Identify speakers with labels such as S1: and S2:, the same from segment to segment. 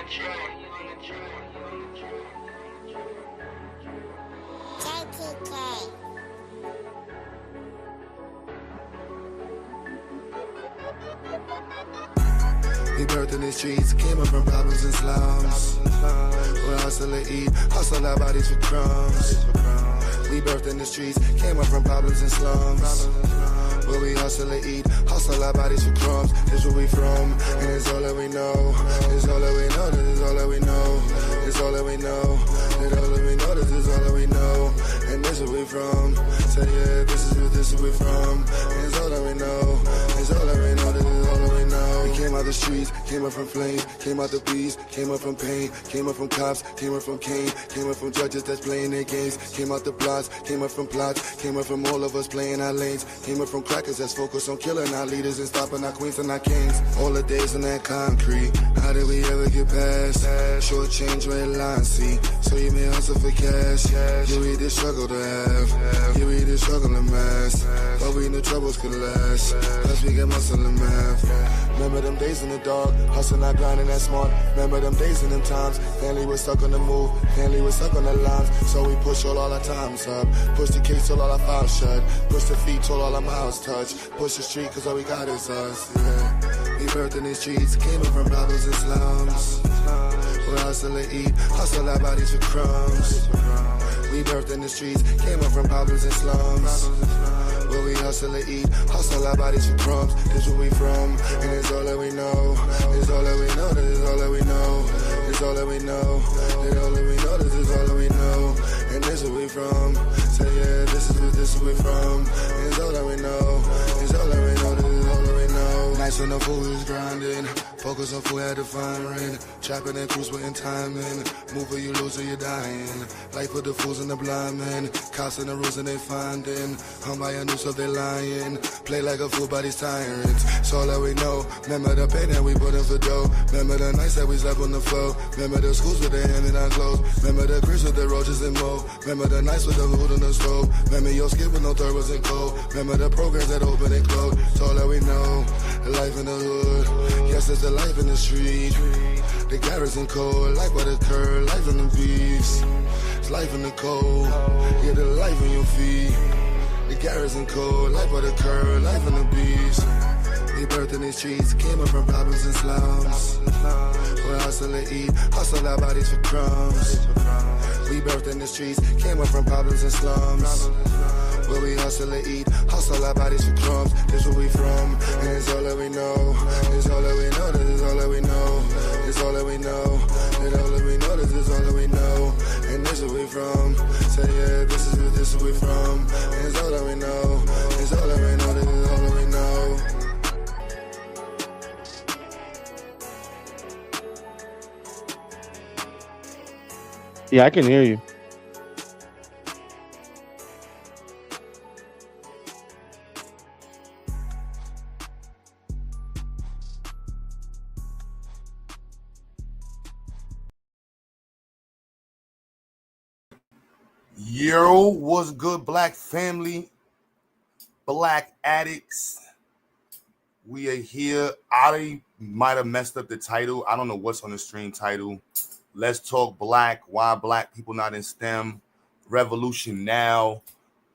S1: We birthed in the streets, came up from problems and slums. We'll hustle and eat, hustle our bodies for crumbs. We birthed in the streets, came up from problems and slums. Where we hustle and eat, hustle our bodies for crumbs. This where we from, and it's all that we know. It's all that we know, this is all that we know. It's all that we know, it's all that we know, this is all that we know. And this where we from, say yeah, this is where we from. And it's all that we know, it's all that we know, this is all that we know. We came out the streets, came up from flames, came out the beast, came up from pain, came up from cops, came up from Cain, came up from judges that's playing their games, came out the plots, came up from plots, came up from all of us playing our lanes, came up from crackers that's focused on killing our leaders and stopping our queens and our kings. All the days on that concrete, how did we ever get past? Short change, red line, see, so you may hustle for cash. Yeah, we did struggle to have, yeah, we did struggle to mass, but we knew troubles could last, plus we get muscle and math. Remember them days in the dark, hustling, not grinding that smart. Remember them days and them times, family was stuck on the move, family was stuck on the lines. So we push all our times up, push the case till all our files shut, push the feet till all our mouths touch, push the street cause all we got is us, yeah. We birthed in the streets, came up from problems and slums. We'll hustle and eat, hustle our bodies for crumbs. We birthed in the streets, came up from problems and slums. Where we hustle and eat, hustle our bodies for crumbs. This where we from, and it's all that we know. It's all that we know, this is all that we know. It's all that we know, it's all that we know, this is all that we know. And this where we from, say yeah, this is where we from. And it's all that we know, it's all that we know, this is all that we know. Nights when the food is grinding, focus on food, had to find rain. Trapping and cruise, putting time in. Move or you lose or you're dying. Life for the fools and the blind men. Cops and the rules and they finding. Hung by a noose of they lying. Play like a fool by these tyrants. It's all that we know. Remember the pain that we put in for dough. Remember the nights that we slept on the floor. Remember the schools with their hand in our clothes. Remember the crews with the roaches and mold. Remember the nights with the food on the stove. Remember your skin with no third wasn't cold. Remember the programs that open and close. It's all that we know. The life in the hood. Yes, it's the life in the street. The garrison cold. Life by the curb. Life in the beefs. It's life in the cold. Yeah, the life in your feet. The garrison cold. Life by the curb. Life in the beefs. We birthed in the streets, came up from problems and slums. We'll hustle and eat, hustle our bodies for crumbs. We birthed in the streets, came up from problems and slums. Where we hustle and eat, hustle our bodies for crumbs. This where we from, and it's all that we know. It's all that we know, this is all that we know. It's all that we know, it's all that we know, this is all that we know. And this where we from, say yeah, this is where we from. And it's all that we know, it's all that we know, this is all that we know.
S2: Yeah, I can hear you.
S3: Yo, what's good, Black family, Black addicts? We are here. I might have messed up the title. I don't know what's on the stream title. Let's talk Black. Why Black people not in STEM? Revolution now.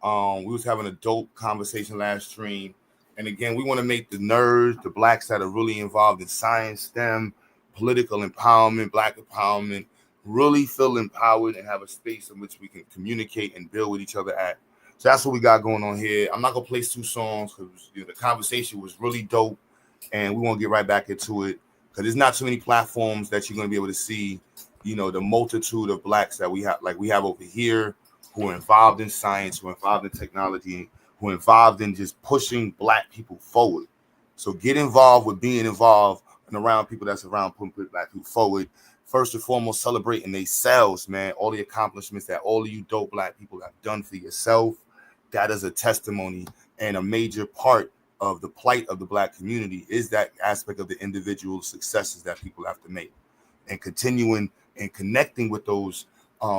S3: We was having a dope conversation last stream. And again, we want to make the nerds, the Blacks that are really involved in science, STEM, political empowerment, Black empowerment, really feel empowered and have a space in which we can communicate and build with each other at. So that's what we got going on here. I'm not going to play 2 songs because the conversation was really dope. And we want to get right back into it because there's not too many platforms that you're going to be able to see, the multitude of Blacks that we have, like we have over here, who are involved in science, who are involved in technology, who are involved in just pushing Black people forward. So get involved with being involved and around people that's around putting Black people forward. First and foremost, celebrating themselves, man. All the accomplishments that all of you dope Black people have done for yourself. That is a testimony and a major part of the plight of the Black community is that aspect of the individual successes that people have to make. And continuing and connecting with those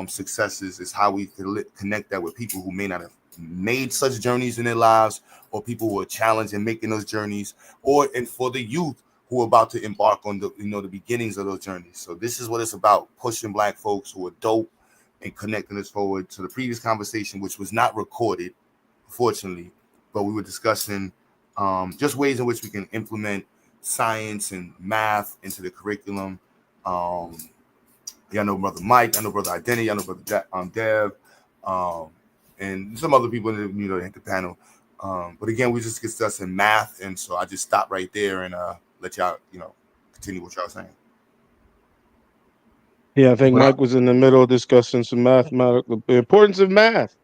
S3: successes is how we connect that with people who may not have made such journeys in their lives, or people who are challenged in making those journeys, and for the youth who are about to embark on the beginnings of those journeys. So this is what it's about: pushing Black folks who are dope and connecting us forward to the previous conversation, which was not recorded, fortunately, but we were discussing just ways in which we can implement science and math into the curriculum. Yeah, I know Brother Mike, I know Brother Identity, I know Brother Dev, and some other people in the panel. But again, we just discussing math, and so I just stopped right there and let y'all continue what y'all saying.
S2: Yeah, I think Mike was in the middle discussing some the importance of math.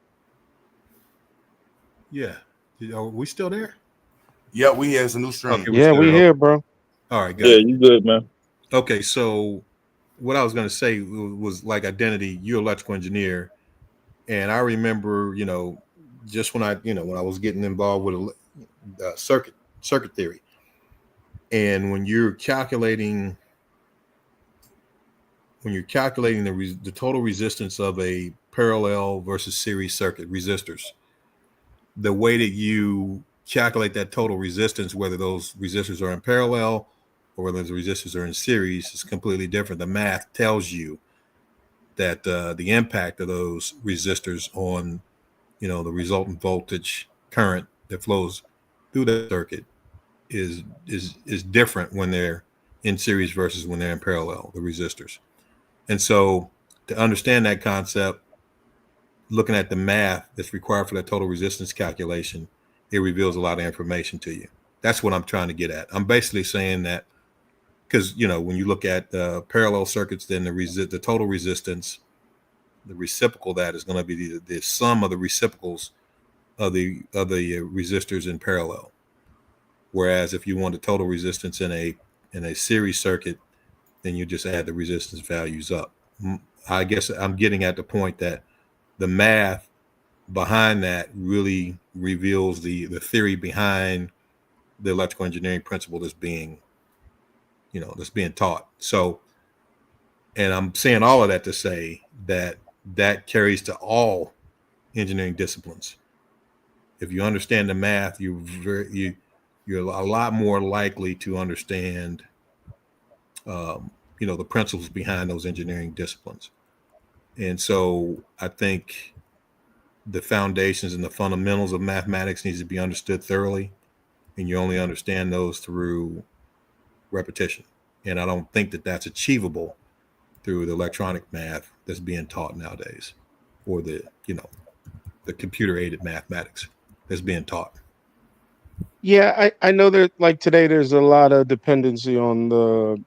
S4: Yeah. Are we still there?
S3: Yeah, we here. It's a new stream.
S2: Okay, yeah, we here, bro.
S4: All right, good.
S5: Yeah, you good, man.
S4: Okay, so what I was going to say was like Identity, you're an electrical engineer. And I remember, just when I was getting involved with circuit theory. And when you're calculating the total resistance of a parallel versus series circuit resistors, the way that you calculate that total resistance, whether those resistors are in parallel or whether those resistors are in series, is completely different. The math tells you that the impact of those resistors on, the resultant voltage current that flows through that circuit is different when they're in series versus when they're in parallel, the resistors. And so to understand that concept, looking at the math that's required for that total resistance calculation, it reveals a lot of information to you. That's what I'm trying to get at. I'm basically saying that because, when you look at parallel circuits, then the total resistance, the reciprocal of that is going to be the sum of the reciprocals of the resistors in parallel. Whereas if you want the total resistance in a series circuit, then you just add the resistance values up. I guess I'm getting at the point that the math behind that really reveals the theory behind the electrical engineering principle that's being taught. So, and I'm saying all of that to say that carries to all engineering disciplines. If you understand the math, you're a lot more likely to understand the principles behind those engineering disciplines. And so I think the foundations and the fundamentals of mathematics needs to be understood thoroughly, and you only understand those through repetition. And I don't think that that's achievable through the electronic math that's being taught nowadays, or the computer aided mathematics that's being taught.
S2: Yeah, I know that today there's a lot of dependency on the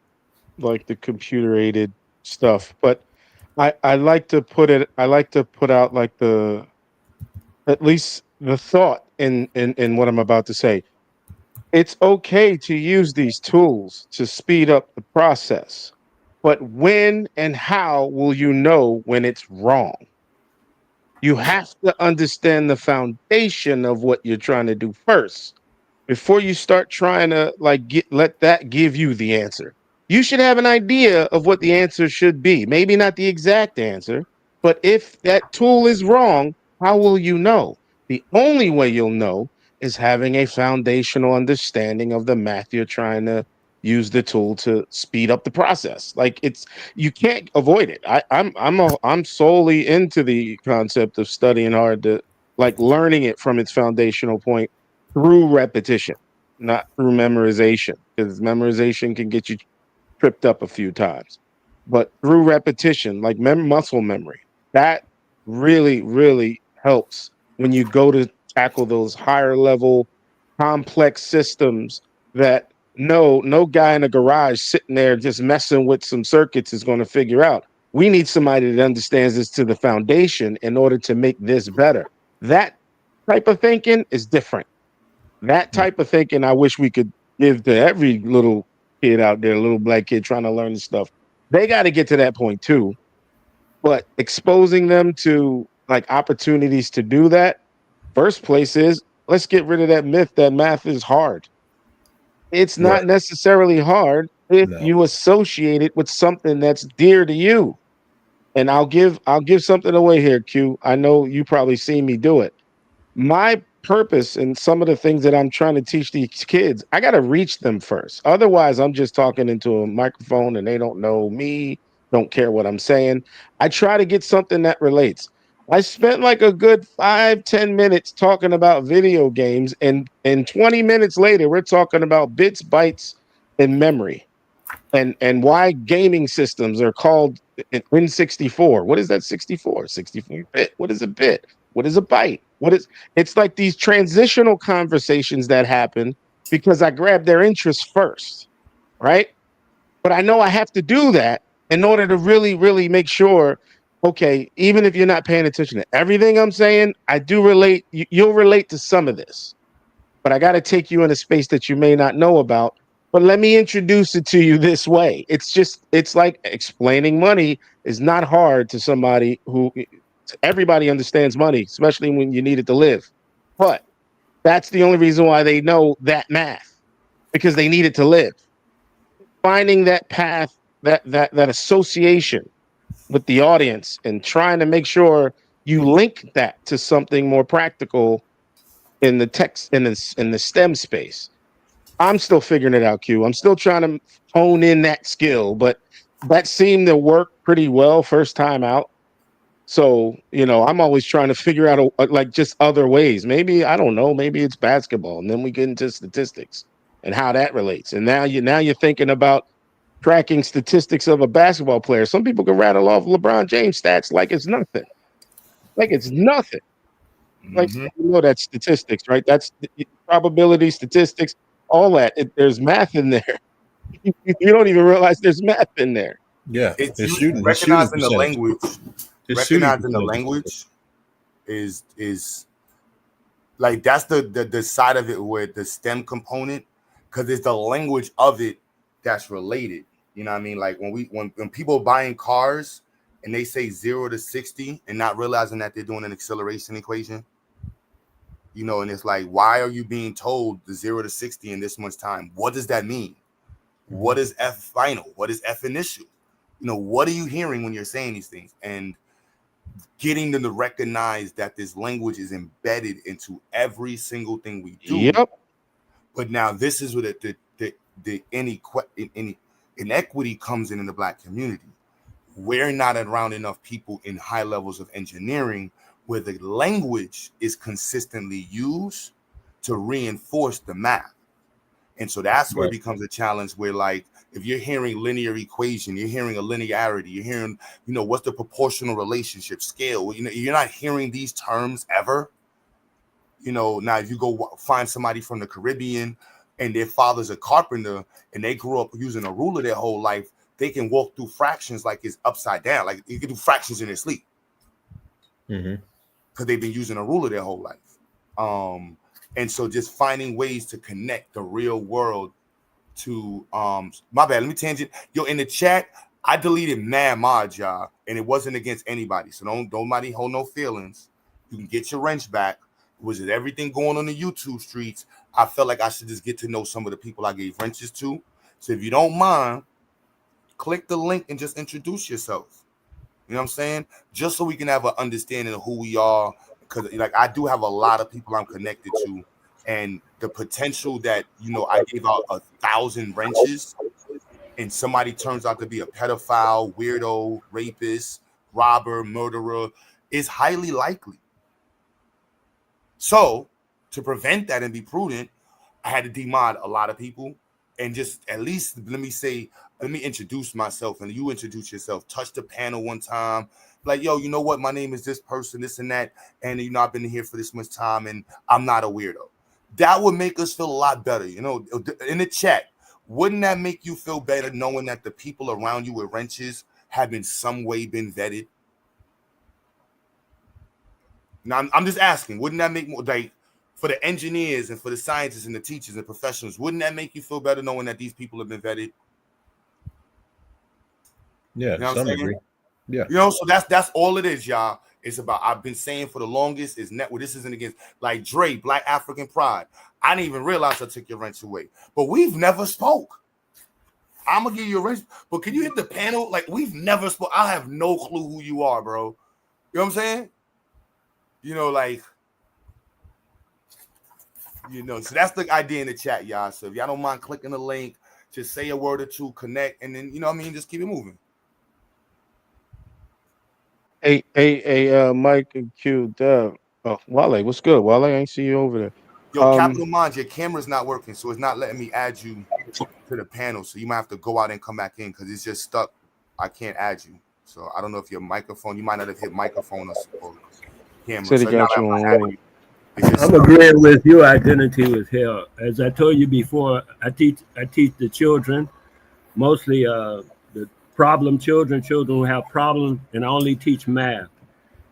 S2: computer aided stuff, but I like to put out at least the thought in what I'm about to say. It's okay to use these tools to speed up the process, but when and how will you know when it's wrong? You have to understand the foundation of what you're trying to do first before you start trying to let that give you the answer. You should have an idea of what the answer should be. Maybe not the exact answer, but if that tool is wrong, how will you know? The only way you'll know is having a foundational understanding of the math you're trying to use the tool to speed up the process. You can't avoid it. I'm solely into the concept of studying hard, to learning it from its foundational point through repetition, not through memorization, because memorization can get you tripped up a few times. But through repetition, muscle memory, that really, really helps when you go to tackle those higher level complex systems that no guy in a garage sitting there just messing with some circuits is going to figure out. We need somebody that understands this to the foundation in order to make this better. That type of thinking is different. That type of thinking I wish we could give to every little kid out there, little black kid trying to learn this stuff. They got to get to that point too. But exposing them to opportunities to do that, first place is, let's get rid of that myth that math is hard. It's not necessarily hard if you associate it with something that's dear to you. And I'll give something away here, Q. I know you probably seen me do it. My purpose and some of the things that I'm trying to teach these kids, I got to reach them first. Otherwise, I'm just talking into a microphone and they don't know me, don't care what I'm saying. I try to get something that relates. I spent like a good 5-10 minutes talking about video games, and 20 minutes later, we're talking about bits, bytes, and memory, and why gaming systems are called N64. What is that 64? 64 bit. What is a bit? What is a byte? What is It's like these transitional conversations that happen because I grab their interest first, right? But I know I have to do that in order to really, really make sure, okay, even if you're not paying attention to everything I'm saying, I do relate, you'll relate to some of this. But I got to take you in a space that you may not know about. But let me introduce it to you this way. It's like explaining money is not hard to somebody who, everybody understands money, especially when you need it to live. But that's the only reason why they know that math, because they need it to live. Finding that path, that association with the audience, and trying to make sure you link that to something more practical in the text, in the STEM space. I'm still figuring it out, Q. I'm still trying to hone in that skill, but that seemed to work pretty well first time out. So, I'm always trying to figure out like just other ways. Maybe, I don't know, maybe it's basketball, and then we get into statistics and how that relates. And now you're thinking about tracking statistics of a basketball player. Some people can rattle off LeBron James stats like it's nothing. Like it's nothing. Like, that's statistics, right? That's probability, statistics, all that. There's math in there. You don't even realize there's math in there.
S4: Yeah,
S3: It's
S4: shooting.
S3: recognizing
S4: His
S3: the
S4: shooting
S3: language.
S4: His
S3: Recognizing
S4: shooting
S3: the language is like that's the side of it with the STEM component, because it's the language of it that's related. You know what I mean? Like when people buying cars and they say 0 to 60 and not realizing that they're doing an acceleration equation, and it's like, why are you being told the 0 to 60 in this much time? What does that mean? What is F final? What is F initial? What are you hearing when you're saying these things? And getting them to recognize that this language is embedded into every single thing we do.
S2: Yep.
S3: But now this is where the inequity comes in the Black community. We're not around enough people in high levels of engineering where the language is consistently used to reinforce the math. And so that's where it becomes a challenge where, like, if you're hearing linear equation, you're hearing a linearity, you're hearing, what's the proportional relationship scale? You're not hearing these terms ever. Now if you go find somebody from the Caribbean and their father's a carpenter and they grew up using a ruler their whole life, they can walk through fractions like it's upside down. Like you can do fractions in their sleep. Because they've been using a ruler their whole life. And so just finding ways to connect the real world to my bad, let me tangent. Yo, in the chat, I deleted mad mods, y'all, and it wasn't against anybody. So don't nobody hold no feelings. You can get your wrench back. Was it everything going on the YouTube streets? I felt like I should just get to know some of the people I gave wrenches to. So if you don't mind, click the link and just introduce yourself. You know what I'm saying? Just so we can have an understanding of who we are. Because like I do have a lot of people I'm connected to, and the potential that I gave out 1,000 wrenches and somebody turns out to be a pedophile, weirdo, rapist, robber, murderer is highly likely. So to prevent that and be prudent, I had to demod a lot of people and just at least let me introduce myself and you introduce yourself. Touch the panel one time. Like, yo, you know what? My name is this person, this and that. And, I've been here for this much time and I'm not a weirdo. That would make us feel a lot better. In the chat, wouldn't that make you feel better knowing that the people around you with wrenches have in some way been vetted? Now, I'm just asking, wouldn't that make more, like, for the engineers and for the scientists and the teachers and professionals, wouldn't that make you feel better knowing that these people have been vetted?
S4: Yeah, some degree. Yeah.
S3: So that's all it is, y'all. It's about, I've been saying for the longest, is this isn't against, like Dre, Black African Pride. I didn't even realize I took your wrench away. But we've never spoke. I'm going to give you a wrench. But can you hit the panel? Like, we've never spoke. I have no clue who you are, bro. You know what I'm saying? Like, You know, so that's the idea in the chat, y'all. So if y'all don't mind clicking the link, just say a word or two, connect, and then, you know what I mean, just keep it moving.
S2: Hey, Mike and Q, Wale, what's good? Wale, I ain't see you over there.
S3: Yo, Capital Mind, your camera's not working, so it's not letting me add you to the panel. So you might have to go out and come back in because it's just stuck. I can't add you. So I don't know if your microphone, you might not have hit microphone or camera.
S2: Said he
S3: So
S2: got
S3: now
S2: you
S3: I'm
S2: on
S3: adding
S2: hold.
S3: you. It's just
S5: I'm
S3: stuck.
S5: agreeing with you. Identity was hell. As I told you before, I teach the children, mostly the problem children who have problems, and I only teach math.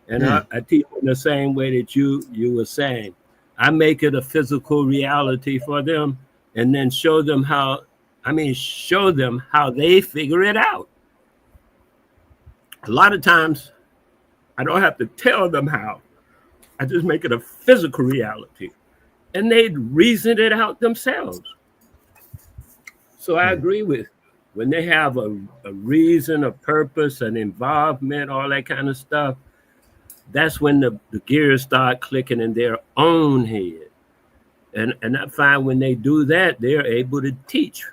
S5: And I teach in the same way that you were saying. I make it a physical reality for them, and then show them how they figure it out. A lot of times, I don't have to tell them how. I just make it a physical reality, and they reason it out themselves. So I agree with when they have a reason, a purpose, an involvement, all that kind of stuff. That's when the gears start clicking in their own head. And I find when they do that, they're able to teach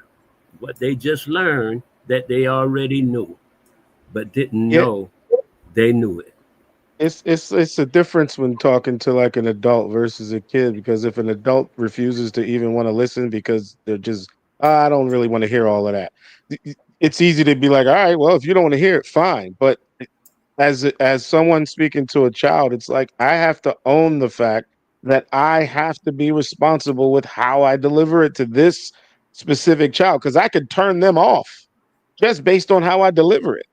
S5: what they just learned that they already knew, but didn't know they knew it.
S2: It's a difference when talking to like an adult versus a kid, because if an adult refuses to even want to listen because they're just, I don't really want to hear all of that. It's easy to be like, all right, well, if you don't want to hear it, fine. But as someone speaking to a child, it's like I have to own the fact that I have to be responsible with how I deliver it to this specific child, because I could turn them off just based on how I deliver it.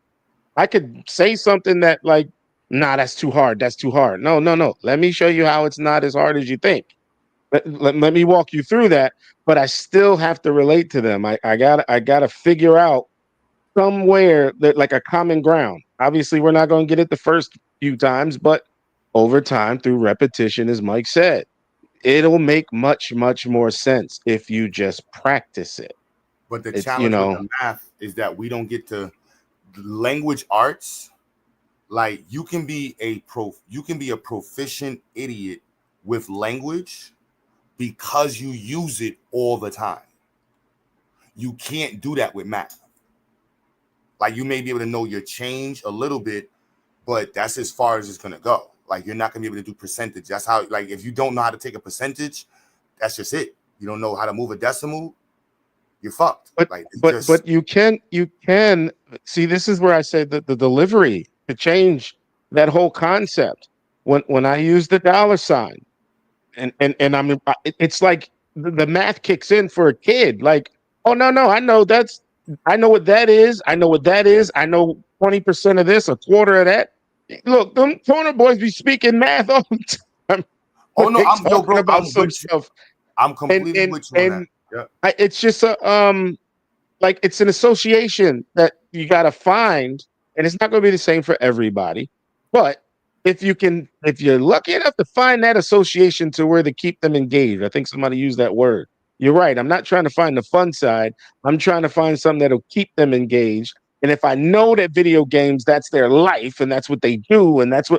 S2: I could say something that like, nah, that's too hard. That's too hard. No. Let me show you how it's not as hard as you think. Let me walk you through that. But I still have to relate to them. I gotta figure out somewhere that like a common ground. Obviously, we're not going to get it the first few times, but over time, through repetition, as Mike said, it'll make much more sense if you just practice it.
S3: But the challenge with the math is that we don't get to language arts. Like you can be a proficient idiot with language because you use it all the time. You can't do that with math. Like you may be able to know your change a little bit, but that's as far as it's gonna go. Like you're not gonna be able to do percentage. That's how, like, if you don't know how to take a percentage, that's just it. You don't know how to move a decimal, you're fucked. But
S2: you can see, this is where I say that the delivery to change that whole concept. When I use the dollar sign, and it's like the math kicks in for a kid. Like, oh no, I know what that is. I know what that is. I know 20% of this, a quarter of that. Look, them corner boys be speaking math all the time.
S3: Oh no, I'm completely with you on that. Yeah.
S2: It's just like it's an association that you got to find, and it's not going to be the same for everybody. But if you're lucky enough to find that association to where to keep them engaged, I think somebody used that word. You're right. I'm not trying to find the fun side. I'm trying to find something that'll keep them engaged. And if I know that video games, that's their life and that's what they do, and that's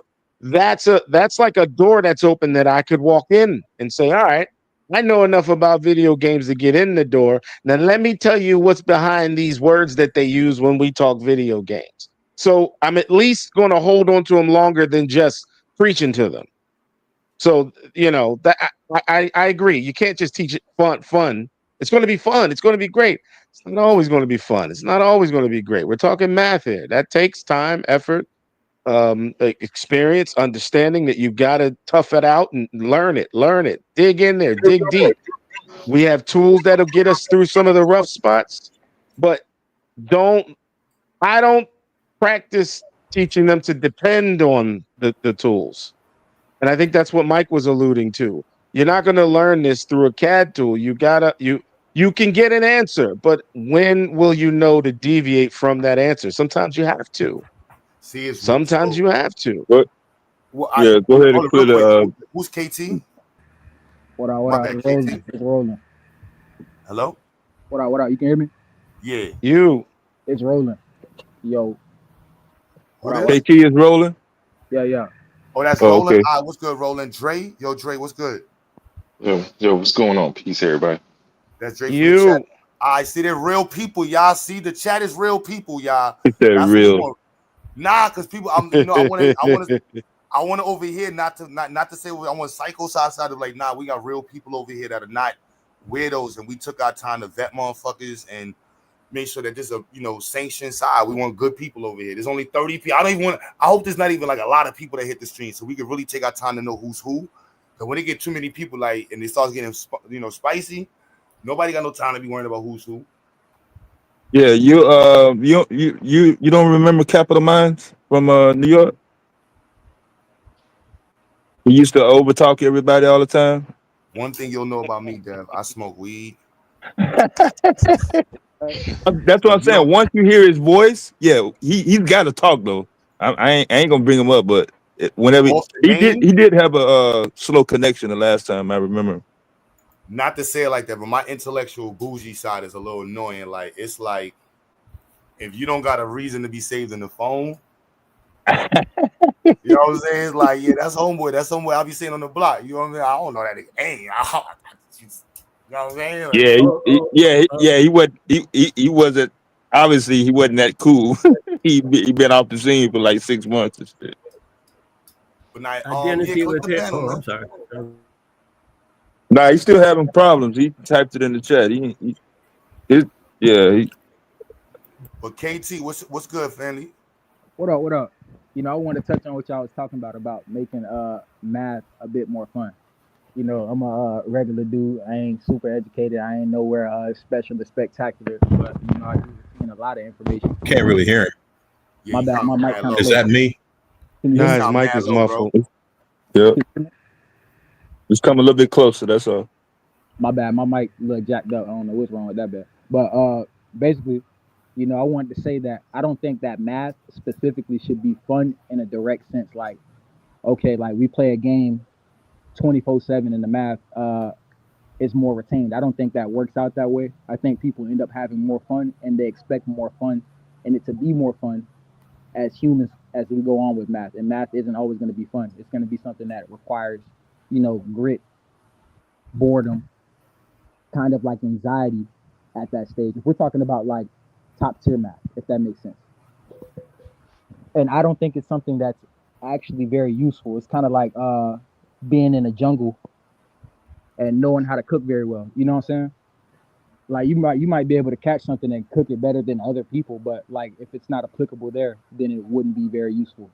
S2: like a door that's open that I could walk in and say, all right, I know enough about video games to get in the door. Now let me tell you what's behind these words that they use when we talk video games. So I'm at least going to hold on to them longer than just preaching to them. So, that I agree. You can't just teach it fun. It's going to be fun. It's going to be great. It's not always going to be fun. It's not always going to be great. We're talking math here. That takes time, effort, experience, understanding that you've got to tough it out and learn it. Dig in there, dig deep. We have tools that'll get us through some of the rough spots, but I don't practice teaching them to depend on the tools. And I think that's what Mike was alluding to. You're not going to learn this through a CAD tool. You can get an answer, but when will you know to deviate from that answer? Sometimes you have to. Sometimes you have to.
S6: Go ahead and put
S3: who's KT?
S7: What up? It's rolling.
S3: Hello?
S7: What up? You can hear me?
S3: Yeah.
S7: It's rolling. Yo.
S6: KT is rolling?
S7: Yeah.
S3: Oh, that's rolling. Okay. What's good, Roland? Dre? Yo, Dre, what's good?
S6: Yo, what's going on? Peace, everybody.
S3: That's Drake from the chat.
S2: You.
S3: I see they're real people, y'all. See, the chat is real people, y'all.
S6: Is that
S3: That's what we
S6: real?
S3: want. Nah, because people, I want to over here not to say I want psycho side of like, nah, we got real people over here that are not weirdos, and we took our time to vet motherfuckers and make sure that there's a sanctioned side. We want good people over here. There's only 30 people. I hope there's not even like a lot of people that hit the stream, so we can really take our time to know who's who. Because when they get too many people, like, and it starts getting spicy, nobody got no time to be worrying about who's who.
S6: Yeah, you don't remember Capital Minds from New York? He used to overtalk everybody all the time.
S3: One thing you'll know about me, Dev, I smoke weed.
S6: That's what I'm saying. Once you hear his voice, yeah, he's got to talk though. I ain't gonna bring him up, but whenever he did have a slow connection the last time I remember.
S3: Not to say it like that, but my intellectual bougie side is a little annoying. Like, it's like, if you don't got a reason to be saved in the phone, you know what I'm saying? It's like, yeah, that's homeboy. That's homeboy I'll be seeing on the block. You know what I'm saying? I don't know that nigga. Hey, you know what I'm saying?
S6: Like, he wasn't, obviously he wasn't that cool. he been off the scene for like 6 months and shit.
S3: But now,
S5: I'm sorry.
S6: Nah, he's still having problems. He typed it in the chat.
S3: But KT, what's good, family?
S7: What up? I want to touch on what y'all was talking about making math a bit more fun. I'm a regular dude. I ain't super educated. I ain't nowhere special or spectacular, but I do retain a lot of information.
S4: Can't really hear him.
S7: My bad. My mic kind of.
S4: Is that me?
S2: Nah, his mic is muffled.
S6: Yeah. Just come a little bit closer. That's all.
S7: My bad. My mic a little jacked up. I don't know what's wrong with that bad. But basically, I wanted to say that I don't think that math specifically should be fun in a direct sense. Like, okay, like we play a game 24/7 and the math is more retained. I don't think that works out that way. I think people end up having more fun and they expect more fun and it to be more fun as humans as we go on with math. And math isn't always going to be fun. It's going to be something that requires, grit, boredom, kind of like anxiety at that stage. If we're talking about like top tier math, if that makes sense. And I don't think it's something that's actually very useful. It's kind of like being in a jungle and knowing how to cook very well. You know what I'm saying? Like you might be able to catch something and cook it better than other people, but like if it's not applicable there, then it wouldn't be very useful.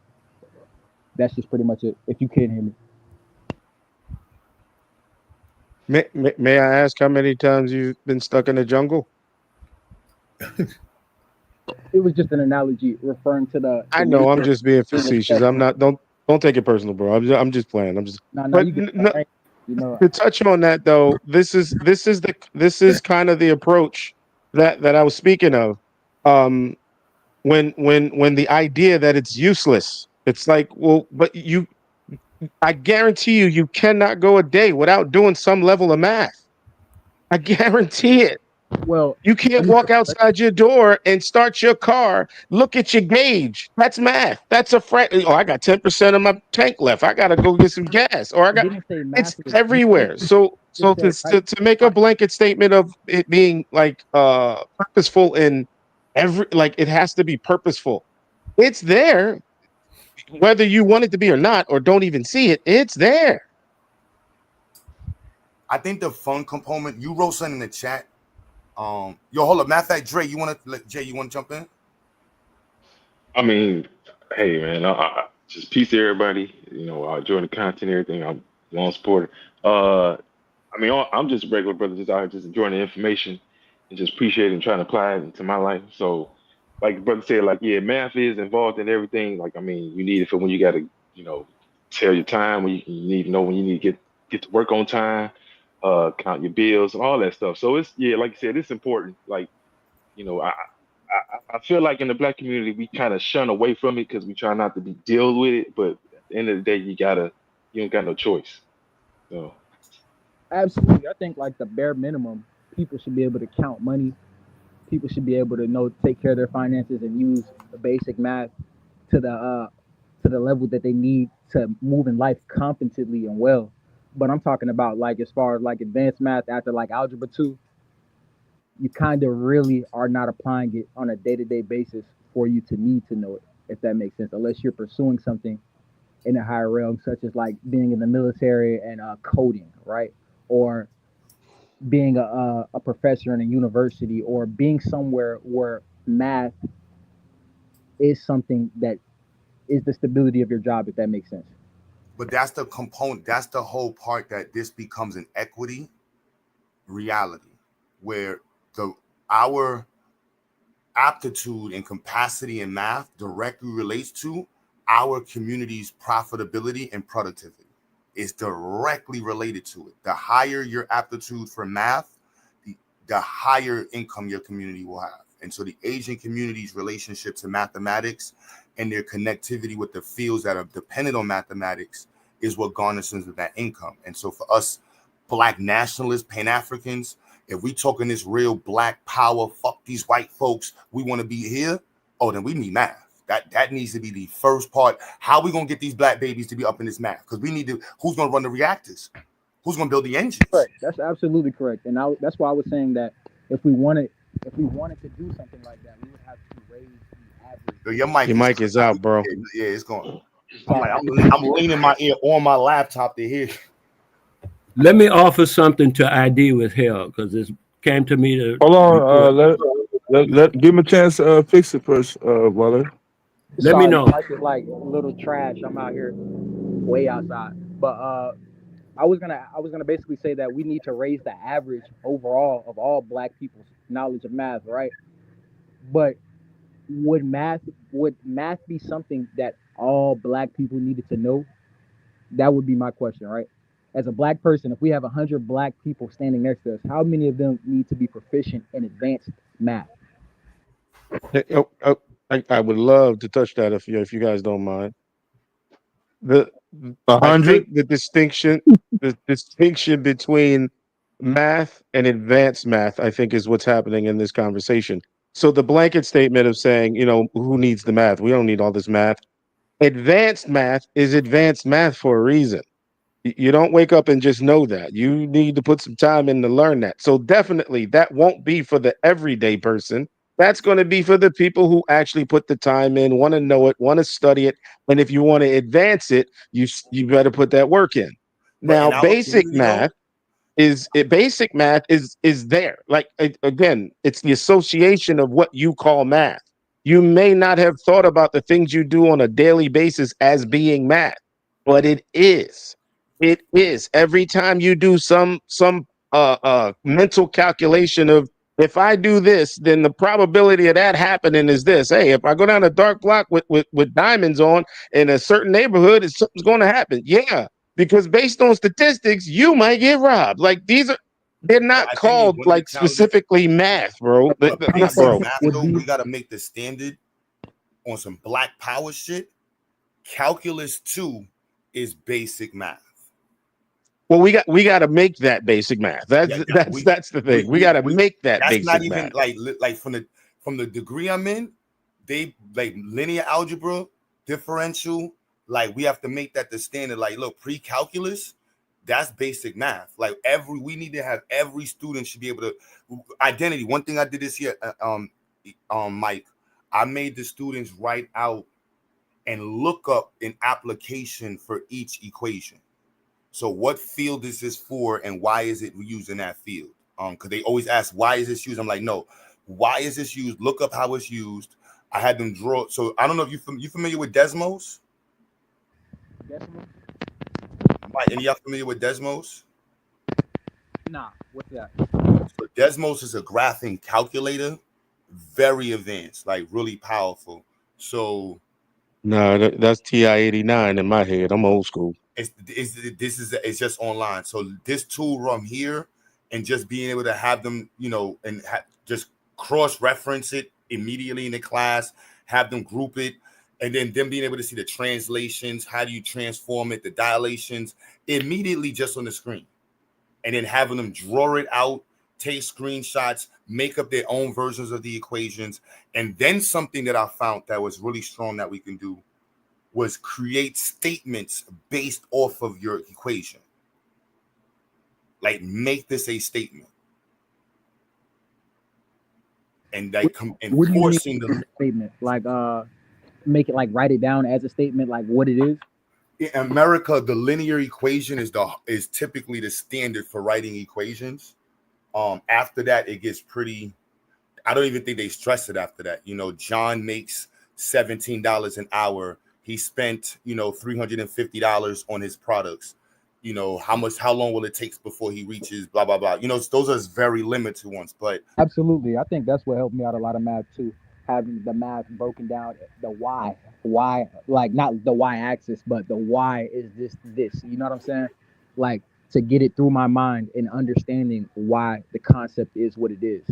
S7: That's just pretty much it. If you can't hear me.
S2: May I ask how many times you've been stuck in the jungle?
S7: It was just an analogy referring to the.
S2: I know. I'm just being facetious. I'm not. Don't take it personal, bro. I'm just playing. I'm just. To touch on that though, this is kind of the approach that I was speaking of. When the idea that it's useless, it's like, well, but I guarantee you cannot go a day without doing some level of math. I guarantee it.
S7: Well,
S2: you can't walk outside your door and start your car. Look at your gauge. That's math. That's a Oh, I got 10% of my tank left. I gotta go get some gas. Or it's everywhere. So to make a blanket statement of it being like purposeful in it has to be purposeful. It's there, whether you want it to be or not, or don't even see it. It's there.
S3: I think the fun component. You wrote something in the chat. Yo, hold up. Matter of fact, Dre, you want to jump in?
S6: I mean, hey man, I just peace to everybody. I enjoy the content, everything. I'm a long supporter. I mean, I'm just a regular brother, just out here, just enjoying the information and just appreciating and trying to apply it into my life. So, like the brother said, like, yeah, math is involved in everything. Like, I mean, you need it for when you got to, tell your time, when you need to know when you need to get to work on time. Count your bills and all that stuff. So it's, yeah, like you said, it's important. Like, I feel like in the Black community, we kind of shun away from it because we try not to be dealt with it. But at the end of the day, you don't got no choice. So.
S7: Absolutely. I think like the bare minimum, people should be able to count money. People should be able to take care of their finances and use the basic math to the level that they need to move in life competently and well. But I'm talking about like as far as like advanced math after like algebra 2, you kind of really are not applying it on a day-to-day basis for you to need to know it, if that makes sense, unless you're pursuing something in a higher realm, such as like being in the military and coding, right? Or being a professor in a university, or being somewhere where math is something that is the stability of your job, if that makes sense.
S3: But that's the component, that's the whole part, that this becomes an equity reality where our aptitude and capacity in math directly relates to our community's profitability and productivity. It's directly related to it. The higher your aptitude for math, the higher income your community will have. And so the Asian community's relationship to mathematics and their connectivity with the fields that are dependent on mathematics is what garnishes that income. And so for us Black nationalists, Pan-Africans, if we talking this real Black power, fuck these white folks, we want to be here, then we need math. That needs to be the first part. How are we going to get these Black babies to be up in this math? Because we need to, who's going to run the reactors? Who's going to build the engines?
S7: Correct. That's absolutely correct. And that's why I was saying that if we wanted to do something like that, we would have to raise the average.
S3: Yo,
S2: Your mic is out, bro.
S3: Yeah, it's going. I'm leaning my ear on my laptop to hear.
S5: Let me offer something to ID with Hell, because this came to me to
S8: Hold on, let give him a chance to fix it first, Waller.
S5: Let me know.
S7: Like, it's like a little trash. I'm out here way outside. But I was gonna basically say that we need to raise the average overall of all Black people's knowledge of math, right? But would math be something that all Black people needed to know? That would be my question, right? As a Black person, if we have 100 Black people standing next to us, how many of them need to be proficient in advanced math?
S2: I would love to touch that if you guys don't mind. I
S8: 100.
S2: think the distinction between math and advanced math, I think, is what's happening in this conversation. So the blanket statement of saying, who needs the math? We don't need all this math. Advanced math is advanced math for a reason. You don't wake up and just know that. You need to put some time in to learn that. So definitely that won't be for the everyday person. That's going to be for the people who actually put the time in, want to know it, want to study it. And if you want to advance it, you better put that work in. Now, basic math is there. Like, again, it's the association of what you call math. You may not have thought about the things you do on a daily basis as being math, but it is. It is. Every time you do some mental calculation of, if I do this, then the probability of that happening is this. Hey, if I go down a dark block with diamonds on in a certain neighborhood, something's going to happen. Yeah, because based on statistics, you might get robbed. Like, they're not called like specifically math, bro.
S3: Bro, we got to make the standard on some Black power shit. Calculus 2 is basic math.
S2: Well, we got to make that basic math. That's the thing. We got to make that basic math. That's
S3: not even like from the degree I'm in. They like linear algebra, differential. Like, we have to make that the standard. Like, look, pre-calculus, that's basic math. Like, we need to have every student should be able to identity. One thing I did this year, Mike, I made the students write out and look up an application for each equation. So what field is this for, and why is it used in that field? Because they always ask, why is this used? I'm like, no, why is this used? Look up how it's used. I had them draw. So I don't know if you familiar with Desmos?
S7: Desmos?
S3: Mike, any of y'all familiar with Desmos?
S7: Nah, what's that?
S3: So Desmos is a graphing calculator, very advanced, like really powerful. So
S2: no, that's TI-89 in my head. I'm old school.
S3: It's just online. So this tool from here, and just being able to have them, and just cross-reference it immediately in the class, have them group it, and then them being able to see the translations, how do you transform it, the dilations, immediately just on the screen. And then having them draw it out, take screenshots, make up their own versions of the equations. And then something that I found that was really strong that we can do was create statements based off of your equation. Like, make this a statement. And like
S7: What do you mean
S3: enforcing
S7: as
S3: the
S7: a statement? Like make it like write it down as a statement, like what it is.
S3: in America, the linear equation is typically the standard for writing equations. After that, it gets pretty. I don't even think they stress it after that. You know, John makes $17 an hour. He spent, you know, $350 on his products. You know, how long will it take before he reaches blah blah blah. You know, those are very limited ones. But
S7: Absolutely. I think that's what helped me out a lot of math too. Having the math broken down, the why, like not the y axis, but the why is this. You know what I'm saying? Like to get it through my mind and understanding why the concept is what it is.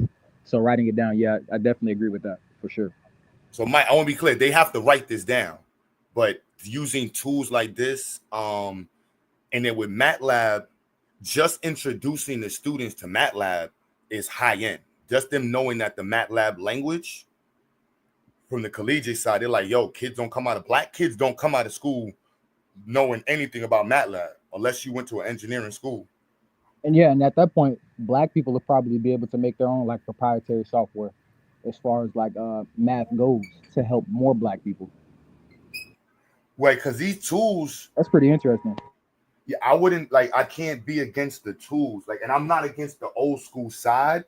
S7: So writing it down, yeah, I definitely agree with that for sure.
S3: so Mike, I want to be clear. They have to write this down. But using tools like this, and then with MATLAB, just introducing the students to MATLAB is high end. Just them knowing that the MATLAB language from the collegiate side, they're like, yo, black kids don't come out of school knowing anything about MATLAB unless you went to an engineering school.
S7: And yeah, and at that point, black people will probably be able to make their own like proprietary software as far as like math goes to help more black people.
S3: Right, because these tools,
S7: That's pretty interesting.
S3: yeah, I can't be against the tools. Like, and I'm not against the old school side.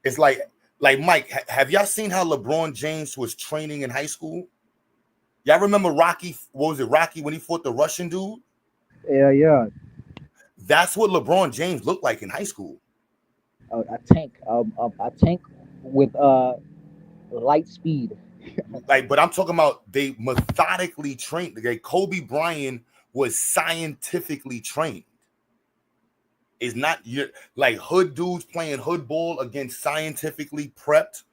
S3: It's like Mike, have y'all seen how LeBron James was training in high school? Y'all remember Rocky? What was it, Rocky, when he fought the Russian dude?
S7: Yeah.
S3: That's what LeBron James looked like in high school.
S7: A tank with light speed.
S3: Like, but I'm talking about they methodically trained. Like Kobe Bryant was scientifically trained. It's not like hood dudes playing hood ball against scientifically prepped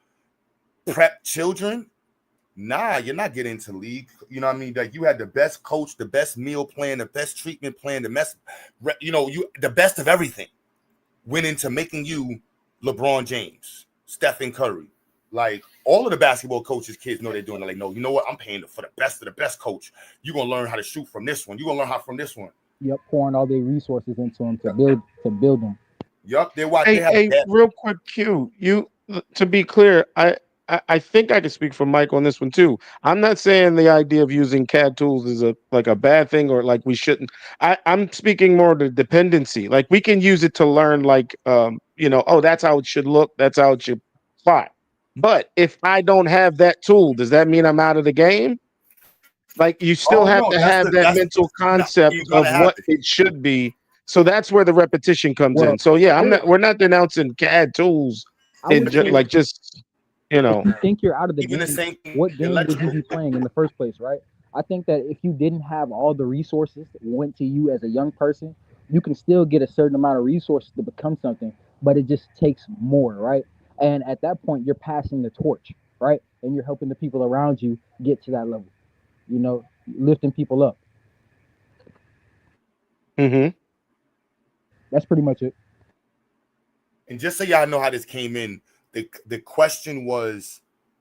S3: children. Nah, you're not getting into league. You know what I mean? Like you had the best coach, the best meal plan, the best treatment plan, the best of everything went into making you LeBron James, Stephen Curry. Like all of the basketball coaches' kids know they're doing it. Like, no, you know what? I'm paying for the best of the best coach. You're gonna learn how to shoot from this one. You're gonna learn how from this one.
S7: Yep, pouring all their resources into them to build them.
S3: Yup, they watch.
S2: Hey, real quick, Q. To be clear, I think I can speak for Mike on this one too. I'm not saying the idea of using CAD tools is a bad thing or like we shouldn't. I'm speaking more to dependency. Like we can use it to learn, like that's how it should look. That's how it should plot. But if I don't have that tool, does that mean I'm out of the game? Like you still have to have that mental concept of what it should be. So that's where the repetition comes in. So yeah, we're not denouncing CAD tools in just. You know,
S7: if you think you're out of the game, what game would you be playing in the first place, right? I think that if you didn't have all the resources that went to you as a young person, you can still get a certain amount of resources to become something, but it just takes more, right? And at that point, you're passing the torch, right? And you're helping the people around you get to that level, lifting people up.
S2: Mm-hmm.
S7: That's pretty much it.
S3: And just so y'all know how this came in, the question was,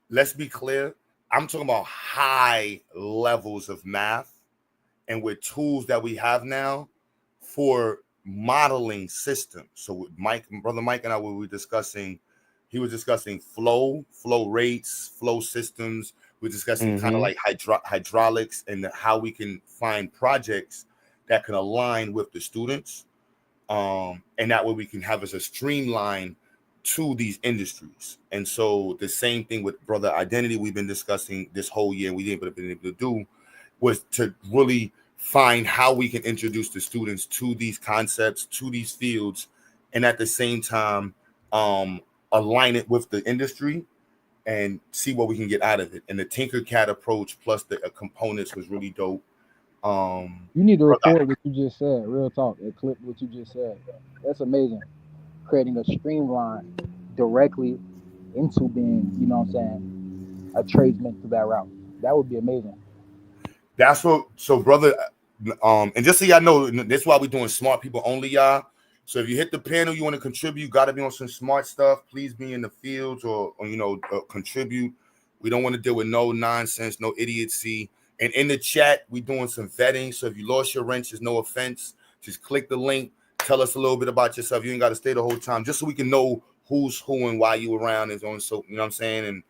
S3: let's be clear, I'm talking about high levels of math and with tools that we have now for modeling systems. So with Brother Mike and I, we were discussing, he was discussing flow rates, flow systems. We're discussing kind of like hydraulics and how we can find projects that can align with the students. And that way we can have as a streamline to these industries. And so the same thing with Brother Identity we've been discussing this whole year, we didn't been able to do, was to really find how we can introduce the students to these concepts, to these fields, and at the same time align it with the industry and see what we can get out of it. And the Tinkercad approach plus the components was really dope.
S7: You need to record what you just said. Real talk. It clip what you just said. That's amazing. Creating a streamline directly into being, a tradesman through that route. That would be amazing.
S3: That's what. So, brother, and just so y'all know, that's why we're doing smart people only, y'all. So if you hit the panel, you want to contribute, got to be on some smart stuff. Please be in the fields or contribute. We don't want to deal with no nonsense, no idiocy. And in the chat, we're doing some vetting. So if you lost your wrench, there's no offense. Just click the link, tell us a little bit about yourself. You ain't got to stay the whole time, just so we can know who's who and why you around and so on. So you know what I'm saying, and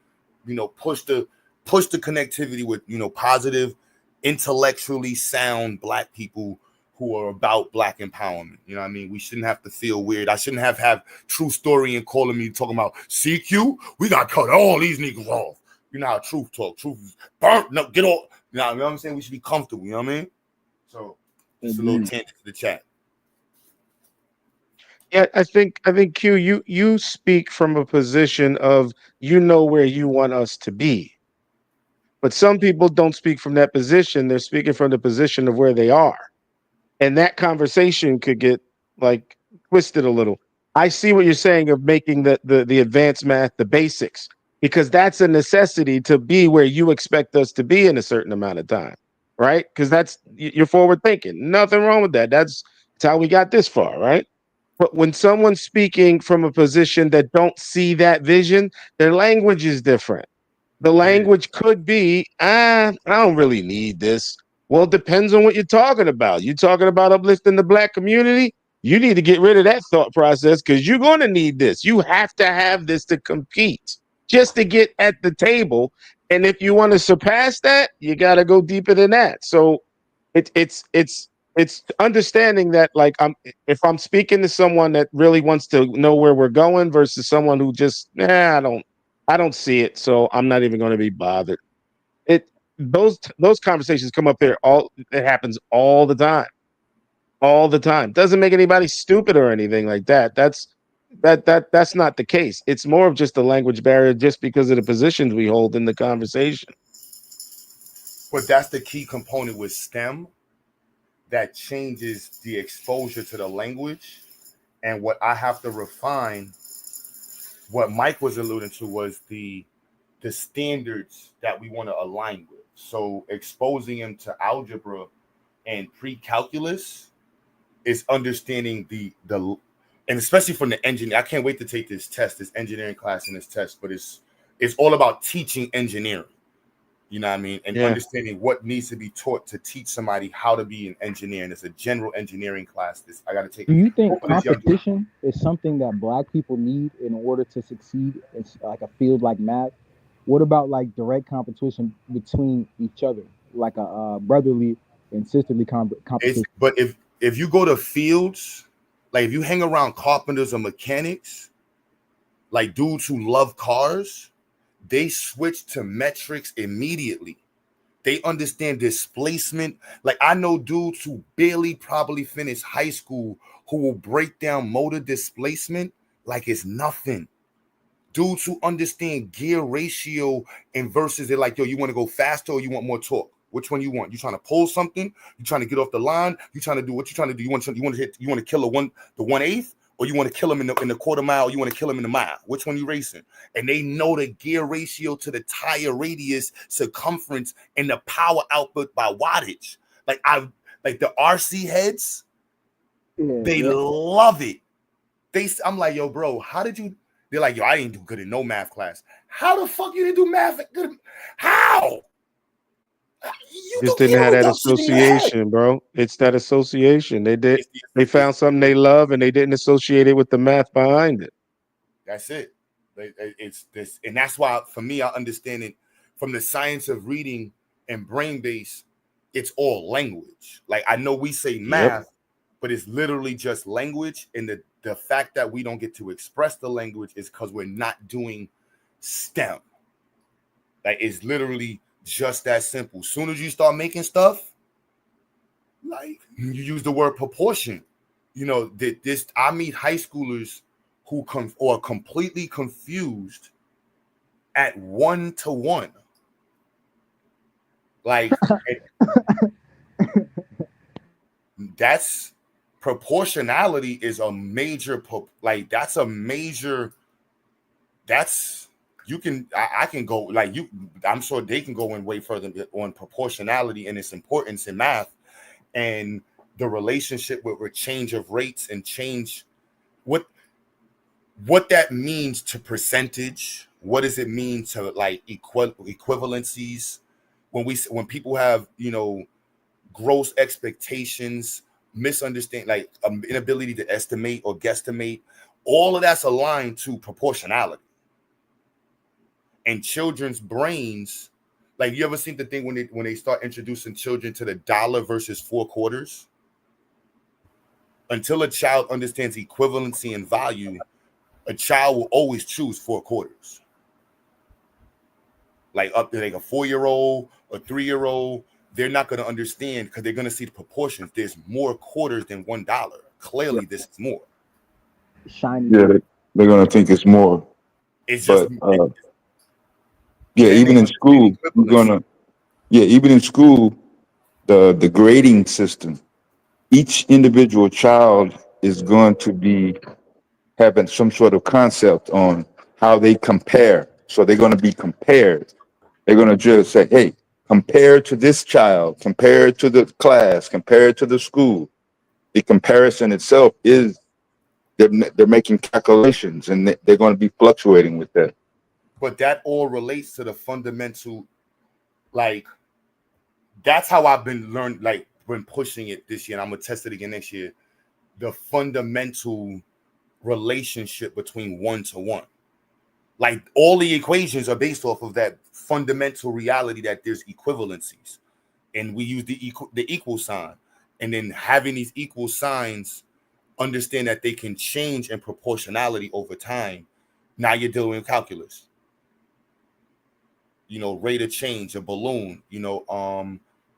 S3: push the connectivity with positive, intellectually sound Black people who are about Black empowerment. You know what I mean? We shouldn't have to feel weird. I shouldn't have True Story and calling me talking about CQ. We got to cut all these niggas off. You know how truth talk. Truth is burnt. No, get off. You know what I'm saying? We should be comfortable. You know what I mean? So just a little tangent to the chat.
S2: Yeah, I think Q, you speak from a position of where you want us to be. But some people don't speak from that position. They're speaking from the position of where they are. And that conversation could get like twisted a little. I see what you're saying of making the advanced math the basics, because that's a necessity to be where you expect us to be in a certain amount of time, right? Because you're forward thinking. Nothing wrong with that. That's how we got this far, right? But when someone's speaking from a position that don't see that vision, their language is different. The language could be, I don't really need this. Well, it depends on what you're talking about. You're talking about uplifting the Black community. You need to get rid of that thought process, because you're going to need this. You have to have this to compete, just to get at the table. And if you want to surpass that, you got to go deeper than that. So it's understanding that, like, if I'm speaking to someone that really wants to know where we're going versus someone who just, I don't see it, so I'm not even going to be bothered. Those conversations come up there it happens all the time. All the time. Doesn't make anybody stupid or anything like that. That's not the case. It's more of just a language barrier, just because of the positions we hold in the conversation.
S3: But that's the key component with STEM that changes the exposure to the language. And what I have to refine, what Mike was alluding to, was the standards that we want to align with. So exposing him to algebra and pre-calculus is understanding the and especially from the engineer. I can't wait to take this engineering class and this test, but it's all about teaching engineering. You know what I mean? And understanding what needs to be taught to teach somebody how to be an engineer. And it's a general engineering class. I got to take.
S7: Do you think competition is something that Black people need in order to succeed in like a field like math? What about like direct competition between each other, like a brotherly and sisterly competition?
S3: But if you go to fields, like if you hang around carpenters or mechanics, like dudes who love cars, they switch to metrics immediately. They understand displacement. Like I know dudes who barely probably finished high school who will break down motor displacement like it's nothing. Dudes who understand gear ratio and versus, they're like, yo, you want to go faster or you want more torque? Which one you want? You trying to pull something? You trying to get off the line? You trying to do what you trying to do? You want to kill the 1/8? Or you want to kill him in the quarter mile, or you want to kill him in the mile? Which one you racing? And they know the gear ratio to the tire radius, circumference, and the power output by wattage. Like the RC heads, they love it. I'm like, yo, bro, how did you? They're like, yo, I didn't do good in no math class. How the fuck you didn't do math good? How?
S2: You just didn't have that association, bro. It's that association. They found something they love and they didn't associate it with the math behind it.
S3: That's it. It's this, and that's why for me, I understand it from the science of reading and brain base. It's all language. Like I know we say math, but it's literally just language. And the fact that we don't get to express the language is because we're not doing STEM. Like it's literally just that simple. As soon as you start making stuff, like you use the word proportion, I meet high schoolers who are completely confused at 1-to-1. Like that's proportionality is a major I can go like you. I'm sure they can go in way further on proportionality and its importance in math and the relationship with change of rates and change what that means to percentage. What does it mean to like equivalencies when people have gross expectations misunderstand, like inability to estimate or guesstimate. All of that's aligned to proportionality. And children's brains, like, you ever seen the thing when they start introducing children to the dollar versus 4 quarters? Until a child understands equivalency and value, a child will always choose 4 quarters. Like up to like a 4-year-old, a 3-year-old, they're not going to understand because they're going to see the proportions. There's more quarters than $1. Clearly, this is more.
S7: Shiny.
S8: Yeah, they're gonna think it's more.
S3: It's just
S8: But yeah, even in school, even in school, the grading system, each individual child is going to be having some sort of concept on how they compare. So they're going to be compared. They're going to just say, hey, compared to this child, compared to the class, compared to the school. The comparison itself is, they're making calculations, and they're going to be fluctuating with that.
S3: But that all relates to the fundamental, like, that's how I've been pushing it this year, and I'm going to test it again next year. The fundamental relationship between 1 to 1. Like, all the equations are based off of that fundamental reality that there's equivalencies. And we use the equal sign. And then having these equal signs, understand that they can change in proportionality over time. Now you're dealing with calculus. You know, rate of change, a balloon, you know,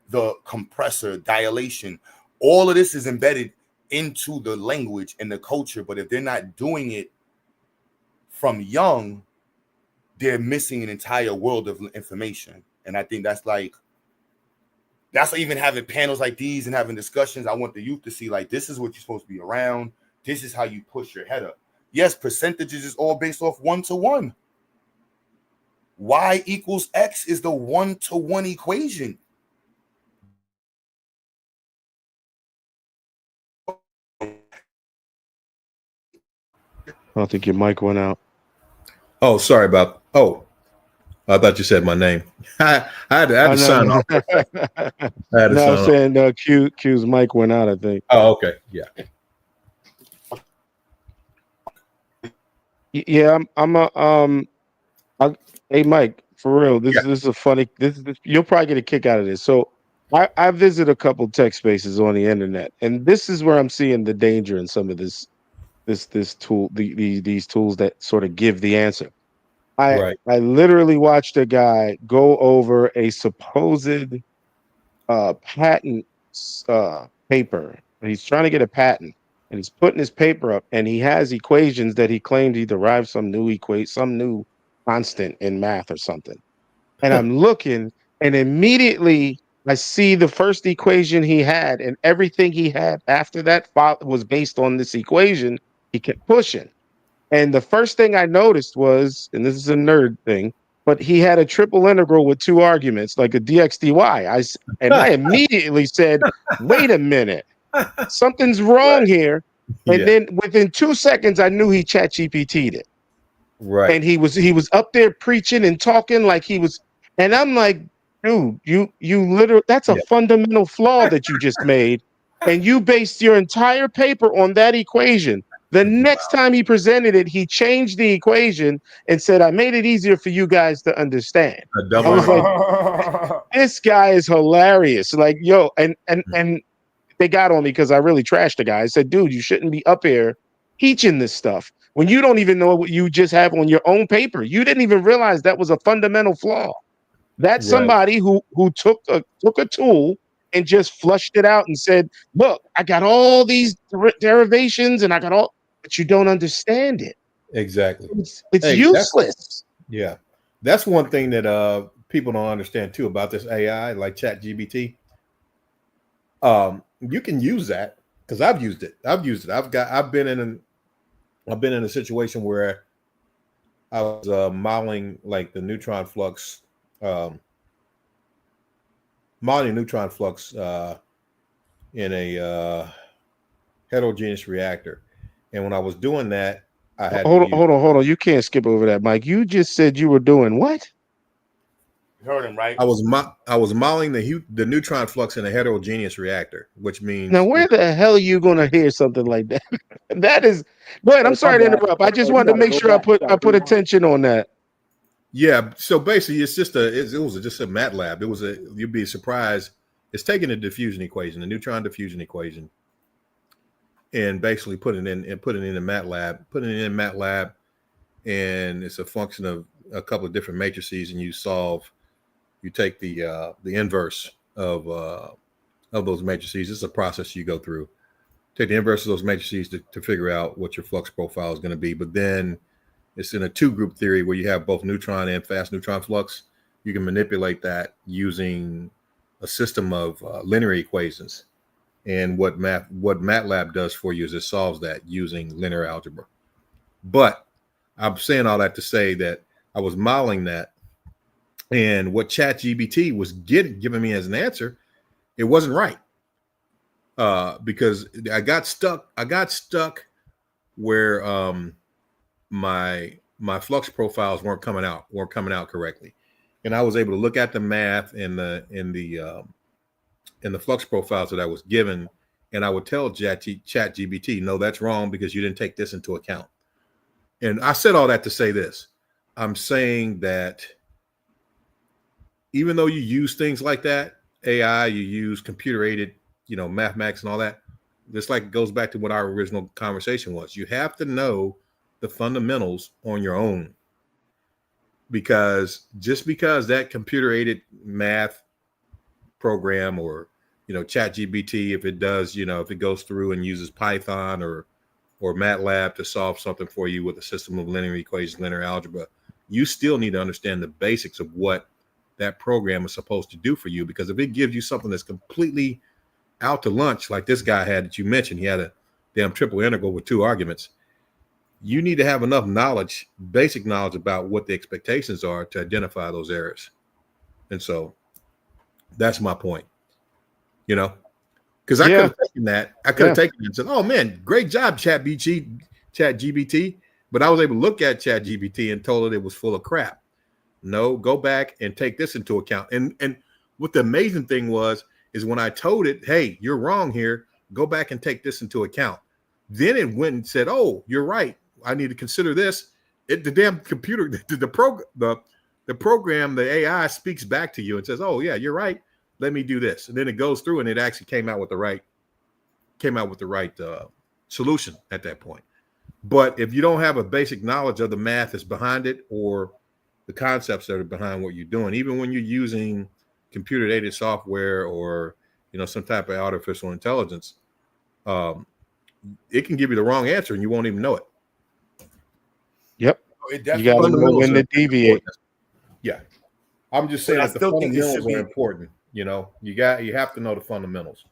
S3: the compressor, dilation. All of this is embedded into the language and the culture. But if they're not doing it from young, they're missing an entire world of information. And I think that's even having panels like these and having discussions. I want the youth to see, like, this is what you're supposed to be around. This is how you push your head up. Yes, percentages is all based off 1 to 1. Y equals X is the 1 to 1 equation.
S2: I think your mic went out.
S4: Oh, sorry about. Oh, I thought you said my name. I had to sign off.
S2: I'm saying Q's mic went out, I think.
S4: Oh, okay. Yeah.
S2: Yeah, hey, Mike, for real, this is a funny. This you'll probably get a kick out of this. So, I visit a couple tech spaces on the internet, and this is where I'm seeing the danger in some of this tool, these tools that sort of give the answer. I literally watched a guy go over a supposed patent paper. He's trying to get a patent, and he's putting his paper up, and he has equations that he claimed he derived some new constant in math or something. And I'm looking, and immediately I see the first equation he had, and everything he had after that was based on this equation. He kept pushing. And the first thing I noticed was, and this is a nerd thing, but he had a triple integral with 2 arguments, like a dx dy. I immediately said, wait a minute, something's wrong here. And then within 2 seconds, I knew he chat GPT'd it.
S4: Right.
S2: And he was up there preaching and talking like he was, and I'm like, dude, you literally, that's a fundamental flaw that you just made. And you based your entire paper on that equation. The next time he presented it, he changed the equation and said, I made it easier for you guys to understand. I was like, this guy is hilarious. Like, yo, and they got on me because I really trashed the guy. I said, dude, you shouldn't be up here teaching this stuff when you don't even know what you just have on your own paper. You didn't even realize that was a fundamental flaw. That's somebody who took a tool and just flushed it out and said, look, I got all these derivations and but you don't understand it.
S4: Exactly.
S2: It's useless.
S4: That's one thing that people don't understand too about this AI, like ChatGPT. You can use that because I've used it. I've been in a situation where I was modeling like the neutron flux, in a heterogeneous reactor. And when I was doing that, I had
S2: hold on. You can't skip over that, Mike. You just said you were doing what?
S3: You heard him, right?
S4: I was modeling the neutron flux in a heterogeneous reactor, which means
S2: Now, where the hell are you going to hear something like that? That is. Go ahead. I'm
S7: Hey,
S2: sorry
S7: my
S2: to
S7: bad.
S2: interrupt. I just
S7: Hey, you
S2: wanted to
S7: gotta
S2: make
S7: go
S2: sure I
S7: back. You gotta
S2: put
S7: rewind.
S2: attention on that.
S4: yeah. So basically, it's just it was just a MATLAB. It was you'd be surprised. It's taking a diffusion equation, a neutron diffusion equation, and basically putting it in MATLAB, and it's a function of a couple of different matrices, and you take the inverse of those matrices. It's a process you go through. Take the inverse of those matrices to figure out what your flux profile is going to be. But then it's in a two-group theory where you have both neutron and fast neutron flux. You can manipulate that using a system of linear equations. And what MATLAB does for you is it solves that using linear algebra. But I'm saying all that to say that I was modeling that, and what ChatGPT was giving me as an answer, it wasn't right. Because I got stuck where my flux profiles weren't coming out correctly, and I was able to look at the math and the flux profiles that I was given, and I would tell ChatGPT, no, that's wrong because you didn't take this into account. And I said all that to say this: I'm saying that even though you use things like that, AI, you use computer-aided, mathematics and all that, just like it goes back to what our original conversation was. You have to know the fundamentals on your own, because just because that computer-aided math program or ChatGPT, if it does, if it goes through and uses Python or MATLAB to solve something for you with a system of linear equations, linear algebra, you still need to understand the basics of what that program is supposed to do for you. Because if it gives you something that's completely out to lunch, like this guy had that you mentioned, he had a damn triple integral with two arguments. You need to have enough knowledge, basic knowledge about what the expectations are to identify those errors. And so that's my point, because I could have taken that. I could have taken it and said, oh man, great job, ChatGPT. But I was able to look at ChatGPT and told it was full of crap. No, go back and take this into account. And what the amazing thing is when I told it, hey, you're wrong here, go back and take this into account. Then it went and said, oh, you're right, I need to consider this. The damn computer, the program, the AI speaks back to you and says, oh yeah, you're right, let me do this. And then it goes through and it actually came out with the right solution at that point. But if you don't have a basic knowledge of the math that's behind it or the concepts that are behind what you're doing, even when you're using computer-aided software or some type of artificial intelligence, it can give you the wrong answer and you won't even know it.
S2: Yep.
S3: It
S2: You
S3: definitely
S2: got to know when to deviate.
S4: Yeah, I'm just saying
S3: But I
S4: that the
S3: still think it
S4: fundamentals
S3: should be-
S4: are important. You have to know the fundamentals.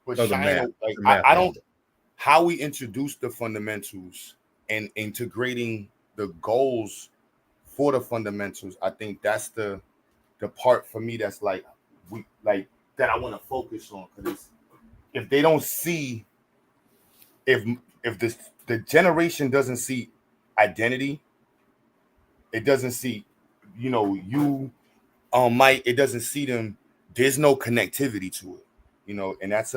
S3: But
S4: of the math,
S3: Shine,
S4: the math
S3: I don't.
S4: language.
S3: How we introduce the fundamentals and integrating the goals for the fundamentals, I think that's the part for me that's that I want to focus on. Because if they don't see, if the generation doesn't see identity, it doesn't see, Mike, it doesn't see them. There's no connectivity to it, and that's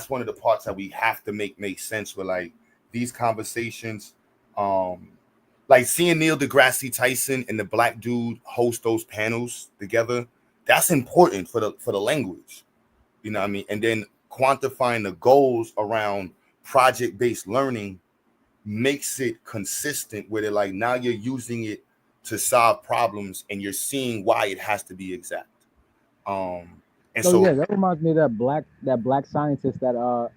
S3: one of the parts that we have to make sense with these conversations. Like seeing Neil deGrasse Tyson and the black dude host those panels together, that's important for the language. You know what I mean? And then quantifying the goals around project-based learning makes it consistent with it. Now you're using it to solve problems and you're seeing why it has to be exact. And so
S7: yeah, that reminds me of that black scientist that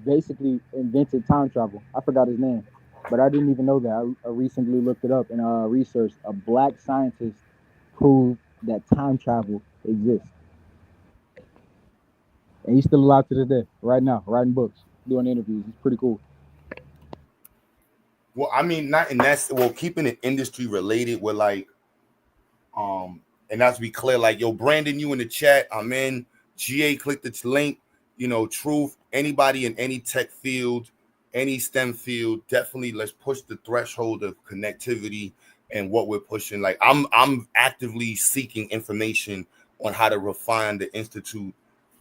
S7: basically invented time travel. I forgot his name, but I didn't even know that. I recently looked it up and researched. A black scientist proved that time travel exists, and he's still alive to this day. Right now, writing books, doing interviews. It's pretty cool.
S3: Well, I mean, keeping it industry related with and that's be clear, yo, Brandon, you in the chat, I'm in. GA, click the link. Truth, anybody in any tech field, any STEM field, definitely let's push the threshold of connectivity and what we're pushing. Like I'm actively seeking information on how to refine the institute.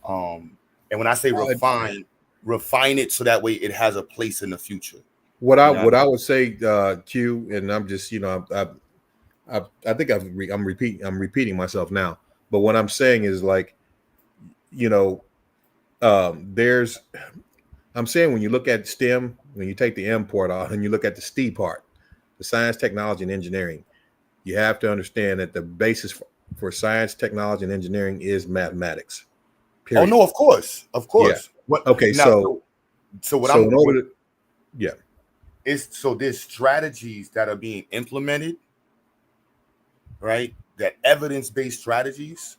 S3: And when I say refine it so that way it has a place in the future.
S4: What
S3: You know?
S4: I would say, Q, and I'm just, you know, I think I'm repeating myself now. But what I'm saying is, like, you know, I'm saying when you look at STEM, when you take the M part off and you look at the STE part, the science, technology, and engineering, you have to understand that the basis for science, technology, and engineering is mathematics. Period.
S3: Oh no, of course.
S4: Yeah. Okay,
S3: so what
S4: so
S3: I'm
S4: in order to, yeah,
S3: is so there's strategies that are being implemented, right? That evidence-based strategies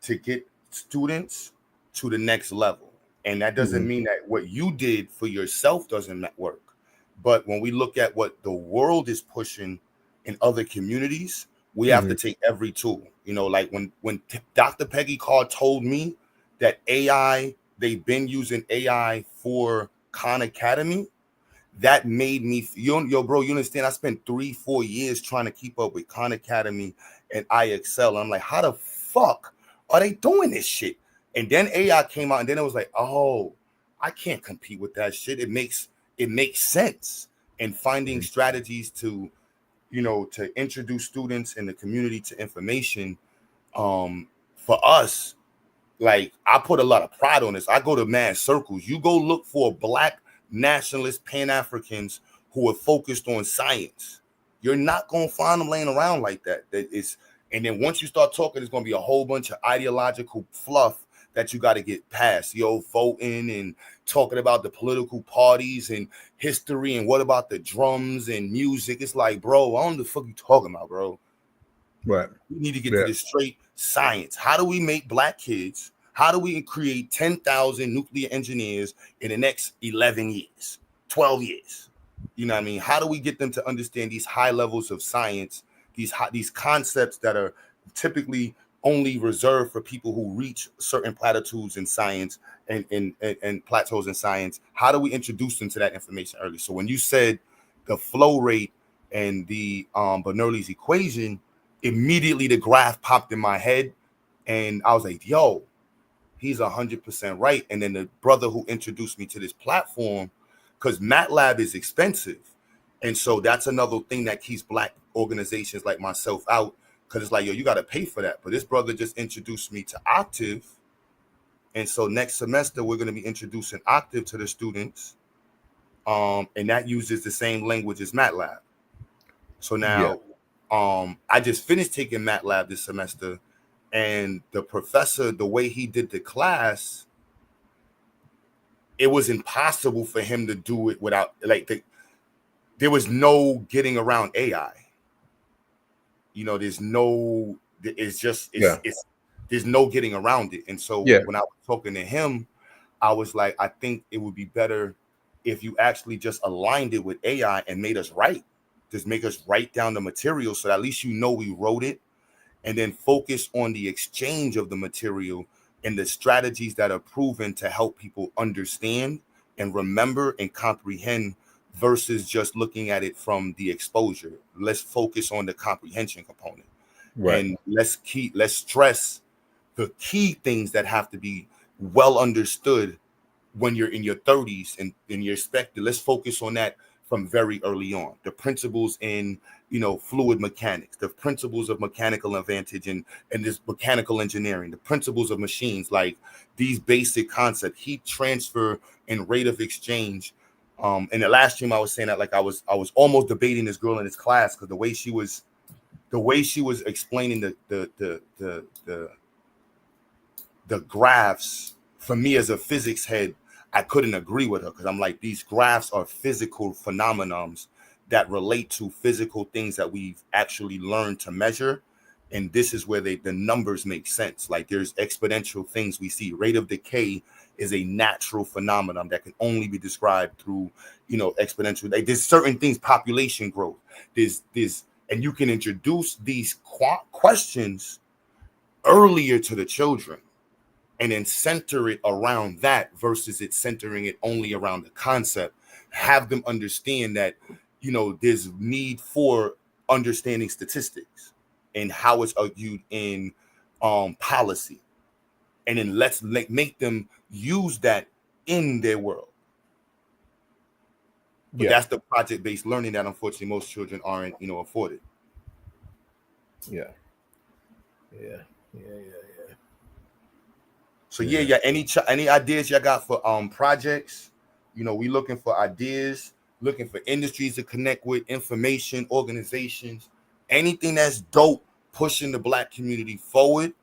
S3: to get students to the next level. And that doesn't mean that what you did for yourself doesn't work. But when we look at what the world is pushing in other communities, we have to take every tool. You know, like when Dr. Peggy Carr told me that AI, they've been using AI for Khan Academy, that made me, yo, bro, you understand? I spent 3-4 years trying to keep up with Khan Academy and IXL. I'm like, how the fuck are they doing this shit? And then AI came out, and then it was like, oh, I can't compete with that shit. It makes sense. And finding strategies to, you know, to introduce students in the community to information. For us, like, I put a lot of pride on this. I go to mad circles. You go look for Black nationalist Pan-Africans who are focused on science. You're not gonna find them laying around like that. And then once you start talking, there's gonna be a whole bunch of ideological fluff that you got to get past. Voting and talking about the political parties and history and what about the drums and music. It's like, bro, I don't know the fuck you talking about, bro.
S4: right.
S3: We need to get to the straight science. How do we make Black kids? How do we create 10,000 nuclear engineers in the next 11 years, 12 years? You know what I mean? How do we get them to understand these high levels of science, these concepts that are typically only reserved for people who reach certain platitudes in science and plateaus in science? How do we introduce them to that information early? So when you said the flow rate and the Bernoulli's equation, immediately the graph popped in my head, and I was like, yo, he's 100% right. And then the brother who introduced me to this platform, because MATLAB is expensive, and so that's another thing that keeps Black organizations like myself out, because it's like, yo, you got to pay for that. But this brother just introduced me to Octave, and so next semester we're going to be introducing Octave to the students, and that uses the same language as MATLAB. So now, I just finished taking MATLAB this semester, and the professor, the way he did the class, it was impossible for him to do it without, like, there was no getting around AI. You know, there's no getting around it. And so when I was talking to him, I was like, I think it would be better if you actually just aligned it with AI and made us write. Just make us write down the material so that at least you know we wrote it, and then focus on the exchange of the material and the strategies that are proven to help people understand and remember and comprehend, versus just looking at it from the exposure. Let's focus on the comprehension component. Right. And let's stress the key things that have to be well understood when you're in your 30s and you're expected. Let's focus on that from very early on. The principles in, fluid mechanics, the principles of mechanical advantage and this mechanical engineering, the principles of machines, like these basic concepts, heat transfer and rate of exchange. In the last stream, I was saying that, like, I was almost debating this girl in this class, because the way she was explaining the graphs, for me as a physics head, I couldn't agree with her, because I'm like, these graphs are physical phenomenons that relate to physical things that we've actually learned to measure. And this is where the numbers make sense. Like, there's exponential things we see. Rate of decay is a natural phenomenon that can only be described through, exponential. Like, there's certain things, population growth. And you can introduce these questions earlier to the children, and then center it around that versus it centering it only around the concept. Have them understand that, there's need for understanding statistics and how it's viewed in policy, and then let's make them use that in their world. But that's the project-based learning that unfortunately most children aren't, afforded.
S4: Yeah.
S3: So any ideas y'all got for projects? We looking for ideas, looking for industries to connect with, information, organizations, anything that's dope, pushing the Black community forward.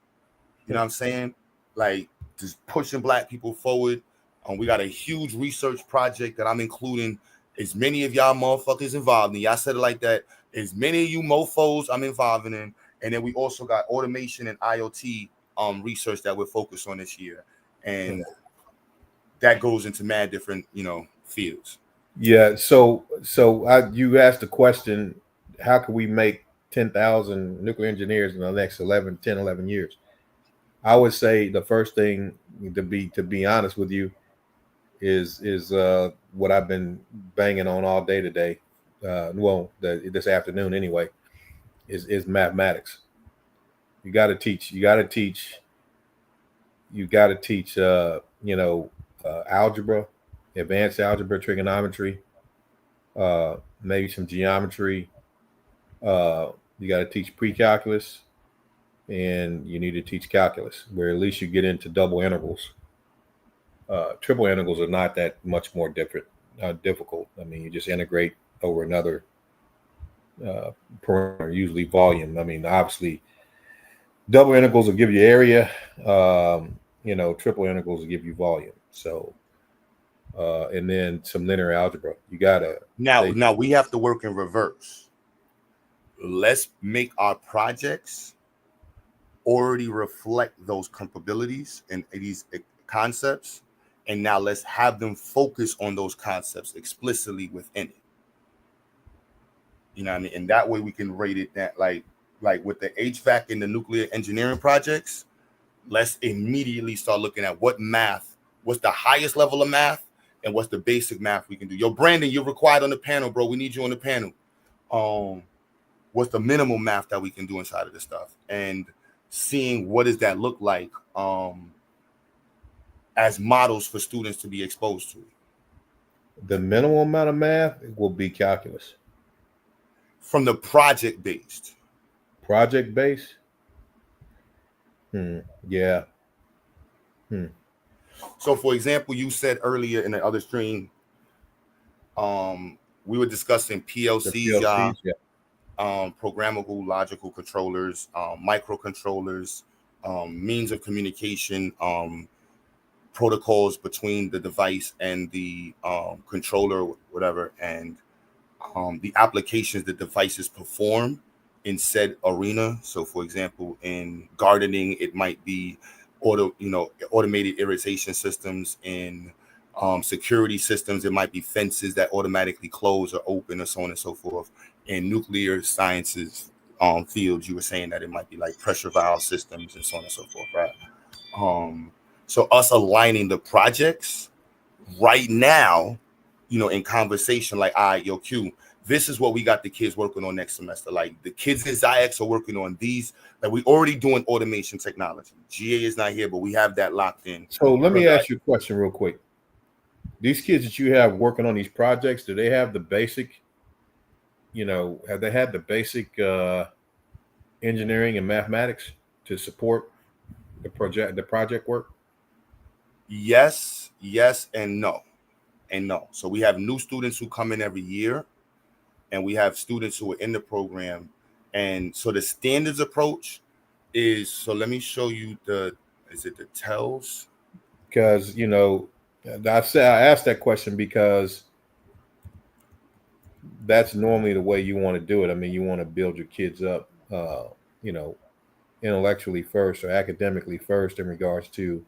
S3: You know what I'm saying? Like just pushing Black people forward. We got a huge research project that I'm including as many of y'all motherfuckers involved in. Y'all said it like that. As many of you mofos I'm involving in. And then we also got automation and IoT research that we're focused on this year. And that goes into mad different, fields.
S4: Yeah. So you asked the question, how can we make 10,000 nuclear engineers in the next 10, 11 years? I would say the first thing to be honest with you is what I've been banging on all day today. This afternoon anyway, is mathematics. You got to teach algebra, advanced algebra, trigonometry, maybe some geometry. You got to teach pre-calculus, and you need to teach calculus, where at least you get into double integrals. Triple integrals are not that much more difficult. I mean, you just integrate over another parameter, usually volume. I mean, obviously, double integrals will give you area. Triple integrals will give you volume. So, and then some linear algebra. You gotta
S3: now we have to work in reverse. Let's make our projects already reflect those capabilities and these concepts, and now let's have them focus on those concepts explicitly within it. You know what I mean? And that way we can rate it that like with the HVAC and the nuclear engineering projects, let's immediately start looking at what's the highest level of math and what's the basic math we can do. Yo, Brandon, you're required on the panel, bro. We need you on the panel. What's the minimum math that we can do inside of this stuff? And seeing what does that look like as models for students to be exposed to.
S4: The minimum amount of math will be calculus.
S3: From the project-based.
S4: Project-based? Yeah.
S3: So, for example, you said earlier in the other stream, we were discussing PLCs, programmable logical controllers, microcontrollers, means of communication, protocols between the device and the controller, whatever, and the applications the devices perform in said arena. So, for example, in gardening, it might be automated irrigation systems. In security systems, it might be fences that automatically close or open, or so on and so forth. In nuclear sciences fields, you were saying that it might be like pressure valve systems and so on and so forth, right? So us aligning the projects right now, in conversation, like, all right, yo, Q, this is what we got the kids working on next semester. Like the kids in Ziax are working on these. Like we already doing automation technology. GA is not here, but we have that locked in.
S4: So let me ask you a question real quick. These kids that you have working on these projects, do they have the basic, have they had the basic engineering and mathematics to support the project work?
S3: Yes, and no. So we have new students who come in every year, and we have students who are in the program. And so the standards approach is, so let me show you is it the TELS?
S4: Because, I asked that question because that's normally the way you want to do it. I mean, you want to build your kids up, intellectually first or academically first in regards to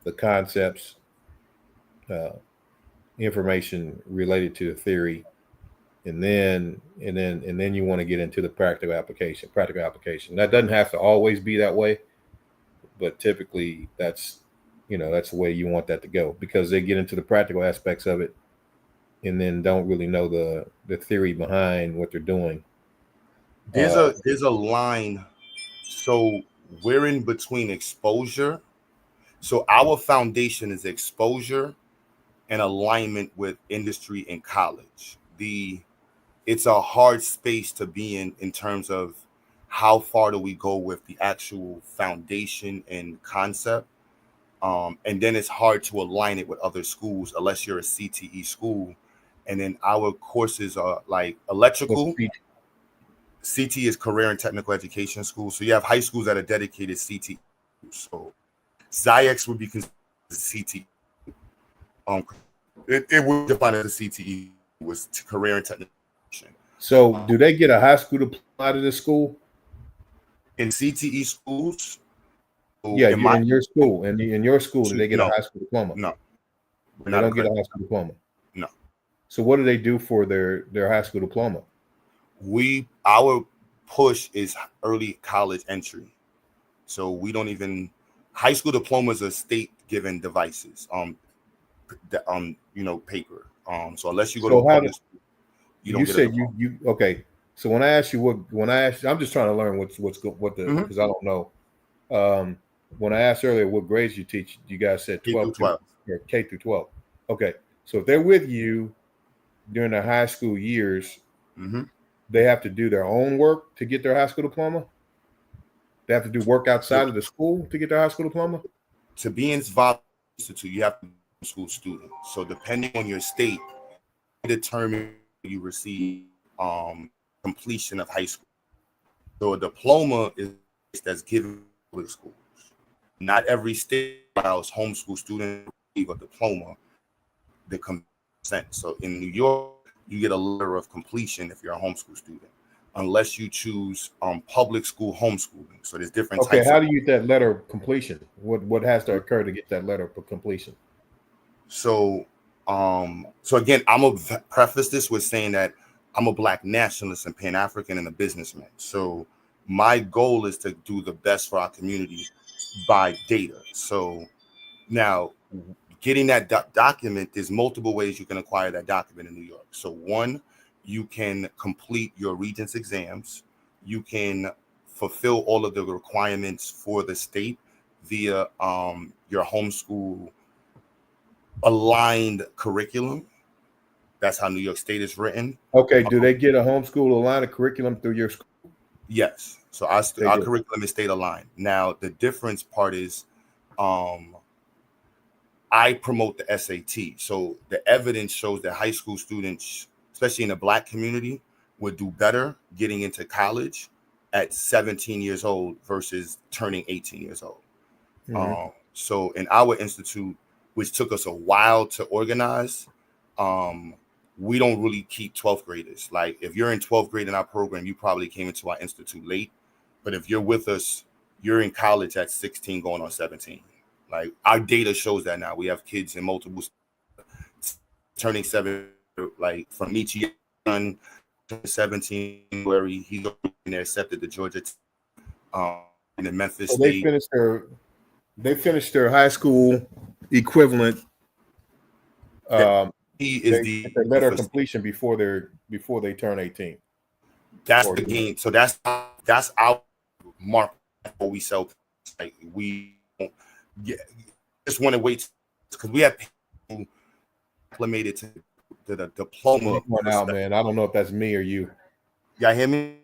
S4: the concepts, information related to the theory, and then you want to get into the practical application. That doesn't have to always be that way, but typically that's the way you want that to go, because they get into the practical aspects of it and then don't really know the theory behind what they're doing.
S3: There's a line. So we're in between exposure. So our foundation is exposure and alignment with industry and college. It's a hard space to be in terms of how far do we go with the actual foundation and concept. And then it's hard to align it with other schools unless you're a CTE school. And then our courses are like electrical. CT is career and technical education school. So you have high schools that are dedicated CTE. So Ziax would be considered CTE. It would define it as a CTE was career and technical education.
S4: So do they get a high school diploma out of this school?
S3: In CTE schools?
S4: Yeah, in your school. In your school, do they get a high school diploma?
S3: No.
S4: They don't get a high school diploma.
S3: No.
S4: So what do they do for their high school diploma?
S3: Our push is early college entry. So we don't even high school diplomas are state given devices. Paper. So unless you go to public school, you don't get
S4: you okay. So when I ask you I'm just trying to learn because I don't know. When I asked earlier what grades you teach, you guys said 12 K through 12. Okay. So if they're with you during their high school years, they have to do their own work to get their high school diploma? They have to do work outside of the school to get their high school diploma?
S3: To be in Voluntary Institute, you have to be a school student. So depending on your state, determine you receive completion of high school. So a diploma is that's given to schools. Not every state allows homeschool students to receive a diploma. The consent. So in New York, you get a letter of completion if you're a homeschool student, unless you choose public school homeschooling. So there's different types.
S4: Okay, how do you get that letter of completion? What has to occur to get that letter of completion?
S3: So again, I'm gonna preface this with saying that I'm a Black nationalist and Pan-African and a businessman. So my goal is to do the best for our community by data. So now getting that document, there's multiple ways you can acquire that document in New York. So one, you can complete your Regents exams. You can fulfill all of the requirements for the state via your homeschool aligned curriculum. That's how New York State is written.
S4: Okay, do they get a homeschool aligned curriculum through your school?
S3: Yes. So our curriculum is state aligned. Now, the difference part is I promote the SAT. So the evidence shows that high school students, especially in the Black community, would do better getting into college at 17 years old versus turning 18 years old. So in our institute, which took us a while to organize, we don't really keep 12th graders. Like if you're in 12th grade in our program, you probably came into our institute late. But if you're with us, you're in college at 16 going on 17. Like our data shows that now. We have kids in multiple turning 7, like from each year, 17, where he's accepted to Georgia and in Memphis
S4: so
S3: State.
S4: They finished their high school equivalent.
S3: He is the
S4: letter of completion before they turn 18.
S3: That's the game. So that's our mark before we sell. Like we don't just want to wait because we have people acclimated to the diploma.
S4: One out, man. I don't know if that's me or you.
S3: Y'all hear me?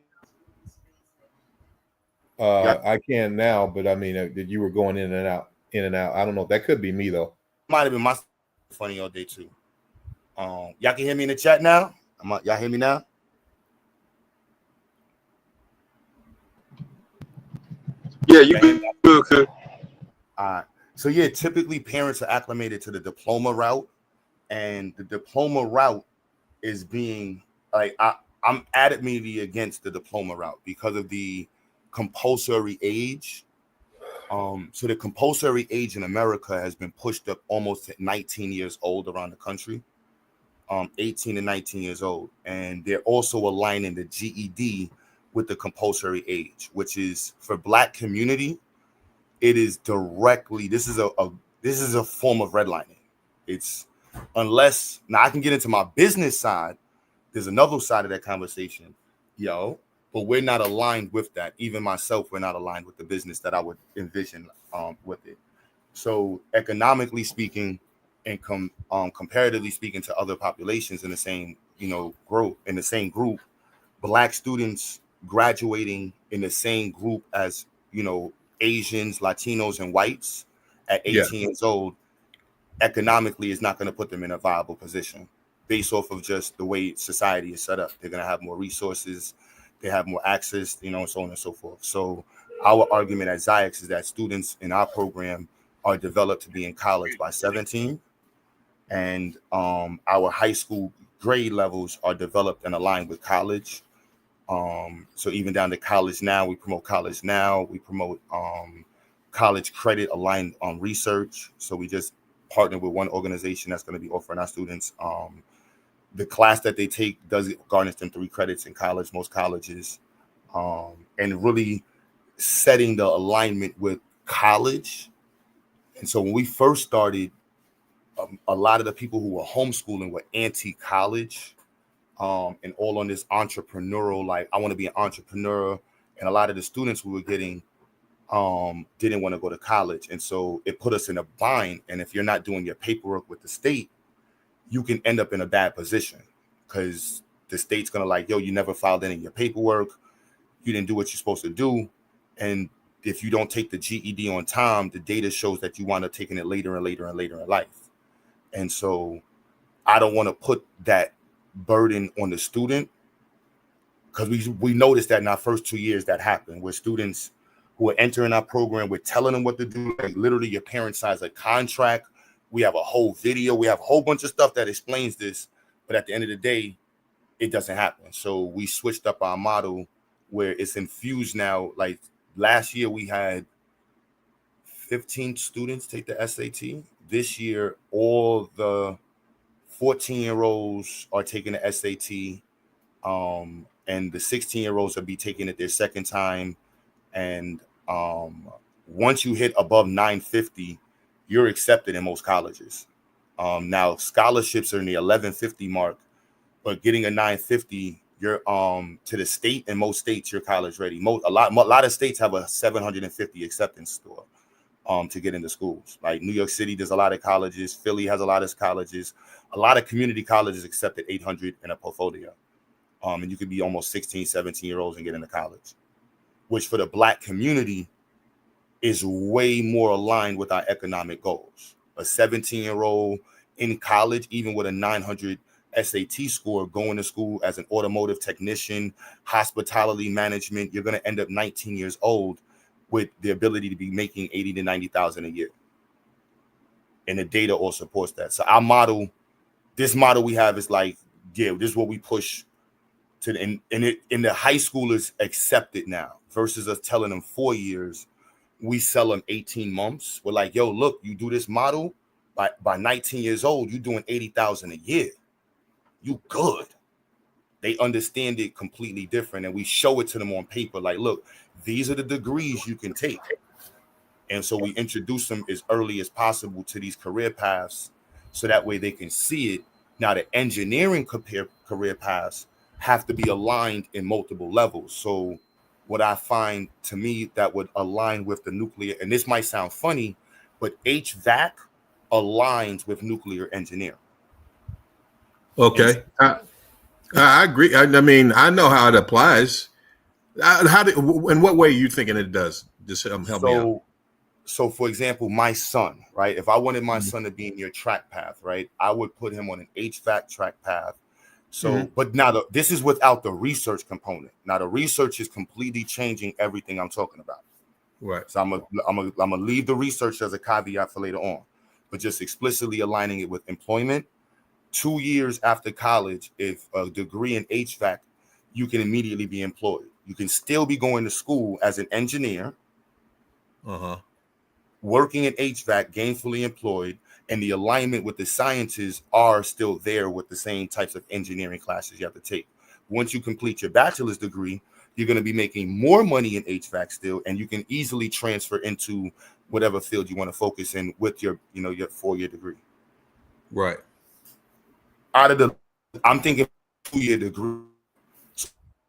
S4: I can now, but I mean, you were going in and out. I don't know. That could be me though.
S3: Might have been my funny all day too. Y'all can hear me in the chat now. Y'all hear me now?
S6: Yeah, you good.
S3: All right. So yeah, typically parents are acclimated to the diploma route, and the diploma route is being like I'm adamantly against the diploma route because of the compulsory age. So the compulsory age in America has been pushed up almost to 19 years old around the country, 18 to 19 years old. And they're also aligning the GED with the compulsory age, which is for Black community. It is directly, this is a form of redlining. It's unless, now I can get into my business side. There's another side of that conversation. but we're not aligned with that. Even myself, we're not aligned with the business that I would envision with it. So economically speaking, and comparatively speaking to other populations in the same, growth in the same group, Black students graduating in the same group as, Asians, Latinos, and whites at 18 years old, economically is not going to put them in a viable position based off of just the way society is set up. They're going to have more resources, they have more access, and so on and so forth. So our argument at Ziax is that students in our program are developed to be in college by 17, and our high school grade levels are developed and aligned with college. So even down to college now, we promote college now. We promote college credit aligned on research. So we just partner with one organization that's going to be offering our students the class that they take does garnish them 3 credits in college, most colleges, and really setting the alignment with college. And so when we first started, a lot of the people who were homeschooling were anti-college, and all on this entrepreneurial, like, I want to be an entrepreneur. And a lot of the students we were getting didn't want to go to college. And so it put us in a bind. And if you're not doing your paperwork with the state, you can end up in a bad position, because the state's going to like, yo, you never filed any of your paperwork. You didn't do what you're supposed to do. And if you don't take the GED on time, the data shows that you wind up taking it later and later and later in life. And so I don't want to put that burden on the student, because we noticed that in our first 2 years that happened, where students who are entering our program, we're telling them what to do. Like, literally, your parents signs a contract. We have a whole video. We have a whole bunch of stuff that explains this. But at the end of the day, it doesn't happen. So we switched up our model where it's infused now. Like last year, we had 15 students take the SAT. This year, all the 14-year-olds are taking the SAT. And the 16-year-olds will be taking it their second time. And once you hit above 950, you're accepted in most colleges. Now scholarships are in the 1150 mark, but getting a 950, you're to the state. In most states, you're college ready. A lot of states have a 750 acceptance score to get into schools. Like New York City, there's a lot of colleges. Philly has a lot of colleges. A lot of community colleges accepted 800 in a portfolio. And you could be almost 16, 17-year-olds and get into college, which for the Black community is way more aligned with our economic goals. A 17-year-old in college, even with a 900 SAT score, going to school as an automotive technician, hospitality management, you're going to end up 19 years old with the ability to be making 80 to 90,000 a year. And the data all supports that. So our model, this model we have is like, yeah, this is what we push to, and the high schoolers accept it now, versus us telling them 4 years. We sell them 18 months. We're like, yo, look, you do this model by 19 years old, you're doing 80,000 a year. You good. They understand it completely different. And we show it to them on paper. Like, look, these are the degrees you can take. And so we introduce them as early as possible to these career paths, so that way they can see it. Now, the engineering career paths have to be aligned in multiple levels. So what I find, to me, that would align with the nuclear, and this might sound funny, but HVAC aligns with nuclear engineering.
S4: Okay. I agree. I mean, I know how it applies. In what way are you thinking it does? Just help me out.
S3: So for example, my son, right? If I wanted my son to be in your track path, right, I would put him on an HVAC track path. So, but now this is without the research component. Now the research is completely changing everything I'm talking about.
S4: Right.
S3: So I'm gonna leave the research as a caveat for later on, but just explicitly aligning it with employment. 2 years after college, if a degree in HVAC, you can immediately be employed. You can still be going to school as an engineer, working in HVAC, gainfully employed, and the alignment with the sciences are still there with the same types of engineering classes you have to take. Once you complete your bachelor's degree, you're going to be making more money in HVAC still, and you can easily transfer into whatever field you want to focus in with your 4-year degree.
S4: Right.
S3: I'm thinking 2-year degree,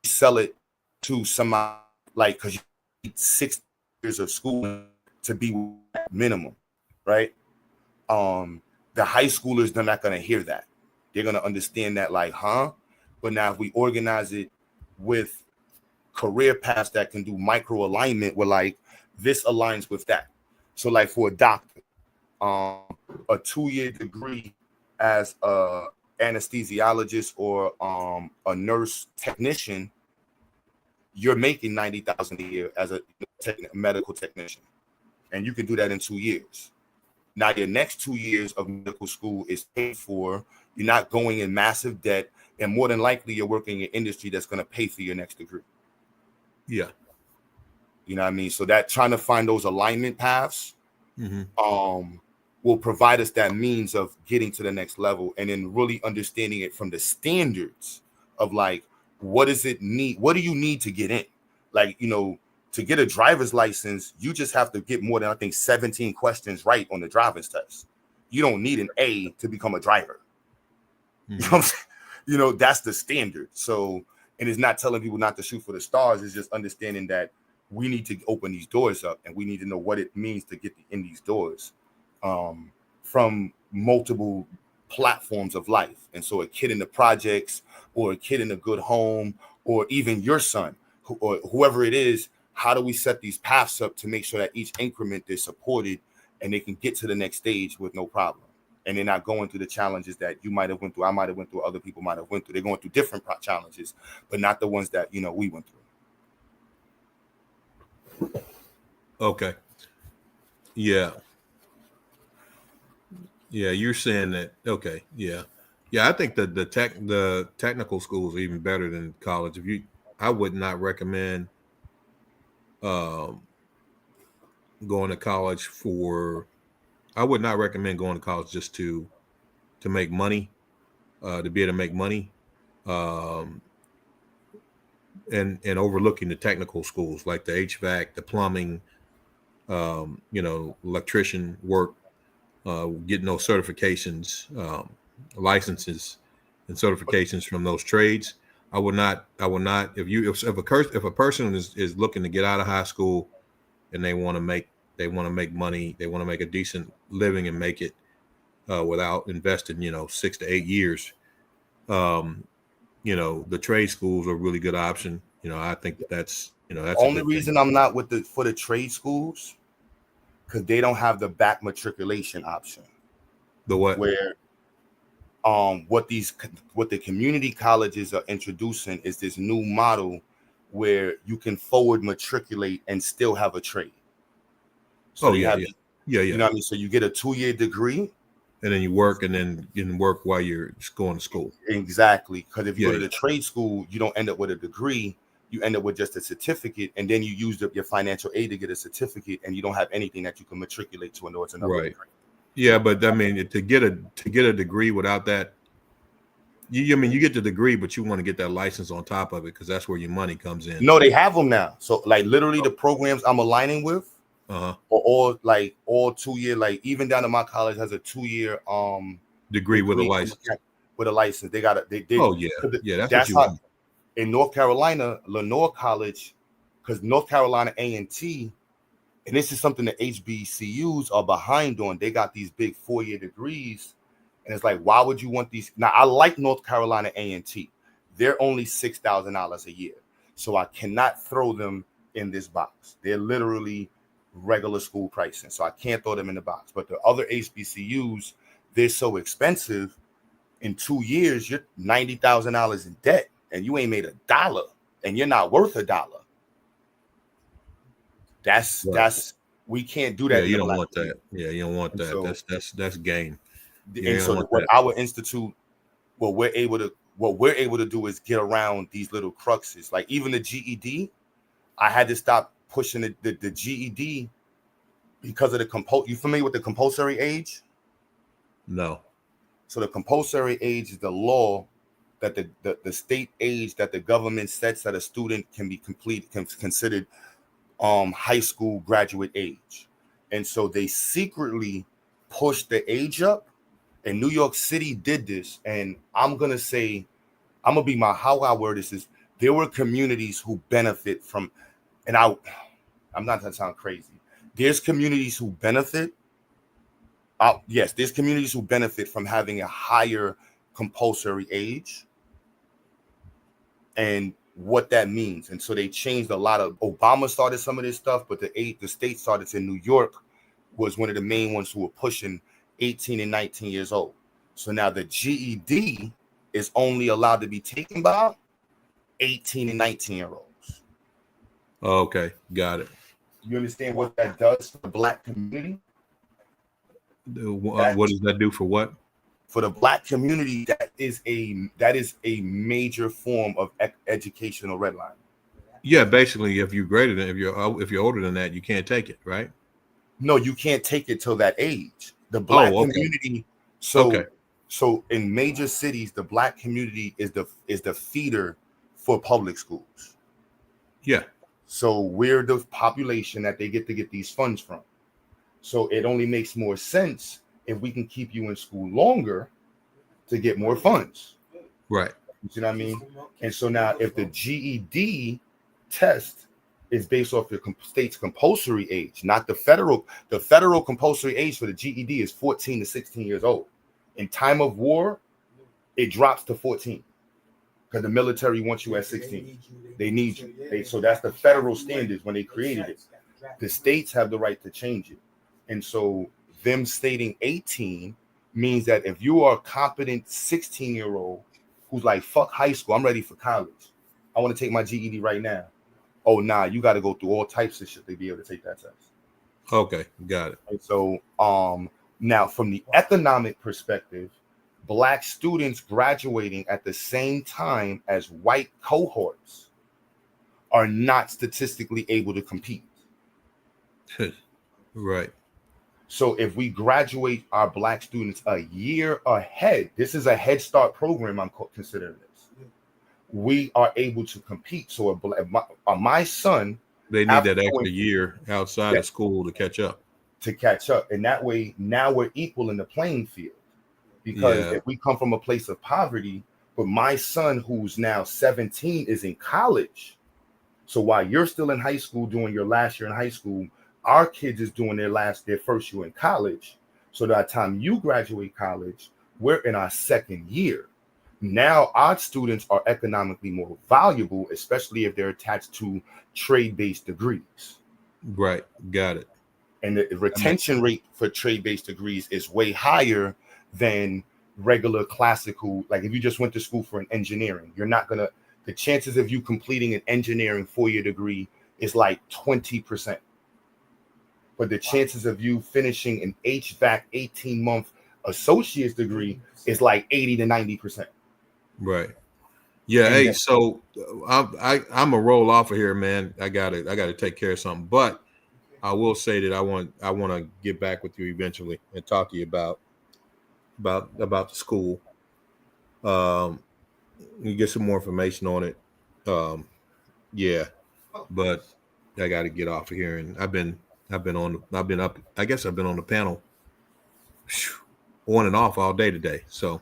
S3: sell it to somebody like, because you need 6 years of school to be minimum, right? The high schoolers, they're not going to hear that. They're going to understand that, like, but now if we organize it with career paths that can do micro alignment, we're like, this aligns with that. So like for a doctor, a 2-year degree as a anesthesiologist or a nurse technician, you're making $90,000 a year as a medical technician, and you can do that in 2 years. Now your next 2 years of medical school is paid for. You're not going in massive debt, and more than likely you're working in an industry that's going to pay for your next degree.
S4: Yeah.
S3: You know what I mean? So that trying to find those alignment paths will provide us that means of getting to the next level, and then really understanding it from the standards of like, what does it need? What do you need to get in? Like, you know, to get a driver's license, you just have to get more than, I think, 17 questions right on the driver's test. You don't need an A to become a driver. You know what I'm saying? You know, that's the standard. So, and it's not telling people not to shoot for the stars. It's just understanding that we need to open these doors up, and we need to know what it means to get in these doors from multiple platforms of life. And so a kid in the projects, or a kid in a good home, or even your son, or whoever it is, how do we set these paths up to make sure that each increment is supported and they can get to the next stage with no problem? And they're not going through the challenges that you might have went through, I might have went through, other people might have went through. They're going through different challenges, but not the ones that, you know, we went through.
S4: Okay. Yeah. Yeah, you're saying that. Okay. Yeah. Yeah, I think that the technical schools are even better than college. I would not recommend going to college just to make money, to be able to make money, and overlooking the technical schools like the HVAC, the plumbing, you know, electrician work, getting those certifications, licenses and certifications from those trades. I would not, if a person is looking to get out of high school and they want to make money, they want to make a decent living and make it without investing, 6 to 8 years. The trade schools are a really good option. I think that's the
S3: only reason I'm not for the trade schools, because they don't have the back matriculation option.
S4: The what?
S3: Where what the community colleges are introducing is this new model where you can forward matriculate and still have a trade. So you know what I mean? So you get a 2-year degree,
S4: and then you work, and then you can work while you're going to school.
S3: Exactly. Because if you go to the trade school, you don't end up with a degree. You end up with just a certificate, and then you used up your financial aid to get a certificate, and you don't have anything that you can matriculate to another degree.
S4: Yeah, but I mean, to get a degree without that, you get the degree, but you want to get that license on top of it, because that's where your money comes in.
S3: No, they have them now. So like literally the programs I'm aligning with are all 2-year, like even down to my college has a 2-year
S4: degree with a license.
S3: With a license. They got it.
S4: That's what you want.
S3: In North Carolina, Lenore College, because North Carolina A&T, and this is something that HBCUs are behind on. They got these big 4-year degrees, and it's like, why would you want these? Now, I like North Carolina A&T. They're only $6,000 a year, so I cannot throw them in this box. They're literally regular school pricing, so I can't throw them in the box. But the other HBCUs, they're so expensive. In 2 years, you're $90,000 in debt, and you ain't made $1, and you're not worth $1. That's we can't do that.
S4: Yeah, you don't want that. Yeah, you don't want that. So, that's game.
S3: And so what our institute, what we're able to do is get around these little cruxes. Like even the GED, I had to stop pushing the GED because of the You familiar with the compulsory age?
S4: No. So
S3: the compulsory age is the law that the state age that the government sets that a student can be considered high school graduate age. And so they secretly pushed the age up, and New York City did this. And I'm gonna be how I word this is there were communities who benefit from, and I'm not gonna sound crazy. There's communities who benefit. Yes, there's communities who benefit from having a higher compulsory age, and what that means. And so they changed a lot of. Obama started some of this stuff, but the state started in New York was one of the main ones who were pushing 18 and 19 years old. So now the GED is only allowed to be taken by 18 and 19-year-olds.
S4: Okay, got it.
S3: You understand what that does for the Black community?
S4: What does that do for what?
S3: For the Black community, that is a major form of educational redlining.
S4: Yeah, basically, if you're greater than if you're older than that, you can't take it, right?
S3: No, you can't take it till that age. The Black community. So in major cities, the Black community is the feeder for public schools.
S4: Yeah.
S3: So we're the population that they get to get these funds from. So it only makes more sense if we can keep you in school longer to get more funds.
S4: Right.
S3: You see what I mean? And so now if the GED test is based off the state's compulsory age, not the federal compulsory age for the GED is 14 to 16 years old. In time of war, it drops to 14 because the military wants you at 16. They need you. So that's the federal standards when they created it. The states have the right to change it. And so them stating 18 means that if you are a competent 16-year-old who's like, fuck high school, I'm ready for college. I want to take my GED right now. Oh, nah, you got to go through all types of shit to be able to take that test.
S4: Okay, got it.
S3: And so now from the economic perspective, Black students graduating at the same time as white cohorts are not statistically able to compete.
S4: Right.
S3: So if we graduate our Black students a year ahead, this is a Head Start program, I'm considering this. We are able to compete. So my son,
S4: they need that extra year outside of school to catch up.
S3: And that way, now we're equal in the playing field. Because if we come from a place of poverty, but my son, who's now 17, is in college. So while you're still in high school doing your last year in high school, our kids is doing their first year in college. So by the time you graduate college, we're in our second year. Now our students are economically more valuable, especially if they're attached to trade-based degrees.
S4: Right, got it.
S3: And the retention rate for trade-based degrees is way higher than regular classical. Like if you just went to school for an engineering, the chances of you completing an engineering 4-year degree is like 20%. But the chances of you finishing an HVAC 18-month associate's degree is like 80 to 90%.
S4: Right. Yeah. And hey, so I'm a roll off of here, man. I gotta take care of something. But I will say that I want to get back with you eventually and talk to you about the school. You get some more information on it. Yeah, but I got to get off of here, and I've been on the panel on and off all day today, so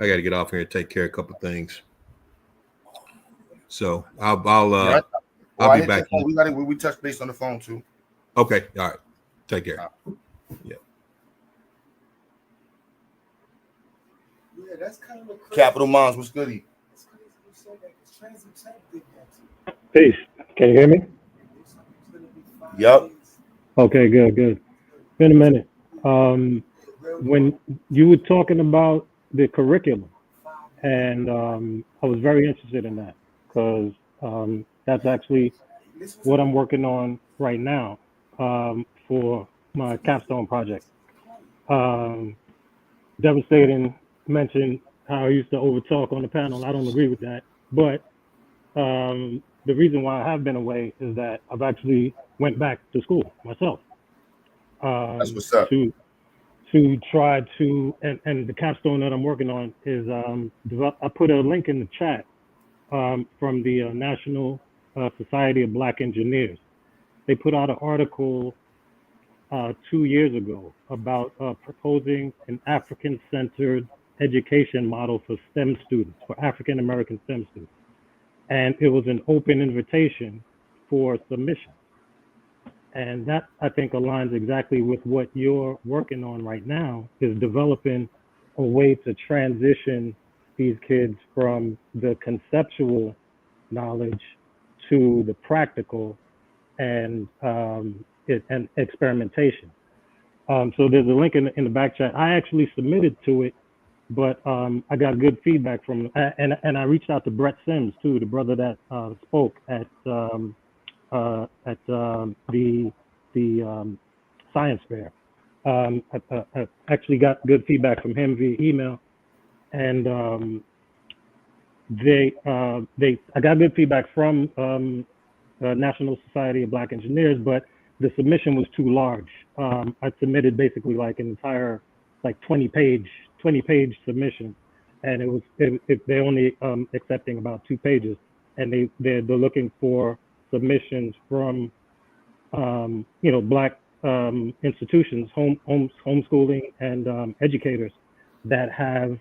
S4: I got to get off here and take care of a couple of things. So I'll be back.
S3: We touch base on the phone too.
S4: Okay, all right. Take care. Yeah.
S9: Yeah, that's kind of crazy.
S3: Capital Minds, what's goody?
S10: Peace. Can you hear me?
S3: Yep.
S10: Okay, good. Been a minute. When you were talking about the curriculum, and I was very interested in that because that's actually what I'm working on right now for my capstone project. Devastating mentioned how I used to overtalk on the panel. I don't agree with that, but the reason why I have been away is that I've actually went back to school myself.
S3: That's what's up.
S10: To try to, and the capstone that I'm working on is I put a link in the chat from the National Society of Black Engineers. They put out an article 2 years ago about proposing an African-centered education model for STEM students, for African-American STEM students. and it was an open invitation for submission. And that, I think, aligns exactly with what you're working on right now, is developing a way to transition these kids from the conceptual knowledge to the practical and and experimentation. So there's a link in the back chat. I actually submitted to it, but I got good feedback from, and I reached out to Brett Sims too, the brother that spoke at the science fair. I actually got good feedback from him via email, and I got good feedback from National Society of Black Engineers, but the submission was too large. I submitted basically like an entire, like 20 page submission, and they're only accepting about 2 pages, and they're looking for submissions from Black institutions, homeschooling, and educators that have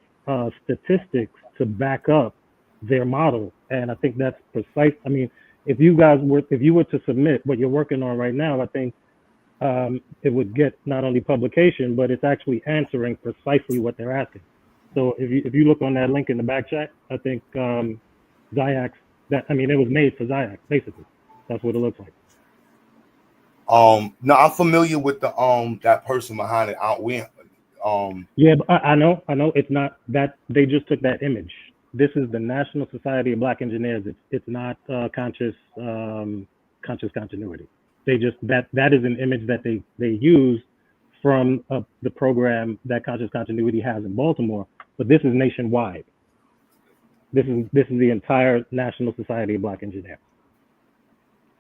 S10: statistics to back up their model. And I think that's precise. I mean, if you were to submit what you're working on right now, I think it would get not only publication, but it's actually answering precisely what they're asking. So if you look on that link in the back chat, I think Ziax, it was made for Ziax, basically. That's what it looks like.
S3: No, I'm familiar with the that person behind it.
S10: Yeah, but I know it's not that. They just took that image. This is the National Society of Black Engineers. It's not conscious continuity. They just that is an image that they use from the program that Conscious Continuity has in Baltimore, but this is nationwide. This is the entire National Society of Black Engineers.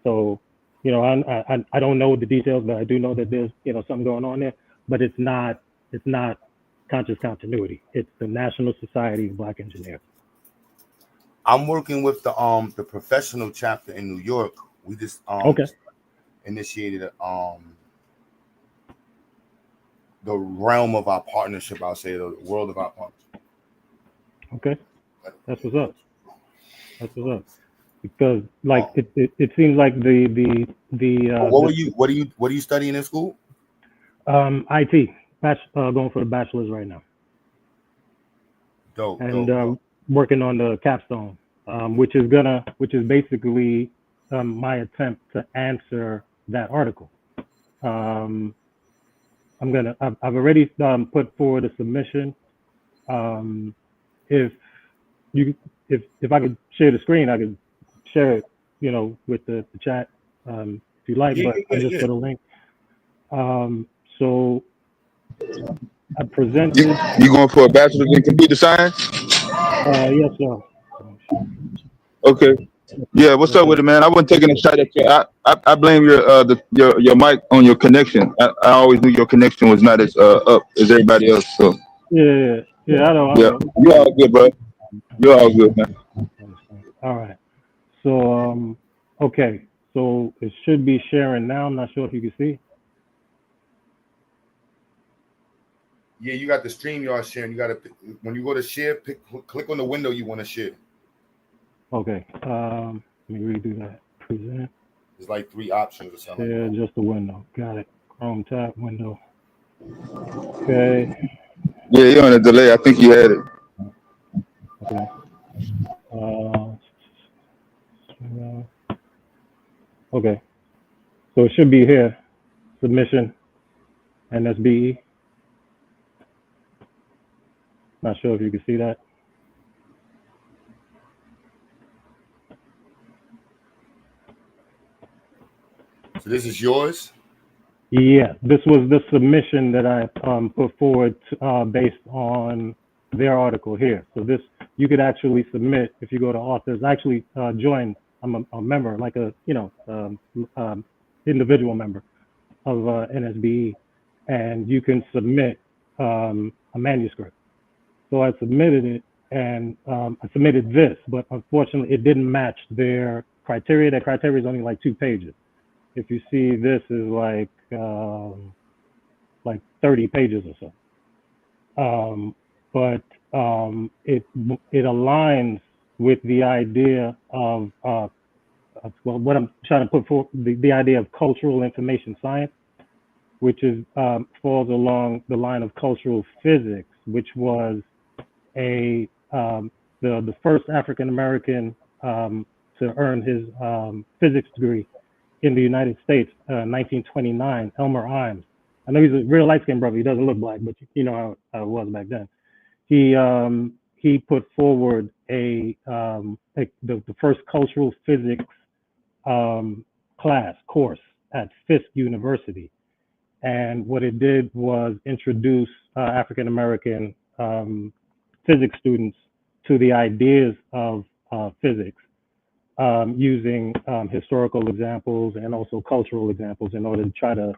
S10: So, I don't know the details, but I do know that there's something going on there. But it's not Conscious Continuity. It's the National Society of Black Engineers.
S3: I'm working with the professional chapter in New York. We just initiated the realm of our partnership. I'll say the world of our partnership.
S10: Okay, that's what's up. Because it seems like the
S3: what are you studying in school?
S10: IT, going for the bachelor's right now.
S3: Dope.
S10: Working on the capstone, which is basically my attempt to answer that article. I've already put forward a submission. If I could share the screen, I could share it, with the chat, if you like. But I just put a link. So I presented.
S8: You going for a bachelor's in computer science?
S10: Yes, sir.
S8: Okay. Yeah, what's up with it, man? I wasn't taking a shot at you. I blame your mic on your connection. I always knew your connection was not as up as everybody else. So
S10: yeah, I know.
S8: You're all good, bro. You're all good, man.
S10: All right. So okay. So it should be sharing now. I'm not sure if you can see.
S3: Yeah, you got the StreamYard sharing. You got to, when you go to share, click on the window you want to share.
S10: Okay. Let me redo that. Present.
S3: There's like 3 options or something.
S10: Yeah, just the window. Got it. Chrome tab window. Okay.
S8: Yeah, you're on a delay. I think you had it.
S10: Okay. Okay. So it should be here. Submission. NSBE. Not sure if you can see that.
S3: So this is yours?
S10: Yeah, this was the submission that I put forward based on their article here. So this, you could actually submit if you go to authors. Actually, join. I'm a member, like a individual member of NSBE, and you can submit a manuscript. So I submitted it, and I submitted this, but unfortunately it didn't match their criteria. Their criteria is only like 2 pages. If you see, this is like 30 pages or so. But it aligns with the idea of well, what I'm trying to put forth, the idea of cultural information science, which is falls along the line of cultural physics, which was the first African American to earn his physics degree in the United States, 1929, Elmer Imes. I know he's a real light-skinned brother. He doesn't look black, but you know how it was back then. He put forward the first cultural physics course at Fisk University, and what it did was introduce African American physics students to the ideas of physics, using historical examples and also cultural examples in order to try to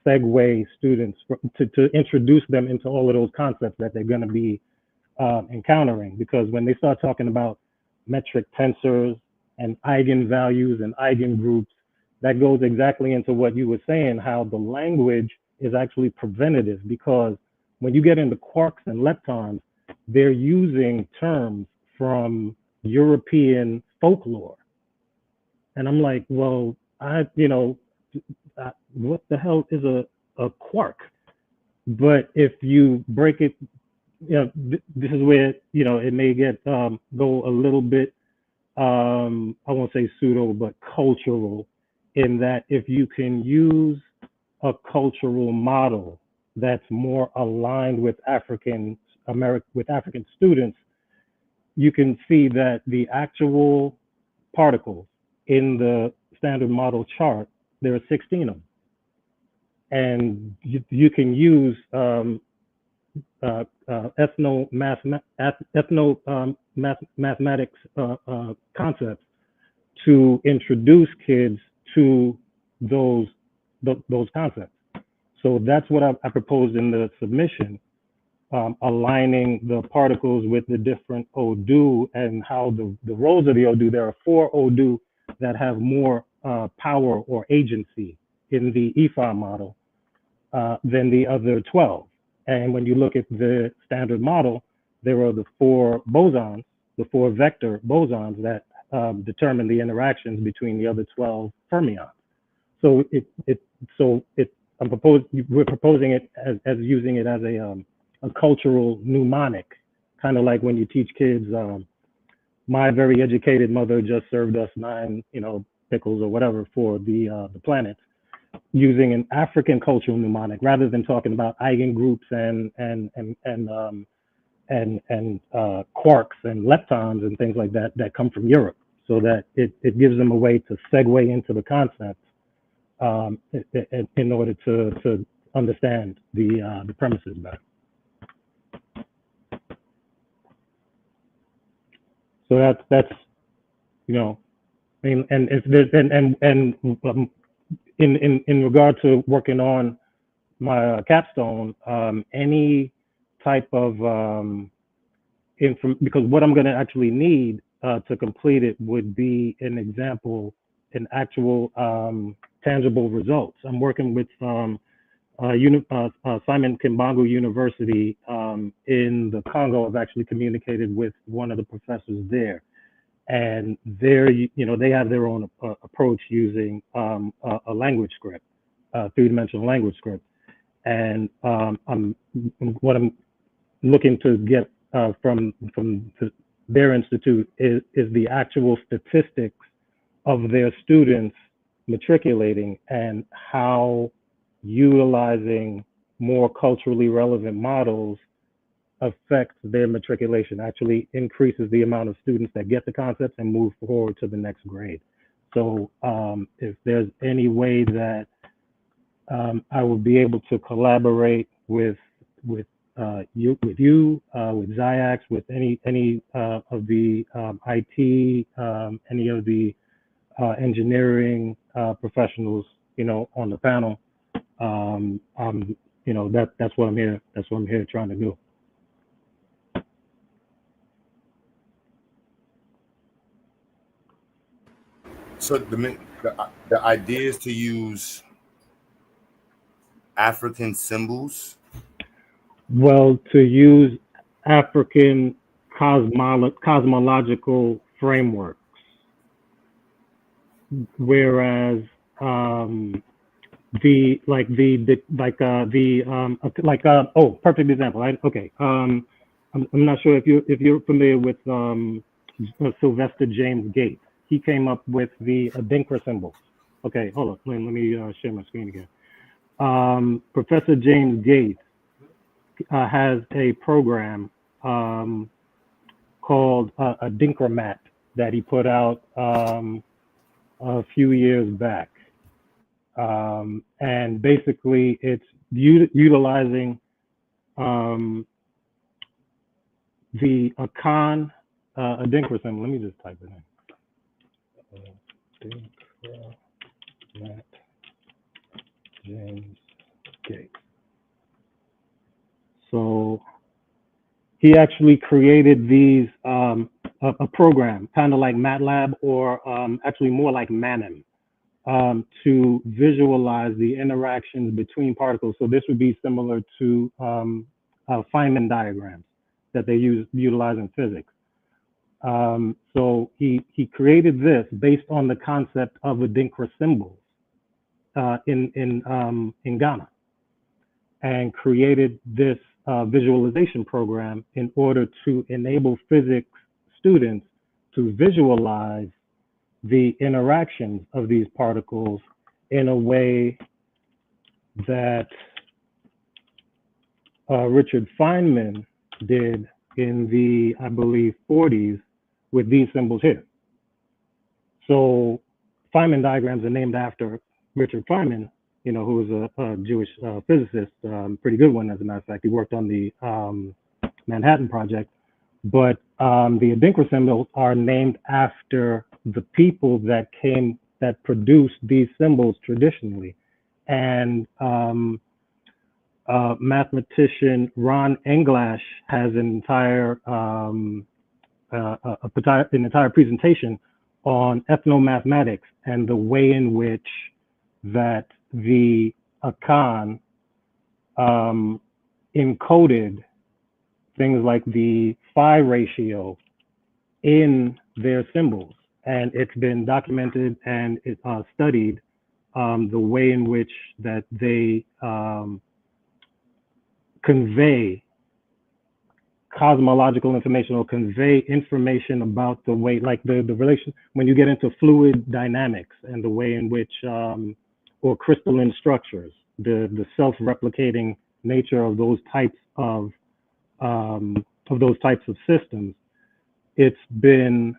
S10: segue students to introduce them into all of those concepts that they're going to be encountering. Because when they start talking about metric tensors and eigenvalues and eigengroups, that goes exactly into what you were saying, how the language is actually preventative, because when you get into quarks and leptons, they're using terms from European folklore. And I'm like, well, what the hell is a quark? But if you break it, this is where, it may get, go a little bit, I won't say pseudo, but cultural, in that if you can use a cultural model that's more aligned with African students, you can see that the actual particles in the standard model chart, there are 16 of them. And you can use mathematics concepts to introduce kids to those concepts. So that's what I proposed in the submission, aligning the particles with the different ODU and how the roles of the ODU. There are 4 ODU that have more power or agency in the EFA model than the other 12. And when you look at the standard model, there are the 4 bosons, the 4 vector bosons that determine the interactions between the other 12 fermions. So we're proposing it as using it as a cultural mnemonic, kind of like when you teach kids, my very educated mother just served us 9, pickles or whatever for the planet, using an African cultural mnemonic rather than talking about eigengroups and quarks and leptons and things like that come from Europe, so that it gives them a way to segue into the concept in order to understand the premises better. So that's and if there's in regard to working on my capstone, any type of because what I'm going to actually need to complete it would be an example, an actual tangible results. I'm working with Simon Kimbangu University in the Congo. I've actually communicated with one of the professors there, and they have their own approach using a language script, three-dimensional language script. And what I'm looking to get from their institute is the actual statistics of their students matriculating and how utilizing more culturally relevant models affects their matriculation, actually increases the amount of students that get the concepts and move forward to the next grade. So if there's any way that I will be able to collaborate with you, with Ziax, with any of the IT, any of the engineering professionals, on the panel, that's what I'm here. That's what I'm here trying to do.
S3: So the idea is to use African symbols.
S10: Well, to use African cosmological frameworks, whereas perfect example, right? Okay, I'm not sure if you're familiar with Sylvester James Gates. He came up with the Adinkra symbols. Okay, hold on, let me share my screen again. Professor James Gates has a program called Adinkra that he put out a few years back. And basically it's utilizing the Akan Adinkra symbol. Let me just type it in. Adinkra James Gates. So he actually created these a program kind of like MATLAB or actually more like Manim to visualize the interactions between particles. So this would be similar to Feynman diagrams that they utilize in physics. So he created this based on the concept of Adinkra symbols in Ghana, and created this visualization program in order to enable physics students to visualize the interactions of these particles in a way that Richard Feynman did in the, I believe, 40s with these symbols here. So Feynman diagrams are named after Richard Feynman, you know, who was a Jewish physicist, pretty good one, as a matter of fact. He worked on the Manhattan Project. But the Adinkra symbols are named after the people that produced these symbols traditionally. And mathematician Ron Englash has an entire presentation on ethnomathematics and the way in which that the Akan encoded things like the phi ratio in their symbols. And it's been documented and studied the way in which that they convey cosmological information or convey information about the way, like the relation, when you get into fluid dynamics and the way in which, or crystalline structures, the self-replicating nature of those types of systems, it's been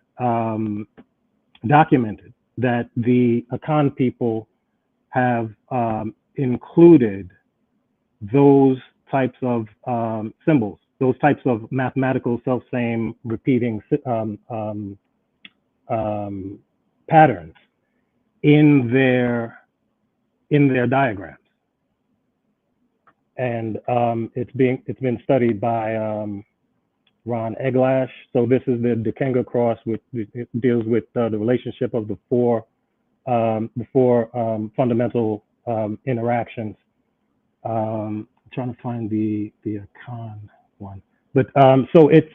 S10: documented that the Akan people have included those types of symbols, those types of mathematical self-same repeating patterns in their diagrams. And it's been studied by Ron Englash. So this is the Dikenga cross, which it deals with the relationship of the four fundamental interactions. Trying to find the Akan one, but so it's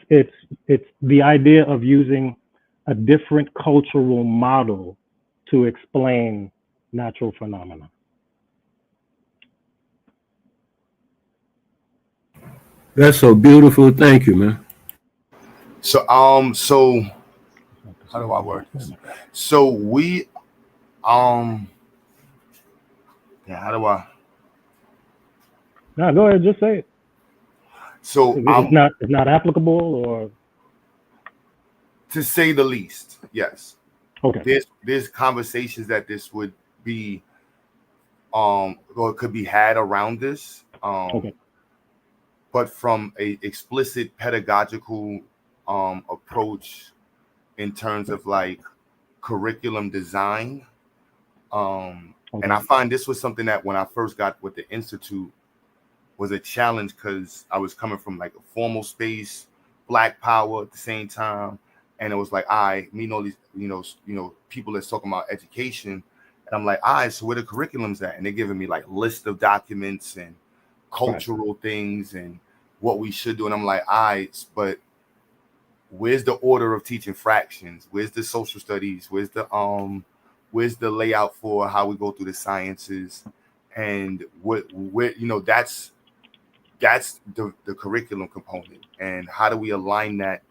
S10: the idea of using a different cultural model to explain natural phenomena.
S5: That's so beautiful. Thank you, man.
S3: So so how do I work this? So we how do I?
S10: No, go ahead, just say it.
S3: So
S10: it's not applicable, or
S3: to say the least, yes.
S10: Okay.
S3: There's conversations that this would be or it could be had around this.
S10: Okay.
S3: But from a explicit pedagogical approach in terms of like curriculum design. And I find this was something that when I first got with the Institute was a challenge, because I was coming from like a formal space, Black Power at the same time. And it was like, I meet all these, people that's talking about education. And I'm like, so where the curriculum's at? And they're giving me like list of documents and cultural things and what we should do. And I'm like, but where's the order of teaching fractions? Where's the social studies? Where's the layout for how we go through the sciences? And where you know, that's the curriculum component. And how do we align that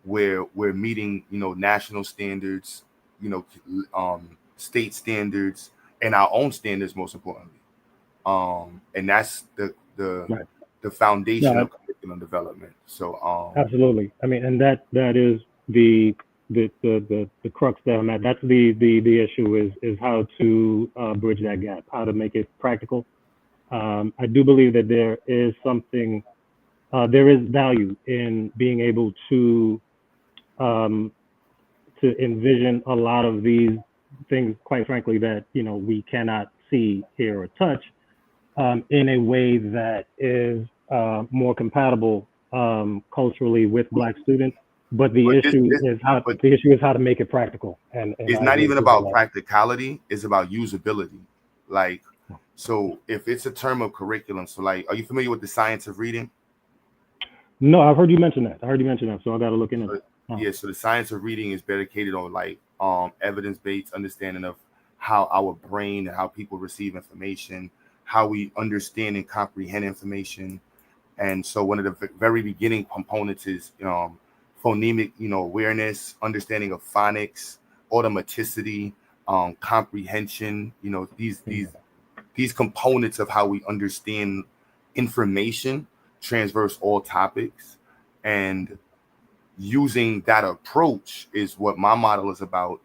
S3: where we're meeting, you know, national standards, you know, state standards, and our own standards, most importantly. And that's
S10: Right.
S3: the foundation
S10: No,
S3: of curriculum development. So
S10: absolutely. I mean, and that is the crux that I'm at. That's the issue is how to bridge that gap, how to make it practical. I do believe that there is something, there is value in being able to envision a lot of these things, quite frankly, that, you know, we cannot see, hear, or touch in a way that is more compatible culturally with Black students. But the issue is how to make it practical. And
S3: it's not even about practicality; it's about usability. Like, so if it's a term of curriculum, so like, are you familiar with the science of reading?
S10: No, I've heard you mention that. So I got to look into it.
S3: Yeah, so the science of reading is dedicated on like evidence-based understanding of how our brain and how people receive information, how we understand and comprehend information. And so one of the very beginning components is phonemic, you know, awareness, understanding of phonics, automaticity, comprehension, you know, these components of how we understand information transverse all topics. And using that approach is what my model is about,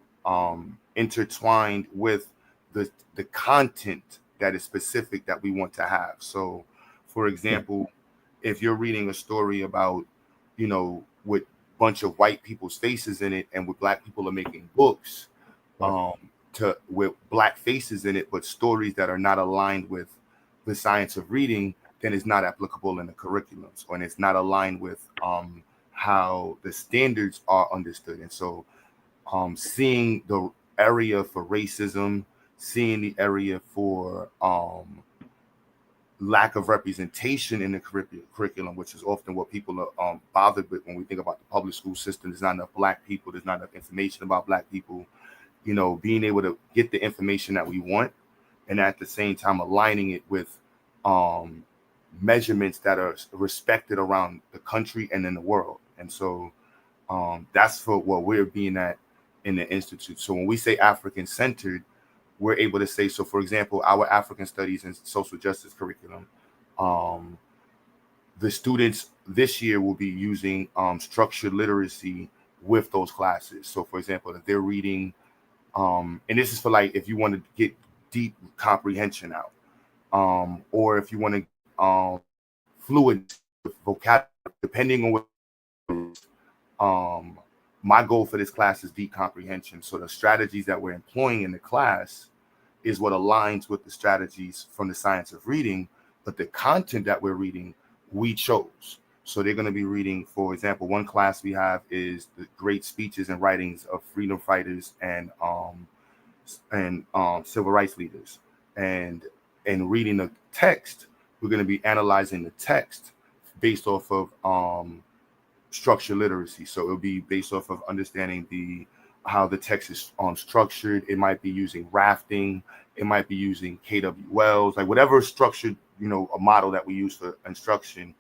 S3: intertwined with the content that is specific that we want to have. So, for example, if you're reading a story about, you know, with a bunch of white people's faces in it and with Black people are making books with Black faces in it, but stories that are not aligned with the science of reading, then it's not applicable in the curriculums, and it's not aligned with how the standards are understood. And so seeing the area for racism, seeing the area for lack of representation in the curriculum, which is often what people are bothered with when we think about the public school system. There's not enough Black people. There's not enough information about Black people. You know, being able to get the information that we want, and at the same time aligning it with measurements that are respected around the country and in the world. And so that's for what we're being at in the Institute. So when we say African-centered, we're able to say, so for example, our African Studies and Social Justice curriculum, the students this year will be using structured literacy with those classes. So for example, if they're reading, and this is for like, if you want to get deep comprehension out, or if you want to fluid vocabulary, depending on what my goal for this class is deep comprehension. So the strategies that we're employing in the class is what aligns with the strategies from the science of reading, but the content that we're reading, we chose. So they're going to be reading, for example, one class we have is the great speeches and writings of freedom fighters and civil rights leaders. And reading the text, we're going to be analyzing the text based off of structured literacy. So it'll be based off of understanding how the text is structured. It might be using rafting. It might be using KW Wells, like whatever structured, you know, a model that we use for instruction.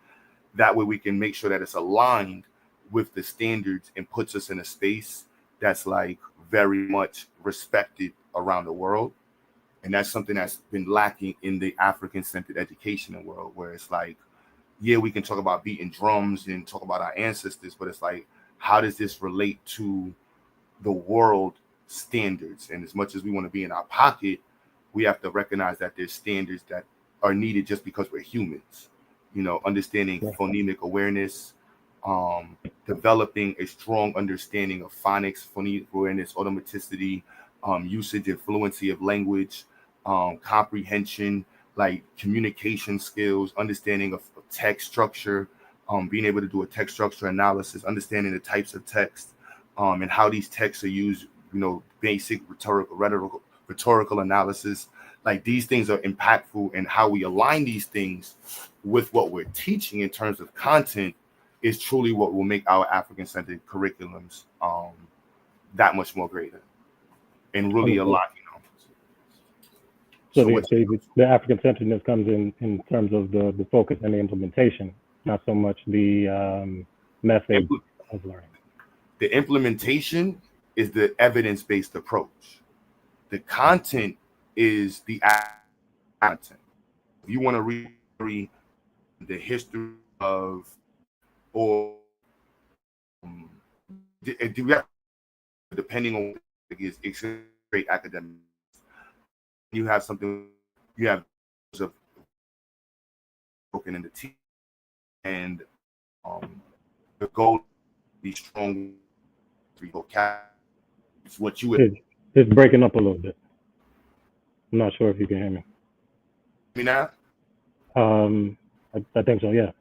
S3: That way we can make sure that it's aligned with the standards and puts us in a space that's like very much respected around the world. And that's something that's been lacking in the African-centered education world, where it's like, yeah, we can talk about beating drums and talk about our ancestors, but it's like, how does this relate to the world standards? And as much as we want to be in our pocket, we have to recognize that there's standards that are needed just because we're humans. You know, understanding phonemic awareness, developing a strong understanding of phonics, phonemic awareness, automaticity, usage and fluency of language, comprehension, like communication skills, understanding of text structure, being able to do a text structure analysis, understanding the types of text, and how these texts are used, you know, basic rhetorical analysis. Like these things are impactful, and how we align these things with what we're teaching in terms of content is truly what will make our African-centered curriculums that much more greater and really a lot, you know.
S10: So
S3: So what
S10: the African centeredness comes in terms of the focus and the implementation, not so much the method of learning.
S3: the implementation is the evidence-based approach. The content is the content. If you want to read the history of or depending on what it is, it's great academic. You have something, you have broken into team, and the goal be strong. It's what you would.
S10: It's breaking up a little bit. I'm not sure if you can hear me.
S3: Me now?
S10: I think so. Yeah,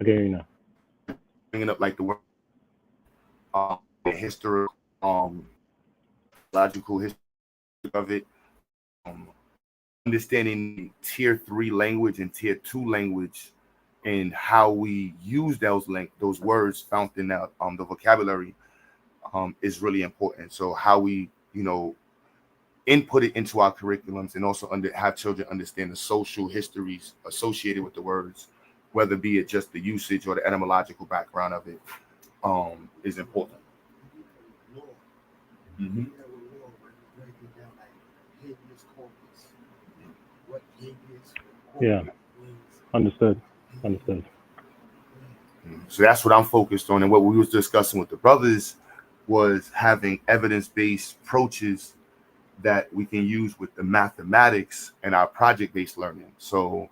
S10: I can hear you now.
S3: Bringing up like the word, the history, logical history of it, understanding tier 3 language and tier 2 language, and how we use those words found in that the vocabulary is really important. So how we, you know, input it into our curriculums, and also have children understand the social histories associated with the words, whether be it just the usage or the etymological background of it, is important. Mm-hmm.
S10: Yeah, understood.
S3: So that's what I'm focused on, and what we was discussing with the brothers was having evidence-based approaches that we can use with the mathematics and our project-based learning. So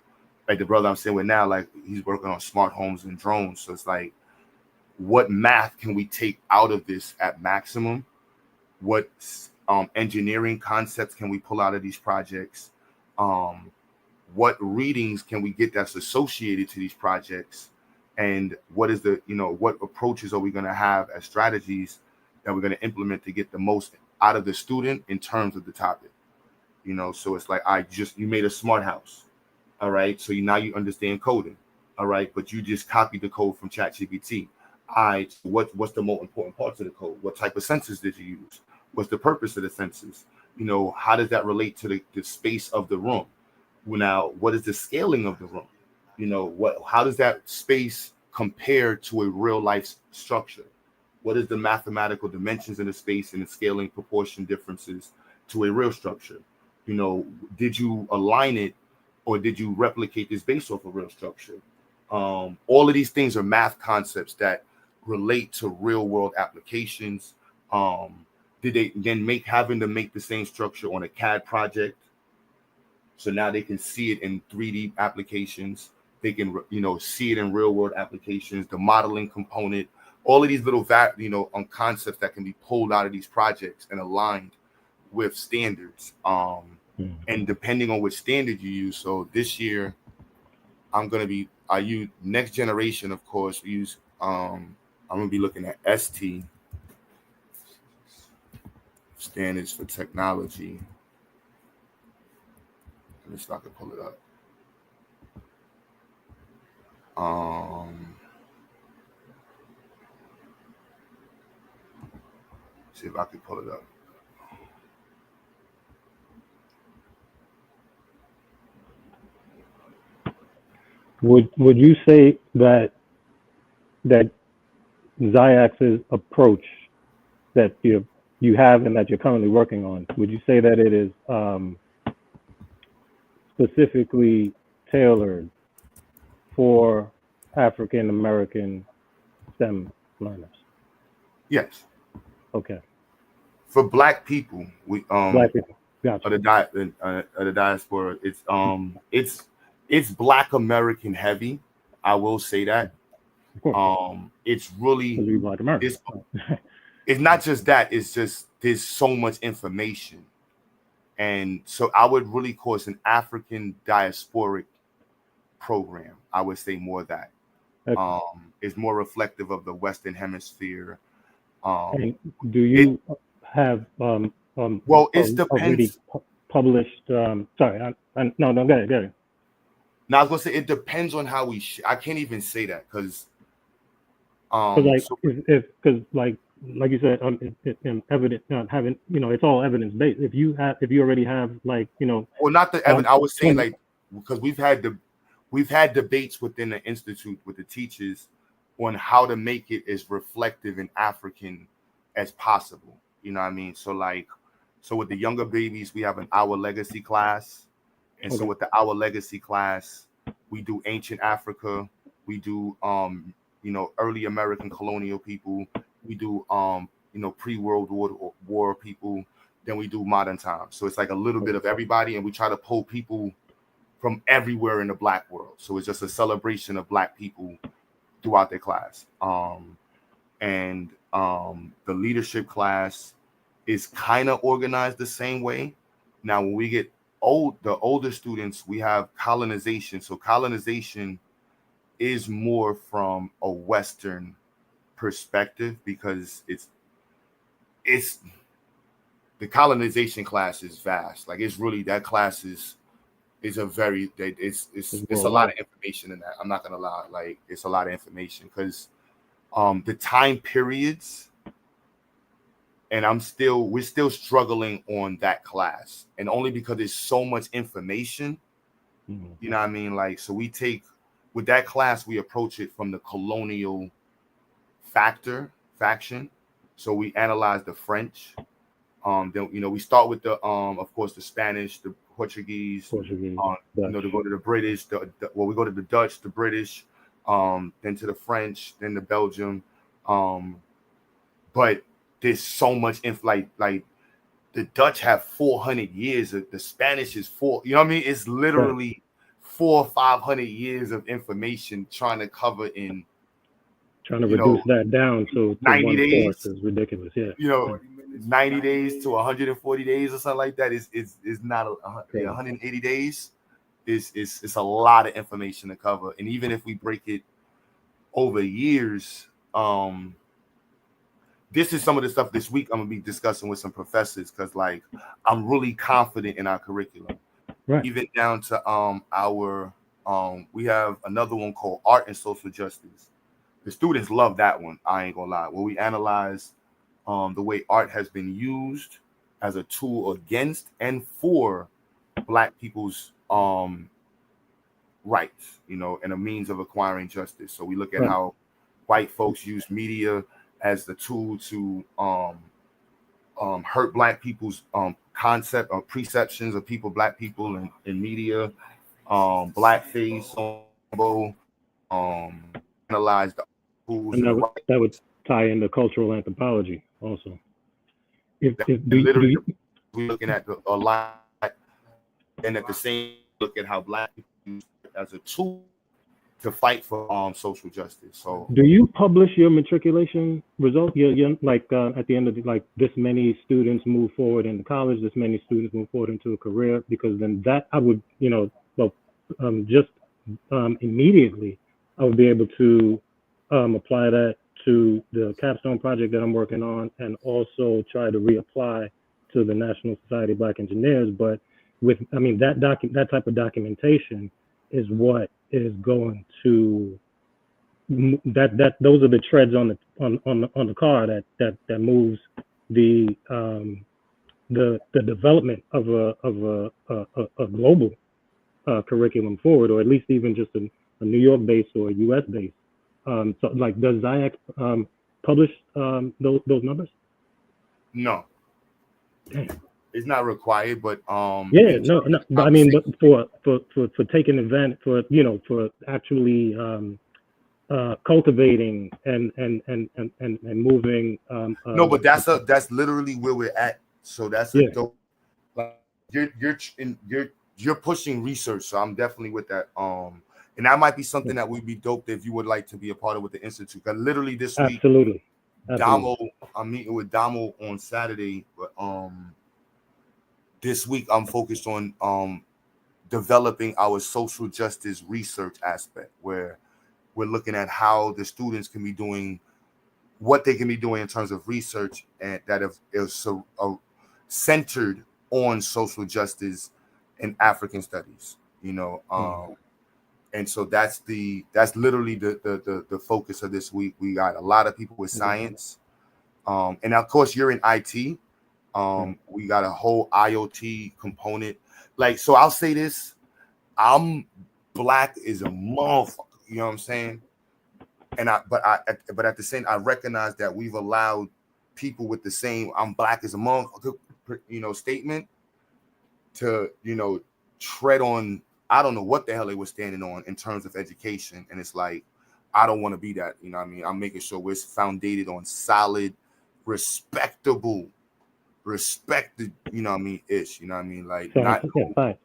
S3: like the brother I'm sitting with now, like he's working on smart homes and drones. So it's like, what math can we take out of this at maximum? What engineering concepts can we pull out of these projects? What readings can we get that's associated to these projects? And what is the, you know, what approaches are we going to have as strategies that we're going to implement to get the most out of the student in terms of the topic? You know, so it's like, you made a smart house. All right. So now you understand coding. All right. But you just copied the code from ChatGPT. What's the most important parts of the code? What type of sensors did you use? What's the purpose of the sensors? You know, how does that relate to the space of the room? Now, what is the scaling of the room? You know, how does that space compare to a real life structure? What is the mathematical dimensions in the space and the scaling proportion differences to a real structure? You know, did you align it, or did you replicate this based off a real structure? All of these things are math concepts that relate to real world applications. Did they then having to make the same structure on a CAD project? So now they can see it in 3D applications. They can, you know, see it in real world applications, the modeling component, all of these little concepts that can be pulled out of these projects and aligned with standards. And depending on which standard you use. So this year, I use next generation, of course, we use, I'm going to be looking at ST, Standards for Technology. Let me see if I can pull it up. See if I can pull it up.
S10: Would you say that Ziax's approach that you have and that you're currently working on, would you say that it is specifically tailored for African American STEM learners?
S3: Yes.
S10: Okay.
S3: For Black people, we
S10: Black people. Gotcha.
S3: Of the diaspora, it's Black American heavy. I will say that. It's really
S10: Black American.
S3: It's not just that. It's just there's so much information, and so I would really call it an African diasporic program. I would say more that is more reflective of the Western Hemisphere.
S10: And do you have
S3: well, it depends.
S10: Published. Sorry, no, go ahead.
S3: Now I was gonna say it depends on how I can't even say that because
S10: Because like
S3: So
S10: if because like you said, evidence having it's all evidence based. If you already have
S3: well, not the evidence. I was saying
S10: 20,
S3: like because we've had debates within the institute with the teachers on how to make it as reflective and African as possible. You know what I mean? So with the younger babies, we have an Our Legacy class. And so
S10: Okay.
S3: with the Our Legacy class, we do ancient Africa, we do early American colonial people, we do pre-World War people, then we do modern times. So it's like a little bit of everybody, and we try to pull people from everywhere in the Black world. So it's just a celebration of Black people throughout their class. And the leadership class is kind of organized the same way. Now, when we get the older students, we have colonization. So colonization is more from a Western perspective because it's the colonization class is vast. Like it's really, that class is a very, it's a lot of information in that. I'm not gonna lie, like it's a lot of information because the time periods, and we're still struggling on that class, and only because there's so much information. You know what I mean? Like, so with that class, we approach it from the colonial faction. So we analyze the French. Then we start with the of course the Spanish, the Portuguese, to go to the British. We go to the Dutch, the British, then to the French, then the Belgium. But there's so much like the Dutch have 400 years. The Spanish is 4. You know what I mean? It's literally 400 or 500 years of information trying to cover in.
S10: Trying to reduce that down to
S3: 90 days
S10: is ridiculous. Yeah.
S3: 90 days to 140 days or something like that is not 180 days. It's a lot of information to cover, and even if we break it over years, this is some of the stuff this week I'm gonna be discussing with some professors because like I'm really confident in our curriculum.
S10: Right.
S3: Even down to our we have another one called Art and Social Justice. The students love that one. I ain't gonna lie. Where we analyze the way art has been used as a tool against and for Black people's rights, and a means of acquiring justice. So we look at how white folks use media as the tool to hurt Black people's concept or perceptions of Black people in media, blackface, analyze the schools.
S10: And that would tie into cultural anthropology also.
S3: We're looking at a lot, and at the same look at how Black people use it as a tool to fight for social justice. So,
S10: do you publish your matriculation results? Yeah, like at the end of this many students move forward into college, this many students move forward into a career, because then that I would, immediately I would be able to apply that to the capstone project that I'm working on, and also try to reapply to the National Society of Black Engineers. But that type of documentation is what is going to those are the treads on the car that moves the development of a global curriculum forward, or at least even just a New York based or a US based. So like, does Ziac publish those numbers?
S3: No. Damn. It's not required, but
S10: no. But I mean, but for taking advantage, for actually cultivating and moving.
S3: No, but that's literally where we're at. So that's a dope. Like you're pushing research, so I'm definitely with that. And that might be something that would be dope if you would like to be a part of with the institute. Because literally this week,
S10: absolutely.
S3: Damo, I'm meeting with Damo on Saturday, but this week I'm focused on developing our social justice research aspect, where we're looking at how the students can be doing what they can be doing in terms of research, and that is centered on social justice and African studies. And so that's literally the focus of this week. We got a lot of people with science, and of course you're in IT. We got a whole IoT component. Like, so I'll say this: I'm black is a motherfucker. You know what I'm saying? But at the same, I recognize that we've allowed people with the same "I'm black as a motherfucker," statement to tread on. I don't know what the hell they were standing on in terms of education, and it's like I don't want to be that. You know what I mean? I'm making sure we're founded on solid, respected. You know what I mean? Ish. You know what I mean? Like
S10: Science, science.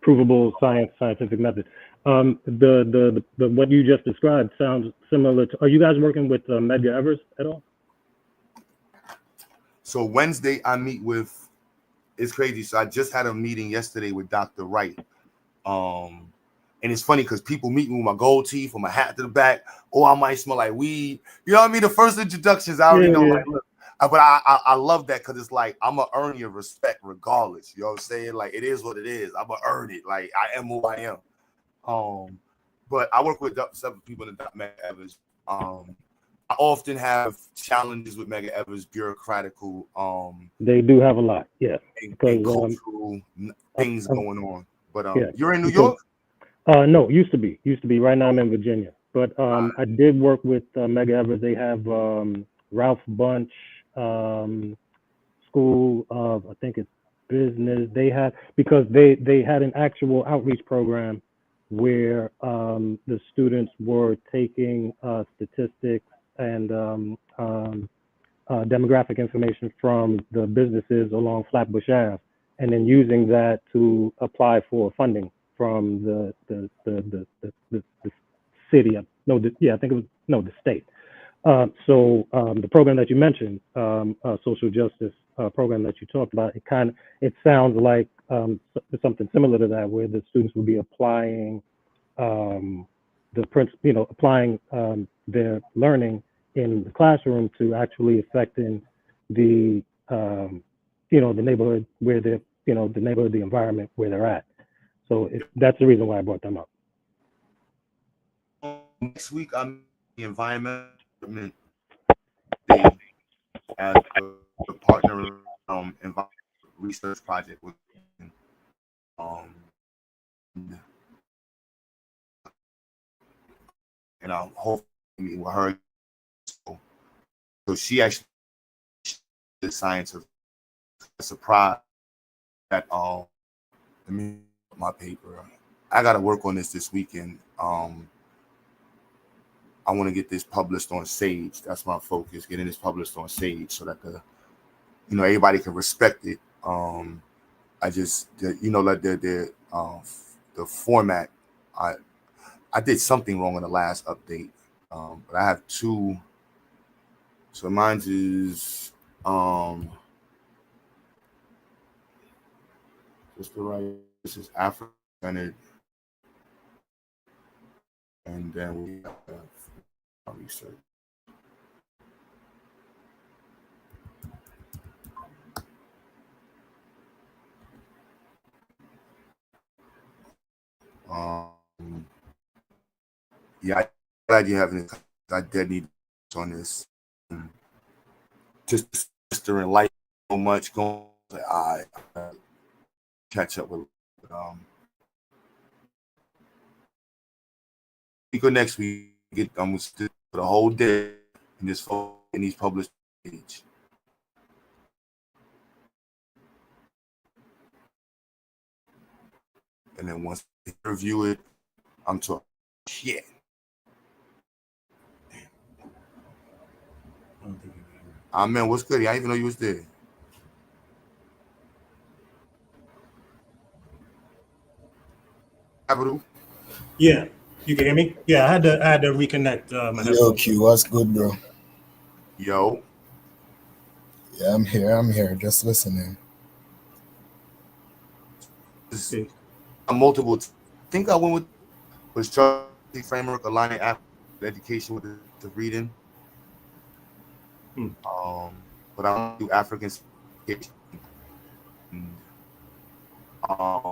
S10: Provable scientific method. The what you just described sounds similar to. Are you guys working with Medgar Evers at all?
S3: So Wednesday I meet with. It's crazy. So I just had a meeting yesterday with Dr. Wright. And it's funny because people meet me with my gold teeth, with my hat to the back. Oh, I might smell like weed. You know what I mean? The first introductions, I already know. Like, look, but I love that because it's like I'm gonna earn your respect regardless. You know what I'm saying? Like it is what it is. I'm gonna earn it. Like I am who I am. But I work with several people in the Medgar Evers. I often have challenges with Medgar Evers, bureaucratical.
S10: They do have a lot, yes.
S3: And cultural things going on. But you're in New York?
S10: No, used to be. Right now I'm in Virginia. But I did work with Medgar Evers. They have Ralph Bunche School of, I think it's business. They had, because they had an actual outreach program where the students were taking statistics and demographic information from the businesses along Flatbush Ave, and then using that to apply for funding from the city. The state. So the program that you mentioned, social justice program that you talked about, it sounds like something similar to that, where the students will be applying applying their learning in the classroom to actually affecting the the neighborhood where they're the environment where they're at. So that's the reason why I brought them up.
S3: Next week I'm the environment day as the partner environment research project with and I'll hopefully meet with her. So she actually the science of surprise that let me put my paper. I got to work on this weekend. I want to get this published on Sage. That's my focus, getting this published on Sage so that everybody can respect it. I just like the format. I did something wrong in the last update, but I have two. So mine is just the right. This is African-centered, and then we have research. Yeah, I'm glad you're having this. I did need on this. Just in life, so much going. I catch up with. We go next week. I'm gonna for the whole day in this in these published page. And then once they review it, I'm talking shit. Man, what's good? I didn't even know you was there. Capital?
S11: Yeah, you can hear me? Yeah, I had to reconnect.
S9: Yo, Q, what's good, bro?
S3: Yo.
S9: Yeah, I'm here, just listening.
S3: Multiple. I think I went with Charlie framework aligning education with the reading. But I don't do African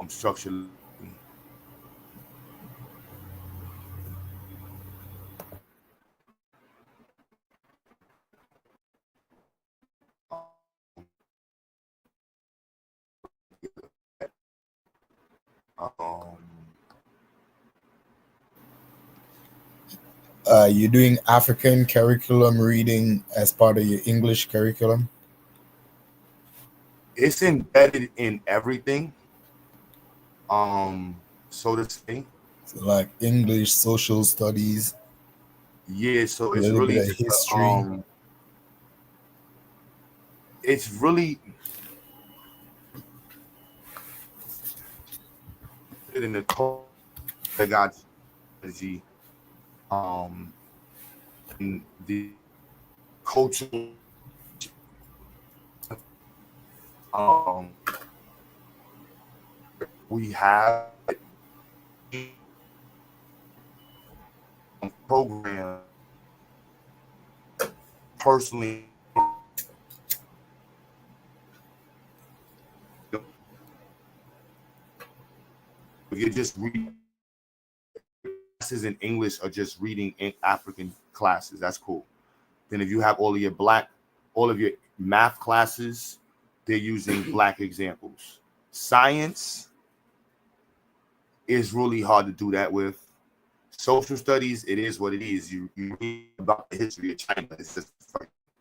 S3: structure.
S9: You're doing African curriculum reading as part of your English curriculum?
S3: It's embedded in everything, so to say.
S9: So like English, social studies,
S3: Yeah, so
S9: a
S3: it's
S9: little
S3: really
S9: bit of
S3: just
S9: history.
S3: it's really in the pedagogy, in the cultural, we have a program personally. If you're just reading classes in English or just reading in African classes, that's cool. Then if you have all of your math classes, they're using Black examples. Science is really hard to do that with. Social studies, it is what it is. You read about the history of China. It's just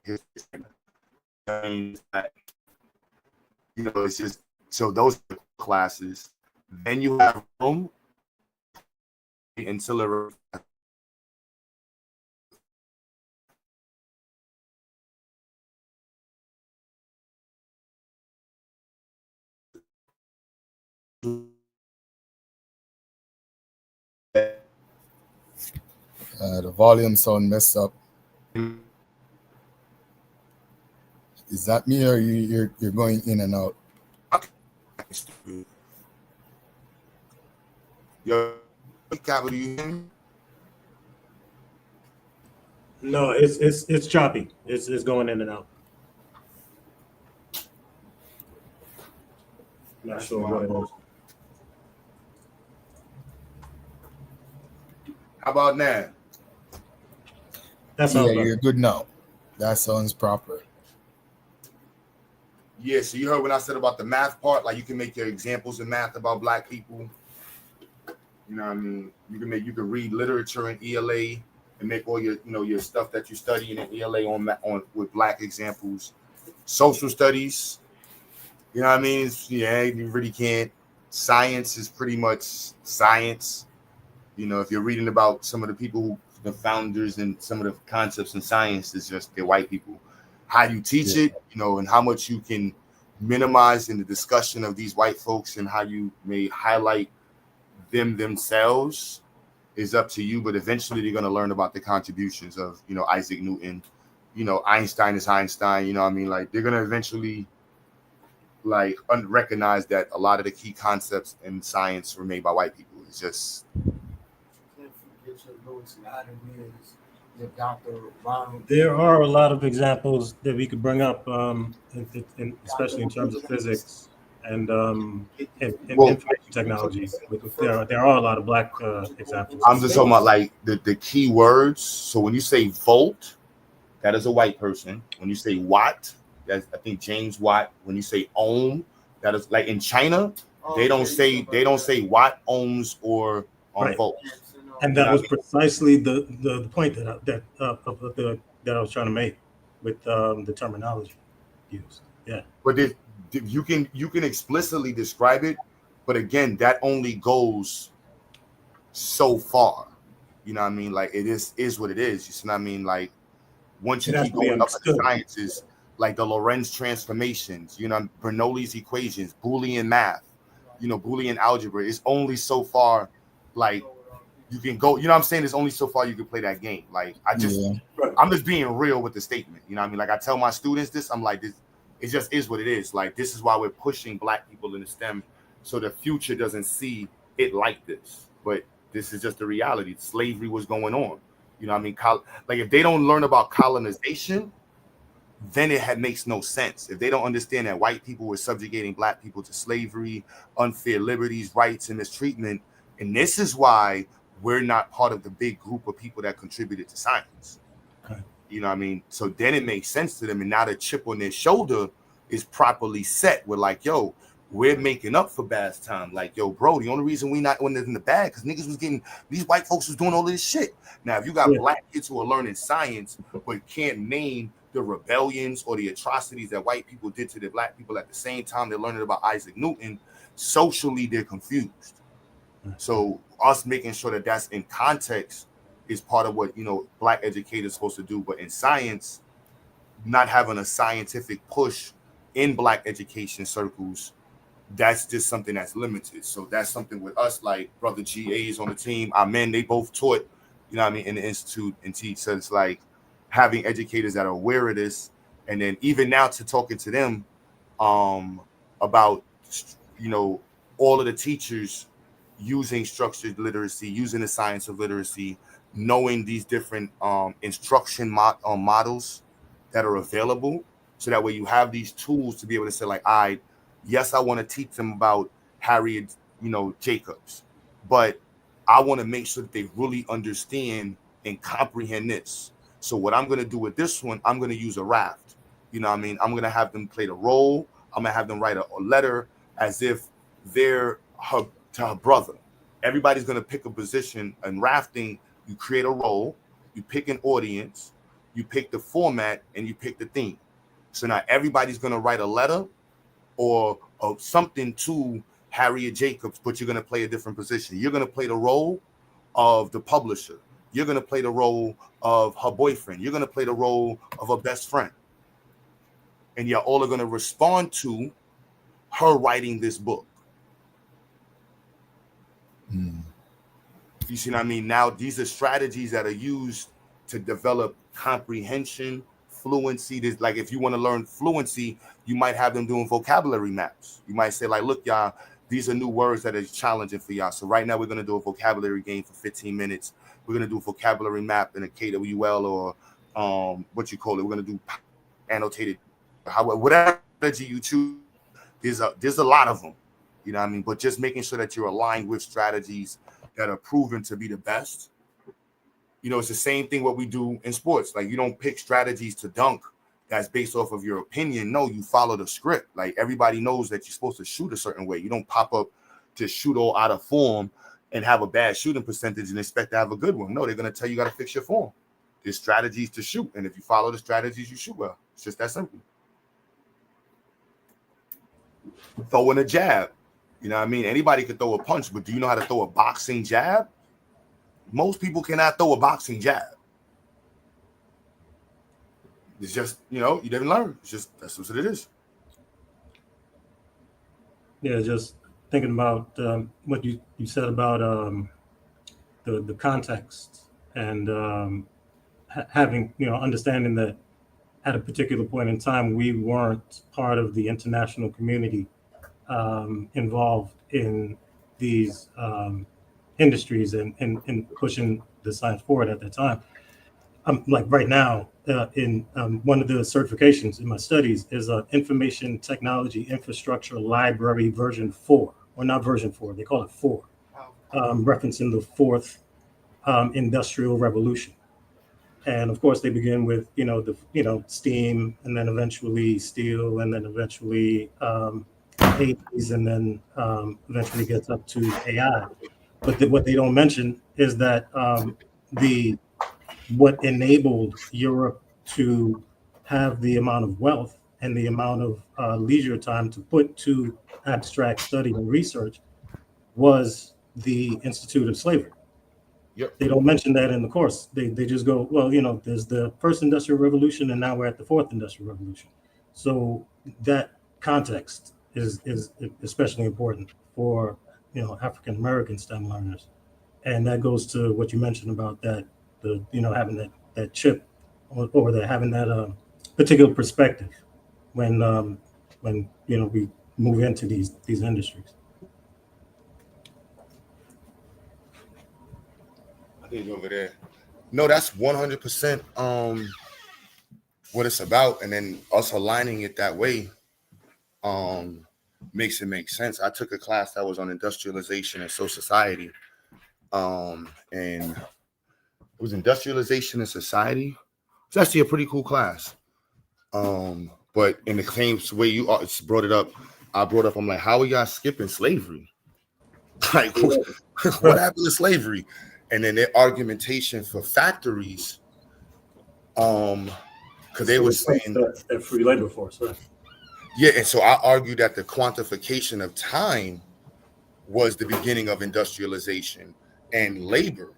S3: history of China. And, it's just, so those are classes. Then you have Rome, ancillary.
S9: The volume sound messed up. Is that me or you're going in and out?
S3: Yo, Capital, you hear me?
S11: No, it's choppy. It's going in and out. Not sure what it is.
S3: How about now?
S11: That sounds
S9: Yeah,
S11: better.
S9: you're good now. That sounds proper.
S3: Yeah, so you heard when I said about the math part, like you can make your examples in math about Black people. You know what I mean? You can read literature in ELA and make all your your stuff that you study in ELA on with Black examples. Social studies, you know what I mean? You really can't. Science is pretty much science. If you're reading about some of the people the founders and some of the concepts in science, is just they're white people. How you teach it, and how much you can minimize in the discussion of these white folks and how you may highlight them themselves is up to you. But eventually they're going to learn about the contributions of, Isaac Newton, Einstein is Einstein, like they're going to eventually recognize that a lot of the key concepts in science were made by white people. It's just
S11: There are a lot of examples that we could bring up, especially in terms of physics and information technology. There are a lot of Black examples.
S3: I'm just talking about like the key words. So when you say volt, that is a white person. When you say watt, that's I think James Watt. When you say ohm, that is like in China, they don't say watt, ohms, or
S11: Right.
S3: volts.
S11: And that was precisely the point that I was trying to make with the terminology used. Yeah.
S3: But you can explicitly describe it, but again, that only goes so far. You know what I mean? Like it is what it is. You see what I mean? Like once you
S11: It has
S3: keep
S11: to be
S3: going up in the
S11: understood.
S3: sciences, like the Lorentz transformations, Bernoulli's equations, Boolean math, Boolean algebra, is only so far like you can go. You know what I'm saying? There's only so far you can play that game. Like I'm just being real with the statement. You know what I mean? Like I tell my students this, I'm like, this, it just is what it is. Like this is why we're pushing Black people in the STEM, so the future doesn't see it like this. But this is just the reality. Slavery was going on. You know what I mean? Like if they don't learn about colonization, then it makes no sense. If they don't understand that white people were subjugating Black people to slavery, unfair liberties, rights, and mistreatment, and this is why we're not part of the big group of people that contributed to science.
S11: Okay.
S3: You know what I mean? So then it makes sense to them. And now the chip on their shoulder is properly set. We're like, yo, we're making up for bad time. Like, yo, bro, the only reason we not when it's in the bag because niggas was getting these white folks was doing all of this shit. Now, if you got black kids who are learning science but can't name the rebellions or the atrocities that white people did to the black people at the same time they're learning about Isaac Newton, socially they're confused. So us making sure that that's in context is part of what, you know, black educators are supposed to do. But in science, not having a scientific push in black education circles, that's just something that's limited. So that's something with us, like Brother GA is on the team. Our men, they both taught, you know what I mean, in the institute and teach. So it's like having educators that are aware of this. And then even now to talking to them about, you know, all of the teachers using structured literacy, using the science of literacy, knowing these different instruction models that are available. So that way you have these tools to be able to say like, yes, I want to teach them about Harriet, you know, Jacobs, but I want to make sure that they really understand and comprehend this. So what I'm going to do with this one, I'm going to use a raft. You know what I mean? I'm going to have them play the role. I'm going to have them write a letter as if they're to her brother. Everybody's going to pick a position. And rafting, you create a role, you pick an audience, you pick the format, and you pick the theme. So now everybody's going to write a letter or something to Harriet Jacobs, but you're going to play a different position. You're going to play the role of the publisher. You're going to play the role of her boyfriend. You're going to play the role of her best friend. And you're all going to respond to her writing this book. You see what I mean? Now, these are strategies that are used to develop comprehension, fluency. There's, like, if you want to learn fluency, you might have them doing vocabulary maps. You might say, like, look, y'all, these are new words that are challenging for y'all. So right now we're going to do a vocabulary game for 15 minutes. We're going to do a vocabulary map in a KWL or what you call it. We're going to do annotated, whatever strategy you choose. There's a lot of them, you know what I mean? But just making sure that you're aligned with strategies that are proven to be the best. You know, it's the same thing what we do in sports. Like, you don't pick strategies to dunk that's based off of your opinion. No, you follow the script. Like, everybody knows that you're supposed to shoot a certain way. You don't pop up to shoot all out of form and have a bad shooting percentage and expect to have a good one. No, they're going to tell you got to fix your form. There's strategies to shoot. And if you follow the strategies, you shoot well. It's just that simple. Throwing a jab. You know what I mean? Anybody can throw a punch, but do you know how to throw a boxing jab? Most people cannot throw a boxing jab. It's just, you know, you didn't learn. It's just, that's what it is.
S11: Yeah, just thinking about what you said about the context and having, you know, understanding that at a particular point in time, we weren't part of the international community involved in these industries and pushing the science forward at that time. Like right now, in one of the certifications in my studies is Information Technology Infrastructure Library version 4, or not version 4, they call it 4, referencing the fourth industrial revolution. And of course, they begin with, you know, steam, and then eventually steel, and then eventually Hades, and then eventually gets up to AI. But what they don't mention is that what enabled Europe to have the amount of wealth and the amount of leisure time to put to abstract study and research was the Institute of Slavery.
S3: Yep.
S11: They don't mention that in the course. They just go, well, you know, there's the first industrial revolution, and now we're at the fourth industrial revolution. So that context is especially important for, you know, African American STEM learners, and that goes to what you mentioned about that, the, you know, having that chip or the having that particular perspective when you know we move into these industries.
S3: I think over there. No, that's 100% what it's about, and then us aligning it that way makes it make sense. I took a class that was on industrialization and social society, and it was industrialization and society. It's actually a pretty cool class. But in the same way you brought it up, I brought up, I'm like, how are y'all skipping slavery? Like, what happened to slavery? And then their argumentation for factories, because they were saying
S11: that free labor force, right?
S3: Yeah, and so I argue that the quantification of time was the beginning of industrialization and labor,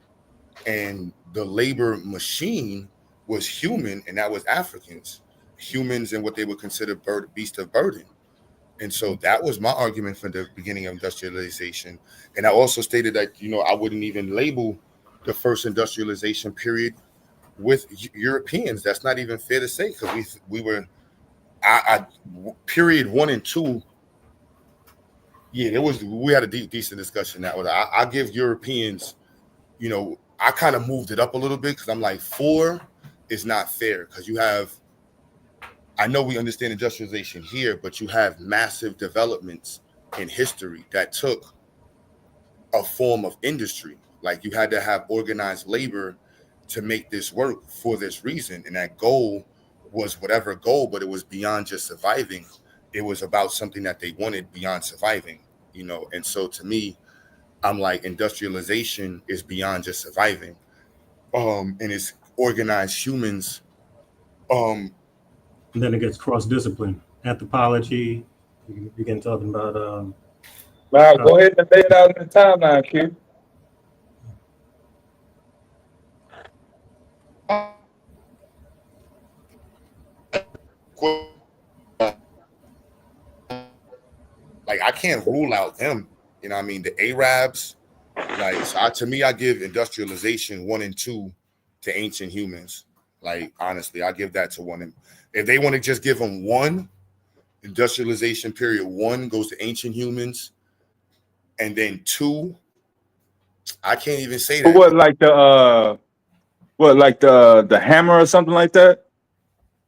S3: and the labor machine was human, and that was Africans, humans, and what they would consider beast of burden. And so that was my argument for the beginning of industrialization. And I also stated that, you know, I wouldn't even label the first industrialization period with Europeans. That's not even fair to say, because we were period 1 and 2. Yeah, we had a decent discussion that was. I give Europeans, you know, I kind of moved it up a little bit, because I'm like 4 is not fair, because you have, I know we understand industrialization here, but you have massive developments in history that took a form of industry. Like, you had to have organized labor to make this work for this reason. And that goal was whatever goal, but it was beyond just surviving. It was about something that they wanted beyond surviving, you know? And so to me, I'm like, industrialization is beyond just surviving. And it's organized humans.
S11: And then it gets cross-discipline, anthropology. You begin talking about.
S8: Wow, go ahead and lay it out in the timeline, Q.
S3: Like, I can't rule out them. You know what I mean? The Arabs. Like, so to me, I give industrialization 1 and 2 to ancient humans. Like, honestly, I give that to 1. If they want to just give them 1, industrialization period 1 goes to ancient humans, and then 2, I can't even say that.
S8: What, like the hammer or something like that?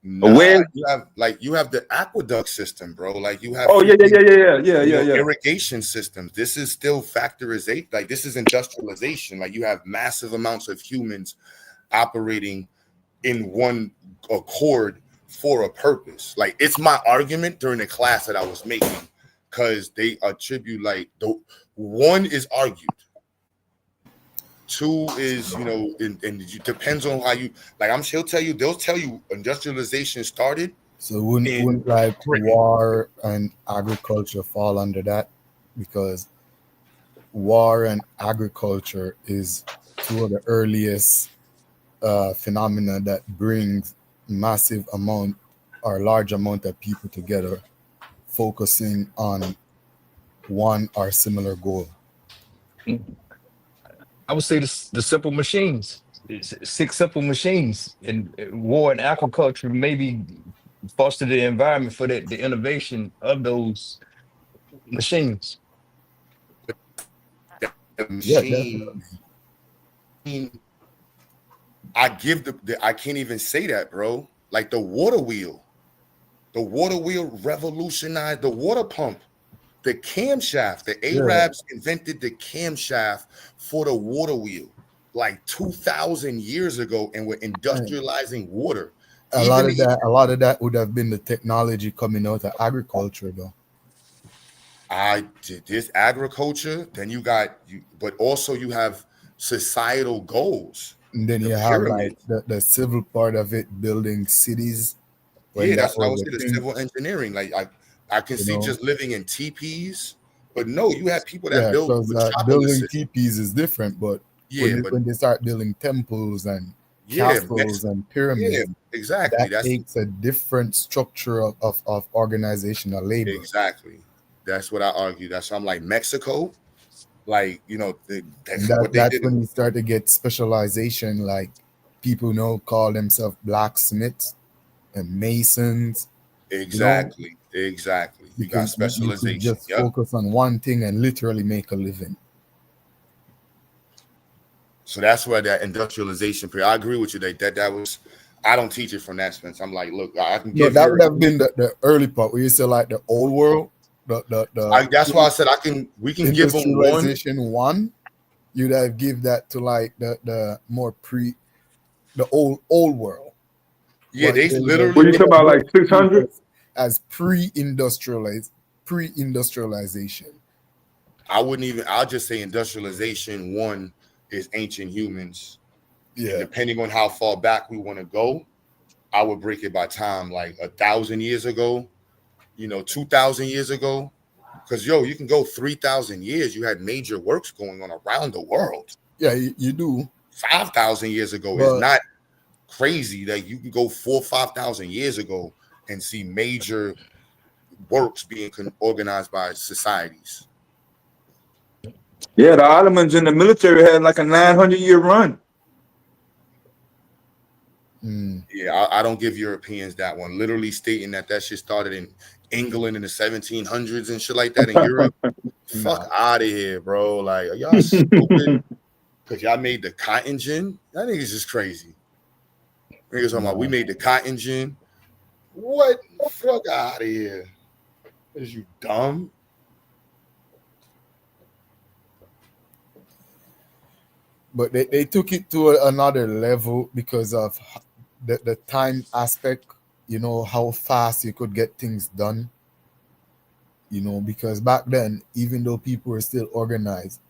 S3: Nah, you have the aqueduct system, bro. Like, you have irrigation systems. This is still factorization. Like, this is industrialization. Like, you have massive amounts of humans operating in one accord for a purpose. Like, it's my argument during the class that I was making, because they attribute, like, 1 is argued, 2 is, you know, and it depends on how you, like, they'll tell you industrialization started.
S9: So wouldn't like war and agriculture fall under that? Because war and agriculture is 2 of the earliest phenomena that brings massive amount or large amount of people together, focusing on one or similar goal.
S12: I would say the simple machines, 6 simple machines, and war and agriculture maybe foster the environment for the innovation of those machines.
S3: The machine, I give I can't even say that, bro. Like, the water wheel revolutionized the water pump. The camshaft, the Arabs invented the camshaft for the water wheel like 2,000 years ago, and we're industrializing water.
S9: A lot of that would have been the technology coming out of agriculture, though.
S3: I did this agriculture, then but also you have societal goals.
S9: And then you have like the civil part of it, building cities.
S3: Yeah, that's what I was saying, the civil engineering. Like, I can see just living in teepees, but no, you have people that build
S9: building teepees is different, but when they start building temples and castles and pyramids,
S3: exactly,
S9: that takes a different structure of organizational labor.
S3: Exactly, that's what I argue. That's why I'm like, Mexico, like, you know, that's
S9: when you start to get specialization. Like, people call themselves blacksmiths and masons.
S3: Exactly. Exactly. You got specialization.
S9: You just focus on one thing and literally make a living.
S3: So that's where that industrialization period. I agree with you that was. I don't teach it from that sense. I'm like, look, I can give.
S9: That would have been the early part where you say like the old world.
S3: That's why I said we can give them
S9: one. You'd have give that to like the more the old world.
S3: Yeah, they literally.
S8: What you talking about, like 600?
S9: As pre-industrialized pre-industrialization.
S3: I'll just say industrialization one is ancient humans.
S9: Yeah.
S3: And depending on how far back we want to go, I would break it by time, like 1,000 years ago, 2,000 years ago. Because you can go 3,000 years. You had major works going on around the world.
S9: Yeah, you do.
S3: 5,000 years ago is not crazy that you can go 4,000 or 5,000 years ago and see major works being organized by societies.
S8: Yeah, the Ottomans in the military had like a 900-year run.
S3: Yeah, I don't give Europeans that one. Literally stating that shit started in England in the 1700s and shit like that in Europe. Fuck out of here, bro. Like, are y'all stupid? Because y'all made the cotton gin? That nigga's just crazy. Niggas talking about we made the cotton gin. What? Fuck out of here. Is you dumb?
S9: But they took it to another level because of the time aspect, how fast you could get things done. Because back then, even though people were still organized,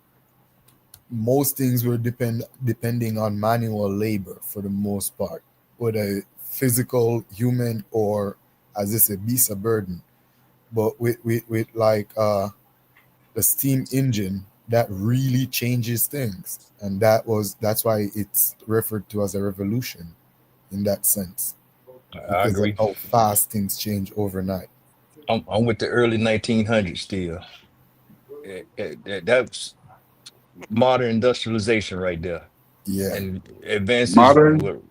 S9: most things were depending on manual labor for the most part, whether physical, human, or as they say, beast of burden. But with like the steam engine, that really changes things, and that's why it's referred to as a revolution in that sense.
S12: I agree.
S9: Of how fast things change overnight.
S12: I'm with the early 1900s still. That's modern industrialization right there.
S9: Yeah.
S12: And advances
S8: Modern.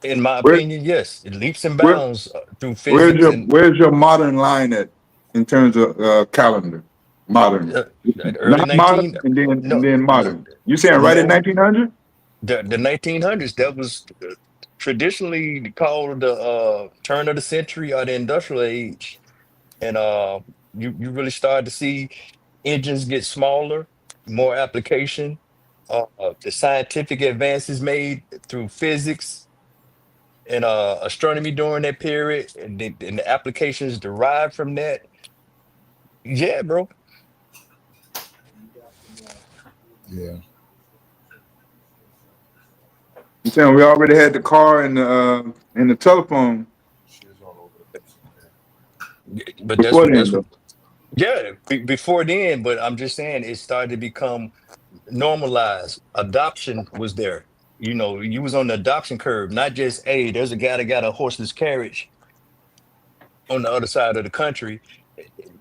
S12: In my opinion, yes, it leaps and bounds through
S8: Where's
S12: physics.
S8: where's your modern line at in terms of calendar? Modern,
S12: early
S8: not modern, and then modern. You saying right at 1900?
S12: The 1900s, that was traditionally called the turn of the century or the industrial age, and you really started to see engines get smaller, more application, the scientific advances made through physics and astronomy during that period, and the applications derived from that. Yeah, bro.
S9: Yeah.
S8: You saying we already had the car and the telephone?
S12: But
S8: Before then,
S12: that's
S8: though.
S12: yeah, before then. But I'm just saying it started to become normalized. Adoption was there. You was on the adoption curve, not just, hey, there's a guy that got a horseless carriage on the other side of the country.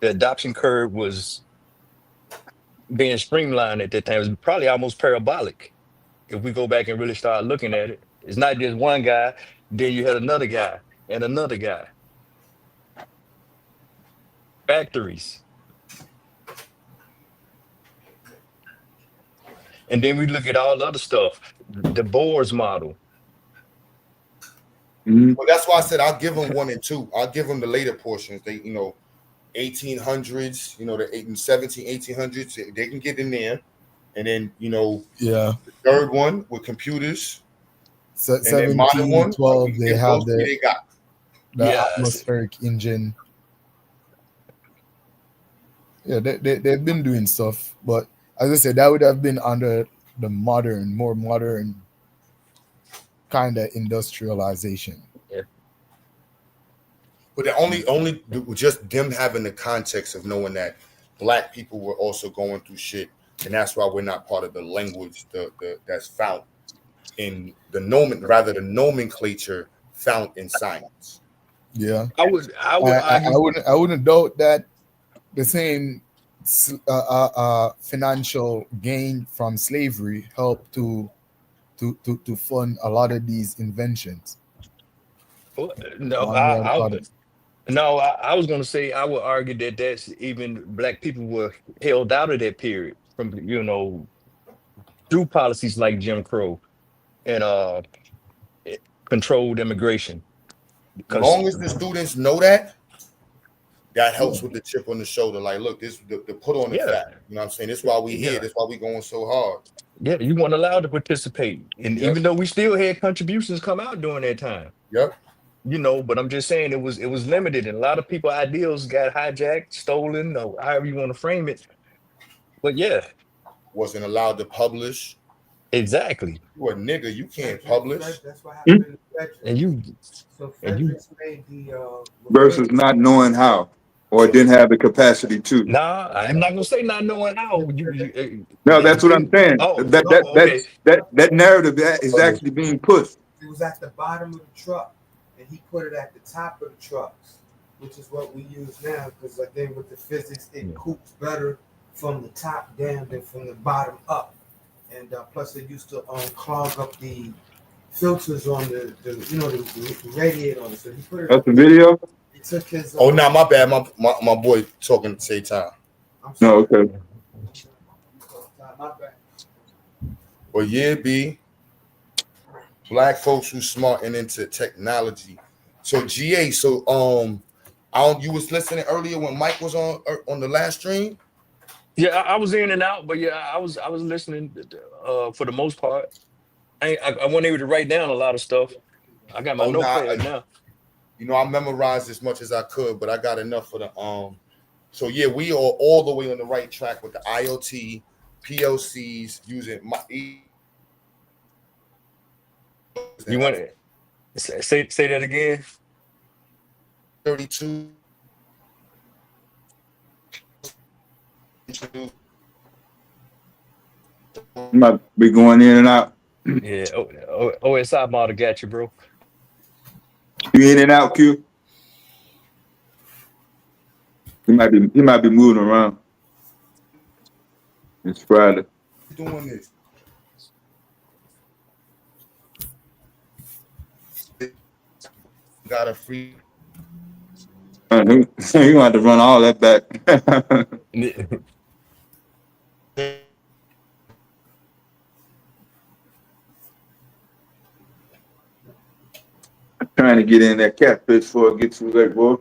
S12: The adoption curve was being streamlined at that time. It was probably almost parabolic. If we go back and really start looking at it, it's not just one guy, then you had another guy and another guy. Factories. And then we look at all the other stuff, the Bohr's model.
S3: Well, that's why I said I'll give them 1 and 2. I'll give them the later portions. They, 1800s, the 17, 1800s, they can get in there. And then,
S9: yeah,
S3: the third one with computers.
S9: So,
S3: and then modern
S9: 1712,
S3: one,
S9: they have
S3: they got
S9: the atmospheric engine. Yeah, they've been doing stuff, but as I said, that would have been under the more modern kind of industrialization.
S12: Yeah.
S3: But the only just them having the context of knowing that Black people were also going through shit, and that's why we're not part of the language that's found in the nomenclature found in science.
S9: Yeah,
S12: I
S9: wouldn't doubt that the same financial gain from slavery helped to fund a lot of these inventions.
S12: No, I was going to say I would argue that that's even Black people were held out of that period from through policies like Jim Crow and controlled immigration.
S3: As long as the students know that helps with the chip on the shoulder. Like, look, this the put on the fat. You know what I'm saying? That's why we here. That's why we going so hard.
S12: Yeah, you weren't allowed to participate, and even though we still had contributions come out during that time.
S3: Yep.
S12: you know, but I'm just saying it was limited, and a lot of people ideals got hijacked, stolen, or however you want to frame it. But yeah,
S3: Wasn't allowed to publish.
S12: exactly.
S3: You a nigga, you can't publish.
S13: That's what
S8: Hmm?
S13: happened in Frederick.
S12: And you
S13: So
S12: and you
S13: Fredericks made the
S8: Versus not knowing how, or didn't have the capacity to.
S12: nah, I'm not gonna say not knowing how
S8: No, that's what I'm saying.
S12: oh, okay.
S8: That narrative that is actually being pushed.
S13: it was at the bottom of the truck, and he put it at the top of the trucks, which is what we use now. Because again, with the physics, it coops better from the top down than from the bottom up. And plus, it used to clog up the filters on the radiator on it. So he put it.
S8: That's the video.
S13: He took his.
S3: Oh, no, my bad. My boy talking at the same time.
S8: No, okay.
S13: My bad.
S3: Well, yeah, B. Black folks who smart and into technology. So GA, so you was listening earlier when Mike was on the last stream.
S12: Yeah, I was in and out, but yeah, I was listening for the most part. I wasn't able to write down a lot of stuff. I got my notepad now.
S3: You know, I memorized as much as I could, but I got enough for the So yeah, we are all the way on the right track with the IoT, PLCs using my.
S12: You want to say that again?
S3: 32.
S8: You might be going in and out.
S12: Yeah, OSI model got you, bro.
S8: You in and out, Q. He might be moving around. It's Friday.
S3: Doing this. Got a free.
S8: You gonna have to run all that back. Trying to get in that catfish before it gets too late, boy.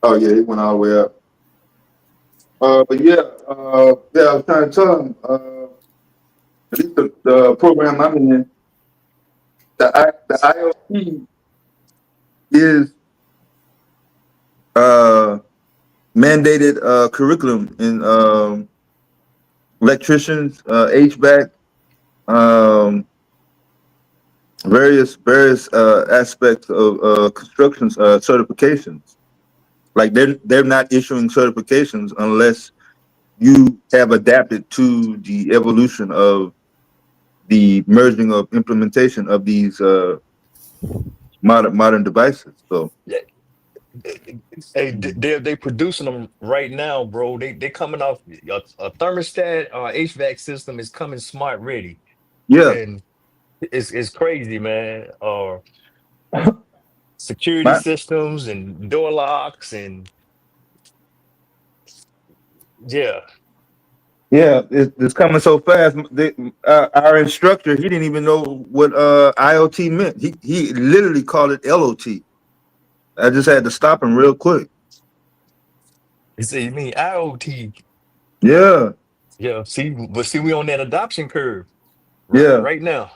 S8: Oh yeah, he went all the way up. But yeah, I was trying to tell him, at least the program I'm in, the IoT is mandated curriculum in electricians, HVAC, various aspects of construction certifications. Like they're not issuing certifications unless you have adapted to the evolution of the merging of implementation of these modern devices. So
S12: hey, they producing them right now, bro. They coming off a thermostat or HVAC system is coming smart ready.
S8: Yeah,
S12: and it's crazy, man. Security systems and door locks and yeah,
S8: it's coming so fast. Our instructor, he didn't even know what IoT meant. He literally called it LOT. I just had to stop him real quick.
S12: you see, you mean IoT?
S8: Yeah.
S12: Yeah. See, we on that adoption curve. Right now.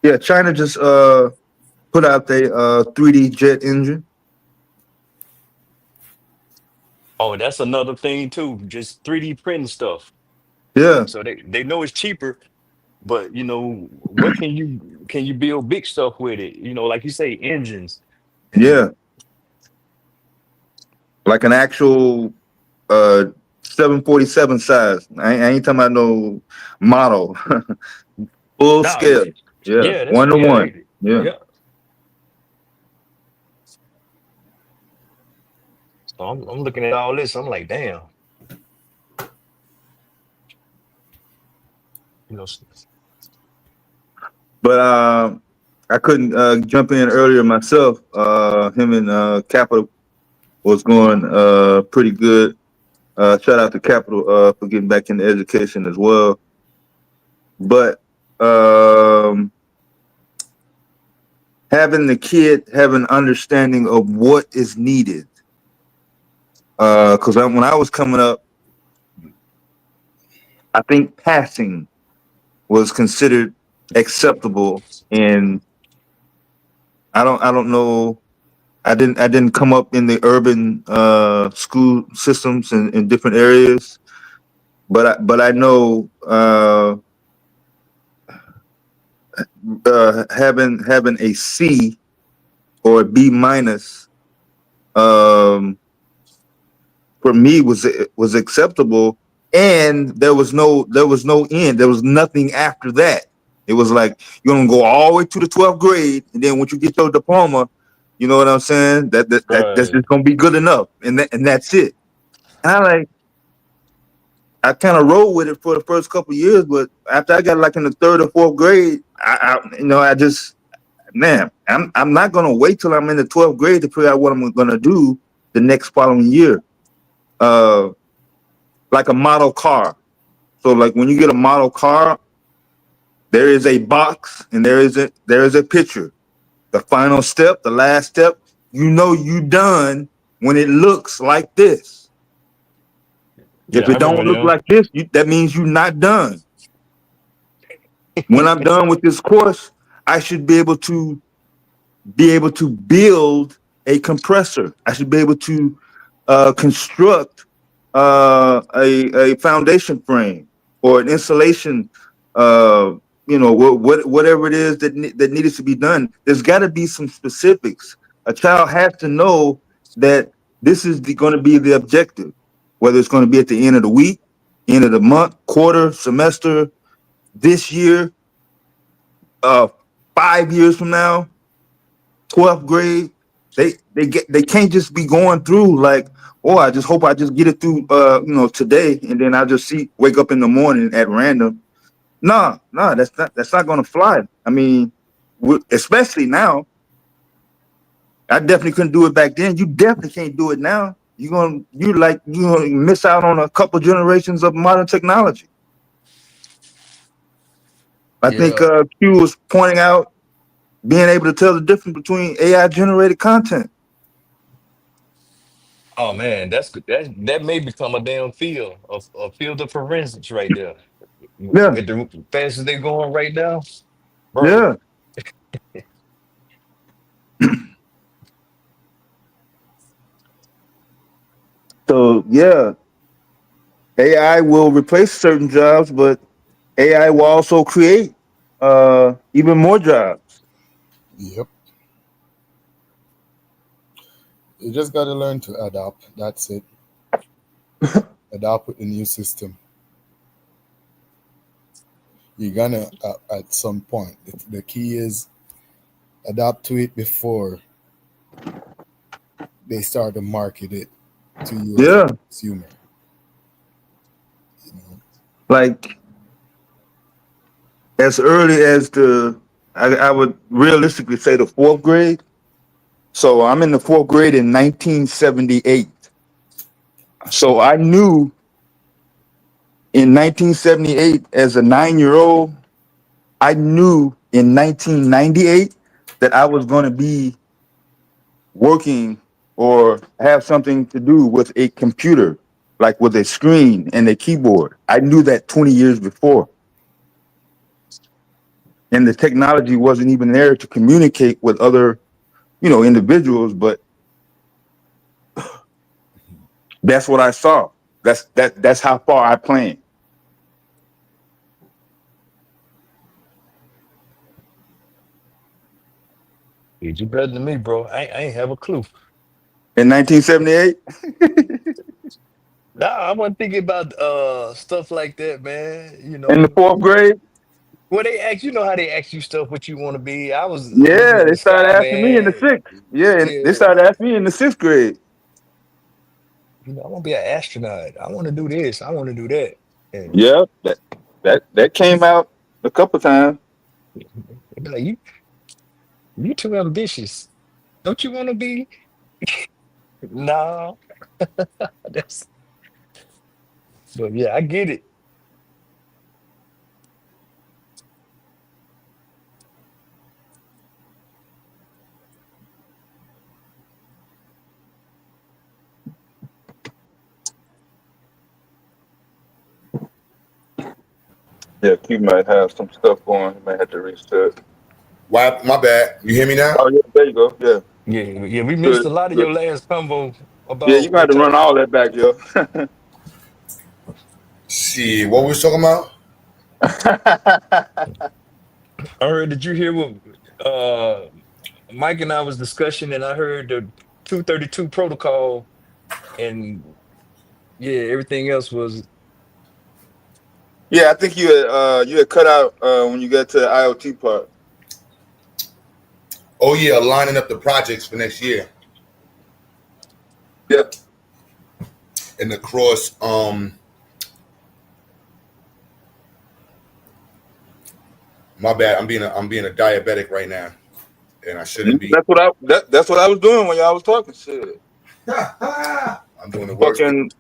S8: Yeah, China just put out their 3D jet engine.
S12: Oh, that's another thing too. Just 3D printing stuff.
S8: Yeah.
S12: So they know it's cheaper, but you know, what can you build big stuff with it? You know, like you say, engines.
S8: Yeah. Like an actual 747 size. I ain't talking about no model. Full scale. Yeah. 1-to-1. Yeah.
S12: So I'm looking at all this. I'm like, damn. You know.
S8: But I couldn't jump in earlier myself. Him and Capital was going pretty good. Shout out to Capital for getting back into education as well. But having the kid have an understanding of what is needed. Because when I was coming up, I think passing was considered acceptable, and I don't know. I didn't come up in the urban school systems in different areas, but I know having a C or a B minus for me was acceptable, and there was no end. There was nothing after that. It was like you're gonna go all the way to the 12th grade, and then once you get your diploma, you know what I'm saying? That's
S12: Right.
S8: just gonna be good enough, and that's it. And I kind of rolled with it for the first couple of years, but after I got like in the 3rd or 4th grade, I just, man, I'm not gonna wait till I'm in the 12th grade to figure out what I'm gonna do the next following year. Like a model car. So like when you get a model car, there is a box and there is a picture. The final step, the last step, you know you done when it looks like this. If
S12: Yeah, I
S8: it
S12: remember
S8: don't look
S12: them.
S8: like this, that means you're not done. When I'm done with this course, I should be able to build a compressor. I should be able to construct a foundation frame or an insulation. Whatever it is that needed to be done. There's got to be some specifics. A child has to know that this is going to be the objective, whether it's going to be at the end of the week, end of the month, quarter, semester, this year, 5 years from now, 12th grade. They can't just be going through like, oh, I just hope I just get it through today, and then I'll just wake up in the morning at random. No, that's not gonna fly. I mean, especially now. I definitely couldn't do it back then. You definitely can't do it now. You're gonna miss out on a couple generations of modern technology. I think
S12: Yeah.
S8: Q was pointing out being able to tell the difference between AI generated content.
S12: Oh man, that's good. That may become a damn field, a field of forensics right there.
S8: Yeah,
S12: With the fast as they're going right now, bro.
S8: yeah. So yeah, AI will replace certain jobs, but AI will also create even more jobs.
S9: Yep. You just got to learn to adapt. That's it. Adapt with the new system. You're gonna at some point. The key is adapt to it before they start to market it to you as a
S8: Yeah,
S9: consumer. You know?
S8: like as early as I would realistically say the 4th grade. So I'm in the 4th grade in 1978. So I knew in 1978 as a 9-year-old, I knew in 1998 that I was going to be working or have something to do with a computer, like with a screen and a keyboard. I knew that 20 years before. And the technology wasn't even there to communicate with other, individuals, but that's what I saw. That's how far I planned.
S12: You better than me, bro. I ain't have a clue.
S8: In 1978,
S12: Nah, I wasn't thinking about stuff like that, man.
S8: in the 4th grade,
S12: Well, they ask you know how they ask you stuff what you want to be. I was looking
S8: yeah,
S12: at
S8: they
S12: the
S8: started
S12: sky,
S8: asking me in the
S12: man.
S8: 6th. Yeah, they
S12: Yeah,
S8: started asking me in the 6th grade.
S12: I want to be an astronaut. I want to do this. I want to do that. And
S8: Yeah, that came out a couple times.
S12: they be like, you too ambitious. Don't you want to be? No, that's. But yeah, I get it.
S8: Yeah, Q might have some stuff going. He might have to reset.
S3: Why? My bad. You hear me now?
S8: Oh yeah, there you go. Yeah,
S12: Yeah, we missed
S8: good,
S12: a lot of
S8: good.
S12: your last combo
S8: Yeah, you
S12: about
S8: got
S12: what
S8: to run
S12: y'all.
S8: all that back, yo.
S3: Shit, what we was talking about?
S12: I heard. Did you hear what Mike and I was discussing? And I heard the 232 protocol, and yeah, everything else was.
S8: Yeah, I think you had cut out when you got to the IoT part.
S3: Oh yeah, lining up the projects for next year.
S8: Yep.
S3: And across my bad, I'm being a diabetic right now. And I shouldn't be.
S8: That's what I was doing when y'all was talking. Shit.
S3: I'm doing the worst.
S8: Fucking,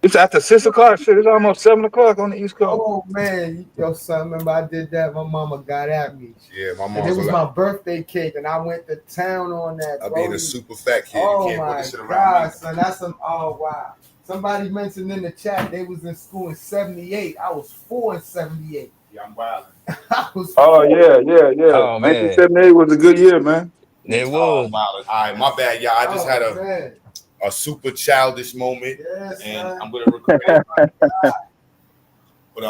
S8: it's after 6 o'clock. Shit, it's almost 7 o'clock on the East Coast.
S13: Oh man, yo, son, remember I did that? My mama got at me.
S3: Yeah, my
S13: And
S3: mom.
S13: it was my birthday cake, and I went to town on that.
S3: I'm
S13: bro.
S3: being a super fat kid.
S13: Oh
S3: You can't put
S13: my
S3: this shit around
S13: God,
S3: me.
S13: son, that's some. Oh wow. Somebody mentioned in the chat they was in school in '78. I was 4 in '78.
S3: Yeah, I'm wild.
S13: I was.
S8: Oh
S13: 4.
S8: yeah.
S12: Oh man,
S8: 1978 was a good year, man.
S12: it
S3: Oh,
S12: was.
S3: wow. All right, my bad. Yeah, I just had
S13: man.
S3: a super childish moment,
S13: Yes,
S3: and
S13: son.
S3: I'm gonna record it. But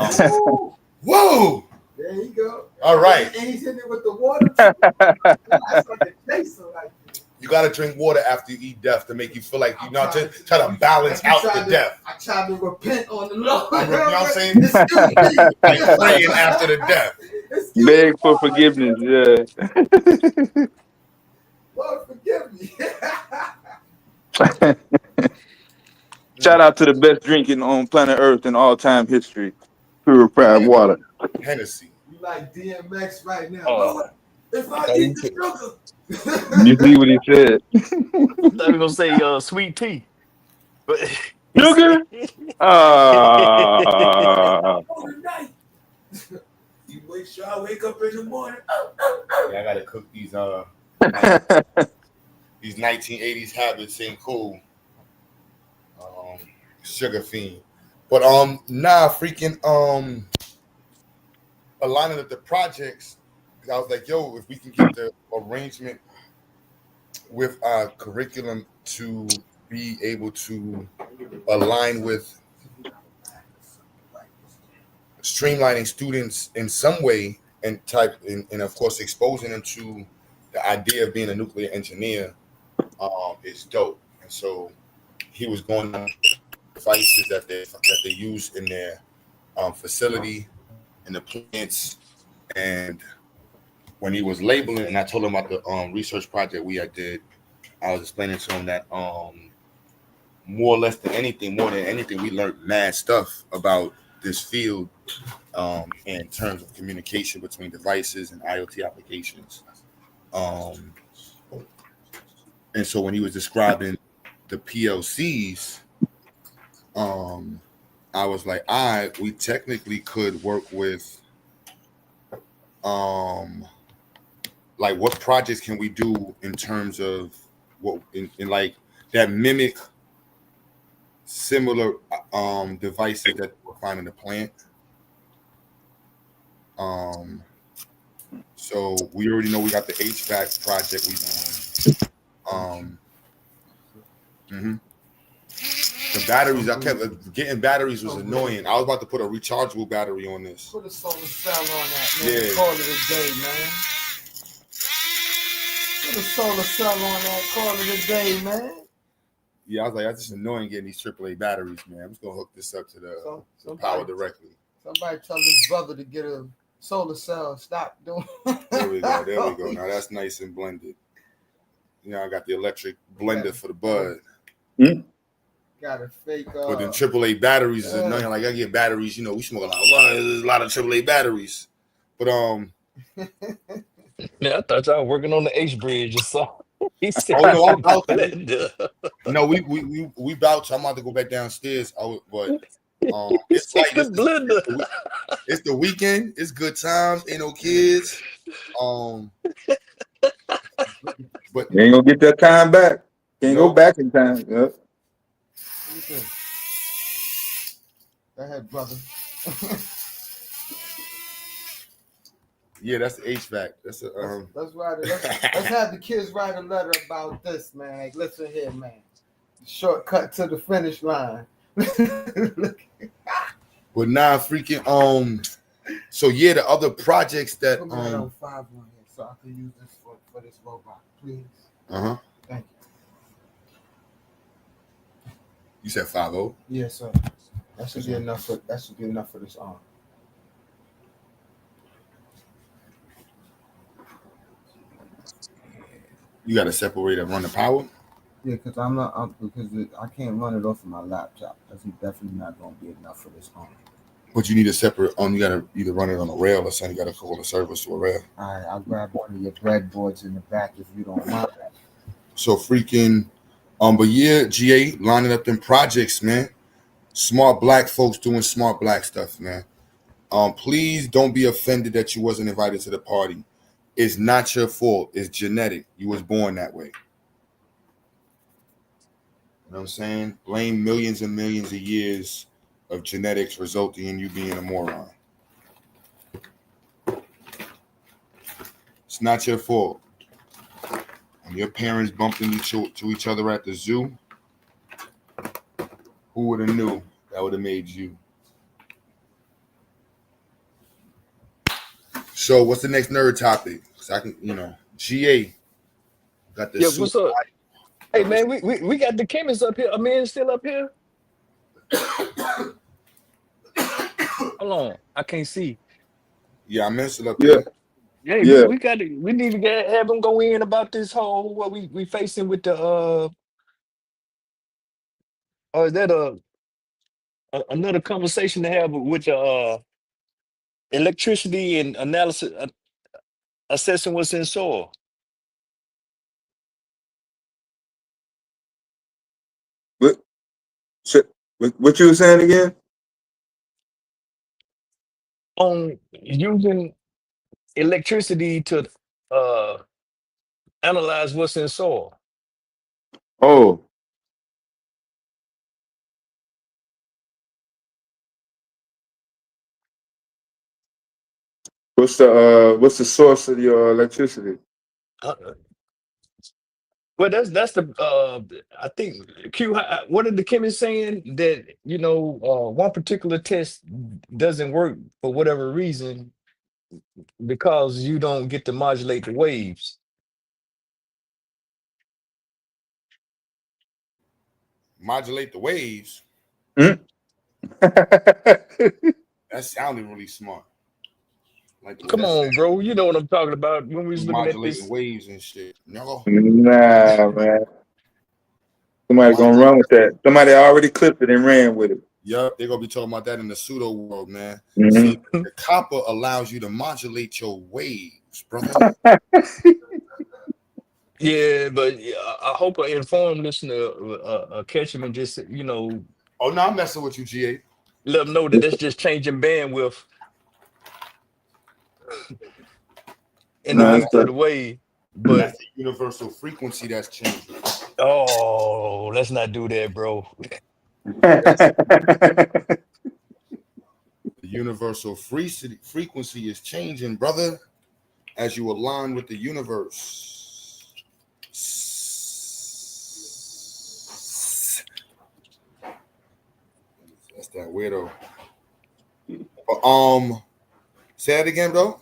S3: whoa!
S13: There you go.
S3: All right.
S13: And he's hitting it with the water. That's like a chaser, like.
S3: You gotta drink water after you eat death to make you feel like you know, just try to balance out the death.
S13: I tried to repent on the Lord.
S3: You know what I'm saying? Like praying after the death.
S8: Beg for forgiveness. Yeah.
S13: Lord, forgive me.
S8: Shout out to the best drinking on planet Earth in all time history, purified water.
S3: Hennessy.
S13: You like DMX right now?
S12: Oh.
S13: Lord, if I eat the sugar.
S8: You see what he said?
S12: I was gonna say sweet tea, but
S8: sugar.
S13: You make sure I wake up in the morning.
S3: Yeah, I gotta cook these these 1980s habits ain't cool. Sugar fiend. But nah, freaking aligning up the projects. I was like, yo, if we can get the arrangement with our curriculum to be able to align with streamlining students in some way and of course exposing them to the idea of being a nuclear engineer is dope. And so he was going on devices that they use in their facility in the plants, and when he was labeling, and I told him about the research project we did, I was explaining to him that more than anything, we learned mad stuff about this field in terms of communication between devices and IoT applications. And so when he was describing the PLCs, I was like, we technically could work with like what projects can we do in terms of what in like that mimic similar devices that we'll find in the plant. So we already know we got the HVAC project we done. The batteries, I kept getting batteries was annoying. I was about to put a rechargeable battery on this.
S13: Put a solar cell on that, man.
S3: Yeah.
S13: Call it a day, man. Put a solar cell on that. Call it a day, man.
S3: Yeah, I was like, that's just annoying getting these AAA batteries, man. I'm just gonna hook this up to the power directly.
S13: Somebody tell his brother to get a solar cell. Stop doing.
S3: There we go. Now that's nice and blended. You know, I got the electric blender for the bud.
S13: Got a fake.
S3: But then AAA batteries is annoying. Like I get batteries, you know, we smoke there's a lot of AAA batteries. But
S12: yeah, I thought y'all were working on the H bridge or something. He said,
S3: I'm about to. No, we about to. I'm about to go back downstairs. But it's like it's the weekend. It's good times. Ain't no kids. But
S8: you ain't gonna get that time back. Can't go back in time. Yep.
S13: Go ahead, brother.
S3: Yeah, that's the HVAC. That's a
S13: Let's write it. Let's have the kids write a letter about this, man. Listen here, man. Shortcut to the finish line.
S3: But nah, freaking So yeah, the other projects that
S13: Put me on 5 on here so I can use this for this robot, please.
S3: Uh-huh.
S13: Thank
S3: You said 5-0?
S13: Yes, sir. That should be enough for this arm.
S3: You got to separate and run the power?
S13: Yeah, because I can't run it off of my laptop. That's definitely not going to be enough for this arm.
S3: But you need a separate you got to either run it on a rail or something. You got to call the service to a rail.
S13: All right, I'll grab one of your breadboards in the back if you don't mind that.
S3: So freaking but yeah, GA lining up them projects, man. Smart black folks doing smart black stuff, man. Please don't be offended that you wasn't invited to the party. It's not your fault. It's genetic. You was born that way. You know what I'm saying? Blame millions and millions of years of genetics resulting in you being a moron. It's not your fault. When your parents bumped into each other at the zoo, who would have knew that would have made you? So what's the next nerd topic? Because I can, GA got the
S12: Yeah, what's up? Hey man, we got the chemist up here. Amir's still up here. Hold on, I can't see.
S3: Yeah, I'm still up here.
S12: Yeah, we got to. We need to have him go in about this whole what we facing with the or is that another conversation to have with the electricity and analysis assessing what's in soil?
S8: What you were saying again?
S12: On using electricity to analyze what's in soil.
S8: Oh. What's the source of your electricity?
S12: Well, that's the I think Q. What are the chemists saying that one particular test doesn't work for whatever reason because you don't get to modulate the waves.
S3: Modulate the waves.
S8: Mm.
S3: That sounded really smart.
S12: Come on, bro. You know what I'm talking about when we was looking at this.
S3: Waves and shit. No.
S8: Nah, man. Somebody gonna run with that. Somebody already clipped it and ran with it.
S3: Yup, they're gonna be talking about that in the pseudo world, man.
S8: Mm-hmm.
S3: See, the copper allows you to modulate your waves, brother.
S12: Yeah, but I hope an informed listener catch him and just
S3: Oh no, I'm messing with you, GA.
S12: Let them know that that's just changing bandwidth in the midst of the wave. But
S3: that's the universal frequency that's changing.
S12: Oh, let's not do that, bro.
S3: The universal frequency is changing, brother, as you align with the universe. That's that weirdo. But, say that again, bro.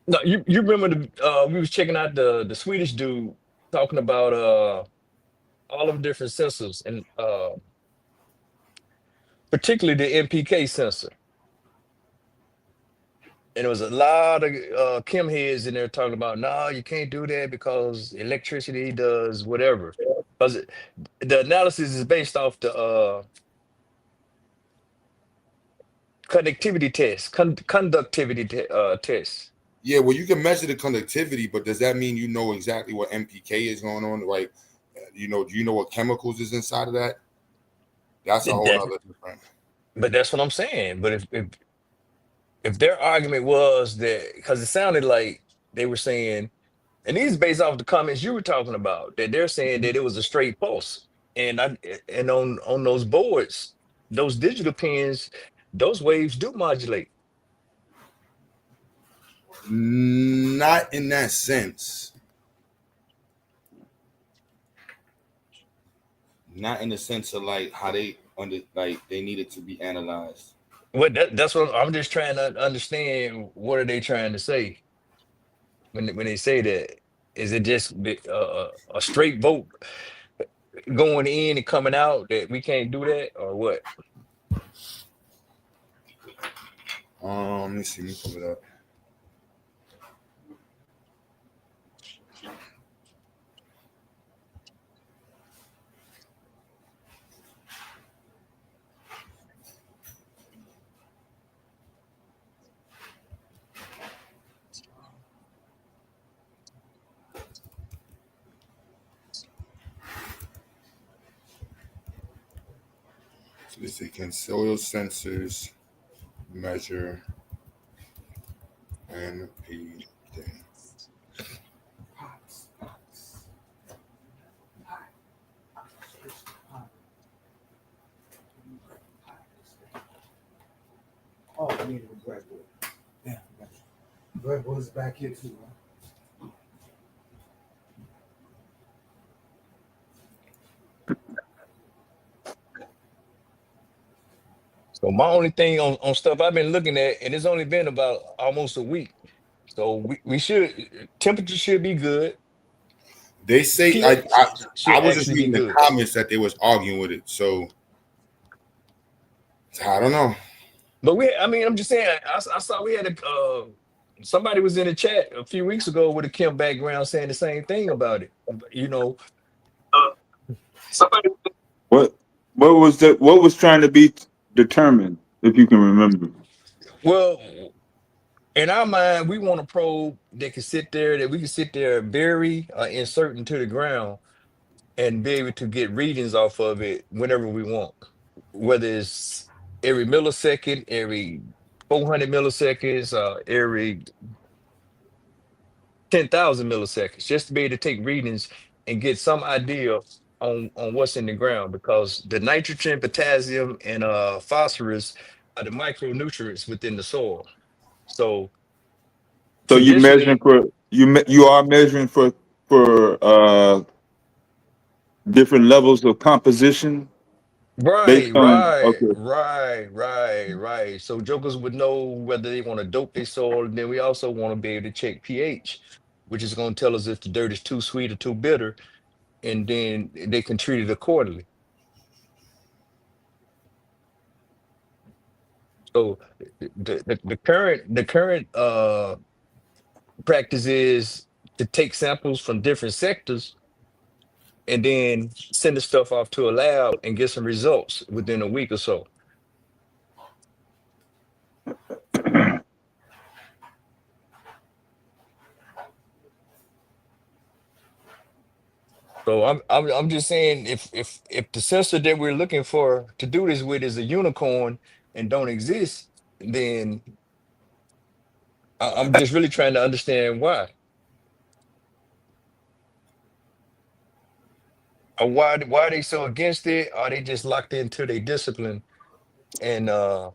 S12: No, you remember we was checking out the Swedish dude talking about all of the different sensors and particularly the MPK sensor. And there was a lot of chem heads in there talking about, no, you can't do that because electricity does whatever. Because the analysis is based off the conductivity test, conductivity test.
S3: Yeah, well, you can measure the conductivity, but does that mean you know exactly what MPK is going on? Like, do you know what chemicals is inside of that? That's a whole other different.
S12: But that's what I'm saying. But if their argument was that, because it sounded like they were saying, and these based off the comments you were talking about, that they're saying that it was a straight pulse, and on those boards, those digital pins, those waves do modulate.
S3: Not in that sense. Not in the sense of like how they they needed to be analyzed.
S12: That's what I'm just trying to understand. What are they trying to say when they say that? Is it just a straight vote going in and coming out that we can't do that, or what?
S3: Let me see. Let me pull it up. So they say, can soil sensors measure NPD?
S13: Oh, I needed a breadboard. Yeah, breadboard's back here too, huh?
S12: So my only thing on stuff I've been looking at, and it's only been about almost a week. So we should temperature should be good.
S3: They say
S12: pH should
S3: I was just
S12: actually be
S3: reading the
S12: good.
S3: comments that they was arguing with it. So I don't know.
S12: But I'm just saying, I saw we had somebody was in the chat a few weeks ago with a Kim background saying the same thing about it. You know, somebody.
S8: What was trying to be determined, if you can remember?
S12: Well, in our mind, we want a probe that can sit there, that we can sit there, bury, insert into the ground, and be able to get readings off of it whenever we want, whether it's every millisecond, every 400 milliseconds, every 10,000 milliseconds, just to be able to take readings and get some idea on what's in the ground, because the nitrogen, potassium, and phosphorus are the micronutrients within the soil. So
S8: you're measuring
S12: traditionally,
S8: for you are measuring for different levels of composition based on
S12: right. So jokers would know whether they want to dope their soil, and then we also want to be able to check pH, which is going to tell us if the dirt is too sweet or too bitter, and then they can treat it accordingly. So the current practice is to take samples from different sectors and then send the stuff off to a lab and get some results within a week or so. So I'm just saying, if the sensor that we're looking for to do this with is a unicorn and don't exist, then I'm just really trying to understand why. Or why are they so against it? Are they just locked into their discipline and don't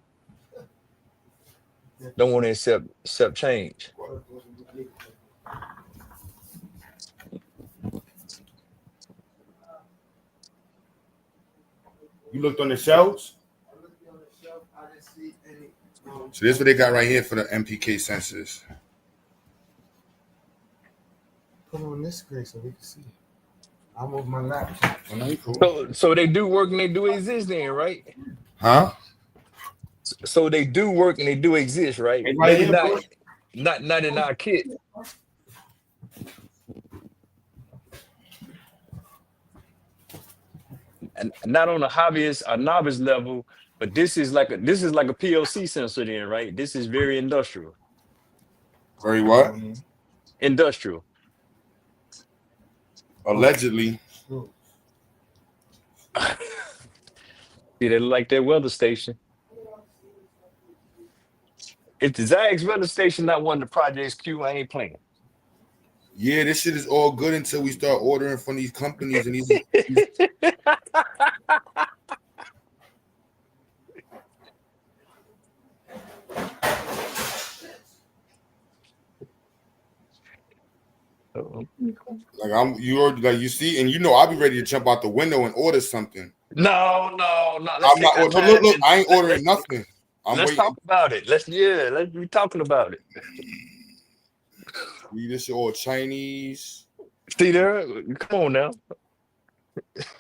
S12: want to accept change?
S3: You looked on the shelves? So this is what they got right here for the MPK sensors.
S13: Put on this screen so we can see. I'll move my laptop.
S3: Oh, no, cool.
S12: So they do work and they do exist then, right?
S3: Huh?
S12: So they do work and they do exist, right?
S3: Right
S12: Maybe
S3: here,
S12: not in our kit. And not on a hobbyist or novice level, but this is like a PLC sensor then, right? This is very industrial.
S3: Very what?
S12: Industrial.
S3: Allegedly.
S12: See, they like their weather station. If the Zags weather station not one of the projects Q, I ain't playing.
S3: Yeah, this shit is all good until we start ordering from these companies and these Like you already like you see, and you know I'll be ready to jump out the window and order something.
S12: No. Let's
S3: I'm
S12: take
S3: not.
S12: our
S3: Look,
S12: time.
S3: look, I ain't ordering nothing. I'm
S12: Let's
S3: waiting.
S12: talk about it. Let's be talking about it.
S3: This shit all Chinese.
S12: See there? Come on now.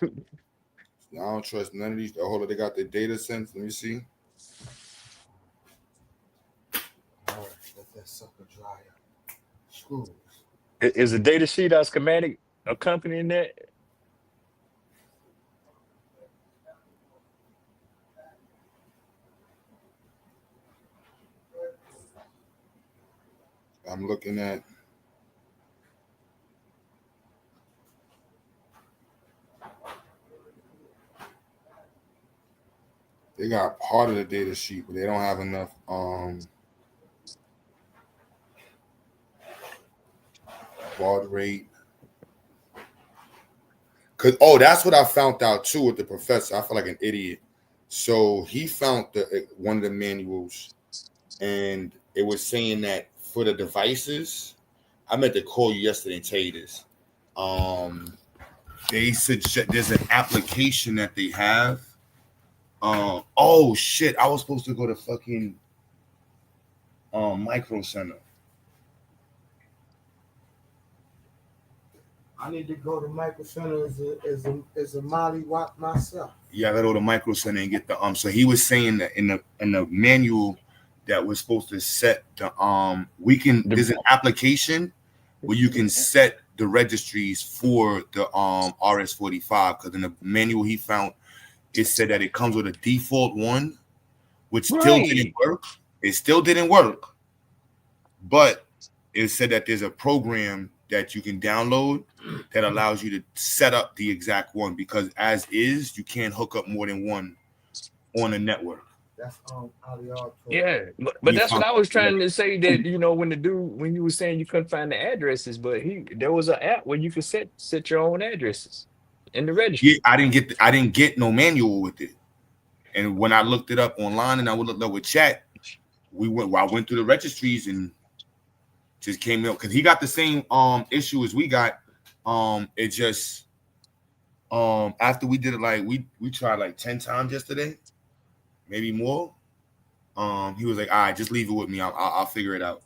S3: I don't trust none of these. Hold on, they got the data sense. Let me see.
S13: All right, let that sucker dry up. Screws.
S12: Is the data sheet our schematic accompanying that?
S3: I'm looking at. They got part of the data sheet, but they don't have enough. Baud rate. That's what I found out too with the professor. I feel like an idiot. So he found one of the manuals, and it was saying that for the devices, I meant to call you yesterday and tell you this. They suggest there's an application that they have. Oh shit! I was supposed to go to fucking Micro Center.
S13: I need to go to Micro Center as a Molly Wop myself.
S3: Yeah, I gotta go to Micro Center and get the So he was saying that in the manual that we're supposed to set the there's an application where you can set the registries for the RS-45, because in the manual he found it said that it comes with a default one, which still didn't work. It still didn't work, but it said that there's a program that you can download that allows you to set up the exact one, because as is, you can't hook up more than one on a network.
S13: That's Aliyah.
S12: Yeah, but that's what I was trying to say, that when you were saying you couldn't find the addresses, but there was an app where you could set your own addresses in the registry.
S3: Yeah, I didn't get no manual with it. And when I looked it up online and I looked up with chat, I went through the registries and just came up, because he got the same issue as we got. It just after we did it, like we tried like 10 times yesterday, maybe more. He was like, all right, just leave it with me. I'll figure it out.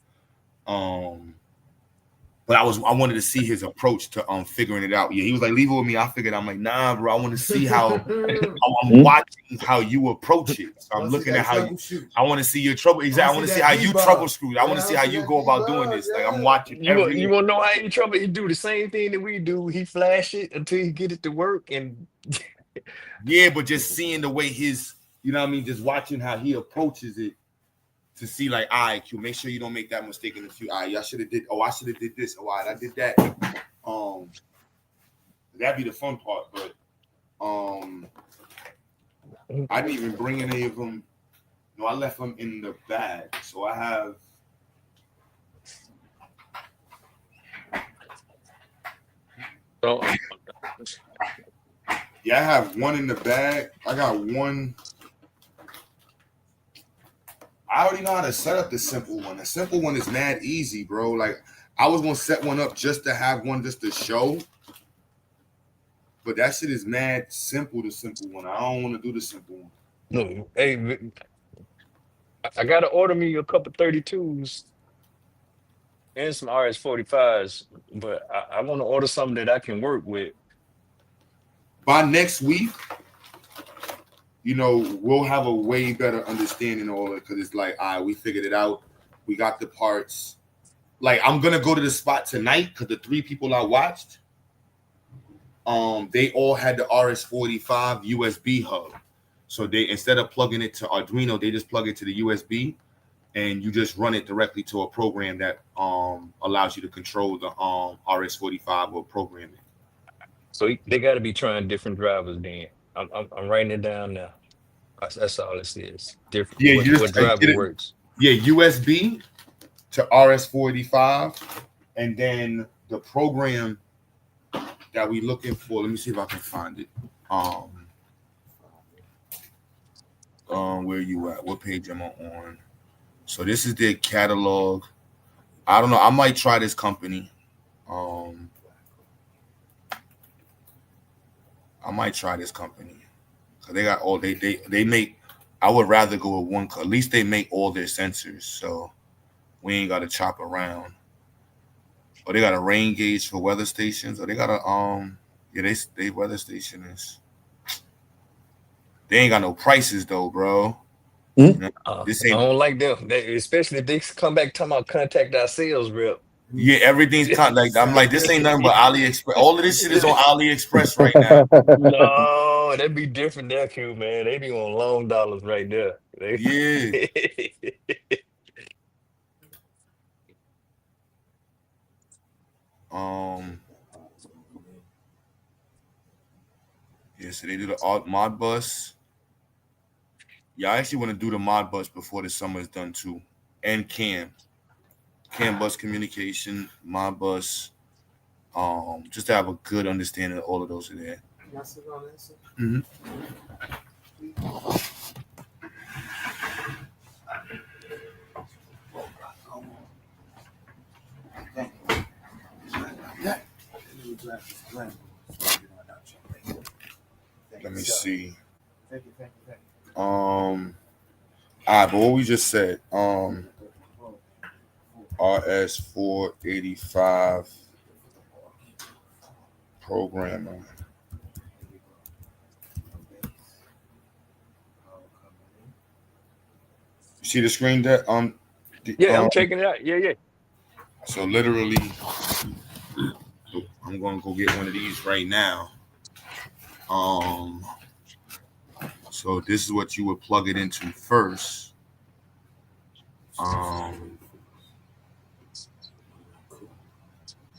S3: But I wanted to see his approach to figuring it out. Yeah, he was like, leave it with me. I'll figure it out. I'm like, nah, bro. I want to see how I'm watching how you approach it. So I'm looking at how I want to see your trouble. Exactly. I want to see how you troubleshoot. I want to see how you go about doing this. Like, I'm watching.
S12: You want to know how he trouble? He do the same thing that we do. He flash it until he get it to work. And
S3: yeah, but just seeing the way just watching how he approaches it, to see like, all right, Q, make sure you don't make that mistake in the future. All right, I should have did this. All right, I did that. That'd be the fun part, but I didn't even bring any of them. No, I left them in the bag. So I have I have one in the bag. I got one. I already know how to set up the simple one. The simple one is mad easy, bro. Like, I was gonna set one up just to have one just to show, but that shit is mad simple. The simple one. I don't want to do the simple one.
S12: no, hey, I gotta order me a couple 32s and some RS-45s, but I want to order something that I can work with.
S3: By next week, we'll have a way better understanding of all it, because it's like, all right, we figured it out. We got the parts. Like, I'm going to go to the spot tonight, because the 3 people I watched, they all had the RS-45 USB hub. So they, instead of plugging it to Arduino, they just plug it to the USB, and you just run it directly to a program that allows you to control the RS-45 or program it.
S12: So they got to be trying different drivers then. I'm writing it down now. That's all this is. Different.
S3: Yeah,
S12: what driver works.
S3: Yeah, USB to RS-45, and then the program that we looking for. Let me see if I can find it. Where you at? What page am I on? So this is their catalog. I don't know. I might try this company. I might try this company. Cause they got all they make. I would rather go with one. At least they make all their sensors, so we ain't got to chop around. Or they got a rain gauge for weather stations. Or they got a yeah, they weather station is. They ain't got no prices though, bro. You know, this
S12: I
S3: ain't.
S12: don't like them, especially if they come back talking about contact our sales rep.
S3: Yeah, everything's like I'm like this ain't nothing but AliExpress. All of this shit is on AliExpress right now.
S12: No, that'd be different there, Q, man. They be on long dollars right there.
S3: Yeah. Yeah, so they do the Modbus. Yeah, I actually want to do the Modbus before the summer is done too. And CAN bus communication, Modbus. Just to have a good understanding of all of those are there. Mm-hmm. Let me see. All right, but what we just said, RS 485 programmer. You see the screen that
S12: yeah, I'm checking it out. Yeah.
S3: So literally, I'm gonna go get one of these right now. So this is what you would plug it into first.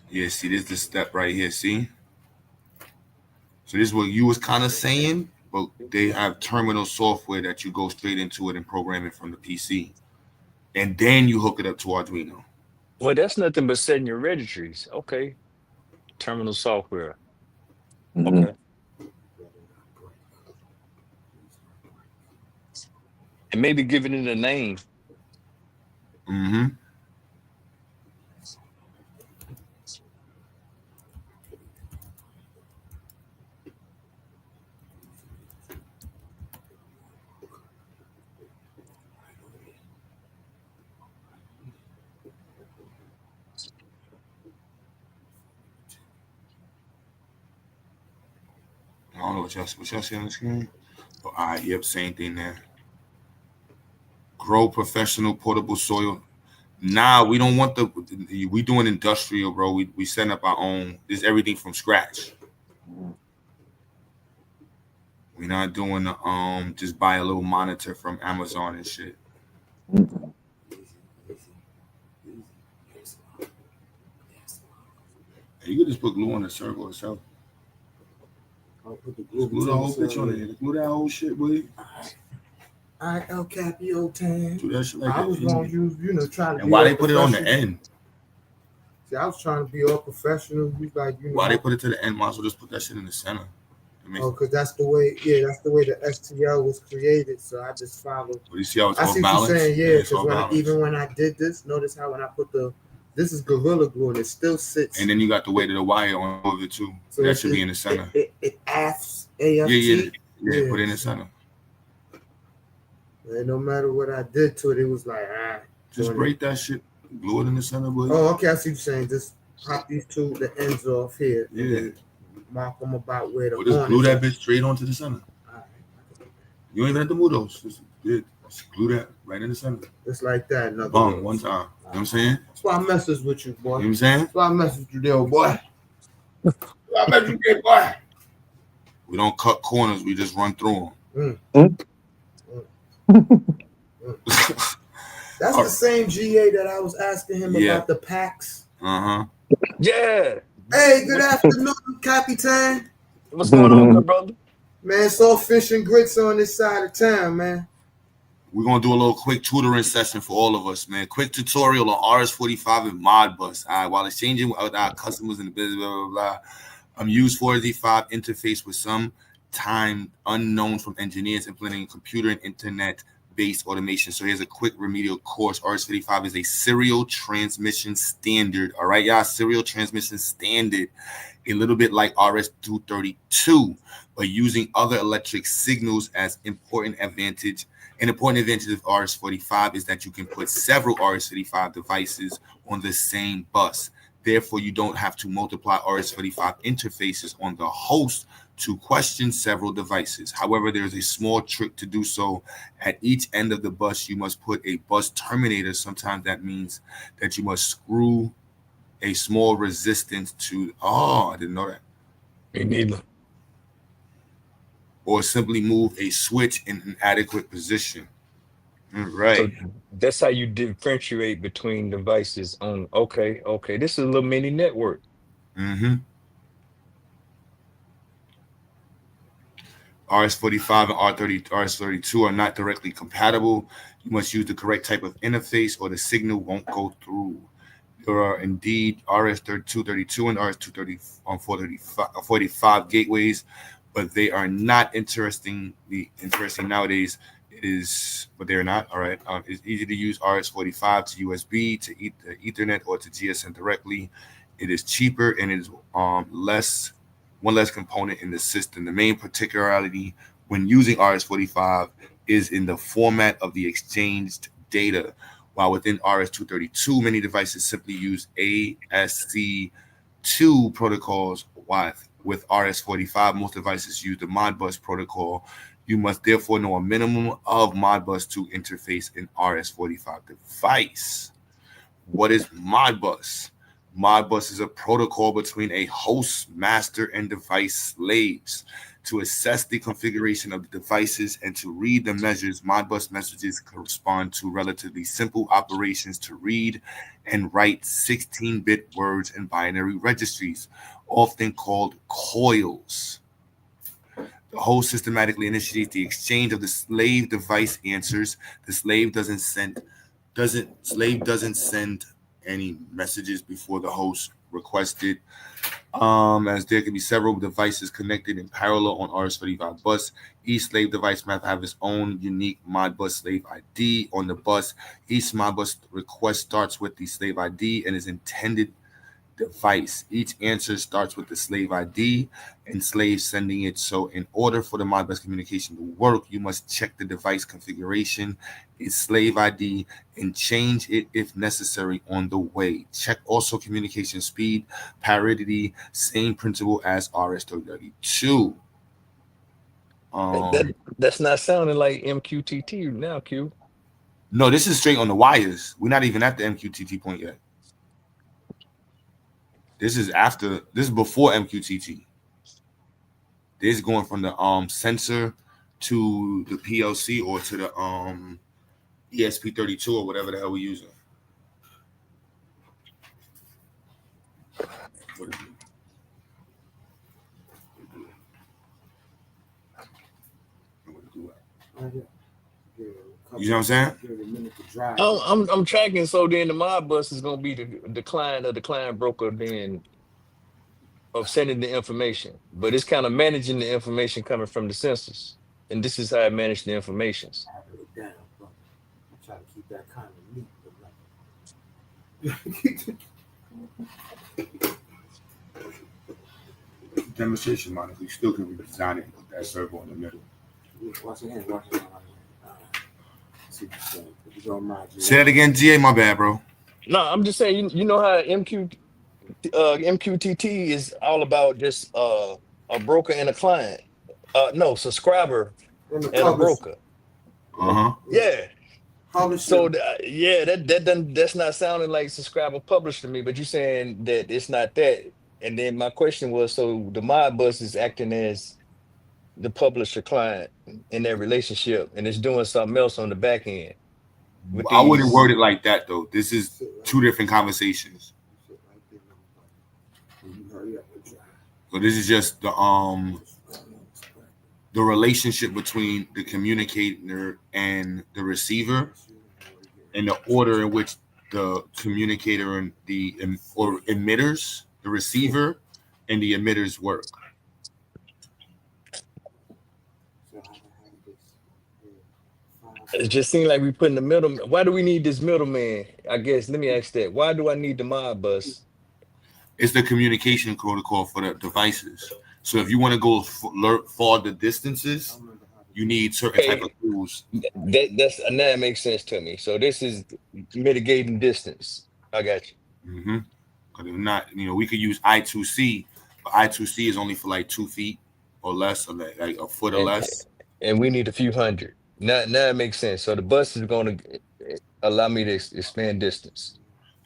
S3: Yeah, see, this is the step right here. See, so this is what you was kind of saying, but they have terminal software that you go straight into it and program it from the PC, and then you hook it up to Arduino.
S12: Well, that's nothing but setting your registries. Okay, terminal software.
S8: Mm-hmm.
S12: Okay. And maybe giving it a name.
S3: Mm-hmm. I don't know what y'all see on the screen. Oh, all right, yep, same thing there. Grow professional portable soil. Nah, we don't want we doing industrial, bro. We setting up our own. This is everything from scratch. We're not doing the just buy a little monitor from Amazon and shit. You could just put glue on the circle itself.
S13: I'll put the glue
S3: the whole bitch on it. Glue that whole shit, boy.
S13: All right, El Capio Tan.
S3: Do that shit like
S13: I
S3: that.
S13: was gonna use, try to.
S3: And why they put it on the end?
S13: See, I was trying to be all professional.
S3: Why they put it to the end? Might as well just put that shit in the center.
S13: Because that's the way. Yeah, that's the way the STL was created. So I just followed.
S3: But you see how it's
S13: I
S3: all
S13: see
S3: balanced?
S13: what you're saying. Yeah,
S3: because
S13: even when I did this, notice how when I put this is Gorilla Glue and it still sits.
S3: And then you got the weight of the wire on over it too. So that should be in the center.
S13: It AFT. Yeah.
S3: Put it in the center.
S13: And no matter what I did to it, it was like
S3: just break that shit, glue it in the center, boy.
S13: Oh, okay, I see what you're saying. Just pop the ends off here.
S3: Yeah.
S13: Mark them about where the.
S3: Just glue that bitch straight onto the center.
S13: Right.
S3: You don't even have to move those. Just glue that right in the center.
S13: Just like that.
S3: Boom, one time. You know what I'm saying?
S13: That's why I messes with you, boy.
S3: You know what I'm saying?
S13: That's why I mess with you there, boy. I mess with you, boy.
S3: We don't cut corners. We just run through them.
S13: That's the same GA that I was asking him about the packs.
S12: Yeah.
S13: Hey, good afternoon, Capitan.
S12: What's going on, good brother?
S13: Man, it's all fish and grits on this side of town, man.
S3: We're going to do a little quick tutoring session for all of us, man. Quick tutorial on RS-45 and Modbus. All right, while exchanging with our customers in the business, blah, blah, blah. Use 485 interface with some time unknown from engineers implementing computer and internet based automation. So here's a quick remedial course. RS-55 is a serial transmission standard. All right, y'all, serial transmission standard, a little bit like RS-232, but using other electric signals as important advantage. An important advantage of RS-45 is that you can put several RS-55 devices on the same bus. Therefore, you don't have to multiply RS-45 interfaces on the host to question several devices. However, there's a small trick to do so. At each end of the bus, you must put a bus terminator. Sometimes that means that you must screw a small resistance to, I didn't know that.
S12: Me neither.
S3: Or simply move a switch in an adequate position. Right.
S12: So that's how you differentiate between devices on, okay, this is a little mini network.
S3: Mm-hmm. RS-45 and RS-32 are not directly compatible. You must use the correct type of interface or the signal won't go through. There are indeed RS-232 and RS-245 gateways, but they are not interesting nowadays. But they're not. All right. It's easy to use RS-45 to USB, to Ethernet, or to GSM directly. It is cheaper and it is one less component in the system. The main particularity when using RS-45 is in the format of the exchanged data. While within RS-232, many devices simply use ASC2 protocols. With RS-45, most devices use the Modbus protocol. You must therefore know a minimum of Modbus to interface an RS-45 device. What is Modbus? Modbus is a protocol between a host, master, and device slaves. To assess the configuration of the devices and to read the measures, Modbus messages correspond to relatively simple operations to read and write 16-bit words in binary registries, often called coils. The host systematically initiates the exchange of the slave device answers. The slave doesn't send any messages before the host requested. As there can be several devices connected in parallel on RS-45 bus. Each slave device must have its own unique Modbus slave ID on the bus. Each Modbus request starts with the slave ID and is intended device. Each answer starts with the slave ID and slave sending it. So in order for the Modbus communication to work, you must check the device configuration, its slave ID, and change it if necessary on the way. Check also communication speed, parity, same principle as RS-232.
S12: That's not sounding like MQTT now, Q.
S3: No, this is straight on the wires. We're not even at the MQTT point yet. This is before MQTT. This is going from the sensor to the PLC or to the ESP32 or whatever the hell we're using. You know what I'm saying?
S12: I'm tracking. So then the Modbus is going to be the client of the client broker then of sending the information, but it's kind of managing the information coming from the sensors, and this is how I manage the informations.
S13: I wrote it down, but I'm trying to keep that kind of neat.
S3: Demonstration monitor, you still can redesign it and put that servo in the middle.
S13: Watch your hands, watch your hands.
S3: Say that again, GA. My bad, bro.
S12: No, I'm just saying. You know how MQTT is all about just a broker and a client. No, subscriber and a broker. Yeah. So that's not sounding like subscriber published to me. But you're saying that it's not that. And then my question was, so the Modbus is acting as the publisher client in that relationship, and it's doing something else on the back end.
S3: I wouldn't word it like that though. This is two different conversations. So this is just the relationship between the communicator and the receiver, and the order in which the communicator and the emitters, the receiver and the emitters work.
S12: It just seems like we put in the middle. Why do we need this middleman? I guess let me ask that. Why do I need the mod bus?
S3: It's the communication protocol for the devices. So if you want to go far the distances, you need certain type of tools.
S12: That makes sense to me. So this is mitigating distance. I got you.
S3: Mm-hmm. But if not, we could use I2C, but I2C is only for like 2 feet or less, or like a foot or less.
S12: And we need a few hundred. Now it makes sense. So the bus is going to allow me to expand distance.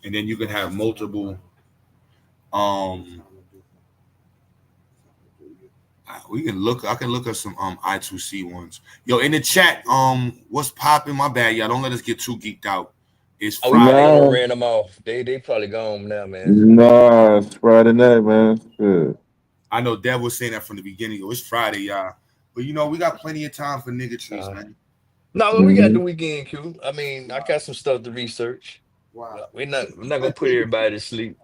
S3: And then you can have multiple. We can look. I can look at some I2C ones. Yo, in the chat, what's popping? My bad, y'all. Don't let us get too geeked out. It's Friday.
S12: We probably ran them off. They probably gone now, man.
S8: Nah, it's Friday night, man. Good.
S3: I know Dev was saying that from the beginning. It's Friday, y'all. But we got plenty of time for nigga trees, man.
S12: No, we got the weekend, Q. I mean, I got some stuff to research.
S13: Wow.
S12: We're not gonna put everybody to sleep.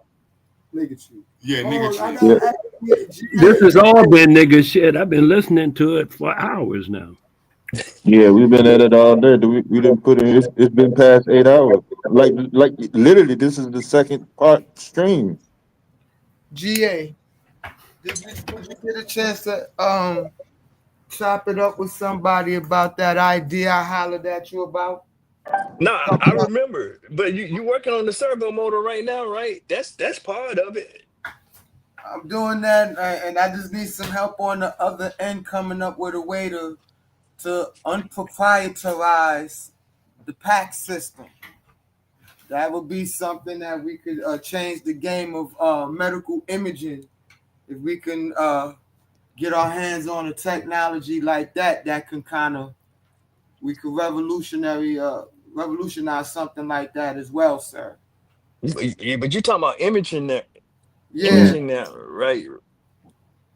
S13: Nigga trees.
S3: Yeah, nigga trees.
S5: This has all been nigga shit. I've been listening to it for hours now.
S8: Yeah, we've been at it all day. We didn't put in. It's been past 8 hours. Like literally, this is the second part stream.
S13: GA, did you get a chance to chop it up with somebody about that idea I hollered at you about?
S12: No, I remember. But you working on the servo motor right now, right? That's part of it.
S13: I'm doing that, and I just need some help on the other end, coming up with a way to unproprietarize the PAC system. That would be something that we could change the game of medical imaging if we can get our hands on a technology like that can we could revolutionize something like that as well, sir.
S12: Yeah, but you're talking about imaging there.
S13: Yeah.
S12: Imaging that, right?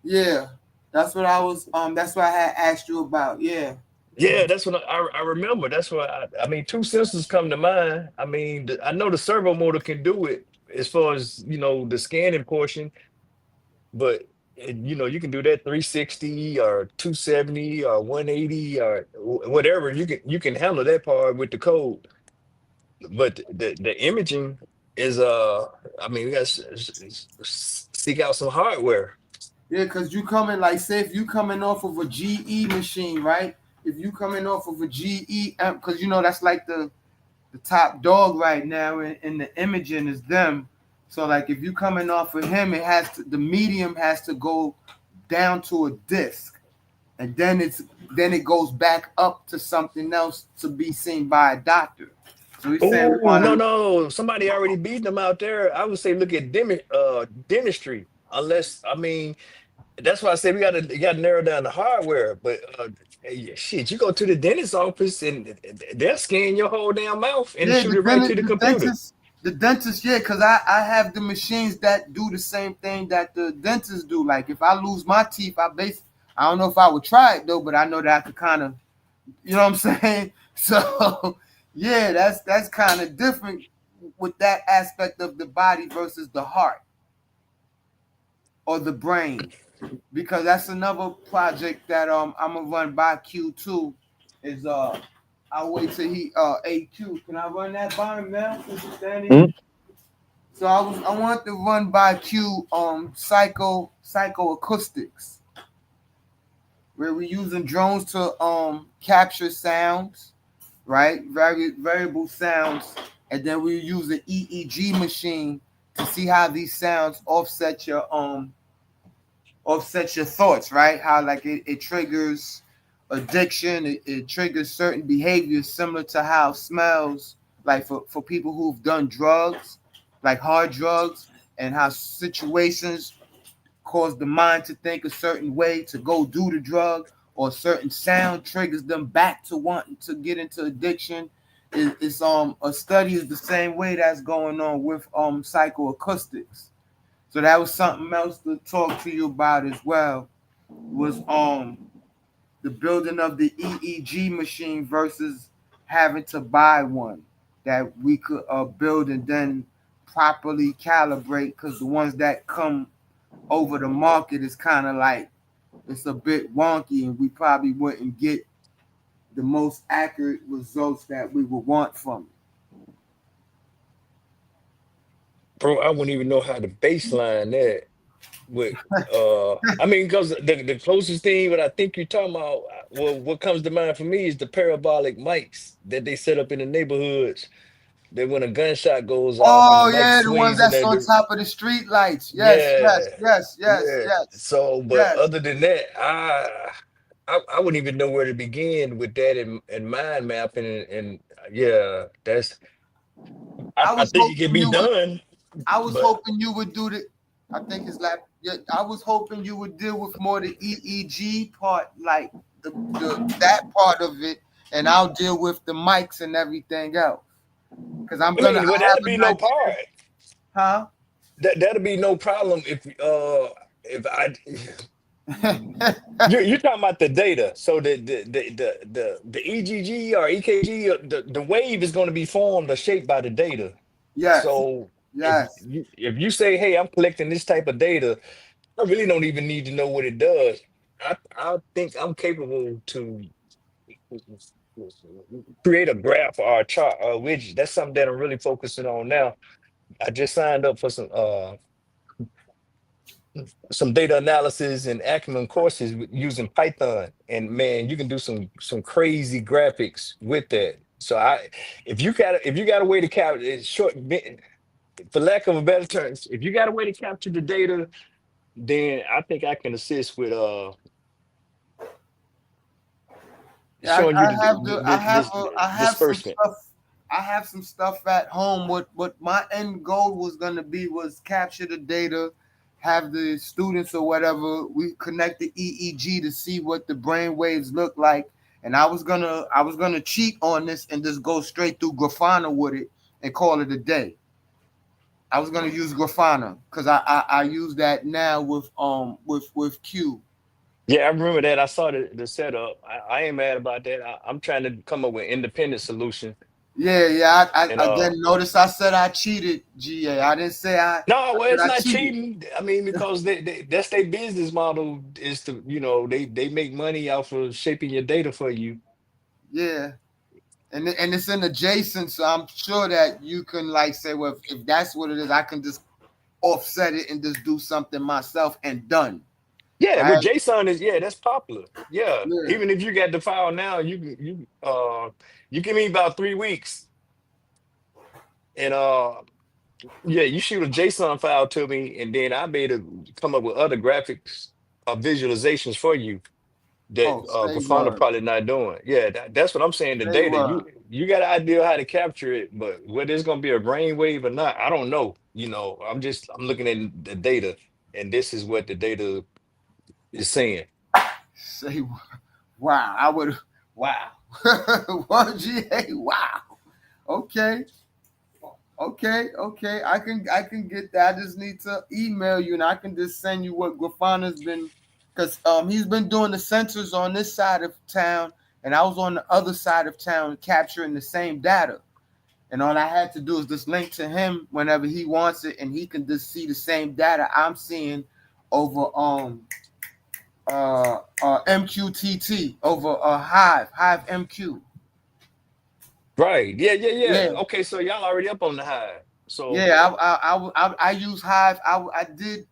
S13: Yeah. That's what I was that's what I had asked you about. Yeah.
S12: Yeah, that's what I remember. That's what I mean, two sensors come to mind. I mean, I know the servo motor can do it as far as, the scanning portion, but you can do that 360 or 270 or 180 or whatever. You can handle that part with the code. But the imaging is I mean, we got to seek out some hardware.
S13: Yeah, because you coming, like, say if you coming off of a GE machine, right? If you coming off of a GE, because that's like the top dog right now in the imaging is them. So like if you coming off of him, the medium has to go down to a disc, and then it goes back up to something else to be seen by a doctor. So
S12: no, somebody already beat them out there. I would say look at dentistry. Unless, I mean, that's why I say we got to narrow down the hardware. But shit, you go to the dentist's office and they'll scan your whole damn mouth and shoot it right to the computer.
S13: The dentist, yeah, because I have the machines that do the same thing that the dentists do. Like if I lose my teeth, I don't know if I would try it though, but I know that I could kind of, you know what I'm saying? So yeah, that's kind of different with that aspect of the body versus the heart or the brain, because that's another project that I'm gonna run by Q2. Is I'll wait till he AQ. Can I run that by him now? So I want to run by Q psychoacoustics, where we're using drones to capture sounds, right? Variable sounds, and then we use an EEG machine to see how these sounds offset your thoughts, right? How like it triggers addiction, it triggers certain behaviors similar to how smells, like for people who've done drugs, like hard drugs, and how situations cause the mind to think a certain way to go do the drug, or certain sound triggers them back to wanting to get into addiction. It's a study is the same way that's going on with psychoacoustics. So that was something else to talk to you about as well, was the building of the EEG machine versus having to buy one that we could build and then properly calibrate, because the ones that come over the market is kind of like, it's a bit wonky, and we probably wouldn't get the most accurate results that we would want from it.
S12: Bro, I wouldn't even know how to baseline that. With I mean, because the closest thing what I think you're talking about, well, what comes to mind for me is the parabolic mics that they set up in the neighborhoods. That when a gunshot goes off and the
S13: Oh
S12: mic
S13: yeah, the ones
S12: swings in
S13: that's
S12: that
S13: on top of the street lights. Yes, yes,
S12: yeah,
S13: yes, yes,
S12: yeah.
S13: yes,
S12: So, but
S13: yes.
S12: other than that, I wouldn't even know where to begin with that in mind mapping and yeah, that's
S13: I
S12: I
S13: was
S12: think it can
S13: hoping
S12: be
S13: you would.
S12: done,
S13: I was
S12: but
S13: hoping you would do the. I think it's like. Yeah, I was hoping you would deal with more the EEG part, like the that part of it, and I'll deal with the mics and everything else. Because I'm
S12: I
S13: gonna.
S12: mean, well,
S13: I have
S12: that'll be
S13: an
S12: no part.
S13: idea. Huh?
S12: That'll be no problem if I you're talking about the data. So the EGG or EKG, the wave is going to be formed or shaped by the data.
S13: Yes.
S12: So
S13: Yes.
S12: if you say, hey, I'm collecting this type of data, I really don't even need to know what it does. I think I'm capable to create a graph or a chart or a widget. That's something that I'm really focusing on now. I just signed up for some data analysis and Acumen courses using Python, and man, you can do some crazy graphics with that. So if you got a way to capture it, for lack of a better term, if you got a way to capture the data, then I think I can assist with
S13: Yeah,
S12: showing you
S13: I have the.
S12: this
S13: I have some
S12: disbursement.
S13: stuff. I have some stuff at home. What my end goal was gonna be was capture the data, have the students or whatever. We connect the EEG to see what the brain waves look like. And I was gonna cheat on this and just go straight through Grafana with it and call it a day. I was gonna use Grafana because I use that now with Q.
S12: Yeah, I remember that. I saw the setup. I ain't mad about that. I'm trying to come up with an independent solution.
S13: Yeah. I
S12: And
S13: again notice I said I cheated, GA. I didn't say I
S12: no, well,
S13: said
S12: it's
S13: I
S12: not
S13: cheated.
S12: cheating. I mean, because that's their business model is to, they make money off of shaping your data for you.
S13: Yeah. And it's in adjacent, so I'm sure that you can like say, well, if that's what it is, I can just offset it and just do something myself and done.
S12: Yeah,
S13: Right?
S12: with JSON that's popular. Yeah.
S13: Yeah.
S12: Even if you got the file now, you give me about 3 weeks. And yeah, you shoot a JSON file to me, and then I made to come up with other graphics or visualizations for you that
S13: Oh, say
S12: Grafana
S13: word.
S12: probably not doing. Yeah, that's what I'm saying. The
S13: Say
S12: data,
S13: word.
S12: you got an idea how to capture it, but whether it's gonna be a brainwave or not, I don't know. I'm looking at the data, and this is what the data is saying.
S13: Say wow. I would wow. One GA, wow. Okay. I can get that. I just need to email you and I can just send you what Grafana's been, because he's been doing the sensors on this side of town and I was on the other side of town capturing the same data. And all I had to do is just link to him whenever he wants it, and he can just see the same data I'm seeing over MQTT, over Hive MQ.
S12: Right. Yeah.
S13: Yeah.
S12: Okay, so y'all already up on the Hive. So
S13: Yeah, I use Hive. I did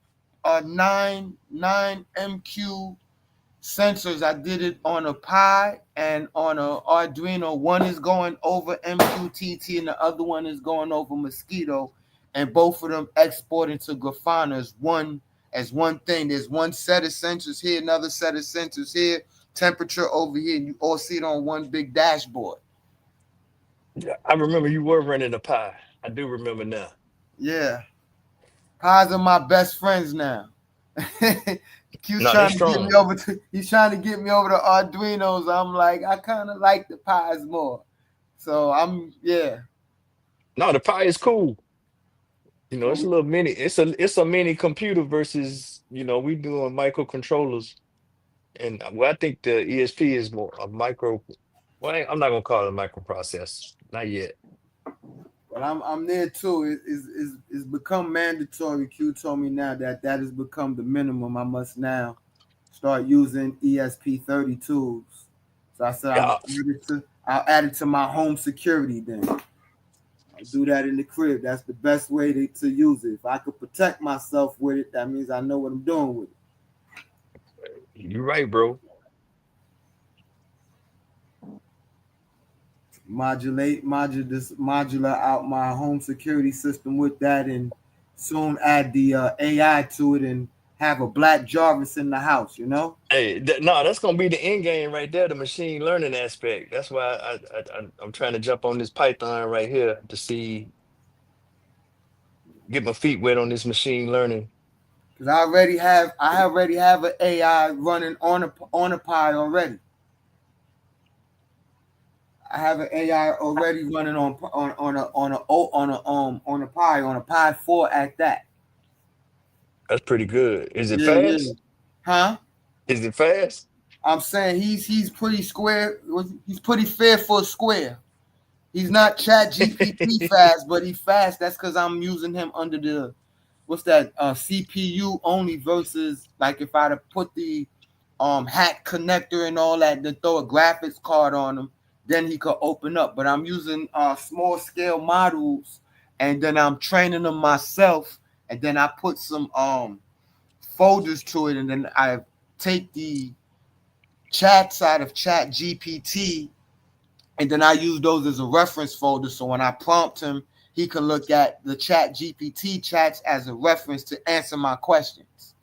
S13: 9 MQ sensors. I did it on a Pi and on a Arduino. One is going over MQTT and the other one is going over Mosquito, and both of them export into Grafana as one thing. There's one set of sensors here, another set of sensors here, temperature over here, and you all see it on one big dashboard.
S12: yeah, I remember you were running a Pi. I do remember now.
S13: Yeah. Pies are my best friends now. Q's
S12: No, they
S13: trying to get me
S12: strong.
S13: over to he's trying to get me over to Arduinos. I'm like, I kind of like the pies more. So
S12: No, the Pi is cool. It's
S13: So
S12: a little mini. It's a mini computer versus we doing microcontrollers, and well, I think the ESP is more a micro. Well, I'm not gonna call it a microprocessor, not yet.
S13: but I'm there too. It's become mandatory. Q told me now that has become the minimum. I must now start using ESP32s So I said
S12: Yeah.
S13: I'll add it to my home security then. I'll do that in the crib. That's the best way to use it. If I could protect myself with it, that means I know what I'm doing with it.
S12: You're right, bro.
S13: Modular out my home security system with that, and soon add the AI to it and have a Black Jarvis in the house, you know?
S12: Hey, no, that's gonna be the end game right there, the machine learning aspect. That's why I'm trying to jump on this Python right here to get my feet wet on this machine learning.
S13: Because I already have an AI running on a Pi already. I have an AI already running on a Pi 4 at that.
S12: That's pretty good. Is it
S13: Yeah,
S12: fast?
S13: yeah. Huh?
S12: Is it fast?
S13: I'm saying he's pretty square. He's pretty fair for a square. He's not Chat GPT fast, but he's fast. That's because I'm using him under the CPU only versus like if I'd have put the hat connector and all that, then throw a graphics card on him, then he could open up. But I'm using small scale models, and then I'm training them myself, and then I put some folders to it, and then I take the chat side of Chat GPT, and then I use those as a reference folder. So when I prompt him, he can look at the Chat GPT chats as a reference to answer my questions.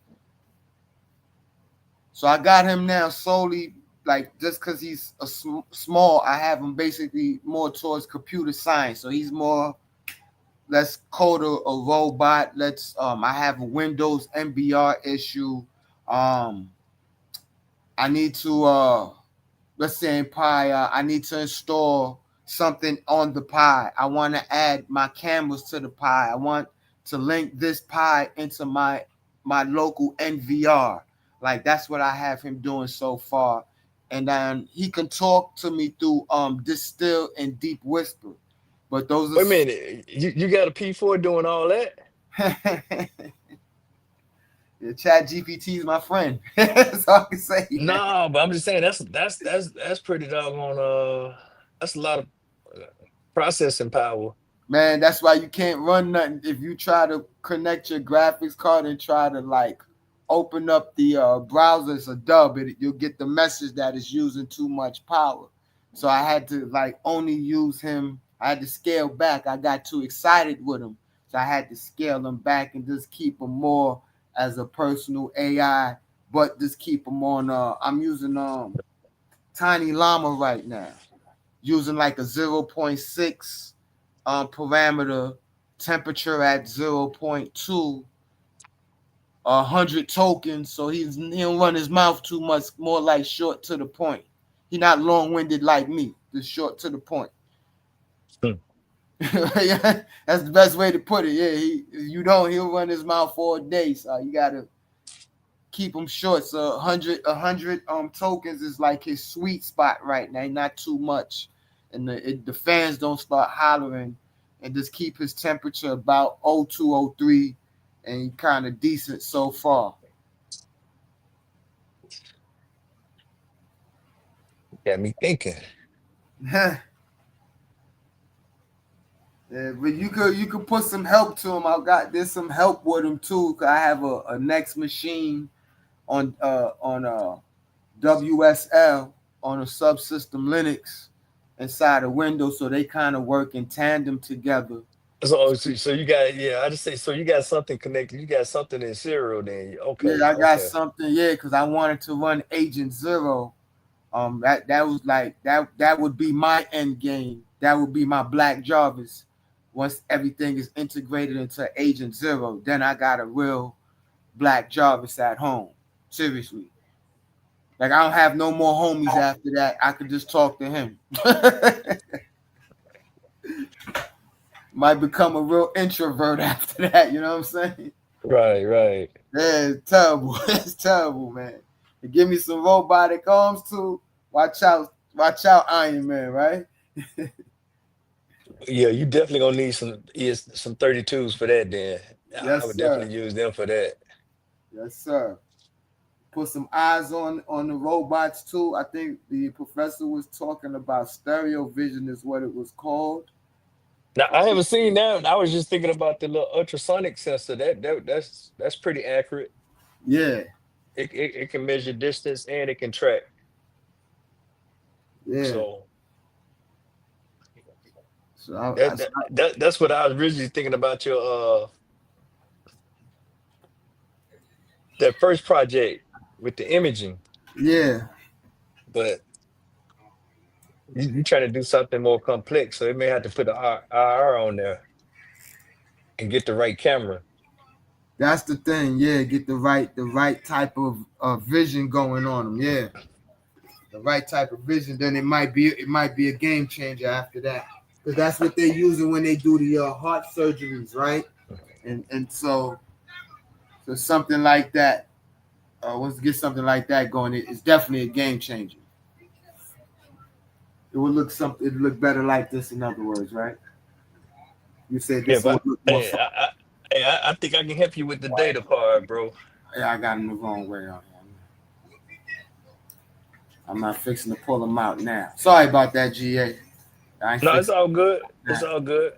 S13: So I got him now solely, like just because he's a small, I have him basically more towards computer science. So he's more, let's code a robot. I have a Windows MBR issue. I need to, let's say in Pi, I need to install something on the Pi. I want to add my cameras to the Pi. I want to link this Pi into my local NVR. Like that's what I have him doing so far. And then he can talk to me through Distill and Deep Whisper. But those are...
S12: Wait a minute, you got a P4 doing all that?
S13: Yeah, Chat GPT is my friend. That's all I can say.
S12: No, but I'm just saying that's pretty doggone that's a lot of processing power.
S13: Man, that's why you can't run nothing. If you try to connect your graphics card and try to like open up the browser, it's a dub. You'll get the message that it's using too much power. So I had to like only use him. I had to scale back. I got too excited with him. So I had to scale him back and just keep him more as a personal AI, but just keep him on. I'm using Tiny Llama right now, using like a 0.6 parameter, temperature at 0.2, 100 tokens. So he don't run his mouth too much, more like short to the point. He's not long-winded like me, just short to the point. Yeah, that's the best way to put it. Yeah, he'll run his mouth all day. So you gotta keep him short. So 100 tokens is like his sweet spot right now, not too much, and the fans don't start hollering, and just keep his temperature about 02, 03, and kind of decent so far.
S12: Got me thinking.
S13: Yeah, but you could put some help to him. There's some help with him too. 'Cause I have a next machine on WSL on a subsystem Linux inside of Windows, so they kind of work in tandem together.
S12: So you got, I just say, so you got something connected. You got something in serial then. Okay.
S13: Yeah, I got something. Yeah, because I wanted to run Agent Zero. That was like that would be my end game. That would be my Black Jarvis. Once everything is integrated into Agent Zero, then I got a real Black Jarvis at home. Seriously. Like I don't have no more homies after that. I could just talk to him. Might become a real introvert after that, you know what I'm saying?
S12: Right.
S13: Yeah, it's terrible. It's terrible, man. And give me some robotic arms too. Watch out, Iron Man, right?
S12: Yeah, you definitely gonna need some 32s for that then.
S13: Yes,
S12: I would
S13: sir.
S12: definitely use them for that.
S13: Yes, sir. put some eyes on the robots too. I think the professor was talking about stereo vision is what it was called.
S12: Now I haven't seen that. I was just thinking about the little ultrasonic sensor. That's pretty accurate.
S13: Yeah.
S12: It can measure distance and it can track.
S13: Yeah.
S12: So that's what I was originally thinking about your that first project with the imaging.
S13: Yeah.
S12: But you trying to do something more complex, so they may have to put an IR on there and get the right camera.
S13: That's the thing, yeah. Get the right type of vision going on them, yeah. The right type of vision, then it might be a game changer after that, because that's what they're using when they do the heart surgeries, right? And so something like that. Once you get something like that going, it's definitely a game changer. It would look better like this, in other words, right? You said this would look more fun.
S12: I think I can help you with the data part, bro.
S13: Yeah, I got him the wrong way on here. I'm not fixing to pull them out now. Sorry about that, GA.
S12: No, it's all good. It's all good.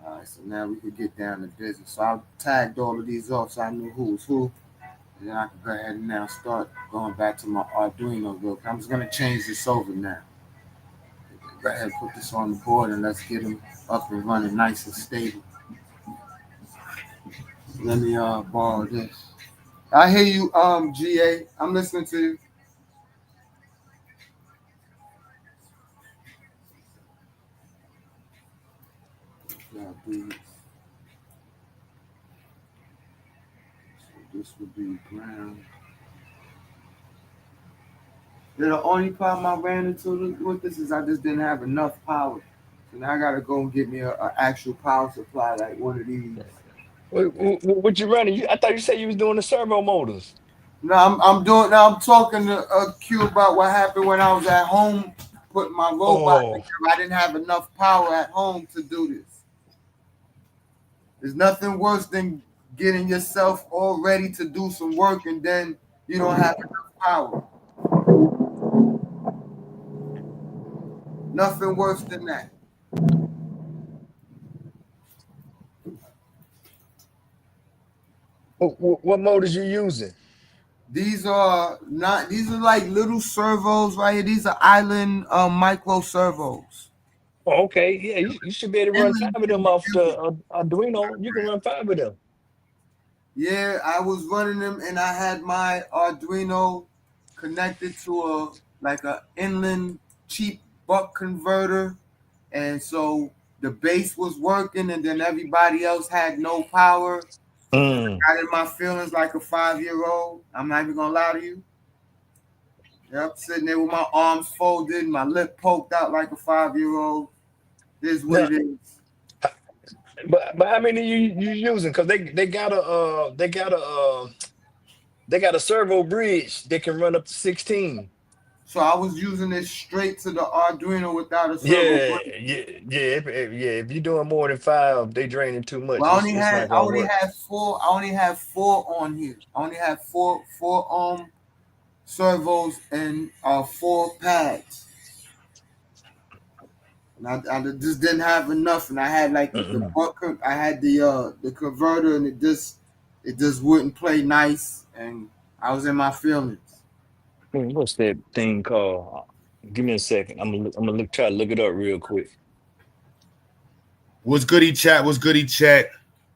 S13: All right, so now we can get down to business. So I tagged all of these off so I knew who was who. And then I can go ahead and now start going back to my Arduino real quick. I'm just going to change this over now. Go ahead and put this on the board and let's get them up and running nice and stable. Let me borrow this. I hear you, GA. I'm listening to you. So this would be ground. The only problem I ran into with this is I just didn't have enough power. So now I gotta go and get me an actual power supply, like one of these.
S12: What you running? I thought you said you was doing the servo motors.
S13: No, I'm talking to Q about what happened when I was at home putting my robot together. I didn't have enough power at home to do this. There's nothing worse than getting yourself all ready to do some work and then you don't have enough power. Nothing worse than that.
S12: What motors you using?
S13: These are like little servos right here. These are Island micro servos.
S12: Oh, okay. Yeah, you should be able to run 5 of them off the Arduino. You can run 5 of them.
S13: Yeah, I was running them and I had my Arduino connected to a inland cheap buck converter. And so the base was working and then everybody else had no power. I got in my feelings like a 5-year-old. I'm not even gonna lie to you. Yep, sitting there with my arms folded, my lip poked out like a 5-year-old. This is what it is.
S12: But how many you using? Because they got a servo bridge that can run up to 16.
S13: So I was using it straight to the Arduino without a servo bridge.
S12: If you're doing more than 5, they draining too much.
S13: Well, I only had 4. I only have 4 on here. I only have four servos and 4 pads. And I just didn't have enough, and I had like the buck. I had the converter, and it just wouldn't play nice, and I was in my feelings.
S12: What's that thing called? Give me a second. I'm gonna try to look it up real quick.
S3: What's goody chat? What's goody chat?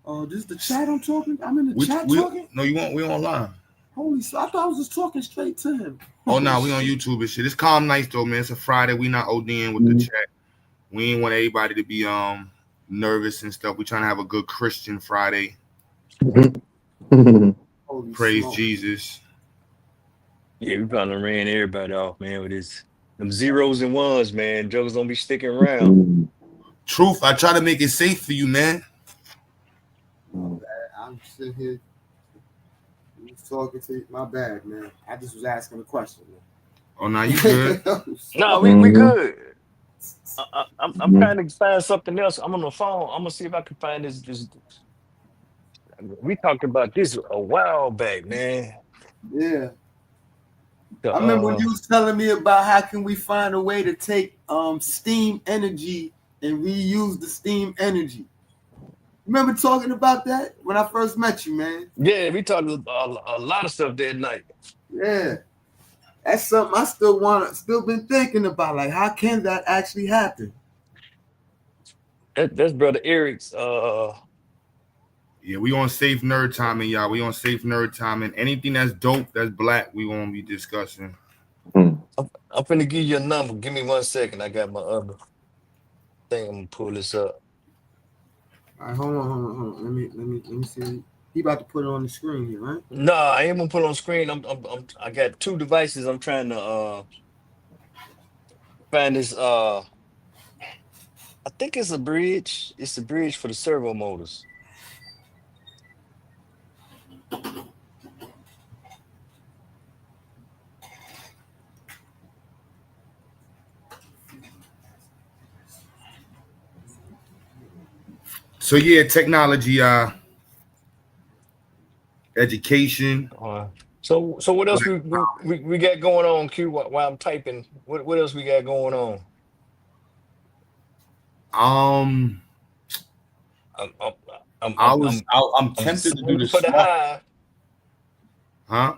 S13: Oh, this is the chat I'm talking. I'm in the chat talking.
S3: No, you won't. We online.
S13: Holy, so I thought I was just talking straight to him.
S3: Oh no, we on YouTube and shit. It's calm nice though, man. It's a Friday. We not ODing with the chat. We ain't want everybody to be nervous and stuff. We trying to have a good Christian Friday. Praise Jesus.
S12: Yeah, we probably ran everybody off, man, with them 0s and 1s, man. Jokers don't be sticking around.
S3: Truth, I try to make it safe for you, man.
S13: I'm sitting here talking to you. My bad, man. I just was asking a question, man.
S3: Oh, no, you good.
S12: No, we good. I'm trying to find something else. I'm on the phone. I'm gonna see if I can find this. we talked about this a while back, man.
S13: Yeah.
S12: The,
S13: I remember when you was telling me about how can we find a way to take steam energy and reuse the steam energy. Remember talking about that when I first met you, man?
S12: yeah, we talked a lot of stuff that night.
S13: Yeah. That's something I still been thinking about. Like, how can that actually happen?
S12: That's brother Eric's.
S3: Yeah, we on safe nerd timing, y'all. We on safe nerd timing. Anything that's dope, that's black, we gonna be discussing.
S12: I'm finna give you a number. Give me 1 second. I got my other thing. I'm gonna pull this up.
S13: All right, hold on. Let me see. He about to put it on the screen here, right?
S12: No, I ain't gonna put it on screen. I got 2 devices. I'm trying to find this. I think it's a bridge. It's a bridge for the servo motors.
S3: So yeah, technology, education.
S12: So what else we got going on, Q? While I'm typing, what else we got going on?
S3: I'm tempted to do the
S12: for the
S3: smart.
S12: Hive.
S3: Huh?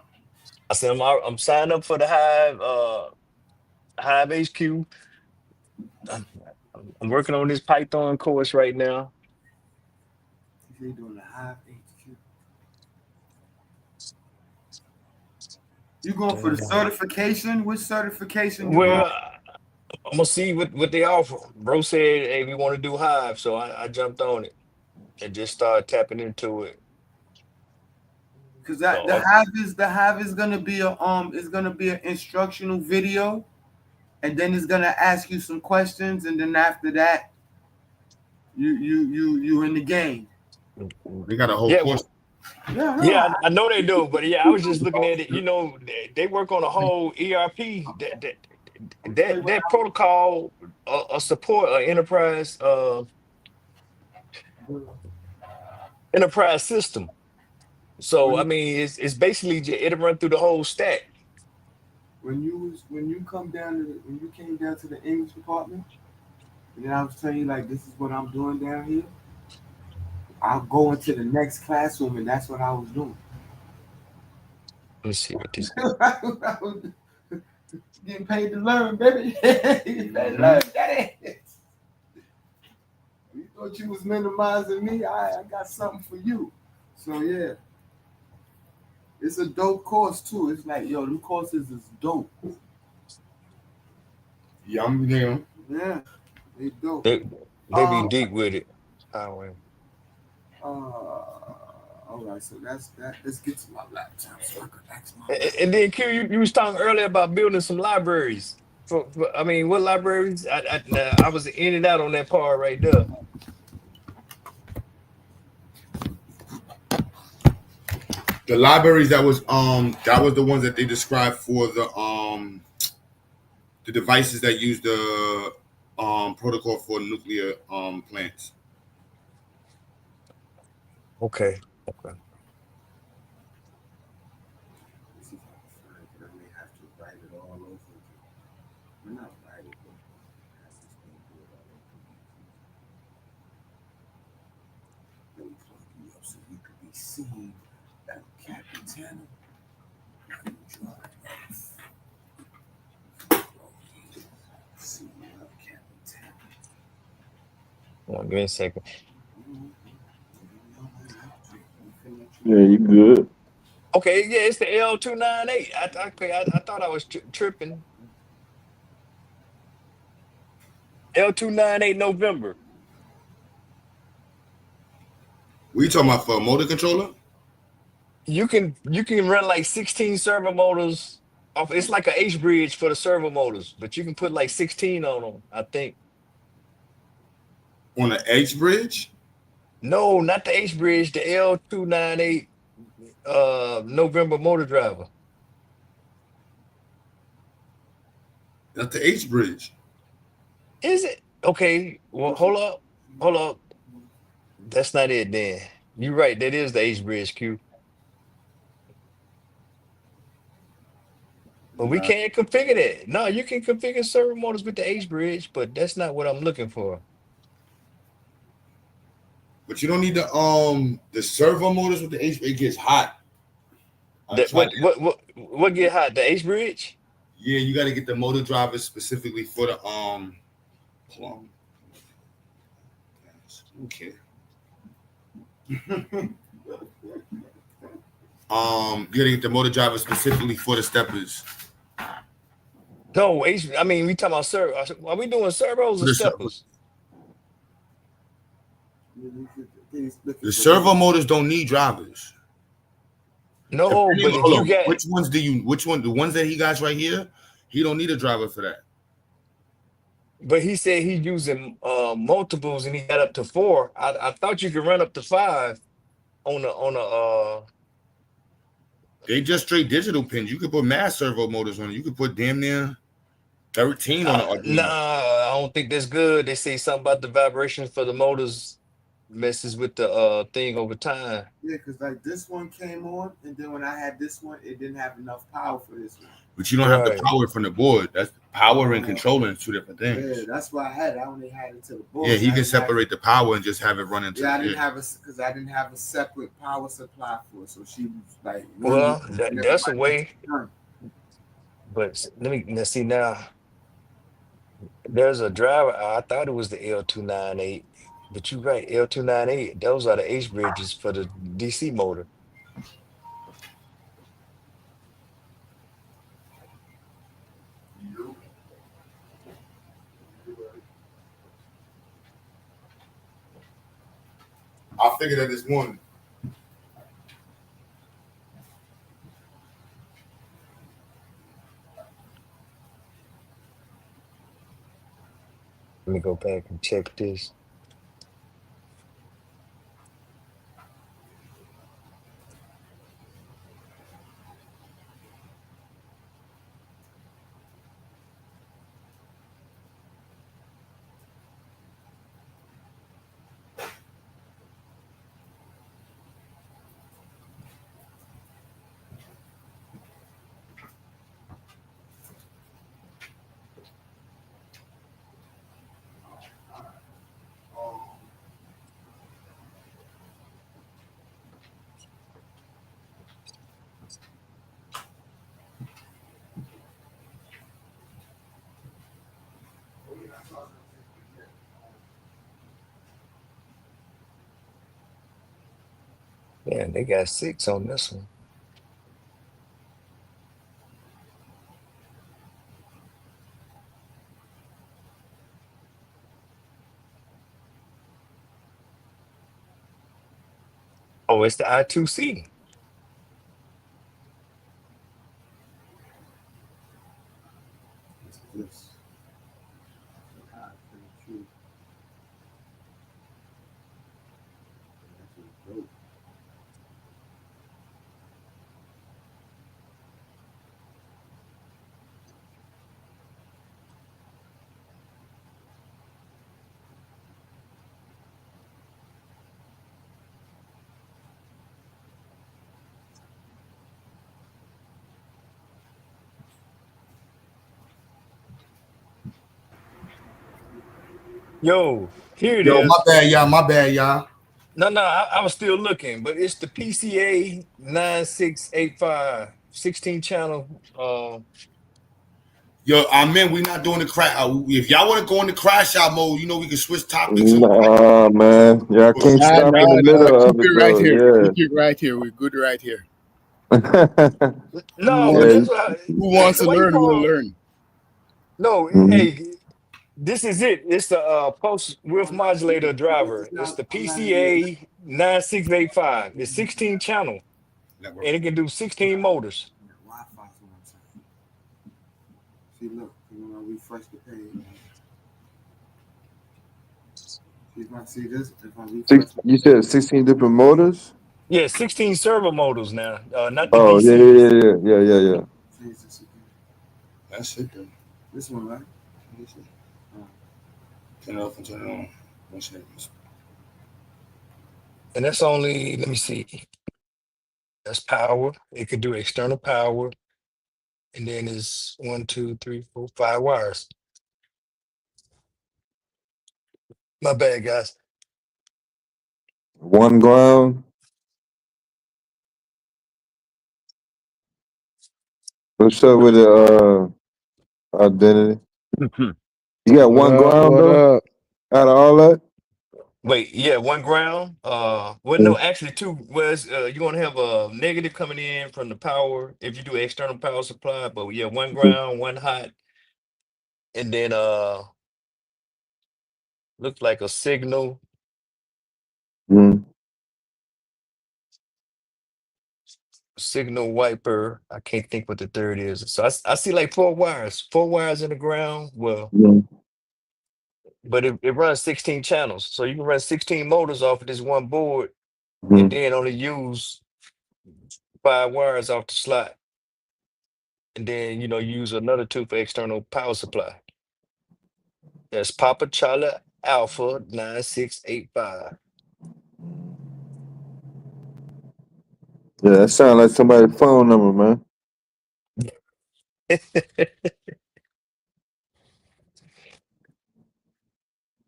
S12: I said I'm signed up for the Hive. Hive HQ. I'm working on this Python course right now.
S13: He's doing the Hive HQ. You going for the certification? Which certification?
S12: Well, I'm gonna see what they offer. Bro said, "Hey, we want to do Hive," so I jumped on it and just started tapping into it.
S13: Because the Hive is gonna be an instructional video, and then it's gonna ask you some questions, and then after that, you in the game.
S3: They got a whole course.
S12: Yeah, I know they do, but yeah, I was just looking at it. You know, they work on a whole ERP that protocol support an enterprise system. So I mean, it's basically it'll run through the whole stack.
S13: When you came down to the English department, and then I was telling you like this is what I'm doing down here. I'll go into the next classroom, and that's what I was doing.
S12: Let me see what this.
S13: I was getting paid to learn, baby. Getting paid to learn, daddy. You thought you was minimizing me? I got something for you. So yeah, it's a dope course too. It's like them courses is dope.
S3: Yeah,
S13: yeah, they dope.
S12: They be deep with it.
S13: All right, so that's that. Let's get to my laptop so I can ask my.
S12: And then Q, you was talking earlier about building some libraries. I mean, what libraries? I was in and out on that part right there.
S3: The libraries that was the ones that they described for the devices that use the protocol for nuclear plants.
S12: Okay.
S13: Seen at Captain
S12: Give me a second.
S8: Yeah, you good.
S12: Okay, yeah, it's the L298. I thought I was tripping. L298 November.
S3: What are you talking about for a motor controller?
S12: You can run like 16 servo motors off. It's like an H bridge for the servo motors, but you can put like 16 on them, I think.
S3: On the H bridge?
S12: No, not the H bridge, the L298 November motor driver.
S3: That's the H bridge.
S12: Is it? Okay, well, hold up. That's not it then. You're right. That is the H bridge, Q. But we
S3: Nah.
S12: can't configure that. No, you can configure servo motors with the H bridge, but that's not what I'm looking for.
S3: But you don't need the servo motors with the H. It gets hot. I
S12: That
S3: tried.
S12: what get hot? The H bridge?
S3: Yeah, you got to get the motor drivers specifically for the plum. Okay. You gotta get the motor driver specifically for the steppers.
S12: No, H. I mean, we talking about servo. Are we doing servos or
S3: The
S12: steppers?
S3: The servo motors don't need drivers.
S12: No, but if you got
S3: which ones do you? Which one? The ones that he got right here, he don't need a driver for that.
S12: But he said he's using multiples and he got up to 4. I thought you could run up to 5 on a
S3: They just straight digital pins. You could put mass servo motors on it. You could put damn near 13 on it.
S12: Nah, I don't think that's good. They say something about the vibration for the motors messes with the thing over time.
S13: Yeah, because like this one came on, and then when I had this one, it didn't have enough power for this one.
S3: But you don't have the power from the board. That's power and controlling 2 different things.
S13: Yeah, that's why I had it. I only had it to the board.
S3: Yeah, he can separate the power and just have it run into.
S13: Yeah, I didn't have a separate power supply for it, so she was like.
S12: Well, that's a way. But let's see now. There's a driver. I thought it was the L298, but you're right. L298. Those are the H bridges for the DC motor.
S3: I figured that this morning.
S12: Let me go back and check this. Man, they got 6 on this one. Oh, it's the I2C. Yo, here it is.
S3: My bad, y'all. My bad, y'all.
S12: No, I was still looking, but it's the PCA 9685 16 channel.
S3: Yo, I mean, we're not doing the crash. If y'all want to go into crash out mode, you know we can switch topics.
S8: Nah, man. Yeah, I can't stop in the middle of
S14: Keep
S8: it.
S14: it right here.
S8: Yeah.
S14: Keep it right here. We're good right here.
S12: No,
S8: Yeah.
S14: Who wants to learn will learn.
S12: No,
S8: Mhm.
S12: hey, this is it. It's the pulse width modulator driver. It's the PCA 9685. It's 16 channel, and it can do 16 motors.
S13: See, look, when I refresh the page. If I see this, if I refresh.
S8: You said 16 different motors?
S12: Yeah, 16 servo motors now. Not the
S8: Oh,
S12: DC.
S8: yeah.
S3: That's it, then.
S13: This one, right?
S3: Turn it off and turn it on. 1 second.
S12: And that's only, let me see, that's power. It could do external power. And then it's 1, 2, 3, 4, 5 wires. My bad, guys.
S8: One ground. What's up with the identity? You got one ground
S2: What
S8: though?
S2: up?
S8: Out of all that?
S12: Wait, yeah, 1 ground. Well, no, actually 2. Well, you're gonna have a negative coming in from the power if you do external power supply. But yeah, 1 ground, 1 hot, and then looks like a signal. Signal wiper. I can't think what the third is. So I see like 4 wires in the ground. Well, but it runs 16 channels. So you can run 16 motors off of this one board and then only use 5 wires off the slot. And then, use another 2 for external power supply. That's Papa Charlie Alpha 9685.
S8: Yeah, that sounds like somebody's phone number, man.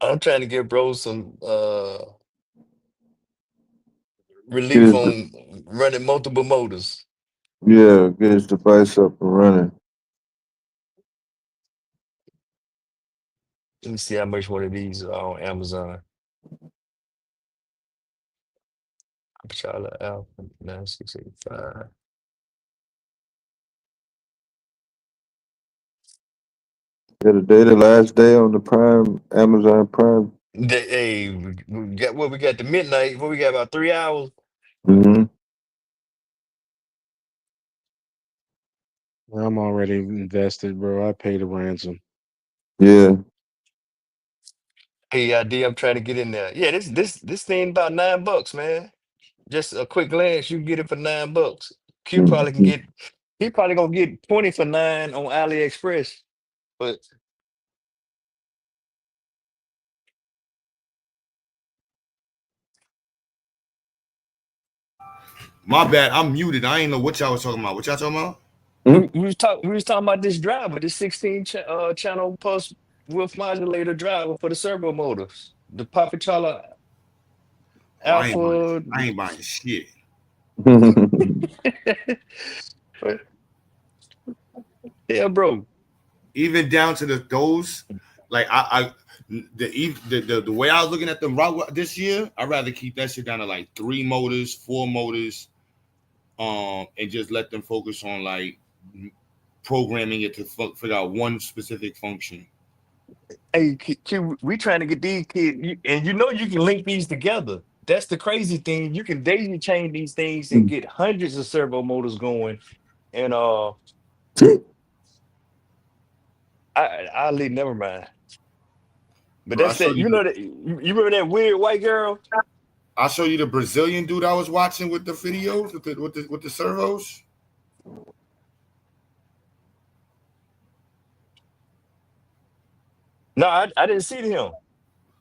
S12: I'm trying to give bro some relief on running multiple motors.
S8: Yeah, get his device up and running.
S12: Let me see how much one of these are on Amazon. Charlie Alpha 9685.
S8: Yeah, today the last day on the Prime, Amazon Prime.
S12: Hey, we got the midnight. What we got, about 3 hours?
S8: Mm-hmm.
S2: I'm already invested, bro. I paid a ransom.
S8: Yeah.
S12: Hey, ID, I'm trying to get in there. Yeah, this thing about $9, man. Just a quick glance, you can get it for $9. Q probably can get. He probably gonna get 20 for $9 on AliExpress. But
S3: My bad. I'm muted. I ain't know what y'all was talking about. What y'all talking about?
S12: we was talking about this driver, this 16 channel pulse width modulator driver for the servo motors, the Papa Charlie Alpha.
S3: I ain't buying shit.
S12: Yeah, bro.
S3: Even down to those, like the way I was looking at them this year, I'd rather keep that shit down to like 3 motors, 4 motors, and just let them focus on like programming it to figure out one specific function.
S12: Hey, Q, we trying to get these kids, and you can link these together. That's the crazy thing. You can daisy chain these things and get hundreds of servo motors going. And I'll leave. Never mind. But
S3: Bro,
S12: that's that. You remember that weird white girl?
S3: I'll show you the Brazilian dude I was watching with the videos with the servos.
S12: No, I didn't see him.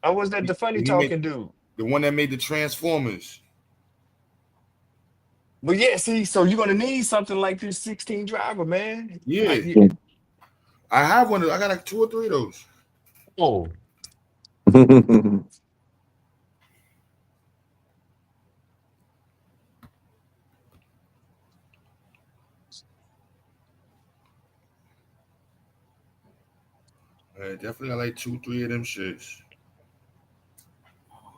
S12: I was that the funny talking dude.
S3: The one that made the Transformers.
S12: But yeah, see, so you're gonna need something like this 16 driver, man.
S3: Yeah. I have one. I got like 2 or 3 of those.
S12: Oh.
S3: Definitely got like 2, 3 of them shits.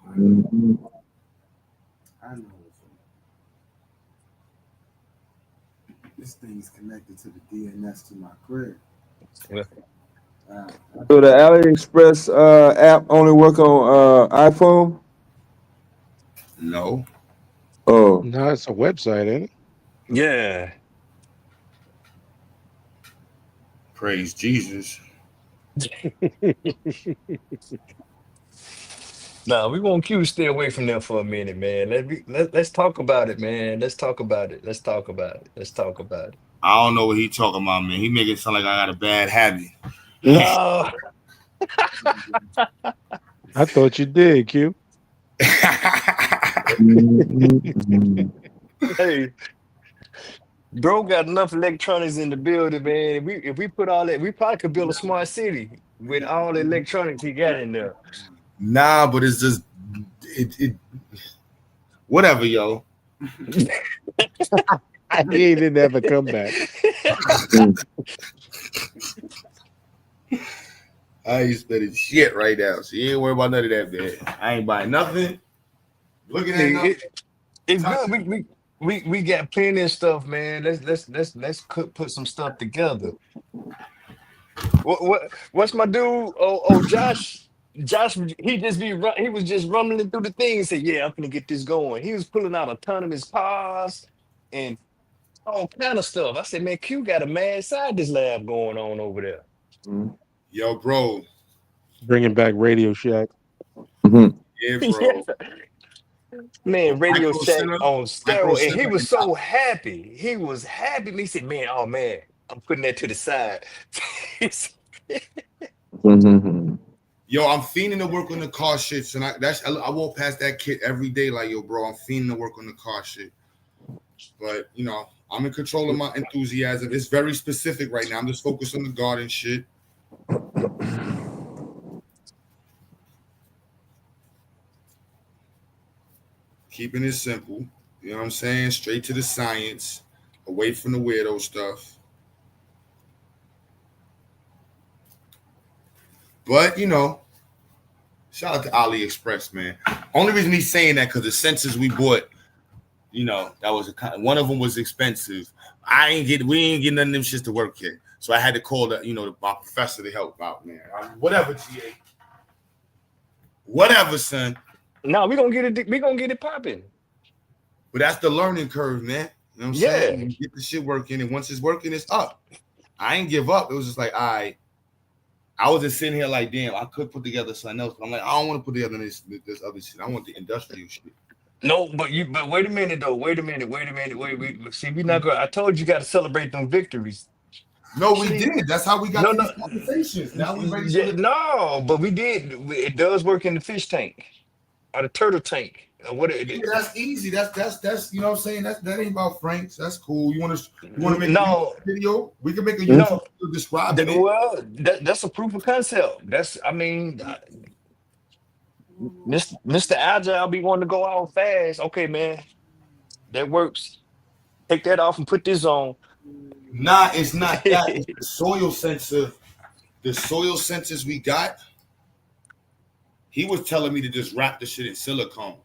S13: I know. This thing's connected to the DNS to my crib.
S8: So the AliExpress app only work on iPhone?
S3: No.
S8: Oh.
S2: No, it's a website, ain't it?
S12: Yeah.
S3: Praise Jesus.
S12: Nah, we want Q to stay away from them for a minute, man. Let's talk about it, man. Let's talk about it.
S3: I don't know what he talking about, man. He make it sound like I got a bad habit.
S12: No.
S2: I thought you did, Q.
S8: Mhm.
S12: Hey, bro, got enough electronics in the building, man. If we put all that, we probably could build a smart city with all the electronics he got in there.
S3: Nah, but it's just it whatever, yo.
S2: He didn't have a comeback.
S3: I ain't spending shit right now, so you ain't worry about none of that, man. I ain't buying nothing. Looking at nothing.
S12: It's good. We got plenty of stuff, man. Let's put some stuff together. What's my dude? Josh. Josh, he was just rumbling through the thing and said, "Yeah, I'm gonna get this going." He was pulling out autonomous cars and all kind of stuff. I said, "Man, Q got a mad scientist lab going on over there."
S3: Yo, bro.
S2: Bringing back Radio Shack.
S3: Yeah, bro.
S12: Man, Radio
S3: Micro
S12: Shack
S3: Center?
S12: on
S3: Micro
S12: steroids, and he
S3: Center.
S12: was so happy. He was happy. He said, "Man, oh man, I'm putting that to the side."
S3: Yo, I'm fiending to work on the car shit, and I walk past that kid every day, like, yo, bro, I'm fiending to work on the car shit. But you know, I'm in control of my enthusiasm. It's very specific right now. I'm just focused on the garden shit. Keeping it simple. You know what I'm saying? Straight to the science, away from the weirdo stuff. But, you know, shout out to AliExpress, man. Only reason he's saying that because the sensors we bought, you know, that was one of them was expensive. We ain't getting none of them shits to work yet. So I had to call my professor to help out, man. Whatever, GA. Whatever, son.
S12: No, we gonna get it popping.
S3: But that's the learning curve, man. You know what I'm saying? You get the shit working, and once it's working, it's up. I ain't give up. It was just like, all right. I was just sitting here like, damn, I could put together something else, but I'm like, I don't want to put together this other shit. I want the industrial shit.
S12: No, but wait a minute though. Wait. See, we not gonna. I told you got to celebrate them victories.
S3: No, we did. That's how we got these conversations. Now we ready.
S12: No, but we did. It does work in the fish tank or the turtle tank.
S3: That's easy. That's you know what I'm saying. That ain't about Franks. That's cool. You want to make a video? We can make a YouTube video describing it.
S12: Well, that's a proof of concept. Mr. Agile be wanting to go out fast. Okay, man, that works. Take that off and put this on.
S3: Nah, it's not that. It's the soil sensor. The soil sensors we got. He was telling me to just wrap the shit in silicone.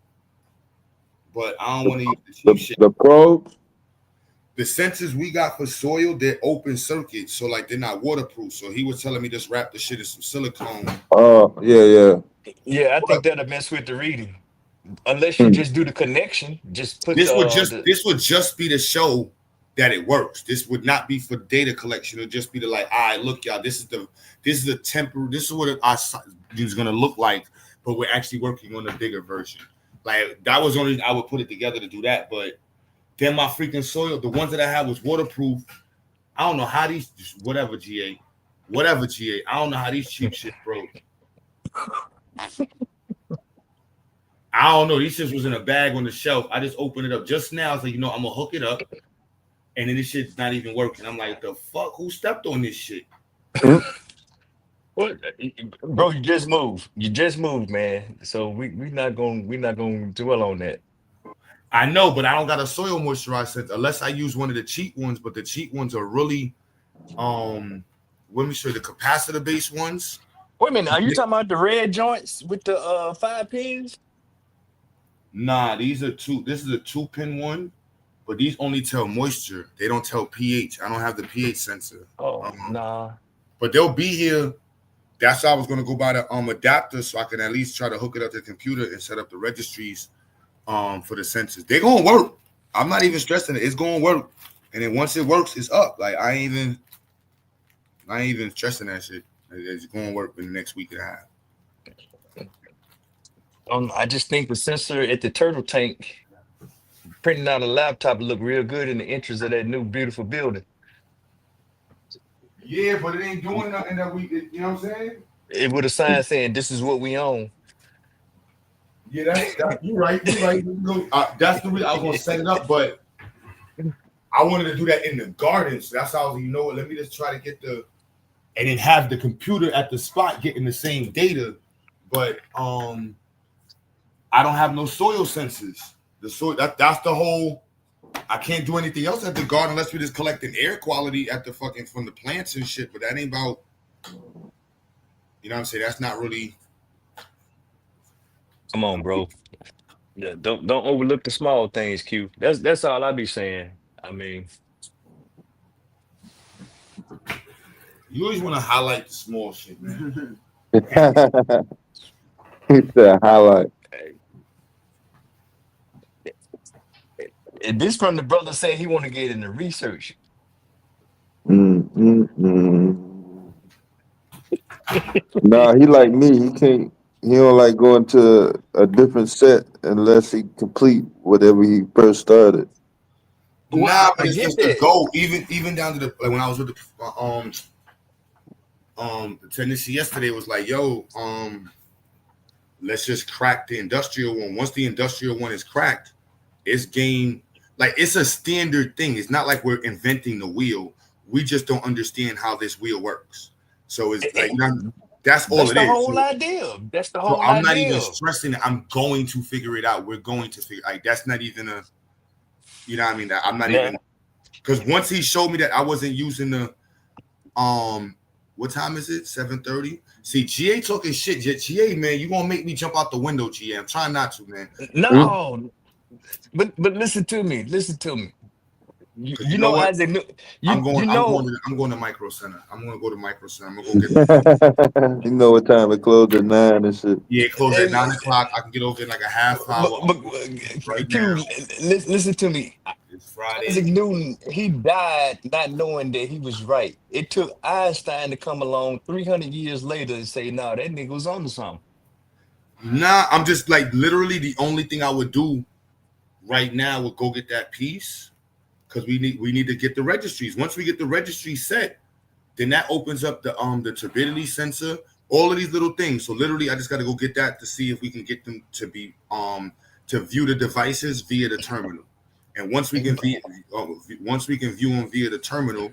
S3: But I don't want to use the cheap shit.
S8: The probes?
S3: The sensors we got for soil, they're open circuit. So, like, they're not waterproof. So he was telling me just wrap the shit in some silicone.
S8: Oh, yeah.
S12: Yeah, I think that'll mess with the reading. Unless you just do the connection. Just put
S3: this would just be to show that it works. This would not be for data collection. It'll just be to like, all right, look, y'all, this is the temporary, this is what our is gonna look like, but we're actually working on a bigger version. Like, that was only I would put it together to do that, but then my freaking soil, the ones that I had was waterproof. I don't know how these whatever GA. I don't know how these cheap shit broke. I don't know. These shits was in a bag on the shelf. I just opened it up just now. So, I'm gonna hook it up. And then this shit's not even working. I'm like, the fuck? Who stepped on this shit?
S12: What, bro? You just moved. You just moved, man. So we're not gonna dwell on that.
S3: I know, but I don't got a soil moisturizer unless I use one of the cheap ones. But the cheap ones are really, let me show you the capacitor based ones.
S12: Wait a minute. Are you talking about the red joints with the 5 pins?
S3: Nah, these are two. This is a 2-pin one. But these only tell moisture. They don't tell pH. I don't have the pH sensor.
S12: Nah.
S3: But they'll be here. That's why I was going to go buy the adapter so I can at least try to hook it up to the computer and set up the registries for the sensors. They're going to work. I'm not even stressing it. It's going to work. And then once it works, it's up. Like, I ain't even stressing that shit. It's going to work in the next week and a half.
S12: I just think the sensor at the turtle tank printing out a laptop look real good in the entrance of that new beautiful building.
S3: Yeah, but it ain't doing nothing that you know what I'm saying?
S12: It would have sign saying this is what we own.
S3: Yeah, you're right. You're right. That's the reason I was gonna set it up, but I wanted to do that in the garden. So that's how I was, you know what? Let me just try to get and then have the computer at the spot getting the same data, but I don't have no soil sensors. The soil that's the whole. I can't do anything else at the garden unless we're just collecting air quality at the fucking from the plants and shit. But that ain't about, you know what I'm saying? That's not really.
S12: Come on, bro. Yeah, don't overlook the small things, Q. That's all I be saying. I mean,
S3: You always want to highlight the small shit, man.
S8: It's a highlight.
S12: this from the brother saying he want to get into research.
S8: Nah, he like me. He can't. He don't like going to a different set unless he complete whatever he first started.
S3: Nah, but it's just the goal. Even down to the like when I was with the Tennessee yesterday, was like, yo, let's just crack the industrial one. Once the industrial one is cracked, it's game. Like it's a standard thing. It's not like we're inventing the wheel. We just don't understand how this wheel works. So it's like that's all it is.
S12: That's the whole idea. That's the whole
S3: so I'm
S12: idea.
S3: not even stressing it. I'm going to figure it out. We're going to figure like that's not even a, you know what I mean? I'm not even, because once he showed me that I wasn't using the what time is it? 7:30. See, GA talking shit. GA, man, you gonna make me jump out the window, GA. I'm trying not to, man.
S12: No, but listen to me. Listen to me. You know
S3: what?
S12: Isaac.
S3: I'm going to Micro Center. I'm gonna go to Micro Center. I'm gonna go get
S8: You know what time it closed at 9 and shit.
S3: Yeah, it closed at 9 o'clock. I can get over in like a half hour.
S12: But listen to me.
S3: It's Friday.
S12: Isaac Newton, he died not knowing that he was right. It took Einstein to come along 300 years later and say, "No, that nigga was on to something."
S3: Nah, I'm just like literally the only thing I would do right now would go get that piece. Because we need to get the registries. Once we get the registry set, then that opens up the turbidity sensor, all of these little things. So literally, I just got to go get that to see if we can get them to be to view the devices via the terminal. And once we can view them via the terminal,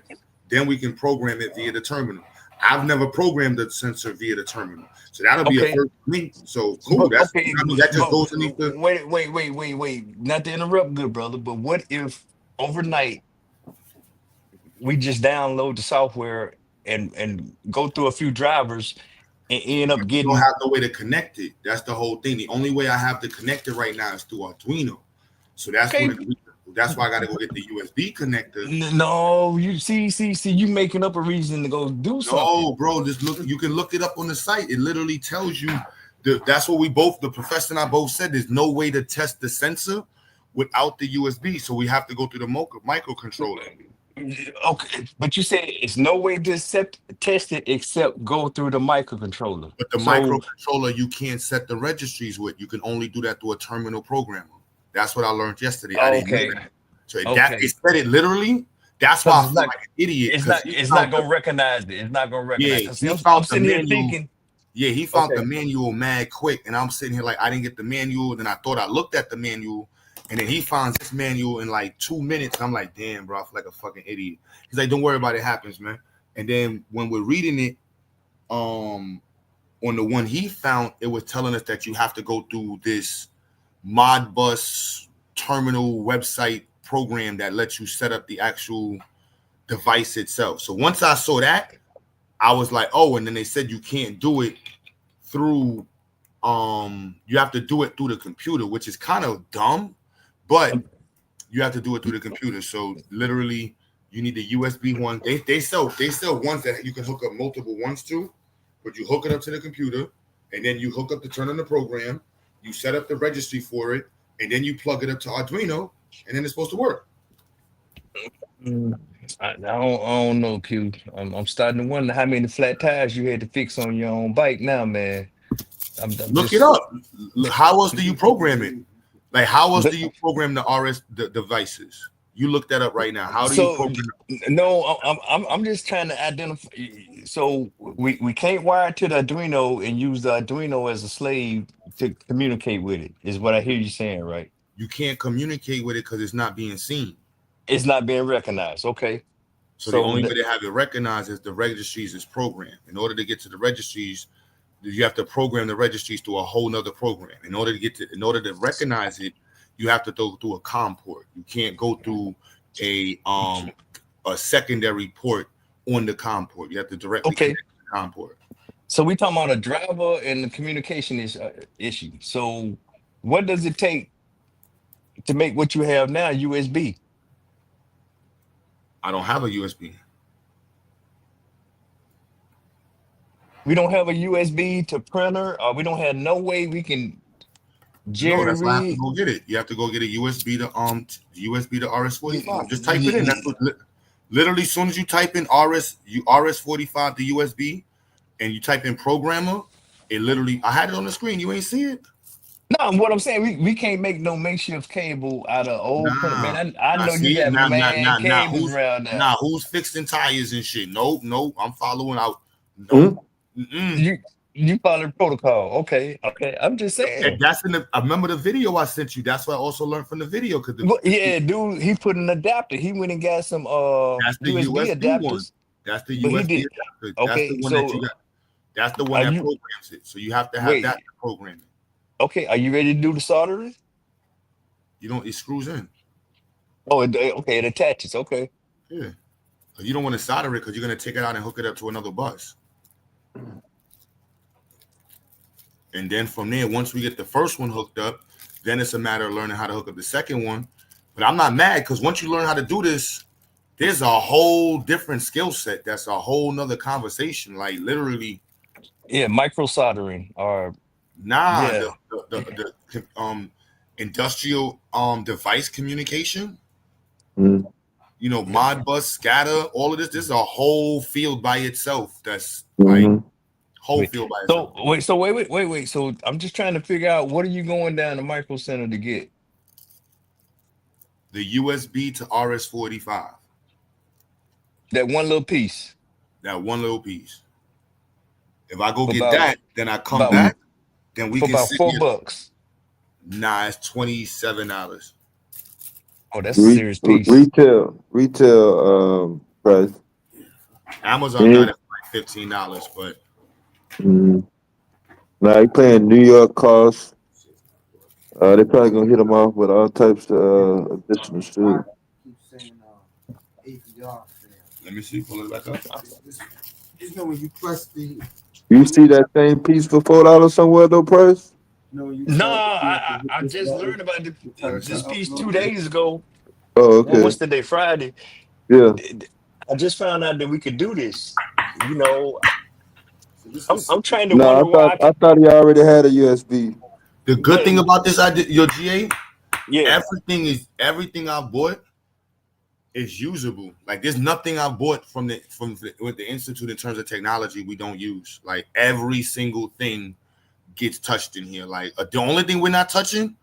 S3: then we can program it via the terminal. I've never programmed the sensor via the terminal, so that'll be a first for me. So cool. That's
S12: Okay,
S3: I mean, that just goes underneath the.
S12: Wait. Not to interrupt, good brother, but what if overnight we just download the software and go through a few drivers and end up getting?
S3: You don't have no way to connect it. That's the whole thing. The only way I have to connect it right now is through Arduino. So that's that's why I got to go get the USB connector.
S12: No, you see, you making up a reason to go do something.
S3: No, bro, just look. You can look it up on the site. It literally tells you. That's what the professor and I both said. There's no way to test the sensor without the USB, so we have to go through the microcontroller.
S12: Okay, but you said it's no way to test it except go through the microcontroller.
S3: But the microcontroller you can't set the registries with. You can only do that through a terminal programmer. That's what I learned yesterday. I didn't know that. So it said it literally. That's why I feel like an idiot.
S12: It's not gonna recognize it. It's not gonna recognize.
S3: Yeah,
S12: I'm sitting here thinking.
S3: Yeah, he found the manual mad quick, and I'm sitting here like I didn't get the manual. Then I thought I looked at the manual, and then he finds this manual in like 2 minutes. And I'm like, damn, bro, I feel like a fucking idiot. He's like, don't worry about it, it happens, man. And then when we're reading it, on the one he found, it was telling us that you have to go through this Modbus terminal website program that lets you set up the actual device itself. So once I saw that, I was like, oh, and then they said you can't do it through you have to do it through the computer, which is kind of dumb, but you have to do it through the computer. So literally you need the USB one. They sell ones that you can hook up multiple ones to, but you hook it up to the computer and then you hook up the turn on the program. You set up the registry for it, and then you plug it up to Arduino, and then it's supposed to work.
S12: I don't know, Q. I'm starting to wonder how many flat tires you had to fix on your own bike now, man.
S3: Look it up. How else do you program it? Like, how else do you program the devices? You look that up right now. How do you program it?
S12: No, I'm just trying to identify. So we can't wire to the Arduino and use the Arduino as a slave to communicate with it, is what I hear you saying, right?
S3: You can't communicate with it because it's not being seen.
S12: It's not being recognized. Okay.
S3: So the only way to have it recognized is the registries is programmed. In order to get to the registries, you have to program the registries through a whole nother program. In order to recognize it, you have to go through a COM port. You can't go through a secondary port on the COM port. You have to directly connect to the COM port.
S12: So we talking about a driver and the communication issue. So what does it take to make what you have now USB?
S3: I don't have a USB.
S12: We don't have a USB to printer, or we don't have no way we can
S3: No, that's why I have to go get it. You have to go get a USB to RS-45. Just type it in. That's what, literally, as soon as you type in RS-45 to USB, and you type in programmer, it literally. I had it on the screen. You ain't see it.
S12: No, what I'm saying, we can't make no makeshift cable out of old printer, man. I know you got cables around there.
S3: Nah, who's fixing tires and shit? Nope. I'm following out. No.
S12: You follow protocol. Okay. I'm just saying.
S3: And that's I remember the video I sent you. That's what I also learned from the video.
S12: Dude, he put an adapter. He went and got some
S3: that's the USB adapters. One. That's the USB adapter.
S12: Okay,
S3: that's the one that you got. That's the one that programs it. So you have to have that to program it.
S12: Okay, are you ready to do the soldering?
S3: It screws in.
S12: Oh, okay, it attaches. Okay.
S3: Yeah. So you don't want to solder it because you're going to take it out and hook it up to another bus. And then from there, once we get the first one hooked up, then it's a matter of learning how to hook up the second one. But I'm not mad because once you learn how to do this, there's a whole different skill set. That's a whole nother conversation. Like literally.
S12: Yeah, micro soldering or
S3: the industrial device communication. Modbus, SCADA, all of this. This is a whole field by itself. That's like whole field by itself.
S12: So wait. So I'm just trying to figure out, what are you going down to Micro Center to get?
S3: The USB to RS-45.
S12: That one little piece.
S3: If I go get that, then I come back. Then we can
S12: about $4.
S3: Nah, it's $27.
S12: Oh, that's a serious piece.
S8: Retail price.
S3: Amazon got it for like $15, but
S8: now you paying New York costs. They're probably gonna hit them off with all types of additional shit.
S3: Let me see. Pull it back up.
S13: When you press the.
S8: You see that same piece for $4 somewhere though, Price?
S12: No, I just learned about this piece 2 days ago.
S8: Oh, okay.
S12: Well, what's the day? Friday.
S8: Yeah.
S12: I just found out that we could do this. I'm trying to
S8: wonder why. I thought he already had a USB.
S3: The good thing about this, your GA, everything I bought is usable. Like there's nothing I bought with the Institute in terms of technology we don't use. Like every single thing gets touched in here. Like the only thing we're not touching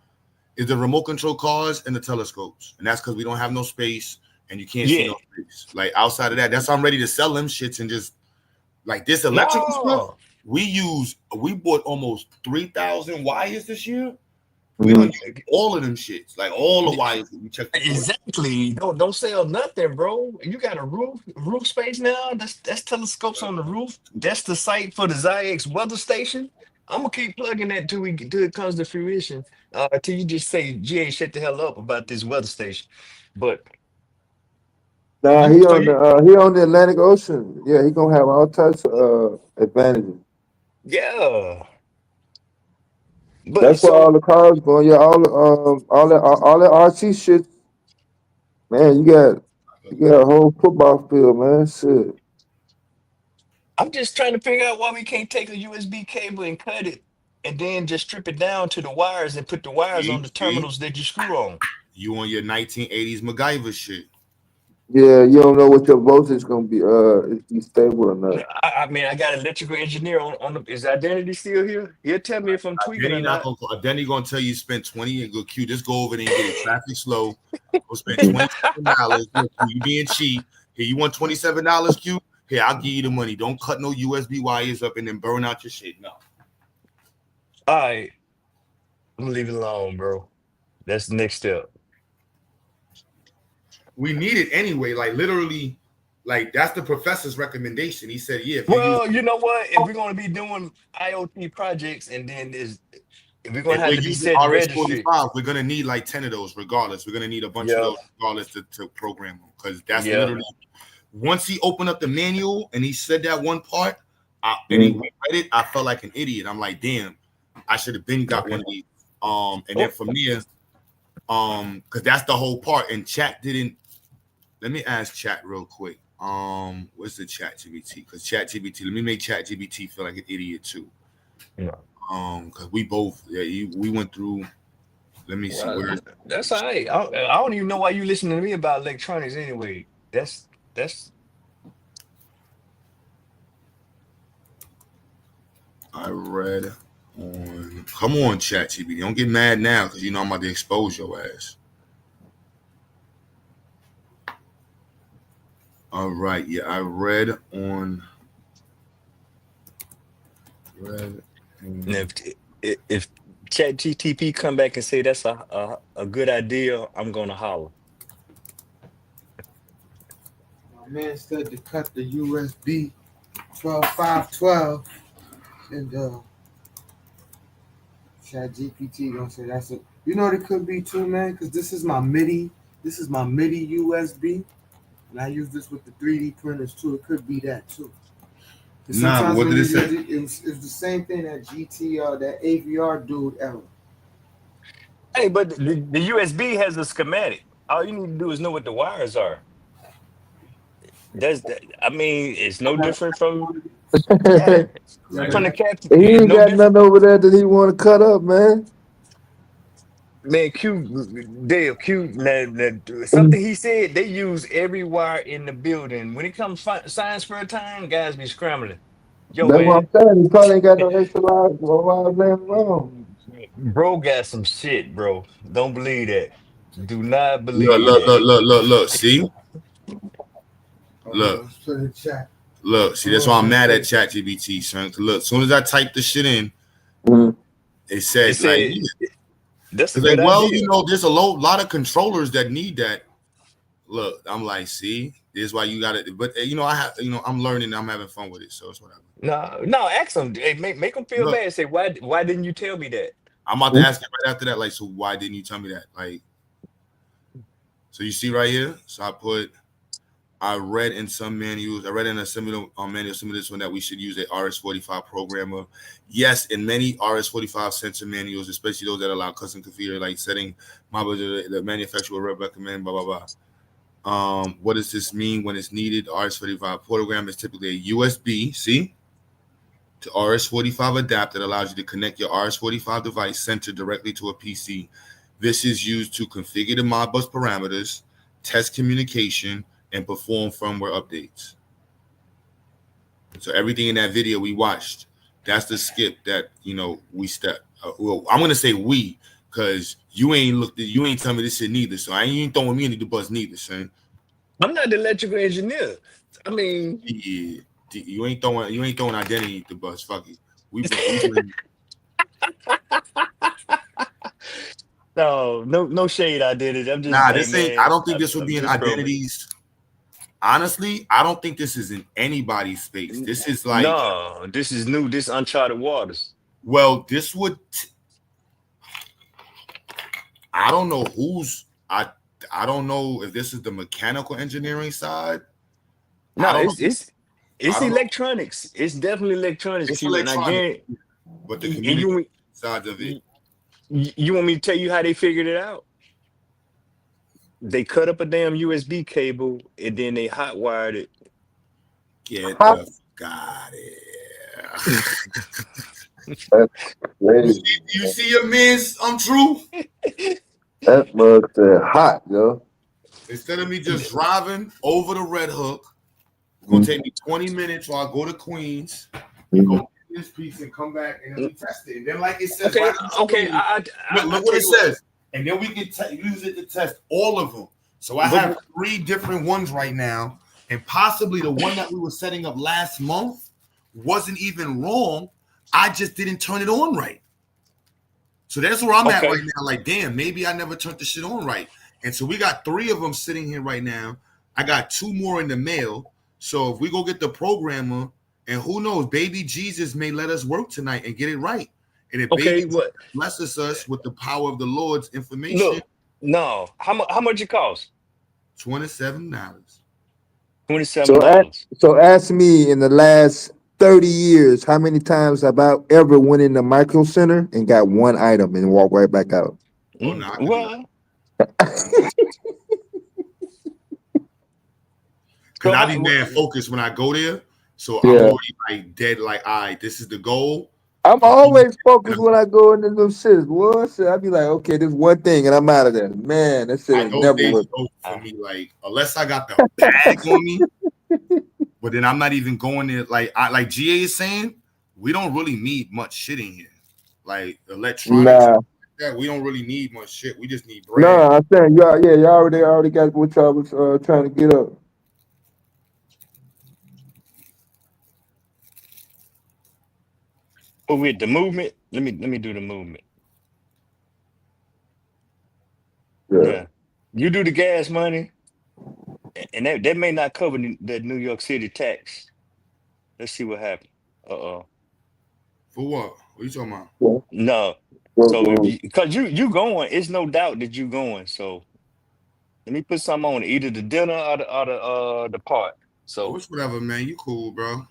S3: is the remote control cars and the telescopes, and that's because we don't have no space and you can't see no space. Like outside of that, that's why I'm ready to sell them shits and just like this electrical stuff. We bought almost 3,000 wires this year. We don't use all of them shits, like all the wires that we checked.
S12: Exactly. Don't sell nothing, bro. You got a roof space now. That's telescopes on the roof. That's the site for the ZIX weather station. I'm gonna keep plugging that till it comes to fruition. Till you just say, "GA, shut the hell up about this weather station." But
S8: nah, he on the Atlantic Ocean. Yeah, he gonna have all types of advantages.
S12: Yeah. But
S8: that's why all the cars going. Yeah, all that RC shit. Man, you got a whole football field, man. Shit.
S12: I'm just trying to figure out why we can't take a USB cable and cut it, and then just strip it down to the wires and put the wires on the terminals that you screw on.
S3: You on your 1980s MacGyver shit.
S8: Yeah, you don't know what your voltage is gonna be. If you stable or not.
S12: I mean, I got an electrical engineer on the. Is Identity still here? He'll tell me if I'm tweaking or not.
S3: Identity gonna tell you spend 20 and go Q. Just go over there and get it. Traffic slow. Go spend $27. You being cheap. Here, you want $27, Q? Here, I'll give you the money. Don't cut no USB wires up and then burn out your shit. No.
S12: All right. I'm gonna leave it alone, bro. That's the next step.
S3: We need it anyway. Like literally, like that's the professor's recommendation. He said, yeah, if you use
S12: Well, you know what? If we're gonna be doing IoT projects, and then if we're gonna
S3: if
S12: have
S3: we're
S12: to be
S3: using
S12: setting registry,
S3: RS-45, we're gonna need like 10 of those regardless. We're gonna need a bunch of
S12: yeah,
S3: those regardless to program them because that's
S12: yeah.
S3: literally once he opened up the manual and he said that one part, and he read it, I felt like an idiot. I'm like, damn, I should have been got one of these. And then from there, because that's the whole part. And chat didn't. Let me ask chat real quick. What's the chat GBT? Because chat GBT, let me make chat GBT feel like an idiot too.
S12: Yeah.
S3: Because we both, we went through. Let me see where.
S12: That's all right. I don't even know why you listening to me about electronics anyway. That's.
S3: I read on. Come on, chat GBT. Don't get mad now because you know I'm about to expose your ass. All right, yeah, I read on.
S12: If ChatGTP come back and say that's a good idea, I'm gonna holler.
S13: My man said to cut the USB 12.5.12, and ChatGPT gonna say that's a. You know what it could be too, man, because this is my MIDI. This is my MIDI USB. And I use this with the 3D printers too. It could be that too.
S3: Nah, what did it say?
S13: It was the same thing that that AVR dude ever.
S12: Hey, but the USB has a schematic. All you need to do is know what the wires are. I mean, it's no different from the captain.
S15: He ain't got nothing over there that he want to cut up, man.
S12: Man, Dale, something he said, they use every wire in the building. When it comes science fair time, guys be scrambling.
S15: That's what I'm saying. He probably ain't got no extra wires laying around.
S12: Bro got some shit, bro. Don't believe that. Do not believe
S3: Look. See? Look. See, that's why I'm mad at ChatGPT, son. Look, as soon as I type the shit in, it says like,
S12: that's
S3: like, well, you know, there's a lot of controllers that need that. Look, I'm like, see, this is why you got it. But you know, I'm learning. I'm having fun with it, so it's whatever.
S12: No, ask them. Hey, make them feel bad. Say, why didn't you tell me that?
S3: I'm about to ask it right after that. Like, so why didn't you tell me that? Like, so you see right here. So I read in some manuals. I read in a similar manual, some of this one that we should use a RS-45 programmer. Yes, in many RS-45 sensor manuals, especially those that allow custom configure, like setting the manufacturer will recommend, blah blah blah. What does this mean when it's needed? The RS-45 program is typically a USB, to RS-45 adapter that allows you to connect your RS-45 device center directly to a PC. This is used to configure the Modbus parameters, test communication, and perform firmware updates. So everything in that video we watched, that's the skip that we step. Well, I'm gonna say we, because you ain't telling me this shit neither. So I ain't throwing me into the bus neither, son.
S12: I'm not the electrical engineer. I mean,
S3: yeah, you ain't throwing identity at the bus. Fuck it.
S12: No shade. I did it. I'm just
S3: this ain't. I don't think this would be in identities. Honestly, I don't think this is in anybody's space. This is like
S12: this is new. This uncharted waters.
S3: Well, this would. I don't know who's. I don't know if this is the mechanical engineering side.
S12: No, it's electronics. It's definitely electronics.
S3: It's electronics. But the community side of it.
S12: You want me to tell you how they figured it out? They cut up a damn USB cable and then they hot wired it.
S3: Get the got it. You see your man's true?
S15: That mug said hot, yo.
S3: Instead of me just driving over to Red Hook, it's gonna take me 20 minutes while I go to Queens, go get this piece and come back and then we test it. And then, like it says,
S12: okay.
S3: Look what it says. And then we can use it to test all of them. So I have 3 different ones right now, and possibly the one that we were setting up last month wasn't even wrong. I just didn't turn it on right. So that's where I'm at
S12: Okay.
S3: right now. Like, damn, maybe I never turned the shit on right. And so we got 3 of them sitting here right now. I got 2 more in the mail. So if we go get the programmer, and who knows, baby Jesus may let us work tonight and get it right. And if
S12: Okay,
S3: baby
S12: what?
S3: blesses us with the power of the Lord's information,
S12: Look, no. How much it cost?
S3: $27.
S12: $27.
S15: So ask me, in the last 30 years, how many times have I ever went in the Micro Center and got one item and walked right back out?
S3: Oh, no, I can do
S12: Well,
S3: Because I be mad focused when I go there. So I'm
S15: Yeah.
S3: already like dead, like, all right, this is the goal.
S15: I'm always focused when I go into them shits. What? So I be like, okay, this one thing, and I'm out of there. Man, that shit
S3: Like,
S15: ain't
S3: those
S15: never
S3: days
S15: worked.
S3: go for me, like, unless I got the bag on me. But then I'm not even going there. Like GA is saying, we don't really need much shit in here. Like electronics,
S15: Nah.
S3: yeah, we don't really need much shit. We just need bread.
S15: No, I'm saying y'all already got what y'all was trying to get up.
S12: But with the movement, let me do the movement. Yeah. You do the gas money, and that may not cover the New York City tax. Let's see what happens.
S3: For what? What are you talking about?
S12: No. So because you going, it's no doubt that you going. So let me put something on either the dinner or the part. So
S3: It's whatever, man. You cool, bro.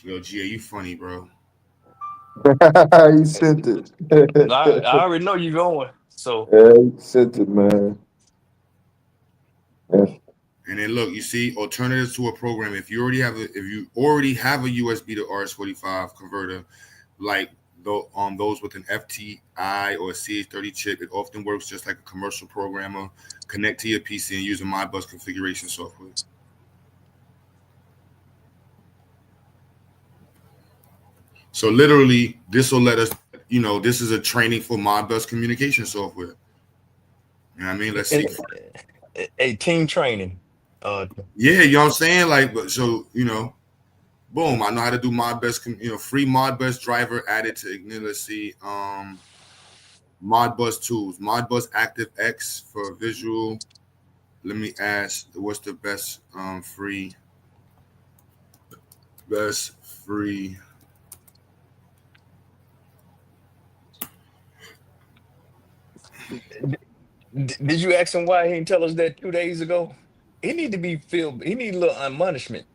S3: Yo, GA, you funny, bro.
S15: You sent it.
S12: I already know you going. So
S15: Yeah, you sent it, man. Yeah.
S3: And then look, you see, alternatives to a program. If you already have a USB to RS-45 converter, like those with an FTI or a CH30 chip, it often works just like a commercial programmer. Connect to your PC and use a Modbus configuration software. So literally, this will let us, this is a training for Modbus communication software. You know what I mean? Let's see.
S12: A team training.
S3: Yeah, you know what I'm saying? Like, but so, boom, I know how to do Modbus, free Modbus driver added to Ignite. Let's see. Modbus tools. Modbus Active X for visual. Let me ask, what's the best free?
S12: Did you ask him why he didn't tell us that 2 days ago? He need to be filled. He need a little admonishment.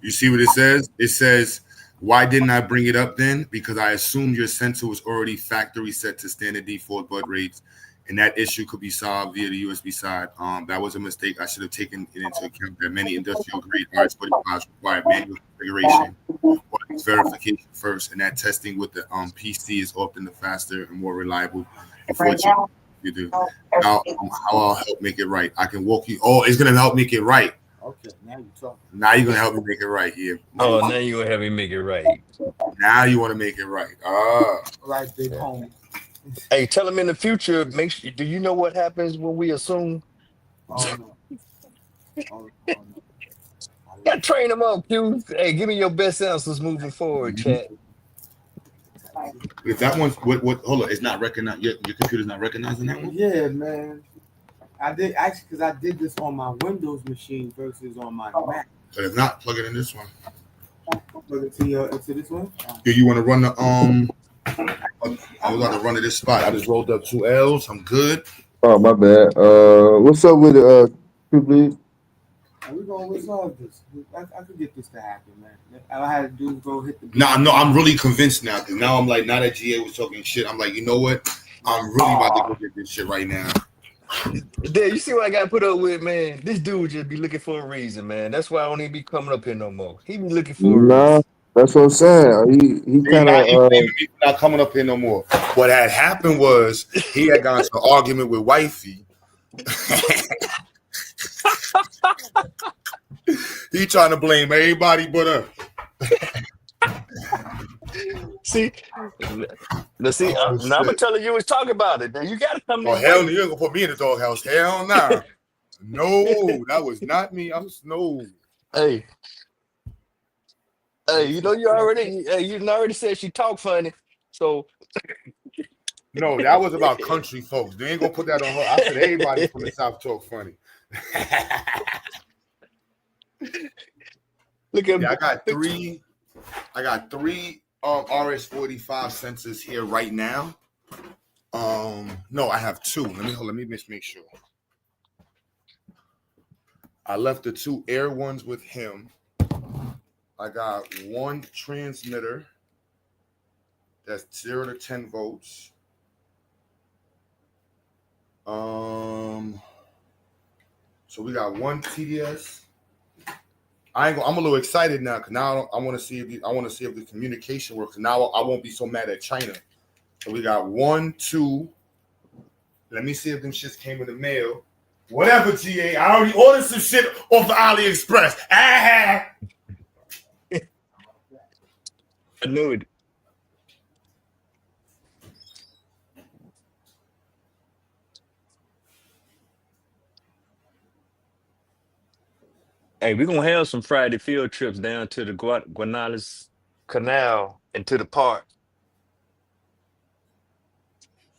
S3: You see what it says? It says, why didn't I bring it up then? Because I assumed your sensor was already factory set to standard default baud rates, and that issue could be solved via the USB side. That was a mistake. I should have taken it into account that many industrial grade RS-45s require manual configuration or verification first, and that testing with the PC is often the faster and more reliable. Unfortunately, you do. Now, how I'll help make it right. I can walk you. Oh, it's gonna help make it right.
S13: Okay, now you're talking.
S3: Now you're gonna help me make it right here.
S12: Oh, now you gonna have me make it right.
S3: Now you want to make it right.
S13: Like big homie.
S12: Hey, tell him in the future. Make sure. Do you know what happens when we assume?
S13: Oh no.
S12: Gotta train him up, Q. Hey, give me your best answers moving forward, chat.
S3: If that one's what hold on, it's not recognized. Your computer's not recognizing that one.
S13: Yeah, man. I did actually because I did this on my Windows machine versus on my Mac.
S3: But if not, plug it in this one.
S13: Plug it into this one.
S3: Do you want to run the I was about to run to this spot. I just rolled up 2 L's. I'm good.
S15: Oh, my bad. What's up with Bleed?
S13: We're gonna resolve this. I could get this to happen, man. All I had to do was go hit the.
S3: No, I'm really convinced now because now I'm like, now that GA was talking shit, I'm like, you know what? I'm really about to go get this shit right now.
S12: Dad, you see what I got put up with, man? This dude just be looking for a reason, man. That's why I don't even be coming up here no more. He be looking for a reason.
S15: That's what I'm saying. He
S3: He
S15: kind
S3: not he
S15: of
S3: blaming me for not coming up here no more. What had happened was he had gone to an argument with wifey. He trying to blame everybody but her.
S12: See, now see,
S3: Oh
S12: now I'm gonna
S3: shit!
S12: tell you was talking about it. Now you gotta come
S3: Oh
S12: this
S3: hell no!
S12: way.
S3: You ain't gonna put me in the doghouse. Hell nah. No, that was not me. I'm no.
S12: Hey, you know you already said she talk funny, so
S3: No, that was about country folks. They ain't gonna put that on her. I said everybody from the South talk funny.
S12: look at
S3: Yeah, I got three RS-45 sensors here right now. No, I have two. Let me just make sure. I left the two air ones with him. I got one transmitter that's 0 to 10 volts. So we got one TDS. I'm a little excited now because now I want to see if the communication works. Now I won't be so mad at China. So we got 1, 2. Let me see if them shits came in the mail. Whatever, GA. I already ordered some shit off of AliExpress.
S12: I knew it. Hey, we're gonna have some Friday field trips down to the Guanales Canal and to the park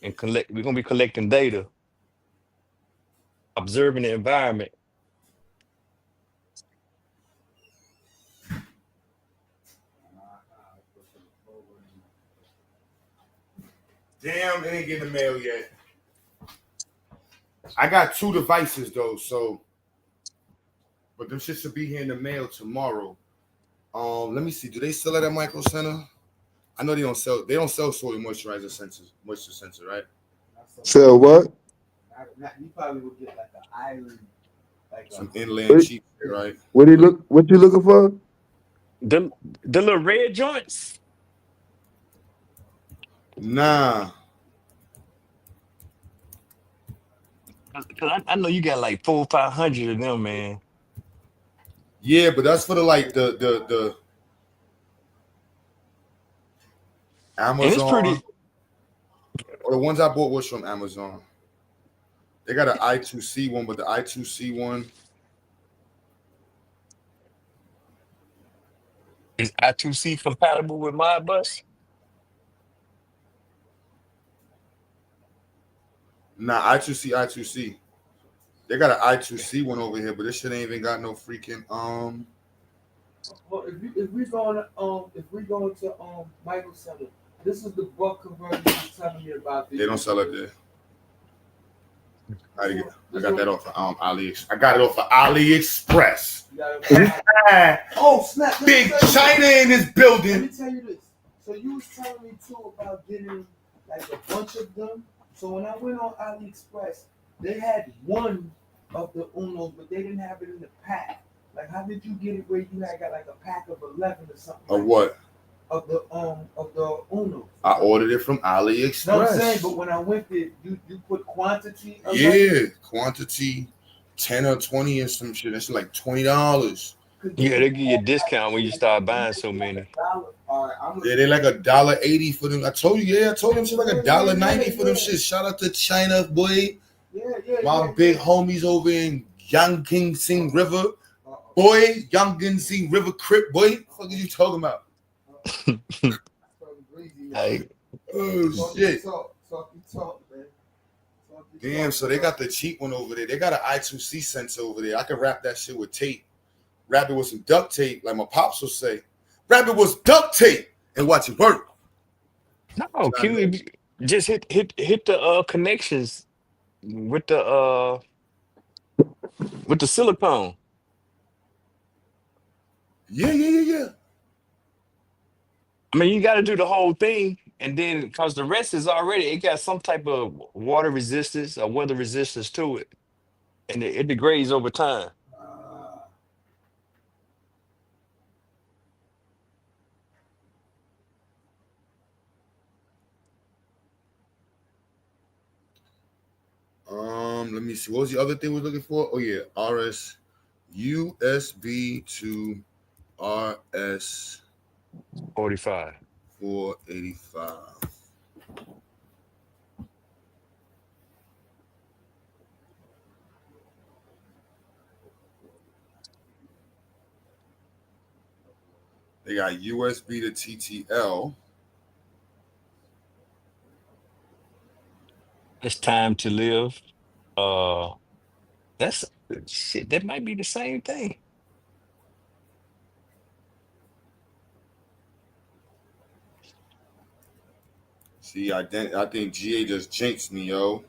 S12: and collect. We're gonna be collecting data, observing the environment.
S3: Damn, it ain't getting the mail yet. I got 2 devices though, so but them shit should be here in the mail tomorrow. Let me see. Do they sell it at Micro Center? I know they don't sell soil moisture sensor, right?
S15: sell what?
S13: You probably would get like an island, like
S3: some inland cheap, right?
S15: What you looking for?
S12: The little red joints.
S3: Nah.
S12: Cause I know you got like 400 or 500 of them, man.
S3: Yeah, but that's for the Amazon.
S12: And it's pretty.
S3: Or the ones I bought was from Amazon. They got an I2C one, but the I2C one
S12: is I2C compatible with Modbus?
S3: Nah, I2C. They got an I2C one over here, but this shit ain't even got no freaking
S13: Well, if we going to Michael Center, this is the buck converter you was telling me about.
S3: They don't sell it there. I got that off of AliExpress. I got it off of AliExpress.
S13: Oh snap!
S3: Big China in this building.
S13: Let me tell you this. So you was telling me too about getting like a bunch of them. So when I went on AliExpress, they had one of the Unos, but they didn't have it in the pack. Like, how did you get it where you had got like a pack of 11 or something?
S3: Of what?
S13: Of the Uno.
S3: I ordered it from AliExpress.
S13: No, I'm saying, but when I went there, you put quantity.
S3: Quantity, 10 or 20 and some shit. That's like $20.
S12: Yeah, they give you a discount when you start buying so many.
S3: Yeah, they're like $1.80 for them. I told them shit like $1.90 for them shit. Shout out to China, boy. My big homies over in Yangking Sing River. Boy, Yangking Sing River Crip, boy. What the fuck are you talking about?
S12: Hey.
S3: Oh shit. Damn, so they got the cheap one over there. They got an I2C sensor over there. I can wrap that shit with tape. Wrap it with some duct tape, like my pops will say. Wrap it with duct tape and watch it work.
S12: No, Q, just hit the connections with the silicone.
S3: Yeah.
S12: I mean, you got to do the whole thing, and then because the rest is already, it got some type of water resistance or weather resistance to it, and it degrades over time.
S3: Let me see. What was the other thing we're looking for? Oh yeah, RS USB to RS
S12: 45.
S3: 485. They got USB to TTL.
S12: It's Time to Live. That's shit. That might be the same thing.
S3: See, I think GA just jinxed me, yo.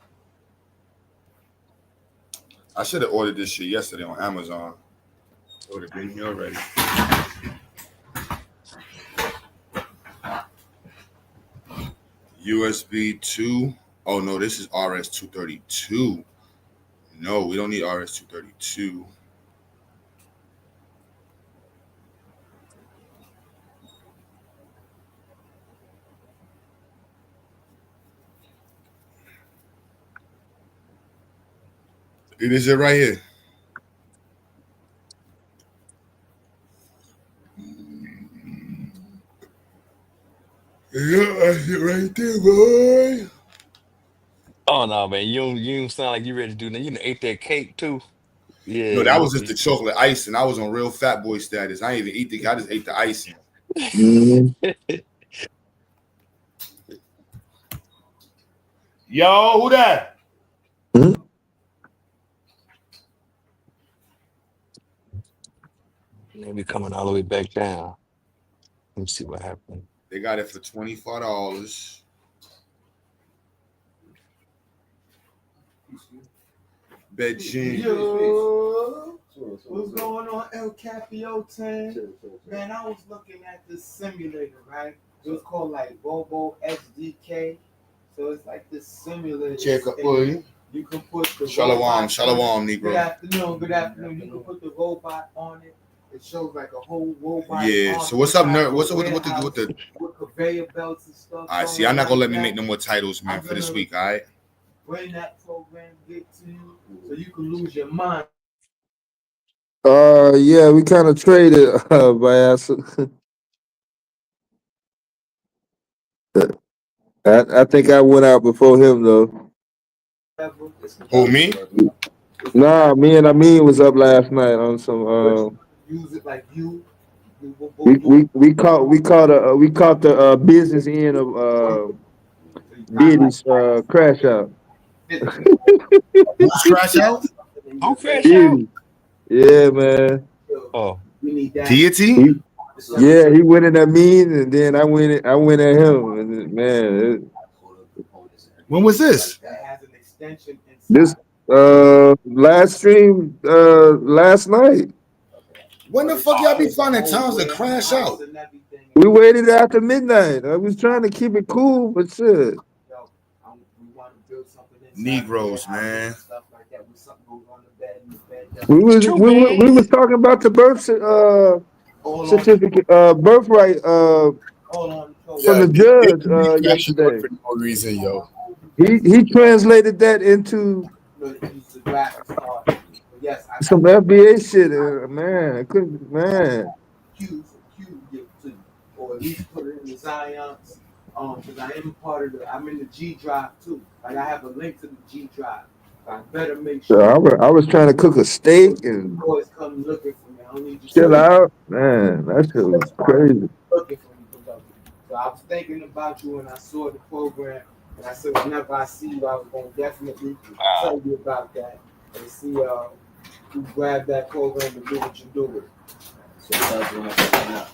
S3: I should have ordered this shit yesterday on Amazon. It would have been here already. USB 2. Oh no, this is RS 232. No, we don't need RS 232. It is it right here. Yeah, that's it right there, boy.
S12: Oh no, man, you don't sound like you ready to do that. You ate that cake too. Yeah.
S3: No, that was just the chocolate icing. I was on real fat boy status. I didn't even eat the. I just ate the icing. Yo, who that?
S12: Maybe coming all the way back down. Let me see what happened.
S3: They got it for $25. Beijing.
S13: Yo, what's going on, El Capiote? Man, I was looking at this simulator, right? It was called like Bobo SDK. So it's like this simulator.
S3: Check up, boy.
S13: You can put the
S3: Shalom,
S13: robot
S3: shalom, Negro.
S13: Good afternoon, good afternoon. You can put the robot on it. It shows like a whole robot.
S3: Yeah. So what's up, nerd? What's up with the?
S13: With conveyor belts and stuff.
S3: All right. See, I'm not gonna let me make no more titles, man, for this week. All right.
S13: When that program get to you, so you can lose your mind.
S15: Yeah, we kind of traded by accident. I think I went out before him though.
S3: Who, me?
S15: Nah, me and Amin was up last night on some.
S13: Use it like you.
S15: We caught the business end of Diddy's crash out.
S3: Crash out?
S12: Who crash out?
S15: Yeah, man.
S12: Oh,
S3: Deity?
S15: Yeah, he went in at me, and then I went at him, and man.
S3: When was this?
S15: This last stream last night.
S3: When the fuck y'all be finding times to crash out?
S15: We waited after midnight. I was trying to keep it cool, but shit.
S3: Negroes, man.
S15: We was talking about the birth certificate, birthright from the judge yesterday.
S14: For no reason, yo.
S15: He translated that into some FBA shit, man. I couldn't, man.
S13: Or at least put it in the Zion's, because I am part of I'm in the G drive too. Like I have a link to the G drive. I better make sure.
S15: I was trying to cook a steak and
S13: boys come looking for me. I don't need you
S15: chill out, man. That shit was crazy.
S13: Looking for me, so I was thinking about you when I saw the program, and I said whenever I see you, I was going to definitely tell you about that and see you grab that program and do what you do with it. So that's when I find out.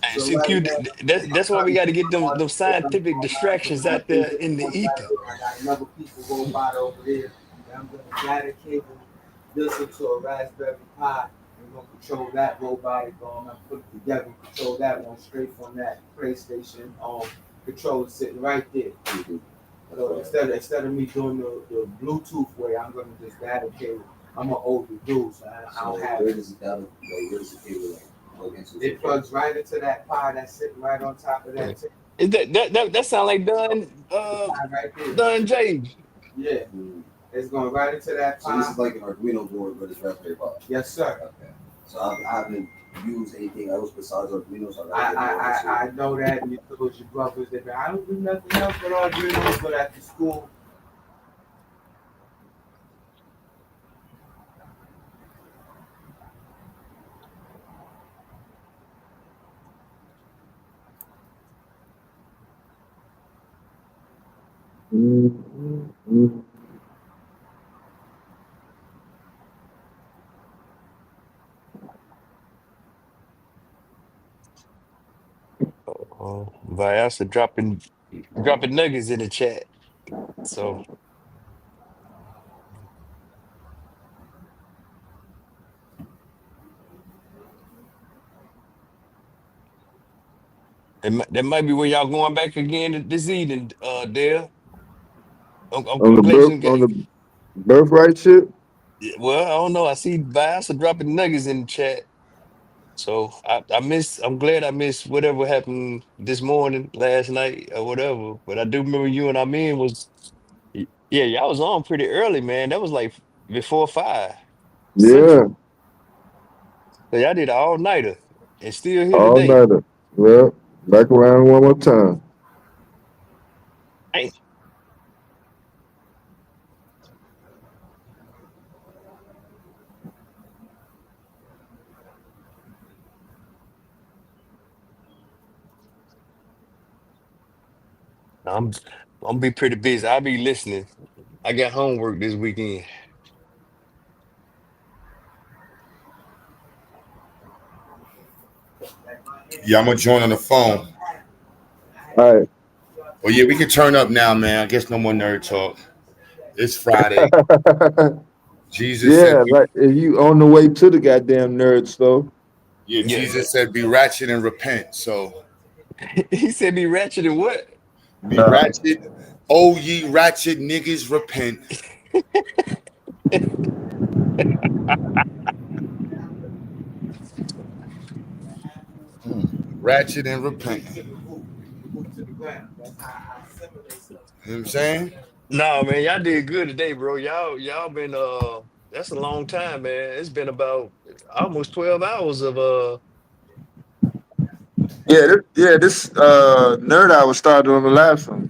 S12: Hey, CQ, that's why we got to get them scientific distractions out there in the ether.
S13: I got another piece of robot over there. I'm going to gather cable this into a Raspberry Pi. We're going to control that robotic arm. I put it together, control that one straight from that PlayStation controller sitting right there. So instead of me doing the Bluetooth way, I'm going to just gather cable. I'm an older dude, so I don't have it. It plugs right into that Pi that's sitting right on top of that.
S12: Is that sound like Don J?
S13: Yeah. It's going right into that
S16: So this
S13: pot.
S16: is like an Arduino board, but it's Raspberry Pi.
S13: Yes, sir.
S16: Okay. So I haven't used anything else besides Arduino. So
S13: I know that, and you told your brothers that I don't do nothing else but Arduino, but at the school.
S12: Vyasa dropping nuggets in the chat. So that might be where y'all going back again this evening, Dale. I'm
S15: On the
S12: glad you got.
S15: the birthright shit.
S12: Yeah, well, I don't know. I see Vyasa dropping nuggets in the chat. So I'm glad I missed whatever happened this morning, last night, or whatever. But I do remember you and Amin yeah, y'all was on pretty early, man. That was like before 5
S15: Yeah,
S12: Central. So y'all did an all-nighter and still here
S15: all
S12: today.
S15: nighter. Yeah, back around one more time.
S12: Hey, I'm gonna be pretty busy. I'll be listening. I got homework this weekend.
S3: Yeah, I'm gonna join on the phone.
S15: All right.
S3: Well, yeah, we can turn up now, man. I guess no more nerd talk. It's Friday. Jesus
S15: Yeah,
S3: said,
S15: like if you on the way to the goddamn nerd store.
S3: yeah,
S12: Yeah.
S3: Jesus said, be ratchet and repent. So
S12: He said be ratchet and what?
S3: be ratchet. Oh, ye ratchet niggas, repent. Ratchet and repent. You know what I'm saying?
S12: No, man, y'all did good today, bro. Y'all been that's a long time, man. It's been about almost 12 hours of
S15: This nerd hour started on the last one.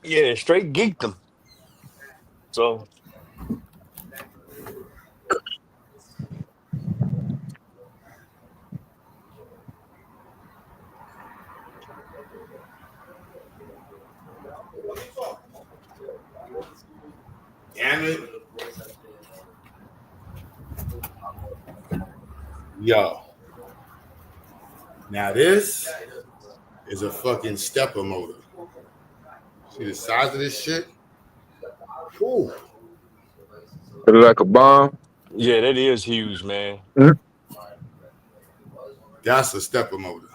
S12: yeah, straight geekdom. So
S3: Damn it. Yo. Now this is a fucking stepper motor. See the size of this shit? Ooh.
S15: It look like a bomb.
S12: yeah, that is huge, man.
S3: That's a stepper motor.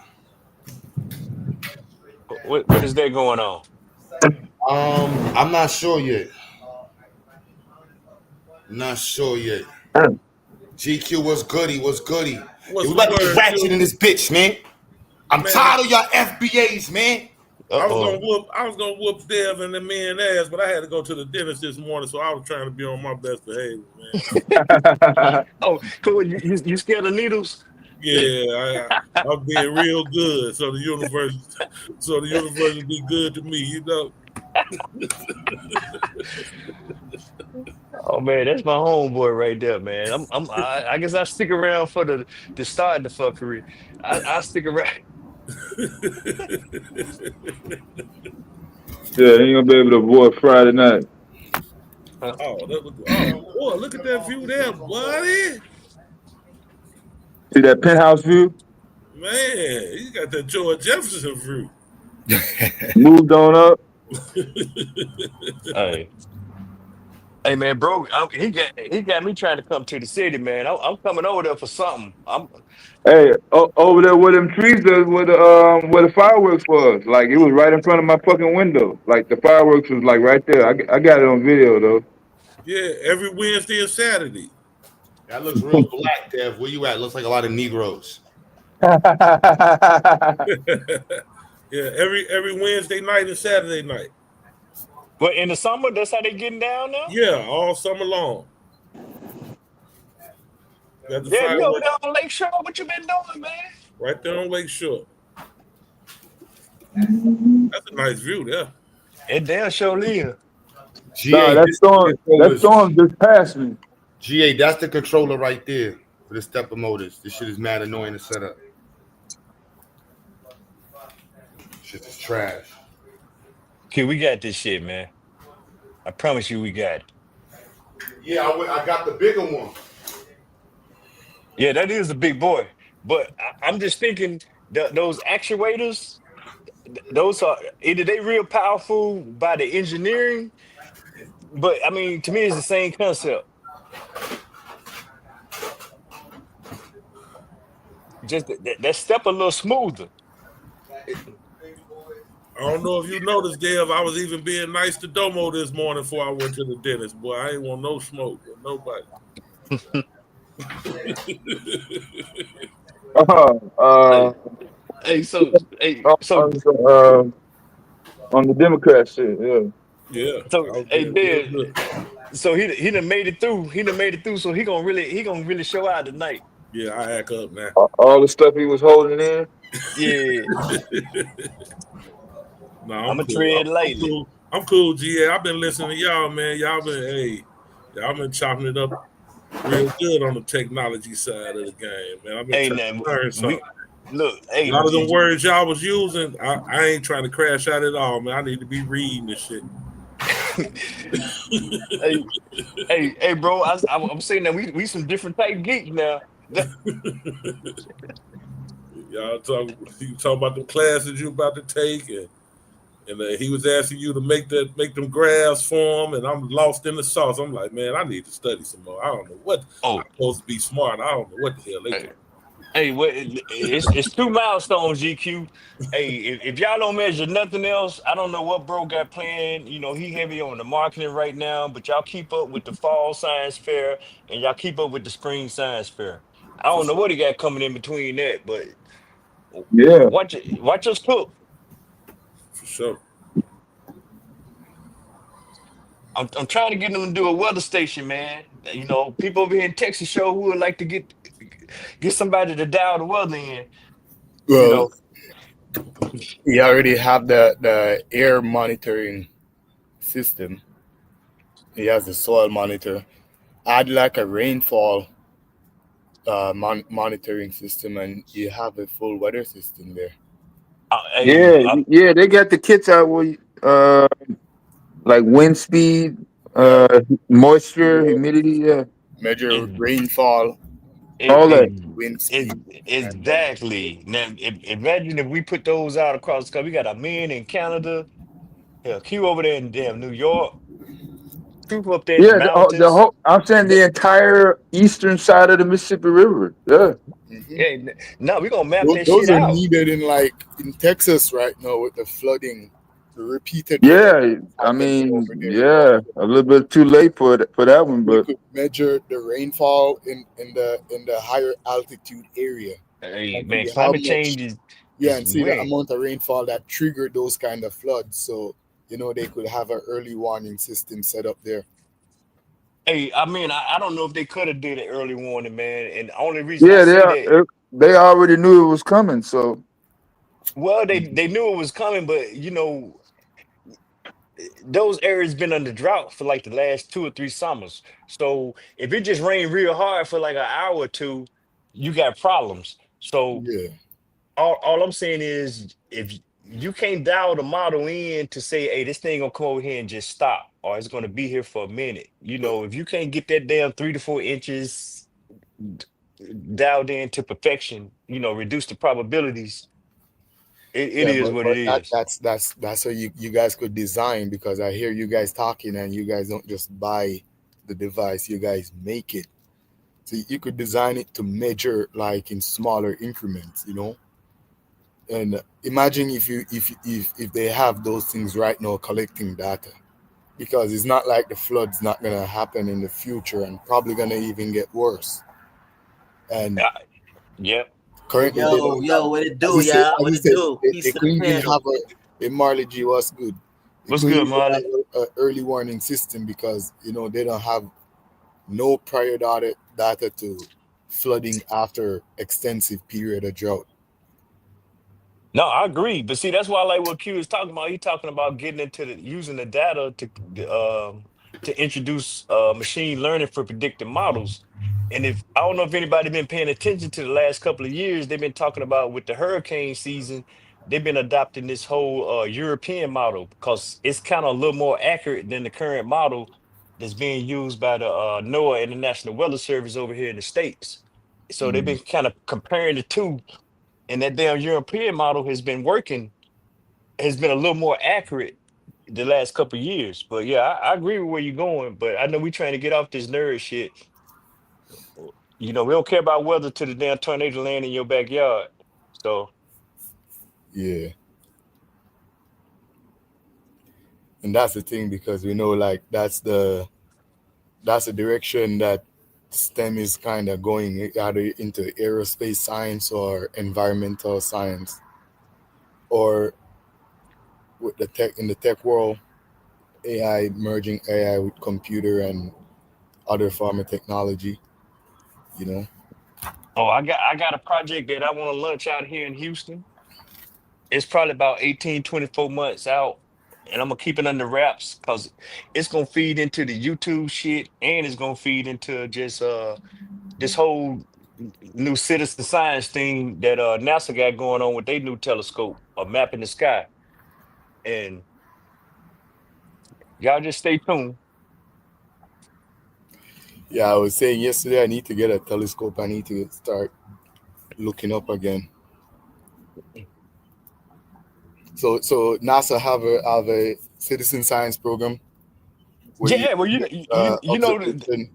S12: What is that going on?
S3: I'm not sure yet. Not sure yet. GQ was goody, was goody.
S17: What's
S3: We about to
S17: the
S3: be
S17: word,
S3: ratchet
S17: Q?
S3: in this bitch, man. I'm
S17: Man,
S3: tired of y'all FBAs, man.
S17: I was gonna whoop Dev and the man ass, but I had to go to the dentist this morning, so I was trying to be on my best behavior, man.
S12: Oh, cool. You scared of needles?
S17: Yeah, I'm being real good, so the universe will be good to me, you know.
S12: Oh man, that's my homeboy right there, man. I guess I stick around for the start of the fuckery. I stick around.
S8: Yeah, ain't gonna be able to avoid Friday night.
S17: Oh, boy, look at that view there, buddy.
S8: See that penthouse view?
S17: Man, you got that George Jefferson view.
S8: Moved on up.
S12: Hey man, bro, he got me trying to come to the city, man. I'm coming over there for something.
S8: Hey, over there where them trees is, where the fireworks was. Like it was right in front of my fucking window. Like the fireworks was like right there. I got it on video though.
S17: Yeah, every Wednesday and Saturday.
S3: That looks real black, Dev. Where you at? Looks like a lot of Negroes.
S17: Yeah, every Wednesday night and Saturday night.
S12: But in the summer, that's how they getting down now?
S17: Yeah, all summer long. Got the
S12: Yeah, you over
S17: fireworks
S12: there on Lake Shore? What you been doing, man?
S17: right there on Lake Shore. That's a nice view there.
S12: It damn sure is.
S3: GA,
S8: Nah,
S3: this
S8: storm just passed me.
S3: GA, that's the controller right there for the stepper motors. This shit is mad annoying to set up. Shit is trash.
S12: Okay, we got this shit, man. I promise you we got it.
S3: Yeah, I got the bigger one.
S12: Yeah, that is a big boy. But I'm just thinking those actuators, those are either they real powerful by the engineering, but I mean, to me, it's the same concept. Just that step a little smoother.
S17: I don't know if you noticed, Dev, I was even being nice to Domo this morning before I went to the dentist. Boy, I ain't want no smoke with nobody.
S12: Hey, so
S8: on the Democrat shit, yeah.
S17: Yeah.
S12: So hey, Dev, so he done made it through. He done made it through. So he gonna really show out tonight.
S17: Yeah, I act up now.
S8: All the stuff he was holding in.
S12: Yeah.
S17: No,
S12: I'm a
S17: cool.
S12: tread lightly.
S17: I'm cool, GA. I've been listening to y'all, man. Y'all been chopping it up real good on the technology side of the game, man. I've been trying to learn something.
S12: Look, hey,
S17: a lot of the words y'all was using, I ain't trying to crash out at all, man. I need to be reading this shit.
S12: hey, bro. I'm saying that we some different type geeks now.
S17: Y'all talk about the classes you about to take, and he was asking you to make them graphs for him, and I'm lost in the sauce. I'm like, man, I need to study some more. I don't know what. I'm supposed to be smart. I don't know what the hell they do.
S12: Hey, it's 2 milestones, GQ. Hey, if y'all don't measure nothing else, I don't know what bro got planned. You know, he heavy on the marketing right now, but y'all keep up with the fall science fair and y'all keep up with the spring science fair. I don't know what he got coming in between that, but
S8: yeah,
S12: watch us cook.
S17: For sure.
S12: I'm trying to get them to do a weather station, man. You know, people over here in Texas show who would like to get somebody to dial the weather in.
S9: Well,
S12: You know,
S9: we already have the air monitoring system. He has the soil monitor. Add like a rainfall monitoring system, and you have a full weather system there.
S8: Yeah, they got the kits out where like wind speed, moisture, humidity, yeah.
S9: Measure rainfall,
S8: all that.
S9: wind speed.
S12: Exactly. Now, imagine if we put those out across the country. We got a man in Canada, Q over there in damn New York, people up there in the
S8: Yeah,
S12: mountains.
S8: the whole. I'm saying the entire eastern side of the Mississippi River. Yeah.
S12: Yeah, no, we're gonna map that
S9: Those
S12: shit
S9: are
S12: out.
S9: needed in Texas right now with the flooding, the repeated.
S8: Yeah, I mean, yeah, a little bit too late for that one,
S9: We
S8: but
S9: could measure the rainfall in the higher altitude area.
S12: Hey,
S9: And
S12: man,
S9: see how
S12: climate
S9: much-
S12: change is
S9: and see the
S12: man.
S9: amount of rainfall that triggered those kind of floods. So they could have an early warning system set up there.
S12: Hey, I mean, I don't know if they could have did an early warning, man. And the only reason
S8: yeah,
S12: I say that,
S8: they already knew it was coming. So
S12: well, they knew it was coming, but those areas been under drought for like the last 2 or 3 summers. So if it just rained real hard for like an hour or two, you got problems. So
S9: Yeah.
S12: all I'm saying is if you can't dial the model in to say, hey, this thing gonna come over here and just stop, or it's gonna be here for a minute. If you can't get that damn 3 to 4 inches dialed in to perfection, reduce the probabilities. It is what it is.
S9: That's how you guys could design, because I hear you guys talking and you guys don't just buy the device, you guys make it. So you could design it to measure like in smaller increments, And imagine if they have those things right now collecting data, because it's not like the flood's not gonna happen in the future and probably gonna even get worse. And
S12: Yep.
S9: currently, they don't
S18: Yo, what it do,
S9: as you said-
S18: y'all?
S9: as
S18: What
S9: you
S18: it
S9: said,
S18: do?
S9: They
S18: Peace to the
S9: couldn't even
S18: panel.
S9: have a Marley G. What's good?
S12: What's
S9: could
S12: good,
S9: even have
S12: Marley?
S9: an early warning system because they don't have no prior data to flooding after extensive period of drought.
S12: No, I agree. But see, that's why I like what Q is talking about. He's talking about getting into using the data to introduce machine learning for predictive models. And if I don't know if anybody been paying attention to the last couple of years, they've been talking about with the hurricane season, they've been adopting this whole European model because it's kind of a little more accurate than the current model that's being used by the NOAA International Weather Service over here in the States. So they've been kind of comparing the two, and that damn European model has been working, has been a little more accurate the last couple of years. But yeah, I agree with where you're going. But I know we trying to get off this nerd shit. We don't care about weather till the damn tornado land in your backyard. So
S9: Yeah, and that's the thing because we know like that's the direction that STEM is kind of going, either into aerospace science or environmental science, or with the tech in the tech world, AI, merging AI with computer and other form of technology.
S12: I got a project that I want to launch out here in Houston. It's probably about 18, 24 months out. And I'm gonna keep it under wraps because it's gonna feed into the YouTube shit and it's gonna feed into just this whole new citizen science thing that NASA got going on with their new telescope of mapping the sky. And y'all just stay tuned.
S9: Yeah, I was saying yesterday I need to get a telescope. I need to start looking up again. So NASA have a citizen science program where
S12: Yeah, well,
S9: observation.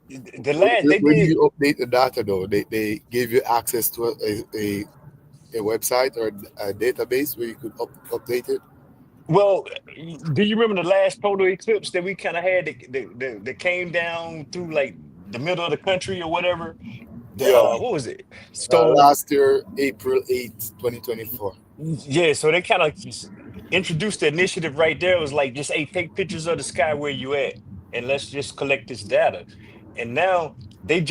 S12: the last they
S9: Where do
S12: did.
S9: you update the data though? They gave you access to a website or a database where you could update it.
S12: Well, do you remember the last total eclipse that we kind of had that came down through like the middle of the country or whatever?
S9: Yeah.
S12: What was it? So
S9: Last year, April 8th, 2024.
S12: yeah, so they kind of introduced the initiative right there. It was like just, hey, take pictures of the sky where you at, and let's just collect this data. And now they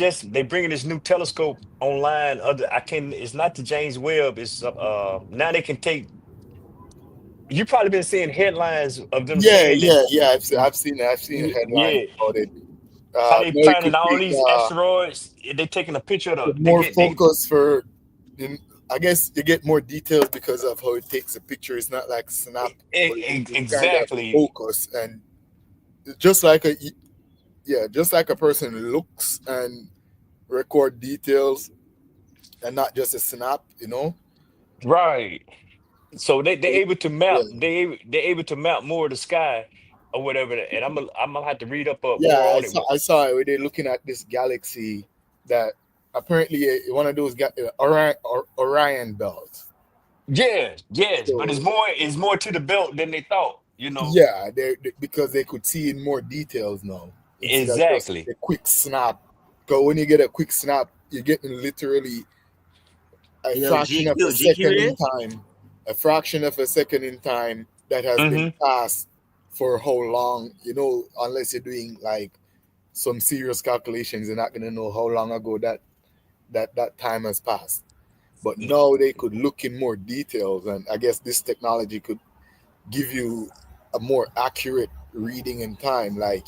S12: bringing this new telescope online. It's not the James Webb. It's now they can take. You probably been seeing headlines of them saying that.
S9: Yeah. I've seen headlines
S12: Yeah,
S9: about it.
S12: how they
S9: Now you
S12: finding
S9: could
S12: all
S9: take
S12: these asteroids. They taking a picture of
S9: with
S12: they
S9: more
S12: get they
S9: focus for. I guess you get more details because of how it takes a picture. It's not like snap, but it's kind of
S12: exactly.
S9: focus, and just like a person looks and record details, and not just a snap.
S12: Right. So they able to map
S9: Yeah.
S12: they able to map more of the sky or whatever. And I'm gonna have to read up more
S9: Yeah,
S12: on it.
S9: I saw it where they're looking at this galaxy that apparently one of those got Orion belt.
S12: Yes, but
S9: So
S12: it's more to the belt than they thought.
S9: yeah, because they could see in more details now instead of just
S12: Exactly.
S9: a quick snap. Because when you get a quick snap, you're getting literally a fraction of a second in time. A fraction of a second in time that has been passed for how long, unless you're doing like some serious calculations, you're not gonna know how long ago that time has passed. But now they could look in more details, and I guess this technology could give you a more accurate reading in time, like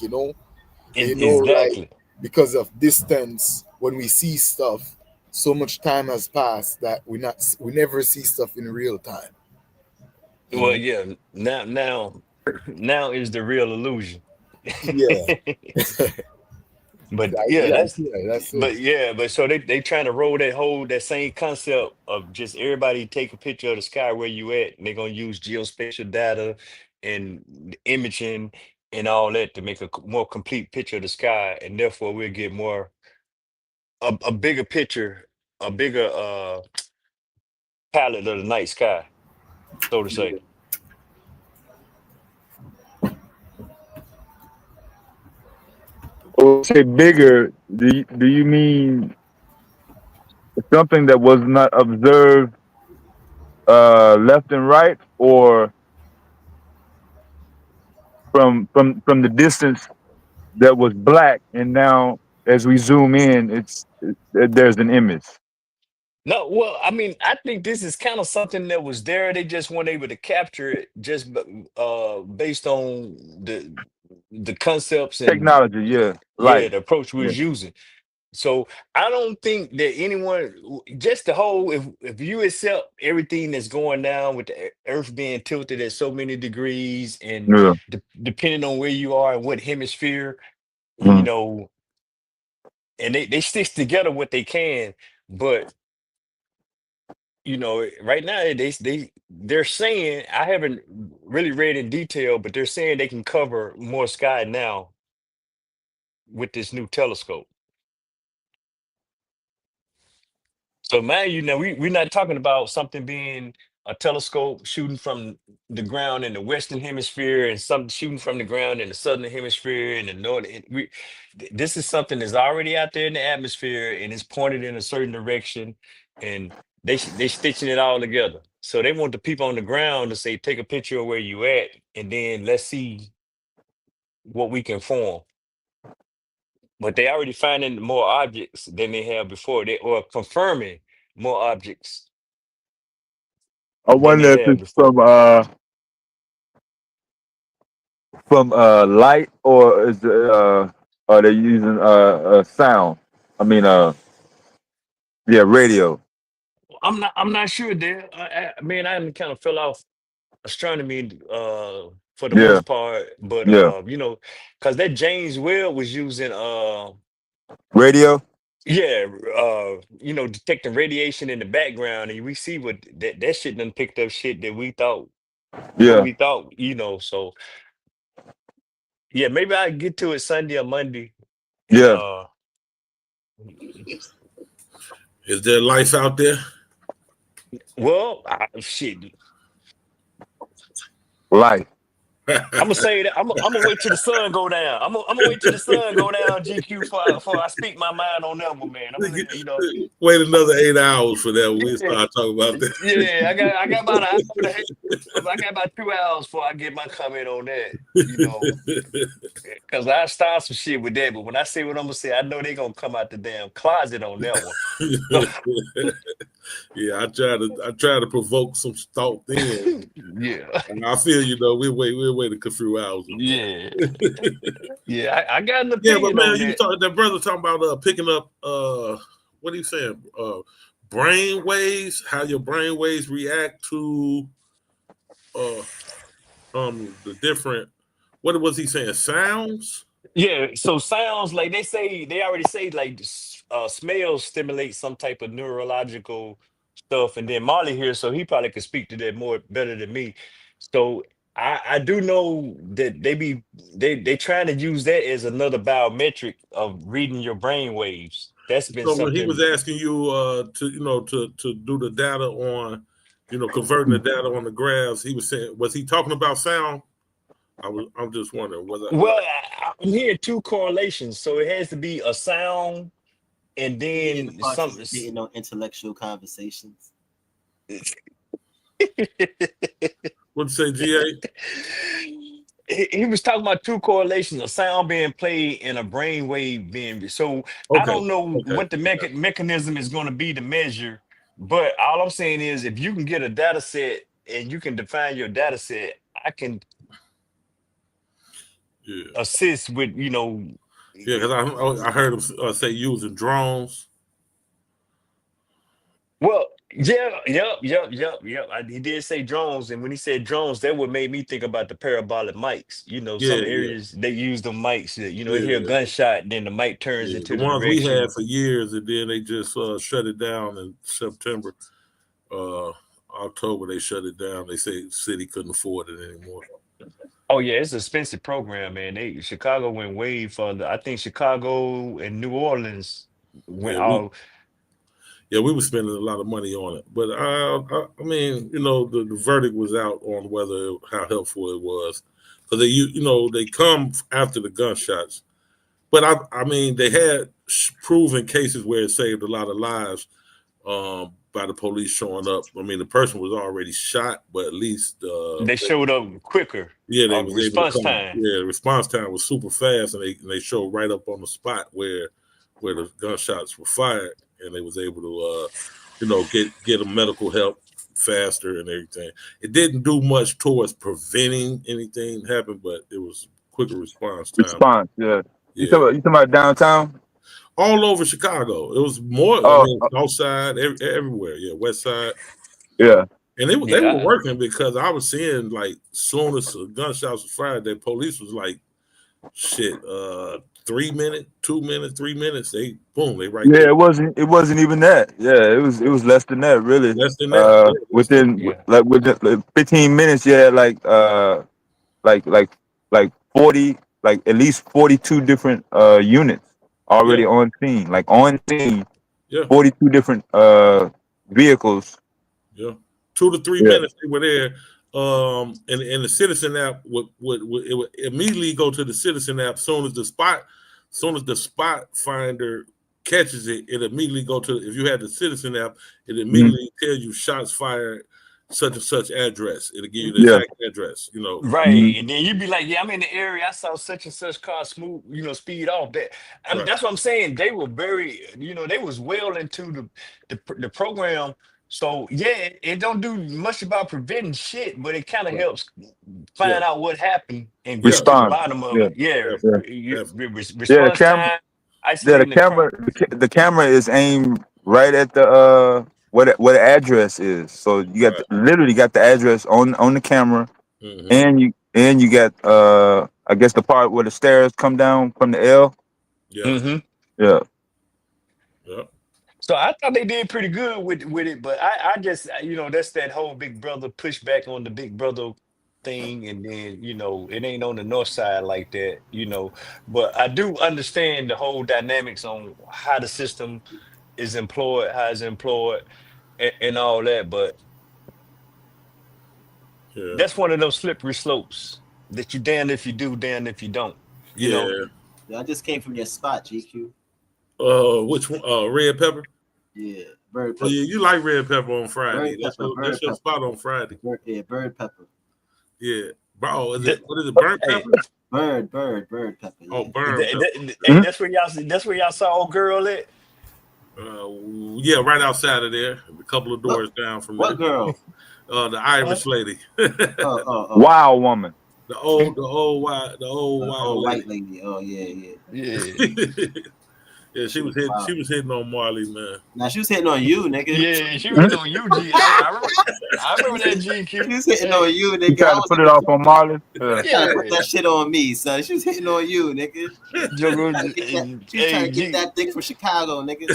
S9: like
S12: Exactly.
S9: because of distance, when we see stuff, so much time has passed that we never see stuff in real time.
S12: Well, yeah. Now is the real illusion.
S9: Yeah.
S12: But yeah, that's
S9: it.
S12: but so they trying to roll that same concept of just everybody take a picture of the sky where you at, and they're gonna use geospatial data and imaging and all that to make a more complete picture of the sky, and therefore we'll get a bigger picture, a bigger palette of the night sky, so to say.
S8: When you say bigger, do you mean something that was not observed left and right, or from the distance that was black, and now as we zoom in, there's an image.
S12: No, well, I mean, I think this is kind of something that was there. They just weren't able to capture it just based on the concepts and
S8: Technology, yeah,
S12: yeah,
S8: light,
S12: the approach we
S8: yeah.
S12: was using. So I don't think that anyone, just the whole, if you accept everything that's going down with the Earth being tilted at so many degrees, and
S8: Yeah.
S12: depending on where you are and what hemisphere, you
S8: Mhm.
S12: know, and they stitch together what they can, but you know, right now they're saying, I haven't really read in detail, but they're saying they can cover more sky now with this new telescope. So man, you know, we're not talking about something being a telescope shooting from the ground in the western hemisphere and something shooting from the ground in the southern hemisphere and the northern. This is something that's already out there in the atmosphere and it's pointed in a certain direction, and they stitching it all together. So they want the people on the ground to say, take a picture of where you at, and then let's see what we can form. But they already finding more objects than they have before. They or confirming more objects
S8: I
S12: than
S8: wonder
S12: they
S8: if
S12: had
S8: it's
S12: before.
S8: from light, or is are they using sound? I mean radio.
S12: I'm not sure there. I mean, I kind of fell off astronomy for the
S8: Yeah,
S12: most part, but
S8: yeah.
S12: you know, because that James Webb was using
S8: Radio.
S12: yeah, you know, detecting radiation in the background, and we see what that shit done picked up shit that we thought what
S8: Yeah,
S12: we thought, you know. So yeah, maybe I get to it Sunday or Monday, and
S8: yeah.
S17: Is there life out there?
S12: well, shit.
S8: Life.
S12: I'm gonna say that I'm gonna wait till the sun go down. I'm gonna wait till the sun go down, GQ, before I speak my mind on that one, man. I'm gonna, you know.
S17: Wait another 8 hours for that. We'll start talking about that.
S12: Yeah, I got about an hour and a half. I got about 2 hours before I get my comment on that. You know, because I start some shit with that, but when I say what I'm gonna say, I know they're gonna come out the damn closet on that one.
S17: Yeah, I try to provoke some thought then.
S12: Yeah,
S17: and I feel we'll wait a few hours.
S12: Yeah, yeah, I got an
S17: Yeah,
S12: opinion
S17: but man,
S12: on
S17: you
S12: that.
S17: that brother talking about picking up what are you saying? Brain waves, how your brain waves react to the different, what was he saying? Sounds?
S12: Yeah, so sounds like they already say like smells stimulate some type of neurological stuff, and then Marley here, so he probably could speak to that more better than me. So I do know that they trying to use that as another biometric of reading your brain waves. That's been
S17: So when he was
S12: something.
S17: asking you to do the data on, converting the data on the graphs, he was saying, was he talking about sound? I'm just wondering whether.
S12: Well, I'm hearing two correlations, so it has to be a sound and then some.
S18: Participating on intellectual conversations.
S17: What'd you say, GA?
S12: He was talking about two correlations: a sound being played and a brainwave being. So I don't know what the mechanism is going to be to measure, but all I'm saying is, if you can get a data set and you can define your data set, I can assist with,
S17: Yeah, because I heard him say using drones.
S12: Well, yeah, yep. He did say drones, and when he said drones, that what made me think about the parabolic mics. Some areas they use the mics. They hear a gunshot, and then the mic turns into
S17: The
S12: the
S17: ones we
S12: direction.
S17: had for years, and then they just shut it down in September. October, they shut it down. They say the city couldn't afford it anymore.
S12: Oh yeah, it's an expensive program, man. Chicago went way further. I think Chicago and New Orleans went all.
S17: Yeah, we were spending a lot of money on it, but I mean, the verdict was out on how helpful it was, because they come after the gunshots, but I mean they had proven cases where it saved a lot of lives, by the police showing up. I mean, the person was already shot, but at least
S12: They showed up quicker.
S17: yeah, they was
S12: response
S17: able to come.
S12: time.
S17: Yeah, the response time was super fast, and they showed right up on the spot where the gunshots were fired, and they was able to get them medical help faster and everything. It didn't do much towards preventing anything happen, but it was quicker response time.
S8: Response, yeah. You
S17: Yeah.
S8: talking about downtown?
S17: All over Chicago. It was more south side, everywhere. Yeah, west side.
S8: Yeah.
S17: And they were working because I was seeing like soon as the gunshots was fired, the police was like, shit, 3 minutes, 2 minutes, 3 minutes. They right
S8: Yeah,
S17: there.
S8: it wasn't even that. Yeah, it was less than that, really.
S17: Less than that.
S8: Within 15 minutes, yeah, like 40, like at least 42 different units already on scene. Like on scene, 42 different vehicles.
S17: Yeah, 2 to 3 minutes they were there. And the Citizen app would immediately go to the Citizen app. Soon as the spot finder catches it, it immediately go to. If you had the Citizen app, it immediately tells you shots fired, such and such address. It'll give you the exact address.
S12: Right, and then you'd be like, "Yeah, I'm in the area. I saw such and such car speed off." That's what I'm saying. They were very, they was well into the program. So yeah, it don't do much about preventing shit, but it kind of helps find out what happened and get to the bottom of it. Response time.
S8: The camera is aimed right at the what the address is. So you got literally got the address on the camera, and you got I guess the part where the stairs come down from the L. Yeah.
S12: So I thought they did pretty good with it, but I just that's that whole Big Brother pushback on the Big Brother thing, and then it ain't on the north side like that, But I do understand the whole dynamics on how the system is employed, how it's employed, and all that. But that's one of those slippery slopes that you damned if you do, damned if you don't. You know?
S18: I just came from your spot, GQ.
S17: Which one? Red Pepper.
S18: Yeah, Bird Pepper.
S17: Yeah, you like Red Pepper on Friday. That's your spot on Friday.
S18: Bird Pepper.
S17: Yeah, bro. What is it? Burnt pepper?
S18: Bird Pepper. Yeah.
S17: Oh, Bird Pepper.
S12: And that's where y'all saw old girl at.
S17: Yeah, right outside of there, a couple of doors down from
S18: what
S17: there.
S18: girl?
S17: The Irish lady.
S8: Wild woman.
S17: The old white
S18: lady. Oh yeah.
S17: Yeah, she was hitting on Marley, man.
S18: Now she was hitting on you, nigga.
S12: Yeah, she was hitting on you, G. I remember that GQ.
S18: She was hitting on you, nigga.
S8: You tried to put it off on Marley.
S18: Yeah, put that shit on me, son. She was hitting on you, nigga. She was trying to get that dick from Chicago, nigga.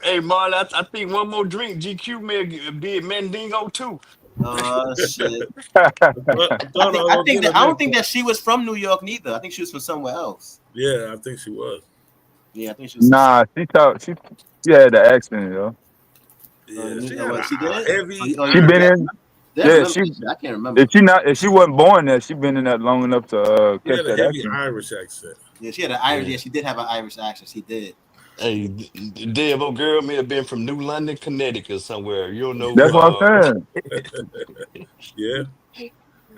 S12: Hey, Marley, I think one more drink, GQ may be a Mandingo too.
S18: Oh shit! I don't think that she was from New York neither. I think she was from somewhere else.
S17: Yeah, I think she was.
S18: Yeah, I think she was.
S8: Nah, she had the accent, yo.
S17: Yeah,
S18: she did.
S17: Heavy.
S8: She been in. Yeah,
S18: I can't remember.
S8: If she wasn't born there, she been in that long enough to catch that
S17: heavy
S8: accent.
S17: Irish accent.
S18: Yeah, she had an Irish. Yeah, she did have an Irish accent. She did.
S12: Hey, damn, old girl may have been from New London, Connecticut, somewhere. You don't know.
S8: That's what I'm saying.
S17: Yeah.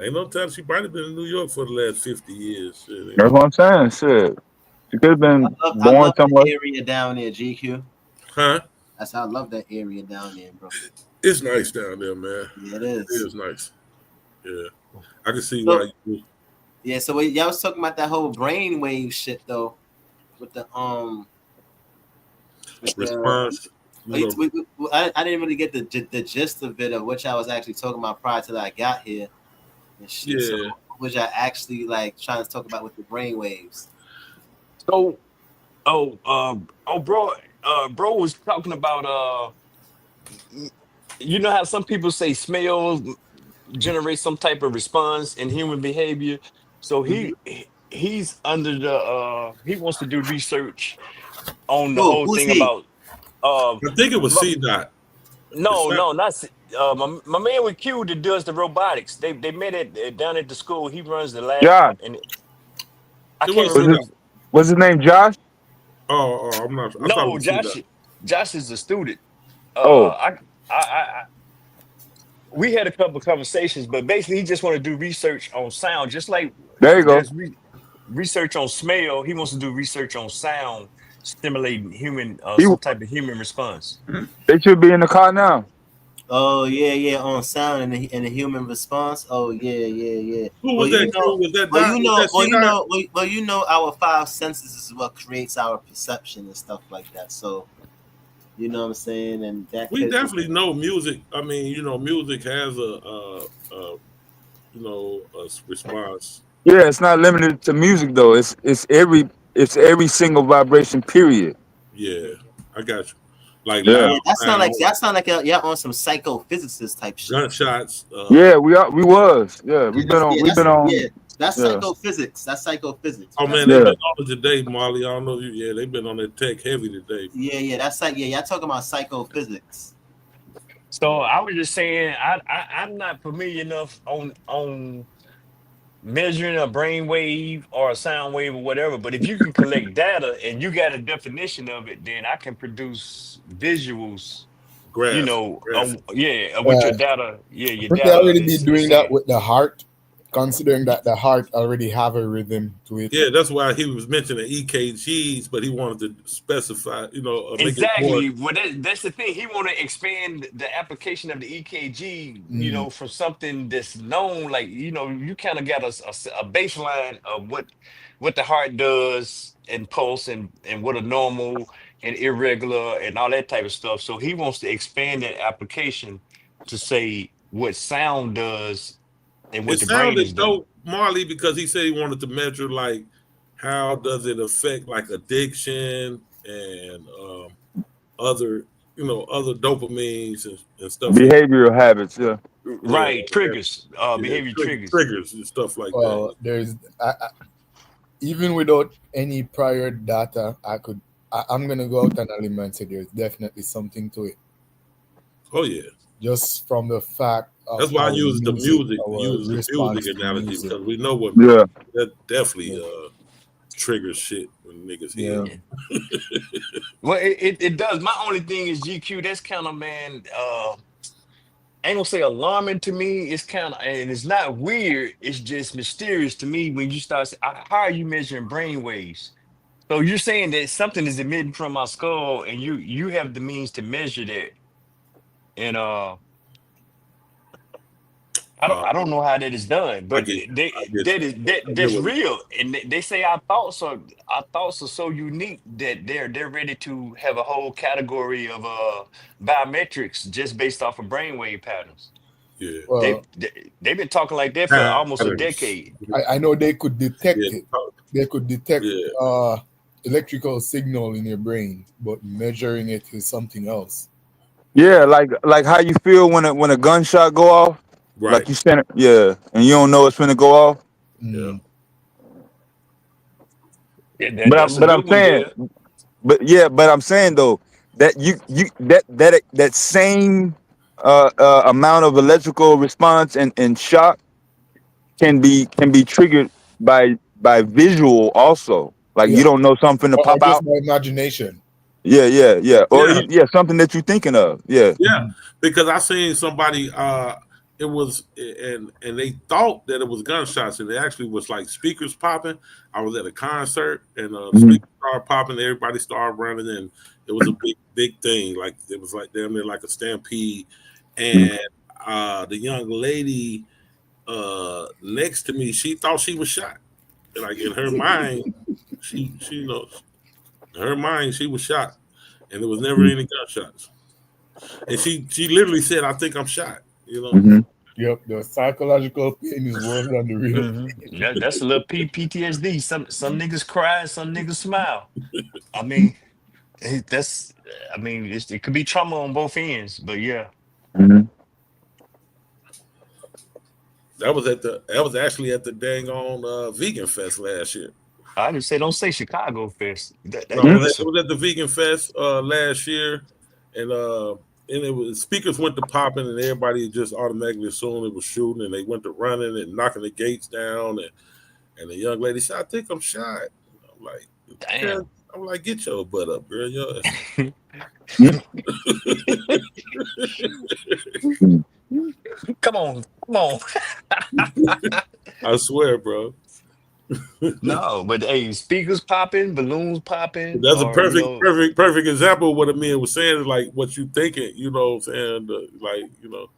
S17: Ain't no time. She probably been in New York for the last 50 years. Shit.
S8: That's what I'm saying. Shit. She could have been born somewhere.
S18: That area down there, GQ.
S17: Huh?
S18: I love that area down there, bro.
S17: It's nice down there, man.
S18: Yeah, it is.
S17: It is nice. Yeah. I can see why you.
S18: Yeah, so y'all was talking about that whole brainwave shit though, with the
S17: response.
S18: I didn't really get the gist of it, of which I was actually talking about prior to that I got here. And shit.
S17: Yeah.
S18: So, which I actually like trying to talk about with the brainwaves.
S12: So, bro was talking about you know how some people say smell generate some type of response in human behavior. So he's under the he wants to do research on the whole thing about
S17: I think it was CDOT.
S12: No, not my man with Q that does the robotics. They met it down at the school. He runs the lab.
S8: Josh.
S12: And I can't remember.
S8: What's his name? Josh?
S17: Oh, I'm not.
S12: No, Josh is a student.
S8: Oh,
S12: we had a couple of conversations, but basically he just want to do research on sound, just like
S8: there you go.
S12: there's research on smell. He wants to do research on sound, stimulating human some type of human response.
S8: They should be in the car now.
S18: Oh yeah, on sound and the human response. Oh yeah.
S17: Who was that? Was that
S18: you know, our five senses is what creates our perception and stuff like that. So, you know what I'm saying, and that
S17: we definitely know music. I mean, you know, music has a response.
S8: Yeah, it's not limited to music though. It's every single vibration. Period.
S17: Yeah, I got you. Like
S18: that sound like y'all on some psychophysicist type shit.
S17: Gunshots.
S8: Yeah, we was. Yeah, we've been on.
S18: Yeah, that's psychophysics. That's psychophysics.
S17: Oh man, they've been on it today, Marley. I don't know. They've been on that tech heavy today.
S18: Yeah, that's like y'all talking about psychophysics.
S12: So I was just saying, I'm not familiar enough on measuring a brain wave or a sound wave or whatever, but if you can collect data and you got a definition of it, then I can produce visuals.
S17: Graph,
S12: with your data. Yeah, your
S9: Would
S12: data.
S9: they already be doing that with the heart, considering that the heart already have a rhythm to it?
S17: Yeah, that's why he was mentioning EKGs, but he wanted to specify, make
S12: exactly.
S17: It more...
S12: Well, that's the thing. He want to expand the application of the EKG, from something that's known. Like, you kind of got a baseline of what the heart does and pulse and what a normal and irregular and all that type of stuff. So he wants to expand that application to say what sound does and what the brain is doing.
S17: Dope, Marley, because he said he wanted to measure like how does it affect like addiction and other dopamines and stuff.
S8: Behavioral habits, yeah.
S12: Right, triggers, behavior
S17: triggers and stuff like that.
S9: There's even without any prior data, I'm gonna go out on a limb and say there's definitely something to it.
S17: Oh yeah.
S9: Just from the fact of
S17: that's why I use the music analogy, because we know what that definitely triggers shit when niggas hear.
S12: Well, it does. My only thing is GQ. That's kind of I ain't gonna say alarming to me. It's kind of, and it's not weird. It's just mysterious to me when you start. How are you measuring brain waves? So you're saying that something is emitting from my skull, and you have the means to measure that. And I don't know how that is done, but that's real. And they say our thoughts are so unique that they're ready to have a whole category of biometrics just based off of brainwave patterns.
S17: Yeah,
S9: well,
S12: they've been talking like that for almost a decade.
S9: I know they could detect it. They could detect electrical signal in your brain, but measuring it is something else.
S8: Yeah, like how you feel when a gunshot go off.
S17: Right.
S8: Like you stand, and you don't know it's gonna go off.
S17: Yeah.
S8: But I'm saying though that that same amount of electrical response and shock can be triggered by visual also. Like you don't know something to pop out.
S9: By imagination.
S8: Yeah. Or something that you're thinking of. Yeah.
S17: Because I seen somebody. It was, and they thought that it was gunshots, and it actually was like speakers popping. I was at a concert, and speakers started popping, everybody started running, and it was a big thing. Like it was like damn near like a stampede. And the young lady next to me, she thought she was shot. Like in her mind, she knows. In her mind, she was shot, and there was never any gunshots. And she literally said, "I think I'm shot."
S9: Yep, the psychological pain is worse than the real.
S12: That's a little PTSD. Some niggas cry, some niggas smile. I mean, it could be trauma on both ends, but yeah.
S17: That was actually at the dang on Vegan Fest last year.
S12: I didn't say don't say Chicago Fest.
S17: It was at the Vegan Fest last year, and it was speakers went to popping, and everybody just automatically assumed it was shooting, and they went to running and knocking the gates down, and the young lady said, "I think I'm shot." I'm like,
S12: damn.
S17: I'm like, get your butt up, girl. Your
S12: Come on.
S17: I swear, bro.
S12: No, but hey, speakers popping, balloons popping.
S17: That's a
S12: or,
S17: perfect example of what a man was saying. Is like what you thinking, you know what I'm saying? Like, you know,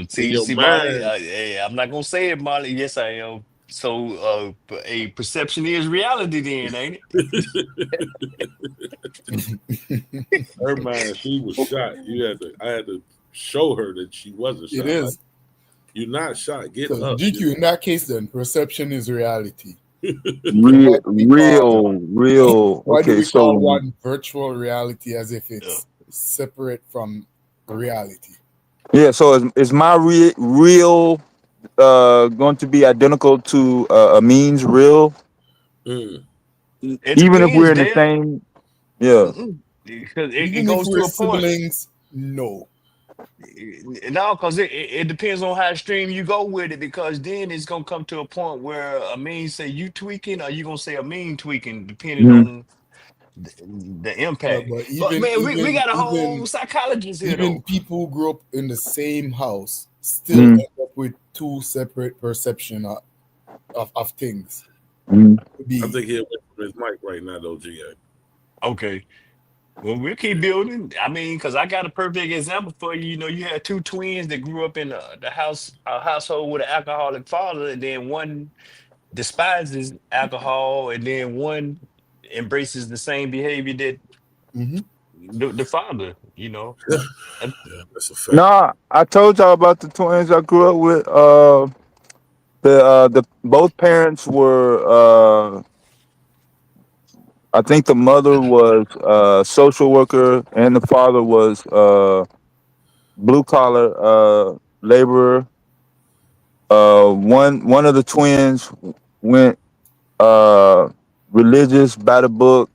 S12: See,
S17: your
S12: Marley.
S17: mind.
S12: Hey, I'm not gonna say it, Marley. Yes, I am. So, a perception is reality, then, ain't it?
S17: Her mind, she was shot. I had to show her that she wasn't shot.
S9: It is.
S17: Like, you're not shot. Get
S9: So
S17: up.
S9: GQ, in that case, then perception is reality.
S8: Real.
S9: Why do
S8: Okay,
S9: we
S8: so
S9: call one virtual reality as if it's separate from reality?
S8: yeah, so is my real going to be identical to Amin's real?
S12: It
S8: Even if
S12: depends,
S8: we're in the
S12: Dale.
S8: same, yeah.
S12: Because it
S9: Even if
S12: goes to
S9: we're
S12: a point.
S9: siblings, no.
S12: No, because it depends on how extreme you go with it. Because then it's gonna come to a point where Amin say you tweaking, or you gonna say Amin tweaking, depending
S8: Mhm.
S12: on the impact.
S9: But
S12: But man, we got a whole psychologist here
S9: even
S12: though.
S9: people who grew up in the same house still
S8: Mhm.
S9: end up with two separate perception of things.
S8: Mhm.
S17: I think he'll wait for his mic right now, though, GA.
S12: Okay. Well, we'll keep building. I mean, because I got a perfect example for you. You know, you had two twins that grew up in a household with an alcoholic father, and then one despises alcohol, and then one embraces the same behavior that the father. You know,
S17: Yeah, that's a fact.
S8: Nah, I told y'all about the twins I grew up with. The both parents were I think the mother was a social worker and the father was blue collar laborer. One of the twins went religious, by the book,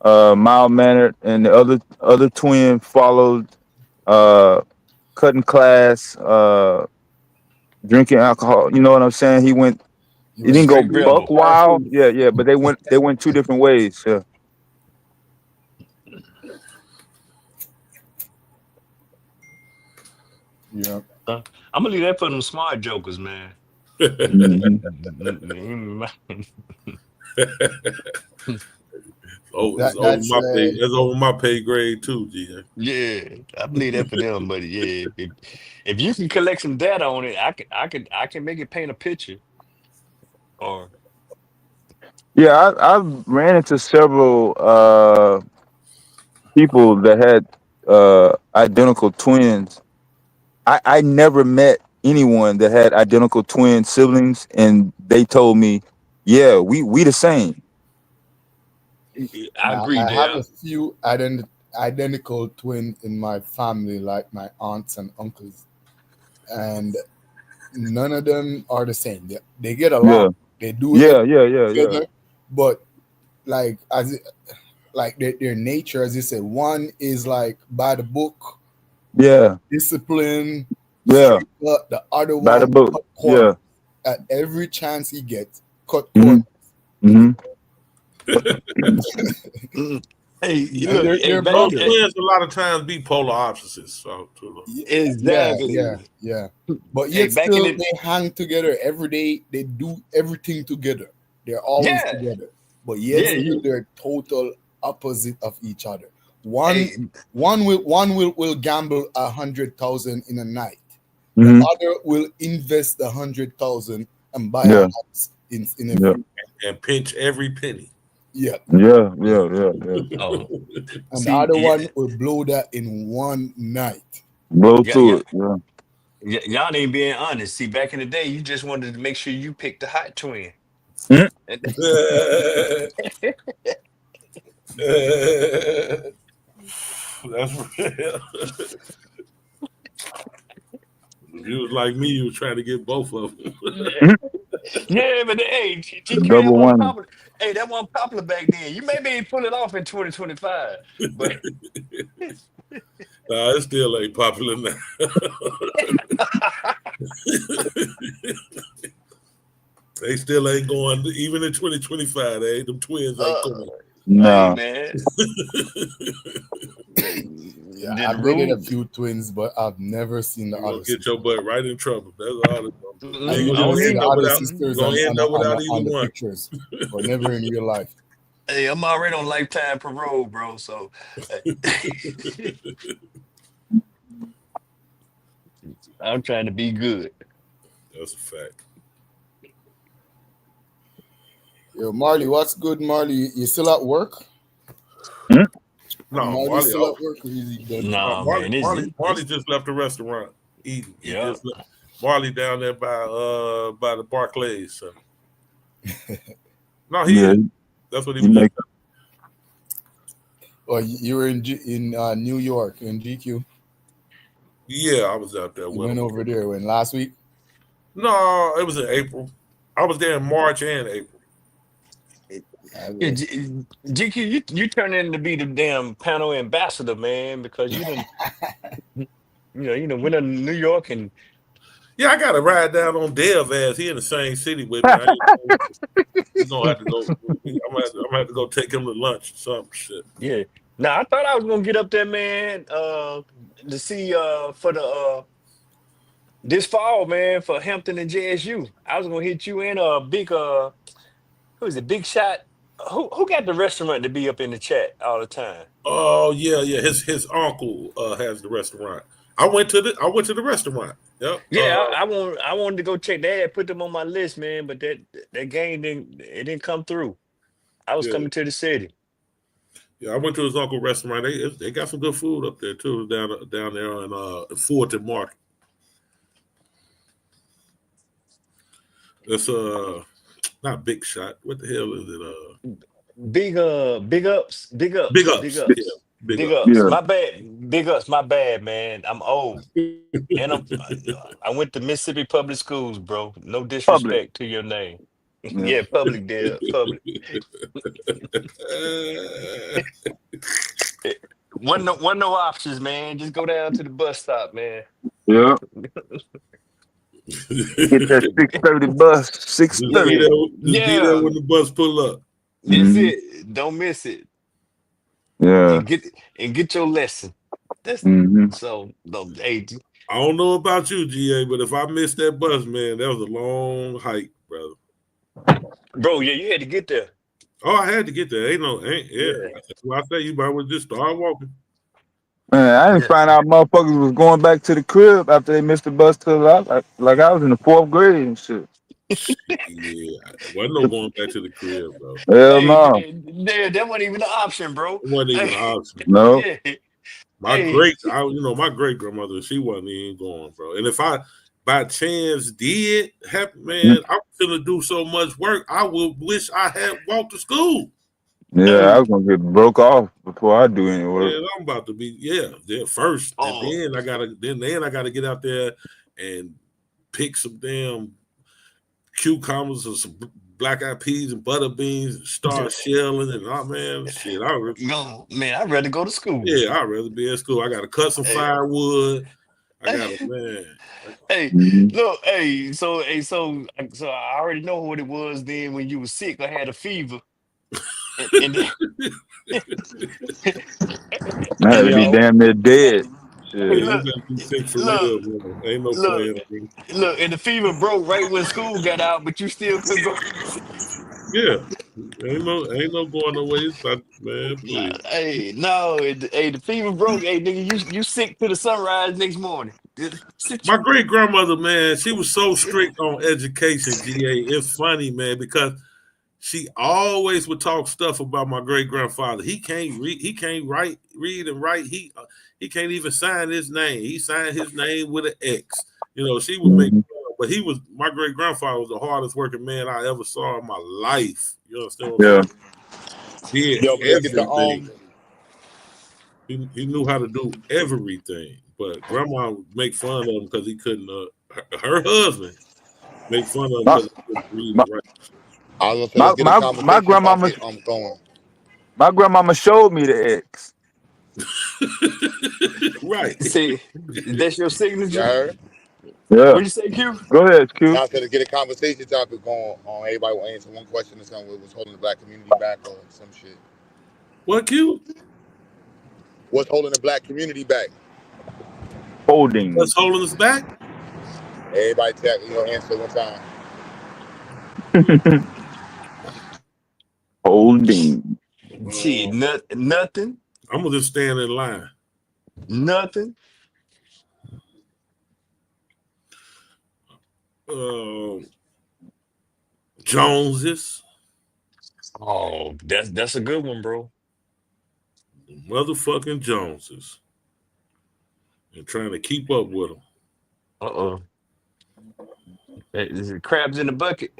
S8: mild mannered, and the other twin followed cutting class, drinking alcohol. You know what I'm saying? He didn't go
S12: Straight
S8: buck
S12: rebel.
S8: wild. Yeah, but they went two different ways. Yeah.
S9: Yeah.
S12: I'm gonna leave that for them smart jokers, man.
S17: That's over my pay grade too, GA.
S12: Yeah, I believe that for them. But yeah, if you can collect some data on it, I can make it paint a picture. Or
S8: Yeah, I've ran into several people that had identical twins. I never met anyone that had identical twin siblings, and they told me, "Yeah, we the same."
S12: I agree,
S9: I have
S12: Dale.
S9: a few identical twins in my family, like my aunts and uncles, and none of them are the same. They get along.
S8: Yeah.
S9: They do
S8: Yeah,
S9: everything
S8: yeah.
S9: together, but like their nature, as you said, one is like by the book,
S8: Yeah.
S9: discipline,
S8: Yeah.
S9: but the other
S8: By the
S9: one
S8: book.
S9: cut corners.
S8: Yeah.
S9: At every chance he gets, cut
S8: Mhm.
S9: corners.
S12: Hey,
S9: And
S12: look,
S9: they're
S17: Those
S9: brothers.
S17: twins a lot of times be polar opposites. So,
S12: exactly.
S9: Yeah. But
S12: Hey,
S9: yet
S12: back in
S9: still
S12: the
S9: they hang together every day. They do everything together. They're always
S12: Yeah.
S9: together. But yet
S12: Yeah,
S9: still they're total opposite of each other. One will gamble 100,000 in a night.
S8: Mhm.
S9: The other will invest 100,000 and buy
S8: Yeah.
S9: a house in a
S8: Yeah.
S17: and pinch every penny.
S9: Yeah.
S8: Yeah.
S12: Oh,
S9: And
S12: see,
S9: the other
S12: yeah,
S9: one will blow that in one night.
S8: Blow
S12: yeah,
S8: through it. Yeah.
S12: y'all ain't being honest. See, back in the day, you just wanted to make sure you picked the hot twin.
S8: Mhm.
S17: That's real. If you was like me, you was trying to get both of them.
S12: Yeah, but hey, GQ, that
S8: Double
S12: wasn't
S8: one.
S12: popular. Hey, that wasn't popular back then. You may be able to pull it off in 2025, but
S17: Nah, it still ain't popular now. They still ain't going, even in 2025. Them twins ain't going.
S8: No.
S12: man.
S9: Yeah,
S12: Did
S9: I've dated a few twins, but I've never seen the
S17: You're gonna
S9: other
S17: get your butt right in trouble. That's all it's gonna do.
S9: I
S17: You're
S9: usually
S17: gonna
S9: see
S17: end
S9: the
S17: up
S9: other
S17: without,
S9: sisters
S17: gonna end up without either
S9: on the
S17: one.
S9: pictures, but never in real life.
S12: Hey, I'm already on lifetime parole, bro. So I'm trying to be good.
S17: That's a fact.
S9: Yo, Marley, what's good, Marley? You still at work?
S17: No,
S9: Marley
S17: Marley,
S9: still at work, or is he done?
S12: Nah,
S17: Marley,
S12: man,
S17: Marley just left the restaurant eating. He
S12: yeah.
S17: just left. Marley down there by the Barclays. So. No, he
S8: Yeah,
S17: is. That's what he
S8: he
S17: was.
S8: make
S9: Oh, you were in New York in GQ.
S17: Yeah, I was out there
S9: You
S17: with
S9: went
S17: him.
S9: over there when last week.
S17: No, it was in April. I was there in March and April.
S12: Yeah, GQ, you turning in to be the damn panel ambassador, man, because you done went to New York and
S17: Yeah, I got to ride down on Dev ass. He in the same city with me. We're gonna have to go. I'm gonna have to go take him to lunch or some shit.
S12: yeah. Now I thought I was gonna get up there, man, to see for the this fall, man, for Hampton and JSU. I was gonna hit you in a big who is it, Big Shot? Who got the restaurant to be up in the chat all the time?
S17: Oh yeah. His uncle has the restaurant. I went to the restaurant. Yep.
S12: Yeah, I wanted to go check that, put them on my list, man, but that game didn't come through. I was coming to the city.
S17: Yeah, I went to his uncle restaurant. They got some good food up there too, down there in Fulton Market. That's not Big Shot. What the hell is it?
S12: Big ups.
S17: Big ups. Yeah,
S12: Big
S17: Big
S12: ups.
S17: Ups.
S12: My bad. Big ups. My bad, man. I'm old, and I went to Mississippi public schools, bro. No disrespect to your name. Yeah, public, there, public. Wasn't no options, man. Just go down to the bus stop, man.
S8: Yeah. Get that 6:30 bus. 6:30.
S17: Be there when the bus pull up.
S12: That's it. Don't miss it.
S8: Yeah.
S12: And get your lesson. That's so. Hey,
S17: I don't know about you, GA, but if I missed that bus, man, that was a long hike, brother.
S12: Bro, yeah, you had to get there.
S17: Oh, I had to get there. That's why I say you might well just start walking.
S8: Man, I didn't find out motherfuckers was going back to the crib after they missed the bus till I was in the 4th grade and shit.
S17: Yeah, wasn't no going back to the crib, bro.
S8: Hell no.
S12: That wasn't even an option, bro.
S17: It wasn't even an option.
S8: No.
S12: Yeah.
S17: My great grandmother, she wasn't even going, bro. And if I by chance did happen, man, I'm gonna do so much work. I would wish I had walked to school.
S8: Yeah, I was gonna get broke off before I do any work.
S17: Yeah, I'm about to be there first, and then I gotta get out there and pick some damn cucumbers or some black eyed peas and butter beans and start shelling and shit.
S12: I'd rather go to school.
S17: Yeah, I'd rather be at school. I gotta cut some firewood. I gotta
S12: Hey, look, so I already know what it was then when you were sick or had a fever. And then,
S8: I had to be damn near dead. Shit.
S12: Look, and the fever broke right when school got out, but you still could go.
S17: Yeah, ain't no going away, man. Please.
S12: The fever broke. Hey, nigga, you sick to the sunrise next morning.
S17: My great grandmother, man, she was so strict on education. GA, it's funny, man, because she always would talk stuff about my great grandfather. He can't read. He can't read and write. He can't even sign his name. He signed his name with an X. She would make. But my great grandfather was the hardest working man I ever saw in my life. You understand what I'm saying? He knew how to do everything. But grandma would make fun of him because he couldn't. Her husband make fun of him because he couldn't read and write.
S8: My grandmama. My grandmama showed me the X.
S17: Right.
S12: See, that's your signature.
S8: Yeah.
S12: What you say, Q?
S8: Go ahead, Q.
S19: Now to get a conversation topic going on, everybody will answer one question. That's was holding the black community back or some shit.
S17: What, Q?
S14: What's holding the black community back?
S8: Holding.
S17: What's holding us back?
S14: Everybody answer one time.
S8: Holding.
S12: Shit, nothing.
S17: I'm gonna just stand in line.
S12: Nothing.
S17: Joneses.
S12: Oh, that's a good one, bro.
S17: Motherfucking Joneses. And trying to keep up with them.
S12: Is it crabs in the bucket?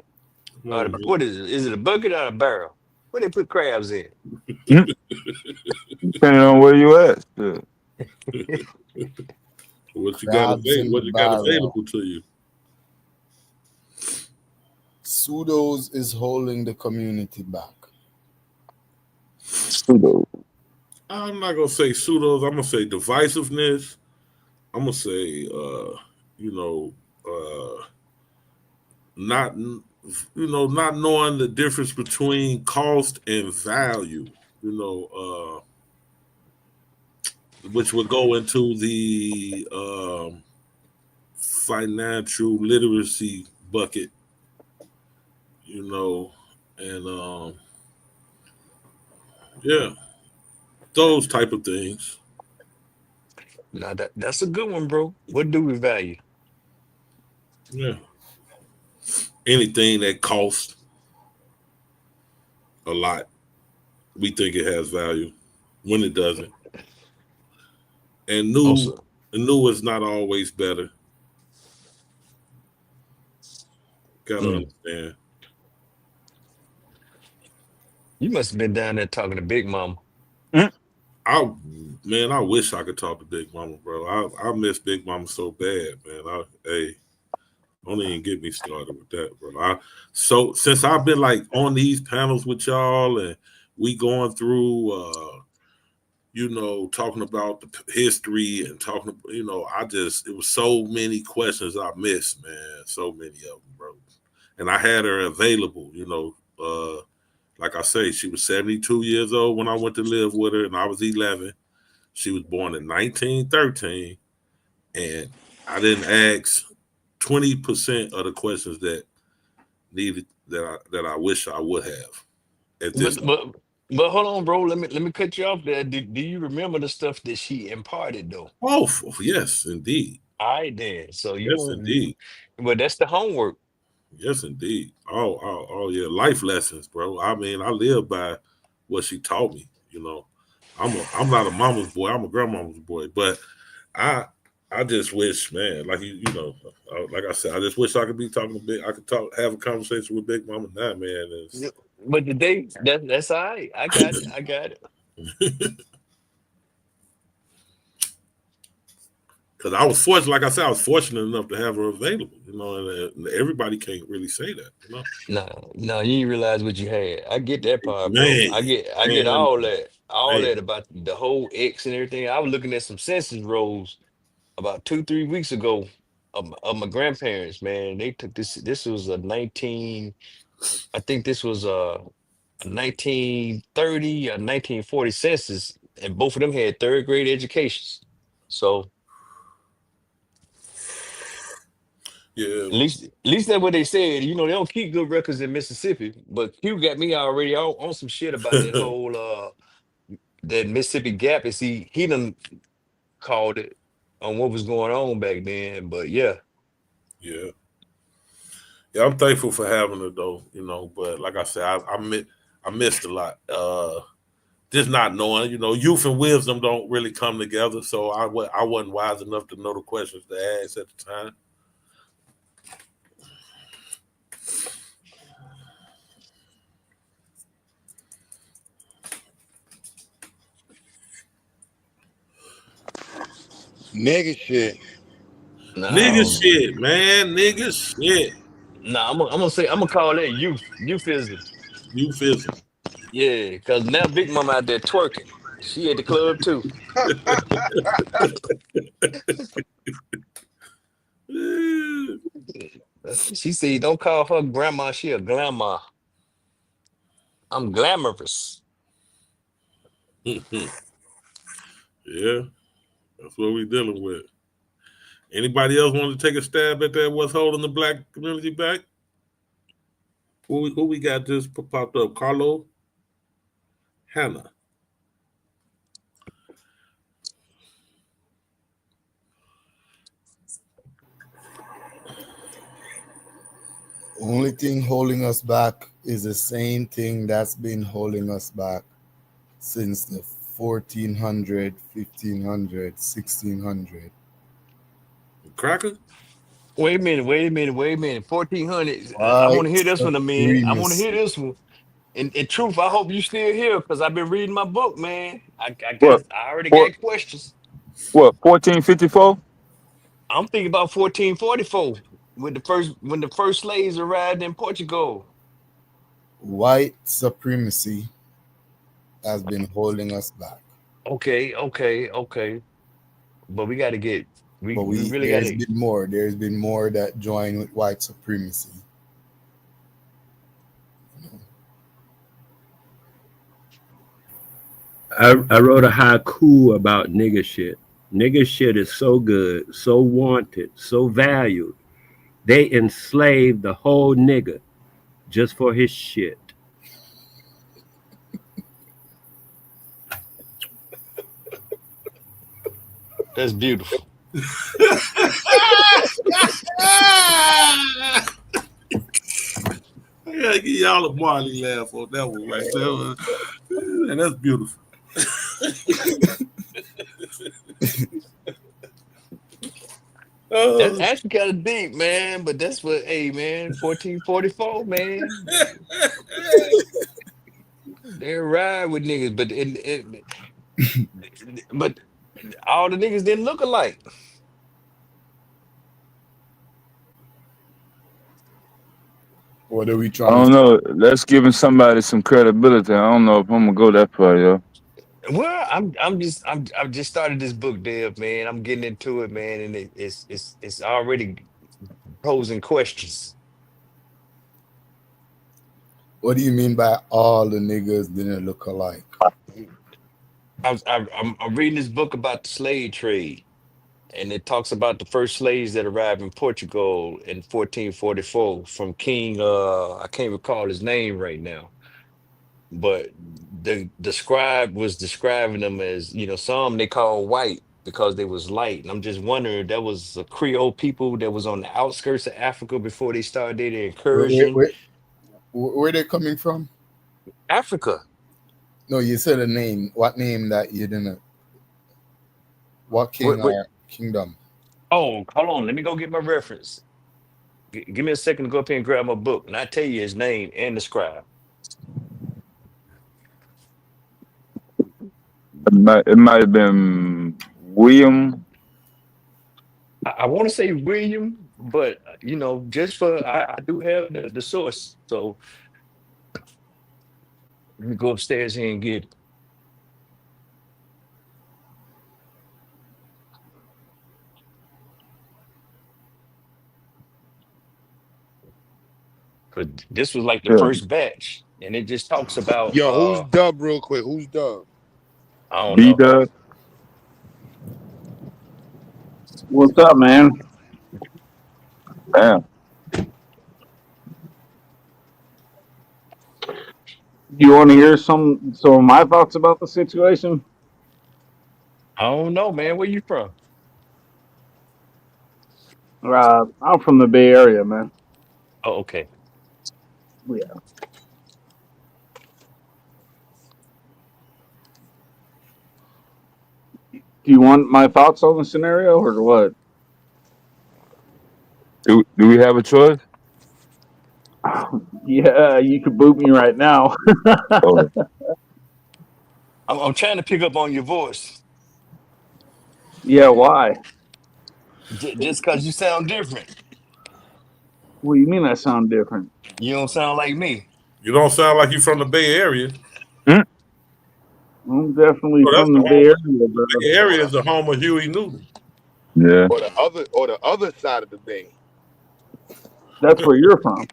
S12: What is it? Is it a bucket or a barrel? Where they put crabs in?
S8: Depending on where you at. Yeah.
S17: What you got available to you?
S9: Pseudos is holding the community back.
S8: Pseudo.
S17: I'm not gonna say pseudos. I'm gonna say divisiveness. I'm gonna say, not knowing the difference between cost and value. Which would go into the financial literacy bucket. And yeah, those type of things.
S12: Now that's a good one, bro. What do we value?
S17: Yeah. Anything that costs a lot, we think it has value when it doesn't. And new is not always better. Gotta understand.
S12: You must have been down there talking to Big Mama.
S17: I wish I could talk to Big Mama, bro. I miss Big Mama so bad, man. Don't even get me started with that, bro. So since I've been like on these panels with y'all and we going through talking about the history and talking, it was so many questions I missed, man. So many of them, bro. And I had her available, like I say, she was 72 years old when I went to live with her, and I was 11. She was born in 1913, and I didn't ask 20% of the questions that I wish I would have at this
S12: But hold on, bro. Let me cut you off there. Do you remember the stuff that she imparted though?
S17: Oh yes, indeed.
S12: All right, then. So
S17: indeed.
S12: But that's the homework.
S17: Yes, indeed. Oh yeah, life lessons, bro. I mean, I live by what she taught me. I'm not a mama's boy. I'm a grandmama's boy. But I just wish, man, like like I said, I just wish I could be talking to Big. I could have a conversation with Big Mama now, man.
S12: But today, that's all right. I got it.
S17: Because I was fortunate, like I said, I was fortunate enough to have her available, and everybody can't really say that,
S12: No, you didn't realize what you had. I get that part, bro.
S17: Man,
S12: I get all that about the whole X and everything. I was looking at some census rolls about 2-3 weeks ago of my grandparents, man. They took this was I think this was a 1930 or 1940 census, and both of them had third grade educations. So
S17: yeah,
S12: at least that's what they said. They don't keep good records in Mississippi, but Q got me already on some shit about that whole that Mississippi Gap. And he done called it on what was going on back then. But yeah,
S17: I'm thankful for having her though, But like I said, I missed a lot. Just not knowing, youth and wisdom don't really come together. So I wasn't wise enough to know the questions to ask at the time.
S14: Nigga shit.
S12: No.
S17: Nigga shit, man. Nigga shit.
S12: Nah, I'm gonna call that euphemism.
S17: Euphemism.
S12: Yeah, because now Big Mama out there twerking. She at the club too. She said, "Don't call her grandma. She a glamour. I'm glamorous."
S17: Yeah, that's what we're dealing with. Anybody else want to take a stab at that? What's holding the black community back? Who we got just popped up? Carlo? Hannah.
S9: Only thing holding us back is the same thing that's been holding us back since the 1400, 1500, 1600.
S17: Cracker?
S12: Wait a minute. 1400. I want to hear this one, man. I want to hear this one. In truth, I hope you still here because I've been reading my book, man. I already got questions.
S8: What, 1454?
S12: I'm thinking about 1444 when the first slaves arrived in Portugal.
S9: White supremacy has been holding us back.
S12: Okay. But we got to get. We really got to.
S9: There's been more. There's been more that join with white supremacy.
S5: I wrote a haiku about nigger shit. Nigger shit is so good, so wanted, so valued. They enslaved the whole nigger just for his shit.
S12: That's beautiful.
S17: I gotta give y'all a Marley laugh on that one right there. And that's beautiful.
S12: That's actually kind of deep, man. But that's what, hey, man, 1444, man. They ride with niggas, but all the niggas didn't look alike.
S9: What are we
S8: I
S9: trying
S8: don't know. That's giving somebody some credibility. I don't know if I'm gonna go that far, yo.
S12: Well, I've just started this book, Dev, man. I'm getting into it, man, and it's already posing questions.
S9: What do you mean by all the niggas didn't look alike?
S12: I'm reading this book about the slave trade, and it talks about the first slaves that arrived in Portugal in 1444 from King. I can't recall his name right now, but the scribe was describing them as, some they call white because they was light, and I'm just wondering if that was a Creole people that was on the outskirts of Africa before they started their incursion.
S9: Where they coming from?
S12: Africa.
S9: No, you said a name. What name that you didn't? What king or kingdom?
S12: Oh, hold on. Let me go get my reference. Give me a second to go up here and grab my book, and I tell you his name and the scribe.
S8: It might have been William.
S12: I want to say William, but just for I do have the source, so let me go upstairs here and get it. But this was like the first batch, and it just talks about.
S14: Yo, who's Dub real quick? Who's Dub?
S12: I don't know.
S8: B-Dub.
S19: What's up, man?
S8: Damn.
S19: You want to hear some of my thoughts about the situation?
S12: I don't know, man. Where you from?
S19: I'm from the Bay Area, man.
S12: Oh, okay.
S19: Yeah. Do you want my thoughts on the scenario or what?
S8: Do we have a choice?
S19: Yeah, you could boot me right now.
S12: I'm trying to pick up on your voice.
S19: Yeah, why?
S12: Just because you sound different.
S19: What do you mean I sound different?
S12: You don't sound like me.
S17: You don't sound like you from the Bay Area.
S19: I'm definitely from the Bay Area, bro.
S17: The Bay Area is the home of Huey Newton.
S8: Yeah.
S14: Or the other side of the bay.
S19: That's where you're from.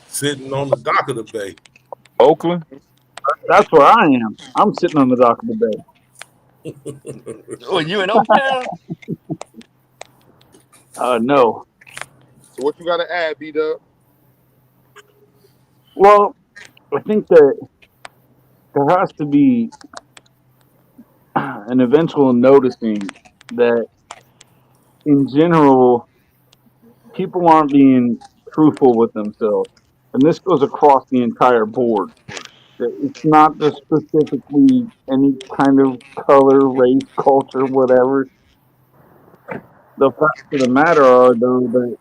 S17: Sitting on the dock of the bay.
S8: Oakland?
S19: That's where I am. I'm sitting on the dock of the bay.
S12: Oh, you in Oaktown?
S19: No.
S14: So what you got to add, B-Dub?
S19: Well, I think that there has to be an eventual noticing that in general, people aren't being truthful with themselves. And this goes across the entire board. That it's not just specifically any kind of color, race, culture, whatever. The facts of the matter are, though, that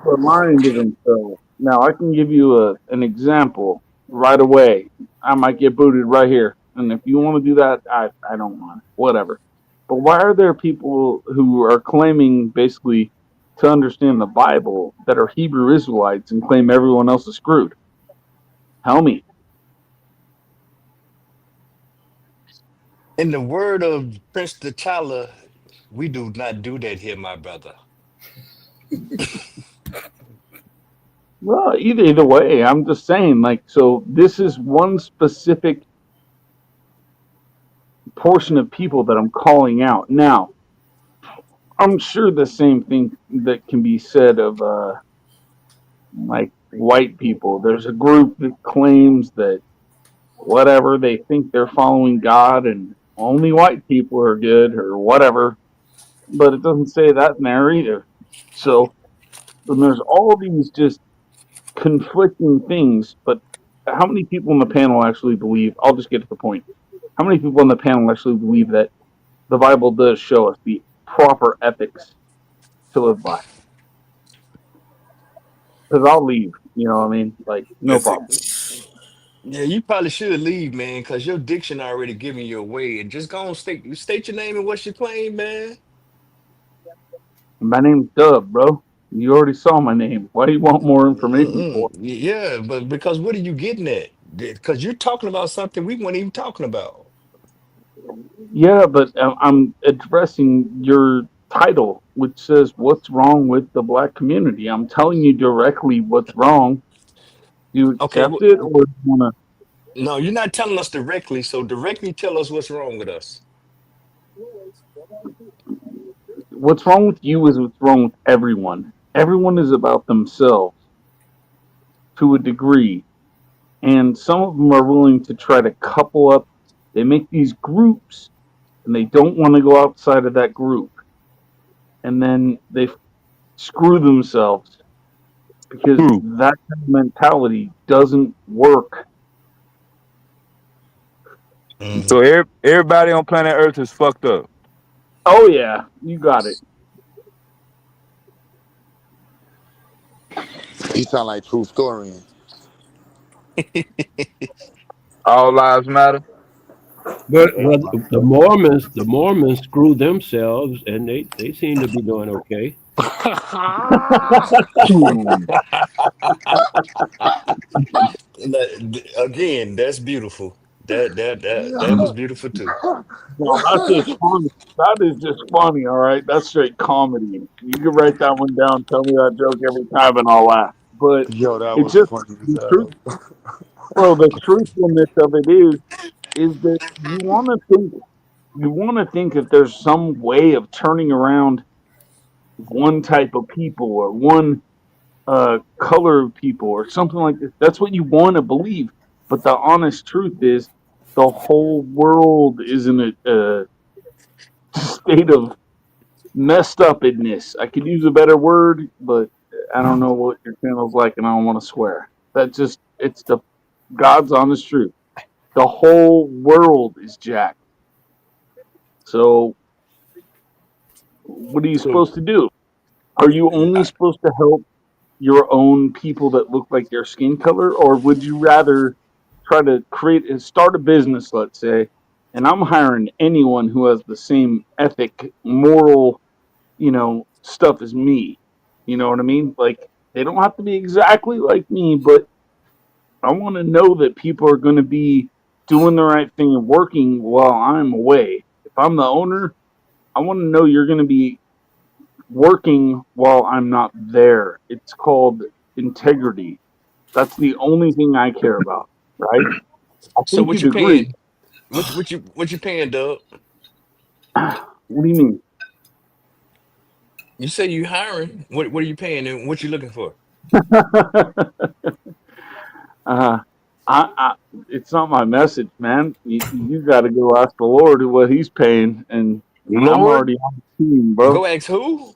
S19: they're lying to themselves. Now, I can give you an example right away. I might get booted right here. And if you want to do that, I don't mind. Whatever. But why are there people who are claiming basically to understand the Bible that are Hebrew Israelites and claim everyone else is screwed? Tell me.
S12: In the word of Prince T'Challa, we do not do that here, my brother.
S19: Well, either way, I'm just saying, like, so this is one specific portion of people that I'm calling out. Now, I'm sure the same thing that can be said of like white people. There's a group that claims that whatever they think they're following God and only white people are good or whatever, but it doesn't say that in there either. So and there's all these just conflicting things. But how many people on the panel actually believe? I'll just get to the point. How many people on the panel actually believe that the Bible does show us the proper ethics to live by? Because I'll leave. You know what I mean? Like, no problem.
S12: Yeah, you probably should leave, man, because your diction already giving you away. And just go on, state your name and what's your claim, man.
S19: My name's Dub, bro. You already saw my name. Why do you want more information for?
S12: Yeah, but because what are you getting at? Because you're talking about something we weren't even talking about.
S19: Yeah, but I'm addressing your title, which says, "What's wrong with the black community?" I'm telling you directly what's wrong. Do you
S12: Okay,
S19: accept it, or do you want to?
S12: no, you're not telling us directly. So directly tell us what's wrong with us.
S19: What's wrong with you is what's wrong with everyone. Everyone is about themselves to a degree, and some of them are willing to try to couple up. They make these groups, and they don't want to go outside of that group, and then they screw themselves because that kind of mentality doesn't work.
S8: So everybody on planet Earth is fucked up.
S19: Oh yeah, you got it.
S14: He sound like true historian.
S8: All lives matter.
S5: But the Mormons screw themselves, and they seem to be doing okay.
S12: Again, that's beautiful. That was beautiful too.
S19: No, that's just funny. That is just funny. All right, that's straight comedy. You can write that one down. Tell me that joke every time, and I'll laugh. But
S14: Yo, that
S19: it's
S14: was
S19: just
S14: funny as
S19: the
S14: hell.
S19: truth. Well, the truthfulness of it is that you want to think that there's some way of turning around one type of people or one color of people or something like this. That's what you want to believe. But the honest truth is, the whole world is in a state of messed upness. I could use a better word, but I don't know what your channel's like, and I don't want to swear. It's the God's honest truth. The whole world is jacked. So, what are you supposed to do? Are you only supposed to help your own people that look like their skin color, or would you rather try to start a business, let's say, and I'm hiring anyone who has the same ethic, moral, stuff as me. You know what I mean? Like, they don't have to be exactly like me, but I want to know that people are going to be doing the right thing and working while I'm away. If I'm the owner, I want to know you're going to be working while I'm not there. It's called integrity. That's the only thing I care about, right?
S9: I
S12: So
S9: think
S12: what
S9: you'd
S12: you
S9: agree.
S12: paying? What you paying, Doug?
S19: What do you mean?
S12: You say you hiring. What are you paying and what you looking for?
S19: uh, I, it's not my message, man. You got to go ask the Lord what He's paying, and I'm
S12: Lord?
S19: already on the team, bro.
S12: Go ask who?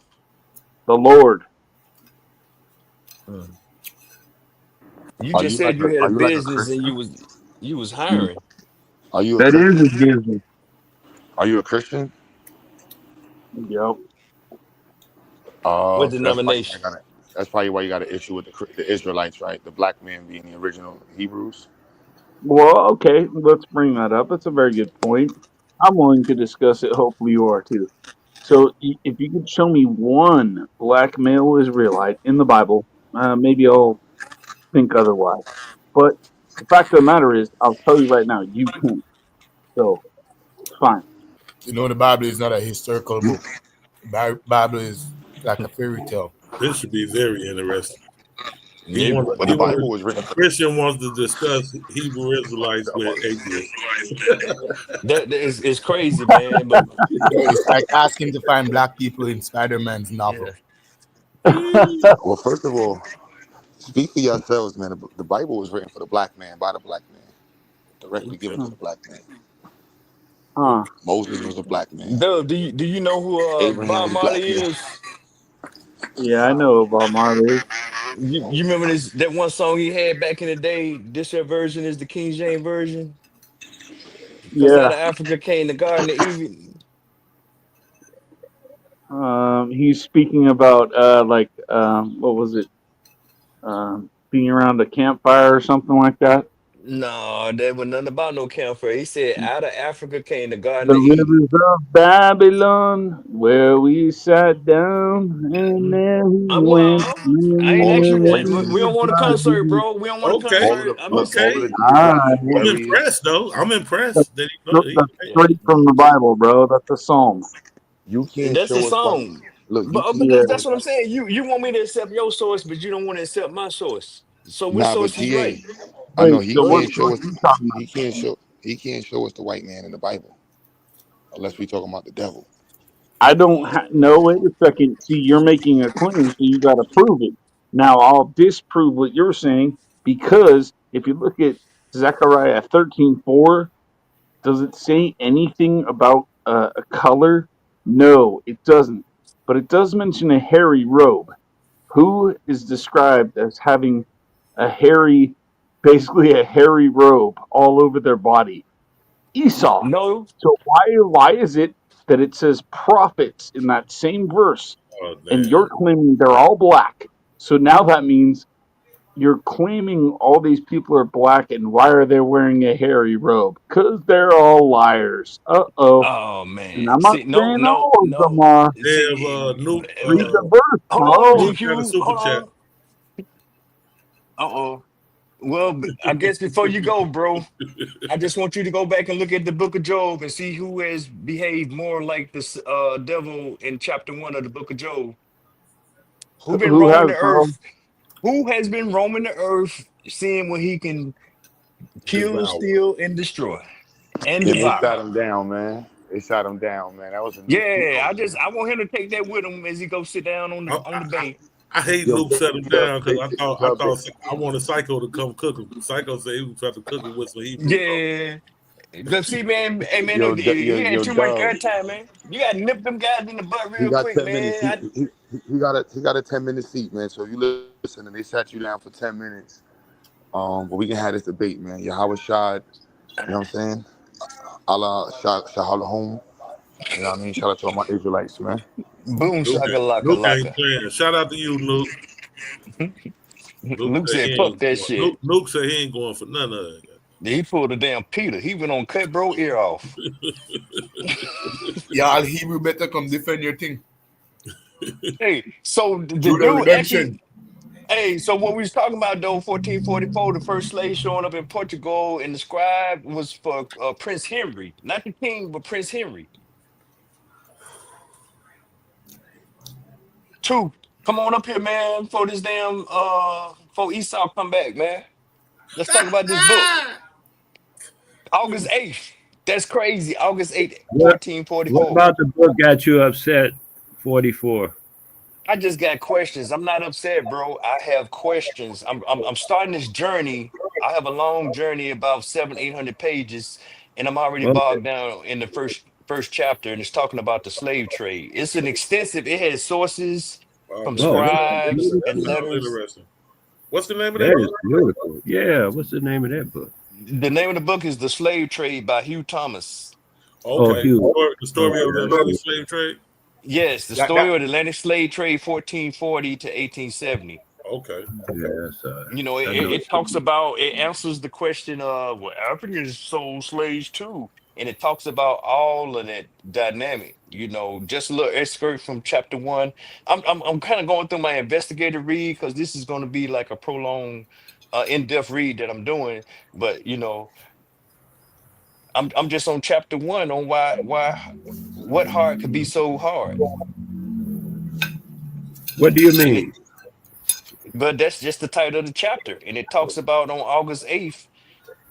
S19: The Lord.
S12: You
S3: Are
S12: just
S3: you
S12: said
S3: like
S12: you
S3: a
S12: had
S3: Are
S12: a
S3: you like a
S12: business and
S3: Christian?
S12: you was hiring.
S3: Are you a
S19: That is
S3: Christian?
S19: His business.
S3: Are you a Christian?
S19: Yep.
S12: What
S3: So
S12: denomination?
S3: that's probably why you got an issue with the Israelites, right? The black man being the original Hebrews.
S19: Well, okay. Let's bring that up. That's a very good point. I'm willing to discuss it. Hopefully, you are too. So, if you could show me one black male Israelite in the Bible, maybe I'll think otherwise. But the fact of the matter is, I'll tell you right now, you can't. So, it's fine.
S9: You know, the Bible is not a historical book. Bible is like a fairy tale.
S17: This should be very interesting.
S12: Yeah.
S3: But the Bible was written
S17: A
S3: for
S17: Christian wants to discuss Hebrew Israelites with atheists.
S12: That is crazy, man. But
S9: It's like asking to find black people in Spider-Man's novel.
S3: Well, first of all, speak for yourselves, man. The Bible was written for the black man by the black man, directly given to the black man. Moses was a black man.
S12: Doug, do you know who
S3: Abraham
S12: Bob
S3: was a black
S12: Marley
S3: man.
S12: is?
S19: Yeah, I know about Marley.
S12: You remember that one song he had back in the day? This your version is the King James version. Because out
S19: Yeah.
S12: of Africa came the Garden of Eden.
S19: He's speaking about what was it? Being around a campfire or something like that.
S12: No, that was nothing about no campfire. He said out of Africa came the Garden
S19: The
S12: of Eden.
S19: rivers of Babylon, where we sat down, and there he went.
S12: Well, I ain't
S3: All of
S12: asked
S3: the
S12: you that.
S3: places.
S12: We don't want a concert, bro. We don't want a
S17: Okay,
S3: All of
S12: concert.
S3: the
S12: I'm
S3: look,
S12: just
S3: all of
S12: saying.
S3: the
S19: Ah,
S3: geographic
S17: I'm
S19: yeah.
S3: areas.
S17: impressed though. I'm impressed that
S19: That's straight from the Bible, bro. That's a psalm.
S3: You can't
S12: That's the
S3: show us Bible.
S12: song.
S3: Look, you
S12: But
S3: can't
S19: Yeah.
S3: show
S12: that's
S3: us.
S12: what I'm saying. You want me to accept your source, but you don't want to accept my source. So which
S3: Nah, but
S12: source is
S3: GA,
S12: right?
S3: I know
S19: Wait,
S3: he
S19: so what
S3: can't show
S19: source
S3: us.
S19: are you talking about?
S3: He can't show us the white man in the Bible unless we talking about the devil.
S19: I don't no, wait a second. See, you're making a claim, so you got to prove it. Now, I'll disprove what you're saying because if you look at Zechariah 13:4, does it say anything about a color? No, it doesn't. But it does mention a hairy robe. Who is described as having basically a hairy robe all over their body? Esau.
S12: No,
S19: So why is it that it says prophets in that same verse,
S17: Oh,
S19: and
S17: damn.
S19: you're claiming they're all black? So now that means you're claiming all these people are black, and why are they wearing a hairy robe? Because they're all liars. Uh-oh.
S12: oh
S19: And
S12: man.
S19: I'm not
S12: See, no,
S19: saying
S12: no,
S19: all of them
S12: no.
S19: are.
S17: They
S12: See,
S17: have Nuke.
S19: Read the verse,
S12: hold on,
S19: bro.
S17: Nuke got a
S12: GQ.
S17: super
S12: Hold
S17: chat.
S12: on. Well, I guess before you go, bro, I just want you to go back and look at the book of Job and see who has behaved more like the devil in chapter 1 of the book of Job. Who been
S19: Who
S12: roaming
S19: has,
S12: the
S19: bro?
S12: earth? Who has been roaming the earth, seeing what he can kill,
S17: Devour.
S12: steal, and destroy, and
S3: Yeah, they
S12: devour?
S3: shot him down, man. They shot him down, man. That was a new
S12: Yeah,
S3: shooting.
S12: I want him to take that with him as he go sit down on the bank.
S17: I hate
S3: Yo,
S17: Nuke set him down because I
S3: I
S17: wanted Psycho to come cook him. Psycho said he was trying to cook him with some Hebrew.
S12: Yeah. But see, man, hey man,
S3: yo,
S12: he had too much
S3: Dub.
S12: airtime, man. You gotta nip them guys in the butt
S3: He
S12: real
S3: got
S12: quick,
S3: 10 minutes.
S12: man.
S3: He got a 10-minute seat, man. So if you listen, and they sat you down for 10 minutes. But we can have this debate, man. Yahweh Shad, you know what I'm saying? Allah Shahal home. You know what I mean? Shout out to all my Israelites, man.
S12: Boom, shaka laka
S17: Nuke ain't
S12: laka.
S17: playing. Shout out to you, Nuke.
S12: Luke said, "Fuck that shit."
S17: Nuke said he ain't going for none of it.
S12: He pulled a damn Peter. He went on cut bro ear off.
S9: Y'all Hebrew better come defend your thing.
S12: Hey, so the
S9: Do the
S12: dude actually.
S9: redemption.
S12: Hey, so what we was talking about though, 1444, the first slave showing up in Portugal, and the scribe was for Prince Henry, not the king, but Prince Henry. Two, come on up here, man, for this damn for Esau come back, man. Let's talk about this book. August 8th. That's crazy. August 8th,
S5: What
S12: 1444.
S5: about the book got you upset? 44.
S12: I just got questions. I'm not upset, bro. I have questions. I'm starting this journey. I have a long journey, about 700-800 pages, and I'm already
S5: Okay.
S12: bogged down in the first chapter, and it's talking about the slave trade. It's an extensive. It has sources from
S17: Okay,
S5: Oh,
S17: that
S12: scribes
S17: sounds
S12: and letters.
S17: interesting. What's the name of that
S5: that is
S17: book?
S5: beautiful. Yeah. What's the name of that book?
S12: The name of the book is The Slave Trade by Hugh Thomas.
S5: Oh,
S17: Okay,
S5: Hugh.
S17: the story of the
S5: Okay.
S17: Atlantic slave trade.
S12: Yes, the
S3: That,
S12: story
S3: that,
S12: of the Atlantic slave trade, 1440 to 1870.
S17: Okay,
S5: Yes.
S12: You know,
S5: I know.
S12: it talks about, it answers the question of, well, Africans sold slaves too. And it talks about all of that dynamic, you know, just a little excerpt from chapter 1. I'm kind of going through my investigative read because this is going to be like a prolonged, in-depth read that I'm doing. But you know, I'm just on chapter 1 on what heart could be so hard.
S5: What do you
S12: And it,
S5: mean?
S12: but that's just the title of the chapter. And it talks about on August 8th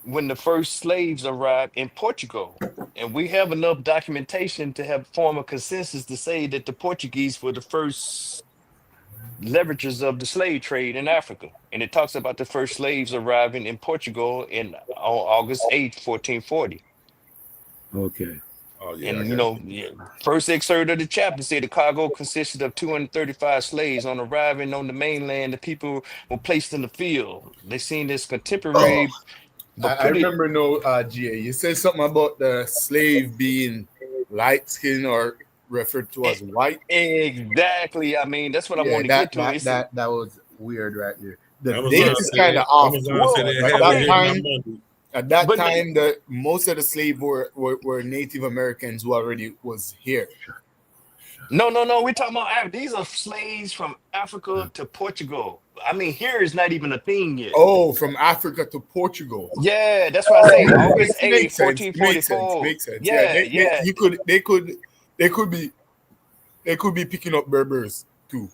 S12: when the first slaves arrived in Portugal. And we have enough documentation to have form a consensus to say that the Portuguese were the first leveragers of the slave trade in Africa. And it talks about the first slaves arriving in Portugal on August 8th, 1440.
S5: Okay.
S17: oh yeah, I
S12: And you
S17: got
S12: know, first excerpt of the chapter said the cargo consisted of 235 slaves. On arriving on the mainland, the people were placed in the field. They seen this
S9: Oh,
S12: contemporary, but
S9: I
S12: put it
S9: remember no, GA. You said something about the slave being light skin or referred to as white.
S12: exactly. I mean, that's what I
S9: Yeah,
S12: want to get to. It's
S9: that was weird right there. The
S17: Amazon
S9: date is
S17: said
S9: kind of off too.
S17: Amazon said they
S9: At
S17: have
S9: that
S17: it here by
S9: time,
S17: Monday.
S9: at that
S12: but
S9: time, most of the slaves were Native Americans who already was here.
S12: no. We're talking about these are slaves from Africa to Portugal. I mean, here is not even a thing yet.
S9: Oh, from Africa to Portugal.
S12: Yeah, that's why I say August 8th,
S9: Makes sense.
S12: 1444.
S9: Makes sense.
S12: Yeah,
S9: Yeah, they could be picking up Berbers too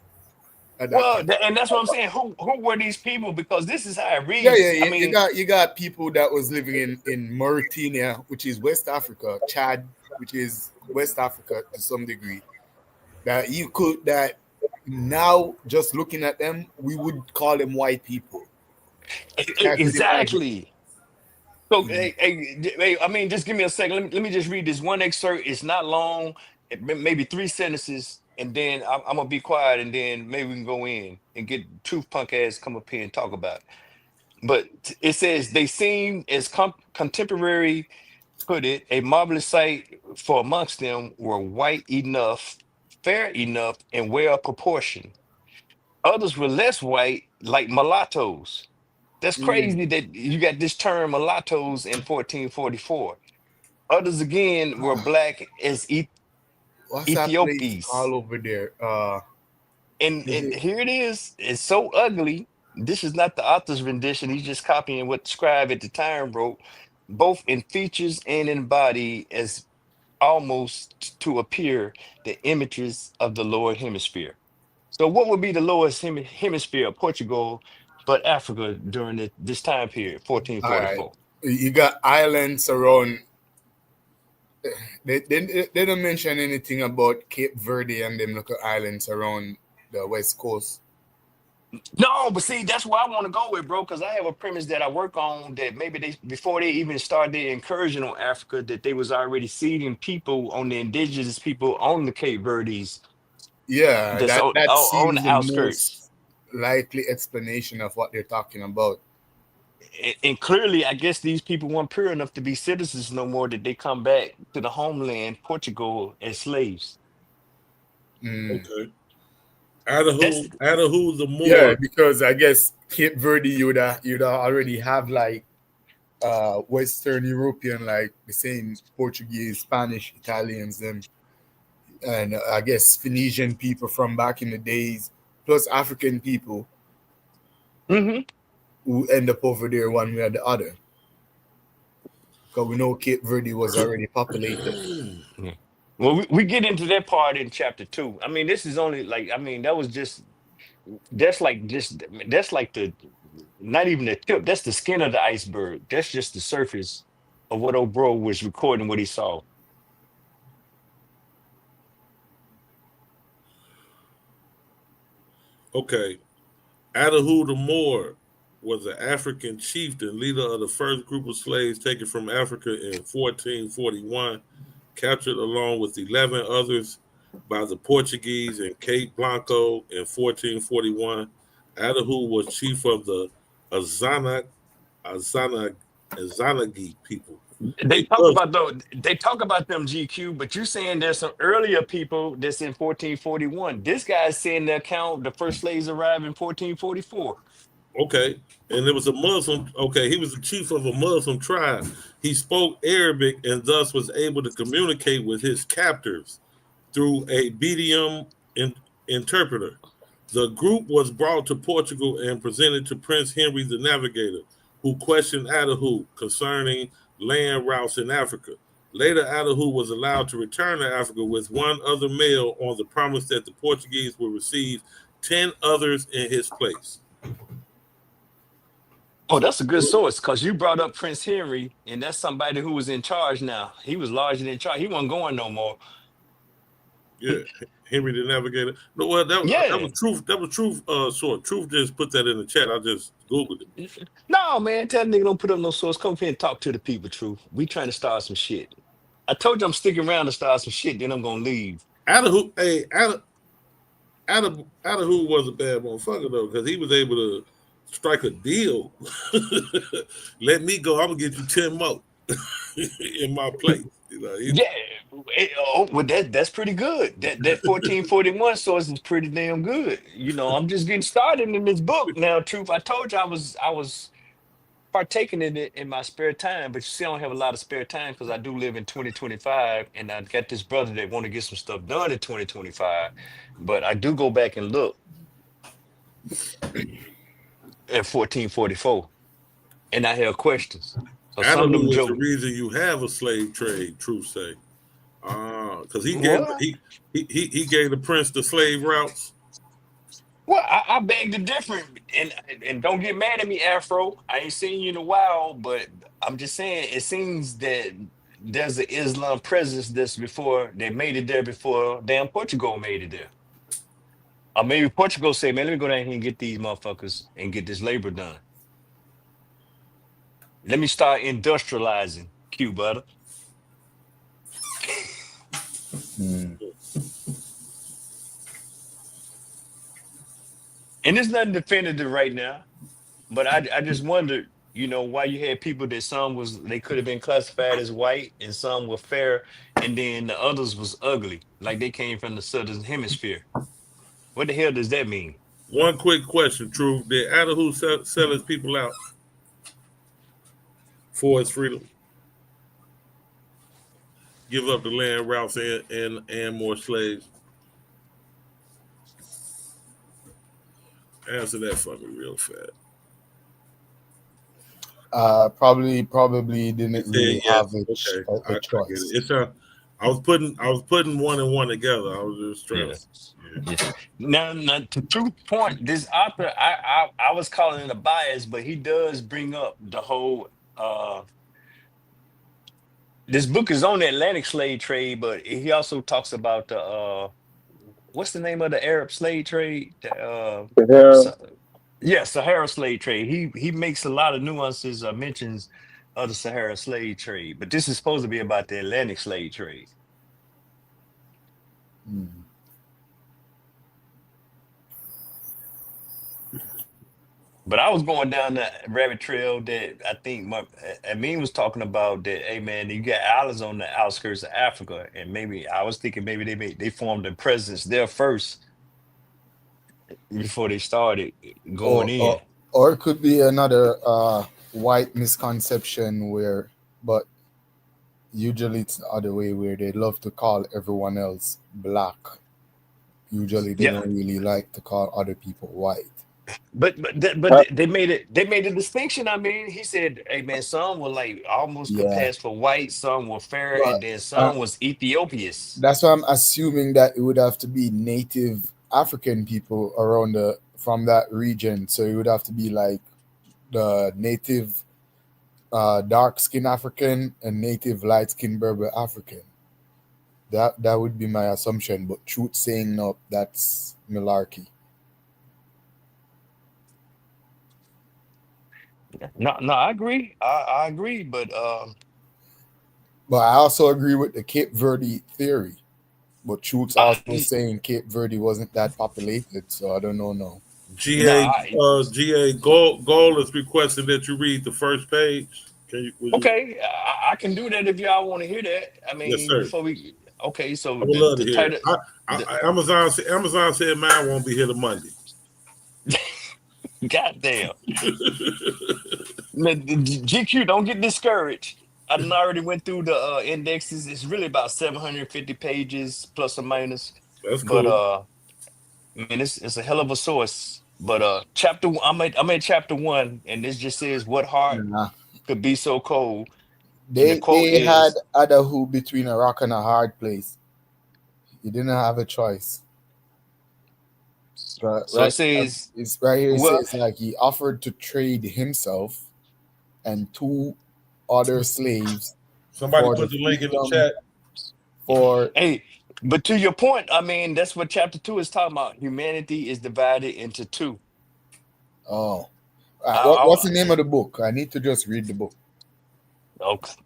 S9: at that
S12: well,
S9: time.
S12: and that's what I'm saying. Who were these people? Because this is how it reads.
S9: Yeah.
S12: I mean,
S9: You got people that was living in Mauritania, which is West Africa, Chad, which is West Africa to some degree. That now just looking at them, we would call them white people.
S12: exactly. So, hey, I mean, just give me a second. Let me just read this one excerpt. It's not long, maybe 3 sentences, and then I'm gonna be quiet, and then maybe we can go in and get Truth Punk ass come up here and talk about it. But it says they seem as contemporary put it, a marvelous sight, for amongst them were white enough, fair enough, and well proportioned. Others were less white, like mulattoes. That's crazy that you got this term mulattoes in 1444. Others again were black as
S9: What's that place
S12: Ethiopians.
S9: all over there?
S12: And here it is. It's so ugly. This is not the author's rendition. He's just copying what the scribe at the time wrote, both in features and in body, as almost to appear the images of the lower hemisphere. So, what would be the lower hemisphere of Portugal, but Africa during this time period,
S9: All right,
S12: 1444?
S9: you got islands around. They don't mention anything about Cape Verde and them little islands around the west coast.
S12: No, but see, that's where I want to go with, bro, because I have a premise that I work on that maybe before they even started their incursion on Africa, that they was already seeding people on the indigenous people on the Cape Verdes.
S9: Yeah,
S12: That's
S9: that
S12: on the
S9: seems the
S12: outskirts.
S9: most likely explanation of what they're talking about.
S12: And clearly, I guess these people weren't pure enough to be citizens no more, that they come back to the homeland, Portugal, as slaves.
S17: Okay. Out of
S12: That's
S17: who's the more?
S9: Yeah, because I guess Cape Verde you'd already have like Western European, like the same Portuguese, Spanish, Italians, and I guess Phoenician people from back in the days, plus African people who end up over there one way or the other. Because we know Cape Verde was already populated.
S12: Well, we get into that part in chapter 2. I mean, this is only like, I mean, that's like the, not even the tip. That's the skin of the iceberg. That's just the surface of what old bro was recording what he saw.
S17: Okay. Adahu the Moor was an African chieftain, leader of the first group of slaves taken from Africa in 1441, captured along with 11 others by the Portuguese in Cape Blanco in 1441. Adahu was chief of the Azanagi people.
S12: They talk about them GQ, but you're saying there's some earlier people that's in 1441. This guy's saying the account the first slaves arrived in 1444.
S17: Okay. And it was a Muslim. Okay. He was the chief of a Muslim tribe. He spoke Arabic and thus was able to communicate with his captors through a medium interpreter. The group was brought to Portugal and presented to Prince Henry the Navigator, who questioned Adahu concerning land routes in Africa. Later, Adahu was allowed to return to Africa with one other male on the promise that the Portuguese would receive 10 others in his place.
S12: Oh, that's a good source because you brought up Prince Henry, and that's somebody who was in charge now. He was largely in charge. He wasn't going no more.
S17: Yeah, Henry the Navigator. No, well, that was truth. That was truth. Sort Truth just put that in the chat. I just googled it.
S12: No, man, tell the nigga don't put up no source. Come here and talk to the people, Truth. We trying to start some shit. I told you I'm sticking around to start some shit, then I'm gonna leave.
S17: Adahu was a bad motherfucker though, because he was able to strike a deal. Let me go. I'm gonna get you 10 more in my place. You know,
S12: well, that's pretty good. That 1441 source is pretty damn good. You know, I'm just getting started in this book now. Truth, I told you I was partaking in it in my spare time, but you see, I don't have a lot of spare time because I do live in 2025, and I got this brother that want to get some stuff done in 2025. But I do go back and look at 1444, and I have questions. So some of them
S17: Adahu is
S12: jokes.
S17: the reason you have a slave trade. Truth say, because he gave the prince the slave routes.
S12: Well, I beg to differ, and don't get mad at me, Afro. I ain't seen you in a while, but I'm just saying it seems that there's an Islam presence that's before they made it there before damn Portugal made it there. Or maybe Portugal say, man, let me go down here and get these motherfuckers and get this labor done. Let me start industrializing, Q butter. And there's nothing definitive right now, but I just wondered, you know, why you had people that they could have been classified as white and some were fair, and then the others was ugly, like they came from the southern hemisphere. What the hell does that mean?
S17: One quick question, Truth. Did Adahu sell his people out for his freedom? Give up the land routes and more slaves? Answer that for me real fast.
S9: Probably didn't really have a choice.
S17: I was putting one and one together. I was just trying
S12: to. Now, to Truth point, this author, I was calling it a bias, but he does bring up the whole. This book is on the Atlantic slave trade, but he also talks about the what's the name of the Arab slave trade? Sahara slave trade. He makes a lot of nuances, mentions of the Sahara slave trade, but this is supposed to be about the Atlantic slave trade. But I was going down that rabbit trail that I think Amin was talking about, that, hey man, you got islands on the outskirts of Africa, and maybe I was thinking maybe they formed a presence there first before they started going in.
S9: Or it could be another white misconception but usually it's the other way, where they love to call everyone else black. Usually they don't really like to call other people white.
S12: But they made a distinction. I mean, he said, hey man, some were like almost could pass for white, some were fair, and then some was Ethiopians.
S9: That's why I'm assuming that it would have to be native African people from that region. So it would have to be like the native dark skin African and native light skin Berber African. That would be my assumption, but truth saying no, that's malarkey.
S12: No, I agree. I agree, but
S9: But I also agree with the Cape Verde theory. But truth's also saying Cape Verde wasn't that populated, so I don't know now.
S17: GA Goal is requesting that you read the first page.
S12: Okay, I can do that if y'all want to hear that. I mean,
S17: Yes, sir.
S12: before we so
S17: I would love to
S12: the
S17: hear
S12: title.
S17: it. Amazon said mine won't be here till Monday.
S12: Goddamn. GQ, don't get discouraged. I done already went through the indexes. It's really about 750 pages plus or minus.
S17: That's cool.
S12: But I mean, it's a hell of a source. But chapter I'm at chapter 1, and this just says what heart could be so cold.
S9: They had Adahu between a rock and a hard place. He didn't have a choice.
S12: So it says
S9: it's right here. It says like he offered to trade himself and 2 other slaves.
S17: Somebody put the link in the chat.
S12: But to your point, I mean, that's what chapter 2 is talking about. Humanity is divided into 2.
S9: Oh, what's the name of the book? I need to just read the book.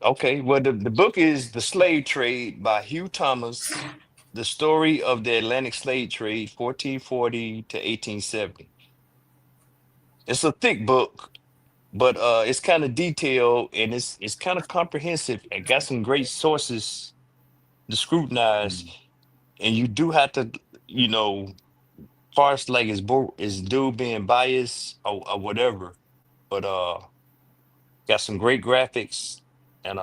S12: Okay. Well, the book is The Slave Trade by Hugh Thomas. The story of the Atlantic slave trade, 1440 to 1870. It's a thick book, but it's kind of detailed and it's kind of comprehensive. It got some great sources to scrutinize, and you do have to, far as like is dude being biased or whatever, but got some great graphics and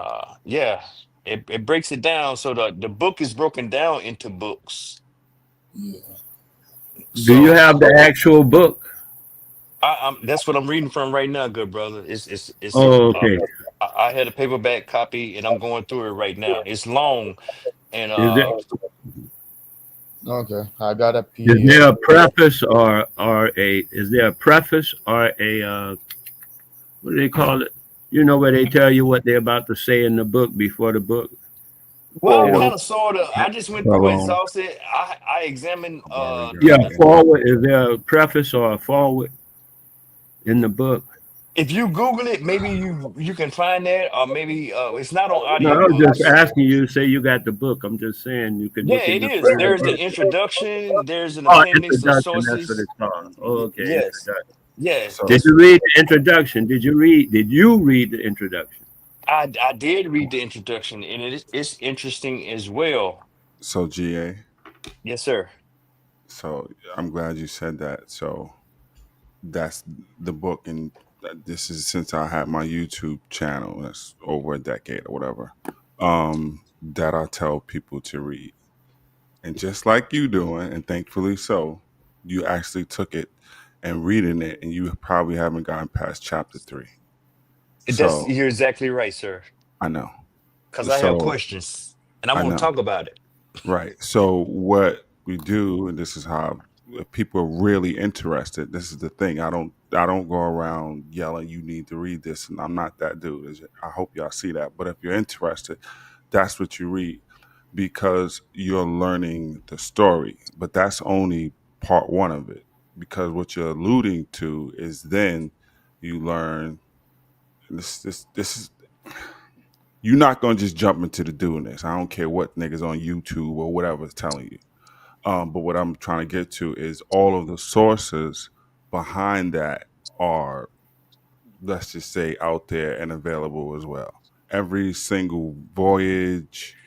S12: it breaks it down. So the book is broken down into books.
S9: Yeah.
S5: Do you have the actual book?
S12: That's what I'm reading from right now, good brother. It's
S5: okay.
S12: I had a paperback copy and I'm going through it right now. It's long and
S9: okay, I got a PDF.
S5: Is there a preface or a what do they call it? You know, where they tell you what they're about to say in the book before the book?
S12: Well, kind of, sort of. I just went through exhausted. I examined.
S5: Forward. Is there a preface or a forward in the book?
S12: If you Google it, maybe you can find that, or maybe it's not on audio.
S5: No, I was just asking you. Say you got the book. I'm just saying you can.
S12: Yeah, it is. There's the introduction. There's an appendix of sources.
S5: That's what it's called. Okay.
S12: Yes. Yes.
S5: Did you read the introduction? Did you read the introduction?
S12: I did read the introduction, and it's interesting as well.
S20: So GA.
S12: Yes, sir.
S20: So I'm glad you said that. So that's the book, and this is since I had my YouTube channel. That's over a decade or whatever. That I tell people to read, and just like you doing, and thankfully so, you actually took it and reading it, and you probably haven't gotten past chapter 3.
S12: You're exactly right, sir.
S20: I know.
S12: Because I have questions, and I want to talk about it.
S20: Right. So what we do, and this is how, if people are really interested, this is the thing. I don't go around yelling, you need to read this, and I'm not that dude. I hope y'all see that. But if you're interested, that's what you read, because you're learning the story. But that's only part 1 of it, because what you're alluding to is then you learn this is, you're not gonna just jump into the doing this. I don't care what niggas on YouTube or whatever is telling you. But what I'm trying to get to is all of the sources behind that are, let's just say, out there and available as well. Every single voyage,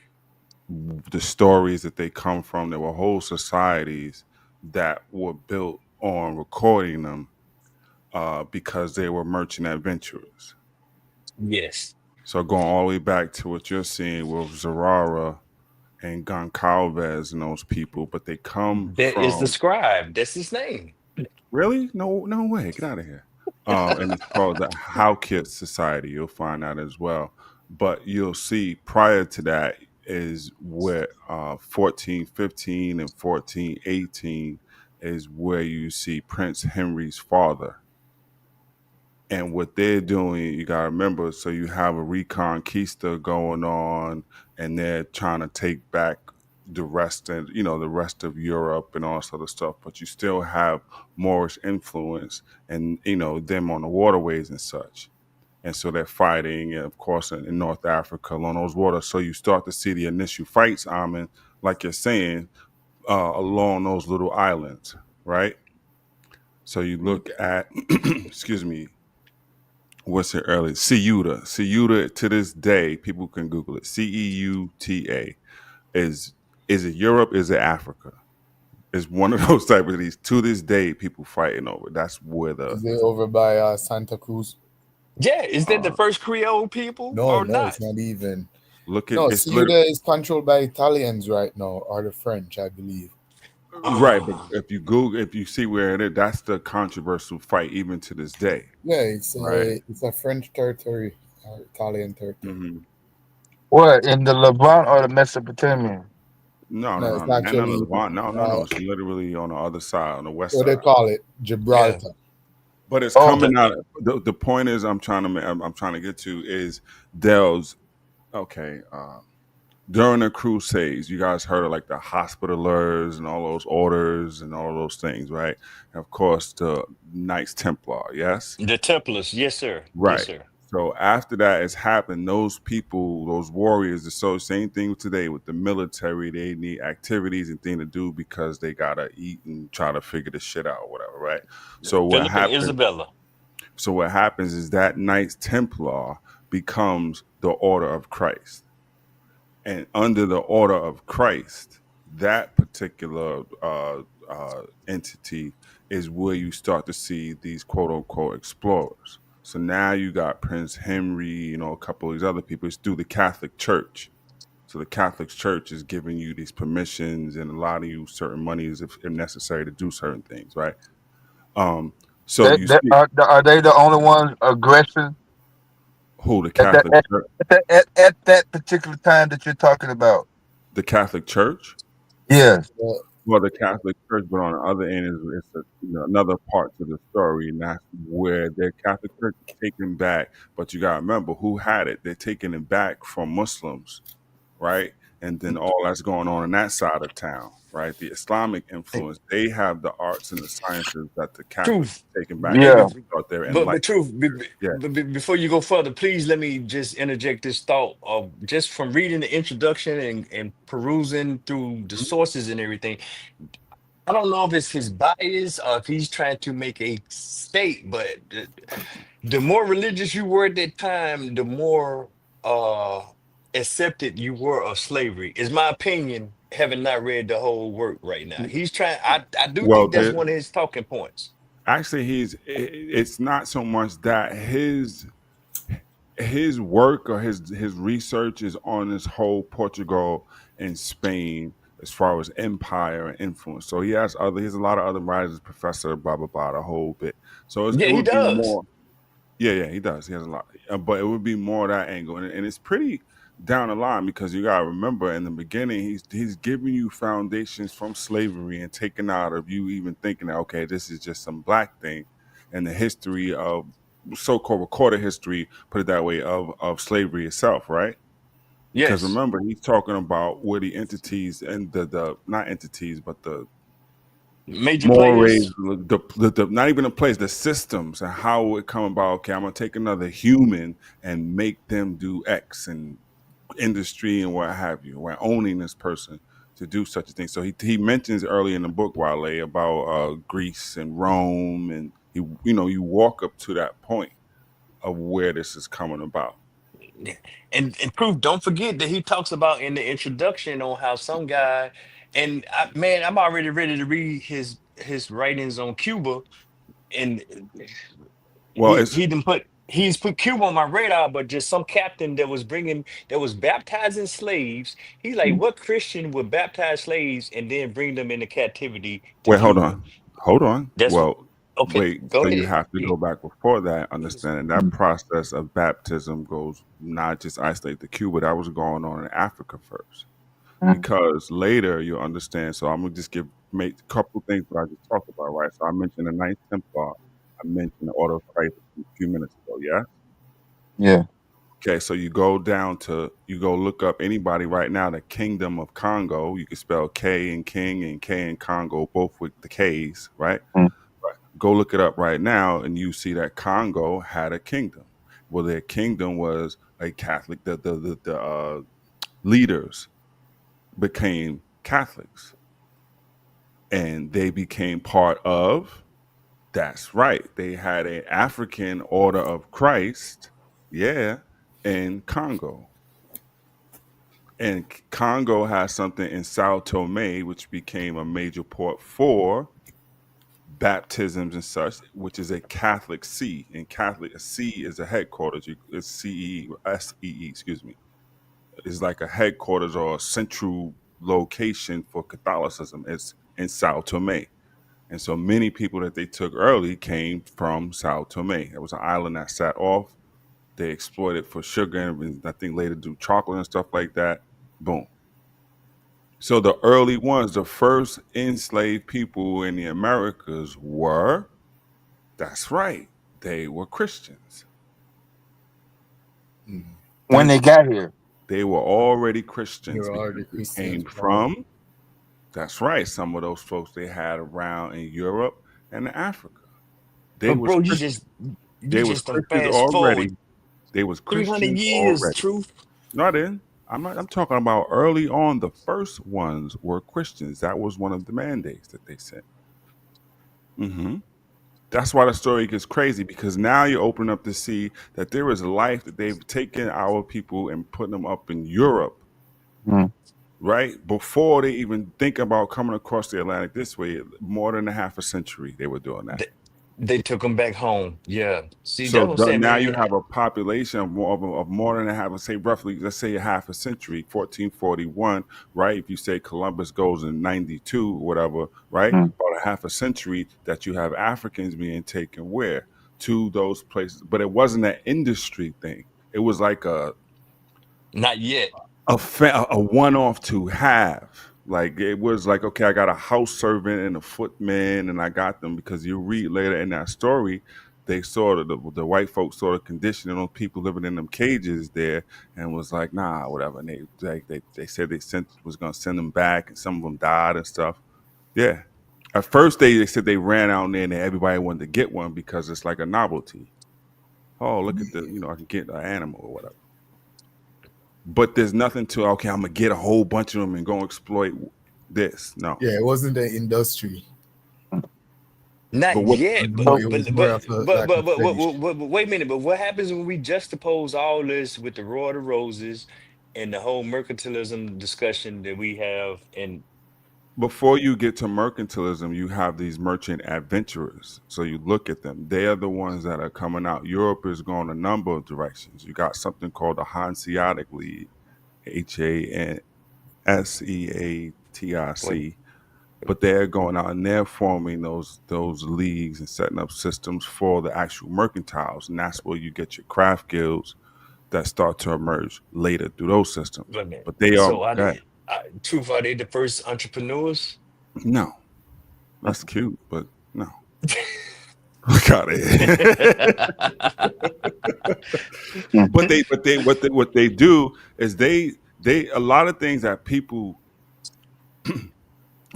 S20: the stories that they come from, there were whole societies that were built on recording them because they were merchant adventurers.
S12: Yes.
S20: So going all the way back to what you're seeing with Zarara and Goncalves and those people, but they come
S12: That
S20: from...
S12: is the scribe. That's his name.
S20: Really? No way. Get out of here. And it's called the Howkit Society. You'll find that as well. But you'll see prior to that is where 1415 and 1418 is where you see Prince Henry's father. And what they're doing, you gotta remember, so you have a reconquista going on, and they're trying to take back the rest of, the rest of Europe and all this other stuff, but you still have Moorish influence and, them on the waterways and such. And so they're fighting, and of course, in North Africa along those waters. So you start to see the initial fights, Amin, like you're saying, along those little islands, right? So you look at, excuse me, what's it earlier? Ceuta. Ceuta, to this day, people can Google it. Ceuta. Is it Europe? Is it Africa? It's one of those type of these. To this day, people fighting over. That's where
S9: Is it over by Santa Cruz?
S12: Yeah, is that the first Creole people or
S9: No,
S12: not?
S9: it's not even.
S20: Look at
S9: No,
S20: it's
S9: Ceuta is controlled by Italians right now, or the French, I believe.
S20: right, but if you see where it is, that's the controversial fight even to this day.
S9: Yeah, it's
S20: right.
S9: it's a French territory or Italian territory.
S20: Mm-hmm.
S15: What, in the Levant or the Mesopotamian?
S20: No,
S9: it's
S20: no.
S9: actually
S20: No. It's literally on the other side, on the west
S9: what
S20: side.
S9: they call it, Gibraltar.
S20: But it's coming out. The point is, I'm trying to get to is Dell's. Okay, during the Crusades, you guys heard of like the Hospitallers and all those orders and all those things, right? And of course, the Knights Templar, yes?
S12: The Templars, yes, sir.
S20: Right.
S12: Yes, sir.
S20: So after that has happened, those people, those warriors, the same thing today with the military. They need activities and things to do because they gotta eat and try to figure the shit out, or whatever, right? So what
S12: Philip and
S20: happens?
S12: Isabella.
S20: So what happens is that Knights Templar becomes the Order of Christ. And under the Order of Christ, that particular entity is where you start to see these quote unquote explorers. So now you got Prince Henry, a couple of these other people. It's through the Catholic Church. So the Catholic Church is giving you these permissions and allowing you certain monies if necessary to do certain things, right? So
S15: are they the only ones aggressive?
S20: Who, the Catholic Church?
S15: At that particular time that you're talking about?
S20: The Catholic Church?
S15: Yes.
S20: Well, the Catholic Church, but on the other end is another part to the story, and that's where the Catholic Church is taken back. But you got to remember who had it. They're taking it back from Muslims, right? And then all that's going on in that side of town, right? The Islamic influence, they have the arts and the sciences that the Catholics taken back.
S15: Yeah.
S20: Out there and
S12: But truth,
S20: yeah.
S12: Before you go further, please let me just interject this thought of just from reading the introduction and perusing through the sources and everything. I don't know if it's his bias or if he's trying to make a state, but the more religious you were at that time, the more accepted you were of slavery, is my opinion, having not read the whole work right now. He's trying, I do think that's one of his talking points.
S20: Actually, it's not so much that his work or his research is on this whole Portugal and Spain as far as empire and influence. So he has a lot of other writers, professor, blah blah blah, the whole bit. So it
S12: he
S20: would be
S12: does.
S20: more. Yeah, he does. He has a lot, but it would be more that angle, and it's pretty down the line because you gotta remember in the beginning he's giving you foundations from slavery and taking out of you even thinking that okay, this is just some black thing, and the history of so-called recorded history, put it that way, of slavery itself, right? Because remember, he's talking about where the entities and the not entities, but the
S12: major players,
S20: the not even the place, the systems and how it would come about. Okay, I'm gonna take another human and make them do X and industry and what have you. We're owning this person to do such a thing. So he mentions early in the book, Wale, about Greece and Rome, and you walk up to that point of where this is coming about.
S12: And proof, don't forget that he talks about in the introduction on how some guy, and I'm already ready to read his writings on Cuba, and
S20: well,
S12: he's put Cuba on my radar, but just some captain that was baptizing slaves. He's like, what Christian would baptize slaves and then bring them into captivity to
S20: Wait,
S12: Cuba?
S20: hold on.
S12: That's okay.
S20: Wait,
S12: go
S20: so
S12: ahead.
S20: you have to go back before that, understanding that process of baptism goes not just isolated to Cuba. That was going on in Africa first, because later you'll understand. So I'm gonna just make a couple things that I just talked about, right? So I mentioned the Knights Templar. I mentioned the order of Christ a few minutes ago. Yeah.
S8: Yeah.
S20: Okay, so you go look up anybody right now, the Kingdom of Congo. You can spell K and King and K and Congo, both with the K's, right?
S8: Mm.
S20: Right. Go look it up right now, and you see that Congo had a kingdom. Well, their kingdom was a Catholic. The leaders became Catholics, and they became part of. That's right. They had an African Order of Christ, yeah, in Congo. And Congo has something in Sao Tome, which became a major port for baptisms and such, which is a Catholic see. And Catholic, a see is a headquarters. It's SEE, excuse me. It's like a headquarters or a central location for Catholicism. It's in Sao Tome. And so many people that they took early came from Sao Tome. It was an island that sat off. They exploited for sugar and I think later do chocolate and stuff like that. Boom. So the early ones, the first enslaved people in the Americas were, that's right, they were Christians.
S8: When they got here.
S20: They were already Christians.
S9: They were already
S20: because they
S9: Christians,
S20: came
S9: right.
S20: from, that's right, some of those folks they had around in Europe and Africa. They
S12: But
S20: was
S12: bro, you
S20: Christians. They was
S12: just done
S20: Christians
S12: fast forward
S20: already. They was
S12: 300
S20: Christians
S12: years,
S20: already.
S12: truth.
S20: No, I didn't. I'm talking about early on. The first ones were Christians. That was one of the mandates that they sent. That's why the story gets crazy, because now you open up to see that there is life that they've taken our people and put them up in Europe, right? Before they even think about coming across the Atlantic this way, more than a half a century they were doing that.
S12: They took them back home. Yeah. See,
S20: So
S12: that's what I'm saying,
S20: now
S12: man.
S20: you have a population of more than a half, say roughly, let's say a half a century, 1441, right? If you say Columbus goes in 92 or whatever, right? About a half a century that you have Africans being taken where? To those places. But it wasn't an industry thing. It was like
S12: Not yet.
S20: a one-off to have. Like it was like, okay, I got a house servant and a footman, and I got them because you read later in that story, they saw the white folks saw the condition of those people living in them cages there, and was like, nah, whatever. And they said they was gonna send them back, and some of them died and stuff. Yeah. At first they said they ran out there and everybody wanted to get one because it's like a novelty. Oh, look at I can get an animal or whatever. But there's nothing to, okay, I'm going to get a whole bunch of them and go exploit this. No.
S9: Yeah, it wasn't the industry.
S12: Not
S20: But what-
S12: yet,
S9: No,
S12: but
S9: it
S12: but
S9: was
S12: but
S9: more of a,
S12: but,
S9: like a
S12: but, but, but,
S9: fetish.
S12: but, but wait a minute. But what happens when we juxtapose all this with the Roar of the Roses and the whole mercantilism discussion that we have? And
S20: Before you get to mercantilism, you have these merchant adventurers. So you look at them. They are the ones that are coming out. Europe is going a number of directions. You got something called the Hanseatic League, HANSEATIC. But they're going out and they're forming those leagues and setting up systems for the actual mercantiles. And that's where you get your craft guilds that start to emerge later through those systems.
S12: wait a minute.
S20: But they
S12: So
S20: are,
S12: truth, are they the first entrepreneurs?
S20: no, that's cute, but no. Look out of here. But what they do is they a lot of things that people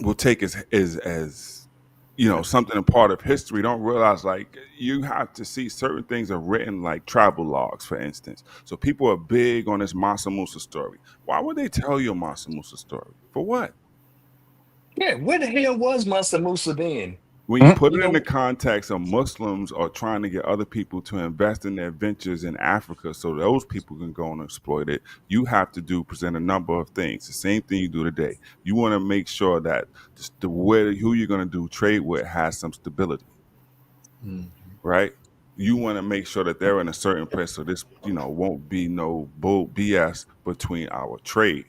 S20: will take as something a part of history, don't realize, like, you have to see certain things are written, like travel logs, for instance. So people are big on this Mansa Musa story. Why would they tell you a Mansa Musa story? For what?
S12: Yeah, where the hell was Mansa Musa then?
S20: When you put it in the context of Muslims are trying to get other people to invest in their ventures in Africa so those people can go and exploit it, you have to present a number of things. The same thing you do today. You want to make sure that who you're going to do trade with has some stability, right? You want to make sure that they're in a certain place so this, won't be no bull BS between our trade.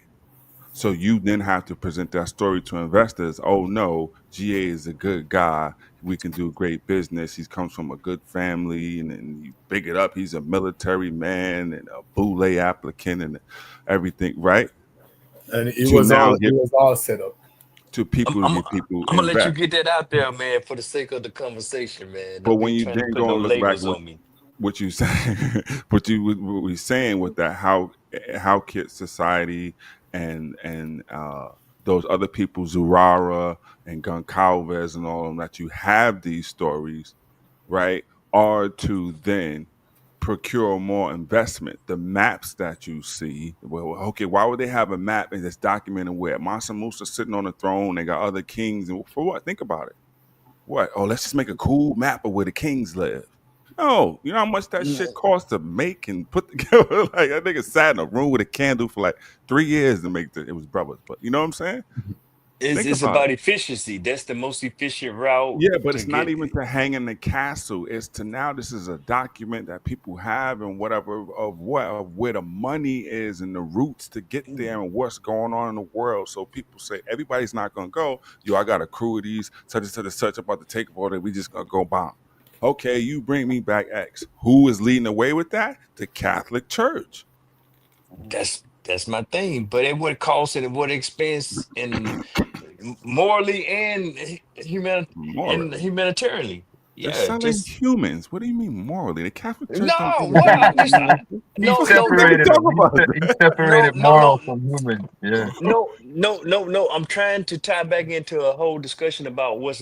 S20: So you then have to present that story to investors. Oh no, GA is a good guy. We can do great business. He comes from a good family, and then you big it up. He's a military man and a boule applicant and everything, right?
S9: And it was all set up
S20: to people to get people
S12: I'm gonna let you
S20: invest.
S12: get that out there, man, for the sake of the conversation, man.
S20: But
S12: Don't
S20: when
S12: be
S20: you
S12: trying to
S20: then
S12: put
S20: go
S12: no
S20: and look back
S12: labels on me.
S20: what you say, what we saying with that, how Kid Society and those other people, Zurara and Goncalves and all of them, that you have these stories, right, are to then procure more investment. The maps that you see, well, okay, why would they have a map and it's documented where Mansa Musa sitting on the throne? They got other kings, and for what? Think about it. What? Oh, let's just make a cool map of where the kings live. No, you know how much that shit costs to make and put together? Like, that nigga sat in a room with a candle for like 3 years to make it was brothers. But you know what I'm saying? Think
S12: It's
S20: about
S12: about
S20: it.
S12: efficiency. That's the most efficient route
S20: Yeah, but
S12: to
S20: it's not
S12: get.
S20: even to hang in the castle. It's to now this is a document that people have and whatever of where the money is and the routes to get there and what's going on in the world. So people say everybody's not gonna go. Yo, I got a crew of these such and such about to take over. We just gonna go bomb. Okay, you bring me back X. Who is leading the way with that? The Catholic Church.
S12: That's my thing. But at what cost and at what expense, and morally and
S20: Morally.
S12: humanitarianly.
S20: They're
S12: Yeah,
S20: selling
S12: just
S20: humans. What do you mean morally? The Catholic Church
S12: no.
S20: don't give a
S12: Well,
S20: damn.
S12: I'm just
S20: He
S12: no.
S20: separated them.
S12: He
S20: separated
S12: moral
S19: from human. Yeah.
S12: No. I'm trying to tie back into a whole discussion about what's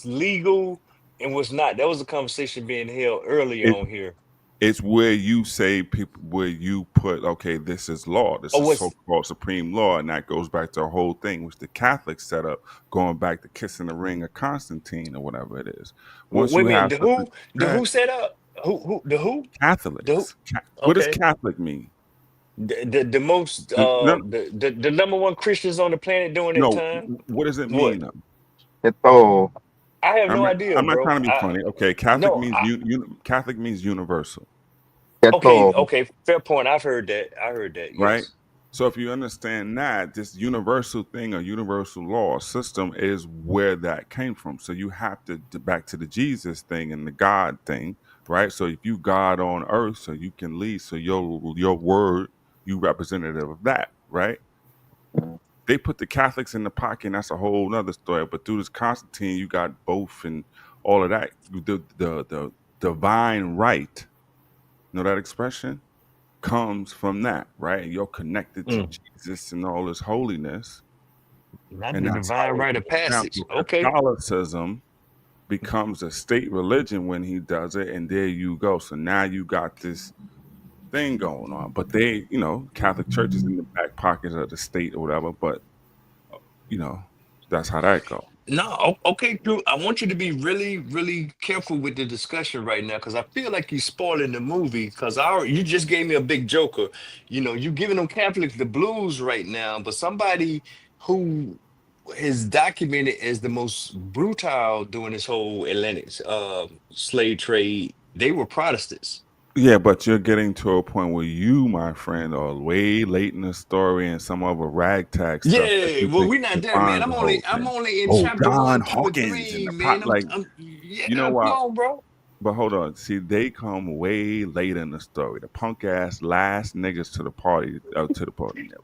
S12: legal and what's not. That was a conversation being held earlier on here.
S20: It's where you say people, where you put, okay, this is law. This
S12: Oh,
S20: is
S12: what's
S20: so-called supreme law. And that goes back to a whole thing, which the Catholics set up, going back to kissing the ring of Constantine or whatever it is. Once
S12: wait
S20: you
S12: a minute?
S20: have
S12: The
S20: something,
S12: who?
S20: go
S12: The
S20: ahead.
S12: who set up? Who? The who? The who?
S20: Catholics. What does
S12: Okay.
S20: Catholic mean?
S12: The most
S20: No,
S12: the number one Christians on the planet during that
S20: no,
S12: time.
S20: what does it
S12: What?
S20: mean? Though?
S15: Oh,
S12: I have no idea,
S20: I'm not
S12: bro.
S20: trying to be funny. Okay, Catholic
S12: No.
S20: means Catholic means universal,
S12: Okay. Fair point. I've heard that. I heard that.
S20: right?
S12: Yes.
S20: So if you understand that, this universal thing, a universal law system, is where that came from. So you have to back to the Jesus thing and the God thing, right? So if you God on earth, so you can lead. So your word, you representative of that, right? They put the Catholics in the pocket, and that's a whole nother story. But through this Constantine, you got both and all of that. The divine right, you know that expression? Comes from that, right? And you're connected to Jesus and all his holiness.
S12: Not
S20: And
S12: the
S20: that's how
S12: divine
S20: it
S12: rite of
S20: goes down.
S12: passage.
S20: So
S12: Okay.
S20: Catholicism becomes a state religion when he does it, and there you go. So now you got this thing going on. But they, Catholic Church is in the back pocket of the state or whatever, but that's how that goes.
S12: No, okay, Drew. I want you to be really, really careful with the discussion right now because I feel like you're spoiling the movie. Because you just gave me a big joker. You giving them Catholics the blues right now, but somebody who is documented as the most brutal during this whole Atlantic slave trade, they were Protestants.
S20: Yeah, but you're getting to a point where you, my friend, are way late in the story and some other ragtag stuff that
S12: Yeah,
S20: you
S12: well,
S20: think
S12: we're not there, man.
S20: defines the whole
S12: I'm
S20: thing.
S12: only in
S20: Oh,
S12: chapter
S20: John
S12: one, two, and
S20: Hawkins and
S12: three,
S20: the
S12: man.
S20: you
S12: Yeah,
S20: know
S12: come
S20: what?
S12: on, bro.
S20: But hold on. See, they come way late in the story. The punk ass last niggas to the party,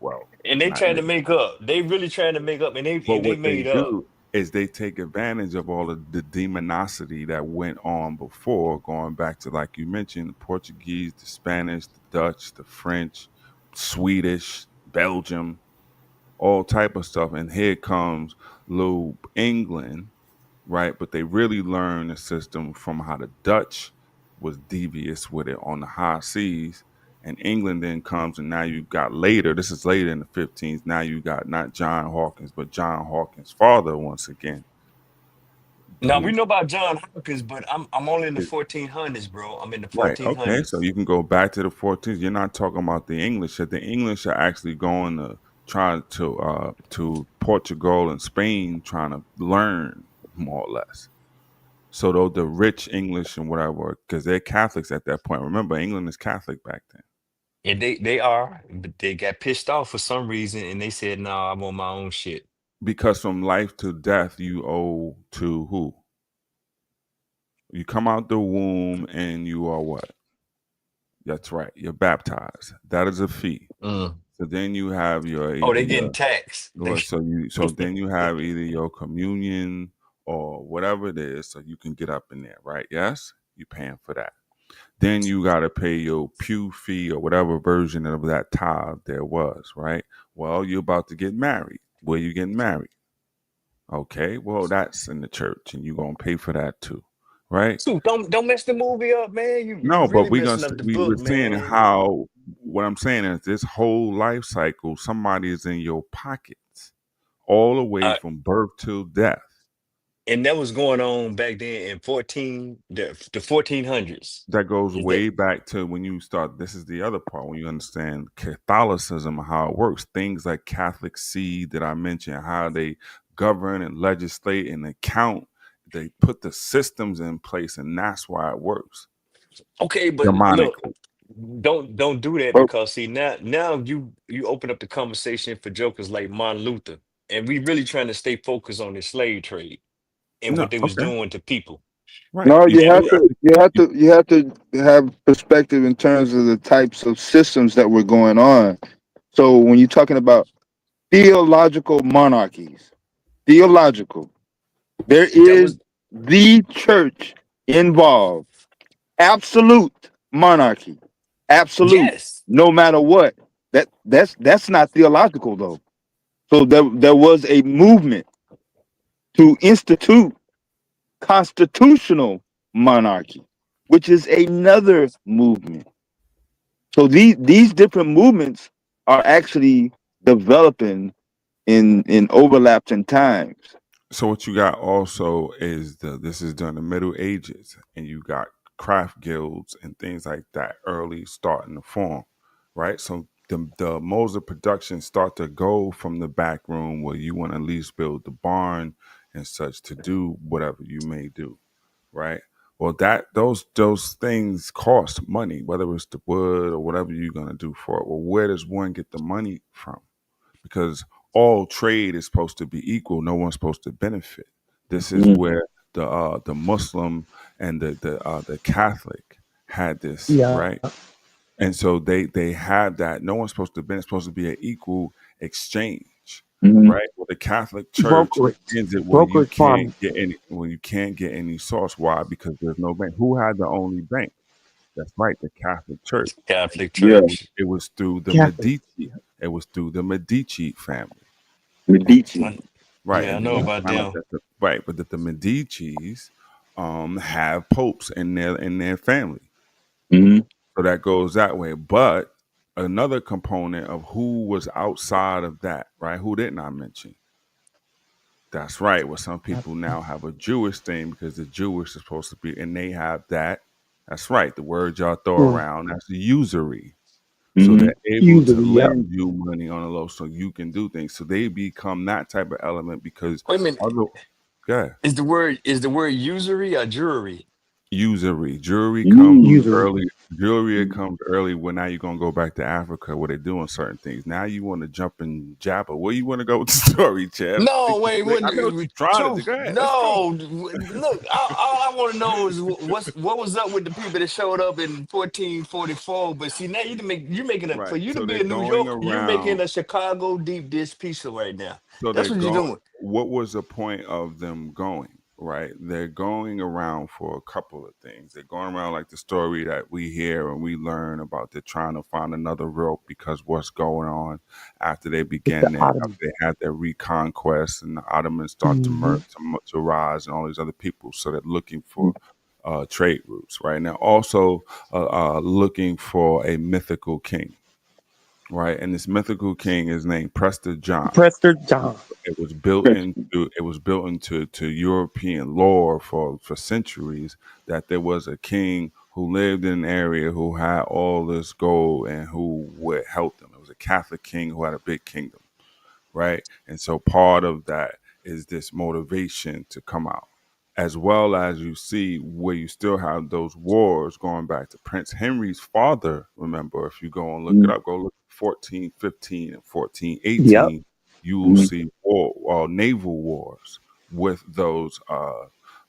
S20: Well,
S12: And they
S20: not
S12: trying to
S20: niggas.
S12: make up. They really trying to make up, and
S20: But
S12: they
S20: what they
S12: made up.
S20: do is they take advantage of all of the demonicity that went on before, going back to, like you mentioned, the Portuguese, the Spanish, the Dutch, the French, Swedish, Belgium, all type of stuff. And here comes little England, right? But they really learned the system from how the Dutch was devious with it on the high seas. And England then comes, and now you've got later, this is later in the 15s, now you got not John Hawkins, but John Hawkins' father once again.
S12: Now we know about John Hopkins, but I'm only in the 1400s, bro. I'm in the
S20: Right, okay, so
S12: 1400s.
S20: you can go back to the 14s. You're not talking about the English. The English are actually going to try to Portugal and Spain trying to learn more or less. So though the rich English and whatever, because they're Catholics at that point. Remember, England is Catholic back then.
S12: And they are, but they got pissed off for some reason, and they said, "No, I want my own shit."
S20: Because from life to death, you owe to who? You come out the womb and you are what? That's right. You're baptized. That is a fee. So then you have your
S12: Oh,
S20: either
S12: they getting
S20: your
S12: taxed.
S20: so then you have either your communion or whatever it is, so you can get up in there, right? Yes, you paying for that. Then you got to pay your pew fee or whatever version of that tithe there was, right? Well, you're about to get married. Where you getting married? Okay, well, that's in the church, and you're gonna pay for that too, right?
S12: So don't mess the movie up, man. You
S20: No, but
S12: really messing up the
S20: we were
S12: book,
S20: saying
S12: man.
S20: how what I'm saying is this whole life cycle, somebody is in your pockets all the way from birth till death.
S12: And that was going on back then in the 1400s.
S20: That goes
S12: Is
S20: way back to when you start. This is the other part when you understand Catholicism and how it works. Things like Catholic seed that I mentioned, how they govern and legislate and account. They put the systems in place, and that's why it works.
S12: Okay, but
S20: Demonic.
S12: look, don't do that, because see now you open up the conversation for jokers like Martin Luther, and we really trying to stay focused on the slave trade and
S20: No,
S12: what they was
S20: okay.
S12: doing to people.
S20: Right.
S15: No,
S12: You
S15: you have
S12: feel me?
S15: you have to have perspective in terms of the types of systems that were going on. So when you're talking about theological monarchies, theological, there is the church involved. Absolute monarchy, absolute,
S12: Yes.
S15: no matter what. That's not theological though. So there was a movement to institute constitutional monarchy, which is another movement. So these different movements are actually developing in overlaps in times.
S20: So what you got also is this is during the Middle Ages, and you got craft guilds and things like that early starting to form, right? So the modes of production start to go from the back room where you want to at least build the barn and such to do whatever you may do, right? Well, those things cost money, whether it's the wood or whatever you're gonna do for it. Well, where does one get the money from? Because all trade is supposed to be equal. No one's supposed to benefit. This is where the Muslim and the Catholic had this, right? And so they had that. No one's supposed to benefit. It's supposed to be an equal exchange, right? Well, the Catholic Church ends it when you can't get any source. Why? Because there's no bank. Who had the only bank? That's right, the Catholic Church.
S12: Catholic Church.
S20: It was through the
S12: Catholic.
S20: Medici. It was through the Medici family.
S15: Medici.
S20: Right.
S12: Yeah, I
S20: And
S12: know
S20: then
S12: about
S20: found out
S12: them.
S20: that right, but that the Medicis have popes in their family. So that goes that way. But another component of who was outside of that, right? Who didn't I mention? That's right. Well, some people now have a Jewish thing because the Jewish is supposed to be, and they have that. That's right. The word y'all throw around, that's the usury. So they're able to lend you money on a low so you can do things. So they become that type of element because
S12: Wait a minute. Is the word usury or jury?
S20: Usury. Jury comes early. Jewelry comes early when now you're gonna go back to Africa where they're doing certain things. Now you want to jump in Jabba. Where you want to go with the story, Chad?
S12: No, wait,
S20: I know what you're trying to do. Go ahead. Let's go.
S12: Look, all I want to know is what was up with the people that showed up in 1444. But see, now you're making a for you
S20: So
S12: to be
S20: they're
S12: in New
S20: going
S12: York, you're making
S20: around.
S12: a Chicago deep dish pizza right now.
S20: So
S12: That's what you're doing.
S20: What was the point of them going? Right, they're going around for a couple of things. They're going around like the story that we hear and we learn about. They're trying to find another rope because what's going on after they began after they had their reconquest and the Ottomans start to rise and all these other people. So they're looking for trade routes right now. Also looking for a mythical king. Right, and this mythical king is named Prester John.
S21: Prester John.
S20: It was built into European lore for centuries that there was a king who lived in an area who had all this gold and who would help them. It was a Catholic king who had a big kingdom, right? And so part of that is this motivation to come out, as well as you see where you still have those wars going back to Prince Henry's father. Remember, if you go and look it up, go look at 1415 and 1418. You will see naval wars with those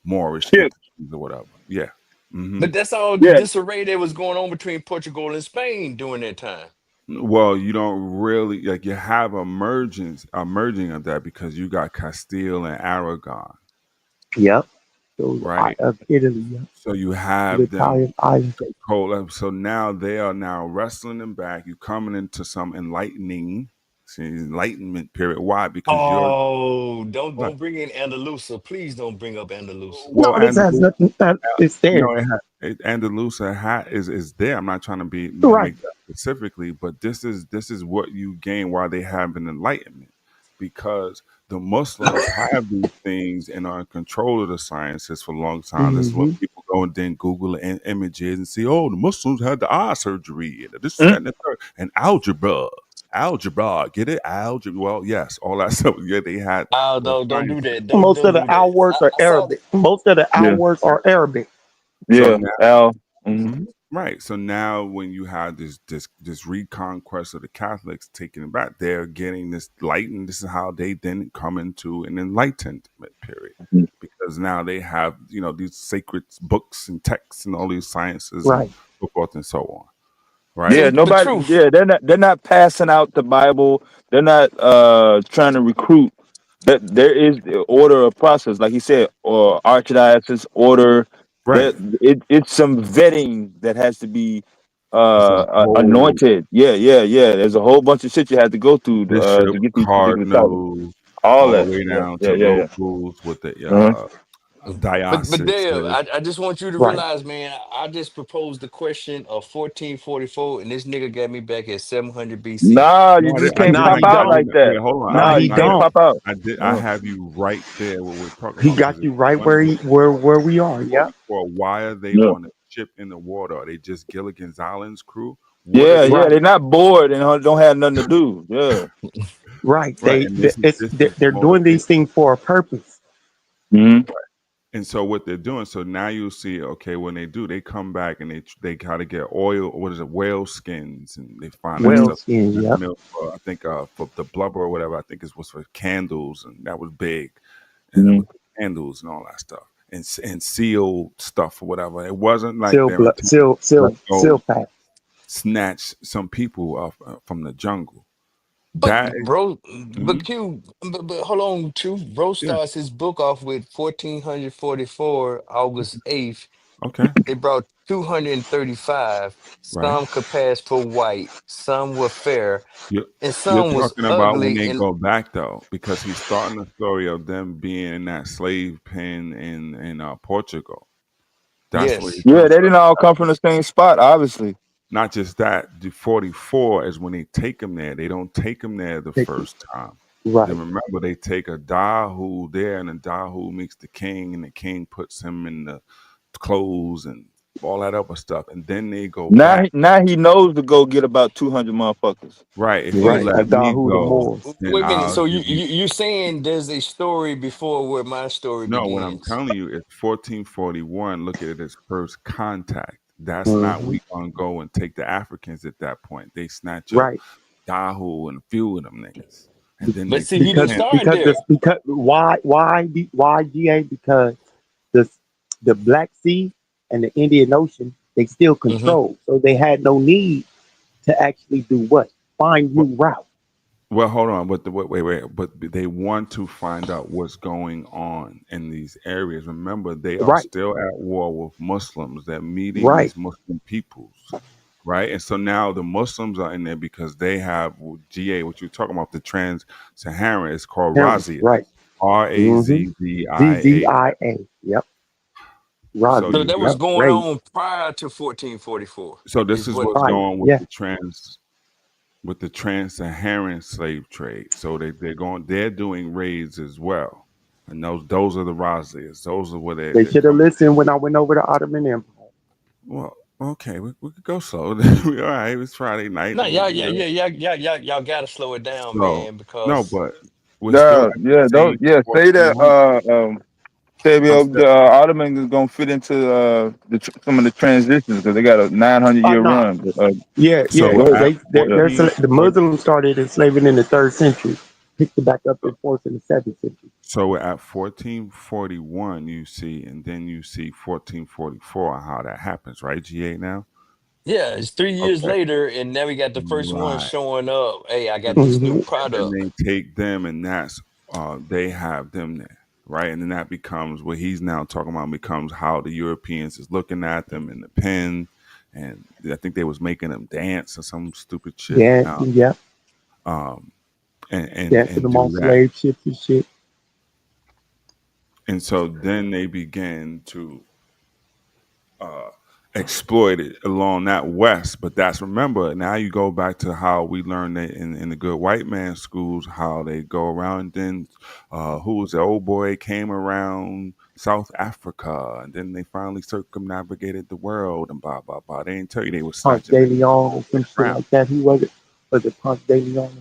S20: Moorish entities or whatever. Yeah.
S12: But that's all disarray that was going on between Portugal and Spain during that time.
S20: Well, you don't really like you have a merging of that because you got Castile and Aragon,
S14: Yep. So
S20: right?
S14: of Italy, yep.
S20: So you
S14: The
S20: have them
S14: Italian islands.
S20: control. So now they are now wrestling them back. You coming into some enlightenment period. Why? Because you're
S12: Oh, don't
S20: what?
S12: don't bring in Andalusia. Please don't bring up Andalusia.
S20: Well,
S14: No, this has
S20: Andalus,
S14: nothing. It's there.
S20: Andalusia is there. I'm not trying to
S14: Right.
S20: make that specifically, but this is what you gain while they have an enlightenment, because the Muslims have these things and are in control of the sciences for a long time. That's what
S14: Mm-hmm.
S20: people go and then Google images and see. Oh, the Muslims had the eye surgery and this, that, and the third, and algebra. Get it? Algebra. Well, yes, all that stuff. Yeah, they had
S12: Oh,
S20: the
S12: no, don't do
S20: sciences.
S12: that.
S14: Most
S12: Don't
S14: of the
S12: do that.
S14: hours are
S12: I saw.
S14: Arabic. Most of the
S15: Yeah.
S14: hours are Arabic.
S20: So
S15: Yeah.
S20: now,
S15: Al. Mhm.
S20: right. So now, when you have this reconquest of the Catholics taking it back, they're getting this light, and this is how they then come into an enlightenment period, because now they have these sacred books and texts and all these sciences and
S14: Right.
S20: so forth and so on.
S15: Yeah,
S20: Right.
S12: But
S15: nobody.
S12: truth.
S15: Yeah, they're not passing out the Bible. They're not trying to recruit. That there is the order of process, like he said, or archdiocese order.
S20: Right.
S15: That it's some vetting that has to be
S20: It's a whole
S15: anointed. Yeah. There's a whole bunch of shit you have to go through
S20: bishop,
S15: to get these particular titles.
S20: cardinal,
S15: All
S20: all the
S15: that.
S20: way
S15: Yeah,
S20: down
S15: yeah,
S20: to
S15: yeah, yeah.
S20: locals with the
S15: Uh-huh.
S12: But
S20: diocese.
S12: Dale, I just want you to
S14: Right.
S12: realize, man, I just proposed the question of 1444, and this nigga got me back at 700 BC.
S15: Nah, you
S20: No,
S15: just
S20: I
S15: can't
S20: did
S14: Nah,
S15: pop
S14: he
S20: not get
S15: out
S20: you.
S14: don't.
S15: like that.
S20: Wait, hold on.
S14: Nah,
S15: Nah,
S14: he
S15: you can't
S14: don't.
S15: pop out.
S20: I
S15: Uh,
S20: have you right there. What we're talking
S14: He
S20: about,
S14: got
S20: because
S14: you
S20: it's
S14: right
S20: funny.
S14: where we are. Yep.
S20: 44. Why are they
S15: yeah.
S20: on a ship in the water? Are they just Gilligan's Island's crew? What are
S15: Yeah,
S20: they
S15: yeah.
S14: Right.
S15: They're not bored and don't have nothing to do. Yeah.
S14: Right.
S20: right? And this is
S14: They're doing
S20: motivation.
S14: these things for a purpose.
S15: hmm
S20: And so what they're doing, so now you see, okay, when they do, they come back and they got to get oil, what is it, whale skins, and they find that
S15: hmm
S14: Well
S20: stuff.
S14: skin.
S20: This
S14: Yep.
S20: milk, I think, for the blubber or whatever, I think it was for candles, and that was big, and
S15: hmm
S20: with the candles and all that stuff, and seal stuff or whatever. It wasn't like
S14: Seal
S20: their intent. Let's
S14: seal
S20: go
S14: pack.
S20: snatch some people from the jungle.
S12: But
S20: That is,
S12: bro, but
S20: mhm,
S12: Q, but hold on, Truth. Bro
S20: yeah,
S12: starts his book off with 1444, August 8th.
S20: okay,
S12: They brought 235.
S20: right.
S12: Some could pass for white, some were fair,
S20: You're,
S12: and
S20: you're
S12: some was
S20: talking about when
S12: ugly.
S20: they
S12: And
S20: go back though, because he's starting the story of them being in that slave pen in Portugal. That's what
S12: yes,
S20: he's
S15: Yeah,
S20: talking
S15: they
S20: about.
S15: didn't all come from the same spot, obviously.
S20: Not just that, the 44 is when they take him there. They don't take him there the
S14: Take it.
S20: first time.
S14: Right.
S20: Then remember, they take a Dahu there, and the Dahu meets the king, and the king puts him in the clothes and all that other stuff. And then they go back.
S15: Now he knows to go get about 200 motherfuckers.
S20: Right. If you
S14: Right.
S12: wait,
S20: let me
S14: Adahu the
S20: go,
S14: Moors.
S20: then
S12: wait a minute.
S20: I'll
S12: So you
S20: give you.
S12: you you saying there's a story before where my story
S20: No, what I'm
S12: begins?
S20: telling you is 1441. Look at it as first contact. That's not
S14: Mm-hmm.
S20: we gonna go and take the Africans at that point. They snatch up
S14: Right.
S20: Dahu and a few of them niggas, and then
S12: But
S20: they
S12: see,
S20: take
S12: he didn't
S20: him.
S12: start there.
S14: Because why GA, because the Black Sea and the Indian Ocean they still
S12: Hmm.
S14: control, so they had no need to actually do what, find
S20: Well,
S14: new routes.
S20: well, hold on, but wait. But they want to find out what's going on in these areas. Remember, they are
S14: Right.
S20: still at war with Muslims. They're meeting
S14: Right.
S20: these Muslim peoples, right? And so now the Muslims are in there because they have GA. What you're talking about, the Trans-Saharan, is called
S14: Parents.
S20: Razia.
S14: Right. Mm-hmm.
S20: Razzia.
S14: ZZIA. Yep.
S20: So
S12: So
S14: Razi.
S20: you
S12: that
S20: get
S12: was
S14: Yep.
S12: going
S14: Raid.
S12: on prior to 1444.
S20: so this
S12: Is
S20: is
S12: what?
S20: what's
S14: Right.
S20: going
S14: Yeah.
S20: with the trans-Saharan slave trade. So they're doing raids as well, and those are the Razzias. Those are where
S14: They
S20: they're
S14: should have
S20: coming.
S14: listened when I went over the Ottoman Empire.
S20: Well, okay, we could go slow. All right, it's Friday night.
S12: No, y'all gotta slow it down,
S20: So
S12: man,
S20: no,
S12: because
S20: but we're still at
S15: Yeah, don't say that
S20: 1441. I'm
S15: Sabio,
S20: still
S15: the Ottoman is gonna fit into some of the transitions because they got a 900-year
S14: Nah.
S15: run.
S14: Yeah.
S15: Yeah,
S20: so
S15: go ahead.
S20: at
S14: The
S20: 1440.
S14: Muslims started enslaving in the 3rd century, picked it back up in force in the 7th century.
S20: So at 1441, you see, and then you see 1444, how that happens, right? GA now.
S12: Yeah, it's 3 years
S20: Okay.
S12: later, and now we got the first one
S20: Right.
S12: showing up. Hey, I got this new
S20: And
S12: product.
S20: then they take them, and that's they have them there, right? And then that becomes what he's now talking about, becomes how the Europeans is looking at them in the pen, and I think they was making them dance or some stupid shit.
S14: Dancing, yep.
S20: And
S14: Dancing them
S20: do
S14: on
S20: that.
S14: slave ships and shit.
S20: And so then they began to exploit it along that west. But that's, remember, now you go back to how we learned it in the good white man schools, how they go around. And then who was the old boy came around South Africa, and then they finally circumnavigated the world and blah blah blah. They didn't tell you they was
S14: Ponce
S20: snatching
S14: de Leon, some shit
S20: around.
S14: like that. Who was it? Was it Ponce de Leon?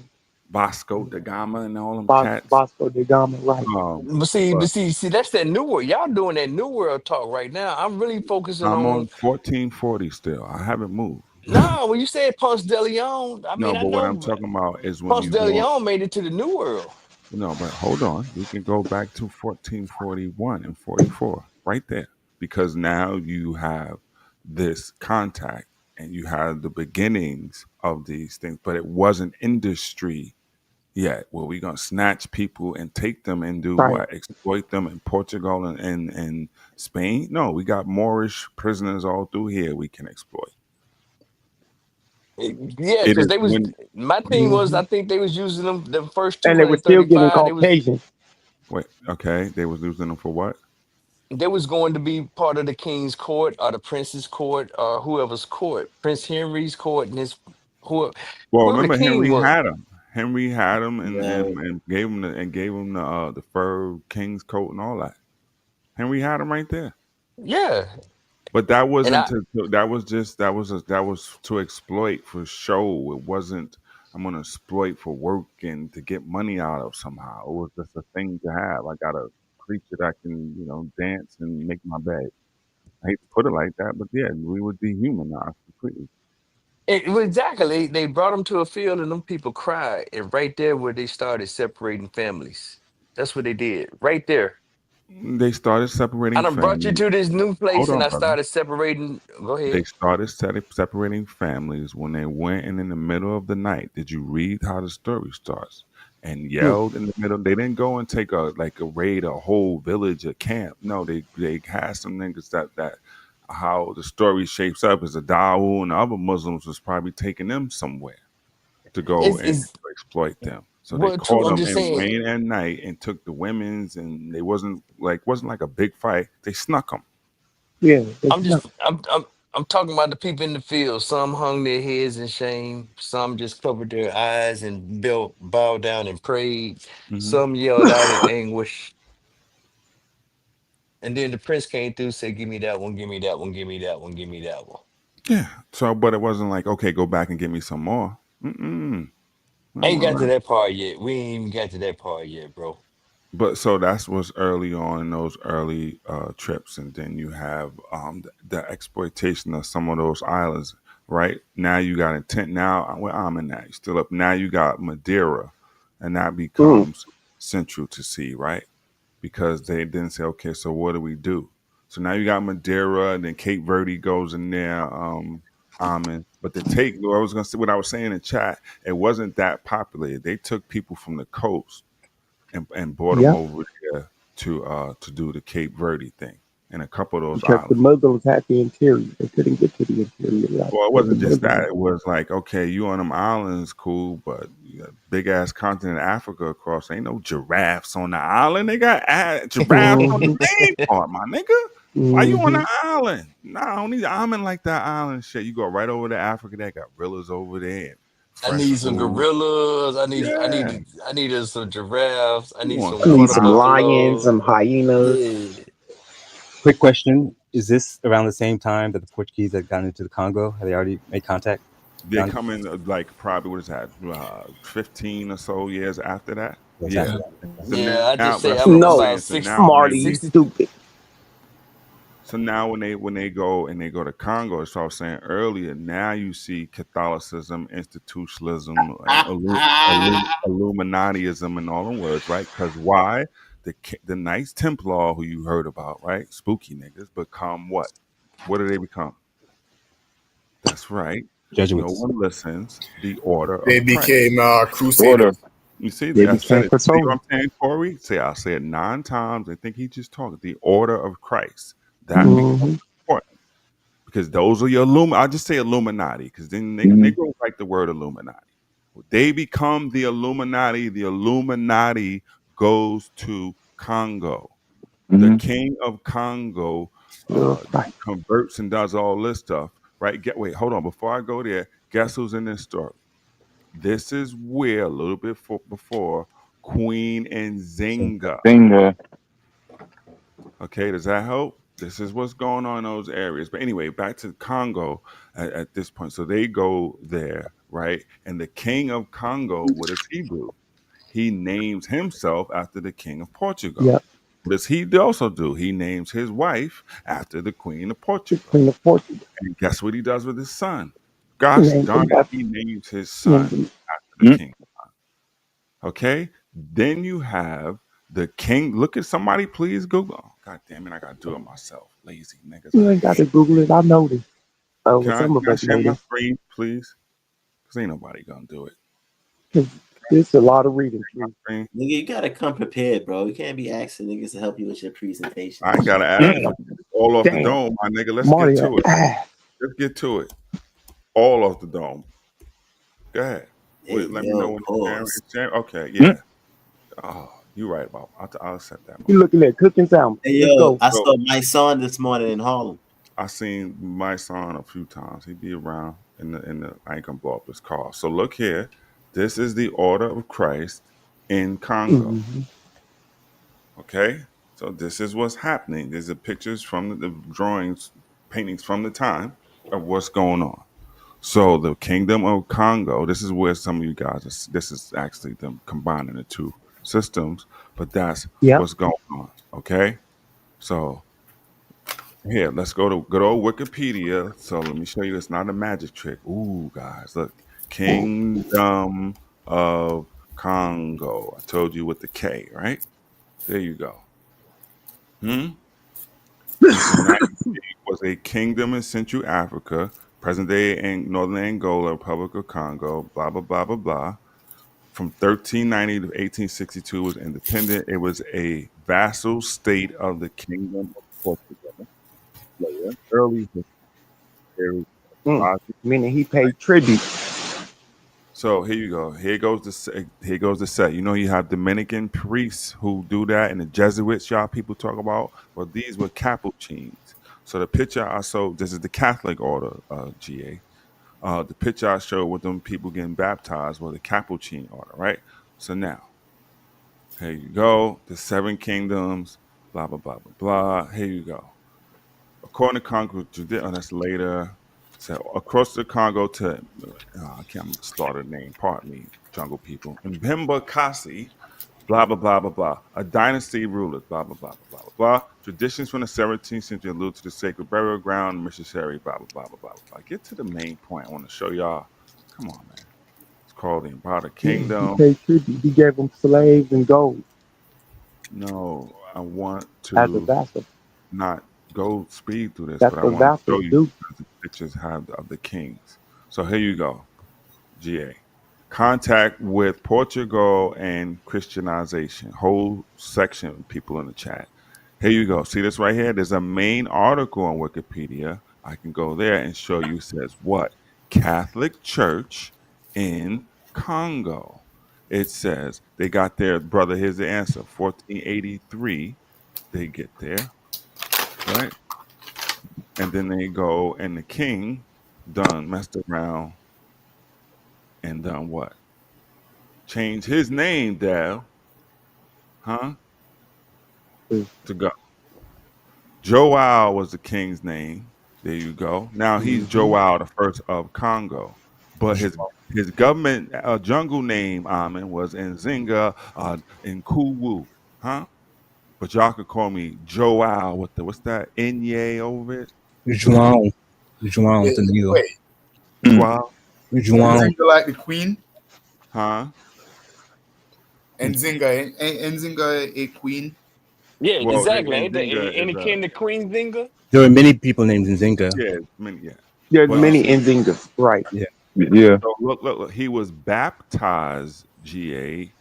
S20: Vasco da Gama and all them cats.
S14: Vasco da Gama, right?
S12: But see, that's that new world. Y'all doing that new world talk right now. I'm really focusing
S20: I'm
S12: on.
S20: on 1440 still. I haven't moved.
S12: No, when you said Ponce de Leon, I
S20: No,
S12: mean I
S20: but what I'm
S12: know
S20: talking about is when
S12: Ponce
S20: you
S12: de
S20: go.
S12: Leon made it to the new world.
S20: No, but hold on. We can go back to 1441 and 44 right there, because now you have this contact and you have the beginnings of these things, but it wasn't industry yet. Well, we're going to snatch people and take them and do
S14: Right.
S20: what? Exploit them in Portugal and Spain? No, we got Moorish prisoners all through here we can exploit.
S12: Yeah,
S20: It
S12: because
S20: is
S12: they was.
S20: when.
S12: My thing was,
S14: Mhm.
S12: I think they was using them the first
S14: And they were still getting
S12: 235.
S14: Caucasian.
S20: Wait, okay. They was losing them for what?
S12: They was going to be part of the king's court or the prince's court or whoever's court, Prince Henry's court, and his
S20: Well,
S12: whoever the
S20: remember
S12: king
S20: Henry
S12: was.
S20: had him. Henry had him and,
S18: Right.
S20: and gave him the fur king's coat and all that. Henry had him right there.
S12: Yeah,
S20: But that
S12: and
S20: wasn't that was to exploit for show. It wasn't I'm gonna exploit for work and to get money out of somehow. It was just a thing to have. I got a creature that can, dance and make my bed. I hate to put it like that, but yeah, we would dehumanize completely.
S12: exactly. They brought them to a field, and them people cried, and right there where they started separating families. That's what they did right there.
S20: They started
S12: I
S20: separating
S12: done brought you
S20: families.
S12: to this new place,
S20: Hold
S12: and
S20: on,
S12: I
S20: brother.
S12: started separating. Go
S20: They
S12: ahead.
S20: started separating families when they went in the middle of the night. Did you read how the story starts? And yelled in the middle. They didn't go and take a raid a whole village or camp. No, they had some niggas that how the story shapes up is the Dawu and the other Muslims was probably taking them somewhere to go and
S12: It's
S20: exploit them. So they
S12: well, true.
S20: caught
S12: I'm
S20: them
S12: just
S20: in
S12: saying.
S20: rain at night and took the women's, and they wasn't like a big fight. They snuck them.
S14: Yeah,
S12: I'm
S14: it's not.
S12: just I'm talking about the people in the field. Some hung their heads in shame. Some just covered their eyes and bowed down and prayed.
S20: Mm-hmm.
S12: Some yelled out in anguish. And then the prince came through, said, "Give me that one. Give me that one. Give me that one. Give me that one."
S20: Yeah. So, but it wasn't like, okay, go back and get me some more. Mm-mm.
S12: I ain't
S20: All
S12: got to
S20: right.
S12: that part yet. We ain't even got to that part yet, bro.
S20: But so that's what's early on in those early trips, and then you have the exploitation of some of those islands. Right now, you got intent. Now, where I'm in that, still up. Now you got Madeira, and that becomes central to see, right? Because they didn't say, okay, so what do we do? So now you got Madeira, and then Cape Verde goes in there. But what I was saying in chat, it wasn't that populated. They took people from the coast and brought them
S14: Yep.
S20: over there to do the Cape Verde thing and a couple of those
S14: Because the
S20: islands.
S14: Muslims had the interior. They couldn't get to the interior. Right?
S20: Well, it
S14: Because the
S20: wasn't just
S14: Muslims.
S20: that. It was like, okay, you on them islands, cool, but you got big ass continent Africa across. Ain't no giraffes on the island. They got giraffes on the main part, my nigga. Why you on the island? Nah, I don't need an island like that island shit. You go right over to Africa. They got gorillas over there.
S12: I
S20: Fresh
S12: need some
S20: food.
S12: gorillas.
S20: Yeah.
S12: I needed some giraffes. I
S20: You
S12: need
S20: want
S12: some
S14: You need
S12: water
S14: some lions,
S12: buffalo.
S14: some hyenas.
S12: Yeah.
S3: Quick question: is this around the same time that the Portuguese had gotten into the Congo? Had they already made contact?
S20: They come in like probably what is that? 15 or so years after that.
S3: Yes,
S20: Yeah.
S3: after
S20: So
S12: Yeah, I just say
S20: that's
S12: I'm
S20: what I'm
S14: No,
S20: saying.
S12: about
S20: So
S12: 60,
S20: now when
S14: Marty,
S20: they
S14: you
S12: 60.
S14: stupid.
S20: so now when they go to Congo, as I was saying earlier, now you see Catholicism, institutionalism, Illuminatiism, and all them words, right? Because why? The Knights Templar, who you heard about, right? Spooky niggas, become what? What do they become? That's That's right.
S21: Jesuits.
S20: No one listens. The order
S3: They
S20: of Christ.
S3: became crusaders.
S8: Order.
S20: You see,
S14: They
S20: I said
S14: became
S20: it. See what I'm
S14: patrols.
S20: saying, Corey? I say it 9 times. I think he just talked. The order of Christ. That
S14: hmm
S20: becomes important because those are your I just say Illuminati because then
S8: Mhm.
S20: Negroes like the word Illuminati. They become the Illuminati. The Illuminati goes to Congo. The
S8: Mhm.
S20: king of Congo
S14: Right.
S20: converts and does all this stuff, right? Wait, hold on. Before I go there, guess who's in this story? This is where a little bit before Queen Nzinga.
S8: Finger.
S20: Okay, does that help? This is what's going on in those areas. But anyway, back to Congo at this point. So they go there, right? And the king of Congo, what does he do? He names himself after the king of Portugal.
S14: Yep.
S20: What does he also do? He names his wife after the queen of Portugal.
S14: Queen of Portugal.
S20: And guess what he does with his son?
S14: He
S20: Gosh
S14: named
S20: darn
S14: him
S20: it,
S14: after
S20: he names his son
S14: him.
S20: after the king. Okay? Then you have the king. Look at somebody, please Google. Oh, God damn it, I gotta do it myself. Lazy niggas.
S14: You ain't got to Google it. I know this. Well,
S20: Can
S14: some of
S20: I
S14: us
S20: share
S14: know
S20: my
S14: this.
S20: screen, please? Because ain't nobody gonna do it.
S14: 'Cause there's a lot of reading.
S18: Nigga, you gotta come prepared, bro. You can't be asking niggas to help you with your presentation.
S20: I ain't gotta ask for it. All off the dome, my nigga. Let's
S14: Marty,
S20: get to it. Let's get to it. All off the dome. Go ahead.
S18: Hey,
S20: Wait, let me
S18: yo,
S20: know when
S18: pause.
S20: it's sharing. Okay, yeah. Oh, you right, Bob. I'll accept that.
S14: You looking at cooking sound?
S18: Hey,
S14: Let's
S18: yo,
S14: go.
S18: I saw my son this morning in Harlem.
S20: I seen my son a few times. He'd be around in the I ain't gonna blow up his car. So look here. This is the order of Christ in Congo.
S14: Mm-hmm.
S20: Okay? So this is what's happening. These are pictures from the drawings, paintings from the time of what's going on. So the kingdom of Congo, this is where some of you guys this is actually them combining the two systems, but that's what's going on. Okay? So here, let's go to good old Wikipedia. So let me show you. It's not a magic trick. Ooh, guys, look. Kingdom of Congo. I told you with the K, right? There you go. Was a kingdom in Central Africa, present day in northern Angola, Republic of Congo, blah, blah, blah, blah, blah. From 1390 to 1862 was independent. It was a vassal state of the Kingdom of Portugal. Early history.
S14: Meaning he paid tribute.
S20: So here you go. Here goes the set. You know, you have Dominican priests who do that, and the Jesuits, y'all people talk about. Well, these were Capuchins. So the picture I showed, this is the Catholic order, GA. The picture I showed with them people getting baptized was the Capuchin order, right? So now, here you go. The 7 kingdoms, blah, blah, blah, blah, blah. Here you go. According to Congo, that's later. So across the Congo to, I can't start a name, pardon me, jungle people. And Mbemba Kasi, blah, blah, blah, blah, blah. A dynasty rulers, blah, blah, blah, blah, blah, blah. Traditions from the 17th century allude to the sacred burial ground, missionary, blah, blah, blah, blah, blah, blah. Get to the main point. I want to show y'all. Come on, man. It's called the Embodied Kingdom.
S14: He paid tribute. He gave them slaves and gold.
S20: No, I want
S14: As a
S20: to
S14: vassal.
S20: not go speed through this,
S14: That's
S20: but I
S14: what
S20: want to show
S14: vassals
S20: you
S14: do.
S20: the pictures have of the kings. So here you go, GA. Contact with Portugal and Christianization. Whole section of people in the chat. Here you go. See this right here? There's a main article on Wikipedia. I can go there and show you. Says what? Catholic Church in Congo. It says they got their brother. Here's the answer. 1483. They get there, right? And then they go, and the king done messed around and done what? Changed his name, Dal. Huh? To go. Joao was the king's name. There you go. Now he's Joao the first of Congo. But his government jungle name, Amen, was Nzinga Nkuwu. Huh? But y'all could call me Joao with the, what's that? Inye over it?
S21: João with the needle.
S3: Wait.
S20: Joao?
S3: Nzinga like the queen?
S20: Huh?
S3: Nzinga a queen?
S12: Yeah,
S20: Well,
S12: exactly. Ain't
S20: Nzinga
S12: any
S20: is
S12: kin to Queen Zinga?
S21: There are many people named Nzinga.
S20: Yeah, many, yeah.
S14: There's
S20: But
S14: many Nzingas, right?
S21: Yeah.
S15: Yeah.
S20: so look, he was baptized, GA,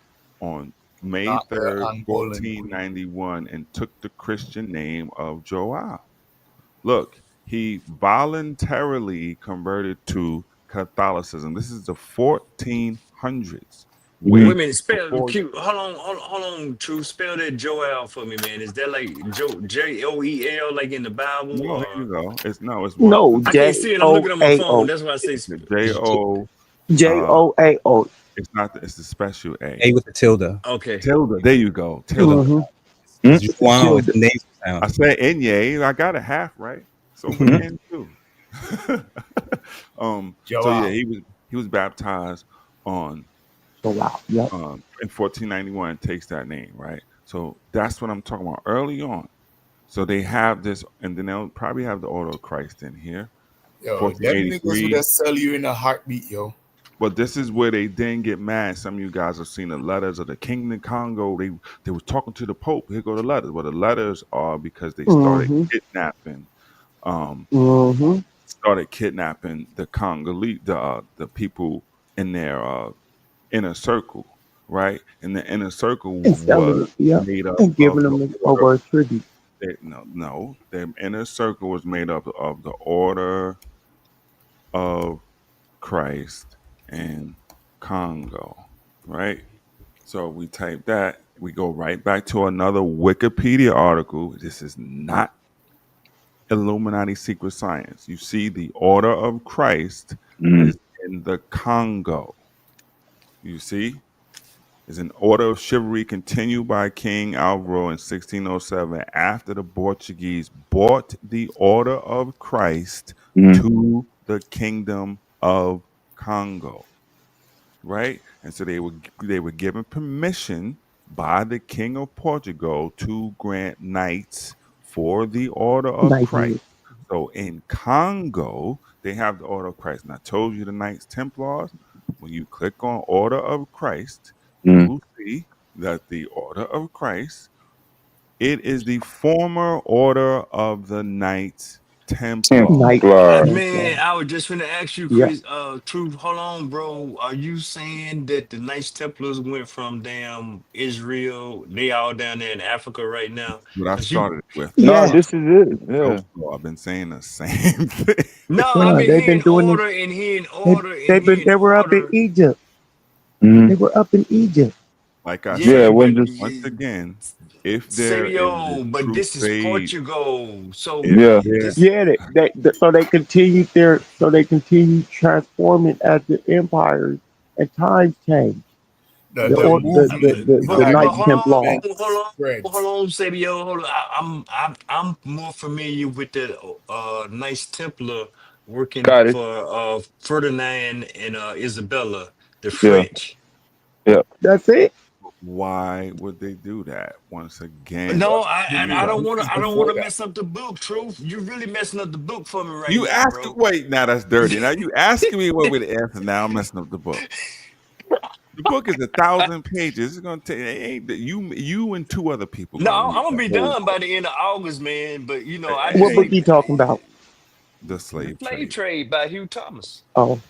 S20: on May
S9: Not the
S20: 3rd,
S9: Angolan queen.
S20: 1491, and took the Christian name of Joao. Look, he voluntarily converted to Catholicism. This is the 1400s.
S12: Wait
S20: Way
S12: a minute, spell
S20: before.
S12: cute. Hold on, True. Spell that Joel for me, man. Is that like Joel, like in the Bible?
S20: No, here
S12: Or
S20: you go. It's one.
S14: No,
S12: I can't see it. I'm looking on my phone.
S14: J-O-A-O.
S12: That's why I say
S20: J-O.
S14: J-O-A-O.
S20: It's not. It's the special A.
S21: A with the tilde.
S12: okay.
S20: Tilde. There you go. Tilde.
S14: Mm-hmm.
S21: Wow, it's the nasal sound.
S20: I said Inye. I got a half right. So we can too. So yeah, he was baptized on
S14: So wow. Yep.
S20: in 1491. Takes that name, right? So that's what I'm talking about early on. So they have this, and then they'll probably have the Order of Christ in here.
S9: Yo, them niggas would
S20: 1483.
S9: just sell you in a heartbeat, yo.
S20: But this is where they didn't get mad. Some of you guys have seen the letters of the King of Congo. They were talking to the Pope. Here go the letters. Well, the letters are because they started kidnapping. Started kidnapping the Congolese, the people in their inner circle, right? And the inner circle
S14: And selling
S20: was
S14: it, yeah.
S20: made up
S14: And giving
S20: of
S14: them
S20: the
S14: it over a tribute.
S20: no, their inner circle was made up of the Order of Christ and Congo, right? So we type that, we go right back to another Wikipedia article. This is not Illuminati secret science. You see, the Order of Christ is in the Congo. You see, is an order of chivalry continued by King Alvaro in 1607 after the Portuguese brought the Order of Christ to the Kingdom of Congo, right? And so they were given permission by the King of Portugal to grant knights for the Order of Christ. So in Congo, they have the Order of Christ. And I told you the Knights Templars, when you click on Order of Christ, you will see that the Order of Christ, it is the former Order of the Knights Templar.
S12: Man, I was just gonna ask you, Chris. Truth. Hold on, bro. Are you saying that the Knights Templars went from damn Israel? They all down there in Africa right now.
S20: What I
S12: 'Cause you-
S20: started with.
S15: No, this is it. Yeah.
S20: I've been saying the same thing.
S12: No,
S14: Yeah,
S12: I've been
S14: they've been
S12: hearing
S14: doing
S12: order
S14: it.
S12: and hearing order and
S14: They
S12: hearing
S14: were up in
S12: order.
S14: Egypt. They were up in Egypt.
S20: Like I
S12: Yeah,
S20: said,
S12: but
S20: once again, if there is
S12: Sabio,
S20: a
S12: but this is
S20: crusade,
S12: Portugal. So
S20: if there-
S14: So they continued transforming as the empires and times change. The Knights Templar.
S12: Hold on, Sabio. Hold on. I'm more familiar with the Knights Templar working
S15: Got it.
S12: for Ferdinand and Isabella, the
S15: Yeah.
S12: French.
S15: Yeah.
S14: That's it.
S20: Why would they do that? Once again,
S12: No, I don't want to mess up the book. Truth, you're really messing up the book for me right
S20: You
S12: now,
S20: ask
S12: bro.
S20: wait, now that's dirty. Now you asking me what would the answer. Now I'm messing up the book. The book is 1,000 pages. It's gonna take you and two other people.
S12: No,
S20: gonna
S12: I'm
S20: read
S12: gonna be
S20: the whole
S12: done by
S20: book.
S12: the end of August, man. But you know, I
S14: What
S12: just
S14: book you talking about?
S20: The Slave
S12: Slave
S20: Trade.
S12: Trade by Hugh Thomas.
S14: Oh.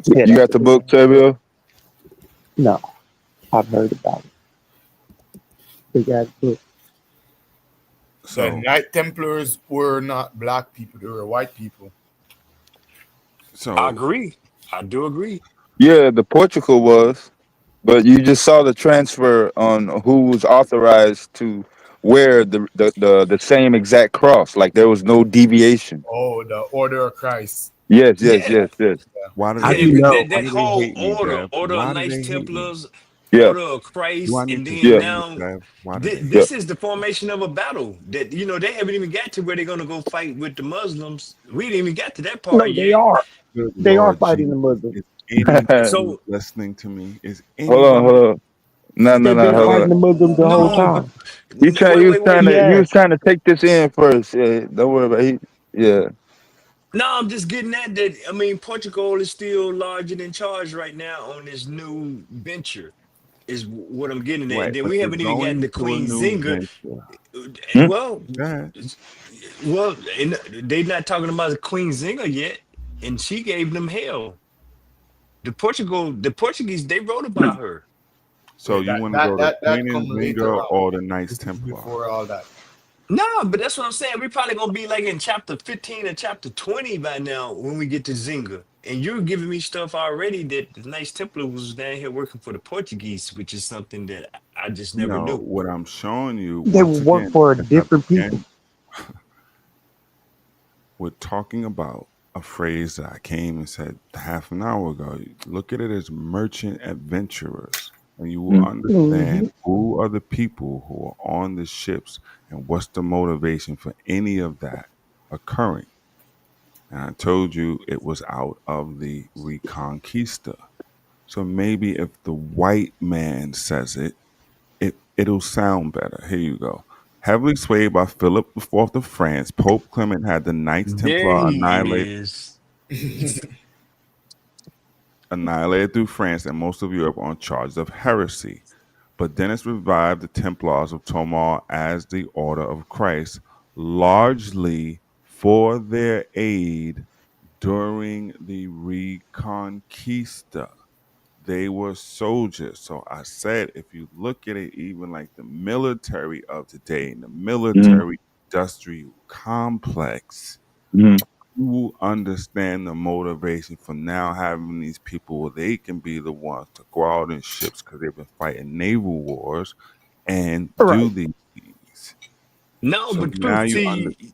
S15: You got the book, Tabio?
S14: No, I've heard about it. They got a book.
S9: The Knight Templars were not black people; they were white people.
S20: So
S12: I agree. I do agree.
S15: Yeah, the Portugal was, but you just saw the transfer on who was authorized to wear the same exact cross. Like there was no deviation.
S9: Oh, the Order of Christ.
S15: Yes.
S20: Why do
S12: Yeah,
S20: they hate
S12: that
S20: me?
S12: whole
S20: hate me,
S12: order
S20: Dev?
S12: of
S20: Why do
S12: Knights
S20: they hate me?
S12: Templars,
S15: Yeah.
S12: Order of Christ,
S20: Do I need
S12: and
S20: to
S12: then
S20: say
S12: now
S20: it, Dev? Why do they hate
S12: this is the formation of a battle that they haven't even got to where they're gonna go fight with the Muslims. We didn't even get to that part
S14: No, they
S12: yet.
S14: are.
S20: Good
S14: They are
S20: Lord
S14: fighting the
S20: Jesus.
S14: Muslims.
S20: Is anybody
S12: So
S20: listening to me? Is
S15: Hold on.
S20: anybody?
S15: No,
S14: They've been
S15: hold
S14: fighting
S15: on.
S14: the Muslims the whole time.
S15: He was
S14: Yes.
S15: trying to take this in first. Yeah, don't worry about it. Yeah.
S12: No, I'm just getting at that. I mean, Portugal is still large and in charge right now on this new venture. is what I'm getting at.
S20: Right,
S12: Then
S20: but
S12: we
S20: you're
S12: haven't even got
S20: going
S12: the
S20: to a
S12: Queen
S20: new
S12: Zinger.
S20: venture.
S12: Well,
S20: Go ahead.
S12: well, and they're not talking about the Queen Zinger yet, and she gave them hell. The Portuguese, they wrote about her.
S20: So you want to go to Queen and
S3: come later
S20: Zinger
S3: on.
S20: or the Knights
S3: This is
S20: Templar?
S3: before all that.
S12: No, but that's what I'm saying. We're probably gonna be like in chapter 15 or chapter 20 by now when we get to Zinger. And you're giving me stuff already that the Knights Templar was down here working for the Portuguese, which is something that I just never
S20: No,
S12: knew.
S20: what I'm showing you
S14: They
S20: once
S14: will work
S20: again,
S14: for
S20: as
S14: different people.
S20: again, we're talking about a phrase that I came and said half an hour ago. Look at it as merchant adventurers, and you will understand who are the people who are on the ships and what's the motivation for any of that occurring. And I told you it was out of the Reconquista. So maybe if the white man says it, it'll sound better. Here you go. Heavily swayed by Philip IV of France, Pope Clement had the Knights
S12: There
S20: Templar
S12: he is.
S20: annihilated through France and most of Europe on charges of heresy. But Dennis revived the Templars of Tomar as the Order of Christ, largely for their aid during the Reconquista. They were soldiers. So I said, if you look at it, even like the military of today, and the military industrial complex, you will understand the motivation for now having these people where they can be the ones to go out in ships because they've been fighting naval wars and do these things.
S12: No,
S20: So
S12: but
S20: now
S12: truth,
S20: you
S12: see,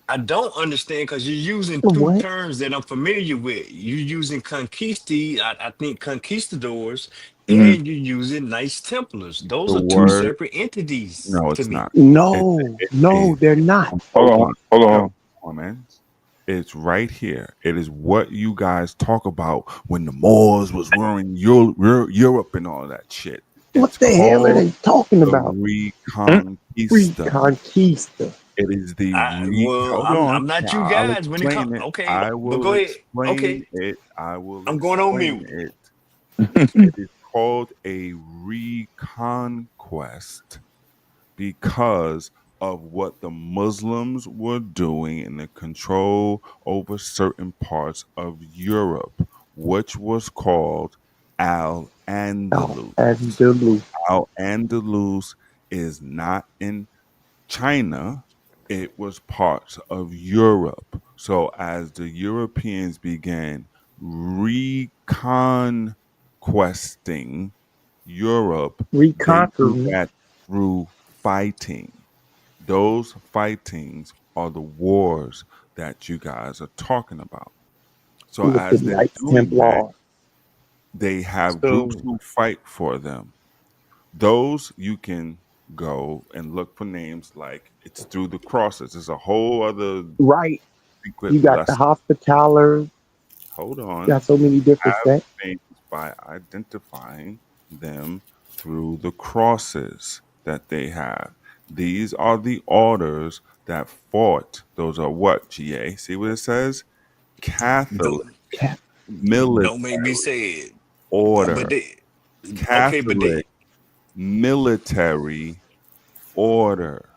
S12: I don't understand because you're using two
S14: What?
S12: terms that I'm familiar with. You're using conquisti, I think conquistadors, and you're using Knights Templars. Those
S20: The
S12: are two
S20: word,
S12: separate entities
S20: no,
S12: to
S20: it's
S12: me.
S20: not.
S14: No, no, they're not.
S20: Hold on, man. It's right here. It is what you guys talk about when the Moors was ruling Europe and all that shit.
S14: What
S20: It's
S14: the hell are
S20: called
S14: they talking
S20: the
S14: about?
S20: Reconquista.
S14: Reconquista.
S20: It is the
S12: Well,
S20: hold on.
S12: I'm not you
S20: I'll
S12: guys when it
S20: explain
S12: comes.
S20: it.
S12: Okay,
S20: I
S12: but
S20: will
S12: go ahead.
S20: explain
S12: Okay,
S20: it. I will
S12: I'm going on
S20: explain
S12: mute.
S20: it. It is called a reconquest because of what the Muslims were doing in the control over certain parts of Europe, which was called Al-Andalus.
S14: Andalus.
S20: Al-Andalus is not in China, it was parts of Europe. So as the Europeans began reconquesting Europe, they did
S14: Reconquering.
S20: that through fighting. Those fightings are the wars that you guys are talking about. So
S14: With the
S20: as they're
S14: Knights
S20: doing that,
S14: Templar.
S20: they have
S12: So
S20: groups who fight for them. Those you can go and look for names like it's through the crosses. It's a whole other
S14: Right.
S20: secret
S14: You got the
S20: lesson.
S14: Hospitaller.
S20: Hold on.
S14: Got so many different
S20: Have
S14: sects.
S20: names by identifying them through the crosses that they have. These are the orders that fought. Those are what, GA? See what it says? Catholic,
S12: don't make me
S20: military,
S12: say it.
S20: order,
S12: But they, okay, but
S20: Catholic, military, order.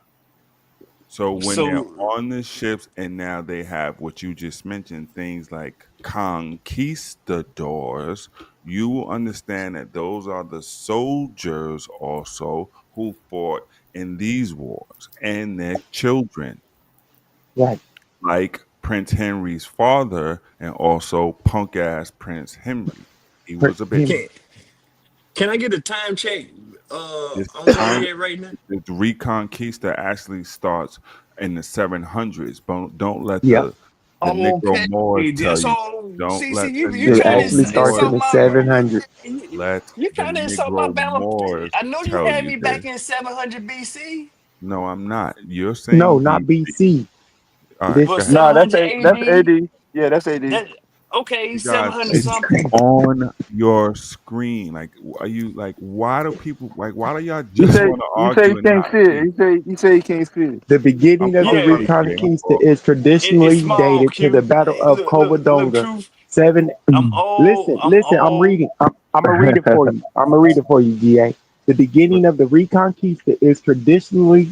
S20: So when they're
S12: so
S20: on the ships and now they have what you just mentioned, things like conquistadors, you will understand that those are the soldiers also who fought in these wars and their children,
S14: Right.
S20: like Prince Henry's father and also punk ass Prince Henry. He was a baby.
S12: can I get a time check
S20: This
S12: on where
S20: time,
S12: we at right now?
S20: the Reconquista actually starts in the 700s, but don't let
S14: Yep.
S20: the Negro
S12: Okay,
S20: Moors tell you.
S12: so
S20: Don't
S12: see,
S20: let the
S12: you
S14: It
S12: trying to
S14: actually starts in
S12: insult
S14: the
S12: my
S14: 700s.
S20: let
S12: you
S20: the
S12: trying to insult my
S20: Negro
S12: battle.
S20: Moors
S12: I know you
S20: tell
S12: had
S20: you
S12: me
S20: this.
S12: back in 700 BC.
S20: No, I'm not. You're saying
S14: No, not BC.
S20: All right,
S14: This
S20: go
S12: Well,
S20: ahead.
S15: Nah, that's
S12: 700
S15: that's
S12: AD.
S15: AD. Yeah, that's AD.
S12: That okay,
S20: You guys
S12: 700 something.
S20: on your screen, like, are you like? Why do people like? Why do y'all
S15: You
S20: just
S15: say
S20: want to
S15: you say
S20: argue
S15: you
S20: and
S15: can't
S20: not
S15: see it.
S20: see?
S15: You say you can't see it.
S14: The beginning of the
S20: I'm
S12: Yeah,
S20: trying to get it.
S14: Reconquista is
S12: it's
S14: traditionally
S12: small,
S14: dated to the
S12: Q.
S14: Battle of
S12: Look,
S14: Covadonga,
S12: truth.
S14: 7.
S12: I'm old. I'm
S14: Listen. I'm
S12: old.
S14: reading. I'm gonna read it for you. I'm gonna read it for you, GA. The beginning of the Reconquista is traditionally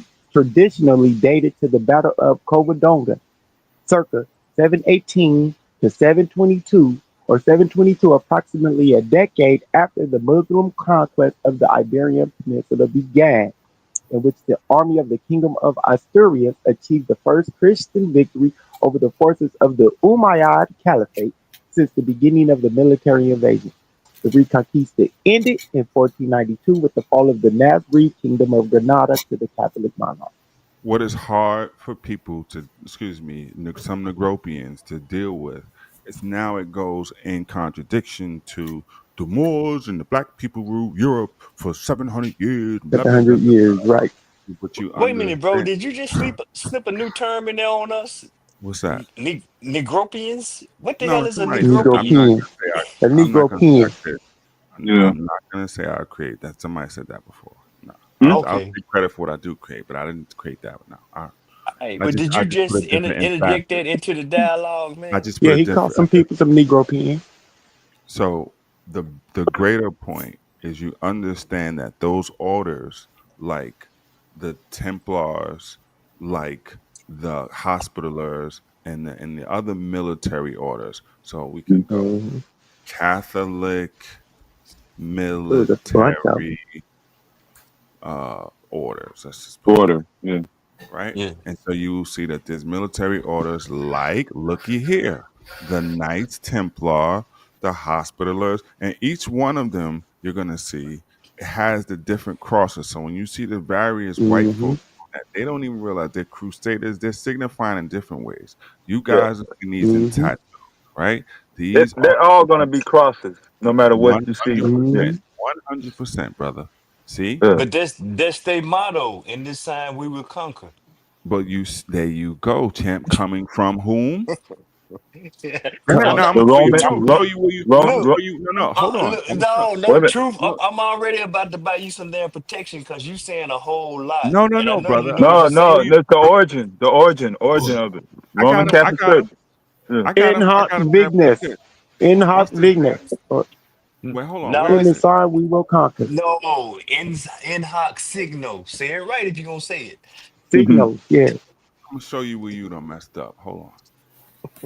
S14: dated to the Battle of Covadonga, circa 718 to 722, or 722, approximately a decade after the Muslim conquest of the Iberian Peninsula began, in which the army of the Kingdom of Asturias achieved the first Christian victory over the forces of the Umayyad Caliphate since the beginning of the military invasion. The Reconquista ended in 1492 with the fall of the Nasrid Kingdom of Granada to the Catholic monarch.
S20: What is hard for people to, some Negropians to deal with is now it goes in contradiction to the Moors and the black people ruled Europe for 700 years. Blah, blah, blah,
S14: 700 years, right?
S20: But you
S12: Wait a minute, bro.
S20: understand.
S12: Did you just slip a new term in there on us?
S20: What's that?
S12: Negropians? What the hell
S20: No,
S12: is a
S20: somebody said,
S12: Negropian?
S14: A Negro
S20: I'm not gonna say I create that. Somebody said that before. No, I'll
S12: Okay.
S20: take credit for what I do create, but I didn't create that one. No,
S12: Hey, but did you just
S20: put a different
S12: interject
S20: emphasis.
S12: that into the dialogue, man?
S20: I just put
S14: Yeah,
S20: a
S14: he called
S20: different.
S14: some people some Negro.
S20: So the greater point is you understand that those orders, like the Templars, like the Hospitallers, and the other military orders. So we can go Catholic,
S14: There's a bunch of them.
S20: military orders. That's just
S6: Order. Yeah.
S20: right?
S12: Yeah.
S20: And so you will see that there's military orders like, looky here, the Knights Templar, the Hospitallers, and each one of them you're gonna see it has the different crosses. So when you see the various white folks, they don't even realize they're crusaders. They're signifying in different ways. You guys are seeing these in tattoos, right? These are
S8: They're all gonna be crosses, no matter what you see.
S20: 100%, brother. See,
S12: But that's their motto. In this sign, we will conquer.
S20: but there you go, champ. Coming from whom?
S12: I'm
S20: Now I'm
S12: not
S20: gonna show you.
S12: truth.
S20: I'm gonna show you where you. I'm gonna
S12: Look,
S20: show you. No, hold on.
S12: look,
S20: I'm gonna
S12: no
S20: show,
S12: truth. I'm already about to buy you some damn protection because you saying a whole lot,
S20: no,
S12: and I know you
S20: brother.
S12: know what
S8: No,
S12: you're
S8: no,
S12: saying.
S8: that's the origin of it.
S20: I got
S8: Roman
S20: him. I
S8: Catholic
S20: got him.
S8: Church. Yeah.
S20: I got
S14: In
S20: him. I
S14: hoc
S20: got him mapped like
S14: Vignes.
S20: this.
S14: In hoc
S20: Watch this.
S14: Vignes.
S20: Wait, hold on.
S12: No,
S20: Where
S14: In
S20: is
S14: the
S20: it?
S14: sign we will conquer.
S12: no, in hoc signo. Say it right if you're gonna say it.
S14: Signals, yeah.
S20: I'm gonna show you where you done messed up. Hold on.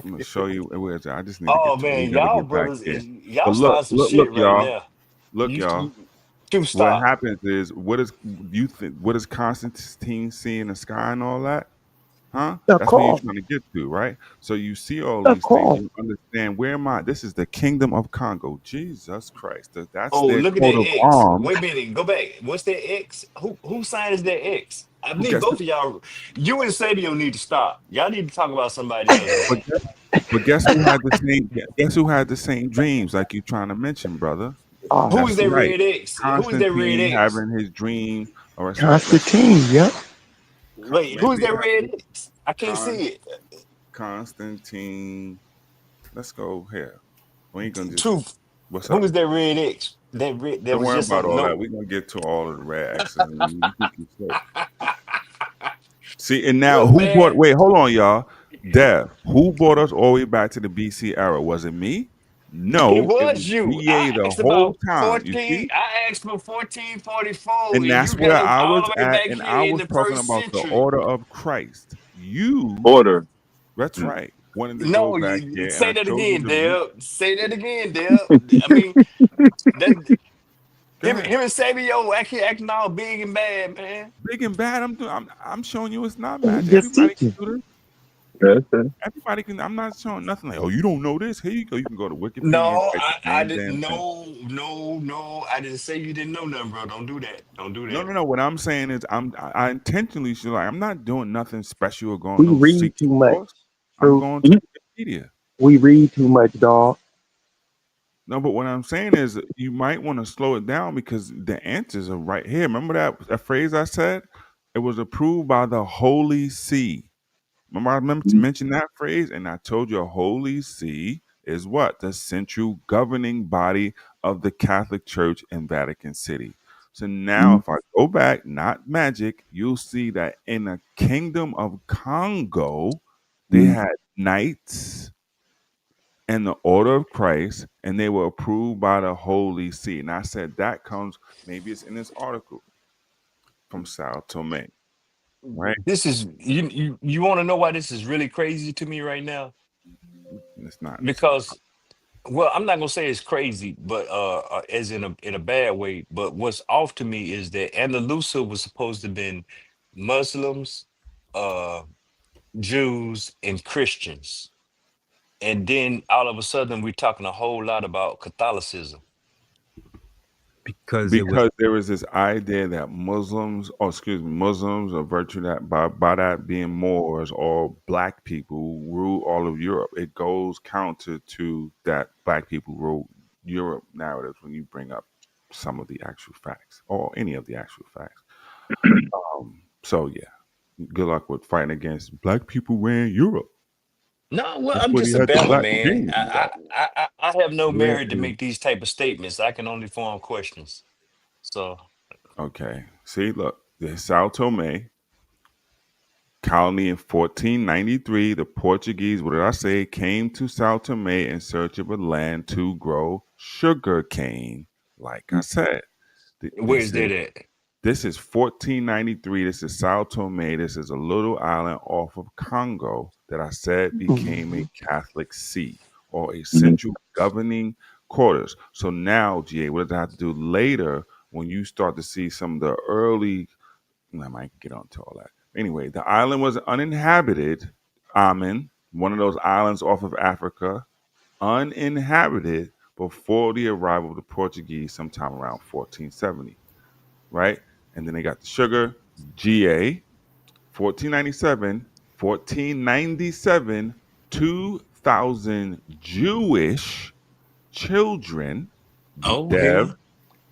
S20: I'm gonna show you where it's at. I just need to
S12: Oh
S20: get to it.
S12: man,
S20: We gotta
S12: y'all
S20: get back
S12: brothers,
S20: here.
S12: y'all
S20: But look,
S12: starting some shit right
S20: y'all.
S12: now.
S20: Look, y'all.
S12: You
S20: What
S12: stop.
S20: happens is, what does Constantine see in the sky and all that? Huh?
S14: The
S20: That's what you're
S14: cross.
S20: trying to get to, right? So you see all
S14: The
S20: these things,
S14: cross.
S20: you understand where am I? This is the kingdom of Congo. Jesus Christ. That's
S12: Oh,
S20: their
S12: look at
S20: coat
S12: that
S20: of
S12: X.
S20: arms.
S12: Wait a minute. Go back. What's that X? Whose sign is that X? I
S20: But
S12: need both of y'all. You and Sabio need to stop. Y'all need to talk about somebody else, man.
S20: guess who had the same dreams like you trying to mention, brother?
S12: Who is
S20: That's
S12: that
S20: right.
S12: red X? Who is that red
S20: Constantine
S12: X?
S20: having his dream, or
S14: Constantine, yep.
S12: Wait, who is that red X? I can't see it.
S20: Constantine. Let's go here. We ain't gonna just.
S12: Truth.
S20: What's
S12: Who
S20: up?
S12: is that red X? That
S20: Don't
S12: was
S20: worry
S12: just
S20: about
S12: a
S20: all that.
S12: note.
S20: We're gonna get to all of the red X's. And you think you slow. See, and now
S12: Look,
S20: who brought?
S12: man.
S20: Wait, hold on, y'all. Dev, who brought us all the way back to the BC era? Was it me?
S12: It
S20: No, it was
S12: was you.
S20: BA
S12: I
S20: the
S12: asked
S20: whole
S12: about
S20: time. You
S12: 14.
S20: see,
S12: I asked for 1444,
S20: and
S12: and you
S20: that's where
S12: got us
S20: I
S12: all
S20: was
S12: the way
S20: at,
S12: back
S20: and I
S12: here in
S20: was
S12: the
S20: talking
S12: first
S20: about the
S12: century.
S20: order of Christ. You,
S8: Order.
S20: that's right, wanted to go
S12: No,
S20: back
S12: you
S20: here, and
S12: say
S20: I
S12: that
S20: showed you
S12: again,
S20: the root.
S12: Deb. Say that again, Deb. I mean, that
S20: Go
S12: him,
S20: ahead.
S12: him and Sabio actually acting all big and bad, man.
S20: Big and bad. I'm showing you it's not magic.
S14: Just
S20: Everybody can
S14: teaching.
S20: do this.
S8: That's it.
S20: Everybody can. I'm not showing nothing like, oh, you don't know this. Here you go. You can go to Wikipedia and
S12: No,
S20: type the
S12: I
S20: same
S12: didn't.
S20: damn thing.
S12: No. I didn't say you didn't know nothing, bro. Don't do that. Don't do that.
S20: No. What I'm saying is, I intentionally should like. I'm not doing nothing special or going
S14: We
S20: no
S14: read
S20: secret
S14: too much.
S20: course. I'm
S14: True.
S20: going to Wikipedia.
S14: We read too much, dog.
S20: No, but what I'm saying is, you might want to slow it down because the answers are right here. Remember that phrase I said? It was approved by the Holy See. Remember I mentioned that phrase, and I told you Holy See is what? The central governing body of the Catholic Church in Vatican City. So now if I go back, not magic, you'll see that in the Kingdom of Congo, they had knights, and the order of Christ, and they were approved by the Holy See. And I said that comes, maybe it's in this article, from Sao Tome, right?
S12: This is you want to know why this is really crazy to me right now?
S20: It's not.
S12: Because well, I'm not gonna say it's crazy, but as in a bad way. But what's off to me is that Andalusia was supposed to have been Muslims, uh, Jews, and Christians, and then all of a sudden we're talking a whole lot about Catholicism.
S21: Because
S20: there was this idea that Muslims are virtue that by that being Moors or black people rule all of Europe. It goes counter to that black people rule Europe narrative when you bring up some of the actual facts or any of the actual facts. So yeah, good luck with fighting against black people ran Europe.
S12: No, well,
S20: That's
S12: I'm
S20: what
S12: just
S20: he
S12: a
S20: had the
S12: better
S20: black
S12: man.
S20: king.
S12: I have no merit to
S20: Yeah.
S12: make these type of statements. I can only form questions. So
S20: Okay. See, look, the Sao Tome colony in 1493, the Portuguese, what did I say, came to Sao Tome in search of a land to grow sugar cane. Like I said,
S12: where's that at?
S20: This is 1493. This is Sao Tome. This is a little island off of Congo that I said became a Catholic see or a central governing quarters. So now, GA, what does that have to do later when you start to see some of the early, I might get onto all that. Anyway, the island was uninhabited. Amen. One of those islands off of Africa, uninhabited before the arrival of the Portuguese sometime around 1470. Right? And then they got the sugar, GA, 1497, 1497, 2,000 Jewish children,
S12: Oh,
S20: Dev,
S12: hell.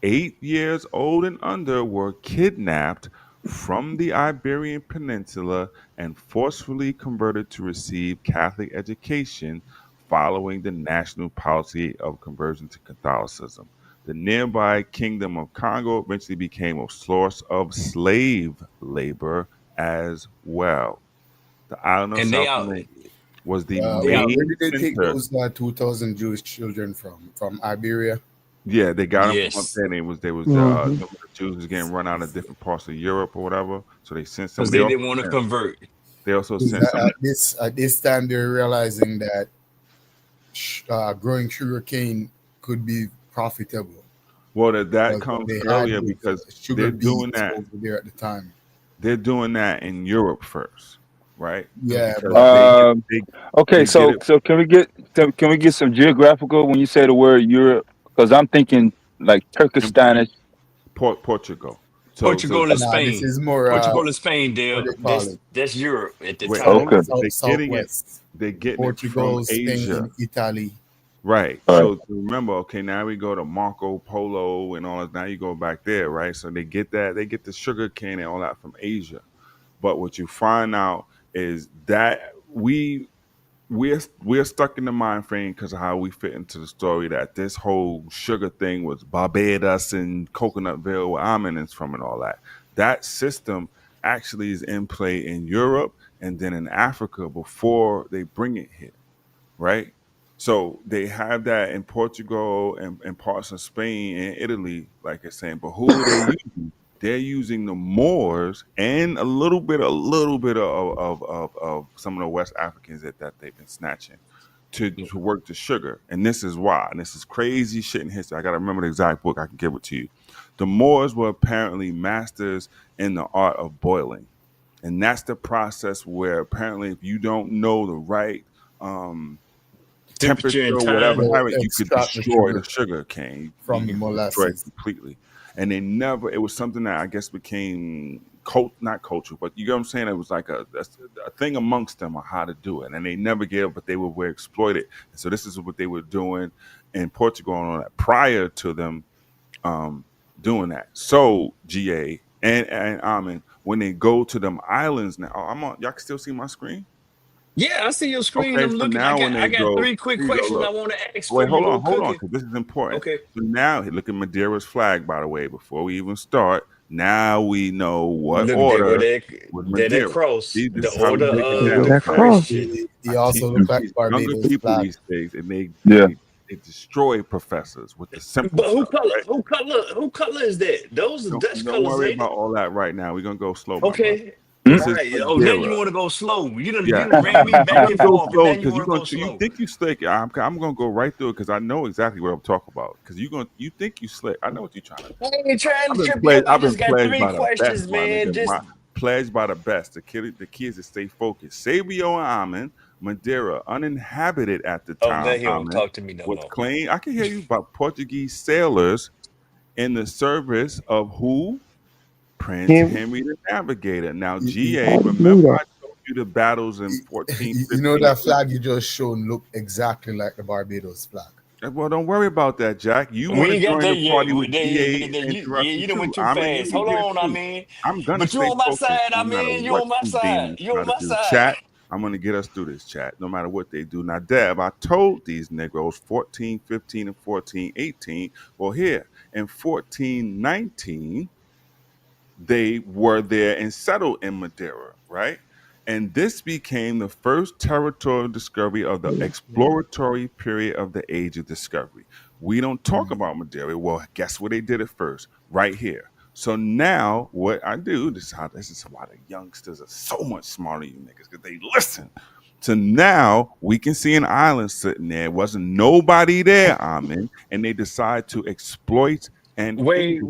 S20: 8 years old and under, were kidnapped from the Iberian Peninsula and forcefully converted to receive Catholic education following the national policy of conversion to Catholicism. The nearby Kingdom of Congo eventually became a source of slave labor as well. The island of
S12: And
S20: South
S12: they are
S20: America was the
S12: they are
S9: Where
S20: main
S9: did they take
S20: center.
S9: those 2,000 Jewish children from? From Iberia?
S20: Yeah, they got them from up
S12: yes,
S20: there. They was
S9: Mhm.
S20: the Jews was getting run out of different parts of Europe or whatever. So they sent some.
S12: because they didn't want to convert.
S20: They also
S9: Is
S20: sent
S9: that
S20: some.
S9: at this time they're realizing that growing sugarcane could be profitable.
S20: Well, that
S9: Because
S20: comes
S9: they had
S20: earlier
S9: those
S20: because
S9: sugar
S20: they're doing
S9: beets
S20: that.
S9: over there at the time.
S20: They're doing that in Europe first, right?
S9: Yeah,
S20: Because
S9: but
S15: Okay,
S20: they
S15: so
S20: did it.
S15: so can we get some geographical when you say the word Europe? Because I'm thinking like Turkestanish.
S20: Portugal.
S12: Portugal and
S9: nah, this
S12: Spain.
S9: is more
S12: Portugal and Spain,
S9: what
S12: Dale.
S9: they call it.
S12: That's Europe at the
S20: Wait,
S12: time.
S20: hold on.
S9: South, southwest.
S20: They're getting
S9: Portugal,
S20: it from Asia.
S9: Spain, Italy.
S20: Right.
S15: All
S20: So remember, okay, now we go to Marco Polo and all that. Now you go back there, right? So they get the sugar cane and all that from Asia. But what you find out is that we're stuck in the mind frame because of how we fit into the story that this whole sugar thing was Barbados and Coconutville where almond is from and all that. That system actually is in play in Europe and then in Africa before they bring it here, right? So they have that in Portugal and parts of Spain and Italy, like it's saying. But who are they using? They're using the Moors and a little bit of some of the West Africans that they've been snatching to work the sugar. And this is why. And this is crazy shit in history. I got to remember the exact book. I can give it to you. The Moors were apparently masters in the art of boiling. And that's the process where apparently if you don't know the right temperature
S12: and
S20: or whatever,
S12: time.
S20: you could
S9: Extract the
S20: destroy
S9: sugar
S20: the sugar cane.
S9: from the
S20: You could destroy it
S9: molasses.
S20: completely. And it was something that I guess became not culture, but you know what I'm saying? It was like a thing amongst them on how to do it. And they never gave up, but they were exploited. And so this is what they were doing in Portugal and all that prior to them doing that. So GA and Amin, when they go to them islands now, y'all can still see my screen?
S12: Yeah, I see your screen.
S20: Okay,
S12: I'm
S20: so
S12: looking.
S20: now when
S12: I
S20: they
S12: got
S20: go,
S12: 3 quick
S20: here you go,
S12: questions I
S20: look.
S12: want to ask
S20: Wait,
S12: for you.
S20: hold on,
S12: Cookie.
S20: because this is important.
S12: Okay.
S20: So now, look at Madeira's flag, by the way, before we even start. Now we know what
S12: Look, there go
S20: order
S12: that
S20: with
S12: there that
S20: Madeira.
S12: cross.
S20: See, this
S12: The
S20: is how we
S12: order
S20: break it
S12: of
S20: down.
S12: the
S14: That
S20: Okay?
S14: cross.
S12: Christian.
S9: He
S20: I
S9: also
S20: teach
S9: look like
S20: younger
S9: Barbados
S20: people
S9: flag.
S20: these days, and
S8: Yeah.
S20: they destroy professors with the simple
S12: But who
S20: stuff,
S12: color?
S20: right?
S12: Who color is that? Those are Dutch
S20: Don't
S12: colors,
S20: worry
S12: ain't
S20: about
S12: it?
S20: all that right now. We're gonna go slow, my brother.
S12: Okay.
S8: Hmm?
S20: This
S12: All
S20: is
S12: right. Oh, now you
S20: Madeira.
S12: want to go slow. You
S20: Yeah,
S12: done ran me
S20: I'm
S12: back
S20: gonna
S12: and
S20: go
S12: forth, and now
S20: slow
S12: you
S20: because
S12: want to go
S20: you
S12: slow.
S20: think you slick. I'm gonna go right through it because I know exactly what I'm talking about. Because you think you slick. I know what you're trying to do.
S12: I ain't trying to trip you up. I
S20: I've been
S12: just got
S20: pledged
S12: 3
S20: by the best,
S12: questions,
S20: my
S12: man.
S20: nigga.
S12: Just
S20: Pledged by the best. The kids that stay focused. Sabio and Amen, Madeira, uninhabited at the
S12: oh, now
S20: time.
S12: he don't
S20: Amen
S12: talk to me no
S20: was
S12: more.
S20: claimed. I can hear you about Portuguese sailors in the service of who? Prince
S14: Him.
S20: Henry the Navigator. Now,
S9: You,
S20: GA,
S14: I
S20: remember
S14: knew
S20: I
S14: that.
S20: told you the battles in
S9: you-
S20: 14,
S9: you know
S20: 15,
S9: that
S20: and
S9: flag you just shown look exactly like the Barbados flag.
S20: 15? Well, don't worry about that, Jack. You want
S12: We
S20: to
S12: ain't got
S20: join
S12: there
S20: the
S12: yet.
S20: party with GA interrupting
S12: You done went
S20: too.
S12: too
S20: I mean, let
S12: fast.
S20: me
S12: Hold
S20: get it
S12: on, I
S20: too.
S12: mean.
S20: I'm gonna
S12: But you
S20: stay
S12: on my
S20: focused
S12: side, I
S20: no matter
S12: mean. You
S20: what
S12: on my
S20: you
S12: side.
S20: demons
S12: You
S20: try
S12: on
S20: to
S12: my
S20: do.
S12: side.
S20: Chat, I'm gonna get us through this, chat, no matter what they do. Now, Deb, I told these Negroes 14, 15, and 14, 18. Well, here in 1419, they were there and settled in Madeira, right? And this became the first territorial discovery of the exploratory period of the Age of Discovery. We don't talk about Madeira. Well, guess where they did it first? Right here. So now what I do, this is why the youngsters are so much smarter than you niggas, because they listen. So now we can see an island sitting there. Wasn't nobody there, Amen, and they decide to exploit and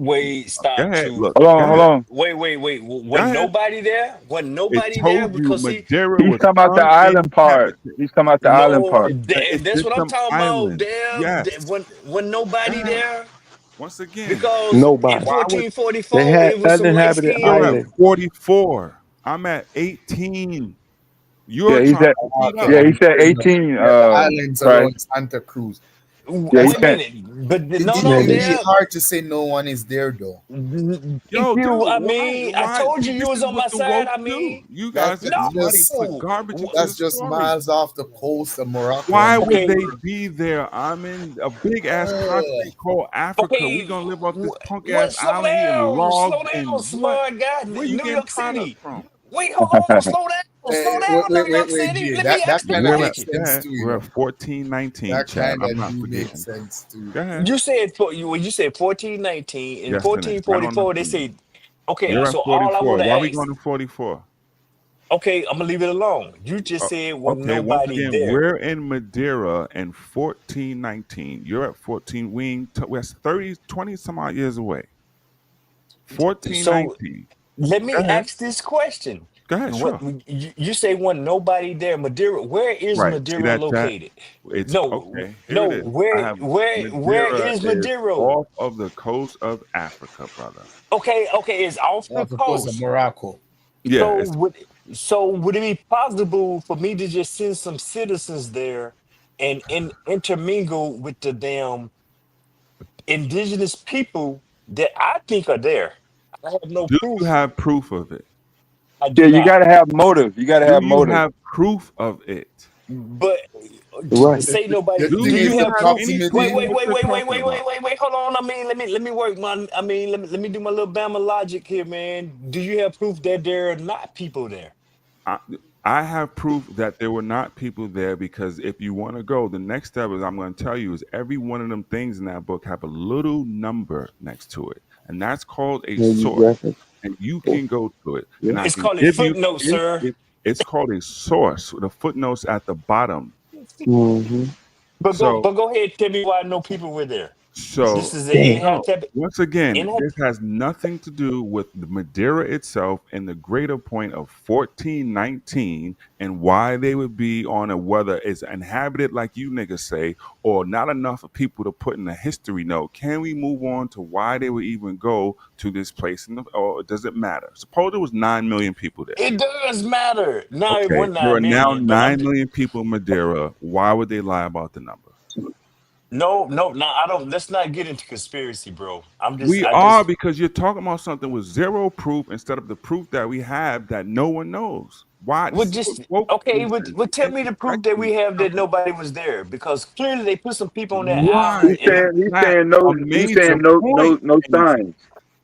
S12: Wait,
S20: go
S12: stop.
S20: ahead.
S12: To
S20: Look,
S8: Hold
S20: go
S8: on, hold
S20: ahead.
S8: on.
S12: wait.
S20: Go
S12: Wasn't
S20: ahead.
S12: nobody there? Wasn't
S20: It
S12: nobody there?
S20: told you
S12: Because see,
S20: Madeira
S8: He's
S20: was
S8: talking about the island part.
S20: uninhabited.
S8: He's talking about the island
S12: no,
S8: part.
S20: It's
S12: that's
S20: just
S12: what I'm
S20: some
S12: talking about.
S20: islands.
S12: Damn,
S20: Yes.
S12: wasn't nobody
S20: Yes.
S12: there?
S20: Once again,
S12: Because in
S14: Nobody.
S20: why would
S14: they
S12: 1444,
S14: had
S12: it was some light
S14: uninhabited
S12: skinned.
S20: you're at
S14: island.
S20: 44? I'm at 18. You're
S8: Yeah, he
S20: trying
S8: said.
S20: to speed
S9: Okay,
S20: up.
S8: Yeah,
S9: I'm
S8: he said
S9: pulling up.
S8: 18.
S9: Yeah, the islands
S8: Price.
S9: around Santa Cruz.
S8: Yeah, he
S12: Wait a
S8: said.
S12: minute, but
S9: It,
S12: no,
S9: it,
S12: no,
S9: it would be
S12: there.
S9: hard to say no one is there though.
S12: Thank
S20: Yo, dude,
S12: you. I
S20: why?
S12: mean, I told
S20: See,
S12: you
S20: this
S12: was
S20: is
S12: on
S20: what
S12: my
S20: the
S12: side.
S20: woke
S12: I
S20: do.
S12: mean,
S20: You
S9: That,
S20: guys are
S9: that's
S20: trying to
S9: just
S20: put garbage into the
S9: that's just
S20: story.
S9: miles off the coast of Morocco
S20: Why
S9: and
S20: would
S12: okay,
S20: they
S9: Berber.
S20: be there? I'm in a big ass continent called Africa. We
S12: okay.
S20: gonna live off this punk
S12: What?
S20: ass island eating
S12: Slow
S20: logs
S12: down,
S20: and what?
S12: smart guy.
S20: Where you
S12: New
S20: getting
S12: York
S20: products
S12: City.
S20: from?
S12: Wait, hold on, slow
S9: Wait,
S12: down,
S9: wait,
S12: New York
S9: wait, wait,
S12: City.
S9: Jay.
S12: Let me
S9: That
S12: ask the
S9: kind of
S20: We're at
S9: makes
S12: question.
S9: sense too, you
S20: we're at
S9: know.
S20: 1419,
S9: That
S20: chat.
S9: kind
S20: I'm
S9: of
S20: not
S9: do make
S20: forgetting.
S9: sense too.
S20: Go ahead.
S12: You said when you said 1419 and
S20: Yes, it is. Right on the
S12: 1444. They
S20: screen.
S12: say, okay.
S20: You're at
S12: So all I
S20: 44.
S12: want to
S20: Why are we
S12: ask,
S20: going to 44?
S12: okay, I'm gonna leave it alone. You just said was
S20: Okay, once
S12: nobody
S20: again,
S12: there.
S20: we're in Madeira in 1419. You're at 14. We're 30, 20 some odd years away.
S12: So
S20: 1419.
S12: let
S20: Go
S12: me
S20: ahead.
S12: ask this question.
S20: Go ahead,
S12: What
S20: sure.
S12: you say wasn't nobody there? Madeira, where is
S20: Right. See
S12: Madeira
S20: that chat?
S12: located?
S20: It's
S12: No,
S20: okay. Here
S12: no.
S20: it is. I have
S12: Where
S20: Madeira
S12: is
S20: is
S12: Madeira?
S20: off of the coast of Africa, brother.
S12: Okay, it's off the
S9: Off the coast of
S12: coast.
S9: Morocco.
S20: Yeah,
S12: So
S20: it's
S12: would it be possible for me to just send some citizens there and intermingle with the damn indigenous people that I think are there? I have no
S20: do you
S12: proof.
S20: have proof of it?
S12: I
S8: Yeah,
S12: do
S8: you
S12: not.
S8: gotta have motive. You gotta
S20: Do
S8: have
S20: you
S8: motive.
S20: have proof of it?
S12: But
S14: Right.
S12: say nobody.
S9: The
S20: Do
S12: Do
S9: thing
S12: you
S9: is
S20: you
S12: have
S20: have
S12: proof?
S20: any
S12: Wait,
S20: clue
S9: approximately
S12: wait,
S20: what
S12: wait,
S20: you're
S12: wait, wait,
S20: talking
S12: wait, wait,
S20: about?
S12: wait, wait. Hold on. I mean, let me work my. I mean, let me do my little Bama logic here, man. Do you have proof that there are not people there?
S20: I, I have proof that there were not people there because if you want to go, the next step is I'm going to tell you is every one of them things in that book have a little number next to it, and that's called a
S14: Yeah, you
S20: source,
S14: reference.
S20: and you can go to it,
S14: Yeah.
S20: and I
S12: It's
S20: can
S12: called a
S20: give you
S12: footnote, sir.
S20: it's called a source with the footnotes at the bottom.
S14: Mm-hmm.
S20: So
S12: But go ahead. Tell me why no people were there. This
S20: So,
S12: is an
S14: Damn.
S20: no,
S12: inhabited.
S20: once again, this has nothing to do with the Madeira itself and the greater point of 1419 and why they would be on a whether it's inhabited like you niggas say or not enough of people to put in a history note. Can we move on to why they would even go to this place or does it matter? Suppose there was 9 million people there.
S12: It does matter. No, it
S20: Okay,
S12: wasn't
S20: there are
S12: 9
S20: now
S12: million, but
S20: 9 million people in Madeira. Why would they lie about the number?
S12: no. I don't. Let's not get into conspiracy, bro.
S20: We are because you're talking about something with zero proof instead of the proof that we have that no one knows. Why?
S12: Well, just okay. Well, tell me the proof that we have that nobody was there, because clearly they put some people on that
S20: Right.
S12: island. And
S15: He's
S20: That's
S15: saying
S20: a
S15: no. He's
S20: major
S15: saying no
S20: point.
S15: signs.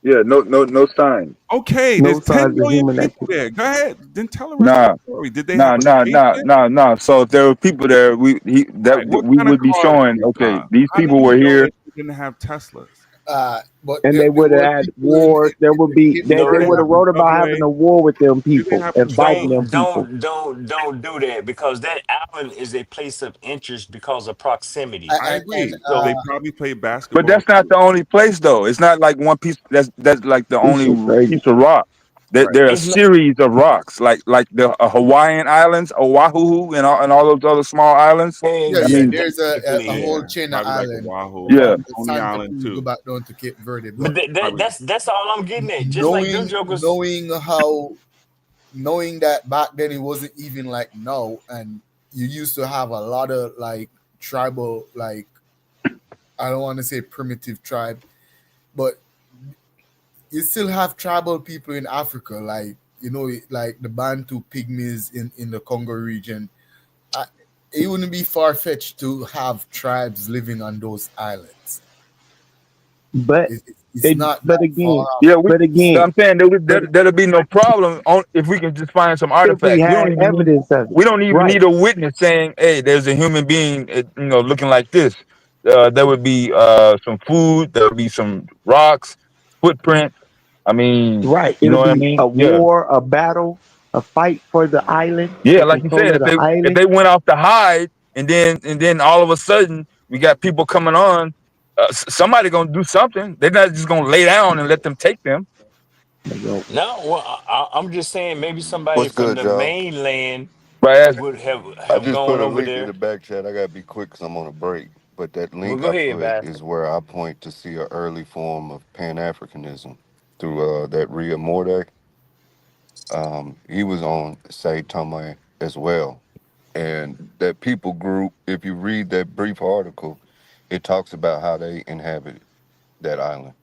S15: Yeah, no signs.
S20: Okay,
S14: No
S20: there's 10
S14: signs of
S20: million
S14: human
S20: people
S14: activity.
S20: there. Go ahead. Then tell the rest of
S15: Nah,
S20: the story. Did they have a spaceship?
S15: nah. So if there were people there,
S20: Right. What
S15: we
S20: kind of
S15: would be
S20: cars
S15: showing.
S20: did they
S15: Okay,
S20: drive?
S15: these
S20: How do
S15: people
S20: you
S15: were
S20: know
S15: here.
S20: that they didn't have Teslas?
S9: But
S14: And they
S9: there
S14: would have
S9: were
S14: had
S9: people in
S14: war. There would be
S9: in
S14: they
S20: Do they
S14: would
S20: have
S14: have
S20: a
S14: wrote about having
S20: subway?
S14: a war with them
S20: Do they
S14: people
S20: have a
S14: and fighting
S20: subway?
S14: them people.
S12: don't do that, because that island is a place of interest because of proximity.
S20: I agree.
S12: So
S20: They probably play
S15: But
S20: basketball
S15: that's not
S20: too.
S15: the only place, though. It's not like one piece. That's like the
S14: This shit
S15: only
S14: crazy.
S15: piece of rock.
S20: Right.
S15: There are a
S12: it's not.
S15: series of rocks, like the Hawaiian Islands, Oahu, and all those other small islands.
S9: Yeah,
S15: I
S9: yeah.
S15: mean,
S9: There's a
S12: Exactly.
S9: whole
S20: Yeah.
S9: chain of
S20: Probably like
S9: island
S20: Oahu,
S15: yeah.
S9: from
S20: Coney
S9: Santa
S20: Island
S9: Cruz go
S20: too.
S9: back down to Cape Verde.
S12: But
S9: But
S20: Probably.
S12: that's all I'm getting at. Just like them jokers.
S9: knowing that back then it wasn't even like now, and you used to have a lot of like tribal, like I don't want to say primitive tribe, but you still have tribal people in Africa, like like the Bantu pygmies in the Congo region. It wouldn't be far fetched to have tribes living on those islands.
S14: But
S9: It's not that
S14: again,
S9: far off.
S15: Yeah,
S14: but again,
S15: I'm saying there'll be no problem if we can just find some
S14: if we
S15: artifacts.
S14: had evidence of
S15: We
S14: it,
S15: don't even
S14: right?
S15: need a witness saying, "Hey, there's a human being, looking like this." There would be some food. There would be some rocks, footprint. I mean,
S14: Right.
S15: you know
S14: It'll
S15: what I
S14: be
S15: mean?
S14: a
S15: Yeah,
S14: war, a battle, a fight for the island,
S15: yeah.
S14: for
S15: Like you
S14: control
S15: said,
S14: of the
S15: if
S14: island.
S15: they went off to hide, and then all of a sudden we got people coming on, somebody gonna do something. They're not just gonna lay down and let them take them.
S12: No, well, I'm just saying maybe somebody
S1: What's
S12: from
S1: good,
S12: the
S1: y'all?
S12: mainland
S15: Right.
S12: would
S1: I
S12: have
S1: just put
S12: gone
S1: a
S12: over
S1: link in the
S12: there.
S1: back chat. I gotta be quick because I'm on a break. But that
S12: Well,
S1: link
S12: go
S1: I
S12: ahead,
S1: put
S12: Basta.
S1: is where I point to see an early form of Pan Africanism through that Ria Mordek. He was on Say Tome as well. And that people group, if you read that brief article, it talks about how they inhabited that island.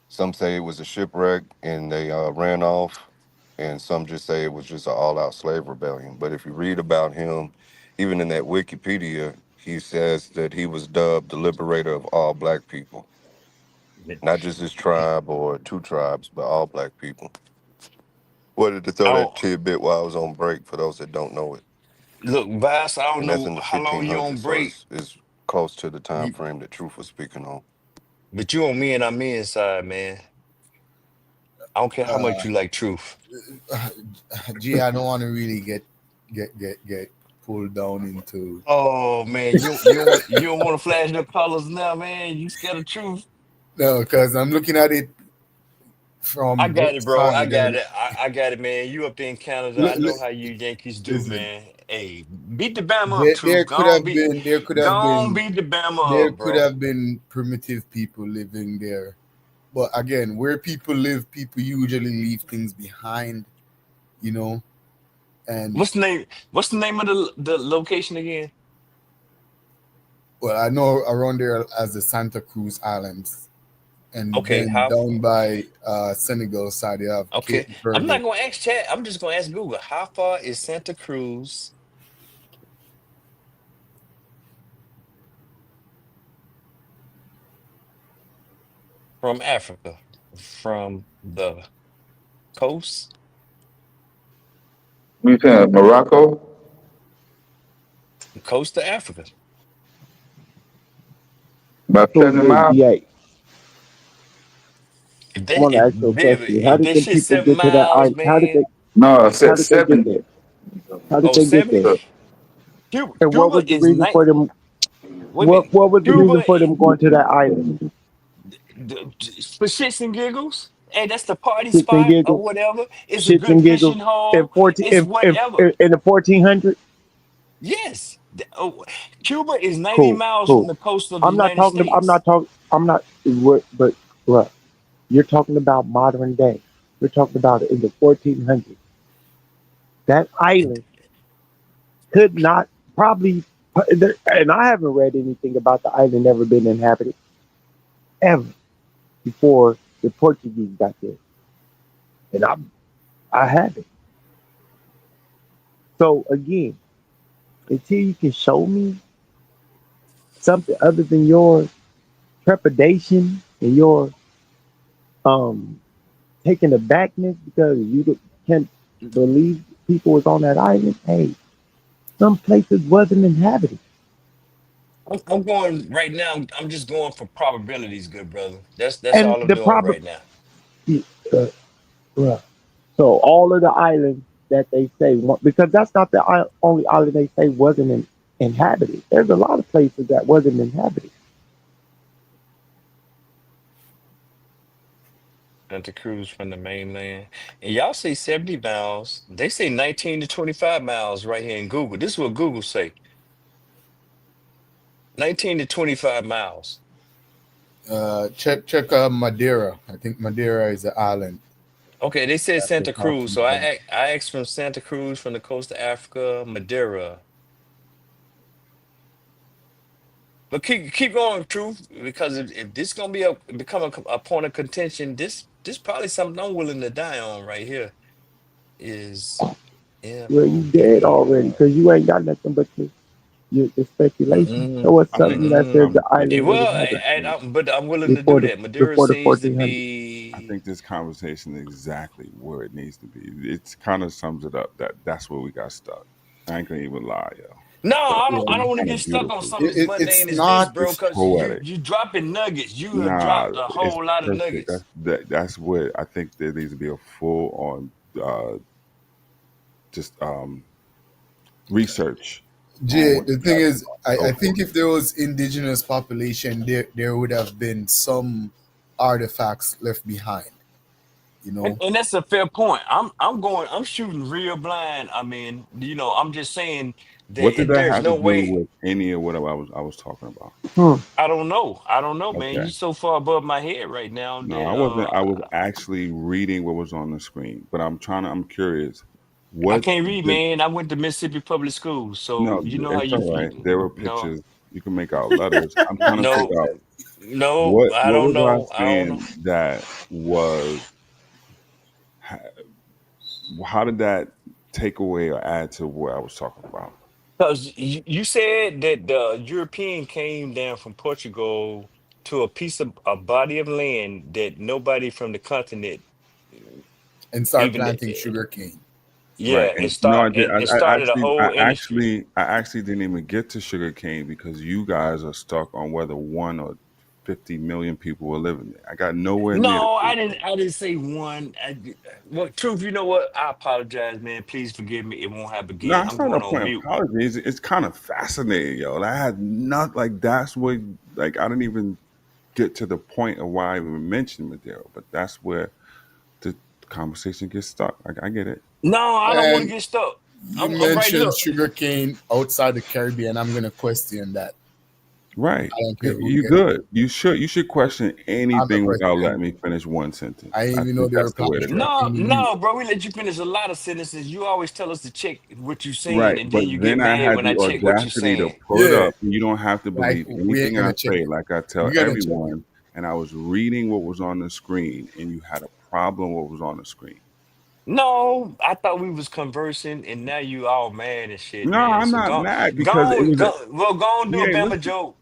S1: Some say it was a shipwreck and they ran off, and some just say it was just an all-out slave rebellion. But if you read about him, even in that Wikipedia, he says that he was dubbed the liberator of all black people, not just his tribe or two tribes, but all black people. Wanted to throw that
S12: Oh,
S1: tidbit while I was on break for those that don't know it,
S12: look, Basta, I don't
S1: and that's
S12: know
S1: in the
S12: how long you on
S1: 1500s, so
S12: break,
S1: it's close to the time
S12: you,
S1: frame that Truth was speaking on.
S12: but you on me and I'm inside, man. I don't care how much you like truth.
S9: Gee, I don't want to really get pulled down into.
S12: Oh man, you don't want to flash your colors now, man. You scared of truth?
S9: No, because I'm looking at it
S12: I
S9: from
S12: got
S9: both
S12: it, bro. I
S9: sides.
S12: got
S9: And
S12: it. I got it, man. You up there in Canada. I know how you Yankees do,
S9: listen,
S12: man. Hey, beat the Bama up, truth.
S9: there
S12: Go
S9: could
S12: on,
S9: have been
S12: beat the Bama up, bro.
S9: primitive people living there, but again, where people live, people usually leave things behind, and
S12: What's the name of the location again?
S9: well, I know around there as the Santa Cruz Islands, and
S12: Okay,
S9: then down by Senegal side, you have
S12: okay.
S9: Cape
S12: I'm not
S9: Verde.
S12: gonna ask chat. I'm just gonna ask Google. How far is Santa Cruz from Africa? From the coast?
S15: You saying Morocco?
S12: The coast of Africa.
S15: About 70 miles?
S14: GA.
S12: If
S14: I want to ask you a question. How
S12: if
S14: did
S12: that
S14: the
S12: shit
S14: people
S12: 7
S14: get to that
S12: miles,
S14: island?
S12: man.
S15: No, I
S14: How
S15: said
S14: did they get
S15: 70.
S14: there? How did
S12: Oh,
S14: they get there?
S12: 70.
S14: And what
S12: Cuba
S14: was the
S12: is
S14: reason
S12: night.
S14: for them?
S12: Wait a minute.
S14: What was the reason
S12: Cuba
S14: for them going to that island?
S12: for shits and giggles. Hey, that's the party
S14: Shits and
S12: spot or
S14: giggles.
S12: whatever. It's a
S14: Shits
S12: good
S14: and giggles.
S12: fishing
S14: In
S12: hole.
S14: 14
S12: It's whatever.
S14: in the 1400s.
S12: Yes. Cuba is 90
S14: Cool,
S12: miles from
S14: cool.
S12: the coast of the
S14: I'm not
S12: United
S14: talking. I'm
S12: States.
S14: not talking. I'm not. But look, you're talking about modern day. We're talking about in the 1400s. That island could not probably. And I haven't read anything about the island ever been inhabited ever before the Portuguese got there. And I haven't. So again, until you can show me something other than your trepidation and your um taking abackness because can't believe people was on that island, hey, some places wasn't inhabited.
S12: I'm going right now. I'm just going for probabilities, good brother. That's
S14: And
S12: all I'm
S14: the
S12: doing
S14: problem,
S12: right now.
S14: uh, right. So all of the islands that they say, because that's not the only island they say wasn't inhabited. There's a lot of places that wasn't inhabited.
S12: Santa Cruz from the mainland. And y'all say 70 miles. They say 19 to 25 miles right here in Google. This is what Google say. 19 to 25 miles.
S9: Check Madeira. I think Madeira is an island.
S12: Okay, they said
S9: That's
S12: Santa Cruz. So
S9: approximately.
S12: I asked from Santa Cruz from the coast of Africa, Madeira. But keep going, Truth, because if this gonna become a point of contention, this probably something I'm willing to die on right here. Is
S14: Well, you dead
S12: MOB.
S14: already because you ain't got nothing but your speculation. Show us something that says the island was
S12: Well,
S14: inhabited
S12: but I'm willing to
S14: before
S12: do
S14: the
S12: that. Madeira
S14: before the
S12: seems to
S14: 1400s.
S20: I
S12: be.
S20: think this conversation is exactly where it needs to be. It kind of sums it up that's where we got stuck. I ain't gonna even lie, yo.
S12: No,
S20: But
S12: I don't want to
S20: kind
S12: get
S20: of
S12: stuck on
S20: beautiful.
S12: something as
S9: It's
S12: mundane as this,
S9: not.
S12: bro.
S20: It's
S12: Because
S20: poetic.
S12: you dropping nuggets. You have
S20: Nah,
S12: dropped a
S20: it's
S12: whole lot of
S20: perfect.
S12: nuggets.
S20: That's where I think there needs to be a full on just research on
S9: Jay,
S20: what
S9: the
S20: you
S9: thing
S20: guys
S9: is,
S20: are. Go
S9: I
S20: for
S9: think
S20: it.
S9: if there was indigenous population, there would have been some artifacts left behind. You know,
S12: And that's a fair point. I'm shooting real blind. I mean, I'm just saying
S20: What
S12: that
S20: did that
S12: there's
S20: have to
S12: no
S20: do
S12: way.
S20: with any of what I was talking about?
S12: I don't know. I don't know, man.
S20: Okay.
S12: You so far above my head right now
S20: No,
S12: that
S20: I wasn't. I was actually reading what was on the screen, but I'm curious.
S12: I
S20: What
S12: can't read,
S20: did,
S12: man. I went to Mississippi Public Schools, so
S20: no,
S12: you know how
S20: it's
S12: you,
S20: all right. There were
S12: no,
S20: pictures. You can make out letters. I'm trying to
S12: no,
S20: figure out
S12: no.
S20: what
S12: I
S20: what
S12: don't
S20: was
S12: know.
S20: I
S12: I don't know.
S20: saying that was how did that take away or add to what I was talking about?
S12: Because you said that the European came down from Portugal to a piece of a body of land that nobody from the continent
S9: and start
S12: even.
S9: planting sugar cane.
S20: Right.
S12: Yeah,
S20: And no, I did.
S12: it started a whole industry.
S20: I actually didn't even get to sugarcane because you guys are stuck on whether 1 or 50 million people were living there. I got nowhere near
S12: No,
S20: the
S12: I didn't say one. Well, truth, you know what? I apologize, man. Please forgive me. It won't happen
S20: No,
S12: again.
S20: it's
S12: I'm
S20: not a
S12: going on
S20: point of
S12: mute.
S20: apology. It's kind of fascinating, yo. I had not like that's what like I didn't even get to the point of why I even mentioned Madeira, but that's where the conversation gets stuck. I get it.
S12: No, I don't want to
S9: And
S12: get stuck.
S9: you
S12: I'm right.
S9: mentioned
S12: Look,
S9: sugar cane outside the Caribbean. I'm going to question that.
S20: Right.
S9: I don't care who
S20: You
S9: gets
S20: good.
S9: it.
S20: You should question
S9: I'm the
S20: anything without
S9: president.
S20: letting me finish one sentence.
S9: I didn't
S20: I
S9: even know
S20: think
S9: they were
S20: that's the way
S9: planting
S20: to
S9: sugar
S20: go.
S12: no,
S9: cane in
S12: no,
S9: Europe.
S12: bro. We let you finish a lot of sentences. You always tell us to check what you're saying,
S20: Right.
S12: and
S20: But
S12: then you get
S20: then I
S12: mad
S20: had
S12: when I
S20: the
S12: check what you're
S20: audacity to
S12: saying.
S20: pull it
S9: Yeah,
S20: up. And you don't have to
S9: like
S20: believe
S9: we ain't
S20: anything
S9: gonna
S20: I
S9: check
S20: say,
S9: it.
S20: like I tell
S9: We're gonna check it.
S20: everyone. And I was reading what was on the screen, and you had a problem what was on the screen.
S12: No, I thought we was conversing, and now you all mad and shit,
S20: No,
S12: man.
S20: I'm
S12: So
S20: not mad because it was a
S12: go on, do a
S20: yeah,
S12: Bama
S20: listen.
S12: joke.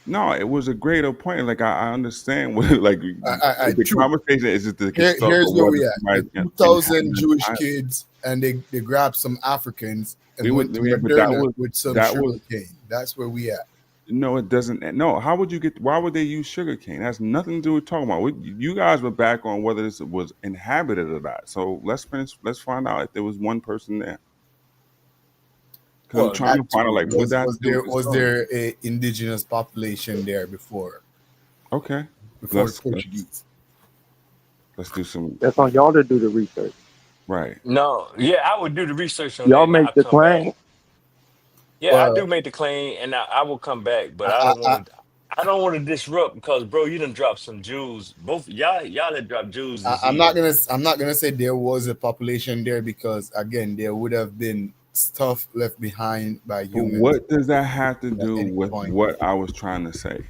S20: No, it was a greater point. Like I understand what like the
S9: True.
S20: conversation is just to get stuck
S9: Here's
S20: on
S9: where
S20: whether
S9: we at. The
S20: somebody
S9: 2,000
S20: inhabited
S9: Jewish
S20: the
S9: kids, and they grabbed some Africans
S20: It
S9: and
S20: was
S9: went to
S20: yeah, but
S9: Moderna with some
S20: that
S9: sugar
S20: was
S9: cane. That's where we at.
S20: no, it doesn't. No, how would you get? Why would they use sugarcane? That's nothing to do with talking about. You guys were back on whether this was inhabited or not. So let's finish. Let's find out if there was one person there. Because I'm
S9: Well,
S20: trying to
S9: that
S20: find out,
S9: too.
S20: like, what that have to do with the
S9: Was
S20: story.
S9: there a indigenous population there before
S20: Okay,
S9: the
S20: let's
S9: Portuguese?
S20: let's do some
S14: That's on y'all to do the research.
S20: right.
S12: No, yeah, I would do the research on that,
S14: Y'all
S12: and I'll
S14: make the
S12: come back.
S14: claim.
S12: Yeah, I
S9: Well,
S12: do make the claim, and I will come back, but
S9: I, I,
S12: I don't want to disrupt because, bro, you done dropped some Jews. Both y'all that dropped Jews this
S9: I'm not
S12: evening.
S9: gonna say there was a population there because again there would have been stuff left behind by
S20: But
S9: humans
S20: what does that have to
S9: at
S20: do
S9: any
S20: with
S9: point.
S20: what I was trying to say?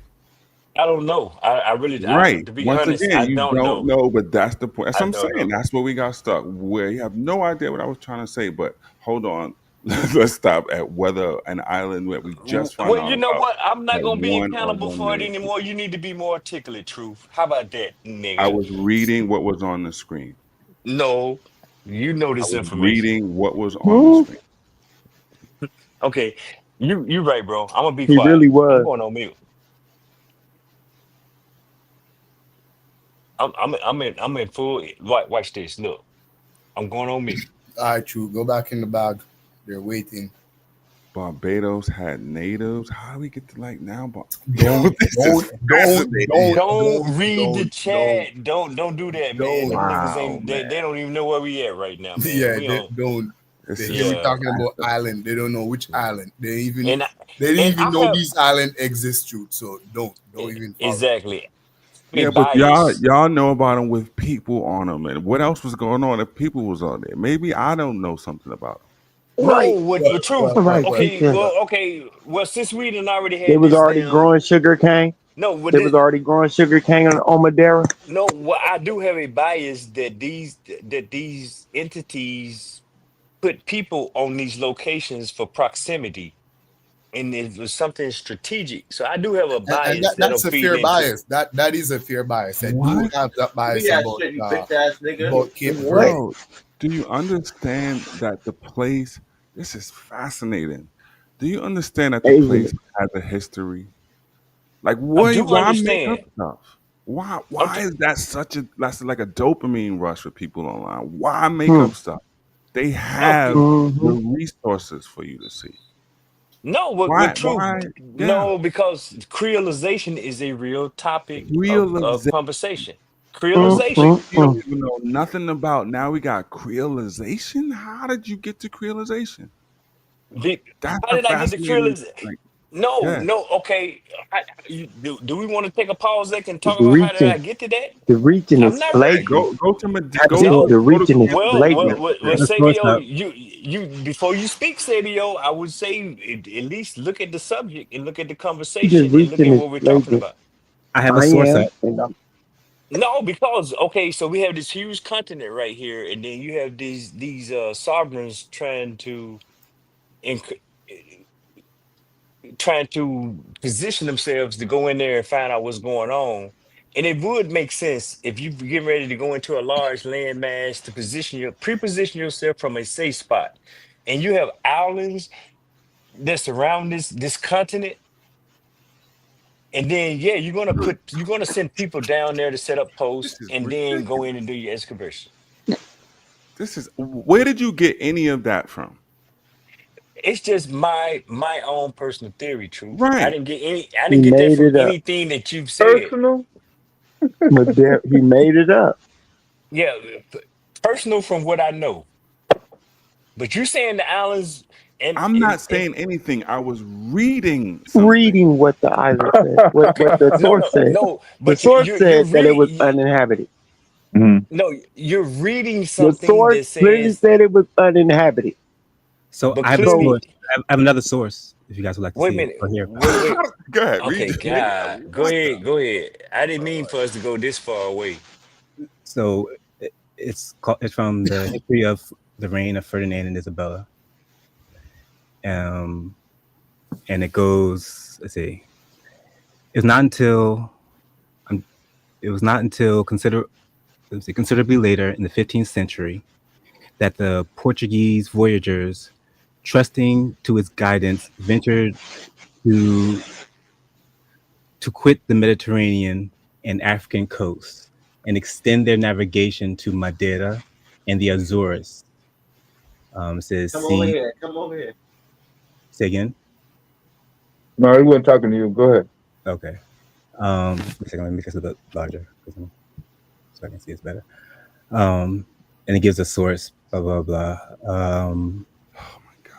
S12: I don't know. I really,
S20: Right.
S12: to be
S20: Once
S12: honest,
S20: again,
S12: I
S20: you
S12: don't
S20: don't
S12: know.
S20: know, but that's the point. That's
S12: I
S20: what I'm
S12: don't
S20: saying.
S12: know.
S20: That's where we got stuck. Where you have no idea what I was trying to say. But hold on. let's stop at whether an island that we just found
S12: Well,
S20: out
S12: you know
S20: about
S12: what? I'm not
S20: had
S12: gonna be
S20: one or
S12: accountable
S20: one
S12: for it
S20: name.
S12: anymore. You need to be more articulate, Truth. How about that,
S20: I
S12: nigga?
S20: was reading what was on the screen.
S12: No, you know
S20: I
S12: this
S20: was
S12: information.
S20: reading what was on the screen.
S12: Okay, you right, bro. I'm gonna be
S14: He
S12: quiet.
S14: really
S12: I'm
S14: was.
S12: going on mute. I'm in full. Watch this. Look, I'm going on mute.
S9: All right, true. Go back in the bag. They're waiting.
S20: Barbados had natives. How do we get to like now?
S9: Don't
S12: Don't read the chat. Don't do that, man. Them niggas
S20: Wow,
S12: ain't. They
S20: man.
S12: don't even know where we at right now, man.
S9: Yeah,
S12: We
S9: they
S12: on.
S9: don't.
S20: This
S9: They
S20: is
S9: hear me
S12: Yeah,
S9: talking about island. They don't know which island. They
S12: and
S9: didn't
S12: and
S9: even
S12: I
S9: know
S12: have
S9: these island exist, true. So don't even follow.
S12: exactly.
S20: yeah,
S12: A
S20: but y'all
S12: bias.
S20: know about them with people on them, and what else was going on if people was on there? Maybe I don't know something about them.
S12: No,
S14: Right.
S12: what truth?
S14: Right.
S12: Okay,
S14: Teacher.
S12: well, since we done already
S14: They
S12: had
S14: was
S12: this
S14: already
S12: damn.
S14: growing sugar cane.
S12: No, what
S14: They was
S12: this?
S14: already growing sugar cane on Madeira.
S12: No, well, I do have a bias that these entities put people on these locations for proximity, and it was something strategic. So I do have a
S9: And
S12: bias that'll
S9: that's a
S12: feed
S9: fair
S12: into it.
S9: bias. That is a fair bias. I do
S20: What?
S9: have that bias
S18: Yeah, shit, you bitch ass nigga.
S9: about Cape Verde.
S20: Bro, do you understand that the place? This is fascinating. Do you understand that the
S14: Asian.
S20: place has a history? Like,
S12: I do
S20: why make up
S12: understand.
S20: stuff? Why
S12: Okay,
S20: is that that's like a dopamine rush for people online? Why make
S14: Hmm.
S20: up stuff? They
S12: no,
S20: have
S14: Mm-hmm.
S20: the resources for you to see.
S12: no. What truth?
S20: Why? Yeah,
S12: No, because creolization is a real topic of
S20: creolization.
S12: conversation.
S20: You
S12: Creolization.
S20: don't even know nothing about. Now we got creolization. How did you get to creolization? That's
S12: How
S20: a
S12: did I get the
S20: fascinating.
S12: creolization?
S20: Like,
S12: No,
S20: yeah.
S12: no. Okay. Do we want to take a pause there and talk
S14: The
S12: about how did I
S14: region.
S12: get to that?
S14: The region
S12: I'm
S14: is
S12: not
S20: Yeah,
S12: ready.
S14: flagrant.
S20: go to
S10: Have a
S20: go
S12: No.
S10: source.
S14: The
S20: go to
S14: region is
S12: Well,
S14: flagrant.
S10: Have a source
S12: Sabio,
S10: up.
S12: you before you speak, Sabio, I would say at least look at the subject and look at the
S14: The
S12: conversation and look
S14: region
S12: at
S14: is
S12: what we're talking
S14: flagrant.
S12: about.
S10: I have a
S14: I
S10: source
S14: am,
S10: up.
S14: and I'm
S12: No, because okay, so we have this huge continent right here, and then you have these sovereigns inc- trying to position themselves to go in there and find out what's going on. And it would make sense if you get ready to go into a large landmass to pre-position yourself from a safe spot. And you have islands that surround this continent. And then yeah, you're gonna send people down there to set up
S20: This
S12: posts
S20: is
S12: and then go
S20: ridiculous.
S12: in and do your excavation.
S20: This is where did you get any of that from?
S12: It's just my own personal theory, truth.
S20: Right.
S12: I
S14: he
S12: didn't get that
S14: made
S12: from
S14: it up.
S12: anything that you've said.
S16: Personal?
S14: He made it up.
S12: Yeah, personal from what I know. But you saying the islands
S20: I'm not
S12: and
S20: saying anything. I was reading something.
S14: Reading what the island said, what the source said.
S12: no,
S14: The
S12: but
S14: source
S12: you're
S14: said that it was
S12: reading
S14: uninhabited.
S12: no, you're reading
S14: The
S12: something
S14: source
S12: that
S14: clearly
S12: says,
S14: said it was uninhabited.
S10: So
S12: but
S10: I have a
S14: So
S10: source.
S12: clearly,
S10: I have another source if you guys would like to
S12: wait a
S10: see it
S12: minute,
S10: or hear.
S12: wait.
S20: Go ahead, read
S12: Okay,
S20: it, nigga.
S12: God,
S20: What the?
S12: go ahead. I didn't mean for us to go this far away.
S10: So it's from the history of the reign of Ferdinand and Isabella. And it goes. Let's see. It's not until considerably later in the 15th century that the Portuguese voyagers, trusting to its guidance, ventured to quit the Mediterranean and African coasts and extend their navigation to Madeira and the Azores. It says,
S18: Come over here. Come over here.
S10: Say again?
S15: No, he wasn't talking to you. Go ahead.
S10: Okay. Wait a second, let me make this a bit larger so I can see this better. And it gives a source, blah, blah, blah.
S20: Oh my God.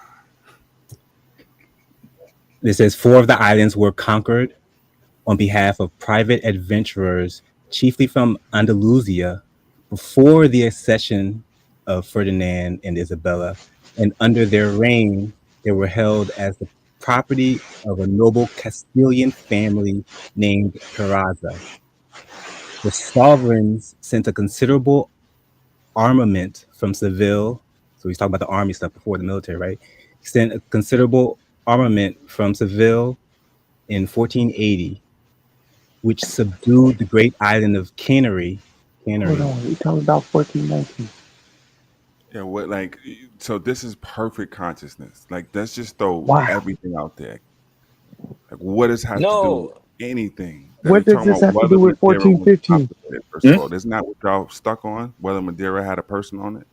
S10: It says 4 of the islands were conquered on behalf of private adventurers, chiefly from Andalusia, before the accession of Ferdinand and Isabella, and under their reign, they were held as the property of a noble Castilian family named Peraza. The sovereigns sent a considerable armament from Seville, so he's talking about the army stuff before the military, right?
S21: sent a considerable armament from Seville in 1480, which subdued the great island of Canary.
S14: Hold on, we talking about 1419.
S20: Yeah, what like so this is perfect consciousness. Like let's just throw
S14: Wow.
S20: everything out there. Like what does has to do
S12: No,
S20: with anything?
S14: What
S20: You're
S14: does
S20: talking
S14: this
S20: about
S14: have to
S20: whether
S14: do with
S20: Madeira was
S14: 1415?
S20: populated, first of all. Isn't that what y'all stuck on? Whether Madeira had a person on it?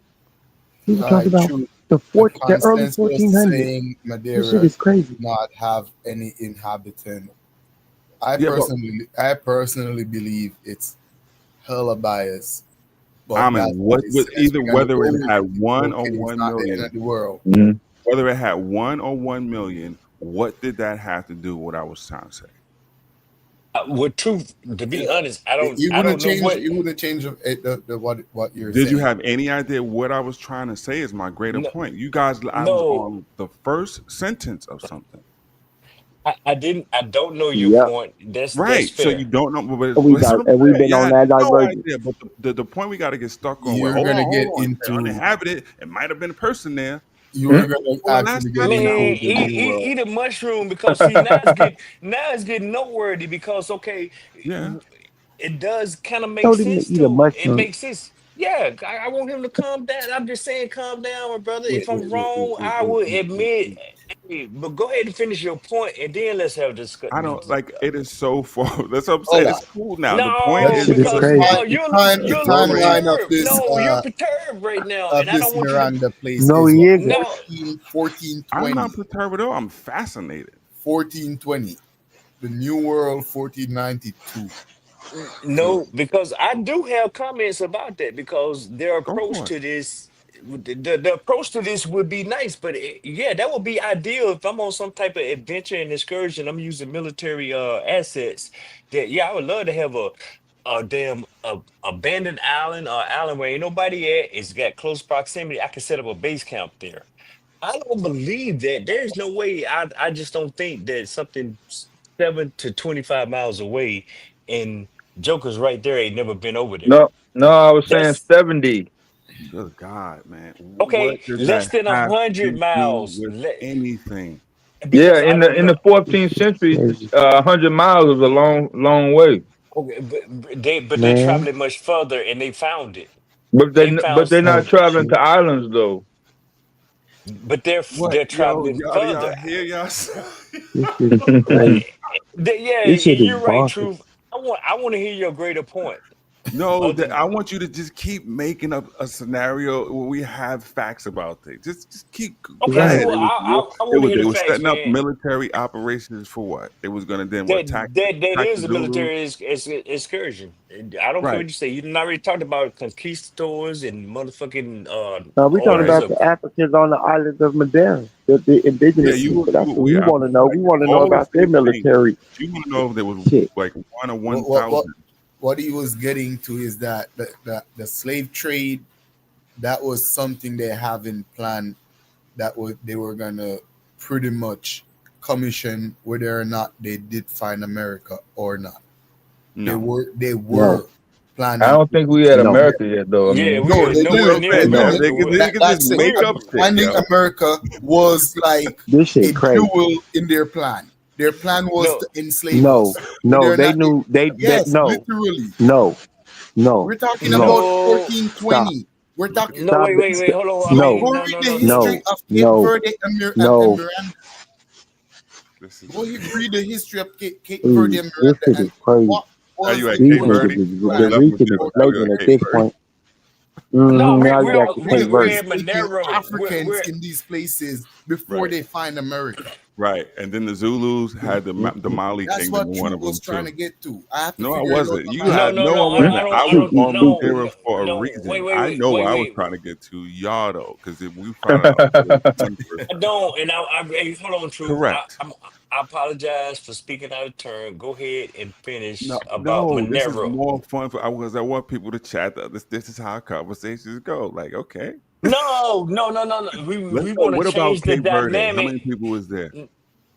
S14: We were talking about
S9: True.
S14: the early
S9: Consensus
S14: 1400s.
S9: saying
S14: This shit
S9: Madeira
S14: is crazy.
S9: did not have any inhabitant.
S20: Yeah, but
S9: I personally believe it's hella biased. But
S20: I mean,
S9: that's
S20: what
S9: it
S20: with
S9: says.
S20: either
S9: We're gonna
S20: whether
S9: go
S20: it
S9: with
S20: had
S9: it.
S20: 1 or
S9: Okay, it's
S20: 1
S9: not the end
S20: million,
S9: of the world.
S20: whether it had 1 or 1 million, what did that have to do with what I was trying to say?
S12: with truth, to be honest, I
S9: It
S12: don't
S9: wouldn't
S12: know
S9: change.
S12: what.
S9: It wouldn't change what you're
S20: Did you
S9: saying.
S20: have any idea what I was trying to say? Is my greater
S12: No,
S20: point. You guys, I was
S12: no,
S20: on the first sentence of something.
S12: I didn't. I don't know your
S14: Yep.
S12: point. That's
S20: Right. So you
S12: fair.
S20: don't know, but
S14: And we
S20: listen what
S14: got,
S20: I'm
S14: and we've
S20: saying.
S14: been
S20: Yeah, I
S14: on
S20: had
S14: that
S20: no
S14: divergence.
S20: idea. But the point we got to get stuck on with,
S9: You're
S20: hold
S9: gonna
S20: on,
S9: get
S20: hold on.
S9: into.
S20: Uninhabited, it might have been a person there.
S9: You're gonna
S20: For the last
S9: actually get
S20: 30
S12: Man,
S20: hours.
S9: into the new world.
S12: eat a mushroom because see now it's getting noteworthy because okay,
S20: Yeah.
S12: it does kind of make
S14: Told him to
S12: sense
S14: eat a
S12: too. It
S14: mushroom.
S12: makes sense. Yeah, I want him to calm down. I'm just saying, calm down, my brother. If I'm wrong, I will admit. Hey, but go ahead and finish your point, and then let's have
S20: I don't like it is so far. That's what I'm
S9: Hold
S20: saying.
S9: on.
S20: It's cool now. The point
S14: That
S12: No,
S20: is
S14: shit is
S20: because
S12: because
S14: crazy.
S12: no,
S9: The
S12: you're
S20: it's
S12: a little
S20: already
S9: timeline
S12: perturbed. No, you're perturbed right now, and I
S9: this
S12: don't want you to.
S9: Miranda place
S14: No,
S9: is
S14: he
S9: what
S14: isn't.
S12: No,
S20: I'm
S9: 1420.
S20: not perturbed at all. I'm fascinated.
S9: 1420. The New World 1492.
S12: no, because I do have comments about that because their
S20: Go
S12: approach
S20: for it.
S12: to this, the approach to this would be nice, but yeah, that would be ideal if I'm on some type of adventure and excursion. I'm using military assets. That yeah, I would love to have a damn abandoned island or island where ain't nobody at. It's got close proximity. I can set up a base camp there. I don't believe that. There's no way. I just don't think that something 7 to 25 miles away and Joker's right there ain't never been over there.
S15: No, I was saying
S12: That's
S15: 70.
S20: Good God, man.
S12: okay.
S20: What does
S12: Less
S20: that
S12: than a
S20: have
S12: hundred
S20: to do
S12: miles.
S20: with anything?
S15: Yeah,
S12: Because I
S15: in
S12: don't
S15: the
S12: know.
S15: 14th century, 100 miles was a long way.
S12: Okay, but they
S14: Man,
S12: traveled it much further and they found it.
S15: But
S12: They found,
S15: they're not
S14: oh
S15: traveling
S14: shit,
S15: to islands though.
S12: but they're
S20: What?
S12: they're
S20: Yo,
S12: traveling
S20: y'all
S12: further.
S20: hear y'all?
S14: this shit is crazy.
S12: Yeah,
S14: This shit is
S12: you're right,
S14: bonkers.
S12: Truth. I want to hear your greater point.
S20: No,
S12: Other,
S20: I want you to just keep making up a scenario where we have facts about things. Just keep go
S12: okay,
S14: Right.
S20: ahead.
S12: so
S20: It was
S12: I want to hear
S20: they
S12: the
S20: were
S12: facts,
S20: setting up
S12: man.
S20: military operations for what? They was gonna then what
S12: That
S20: attack
S12: is
S20: the
S12: a
S20: Zulus.
S12: military excursion. And I don't care
S20: Right,
S12: what you say. You done already talked about conquistadors and motherfucking
S14: We talking
S12: owners
S20: right.
S14: about
S12: of.
S14: the Africans on the island of Madeira, the
S20: Yeah,
S14: indigenous people. That's what we want to know. We
S20: like
S14: want to know
S20: all the
S14: about their
S20: same things.
S14: military
S20: You want to know if there was
S14: shit.
S20: like 1 or
S9: What
S20: 1,000.
S9: he was getting to is that the slave trade, that was something they haven't planned. They were gonna pretty much commission whether or not they did find America or not. They
S20: No.
S9: were
S14: No,
S15: I
S9: planning
S15: don't think we had
S14: no,
S15: America yet though. I
S12: Yeah,
S15: mean,
S9: No,
S12: we're
S9: they
S20: That's what
S12: nowhere
S20: I'm
S9: didn't.
S12: near
S9: They
S20: saying, man.
S9: didn't.
S12: America.
S20: They can just
S9: That's it.
S20: make up shit,
S9: Finding
S20: yo.
S9: America was like
S14: this
S9: a
S14: shit crazy.
S9: jewel in their plan. Their plan was
S12: No,
S9: to enslave
S14: No,
S9: us.
S14: no,
S9: Whether or
S14: they
S9: not
S14: knew they that
S9: yes,
S14: no,
S9: literally.
S14: no, no,
S9: We're talking
S14: no.
S9: about
S12: no,
S14: Stop,
S9: 1420. We're talking.
S12: no.
S14: stop
S12: Wait,
S14: it.
S12: wait, wait. Hold on. I
S14: No,
S12: mean,
S9: Go
S12: no,
S9: read
S12: no,
S9: the
S12: no, no,
S9: history
S14: no,
S12: no.
S9: of Cape
S14: no,
S9: Verde and
S14: no.
S9: Miranda.
S20: This is
S9: Go read the history of Cape Verde
S14: Please,
S9: and
S14: this
S9: Miranda
S14: shit
S9: and
S14: is crazy.
S9: what
S20: are
S9: was
S20: you at
S9: the
S14: These
S20: Cape
S14: niggas
S20: Verde?
S9: original
S14: is
S20: I
S14: they're
S9: plan
S20: love when
S14: reaching
S20: people
S14: and
S20: tell you
S14: floating
S20: at
S14: at
S20: Cape
S14: this
S20: Verde.
S14: point.
S12: No,
S14: Now you
S12: we're
S14: got
S12: all
S14: the
S9: We're
S14: Cape Verde.
S12: Monero.
S9: taking Africans
S12: We're
S9: in these places before
S20: Right,
S9: they find America.
S20: right. And then the Zulus had the Mali
S9: That's
S20: kingdom
S9: what
S20: in one
S9: Truth
S20: of them
S9: was trying
S20: too.
S9: to get to. I have to
S20: No, I
S9: figure it out
S20: wasn't.
S9: on
S20: You
S9: my
S12: no,
S20: had
S9: end.
S12: no,
S20: no,
S12: no.
S20: I
S12: I
S20: wasn't.
S12: don't,
S20: I
S12: I
S20: was
S12: don't,
S14: Truth is
S20: on
S12: no,
S14: stupid.
S20: Madeira
S12: no,
S20: for a
S12: no. Wait,
S20: reason.
S12: wait,
S20: I
S12: wait,
S20: know
S12: wait,
S20: where I was
S12: wait.
S20: trying to get to. Y'all though, because if we found out for the 21st
S12: I don't, and hey, hold on, Truth.
S20: correct.
S12: I apologize for speaking out of turn. Go ahead and finish
S20: No,
S12: about
S20: no, this is
S12: Monero.
S20: more fun for I want people to chat. This is how conversations go. Like, okay,
S12: No, no, no, no, no.
S20: let's
S12: We
S20: go.
S12: want to
S20: What about
S12: change the
S20: Cape Verde? How
S12: dynamic.
S20: many people was there?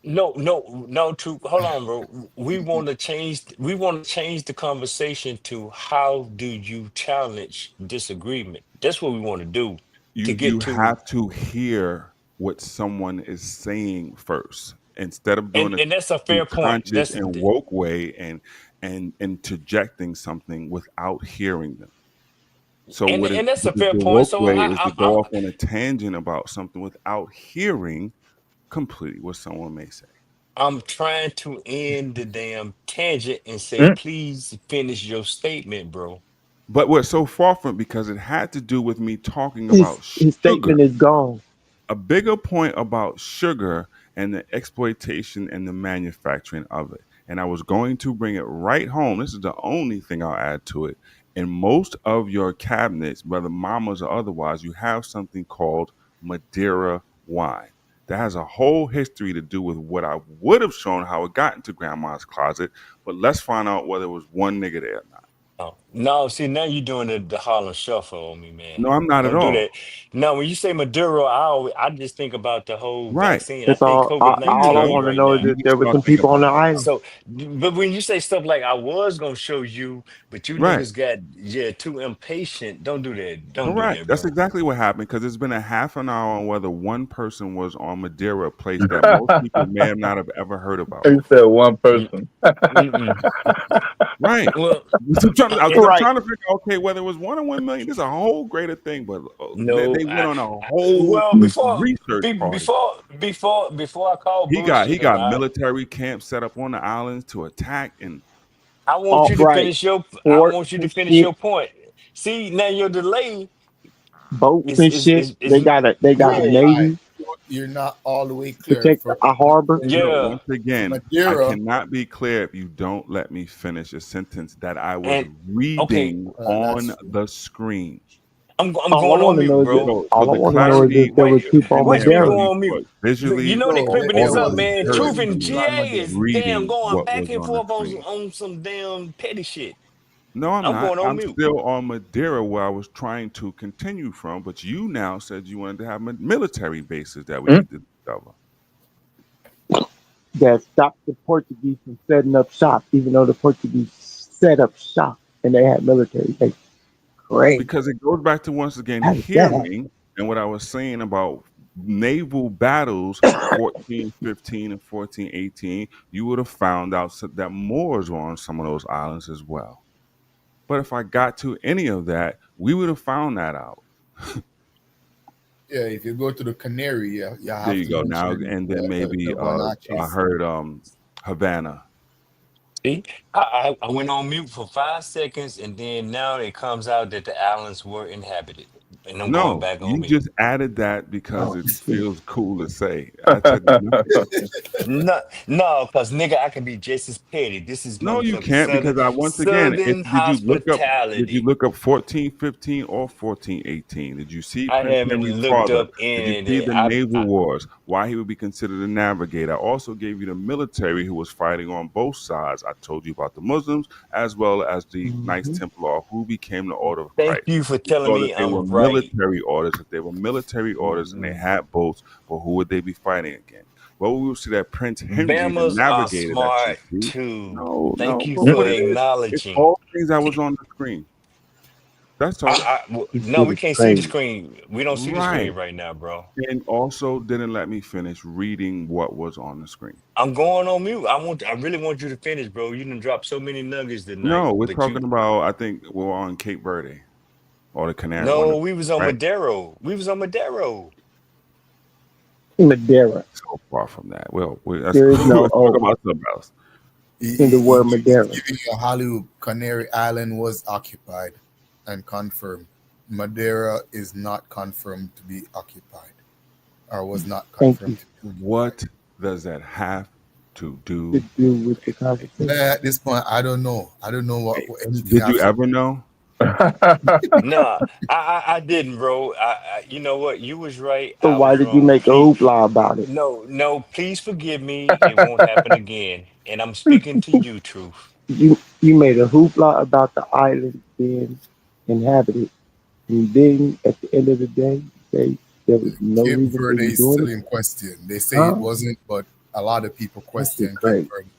S12: No, no, no, Truth. Hold on, bro. We want to change. We want to change the conversation to how do you challenge disagreement? That's what we want to do to
S20: You
S12: get to.
S20: have to hear what someone is saying first instead of doing
S12: And that's a
S20: it in
S12: fair point.
S20: conscious and woke way and interjecting something without hearing them. So what is
S12: and that's a
S20: the
S12: fair point.
S20: woke
S12: So
S20: way is to go off on a tangent about something without hearing completely what someone may say.
S12: I'm trying to end the damn tangent and say, please finish your statement, bro.
S20: But we're so far from it because it had to do with me talking
S14: His
S20: about
S14: his statement
S20: sugar.
S14: is gone.
S20: A bigger point about sugar and the exploitation and the manufacturing of it. And I was going to bring it right home. This is the only thing I'll add to it. In most of your cabinets, whether mamas or otherwise, you have something called Madeira wine. That has a whole history to do with what I would have shown how it got into grandma's closet. But let's find out whether it was one nigga there or not.
S12: Oh, no, see, now you're doing the Harlem Shuffle on me, man.
S20: No, I'm not at
S12: Don't do
S20: all.
S12: that. No, when you say Maduro, I just think about the whole
S20: Right.
S12: vaccine. I
S14: That's
S12: think
S14: all. All I
S12: COVID-19
S14: want to
S12: right
S14: know is
S12: now.
S14: if there were some people on the island.
S12: So, but when you say stuff like I was gonna show you, but you
S20: Right.
S12: niggas got too impatient. Don't do that. Don't do
S20: Correct.
S12: that,
S20: That's
S12: bro.
S20: exactly what happened because it's been a half an hour on whether one person was on Madeira, a place that most people may have not have ever heard about.
S19: He said one person.
S20: Right.
S12: Well,
S20: I'm trying to
S14: Right.
S20: figure out, okay, whether it was 1 or 1 million. This is a whole greater thing, but
S12: no.
S20: they went on a whole
S12: Well,
S20: research party.
S12: before I call
S20: He
S12: bullshit
S20: got
S12: on,
S20: military camps set up on the islands to attack, and
S12: I want
S14: All
S12: you to
S14: right.
S12: finish your. I
S14: Forts
S12: want you to
S14: and
S12: finish
S14: shit,
S12: your point. See, now your delay
S14: boats and shit. They got a
S12: yeah.
S14: navy
S9: You're not all the way
S14: to
S9: clear.
S14: protect
S9: For
S14: our harbor.
S20: Yo,
S12: Yeah.
S20: once again, I
S9: Madeira,
S20: cannot be clear if you don't let me finish a sentence that I was
S12: And okay,
S20: reading on the screen.
S12: I'm
S14: All I
S12: going on
S14: want to
S12: mute,
S14: know is
S12: bro.
S20: So
S14: all I
S20: the
S14: want to know is
S20: clarity
S14: if there was people on
S12: Watch me
S14: Madeira.
S12: go on mute.
S20: was visually,
S12: You know they clipping this up,
S20: audibly,
S12: man.
S20: heard
S12: Truth
S20: me
S12: and GA is damn
S20: reading
S12: going
S20: what
S12: back
S20: was
S12: and
S20: on the
S12: forth
S20: screen.
S12: on some damn petty shit.
S20: No, I'm
S12: I'm
S20: not.
S12: going on
S20: I'm
S12: mute.
S20: still on Madeira where I was trying to continue from, but you now said you wanted to have military bases that we need to discover.
S14: That stopped the Portuguese from setting up shop, even though the Portuguese set up shop and they had military bases. Great.
S20: Because it goes back to, once again,
S14: How did that happen?
S20: hearing and what I was saying about naval battles 1415 and 1418, you would have found out that Moors were on some of those islands as well. But if I got to any of that, we would have found that out.
S9: yeah, if you go to the Canary, you
S20: There
S9: have
S20: you
S9: to
S20: go. Now
S9: mention
S20: and then maybe
S9: the Guanches.
S20: I heard Havana.
S12: See, I went on mute for 5 seconds, and then now it comes out that the islands were inhabited, and I'm going
S20: No,
S12: back on
S20: you
S12: mute.
S20: just added that because it feels cool to say. I took nothing.
S12: No, because nigga, I can be just as petty. This is
S20: No, you
S12: motherfucking
S20: can't because once again,
S12: Southern
S20: did you look up
S12: hospitality.
S20: 1415 or 1418? Did you see
S12: I
S20: Prince
S12: haven't
S20: Henry's
S12: looked
S20: father?
S12: up
S20: Did you
S12: any of
S20: see
S12: that.
S20: the naval wars? Why he would be considered a navigator? I also gave you the military who was fighting on both sides. I told you about the Muslims as well as the Knights Templar who became the Order of
S12: Thank
S20: Christ.
S12: you for
S20: You
S12: telling
S20: saw
S12: me
S20: that they were
S12: I'm right.
S20: military orders. If they were military orders and they had boats, but who would they be fighting against? Well, we will see that Prince Henry, the
S12: Bamas are
S20: navigator that you
S12: smart
S20: see.
S12: too.
S20: No,
S12: Thank you
S20: but what
S12: for
S20: it is, it's
S12: acknowledging.
S20: all things that was on the screen. That's all.
S12: No, we can't see the screen. We don't see the screen
S20: Right.
S12: right now, bro.
S20: And also didn't let me finish reading what was on the screen.
S12: I'm going on mute. I really want you to finish, bro. You done dropped so many nuggets tonight.
S20: No, we're
S12: but
S20: talking about, I think we're on Cape Verde or the Canary.
S12: No, we was on
S20: right?
S12: Madero. We was on Madero.
S14: Madeira.
S20: So far from that. Well, that's
S14: There is
S20: cool.
S14: no
S20: Let's
S14: O
S20: talk about something else.
S14: in the word Madeira.
S9: Giving you Hollywood, Canary Island was occupied and confirmed. Madeira is not confirmed to be occupied, or was not confirmed.
S20: What does that have to do
S14: with the conversation?
S9: At this point, I don't know. I don't know what anything.
S20: Did you ever know?
S12: No, I didn't, bro. You know what? You was right.
S14: So
S12: I
S14: why
S12: was
S14: did you
S12: wrong.
S14: make a hoopla about it?
S12: No, please forgive me. It won't happen again. And I'm speaking to you, Truth.
S14: You made a hoopla about the island being inhabited, and then at the end of the day, say there was no
S9: Cape
S14: reason for
S9: Verde
S14: you
S9: is
S14: doing
S9: still
S14: it.
S9: in question. They say
S14: Huh?
S9: it wasn't, but a lot of people question Cape
S14: crazy.
S9: Verde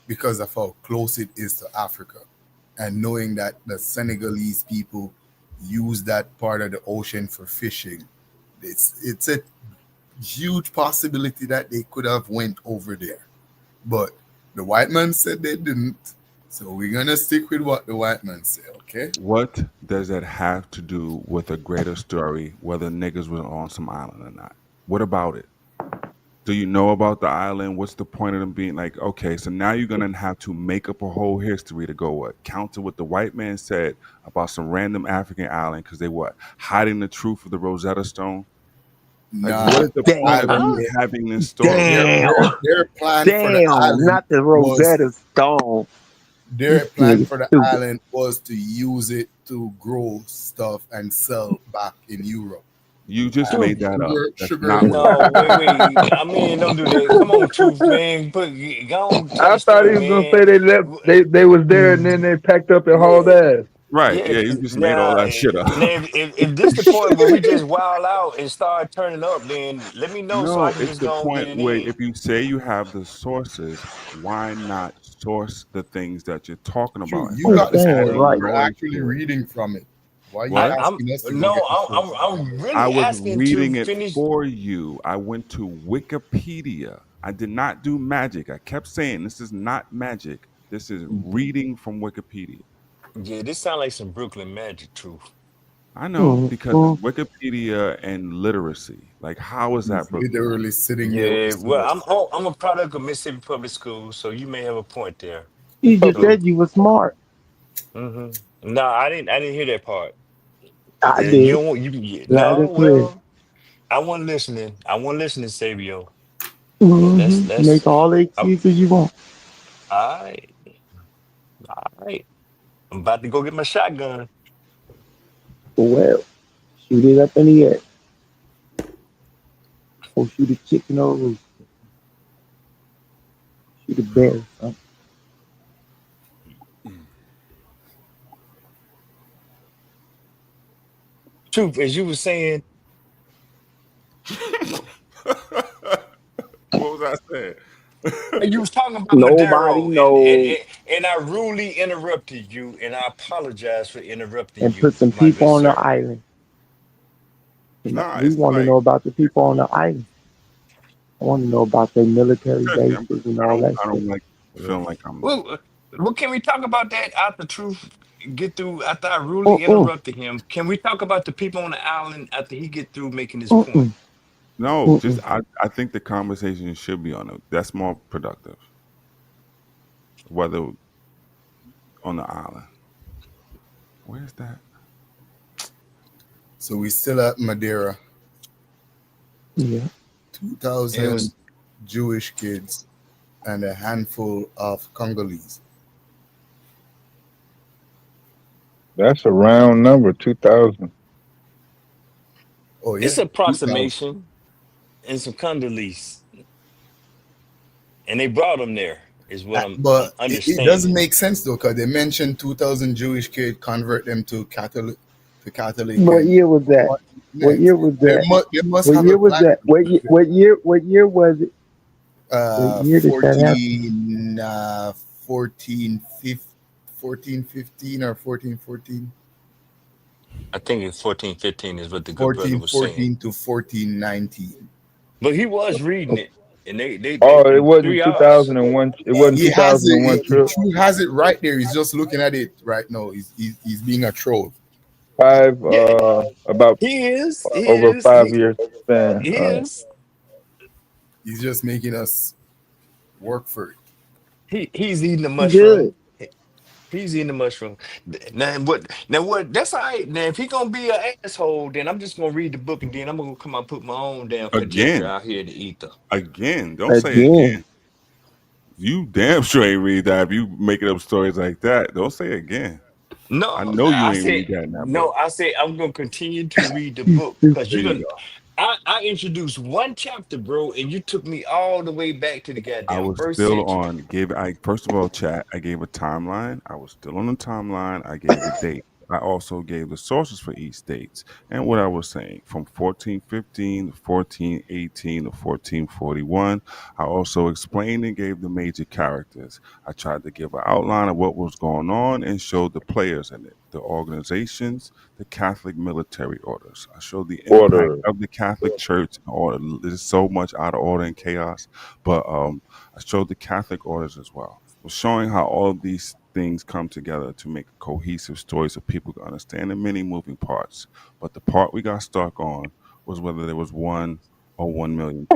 S9: because of how close it is to Africa, and knowing that the Senegalese people use that part of the ocean for fishing. It's a
S3: huge possibility that they could have went over there, but the white man said they didn't. So we're gonna stick with what the white man said. Okay.
S20: What does that have to do with a greater story, whether niggas were on some island or not? What about it? Do you know about the island? What's the point of them being like, okay, so now you're gonna have to make up a whole history to go what? Counter what the white man said about some random African island because they what? Hiding the truth of the Rosetta Stone? Like,
S3: Nah,
S20: what is the point of
S3: damn.
S20: you having this story?
S3: Their plan for the island
S14: not the
S3: was
S14: Rosetta Stone.
S3: their
S14: This
S3: plan
S14: nigga
S3: for the
S14: stupid.
S3: island was to use it to grow stuff and sell back in Europe.
S20: You just made that up. That's
S3: Sugar
S20: not
S3: and
S20: what
S12: No, wait. I mean, don't do that. Come on, Truth, man. Go on, tell
S7: I
S12: the
S7: thought he
S12: story,
S7: was gonna
S12: man.
S7: say they left. They was there and then they packed up and hauled ass.
S20: right.
S12: Yeah,
S20: Yeah, you just made all that shit up.
S12: now if this the point where we just wild out and start turning up, then let me know so
S20: No,
S12: I can
S20: it's
S12: just
S20: the
S12: go and get
S20: point
S12: it
S20: where
S12: in.
S20: if you say you have the sources, why not source the things that you're talking
S3: True,
S20: about? and
S3: you got the
S20: start
S3: story.
S20: adding
S14: right.
S3: You're
S20: your
S3: actually
S20: story?
S3: reading from it. Why are you
S20: What?
S3: asking us to go
S12: No,
S3: get the source?
S12: I'm really
S20: I was
S12: asking
S20: reading
S12: to
S20: it
S12: finish.
S20: for you. I went to Wikipedia. I did not do magic. I kept saying this is not magic. This is reading from Wikipedia.
S12: Yeah, this sound like some Brooklyn Magic, Truth.
S20: I know
S14: Mm,
S20: because
S14: mm.
S20: it's Wikipedia and literacy. Like, how is that
S3: He's
S20: Brooklyn
S3: literally
S20: Magic?
S3: sitting there with
S12: Yeah,
S3: the
S12: well,
S3: source.
S12: I'm a product of Mississippi Public Schools, so you may have a point there.
S14: You just
S12: So,
S14: said you were smart.
S12: no, I didn't hear that part.
S14: I
S12: You
S14: did.
S12: don't want
S14: Loud
S12: no,
S14: and clear.
S12: well, I wasn't listening. Savio. Yeah,
S14: Make all the
S12: all
S14: excuses you want.
S12: right, all right. I'm about to go get my shotgun.
S14: Well, shoot it up in the air. Or shoot a chicken or a rooster. Shoot a bear or something.
S12: Truth, as you were saying,
S20: What was I saying?
S12: you was talking about
S14: Nobody
S12: Madero,
S14: knows.
S12: and I rudely interrupted you, and I apologize for interrupting
S14: And put
S12: you,
S14: some
S12: my
S14: people
S12: good
S14: on the
S12: sir.
S14: island.
S20: Nah,
S14: We
S20: it's
S14: want to
S20: like
S14: know about the people on the island. I want to know about their military
S20: trust me,
S14: bases and all that
S20: I
S14: shit.
S20: don't like feeling like I'm
S12: Well, can we talk about that after Truth get through? After I rudely
S14: Mm-mm,
S12: interrupted him, can we talk about the people on the island after he get through making his point?
S14: mm-mm,
S20: no, just
S14: mm-mm.
S20: I think the conversation should be on it. That's more productive. Whether on the island. Where's that?
S3: So we still at Madeira.
S14: Yeah.
S3: 2,000 Jewish kids and a handful of Congolese.
S15: That's a round number, 2,000.
S3: Oh yeah,
S12: It's
S3: 2,000.
S12: approximation and some Congolese, and they brought them there. Is what I'm
S3: But it
S12: understanding.
S3: doesn't make sense though, because they mentioned 2,000 Jewish kids, convert them to Catholic.
S14: What
S3: And
S14: year was that?
S3: what
S14: What
S3: next?
S14: year was
S3: They
S14: that?
S3: must
S14: What
S3: have
S14: year
S3: a
S14: was
S3: plan.
S14: that? What year was it? What year did that happen?
S3: 14, 15 or 14, 14.
S12: I think it's 14, 15 is what the good brother
S3: 14,
S12: was saying.
S3: 14 to 14, 19.
S12: But he was reading it, and they
S15: Oh, it
S12: in
S15: wasn't
S12: 3 hours.
S15: 2001. It wasn't
S3: He has
S15: 2001
S3: it.
S15: trip.
S3: True has it right there. He's just looking at it right now. He's being a troll.
S15: About
S12: He is.
S15: over a 5 year span.
S12: He is.
S3: He's just making us work for it.
S12: He's eating the
S14: Good.
S12: mushroom. He's eating the mushroom. Now what? That's all right. Now if he gonna be an asshole, then I'm just gonna read the book and then I'm gonna come out and put my own damn conjecture
S20: Again.
S12: out here in the ether.
S20: Again. Don't say again. You damn sure ain't read that if you making up stories like that. Don't say again.
S12: No,
S20: I know you
S12: I
S20: ain't
S12: said
S20: read that in that
S12: no.
S20: book.
S12: I said I'm gonna continue to read the book because
S20: There
S12: you
S20: you
S12: done.
S20: go.
S12: I introduced one chapter, bro, and you took me all the way back to the
S20: I
S12: goddamn
S20: was
S12: first
S20: still
S12: century.
S20: first of all, chat, I gave a timeline. I was still on the timeline. I gave the date. I also gave the sources for each states and what I was saying from 1415 to 1418 to 1441. I also explained and gave the major characters. I tried to give an outline of what was going on and showed the players in it, the organizations, the Catholic military orders. I showed the impact
S8: Order.
S20: of the Catholic Church in order. There's so much out of order and chaos, but I showed the Catholic orders as well. Was showing how all of these things come together to make a cohesive story so people can understand the many moving parts. But the part we got stuck on was whether there was 1 or 1 million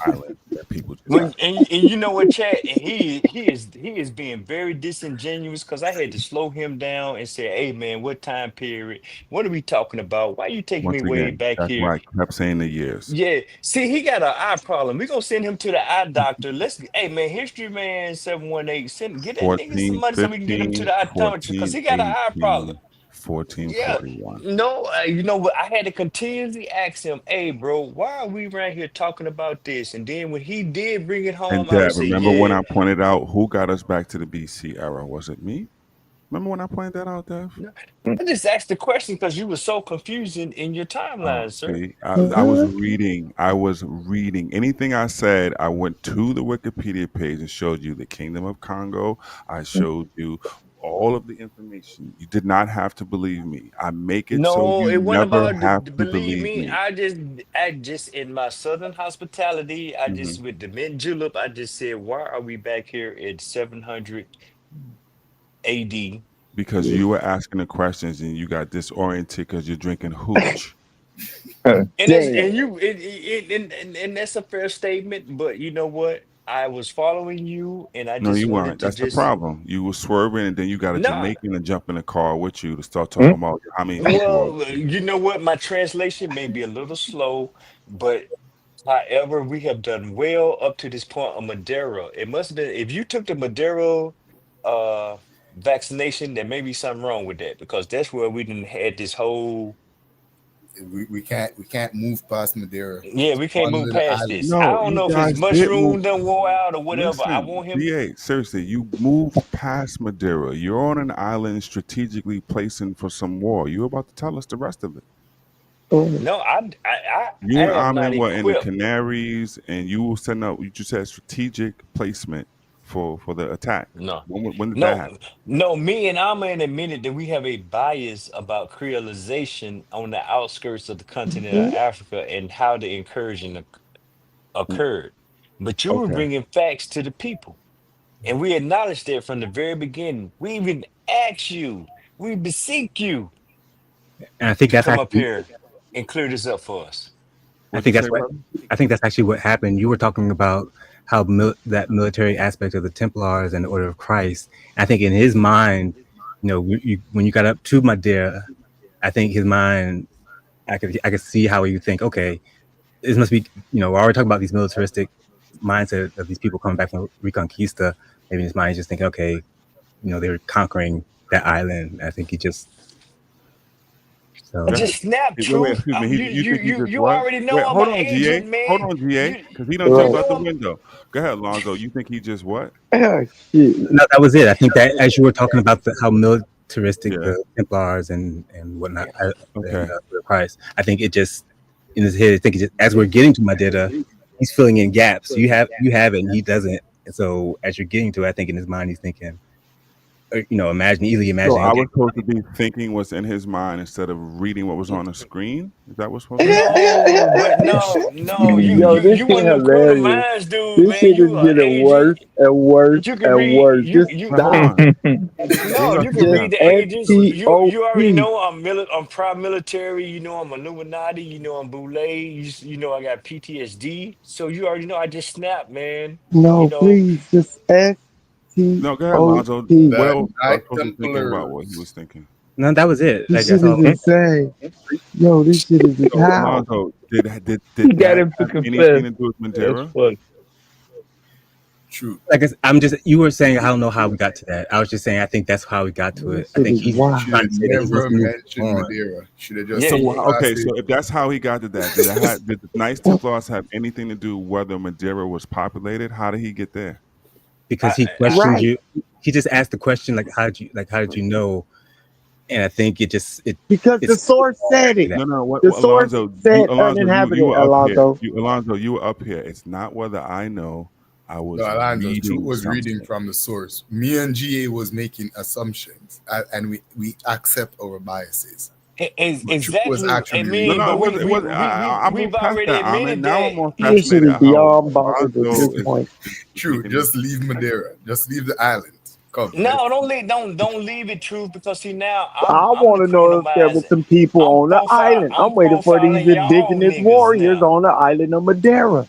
S20: island that people just
S12: When and you know what, Chad, and he is being very disingenuous because I had to slow him down and say, "Hey, man, what time period? What are we talking about? Why you taking me
S20: once
S12: way
S20: again,
S12: back
S20: that's
S12: here?"
S20: why I kept saying the years.
S12: Yeah, see, he got an eye problem. We gonna send him to the eye doctor. Hey, man, History Man 718, get that nigga some money so we can get him to
S20: 1415,
S12: the optometrist because he got an eye problem.
S20: 1418,
S12: Yeah,
S20: 1441.
S12: no, you know what? I had to continuously ask him, "Hey, bro, why are we right here talking about this?" And then when he did bring it
S20: And
S12: home, I would
S20: Dad,
S12: say,
S20: remember when
S12: "Yeah."
S20: I pointed out who got us back to the BC era? Was it me? Remember when I pointed that out, Dev?
S12: No, I just asked the question because you were so confusing in your
S20: Oh,
S12: timeline, sir.
S20: see, I was reading. I was reading. Anything I said, I went to the Wikipedia page and showed you the Kingdom of Congo. I showed you all of the information. You did not have to believe me. I make it so
S12: No,
S20: you
S12: it wasn't
S20: never
S12: about
S20: have to
S12: believe
S20: believe
S12: me.
S20: me.
S12: I just in my southern hospitality, I
S20: hmm
S12: just with the mint julep, I just said, why are we back here at 700 AD?
S20: Because you were asking the questions and you got disoriented because you're drinking hooch.
S12: And that's
S14: Damn.
S12: and you and that's a fair statement, but you know what? I was following you and I
S20: No,
S12: just
S20: you
S12: wanted
S20: weren't.
S12: to
S20: That's the
S12: just
S20: problem. You were swerving, and then you got a
S12: nah.
S20: Jamaican to jump in the car with you to start talking about how many people.
S12: Well, you know what? My translation may be a little slow, but however, we have done well up to this point on Madeira. It must have been if you took the Madeira uh vaccination, there may be something wrong with that because that's where we didn't had this whole
S9: We can't move past Madeira.
S12: yeah, we
S9: It's
S12: can't
S9: one
S12: move
S9: little
S12: past
S9: island.
S12: this. I
S20: No,
S12: don't
S20: you
S12: know if his
S20: guys did move.
S12: mushroom done wore out or whatever. I
S20: Listen,
S12: want him.
S20: DA, seriously, you moved past Madeira. You're on an island strategically placing for some war. You're about to tell us the rest of it.
S12: No,
S20: You
S12: I
S20: and
S12: have not
S20: Amin were in the
S12: equipped.
S20: Canaries, and you were setting up. You just said strategic placement for the attack.
S12: No.
S20: When did that
S12: No,
S20: happen?
S12: no, me and Aman admitted that we have a bias about creolization on the outskirts of the continent of Africa and how the incursion occurred. But you were
S20: Okay.
S12: bringing facts to the people. And we acknowledged that from the very beginning. We even asked you, we beseech you
S21: And I think
S12: to
S21: that's
S12: come up
S21: actually,
S12: here and clear this up for us.
S21: I
S20: What'd
S21: think
S20: you
S21: that's
S20: say,
S21: what,
S20: brother?
S21: I think that's actually what happened. You were talking about how that military aspect of the Templars and the Order of Christ. I think in his mind, when you got up to Madeira, I think his mind, I could see how you think, okay, this must be, we're already talking about these militaristic mindset of these people coming back from Reconquista. Maybe in his mind, he's just thinking, okay, they were conquering that island. I think he just, so.
S12: I just snapped,
S20: Wait,
S12: truth.
S20: excuse me. You think he just
S12: You
S20: what?
S12: already
S20: Wait,
S12: know I'm
S20: hold
S12: an
S20: on, GA.
S12: agent,
S20: Hold
S12: man.
S20: on, GA,
S12: You
S20: because he done jumped out
S12: know
S20: the
S12: I'm
S20: window. Go ahead, Lonzo. You think he just what?
S14: Oh, shit.
S21: No, that was it. I think that as you were talking about how militaristic
S20: Yeah.
S21: the Templars and whatnot,
S20: Okay.
S21: the Christ, I think it just in his head. I think it just, as we're getting to Madeira, he's filling in gaps. You have it, and he doesn't. And so as you're getting to it, I think in his mind he's thinking, easily
S20: So
S21: imagining.
S20: I
S21: Okay,
S20: was supposed to be thinking what's in his mind instead of reading what was on the screen. Is that what's supposed to happen?
S12: no, but no,
S14: Yo, this
S12: you
S14: shit
S12: one of them criminal
S14: hilarious.
S12: minds, dude,
S14: This
S12: man.
S14: shit is
S12: You are
S14: getting worse
S12: agent.
S14: and worse
S12: You can
S14: and
S12: read
S14: worse. Just
S20: Wait, hold
S14: stop.
S20: on.
S12: no,
S20: Bring us
S12: you
S20: to
S12: can
S14: Just
S12: read
S20: them.
S12: the agents. You already
S14: SPOP.
S12: know I'm pro-military. You know I'm Illuminati. You know I'm Boule. You know I got PTSD. So you already know I just snapped, man. You
S14: No,
S12: know.
S14: please, just
S20: No, go ahead,
S14: STOP.
S20: Lonzo. What
S9: The
S20: else I
S9: Knight
S20: was supposed to be thinking about what he
S9: Templars.
S20: was thinking?
S21: no, that was it.
S14: This
S21: That's
S14: shit is
S21: all.
S14: insane. Yo, this shit is
S20: So
S14: how?
S20: Lonzo, did
S15: He got
S20: that
S15: him to
S20: have
S15: confess.
S20: anything to do with
S15: That's
S20: Madeira?
S15: funny.
S9: True.
S21: Like I'm just. You were saying I don't know how we got to that. I was just saying I think that's how we got to
S14: This
S21: it. I
S14: shit
S21: think
S14: is
S21: he's
S14: wild.
S9: Should
S21: trying
S9: have
S21: to say that he wants
S9: never
S21: to move
S9: mentioned
S21: on.
S9: Madeira. Should have
S12: Yeah,
S9: just
S20: Okay,
S9: bypassed
S20: so
S9: it.
S20: if that's how he got to that, did the Knights Templars have anything to do whether Madeira was populated? How did he get there?
S21: Because he
S12: I,
S21: questioned
S14: Right.
S21: you. He just asked the question like, how did you know? And I think it
S14: because the source said it.
S20: No. What,
S14: The source
S20: Alonzo?
S14: said
S20: Alonzo,
S14: uninhabited.
S20: you were up
S14: Alonzo.
S20: here. Alonzo, you were up here. It's not whether I know. I was
S9: No, Alonzo, Truth
S20: reading
S9: was reading
S20: something.
S9: from the source. Me and GA was making assumptions, and we accept our biases. But Truth was
S12: Exactly.
S9: actually
S12: I
S20: No,
S12: mean,
S20: no,
S12: but
S20: it wasn't. It wasn't. I
S12: we've
S20: moved past
S12: already
S20: that, Ahmed.
S12: admitted
S20: Now
S12: that.
S20: I'm more
S14: You should
S20: fascinated
S14: be
S20: how
S14: beyond bothered at
S20: Alonzo
S14: this
S20: is
S14: point.
S9: True.
S20: making
S9: Just leave Madeira. Just leave the island. Come.
S12: No, don't leave it, Truth, because see now
S14: I
S12: I'm
S14: want to know if there were some people on the island. I'm waiting for these
S12: y'all
S14: indigenous
S12: niggas
S14: warriors
S12: now.
S14: on the island of Madeira.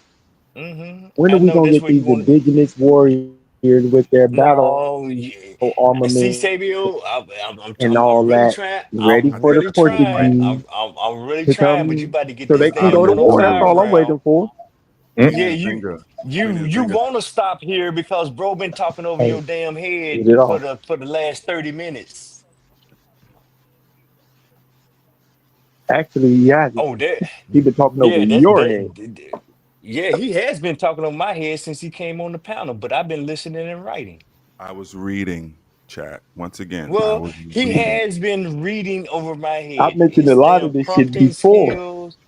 S14: When
S12: I
S14: are we
S12: know
S14: gonna
S12: that's
S14: get
S12: where you
S14: these
S12: want.
S14: indigenous warriors with their battle
S12: No, yeah. See,
S14: armament
S12: Sabio,
S14: and
S12: I'm
S14: all
S12: really
S14: that,
S12: trying.
S14: ready
S12: I'm
S14: for the
S12: really trying.
S14: Portuguese
S12: I'm really
S14: to
S12: trying, but you
S14: come
S12: about to get
S14: so
S12: this
S14: they can
S12: damn
S14: go to war? That's all I'm
S12: coronavirus
S14: waiting for.
S12: Yeah,
S20: We didn't
S12: you
S20: bring it.
S12: want to stop here because bro been talking over
S14: Hey,
S12: your damn head
S14: get it
S12: for
S14: off.
S12: the last 30 minutes.
S14: Actually, he hasn't.
S12: Oh, that
S14: He been talking over
S12: yeah,
S14: your head.
S12: yeah, he has been talking on my head since he came on the panel, but I've been listening and writing.
S20: I was reading chat once again. I
S12: Well,
S20: was
S12: he
S20: reading.
S12: has been reading over my
S14: I've
S12: head.
S14: mentioned a
S12: His
S14: lot of
S12: damn
S14: this shit
S12: prompting
S14: before.
S12: skills.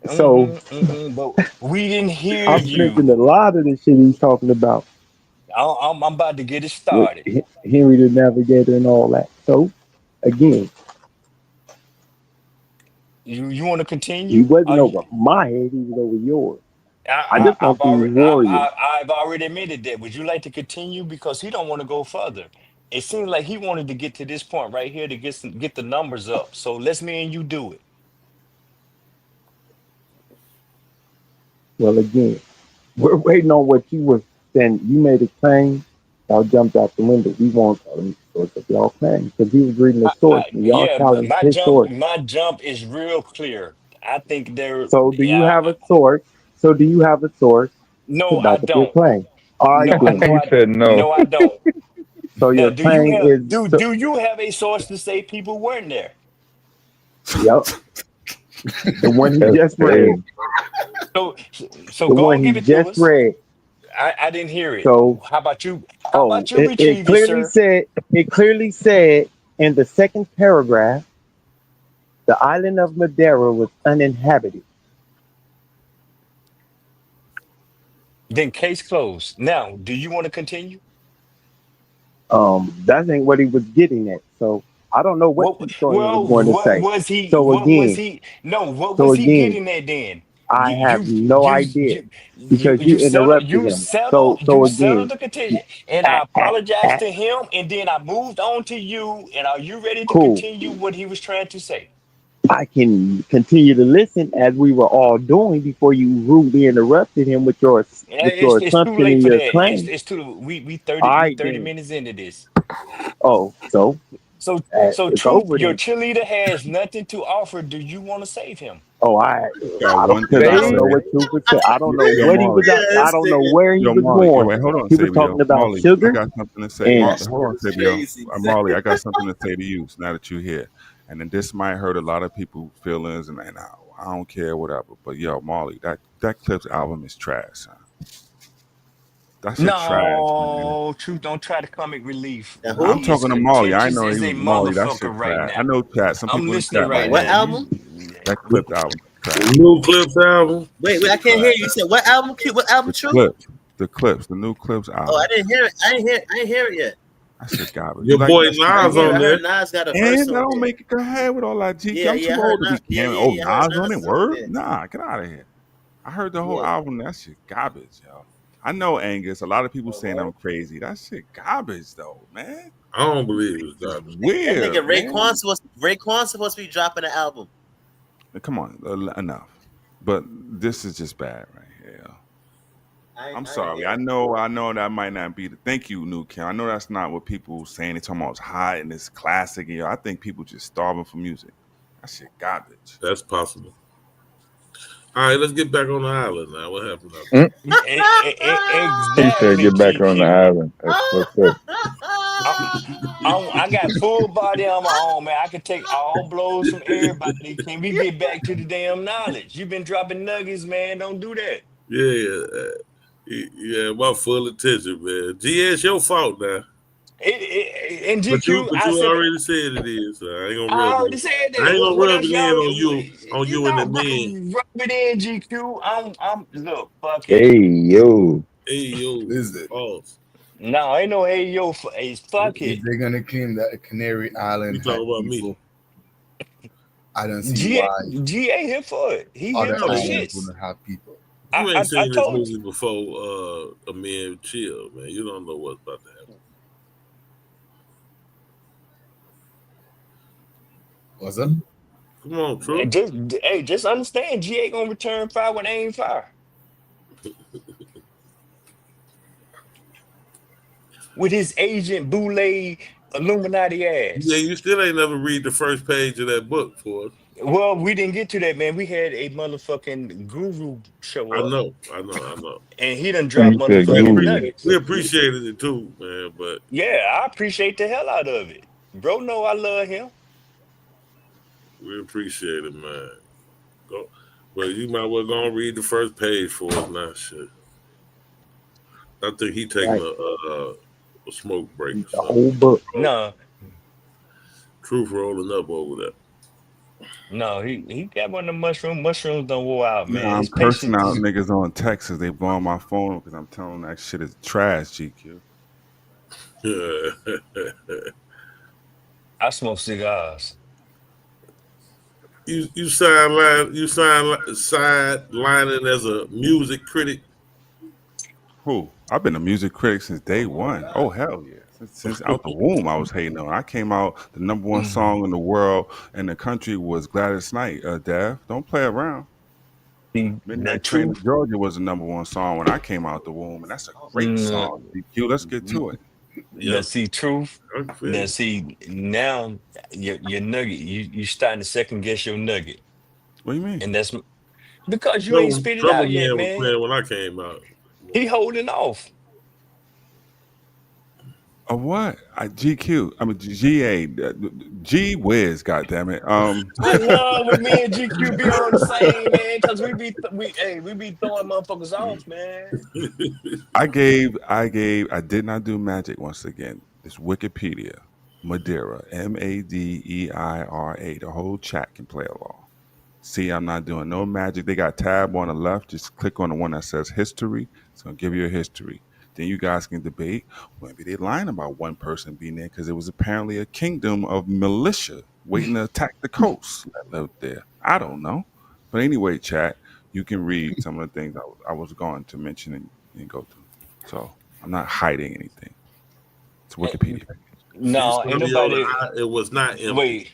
S14: So
S12: But we didn't hear
S14: I've mentioned a
S12: you.
S14: lot of this shit he's talking about
S12: I'm about to get it
S14: with
S12: started.
S14: Henry the Navigator and all that. So again,
S12: You want to
S14: he
S12: continue?
S14: wasn't over my head, he was over yours. I
S12: I,
S14: just want these warriors.
S12: I've already admitted that. Would you like to continue because he don't want to go further? It seems like he wanted to get to this point right here to get the numbers up. So let's me and you do it.
S14: Well, again, we're waiting on what you were saying. You made a claim. Y'all jumped out the window. We want a source of y'all claim because he was reading the source and y'all
S12: Yeah,
S14: challenged his source.
S12: my jump is real clear. I think there.
S14: So do you have a source? So do you have a source to
S12: No, I
S14: back up your
S12: don't.
S14: claim? All right, then.
S12: No, I don't.
S14: So
S12: Now,
S14: your claim is
S12: do you have a source to say people weren't there?
S14: yep, the one he just read.
S12: So
S14: The
S12: go
S14: one
S12: and
S14: he
S12: give it to
S14: just
S12: us.
S14: read.
S12: I didn't hear it.
S14: So
S12: How about you? How about you
S14: it
S12: retrieve it,
S14: clearly
S12: sir?
S14: said in the second paragraph, the island of Madeira was uninhabited.
S12: Then case closed. Now, do you want to continue?
S14: That ain't what he was getting at. So I don't know what the historian was going to
S12: What
S14: say.
S12: was he?
S14: So
S12: What was
S14: again,
S12: he? No, what
S14: so
S12: was he
S14: again,
S12: getting at then?
S14: I have no idea because you interrupted him. So
S12: settled
S14: again,
S12: the contention, and I apologized to him, and then I moved on to you. And are you ready to
S14: cool.
S12: continue what he was trying to say?
S14: I can continue to listen as we were all doing before you rudely interrupted him with your
S12: It's too
S14: assumption
S12: late
S14: and
S12: for
S14: your
S12: that.
S14: claim.
S12: It's too we
S14: All
S12: 30
S14: right,
S12: 30
S14: then.
S12: minutes into this.
S14: Oh, so
S12: So
S14: it's
S12: truth,
S14: over
S12: your
S14: then.
S12: cheerleader has nothing to offer. Do you want to save him?
S14: Oh, I
S20: Got
S14: don't
S20: one thing
S14: because I
S20: to
S14: don't know
S20: say.
S14: what Truth was saying. I don't know
S20: Yo,
S14: what he
S20: Marley.
S14: was. I don't know where he
S20: Yo,
S14: was
S20: Marley. Yo,
S14: going.
S20: wait, hold on,
S14: He was
S20: Sabio.
S14: talking about
S20: Marley, I
S14: sugar
S20: got something to say.
S14: and
S20: Marley, hold on, Sabio. Marley, I got something to say to you now that you're here. And then this might hurt a lot of people's feelings, and I don't care, whatever. But yo, Marley, that Clips album is trash, son. That shit trash, man.
S12: No, truth. Don't try to comic relief.
S18: Now
S20: I'm
S18: who?
S12: He is
S20: talking to Marley. I
S12: contentious
S20: know
S12: as
S20: he
S12: a
S20: was Marley. That shit
S12: motherfucker right
S20: trash. I
S12: now.
S20: know chat. Some
S12: I'm
S20: people in
S12: listening
S20: chat
S12: right
S20: might
S18: What
S12: now.
S20: hate
S18: album?
S20: that Clips album. Is trash.
S17: New Clips album.
S18: Wait, I can't hear you. You said what album? What album? True?
S20: The new Clips
S18: Oh,
S20: album.
S18: I didn't hear it. I didn't hear it yet.
S20: That shit garbage.
S17: Your
S20: You like
S17: boy
S20: that shit?
S18: I
S17: Nas
S18: hear.
S17: on
S18: I
S17: there.
S18: heard Nas got a
S20: And
S18: verse
S20: that
S18: on
S20: don't
S18: there.
S20: make it go ahead with all that GQ.
S18: Yeah,
S20: I'm
S18: yeah,
S20: too
S18: I heard
S20: old to
S18: Nas.
S20: be
S18: Yeah,
S20: caring.
S18: yeah,
S20: Oh,
S18: yeah. I heard
S20: Nas on it?
S18: Nas on
S20: Word?
S18: there.
S20: Nah, get out of here. I heard the whole
S18: Yeah.
S20: album. That shit garbage, yo. I know, Angus. A lot of people saying I'm crazy. That shit garbage, though, man.
S17: I don't believe it's garbage.
S18: That
S20: Weird,
S18: nigga
S20: man.
S18: Raekwon supposed to be dropping an album.
S20: Come on, enough. But this is just bad right here. Yo. I'm sorry. I know that might not be. Thank you, New Kim. I know that's not what people saying. They talking about it's hot and it's classic. You know, I think people just starving for music. That shit garbage.
S17: That's possible. All right, let's get back on the island now. What happened?
S15: He said,
S12: Exactly,
S15: "Get back on the
S12: GQ.
S15: island." That's what's up.
S12: I got full body on my own, man. I can take all blows from everybody. Can we get back to the damn knowledge? You've been dropping nuggets, man. Don't do that.
S17: Yeah, my full attention, man. G, it's your fault now.
S12: In
S17: But
S12: GQ,
S17: you already said it is. So I ain't gonna
S12: I
S17: rub
S12: already
S17: it.
S12: said that.
S17: I ain't gonna
S12: What
S17: rub
S12: else
S17: it in
S12: y'all?
S17: on you and the
S12: Rub
S17: men.
S12: it in, GQ. I'm look, fuck it.
S8: Hey yo.
S17: Hey yo,
S9: Is it?
S17: pause.
S12: No, ain't no hey yo. Hey, fuck it.
S9: If they're gonna claim that the Canary Island
S17: You talking
S9: had
S17: about me?
S9: people, I don't see why
S12: GA here for it. He here
S9: other
S12: for the
S9: islands
S12: shits.
S9: wouldn't have people.
S17: You
S12: I
S17: ain't seen this
S12: told
S17: movie before, A Man Chill, man. You don't know what's about to happen.
S9: Was it?
S17: Come on, True.
S12: Just understand, GA gonna return fire when they ain't fire. With his agent Boule Illuminati ass.
S17: Yeah, you still ain't never read the first page of that book for us.
S12: Well, we didn't get to that, man. We had a motherfucking guru show
S17: I
S12: up.
S17: know.
S12: And he done dropped motherfucking nuggets.
S17: We appreciated it too, man. But
S12: yeah, I appreciate the hell out of it. Bro, know I love him.
S17: we appreciate it, man. Go. Well, you might well go and read the first page for us now. Shit. I think he taking a smoke break.
S14: The whole book.
S12: No.
S17: Truth rolling up over that.
S12: No, he got one of the mushrooms. Mushrooms don't go out, man.
S20: I'm
S12: His
S20: cursing out
S12: patience.
S20: niggas on Texas. They blowing my phone because I'm telling them that shit is trash, GQ.
S12: I smoke cigars.
S17: You sidelining as a music critic.
S20: Who? I've been a music critic since day one. Oh hell yeah! Since out the womb, I was hating on. I came out. The number one song in the world and the country was Gladys Knight. Dav, don't play around. Midnight Train to Georgia was the number one song when I came out the womb, and that's a great song. DQ, let's get to it.
S12: Now see, truth. Now see, now your nugget. You starting to second guess your nugget.
S20: What do you mean?
S12: And that's because you ain't spit it out yet,
S17: was
S12: man.
S17: playing when I came out.
S12: He holding off.
S20: A what? GQ. I mean GA. G Wiz. Goddammit.
S12: I love when me and GQ be on the same, man, because we be throwing motherfuckers off, man.
S20: I did not do magic once again. It's Wikipedia. Madeira. Madeira. The whole chat can play along. See, I'm not doing no magic. They got tab on the left. Just click on the one that says history. It's going to give you a history. Then you guys can debate. Maybe they're lying about one person being there because it was apparently a kingdom of militia waiting to attack the coast that lived there. I don't know. But anyway, chat, you can read some of the things I was going to mention and go through. So I'm not hiding anything. It's Wikipedia.
S12: No, ain't nobody.
S17: It was not empty.
S12: Wait.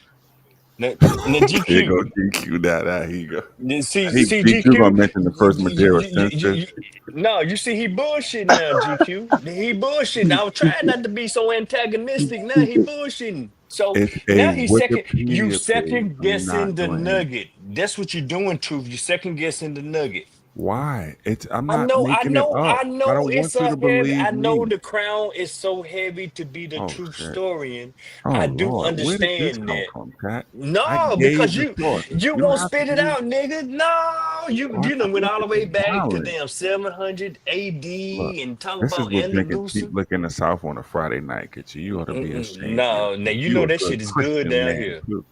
S12: Now GQ.
S20: Here you go, GQ. That here you go.
S12: See,
S20: GQ gonna mention the first Madeira census.
S12: No, you see, he bullshitting now, GQ. He bullshitting. I was trying not to be so antagonistic. Now he bullshitting. So now he's second guessing the nugget. That's what you're doing, Truth. You're second guessing the nugget.
S20: Why? I'm
S12: I
S20: not
S12: know
S20: making it up.
S12: I know
S20: don't
S12: it's
S20: want you
S12: a
S20: to
S12: heavy.
S20: believe
S12: I know
S20: me.
S12: the crown is so heavy to be the truth
S20: shit.
S12: historian.
S20: Oh,
S12: I do
S20: Lord. Where did this
S12: understand
S20: come
S12: that.
S20: from, Cat? I
S12: No,
S20: gave
S12: because
S20: the
S12: you
S20: source.
S12: you
S20: don't
S12: won't
S20: have
S12: spit
S20: to
S12: it
S20: be-
S12: out, nigga. No, you done went all the way back to
S20: violent.
S12: damn 700 AD and talk
S20: This is
S12: about
S20: what drinking
S12: Andalusia.
S20: cheap liquor in the South on a Friday night get you. You ought to be ashamed.
S12: No, now you know
S20: a
S12: that
S20: good
S12: shit is good
S20: Christian
S12: down
S20: man,
S12: here.
S20: too.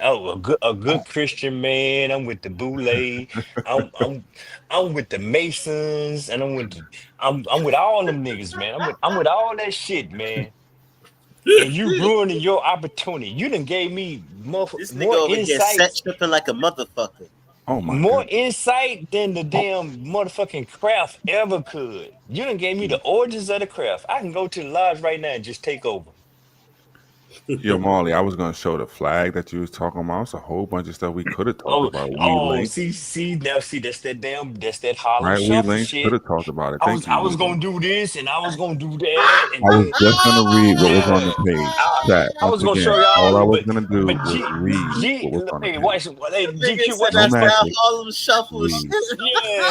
S12: Oh, a good Christian man. I'm with the Boule. I'm with the Masons, and I'm with all them niggas, man. I'm with all that shit, man. And you ruining your opportunity. You done gave me more
S18: This nigga over here set
S12: insight,
S18: tripping like a motherfucker.
S20: Oh my
S12: more insight than the damn motherfucking craft ever could. You done gave me the origins of the craft. I can go to the lodge right now and just take over.
S20: Yo, Marley, I was gonna show the flag that you was talking about. It's a whole bunch of stuff we could have talked about.
S12: See, that's that Harlem
S20: Right? We
S12: Shuffle
S20: links could
S12: shit.
S20: have talked about it.
S12: I
S20: Thank
S12: was
S20: you.
S12: gonna do this and I was gonna do that and
S20: I was
S12: then
S20: just gonna read what was on the page. Chat.
S12: I was
S20: Once
S12: gonna
S20: again,
S12: show y'all,
S20: all I was
S12: but
S20: gonna do
S12: but
S20: was read what was on the page.
S12: watch, hey,
S18: Nigga
S12: GQ,
S18: said
S12: watch
S20: No
S18: that's
S12: this.
S18: that
S20: magic.
S18: Harlem Shuffle
S20: Please.
S18: shit.
S12: Yeah,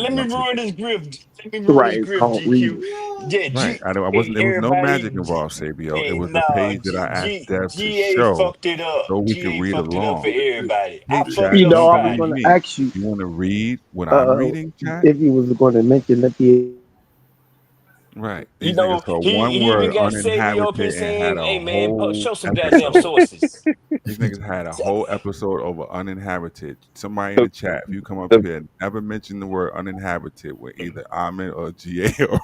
S12: let me ruin this grip. Let me ruin
S14: Right,
S12: this
S14: it's
S12: grip,
S14: called
S12: GQ.
S14: reading.
S12: Yeah,
S20: Right. I wasn't. There was no
S12: everybody.
S20: magic involved, Sabio. It was the
S12: No,
S20: page that I asked Dev to
S12: GA
S20: show
S12: fucked it up.
S20: so we could
S12: GA
S20: read
S12: fucked it up for
S20: along.
S12: everybody. I
S20: Hey,
S12: fucked
S20: chat,
S12: it
S14: You
S12: up
S14: know,
S12: for
S14: I
S20: don't
S14: was
S12: everybody.
S20: believe
S14: going to
S20: me.
S14: ask you
S20: You want to read what I'm reading, chat?
S14: if you was going to mention that the
S20: Right.
S12: You
S20: These niggas
S12: know,
S20: called
S12: he
S20: one
S12: even
S20: word
S12: got Savior up here
S20: uninhabited and had
S12: saying,
S20: a
S12: "Hey man,
S20: whole
S12: show some goddamn
S20: episode.
S12: sources."
S20: These niggas had a whole episode over uninhabited. Somebody in
S15: The,
S20: the chat, if you come up
S15: the,
S20: here and never mention the word uninhabited with either Ahmed or GA or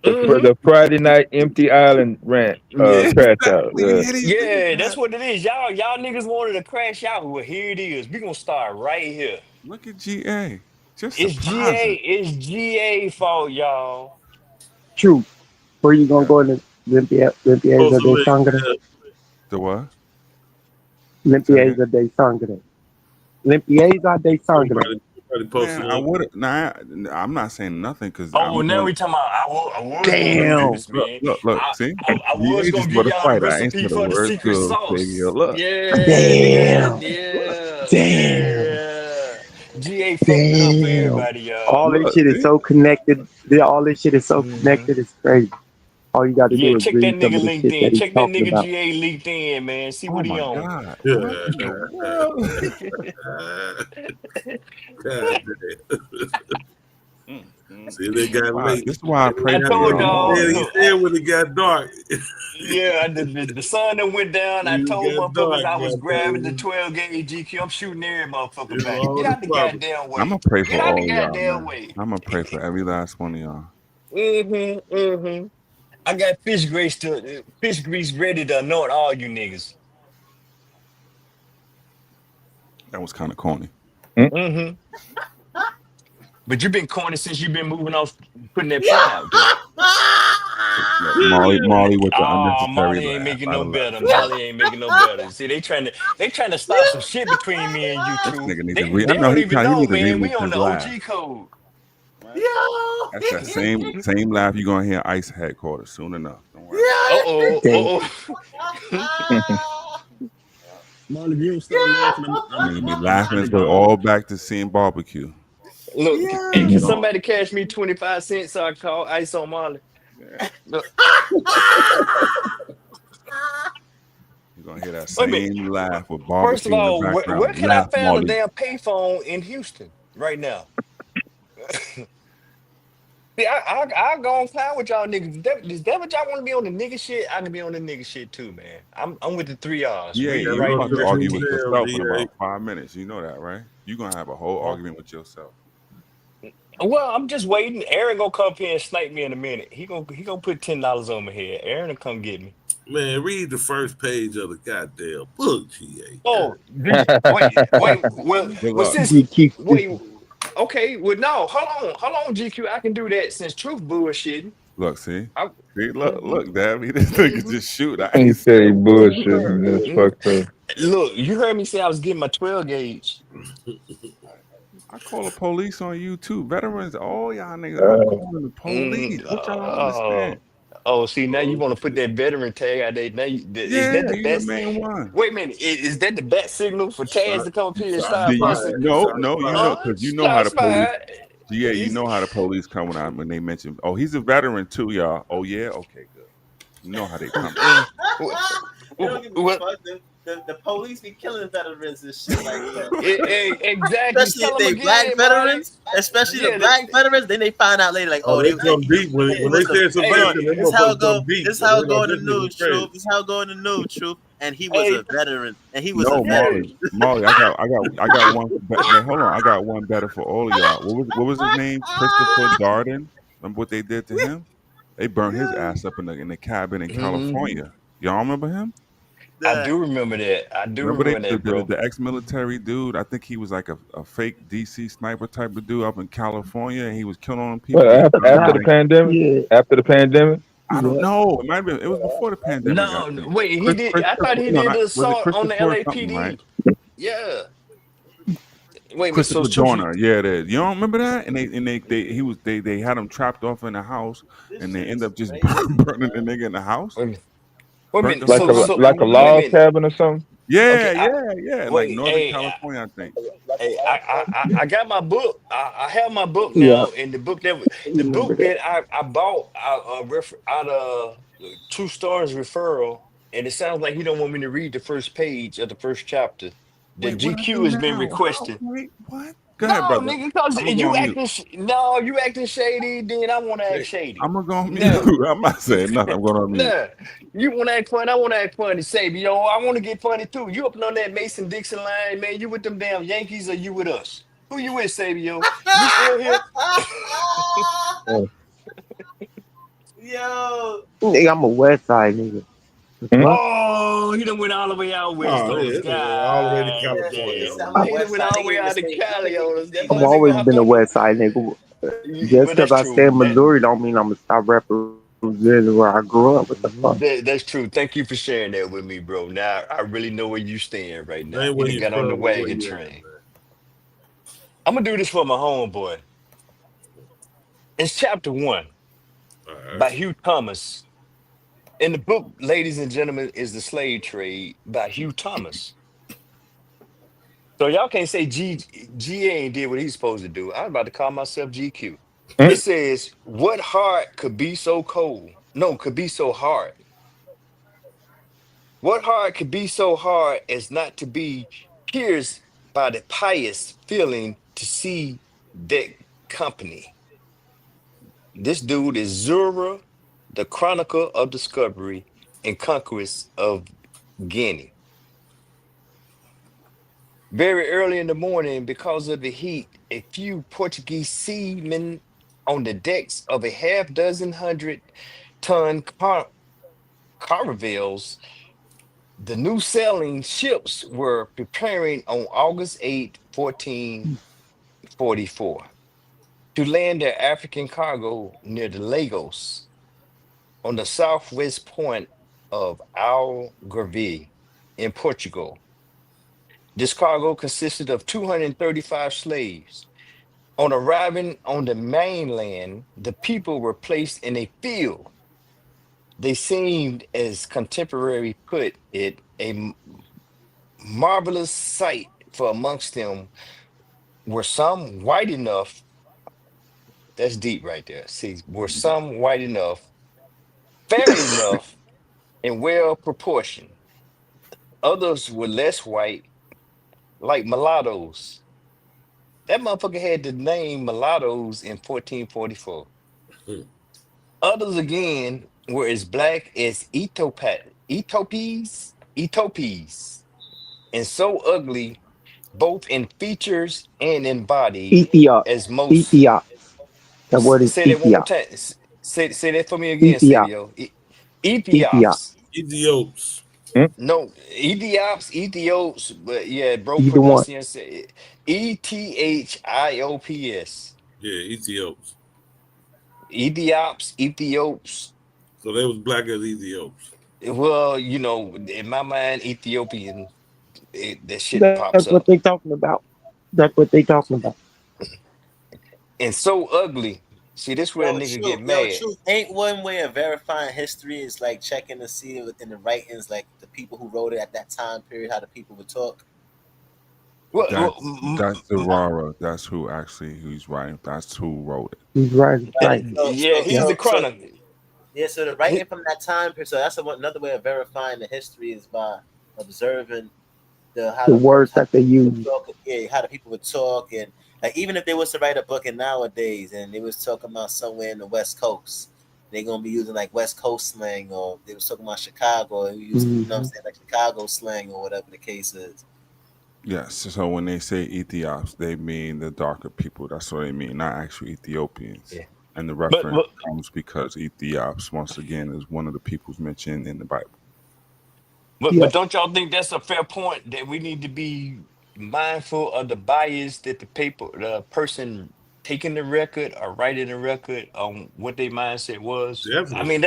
S15: the Friday night empty island rant,
S12: Yeah,
S15: crash out.
S20: exactly. You
S15: Yeah.
S20: hear these
S12: yeah,
S20: niggas,
S12: that's
S20: man?
S12: what it is. Y'all niggas wanted to crash out. Well, here it is. We gonna start right here.
S20: Look at GA. Just
S12: It's GA.
S20: surprising.
S12: It's GA fault, y'all.
S14: True. Where you gonna
S20: Yeah.
S14: go in the Limpieza
S17: Post a
S14: de
S17: link.
S14: Sangre?
S20: The what? Say it again.
S14: Limpieza de Sangre. Limpieza de Sangre.
S17: Somebody post
S20: Man,
S17: a
S20: I
S17: link.
S20: would. Nah, I'm not saying nothing because I'm
S12: Oh, now
S20: going.
S12: we talking about. I was gonna do
S14: Damn.
S12: this,
S20: Look,
S12: man.
S20: look, look. See,
S12: I was
S20: GA
S12: gonna
S20: just
S12: give
S20: bought a
S12: y'all the
S20: fight. I ain't
S12: recipe
S20: said a
S12: for the
S20: word
S12: secret
S20: to Savior.
S12: sauce.
S20: Look,
S12: Yeah,
S14: Damn.
S12: yeah,
S14: Damn.
S12: yeah. GA fucked it up for
S14: Damn.
S12: everybody, y'all.
S14: All this
S20: look.
S14: shit is
S20: See,
S14: so connected. All this shit is so connected. It's crazy. All you got to
S12: Yeah,
S14: do is
S12: check that
S14: read some
S12: nigga
S14: of the shit that
S12: LinkedIn.
S14: he's
S12: Check that
S14: talking
S12: nigga
S14: about.
S12: GA LinkedIn, man. See
S20: oh
S12: what he
S20: my
S12: on.
S20: God,
S17: Yeah.
S20: what in the world?
S17: God damn. See, they got late.
S20: This is why I pray
S12: I
S20: for
S12: told
S20: y'all more,
S12: y'all,
S17: He
S20: man.
S12: look,
S17: said when it got dark.
S12: yeah, the sun that went down. I
S17: When it
S12: told
S17: got
S12: motherfuckers
S17: dark,
S12: I was grabbing the
S17: goddamn.
S12: 12 gauge GQ. I'm shooting every motherfucker
S17: You know,
S12: back.
S17: all
S12: Get
S17: the
S12: out the
S17: property.
S12: goddamn
S20: I'm
S12: way.
S20: gonna pray
S12: Get
S20: for
S12: out the
S20: all of y'all,
S12: goddamn
S20: man.
S12: way.
S20: I'm gonna pray for every last one of y'all.
S12: I got fish grease ready to anoint all you niggas.
S20: That was kind of corny.
S12: Mm-hmm. But you've been corny since you've been moving off putting that print out there.
S20: Look, Molly with the
S12: Oh,
S20: unnecessary
S12: Molly ain't
S20: laugh.
S12: making
S20: I
S12: no
S20: love
S12: better.
S20: it.
S12: Molly ain't making no better. See, they trying to start some shit between me and you,
S20: This
S12: Truth.
S20: nigga need to
S12: They
S20: read. I
S12: they
S20: know
S12: don't
S20: he
S12: even
S20: trying. He
S12: know,
S20: need to
S12: man. We
S20: remix
S12: on
S20: his
S12: the
S20: laugh.
S12: OG code.
S20: That's that same laugh you're gonna hear Ice headquarters soon enough. Don't worry.
S12: Uh-oh.
S5: Molly, if you don't start laughing,
S20: Nigga be
S5: I'm
S20: laughing
S5: turning
S20: his
S5: it
S20: way
S5: down.
S20: all back to seeing barbecue.
S12: Look, hey, can
S20: No.
S12: somebody cash me 25 cents so I call Ice on Molly? Look,
S20: You're gonna hear that
S12: wait a minute.
S20: same laugh with
S12: First of
S20: barbecue in the
S12: all, where
S20: background.
S12: can I
S20: Laugh,
S12: find a
S20: Molly.
S12: damn payphone in Houston right now? See, I go on clown with y'all niggas. Is that what y'all want to be on the nigga shit? I can be on the nigga shit too, man. I'm with the 3 R's.
S20: Yeah,
S12: Read,
S20: you
S12: write,
S20: about
S12: and
S20: to argue
S12: repeat.
S20: with yourself in about 5 minutes. You know that, right? You're gonna have a whole argument with yourself.
S12: Well, I'm just waiting. Aaron gonna come up here and snipe me in a minute. He gonna put $10 on my head. Aaron will come get me.
S17: Man, read the first page of the goddamn book, GA.
S12: Oh, did you, wait. Well,
S20: Good luck.
S12: since
S14: GQ.
S12: wait, okay. Well, no, hold on, GQ. I can do that since Truth bullshitting.
S20: Look, see?
S12: I,
S20: Look, Dabby. This nigga just shoot. I
S15: He
S20: ain't
S15: said
S20: say
S15: he
S20: a
S15: bullshit.
S20: word.
S15: That's fucked up.
S12: Look, you heard me say I was getting my 12 gauge.
S20: I call the police on you too. Veterans, all y'all niggas, I'm calling the police. What y'all don't understand?
S12: See, now you want to put that veteran tag out there. Now, is
S20: Yeah,
S12: that the
S20: you the
S12: best?
S20: main one.
S12: Wait a minute. Is that the bat signal for Taz to come up here and
S17: Shots
S12: start busting?
S17: fired.
S20: No,
S17: Shots
S20: you know,
S17: fired.
S20: because you know how the
S12: Shots
S20: police.
S12: fired.
S20: Yeah, you know how the police come when they mention, oh, he's a veteran too, y'all. Oh yeah, okay, good. You know how they come.
S18: They don't give a
S12: What?
S18: fuck. The police be killing veterans and shit like that.
S12: Exactly.
S18: Especially
S12: Tell
S18: if
S12: them
S18: they
S12: again,
S18: black
S12: Molly.
S18: veterans, especially the black veterans, then they find out later, like,
S17: Oh,
S18: oh,
S17: they come deep when they say it's a veteran. Them
S18: This how
S17: motherfuckers
S18: it go.
S17: come deep.
S18: This
S17: So
S18: how
S17: they
S18: it go
S17: know
S18: in the
S17: this nigga
S18: news,
S17: crazy.
S18: truth. This how it go in the news, truth. And he was a veteran. And he was a
S20: No,
S18: veteran.
S20: Molly, I got one. Wait, hold on, I got one better for all of y'all. What was his name? Christopher Darden. Remember what they did to him? They burned his ass up in the cabin in California. Y'all remember him?
S12: I do remember that. I do
S20: Remember
S12: remember that, bro.
S20: the ex-military dude? I think he was like a fake DC sniper type of dude up in California, and he was killing people.
S15: Well,
S20: They
S15: after the pandemic?
S14: Yeah.
S15: After the pandemic?
S20: I don't know. It might have been. It was before the pandemic. I
S12: No,
S20: think.
S12: wait, he did. I thought he
S20: No,
S12: did the
S20: was it
S12: assault on the
S20: Christopher something, right?
S12: LAPD. Yeah. Wait a minute. So
S20: Christopher
S12: Truth,
S20: Dorner, yeah, it is. You don't remember that? And they had him trapped off in a house, and they end up just burning the nigga in the house.
S12: wait a
S20: Burnt
S12: minute.
S20: the
S15: Like
S20: whole
S15: a
S20: house
S12: So
S15: like a
S20: down.
S12: wait a
S15: log
S12: minute.
S15: cabin or something?
S12: Okay,
S20: Yeah, like
S12: wait.
S20: Northern California, I think.
S12: I got my book. I have my book
S14: Yeah.
S12: now, and the book
S14: I remember that.
S12: that I bought out of True Stories referral, and it sounds like he don't want me to read the first page of the first chapter. The
S20: Wait, what I do
S12: GQ has been
S20: now? How?
S12: requested.
S20: Wait, what? Go
S12: No,
S20: ahead, brother.
S12: nigga, cause
S20: I'm gonna go
S12: you
S20: on mute.
S12: acting. No, you acting shady. Then I want to act shady.
S20: I'm gonna go on
S12: No,
S20: mute. I'm not saying nothing. I'm going on mute.
S12: no. You want to act funny. I want to act funny. Say, yo, I want to get funny too. You up on that Mason Dixon line, man? You with them damn Yankees or you with us? Who you with, Sabio? You still here?
S18: Yo.
S14: Nigga, I'm a West Side nigga. What?
S12: Oh, he done went all the way out west
S17: Oh,
S12: on us.
S17: yeah, all the way to
S12: God
S17: California.
S12: damn. He done went all the way out to Cali on us. That
S14: I've
S12: must
S14: always
S12: have
S14: been a
S12: been.
S14: West Side nigga. Just
S12: But
S14: because
S12: that's
S14: I stay
S12: true.
S14: in Missouri don't mean I'm gonna stop representing where I grew up. What the fuck?
S12: That's true. Thank you for sharing that with me, bro. Now I really know where you stand right now.
S17: Ain't
S12: You
S17: where
S12: done
S17: you
S12: got on the
S17: from, but where
S12: wagon
S17: you at,
S12: train.
S17: man.
S12: I'm gonna do this for my homeboy. It's chapter 1
S17: All
S12: by
S17: right.
S12: Hugh Thomas. In the book, ladies and gentlemen, is The Slave Trade by Hugh Thomas. So y'all can't say GA ain't did what he's supposed to do. I'm about to call myself GQ. It says, what heart could be so cold? No, could be so hard. What heart could be so hard as not to be pierced by the pious feeling to see that company? This dude is Zura, the Chronicle of Discovery and Conquest of Guinea. Very early in the morning, because of the heat, a few Portuguese seamen on the decks of a half dozen 100-ton caravels, the new sailing ships, were preparing on August 8, 1444, to land their African cargo near the Lagos on the southwest point of Algarve in Portugal. This cargo consisted of 235 slaves. On arriving on the mainland, the people were placed in a field. They seemed, as contemporary put it, marvelous sight, for amongst them were some white enough, that's deep right there. See, were some white enough, fair enough, and well proportioned. Others were less white, like mulattoes. That motherfucker had the name mulattoes in 1444. Others again were as black as Ethiopies, and so ugly, both in features and in body,
S14: Ethiop.
S12: as most.
S14: Ethiop. The word is
S12: Say that one more
S14: Ethiop.
S12: time. Say that for me again,
S14: Ethiop.
S12: Savio.
S14: Ethiop.
S12: Ethiops.
S17: Ethiops.
S12: No, Ethiops, but yeah, bro,
S14: Either one.
S12: pronunciation Ethiops.
S17: Yeah, Ethiops.
S12: Ethiops.
S17: So they was black as Ethiops.
S12: Well, in my mind, Ethiopian, that shit pops
S14: That's what
S12: up.
S14: they talking about. That's what they talking about.
S12: And so ugly. See, this where a nigga get mad.
S18: Truth. Ain't one way of verifying history is like checking to see within the writings, like the people who wrote it at that time period, how the people would talk.
S20: That's Zurara. That's who's writing. That's who wrote it.
S14: He's right. Right.
S12: He's the chronicle.
S18: Yeah, so the writing from that time period. So that's another way of verifying the history is by observing how
S14: The words that they use.
S18: how the people would talk, and like even if they was to write a book in nowadays and they was talking about somewhere in the West Coast, they're gonna be using like West Coast slang, or they was talking about Chicago, you know what I'm saying, like Chicago slang or whatever the case is.
S20: Yes. So when they say Ethiops, they mean the darker people. That's what they mean, not actual Ethiopians.
S12: Yeah.
S20: And the
S12: But
S20: reference comes because Ethiops, once again, is one of the peoples mentioned in the Bible.
S12: But don't y'all think that's a fair point, that we need to be mindful of the bias that the person taking the record or writing the record on what their mindset was? I mean,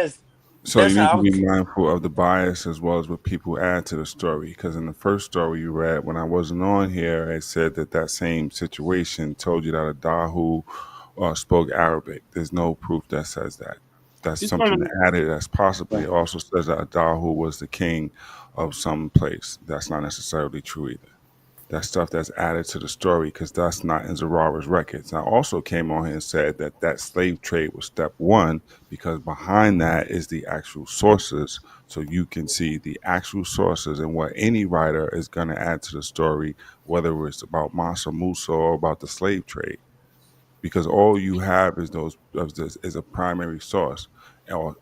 S20: So you
S12: that's
S20: need
S12: how
S20: to
S12: I
S20: be
S12: was.
S20: mindful of the bias as well as what people add to the story. Because in the first story you read, when I wasn't on here, it said that same situation told you that a Dahu spoke Arabic. There's no proof that says that. That's
S19: He's
S20: something
S19: from-
S20: added as possibly. It also says that a Dahu was the king of some place. That's not necessarily true either. That's stuff that's added to the story because that's not in Zarawa's records. I also came on here and said that slave trade was step one because behind that is the actual sources. So you can see the actual sources and what any writer is going to add to the story, whether it's about Mansa Musa or about the slave trade, because all you have is is a primary source or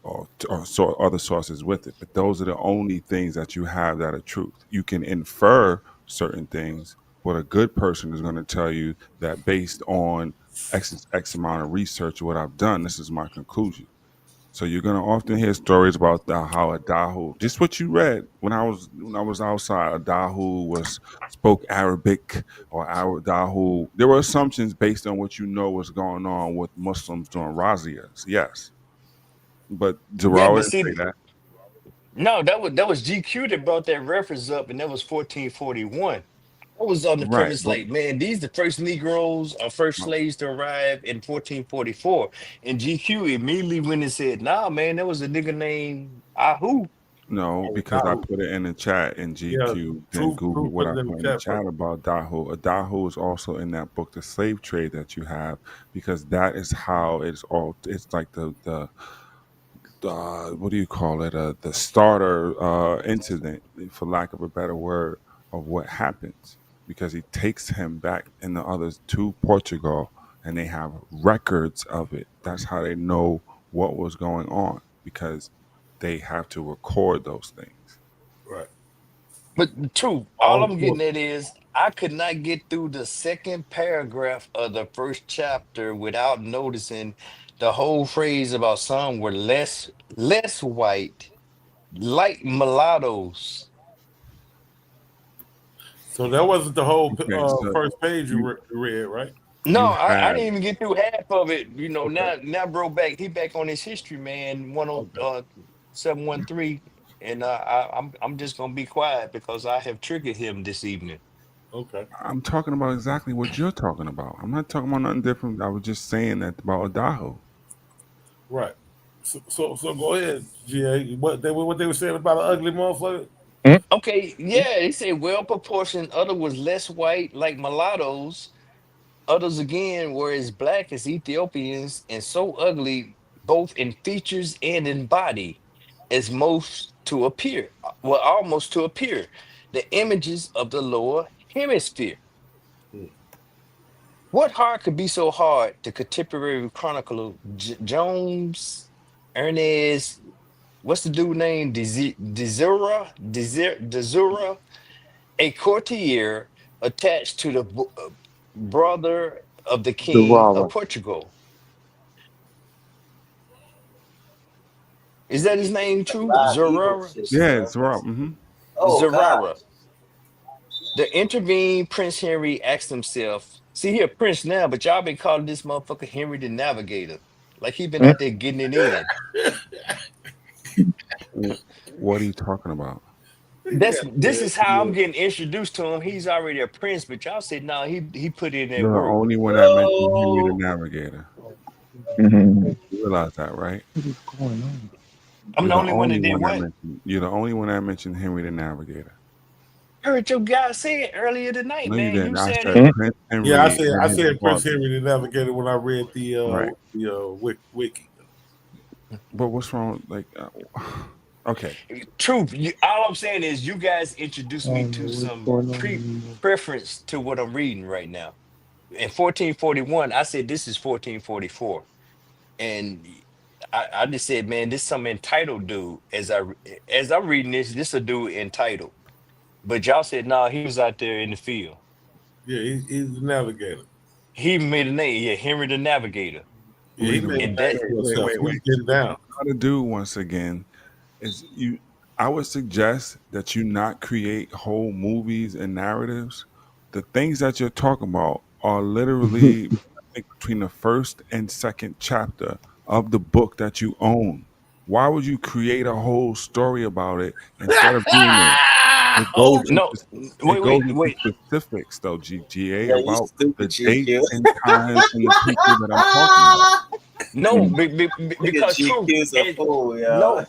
S20: other sources with it. But those are the only things that you have that are truth. You can infer certain things, but a good person is going to tell you that based on X amount of research, what I've done, this is my conclusion. So you're gonna often hear stories about how Adahu, just what you read when I was outside. Adahu spoke Arabic or Adahu. There were assumptions based on what you know was going on with Muslims during razzias. Yes, but
S12: Yeah,
S20: Zarawa
S12: but
S20: didn't say
S12: see,
S20: that.
S12: no, that was GQ that brought that reference up, and that was 1441. I was on the
S20: Right,
S12: premise
S20: but
S12: like, man, these the first Negroes or first slaves to arrive in 1444. And GQ immediately went and said, nah, man, there was a nigga named Ahu.
S20: no, because I put it in the chat in
S17: Yeah,
S20: GQ, then
S17: true,
S20: Google
S17: true.
S20: what
S17: Put
S20: I
S17: it in the
S20: put in the
S17: chat
S20: chat
S17: first.
S20: about Dahu. Dahu is also in that book, The Slave Trade, that you have, because that is how it's like the what do you call it? The starter incident, for lack of a better word, of what happens, because he takes him back and the others to Portugal, and they have records of it. That's how they know what was going on, because they have to record those things.
S17: Right.
S12: But the truth, all
S17: All
S12: I'm
S17: four.
S12: getting at is I could not get through the second paragraph of the first chapter without noticing the whole phrase about some were less white, like mulattoes.
S17: So that wasn't the whole
S20: Okay, so
S17: first page you
S20: you
S17: read, right?
S12: No,
S20: you
S12: I
S20: have
S12: didn't even get through half of it. You know,
S17: Okay.
S12: now bro he back on his history, man,
S17: Okay.
S12: 713. And I'm just gonna be quiet because I have triggered him this evening.
S17: Okay.
S20: I'm talking about exactly what you're talking about. I'm not talking about nothing different. I was just saying that about Adaho.
S17: Right. So go ahead, GA. What they were saying about an ugly motherfucker?
S12: Okay, yeah, they say well proportioned, other was less white, like mulattoes. Others again were as black as Ethiopians and so ugly, both in features and in body, as most to appear, well, almost to appear, the images of the lower hemisphere. What heart could be so hard? The contemporary chronicler Jones, Ernest, what's the dude name? Desura, a courtier attached to the brother of the king of
S14: Zarawa.
S12: Portugal. Is that his name, true?
S18: Live Eagle
S12: Zurara?
S18: shit,
S20: Yeah,
S18: man.
S20: it's wrong. Mm-hmm.
S18: Oh God.
S12: Zurara. The intervened Prince Henry asked himself, see here, Prince now, but y'all been calling this motherfucker Henry the Navigator. Like he been out there getting it in.
S20: What are you talking about?
S12: This is how I'm getting introduced to him. He's already a prince, but y'all said no, he put in that
S20: You're the
S12: work.
S20: only one that mentioned Henry the Navigator. You realize that, right?
S14: What is going on?
S12: I'm the only one that did what?
S20: You're the only one that mentioned Henry the Navigator.
S12: I heard your guy say it earlier tonight,
S20: No, you
S12: man. You
S20: didn't. I
S12: said
S20: said
S12: it.
S20: Prince Henry.
S17: Yeah, I
S20: and his
S17: said Prince
S20: brother.
S17: Henry the Navigator when I read the
S20: Right.
S17: wiki.
S20: But what's wrong? Like, okay.
S12: Truth. All I'm saying is you guys introduced me to
S14: What's
S12: some
S14: going on anymore?
S12: preference to what I'm reading right now. In 1441, I said this is 1444. And I just said, man, this some entitled dude. As I'm reading this a dude entitled. But y'all said, no, he was out there in the field.
S17: Yeah, he's the navigator.
S12: He made a name, yeah, Henry the Navigator.
S17: Yeah, he made a
S12: And
S17: name
S12: that
S17: for himself. He was getting down.
S20: How to do once again is you. I would suggest that you not create whole movies and narratives. The things that you're talking about are literally, I think, between the first and second chapter of the book that you own. Why would you create a whole story about it instead of doing it? It goes
S12: no,
S20: into specifics though, GGA,
S18: Yeah, you
S20: about
S18: stupid
S20: the
S18: GQ.
S20: dates and times and the people that I'm talking about.
S12: No,
S18: Look at
S12: because true.
S18: GQ's a fool, yo.
S12: No,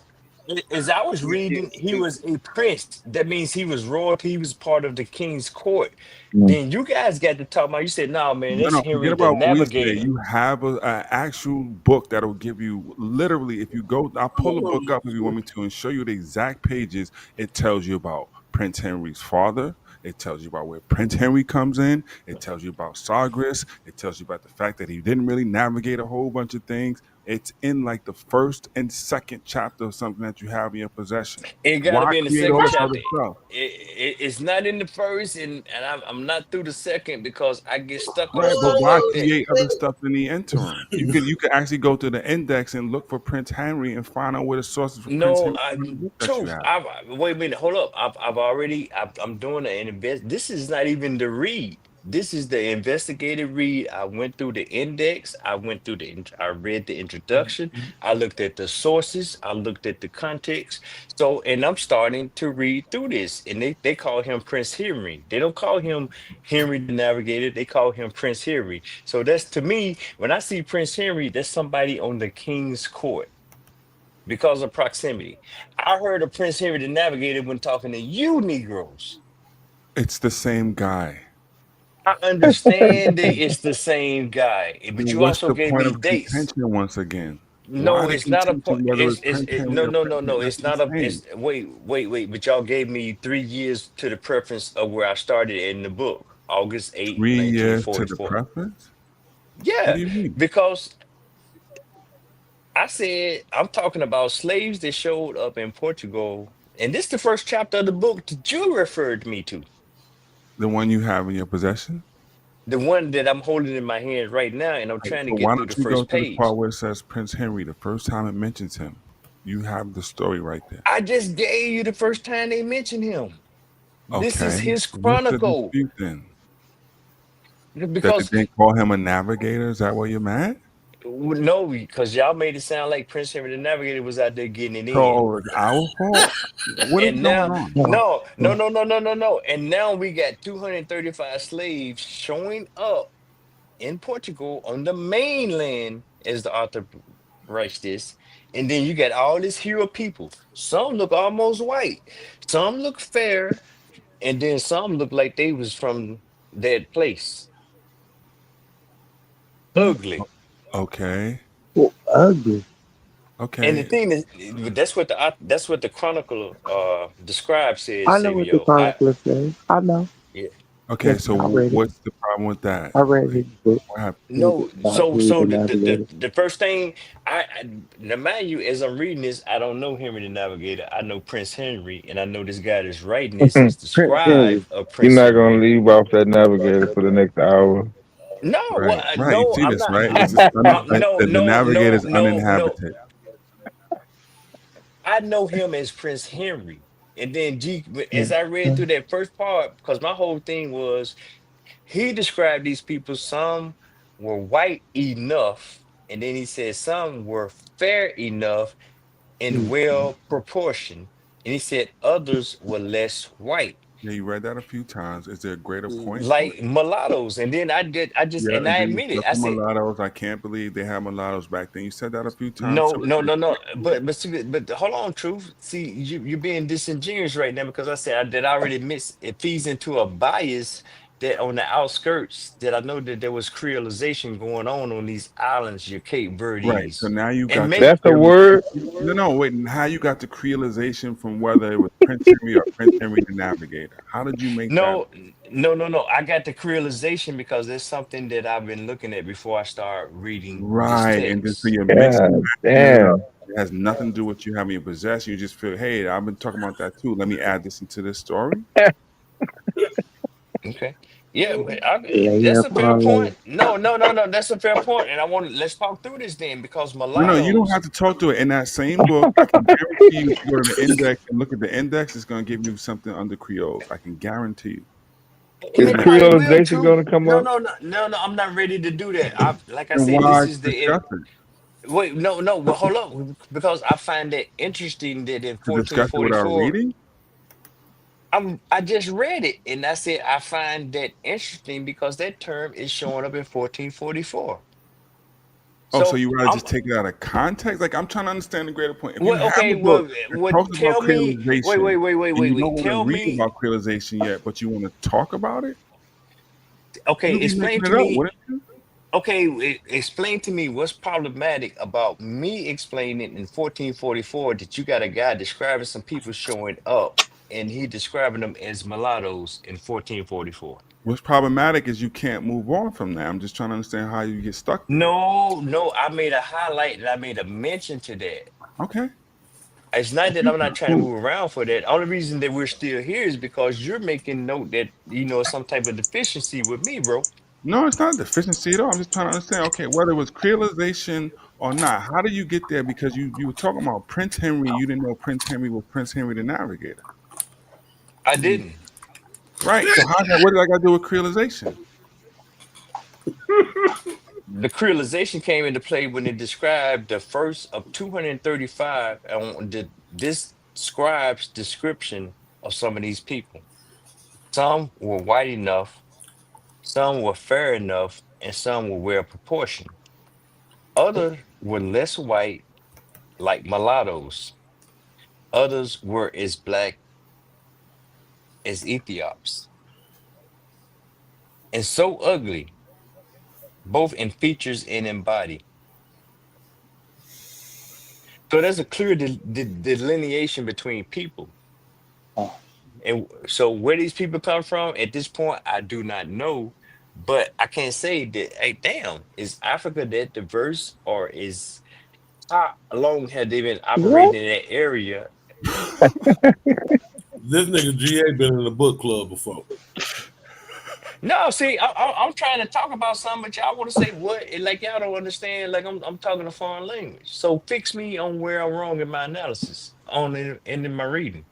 S12: As I was reading, he was a prince. That means he was royalty. He was part of the king's court.
S8: Mm.
S12: Then you guys got to talk about. You said, "No, man,
S20: No,
S12: that's
S20: no, forget
S12: Henry the
S20: about what we say.
S12: Navigator."
S20: You have a actual book that'll give you literally. If you go, I'll pull a book up if you want me to, and show you the exact pages. It tells you about Prince Henry's father. It tells you about where Prince Henry comes in. It tells you about Sagres. It tells you about the fact that he didn't really navigate a whole bunch of things. It's in like the first and second chapter of something that you have in your possession.
S12: It got to
S20: Why
S12: be in the
S20: create all
S12: second
S20: this
S12: chapter.
S20: other stuff?
S12: It's not in the first, and I'm not through the second because I get stuck on
S20: Right, but
S12: stuff
S20: why
S12: like that.
S20: create other stuff in the interim? You can actually go to the index and look for Prince Henry and find out where the sources for Prince
S12: No,
S20: Henry are in the book that you
S12: truth.
S20: have.
S12: Wait a minute. Hold up. I'm doing an invest. This is not even the read. This is the investigative read. I went through the index. I read the introduction. I looked at the sources. I looked at the context. So, and I'm starting to read through this. And they call him Prince Henry. They don't call him Henry the Navigator. They call him Prince Henry. So that's, to me, when I see Prince Henry, that's somebody on the king's court because of proximity. I heard of Prince Henry the Navigator when talking to you Negroes.
S20: It's the same guy.
S12: I understand that it's the same guy, but
S20: Then
S12: you
S20: what's
S12: also
S20: the
S12: gave
S20: point
S12: me
S20: of
S12: dates.
S20: contention once again? Why
S12: No,
S20: the
S12: it's not a
S20: contention
S12: point.
S20: whether it's Prince Henry
S12: No,
S20: or
S12: no,
S20: Prince
S12: no, no.
S20: that's
S12: It's
S20: the
S12: not a.
S20: same.
S12: It's wait. But y'all gave me 3 years to the preference of where I started in the book, August 8,
S20: 3 years to the
S12: 1944.
S20: preference? What
S12: Yeah,
S20: do you mean?
S12: because I said I'm talking about slaves that showed up in Portugal, and this is the first chapter of the book that you referred me to.
S20: The one you have in your possession?
S12: The one that I'm holding in my hand right now, and I'm
S20: Right,
S12: trying to
S20: so why
S12: get through
S20: don't
S12: the
S20: you go
S12: first
S20: to the part
S12: page.
S20: where it says Prince Henry the first time it mentions him? You have the story right there.
S12: I just gave you the first time they mentioned him. This is
S20: Okay.
S12: his
S20: What's the
S12: chronicle.
S20: dispute then? That they
S12: Because
S20: didn't call him a navigator? Is that why you're mad?
S12: no, because y'all made it sound like Prince Henry the Navigator was out there getting it in.
S20: So it's our fault? What is
S12: And
S20: going
S12: now,
S20: on?
S12: no. And now we got 235 slaves showing up in Portugal on the mainland, as the author writes this. And then you got all this hero people. Some look almost white, some look fair, and then some look like they was from that place. Ugly.
S20: Okay.
S14: Well, ugly.
S12: And the
S20: Okay.
S12: thing is, that's what the Chronicle the scribe said,
S14: I know what the
S12: Savio.
S14: chronicler says. I know.
S12: Yeah.
S20: Okay,
S14: Yes,
S20: so
S14: I read it.
S20: what's the problem with that?
S14: I read
S20: Like,
S14: his book.
S20: what happened?
S12: No,
S14: About Henry
S12: so
S14: the
S12: the
S14: Navigator.
S12: the first thing now mind you, as I'm reading this, I don't know Henry the Navigator. I know Prince Henry, and I know this guy that's writing this is the
S15: Prince
S12: scribe
S15: Henry.
S12: of
S15: You're
S12: Prince
S15: not gonna
S12: Henry.
S15: leave off that navigator for the next hour.
S12: No,
S20: Right, right. You
S12: no,
S20: see
S12: I'm
S20: this,
S12: not.
S20: right? This is
S12: No,
S20: the navigator is
S12: no.
S20: uninhabited.
S12: I know him as Prince Henry. And then as I read through that first part, because my whole thing was he described these people, some were white enough, and then he said some were fair enough and well proportioned. And he said others were less white,
S20: Yeah, you read that a few times. Is there a greater point to
S12: like
S20: it?
S12: mulattoes. And then
S20: Yeah,
S12: and
S20: and
S12: I
S20: then you
S12: admit it.
S20: flip
S12: I
S20: the
S12: said,
S20: mulattoes. I can't believe they had mulattoes back then. You said that a few times
S12: no,
S20: too.
S12: no, no, no. But see, but hold on, truth. See, you're being disingenuous right now because I said that I already missed it feeds into a bias that on the outskirts that I know that there was creolization going on these islands, your Cape
S20: Right. So
S12: Verdes,
S20: now you
S12: and
S20: got the
S12: maybe
S15: That's a word.
S20: No, wait. How you got the creolization from whether it was Prince Henry or Prince Henry the Navigator? How did you make that?
S12: no. I got the creolization because it's something that I've been looking at before I start reading this
S20: Right. And then so
S12: text.
S20: you're mixing
S15: God
S20: matching it up.
S15: damn.
S20: It has nothing to do with you having your possession. You just feel, hey, I've been talking about that too. Let me add this into this story.
S12: Okay. Yeah, but that's
S14: Layer
S12: a fair
S14: upon layer.
S12: point. No. That's a fair point. And let's talk through this then because
S20: No, you don't
S12: mulattoes.
S20: have to talk to it. In that same book, I can guarantee you, if you go to the index and look at the index, it's going to give you something under Creoles. I can guarantee you.
S12: And
S15: Is
S12: it
S20: In that
S12: probably
S20: book.
S12: will
S15: creolization
S12: too.
S15: gonna come
S12: No,
S15: up?
S12: no, no, no, no. I'm not ready to do that. Like I
S20: Then
S12: said, this
S20: why
S12: is the
S20: discuss it?
S12: wait, no. Well, hold up, because I find that interesting that in
S20: To discuss it without
S12: 1444,
S20: reading?
S12: I just read it and I said I find that interesting because that term is showing up in 1444.
S20: Oh, so
S12: So
S20: you rather
S12: I'm
S20: just take it out of context? Like I'm trying to understand the greater point. If you
S12: well,
S20: have
S12: okay.
S20: a book that
S12: Well,
S20: talks about
S12: tell me. Wait,
S20: creolization and you don't want to
S12: Tell
S20: read
S12: me.
S20: about creolization yet, but you want to talk about it,
S12: Okay,
S20: you'll be
S12: explain
S20: making
S12: to
S20: it up,
S12: me.
S20: wouldn't you?
S12: Okay, explain to me what's problematic about me explaining in 1444 that you got a guy describing some people showing up and he describing them as mulattoes in 1444.
S20: What's problematic is you can't move on from that. I'm just trying to understand how you get stuck there.
S12: No, I made a highlight and I made a mention to that.
S20: Okay.
S12: It's not that
S20: Okay,
S12: I'm not trying to
S20: cool.
S12: move around for that. Only reason that we're still here is because you're making note that some type of deficiency with me, bro.
S20: No, it's not a deficiency at all. I'm just trying to understand, okay, whether it was creolization or not, how do you get there? Because you were talking about Prince Henry. You didn't know Prince Henry was Prince Henry the Navigator.
S12: I didn't.
S20: Right. So what did I got to do with creolization?
S12: The creolization came into play when it described the first of 235 on this scribe's description of some of these people. Some were white enough, some were fair enough, and some were well proportioned. Others were less white, like mulattoes. Others were as black as Ethiops, and so ugly, both in features and in body. So there's a clear delineation between people. And so where these people come from at this point, I do not know. But I can't say that, hey, damn, is Africa that diverse or how long have they been operating
S14: What?
S12: in that area?
S17: This nigga GA been in the book club before.
S12: No, see, I'm trying to talk about something, but y'all want to say what? And like y'all don't understand. Like I'm talking a foreign language. So fix me on where I'm wrong in my analysis and in my reading.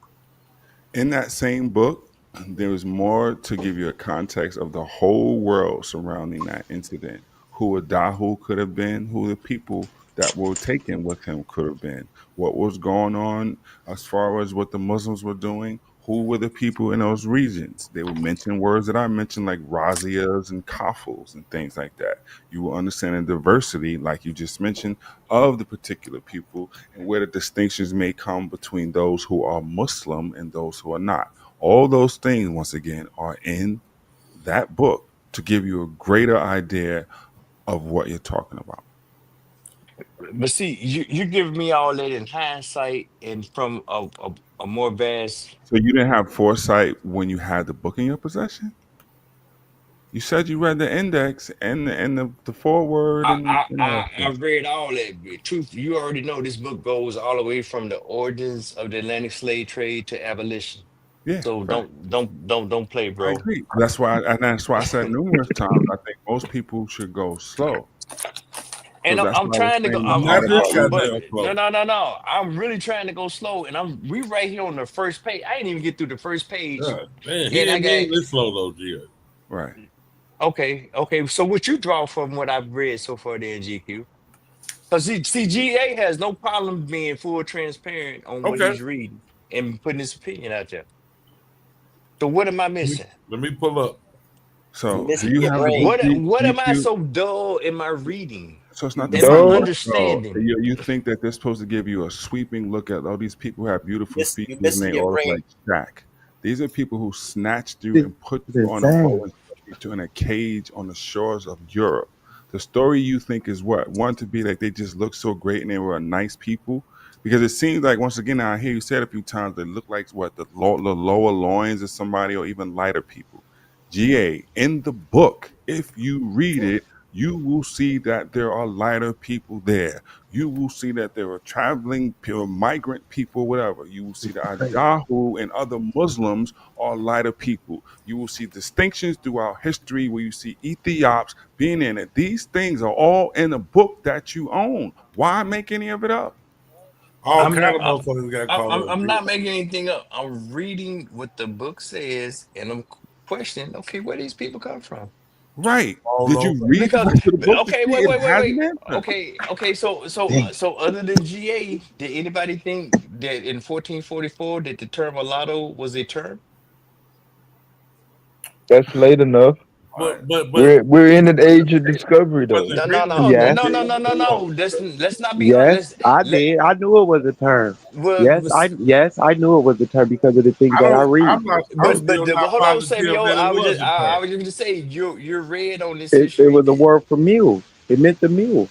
S20: In that same book, there is more to give you a context of the whole world surrounding that incident. Who Adahu could have been, who the people that were taken with him could have been, what was going on as far as what the Muslims were doing, who were the people in those regions. They would mention words that I mentioned, like razzias and kafus and things like that. You will understand the diversity, like you just mentioned, of the particular people and where the distinctions may come between those who are Muslim and those who are not. All those things, once again, are in that book to give you a greater idea of what you're talking about.
S12: But see, you giving me all that in hindsight and from a more vast.
S20: So you didn't have foresight when you had the book in your possession? You said you read the index and the foreword and all
S12: I
S20: that.
S12: read all that. Truth, you already know this book goes all the way from the origins of the Atlantic slave trade to abolition.
S20: Yeah,
S12: So
S20: fact.
S12: don't play,
S20: I
S12: bro.
S20: agree. That's why I said numerous times. I think most people should go slow.
S12: And
S20: So that's
S12: I'm
S20: why I was
S12: trying to go.
S20: saying
S12: I'm,
S20: you
S12: I'm,
S20: had
S12: I'm,
S20: about
S12: but
S17: goddamn slow.
S12: no. I'm really trying to go slow, and we right here on the first page. I ain't even get through the first page,
S17: God, man, he
S12: and I
S17: ain't
S12: got
S17: this slow though, GA.
S20: right.
S12: okay. So what you draw from what I've read so far there in GQ? Because see, GA has no problem being full transparent on what
S17: Okay.
S12: he's reading and putting his opinion out there. So what am I missing?
S17: Let me pull up.
S20: So
S18: Missing
S20: do you
S18: your
S20: have the
S18: brain.
S20: book
S12: What am I
S20: GQ?
S12: so dull in my reading?
S20: So it's not the
S12: In my
S20: book.
S14: Duh.
S20: So
S12: understanding.
S20: you think that they're supposed to give you a sweeping look at all these people who have beautiful
S18: You're
S20: features and
S18: missing
S20: they
S18: your
S20: all look
S18: brain.
S20: like Shaq. These are people who snatched you
S14: The,
S20: and put
S14: the
S20: you on a boat
S14: same.
S20: and put you in a cage on the shores of Europe. The story you think is what? One, to be like they just look so great and they were nice people. Because it seems like, once again, I hear you said a few times, they look like what? The lower loins of somebody or even lighter people. GA, in the book, if you read it, you will see that there are lighter people there. You will see that there are traveling, pure migrant people, whatever. You will see the Adahu and other Muslims are lighter people. You will see distinctions throughout history where you see Ethiops being in it. These things are all in a book that you own. Why make any of it up?
S17: All
S12: I'm
S17: kind
S12: not.
S17: of motherfuckers got caught up.
S12: I'm not making anything up. I'm reading what the book says, and I'm questioning. Okay, where these people come from?
S20: Right.
S17: All
S20: Did you
S17: over.
S20: read the
S12: Because
S20: rest of the book to
S12: okay,
S20: see it has
S12: wait.
S20: an answer?
S12: Okay. So other than GA, did anybody think that in 1444 that the term mulatto was a term?
S7: That's late enough.
S17: but
S15: We're in an age of discovery, though.
S17: was it
S12: No, no,
S17: written
S12: no,
S17: in
S2: Yes,
S12: no. Let's not be
S14: Yes,
S12: honest.
S14: I did. I knew it was a term.
S12: Well,
S14: Yes, I knew it was a term because of the things
S17: I
S14: that I
S17: don't.
S14: read.
S17: I'm
S12: but
S17: still not
S12: hold on,
S17: positive
S12: Samuel.
S17: that it
S12: I
S17: was a
S12: I
S17: term.
S12: was just gonna say you're red on this
S14: It
S12: history.
S14: was a word for mule. It meant the mule.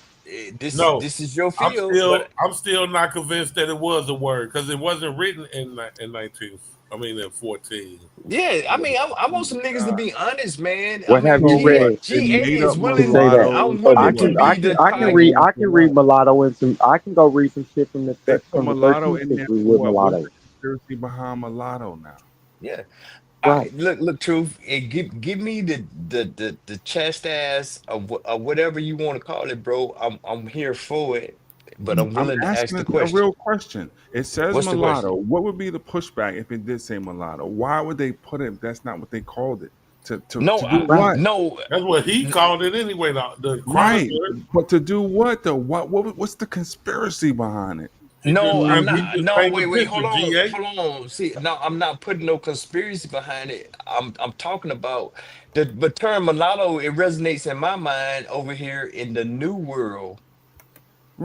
S17: No,
S12: This is your
S17: I'm
S12: field,
S17: still
S12: but
S17: I'm still not convinced that it was a word because it wasn't written in 19. I mean in 14.
S12: yeah, I mean, I want some niggas to be honest, man. I
S14: What have
S12: mean,
S14: you
S15: So what?
S14: read
S15: They
S12: GA
S15: made
S12: is
S15: up
S14: to
S12: willing.
S14: say that?
S15: mulattoes
S12: I'm
S15: for
S12: willing
S14: I
S12: to
S15: what?
S14: can
S12: be the title.
S14: I can read mulatto and some. I can go read some shit from
S20: They put
S14: from the
S20: mulatto
S14: 13th
S20: in there
S14: century
S20: for
S14: with
S20: what? What's
S14: mulatto.
S20: the conspiracy behind mulatto now?
S12: Yeah.
S14: Right.
S12: Look, truth. Give me the chastise of whatever you want to call it, bro. I'm here for it, but I'm
S20: I'm
S12: willing to ask
S20: asking
S12: the
S20: a
S12: question.
S20: real question. It says
S12: What's the
S20: mulatto.
S12: question?
S20: What would be the pushback if it did say mulatto? Why would they put it if that's not what they called it?
S12: No,
S20: To do
S14: Right.
S20: what?
S12: no.
S17: That's what he called it anyway. The
S20: Right.
S17: chronicler.
S20: But to do what though? What's the conspiracy behind it?
S17: He just
S12: No, I'm
S17: he
S12: not.
S17: just
S12: No,
S17: paint a
S12: wait,
S17: picture. GA.
S12: hold on. See, no, I'm not putting no conspiracy behind it. I'm talking about the term mulatto. It resonates in my mind over here in the new world,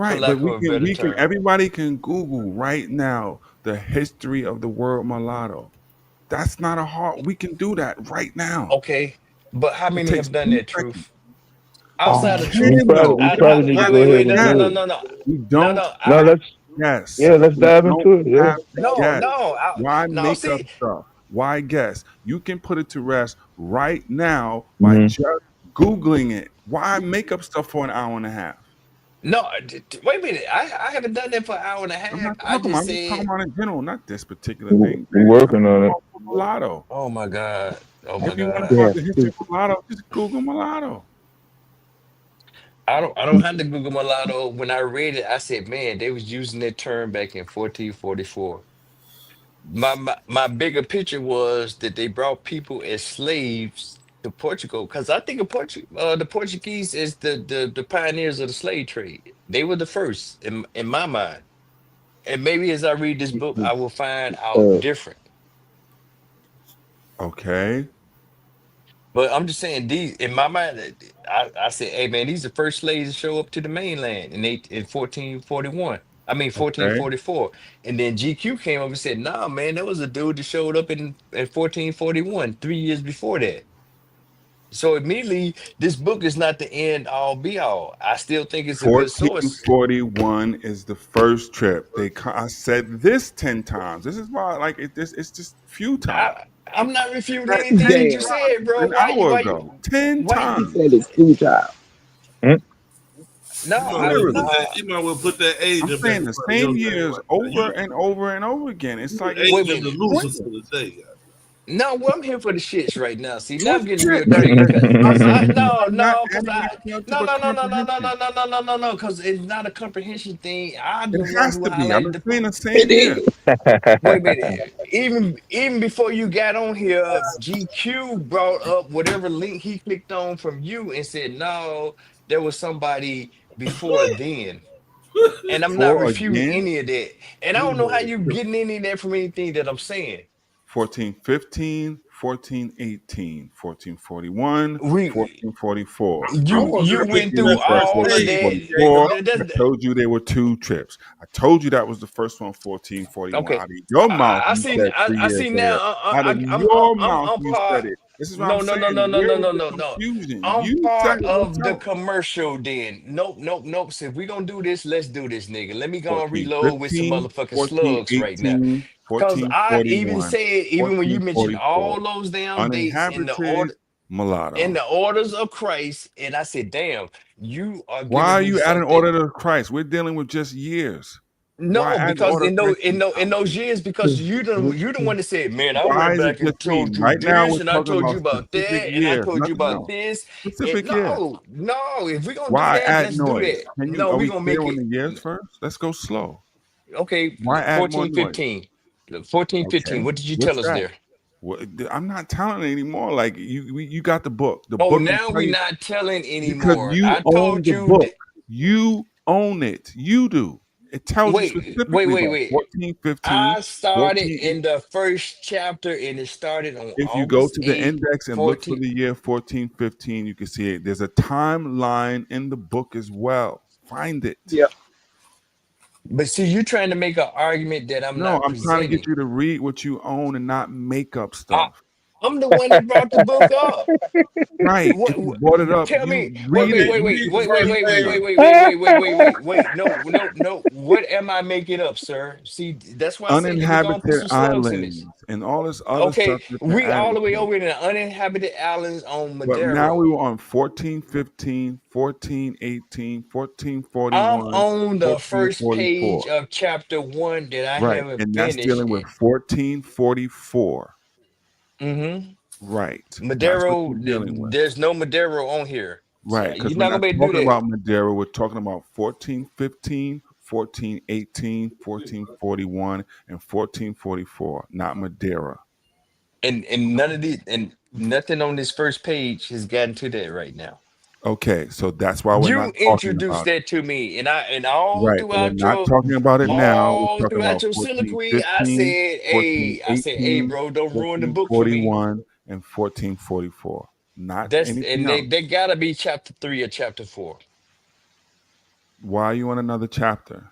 S12: for
S20: Right, but
S12: lack of a better
S20: we can
S12: term.
S20: everybody can Google right now the history of the word mulatto. That's not a hard. We can do that right now.
S12: Okay, but how
S20: It
S12: many
S20: takes
S12: have done
S20: 2
S12: that?
S20: seconds.
S12: Truth
S20: We
S12: outside of
S15: We
S12: truth.
S20: can
S15: probably
S20: though.
S15: we
S20: We
S15: probably
S20: don't
S15: need to
S12: Wait,
S20: have
S15: go
S12: wait,
S20: to
S12: wait.
S15: ahead
S12: No,
S15: and
S12: no,
S15: do
S12: no,
S15: it.
S12: no, no,
S20: we
S12: no,
S20: don't
S12: no.
S15: No,
S20: have
S15: let's
S20: guess.
S15: yeah, let's
S20: We
S15: dive
S20: don't
S15: into it. Yeah.
S20: have to
S12: No,
S20: guess.
S12: no,
S20: Why
S12: no.
S20: make up
S12: See,
S20: stuff? Why guess? You can put it to rest right now by
S15: Hmm.
S20: just Googling it. Why make up stuff for an hour and a half?
S12: no. Wait a minute. I haven't done that for an hour and a
S20: I'm
S12: half.
S20: not
S12: I
S20: talking about.
S12: just
S20: I'm just
S12: said,
S20: talking about in general, not this particular thing.
S15: We're working on it.
S20: Mulatto.
S12: oh my god, oh my
S20: If you want
S12: god.
S20: to talk
S14: Yeah.
S20: the history of mulatto, just Google mulatto.
S12: I don't have to Google mulatto. When I read it, I said, man, they was using that term back in 1444. My bigger picture was that they brought people as slaves to Portugal because I think of the Portuguese is the pioneers of the slave trade. They were the first in my mind. And maybe as I read this book, I will find out
S15: Uh,
S12: different.
S20: Okay.
S12: But I'm just saying these in my mind, I said, hey man, these are the first slaves to show up to the mainland in 1441. I mean
S20: Okay.
S12: 1444. And then GQ came up and said, nah, man, there was a dude that showed up in 1441, 3 years before that. So immediately, this book is not the end all be all. I still think it's a good source.
S20: 1441 is the first trip. I said this 10 times. This is why, like, it's just futile.
S12: I'm not refuting
S20: That
S12: anything
S20: 10
S12: that
S14: Damn.
S12: you
S20: times
S12: said, bro.
S20: an hour ago. 10
S12: Why
S14: He
S20: times.
S14: said it's futile.
S12: no,
S17: You might well
S12: no.
S17: put that. You might well put that age
S20: I'm
S17: up there
S20: saying
S17: in
S20: the
S17: front of your
S20: same
S17: name
S20: years
S17: right now.
S20: over and over and over again. It's like
S17: Age
S12: Wait a
S17: is
S12: minute.
S17: a loser for the day.
S12: No, well, I'm here for the shits right now. See, now
S20: what
S12: I'm getting real
S20: shit?
S12: dirty because no,
S20: I'm not
S12: no, because
S20: adding anything else to
S12: no,
S20: a
S12: no, no, no, no, no,
S20: comprehension.
S12: no, no, no, no, no, no, because it's not a comprehension thing. I'm
S20: It
S12: the one
S20: has
S12: who
S20: to be. I'm
S12: highlighted
S20: just
S12: the
S20: saying
S12: point.
S20: the same year.
S12: Wait a minute. Even before you got on here, GQ brought up whatever link he clicked on from you and said, no, there was somebody before then. And I'm not
S20: Four
S12: refuting
S20: again.
S12: any of that. And I don't know how you getting any of that from anything that I'm saying.
S20: 1415, 1418, 1441,
S12: We
S20: 1444.
S17: I
S20: I'm
S17: want
S12: you
S17: to
S20: skipping
S17: get
S12: went
S17: to
S12: through
S17: that
S20: through
S17: first
S12: all of
S17: stage,
S12: that.
S17: GA,
S20: 1444.
S17: because
S20: I told you there were 2 trips. I told you that was the first one, 1441.
S12: Okay.
S20: Out of your mouth,
S12: I
S20: you
S12: see.
S20: said
S12: I,
S20: 3
S12: I
S20: years
S12: see now.
S20: later. Out of your mouth,
S12: I'm
S20: you
S12: part.
S20: said it. This is what I'm
S12: No, no,
S20: saying.
S12: no, no, no, no,
S20: Where's
S12: no,
S20: the
S12: no, no.
S20: confusion?
S12: I'm
S20: You said
S12: part
S20: it
S12: of the
S20: yourself.
S12: commercial. Then nope, nope, nope. So if we gonna do this, let's do this, nigga. Let me go and reload with some
S20: 1415,
S12: motherfucking slugs right now.
S20: 1418,
S12: Cause I even
S20: 1441,
S12: said, even when you mentioned
S20: 1444.
S12: all those damn dates
S20: Uninhabited
S12: in
S20: mulatto.
S12: the orders of Christ, and I said, damn, you are
S20: Why
S12: giving
S20: are
S12: me
S20: you adding
S12: something.
S20: order to Christ? We're dealing with just years. Why
S12: No,
S20: add
S12: because
S20: order
S12: in
S20: of
S12: those
S20: Christ to
S12: in those years, because you the one that said, man, I
S20: why
S12: went
S20: is it
S12: back
S20: just
S12: and
S20: me?
S12: told you
S20: Right now
S12: this,
S20: we're
S12: and I
S20: talking
S12: told you
S20: about
S12: about
S20: specific
S12: that, and I
S20: years,
S12: told you
S20: nothing
S12: about
S20: else.
S12: this. And
S20: Specific year.
S12: no, if we're gonna do
S20: Why
S12: that,
S20: add
S12: let's do
S20: noise?
S12: that. No,
S20: Are
S12: we're
S20: we
S12: gonna
S20: clear
S12: make
S20: on
S12: it
S20: the years first? Let's go slow.
S12: okay,
S20: Why add more
S12: 14,
S20: noise?
S12: 15. 14, 15.
S20: Okay.
S12: What did you
S20: What's
S12: tell us
S20: that?
S12: there?
S20: What, I'm not telling anymore. Like you got the book. The
S12: Oh,
S20: book will
S12: now
S20: tell
S12: we're
S20: you
S12: not telling
S20: because
S12: anymore.
S20: you
S12: I
S20: own
S12: told
S20: the
S12: you
S20: book. You own it. You do. It tells you
S12: Wait,
S20: specifically about
S12: wait.
S20: 14, 15,
S12: I started
S20: 14.
S12: in the first chapter and it started on
S20: If you go
S12: August
S20: to the
S12: 8th,
S20: index and look for
S12: 14.
S20: the year 1415, you can see it. There's a timeline in the book as well. Find it.
S14: Yep.
S12: But see, you're trying to make an argument that I'm
S20: No,
S12: not
S20: I'm trying to get
S12: presenting.
S20: you to read what you own and not make up
S12: I,
S20: stuff.
S12: I'm the one that brought the book up.
S20: Right.
S12: What,
S20: If you brought it up,
S12: tell
S20: you
S12: me,
S20: read it.
S12: no. What am I making up, sir? See, that's why I said that we're gonna put
S20: Uninhabited
S12: some slugs in this.
S20: islands and all this other
S12: Okay,
S20: stuff that you're
S12: we all
S20: adding
S12: the way
S20: to it.
S12: over in the uninhabited islands on
S20: But now
S12: Madeira.
S20: we were on 1415, 1418,
S12: I'm
S20: 1441,
S12: on the first
S20: 1444.
S12: page of chapter 1 that I
S20: Right.
S12: haven't
S20: And that's
S12: finished.
S20: dealing with 1444.
S12: Mm-hmm.
S20: Right. That's what
S12: Madero,
S20: you're dealing with.
S12: there's no Madero on here. So
S20: Right. Because
S12: you're
S20: we're
S12: not
S20: not
S12: gonna be able to do
S20: talking
S12: that.
S20: about Madeira. We're talking about 1415, 1418, 1441, and 1444, not Madeira.
S12: And none of these and nothing on this first page has gotten to that right now.
S20: Okay. So that's why we're
S12: You
S20: not talking
S12: introduced
S20: about it.
S12: that to me, and all
S20: Right. But we're
S12: throughout
S20: not
S12: your
S20: talking about it now. We're
S12: all
S20: talking
S12: throughout
S20: about
S12: your soliloquy, I said,
S20: 1415,
S12: hey,
S20: 1418,
S12: bro, don't ruin the book for me.
S20: 1441, and 1444. Not
S12: That's
S20: anything
S12: and
S20: else.
S12: they gotta be chapter 3 or chapter 4.
S20: Why are you on another chapter?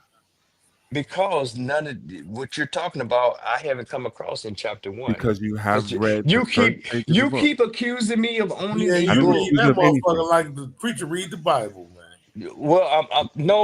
S12: Because none of what you're talking about, I haven't come across in chapter 1.
S20: Because you have
S12: Because
S20: read the first page of the
S12: you
S20: book.
S12: keep accusing me of owning
S17: Yeah,
S12: a
S20: I
S17: you
S20: didn't
S12: book.
S17: read
S20: accuse you
S17: that
S20: of anything.
S17: motherfucker like the preacher read the Bible, man.
S12: Well,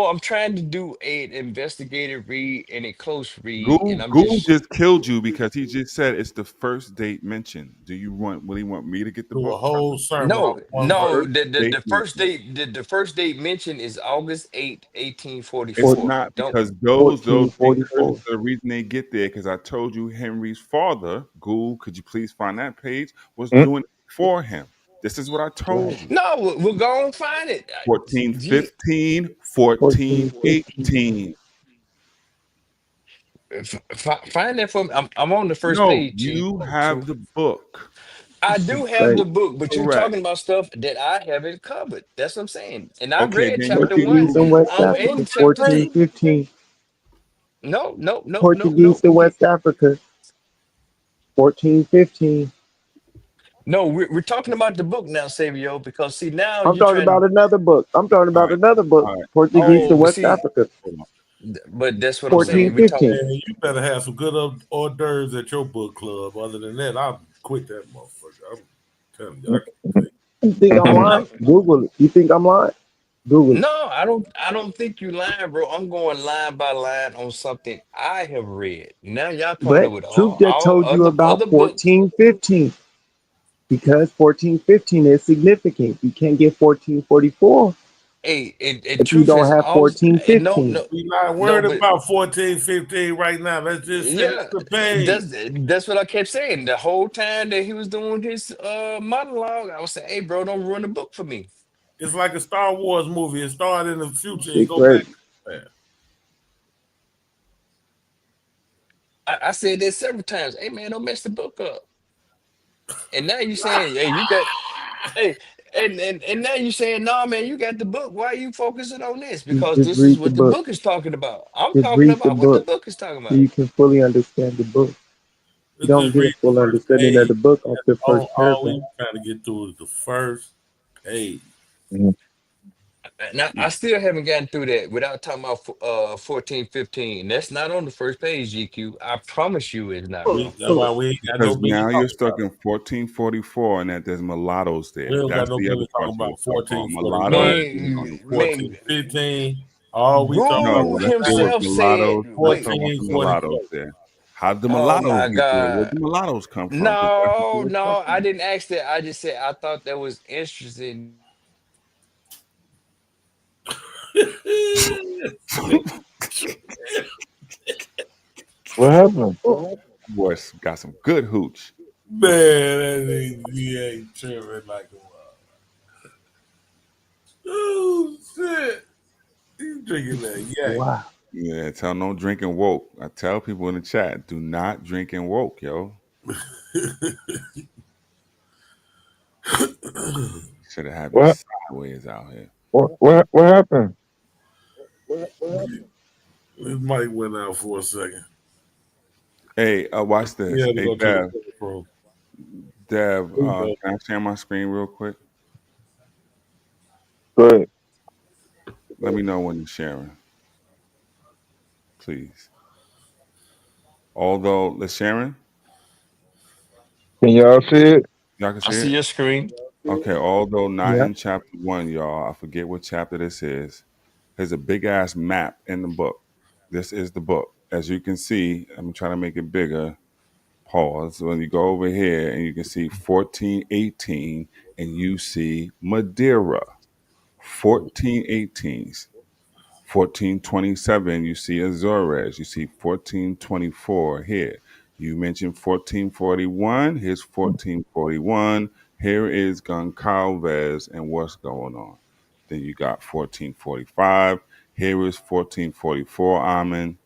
S12: I'm trying to do an investigative read and a close read, and I'm
S20: Google
S12: just
S20: just killed you because he just said it's the first date mentioned. Do you want? Will he want me to get the
S17: Do a
S20: book?
S17: whole sermon
S12: no,
S17: on one
S12: no.
S17: verse.
S12: The first date, the first date mentioned is August 8th,
S20: It's
S12: 1844.
S20: not
S12: Don't
S20: because those precursors
S14: 1444.
S20: are the reason they get there. Because I told you Henry's father, Google, could you please find that page, was
S14: Mm.
S20: doing it for him. This is what I told you.
S12: no, we'll go and find it.
S20: 1415,
S14: 1415.
S20: 1418.
S12: Find that for me. I'm on the first
S20: No,
S12: page, Chief.
S20: you
S12: So
S20: have the book.
S12: I
S14: This is
S12: do have
S14: crazy.
S12: the book, but you're
S20: Correct.
S12: talking about stuff that I haven't covered. That's what I'm saying. And I
S20: Okay,
S12: read
S20: then you
S12: chapter
S20: can
S12: 1.
S14: Portuguese
S20: Google
S14: in
S20: it.
S14: West
S12: I'm
S14: Africa,
S12: in chapter 2.
S14: 1415.
S12: No.
S14: Portuguese in West Africa, 1415.
S12: No, we're talking about the book now, Savio, because see now
S14: I'm
S12: you're
S14: talking about
S12: trying.
S14: another book. I'm talking
S20: All
S14: about
S20: right,
S14: another book.
S20: all right.
S14: Portuguese
S20: Hey,
S14: in
S12: Oh, but
S14: West
S12: see,
S14: Africa,
S20: hold on.
S12: but that's what I'm
S20: Hold on.
S12: saying. We talk.
S14: 1415.
S17: Man, you better have some good hors d'oeuvres at your book club. Other than that, I'll quit that motherfucker. I'm telling you, I can't.
S14: You think I'm lying? Google it. You think I'm lying? Google it.
S12: No, I don't think you lying, bro. I'm going line by line on something I have read. Now y'all coming up
S14: But
S12: with
S14: Truth
S12: all,
S14: just
S12: all
S14: told you about
S12: other books.
S14: 1415 because 1415 is significant. You can't get 1444
S12: Hey, and
S14: if you
S12: truth
S14: don't
S12: is
S14: have
S12: always no,
S14: 1415.
S17: We not
S12: no,
S17: worried
S12: but
S17: about 14, 15 right now. Let's just finish
S12: yeah,
S17: the page.
S12: that's what I kept saying. The whole time that he was doing his monologue, I was saying, hey bro, don't ruin the book for me.
S17: It's like a Star Wars movie. It started in the future and
S14: Shit
S17: go back
S14: crazy.
S17: to the past.
S12: I said that several times. Hey man, don't mess the book up. And now you saying, hey, you got hey, and now you saying, no, man, you got the book. Why are you focusing on this? Because
S14: Just
S12: this is
S14: read the
S12: what the
S14: book.
S12: book is talking about. I'm
S14: Just
S12: talking
S14: read the
S12: about what the
S14: book
S12: book is talking
S14: so
S12: about.
S14: you can fully understand the book. You
S17: Let's
S14: don't
S17: just
S14: get a
S17: read the
S14: full
S17: first
S14: understanding of
S17: page.
S14: the book off the first
S17: All
S14: paragraph.
S17: we trying to get through is the first page.
S12: Now I still haven't gotten through that without talking about 14, 15. That's not on the first page, GQ. I promise you it's not, bro.
S17: That's why we ain't got no
S20: Because
S17: business
S20: now you're
S17: talking
S20: stuck
S17: about
S20: in 1444 and that there's mulattoes
S17: it.
S20: there.
S17: We don't got
S20: That's
S17: no
S20: the other
S17: business
S20: part
S17: talking
S20: you were
S17: about
S20: stuck on.
S17: 14, 41,
S20: Mulattoes
S12: Man,
S17: 14,
S12: man,
S17: 15. All we talking about
S12: Guru
S20: No,
S17: right
S20: let's deal
S17: now
S20: with
S12: himself
S17: is
S12: said,
S20: mulattoes. Let's talk about
S17: 14,
S20: the
S17: 44.
S20: mulattoes there. How did the
S12: oh
S20: mulattoes
S12: my
S20: get there? Where
S12: God.
S20: the mulattoes come from? Because that's what you
S12: No,
S20: were
S12: no,
S20: stuck
S12: I
S20: on.
S12: didn't ask that. I just said I thought that was interesting.
S15: What happened?
S20: Boys got some good hooch.
S17: Man, that he ain't tripping like a wild. Oh shit! You drinking that yak?
S14: Wow.
S20: Yeah, tell them don't drink and woke. I tell people in the chat, do not drink and woke, yo. Should have had me sideways out here.
S15: What happened?
S17: His mic went out for a second.
S20: Hey, watch
S17: He
S20: this.
S17: had to
S20: Hey,
S17: go to
S20: Dev.
S17: the bathroom.
S20: Dev, can I share my screen real quick?
S15: Good.
S20: Let me know when you're sharing, please. Although, let's sharing.
S15: Can y'all see it?
S20: Y'all can
S12: I
S20: see
S12: see
S20: it?
S12: your screen.
S20: Okay, although not
S14: Yeah.
S20: in chapter 1, y'all, I forget what chapter this is. There's a big ass map in the book. This is the book. As you can see, I'm trying to make it bigger. Pause. When you go over here and you can see 1418 and you see Madeira. 1418s. 1427, you see Azores. You see 1424 here. You mentioned 1441. Here's 1441. Here is Goncalves and what's going on. Then you got 1445. Here is 1444, Amen.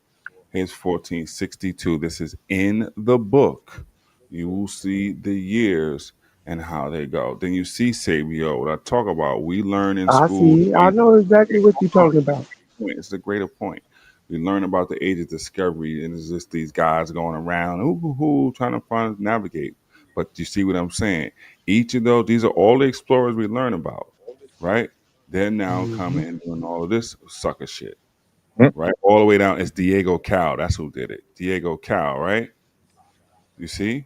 S20: Here's 1462. This is in the book. You will see the years and how they go. Then you see Sabio. What I talk about, we learn in
S14: I
S20: school.
S14: see. I know exactly what you're talking about.
S20: It's the greater point. We learn about the age of discovery, and it's just these guys going around, trying to find navigate. But you see what I'm saying? Each of those, these are all the explorers we learn about, right? They're now coming and doing all of this sucker shit, right? All the way down. It's Diego Cal. That's who did it. Diego Cal, right? You see?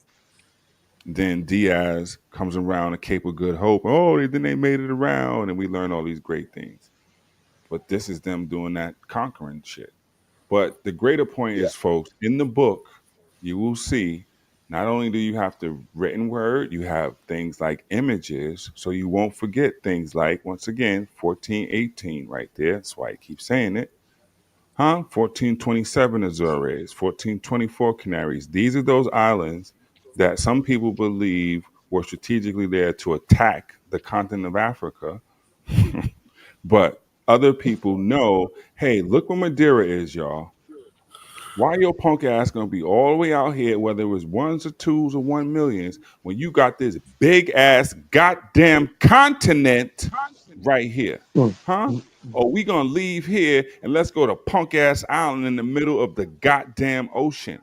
S20: Then Diaz comes around the Cape of Good Hope. Oh, then they made it around, and we learn all these great things. But this is them doing that conquering shit. But the greater point is, folks, in the book, you will see not only do you have the written word, you have things like images, so you won't forget things like, once again, 1418 right there. That's why I keep saying it. 1427 Azores, 1424 Canaries. These are those islands that some people believe were strategically there to attack the continent of Africa. But other people know, hey, look where Madeira is, y'all. Why your punk ass gonna be all the way out here, whether it was ones or twos or 1 millions, when you got this big ass goddamn continent right here? Huh? Or we gonna leave here and let's go to punk ass island in the middle of the goddamn ocean.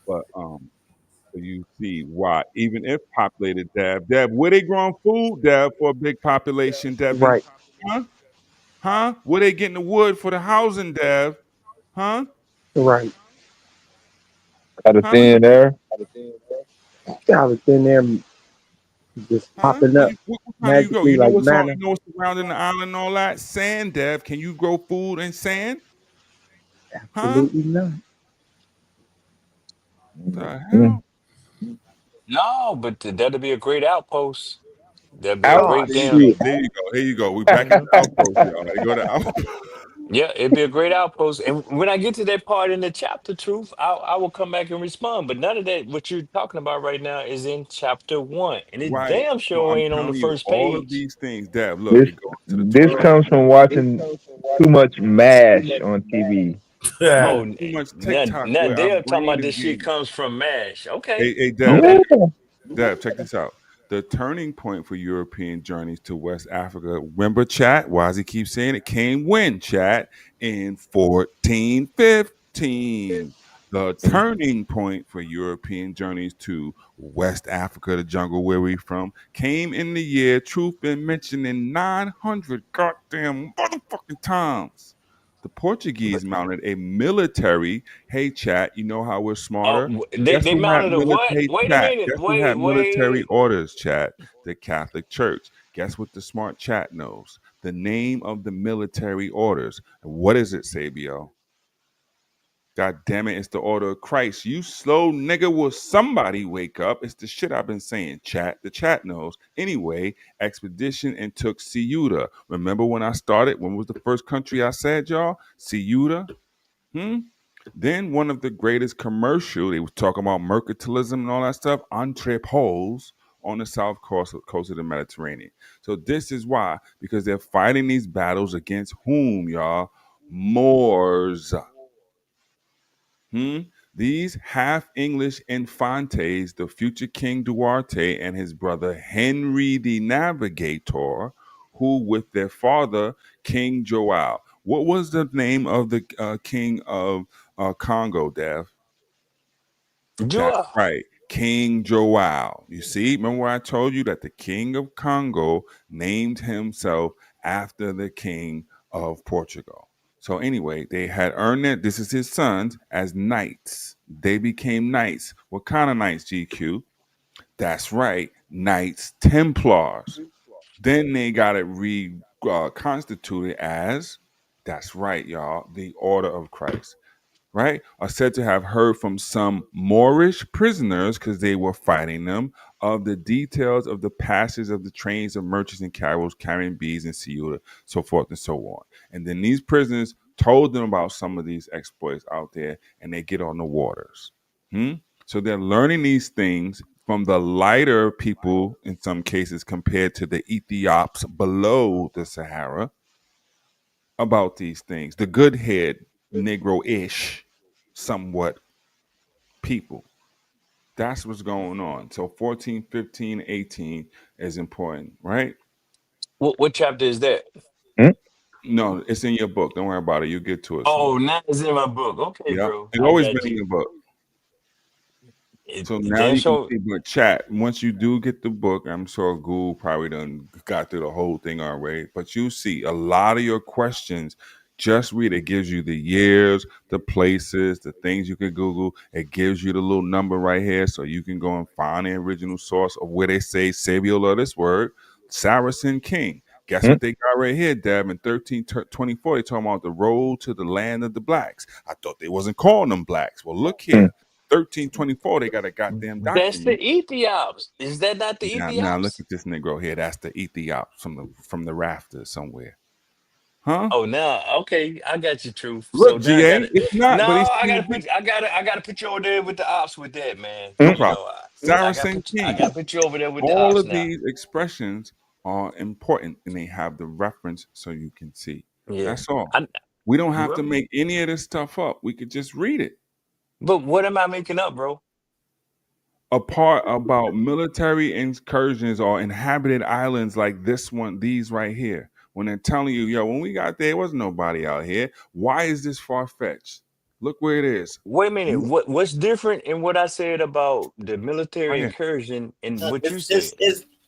S20: But so you see why, even if populated, Dab, where they growing food, Dab, for a big population, Debbie?
S14: Right.
S20: Huh? Where they getting the wood for the housing, Dev? Huh?
S14: Right.
S15: Out of thin air.
S14: I was in there just
S20: Huh?
S14: popping up
S20: What kind do you go?
S14: magically
S20: You know
S14: like
S20: what's on?
S14: manna.
S20: You know what's surrounding the island and all that? Sand, Dev. Can you grow food in sand? Huh?
S14: Absolutely not.
S20: The hell?
S12: No, but that'd be a great outpost. That'd be a
S15: Out.
S12: great
S20: There you
S12: damn.
S20: go. There you go. Here you go. We back in the outpost, y'all. You go to outpost.
S12: Yeah, it'd be a great outpost. And when I get to that part in the chapter, truth, I will come back and respond. But none of that, what you're talking about right now, is in chapter 1, and it
S20: Right.
S12: damn
S20: So
S12: sure
S20: I'm
S12: ain't on the
S20: telling you,
S12: first
S20: all of
S12: page.
S20: these things, Dev. Look,
S15: This
S20: it goes to the
S15: this
S20: 12.
S15: comes from watching too much MASH on TV.
S20: No,
S12: Oh,
S20: too much
S12: now,
S20: TikTok
S12: now
S20: where our
S12: Dale talking
S20: brain
S12: about
S20: is
S12: this shit
S20: getting.
S12: comes from MASH. Okay,
S20: Hey, Dev.
S12: okay.
S20: Dev, check this out. The turning point for European journeys to West Africa, remember, chat? Why does he keep saying it? Came when, chat? In 1415. The turning point for European journeys to West Africa, the jungle where we from, came in the year, truth been mentioned in 900 goddamn motherfucking times. The Portuguese mounted a military. Hey, chat, you know how we're smarter? Guess
S12: They
S20: who had
S12: mounted a what?
S20: military
S12: Wait a
S20: chat?
S12: minute.
S20: Guess who had military
S12: Wait.
S20: orders, chat? The Catholic Church. Guess what the smart chat knows? The name of the military orders. What is it, Sabio? God damn it, it's the order of Christ. You slow nigga, will somebody wake up? It's the shit I've been saying, chat. The chat knows. Anyway, expedition and took Ceuta. Remember when I started? When was the first country I said, y'all? Ceuta? Then one of the greatest commercial, they was talking about mercantilism and all that stuff, entrepôts on the south coast of the Mediterranean. So this is why, because they're fighting these battles against whom, y'all? Moors. These half English infantes, the future King Duarte and his brother Henry the Navigator, who with their father, King Joao. What was the name of the king of Congo, Dev? That's
S12: Joel.
S20: right, King Joao. You see, remember what I told you that the king of Congo named himself after the king of Portugal. So anyway, they had earned it. This is his sons as knights. They became knights. What kind of knights, GQ? That's right, Knights Templars. Then they got it reconstituted as, that's right, y'all, the Order of Christ, right? Are said to have heard from some Moorish prisoners, because they were fighting them, of the details of the passage of the trains of merchants and carols carrying beads and Ceuta, so forth and so on. And then these prisoners told them about some of these exploits out there, and they get on the waters. So they're learning these things from the lighter people, in some cases, compared to the Ethiops below the Sahara, about these things. The good head, Negro-ish, somewhat people. That's what's going on. So 14, 15, 18 is important, right?
S12: What chapter is that?
S20: No, it's in your book. Don't worry about it. You'll get to it.
S12: Oh, now it's in my book. Okay,
S20: Yeah,
S12: bro.
S20: it's
S12: I
S20: always
S12: got
S20: been in
S12: you.
S20: your book. So now
S12: Damn
S20: you can
S12: sure.
S20: see, but chat, once you do get the book, I'm sure Google probably done got through the whole thing already, but you see a lot of your questions, just read it. It gives you the years, the places, the things you can Google. It gives you the little number right here, so you can go and find the original source of where they say Savior of this word, Saracen King. Guess what they got right here, Deb? In 1324, they talking about the road to the land of the blacks. I thought they wasn't calling them blacks. Well, look here. 1324, they got a goddamn
S12: That's the
S20: document.
S12: Ethiops. Is that not the
S20: Now look
S12: Ethiops?
S20: at this Negro here. That's the Ethiops from the rafters somewhere. Huh?
S12: Oh, now okay, I got you, truth. So
S20: Look,
S12: now I
S20: GA,
S12: got it.
S20: it's not,
S12: No,
S20: but it's
S12: I
S20: in the
S12: gotta
S20: book.
S12: put, I gotta put you over there with the ops with that, man.
S20: No
S12: You
S20: problem.
S12: know,
S20: Saracen
S12: I
S20: King.
S12: gotta put you over there with the
S20: All
S12: ops
S20: of
S12: now.
S20: these expressions are important, and they have the reference so you can see.
S12: Yeah.
S20: That's all. We don't have to make any of this stuff up. We could just read it.
S12: But what am I making up, bro?
S20: A part about military incursions or inhabited islands like this one, these right here. When they're telling you, yo, when we got there wasn't nobody out here. Why is this far-fetched? Look where it is.
S12: Wait a minute. What's different in what I said about the military
S20: Right here.
S12: incursion and what you said?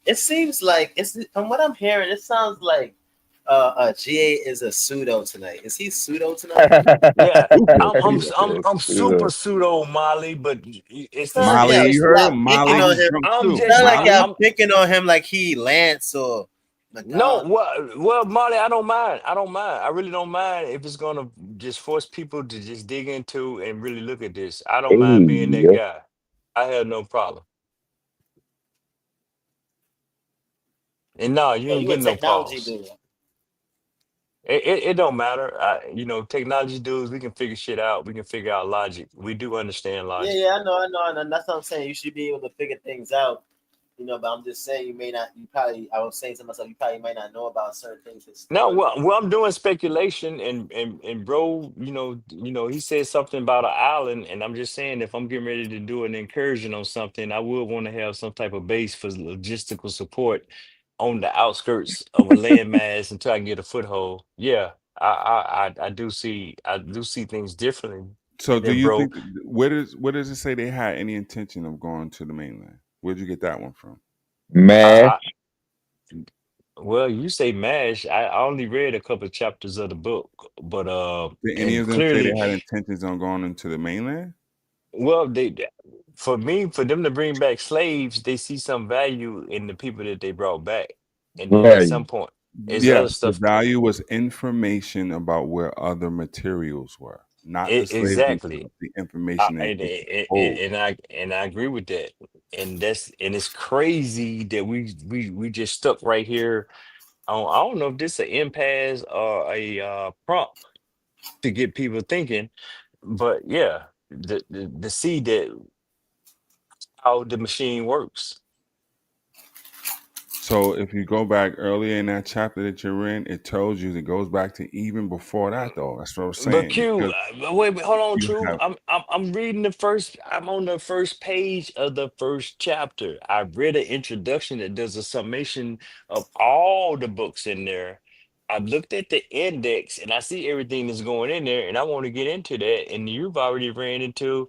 S18: It seems like it's from what I'm hearing. It sounds like GA is a pseudo tonight. Is he pseudo tonight?
S12: Yeah, I'm super pseudo Molly, but it's the
S18: Sound,
S12: same.
S18: yeah,
S20: you heard him?
S18: picking
S20: Molly
S18: on
S20: was
S18: him.
S20: drunk
S12: I'm
S20: too.
S12: just
S18: Sound like
S20: Molly?
S18: y'all picking on him like he Lance or
S12: No, well, Molly, I don't mind. I don't mind. I really don't mind if it's gonna just force people to just dig into and really look at this. I don't mind being that guy. I have no problem. And no, you ain't
S18: you a
S12: getting no
S18: technology
S12: pause.
S18: dude.
S12: It don't matter. Technology dudes, we can figure shit out. We can figure out logic. We do understand
S18: Yeah,
S12: logic.
S18: I know, and that's what I'm saying. You should be able to figure things out, but I'm just saying you may not. I was saying to myself, you probably might not know about certain things.
S12: No, well, I'm doing speculation, and bro, he said something about an island, and I'm just saying if I'm getting ready to do an incursion on something, I would want to have some type of base for logistical support on the outskirts of a landmass until I can get a foothold. Yeah, I do see things differently.
S20: So do
S12: There,
S20: you
S12: bro.
S20: think where does it say they had any intention of going to the mainland? Where'd you get that one from?
S12: Well, you say MASH. I only read a couple of chapters of the book, but
S20: Did any
S12: and
S20: of them say
S12: clearly,
S20: they had intentions on going into the mainland?
S12: well, for them to bring back slaves, they see some value in the people that they brought back, and then at some point, there's
S20: Yes,
S12: other
S20: the
S12: stuff.
S20: value was information about where other materials were, not the slaves
S12: Exactly.
S20: themselves, the information they
S12: And,
S20: could
S12: and,
S20: hold.
S12: and I agree with that. And it's crazy that we just stuck right here. I don't know if this is an impasse or a prompt to get people thinking, but yeah, the see that how the machine works.
S20: So if you go back earlier in that chapter that you're in, it tells you it goes back to even before that, though. That's what I'm
S12: But
S20: saying.
S12: Q,
S20: Because
S12: wait, hold on,
S20: you
S12: True.
S20: have
S12: I'm reading the first. I'm on the first page of the first chapter. I read an introduction that does a summation of all the books in there, I've looked at the index and I see everything that's going in there, and I want to get into that. And you've already ran into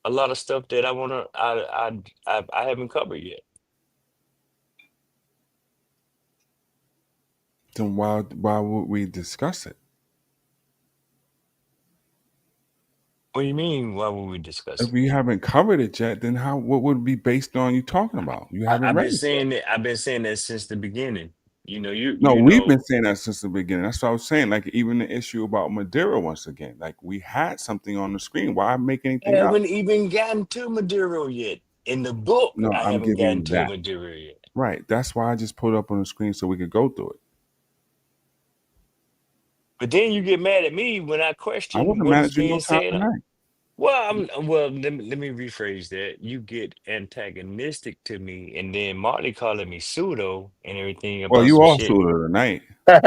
S12: a lot of stuff that I haven't covered yet.
S20: Then why would we discuss it?
S12: What do you mean? Why would we discuss
S20: If
S12: it?
S20: we haven't covered it yet, then what would it be based on you talking about? You haven't
S12: I've
S20: read
S12: been
S20: it yet.
S12: saying that. I've been saying that since the beginning. You know,
S20: No,
S12: you
S20: we've been
S12: know.
S20: saying that since the beginning. That's what I was saying. Like even the issue about Madeira once again. Like we had something on the screen. Why make
S12: I
S20: anything up?
S12: haven't even gotten to Maduro yet. In the book,
S20: No,
S12: I
S20: I'm
S12: haven't gotten
S20: giving
S12: to
S20: that.
S12: Maduro yet.
S20: Right. That's why I just put it up on the screen so we could go through it.
S12: But then you get mad at me when I
S20: I
S12: question
S20: wasn't
S12: what
S20: mad
S12: is
S20: at you no
S12: being
S20: time
S12: said.
S20: tonight.
S12: Well, let me rephrase that. You get antagonistic to me, and then Marty calling me pseudo and everything
S20: Well,
S12: about
S20: you
S12: some
S20: also
S12: shit.
S20: tonight.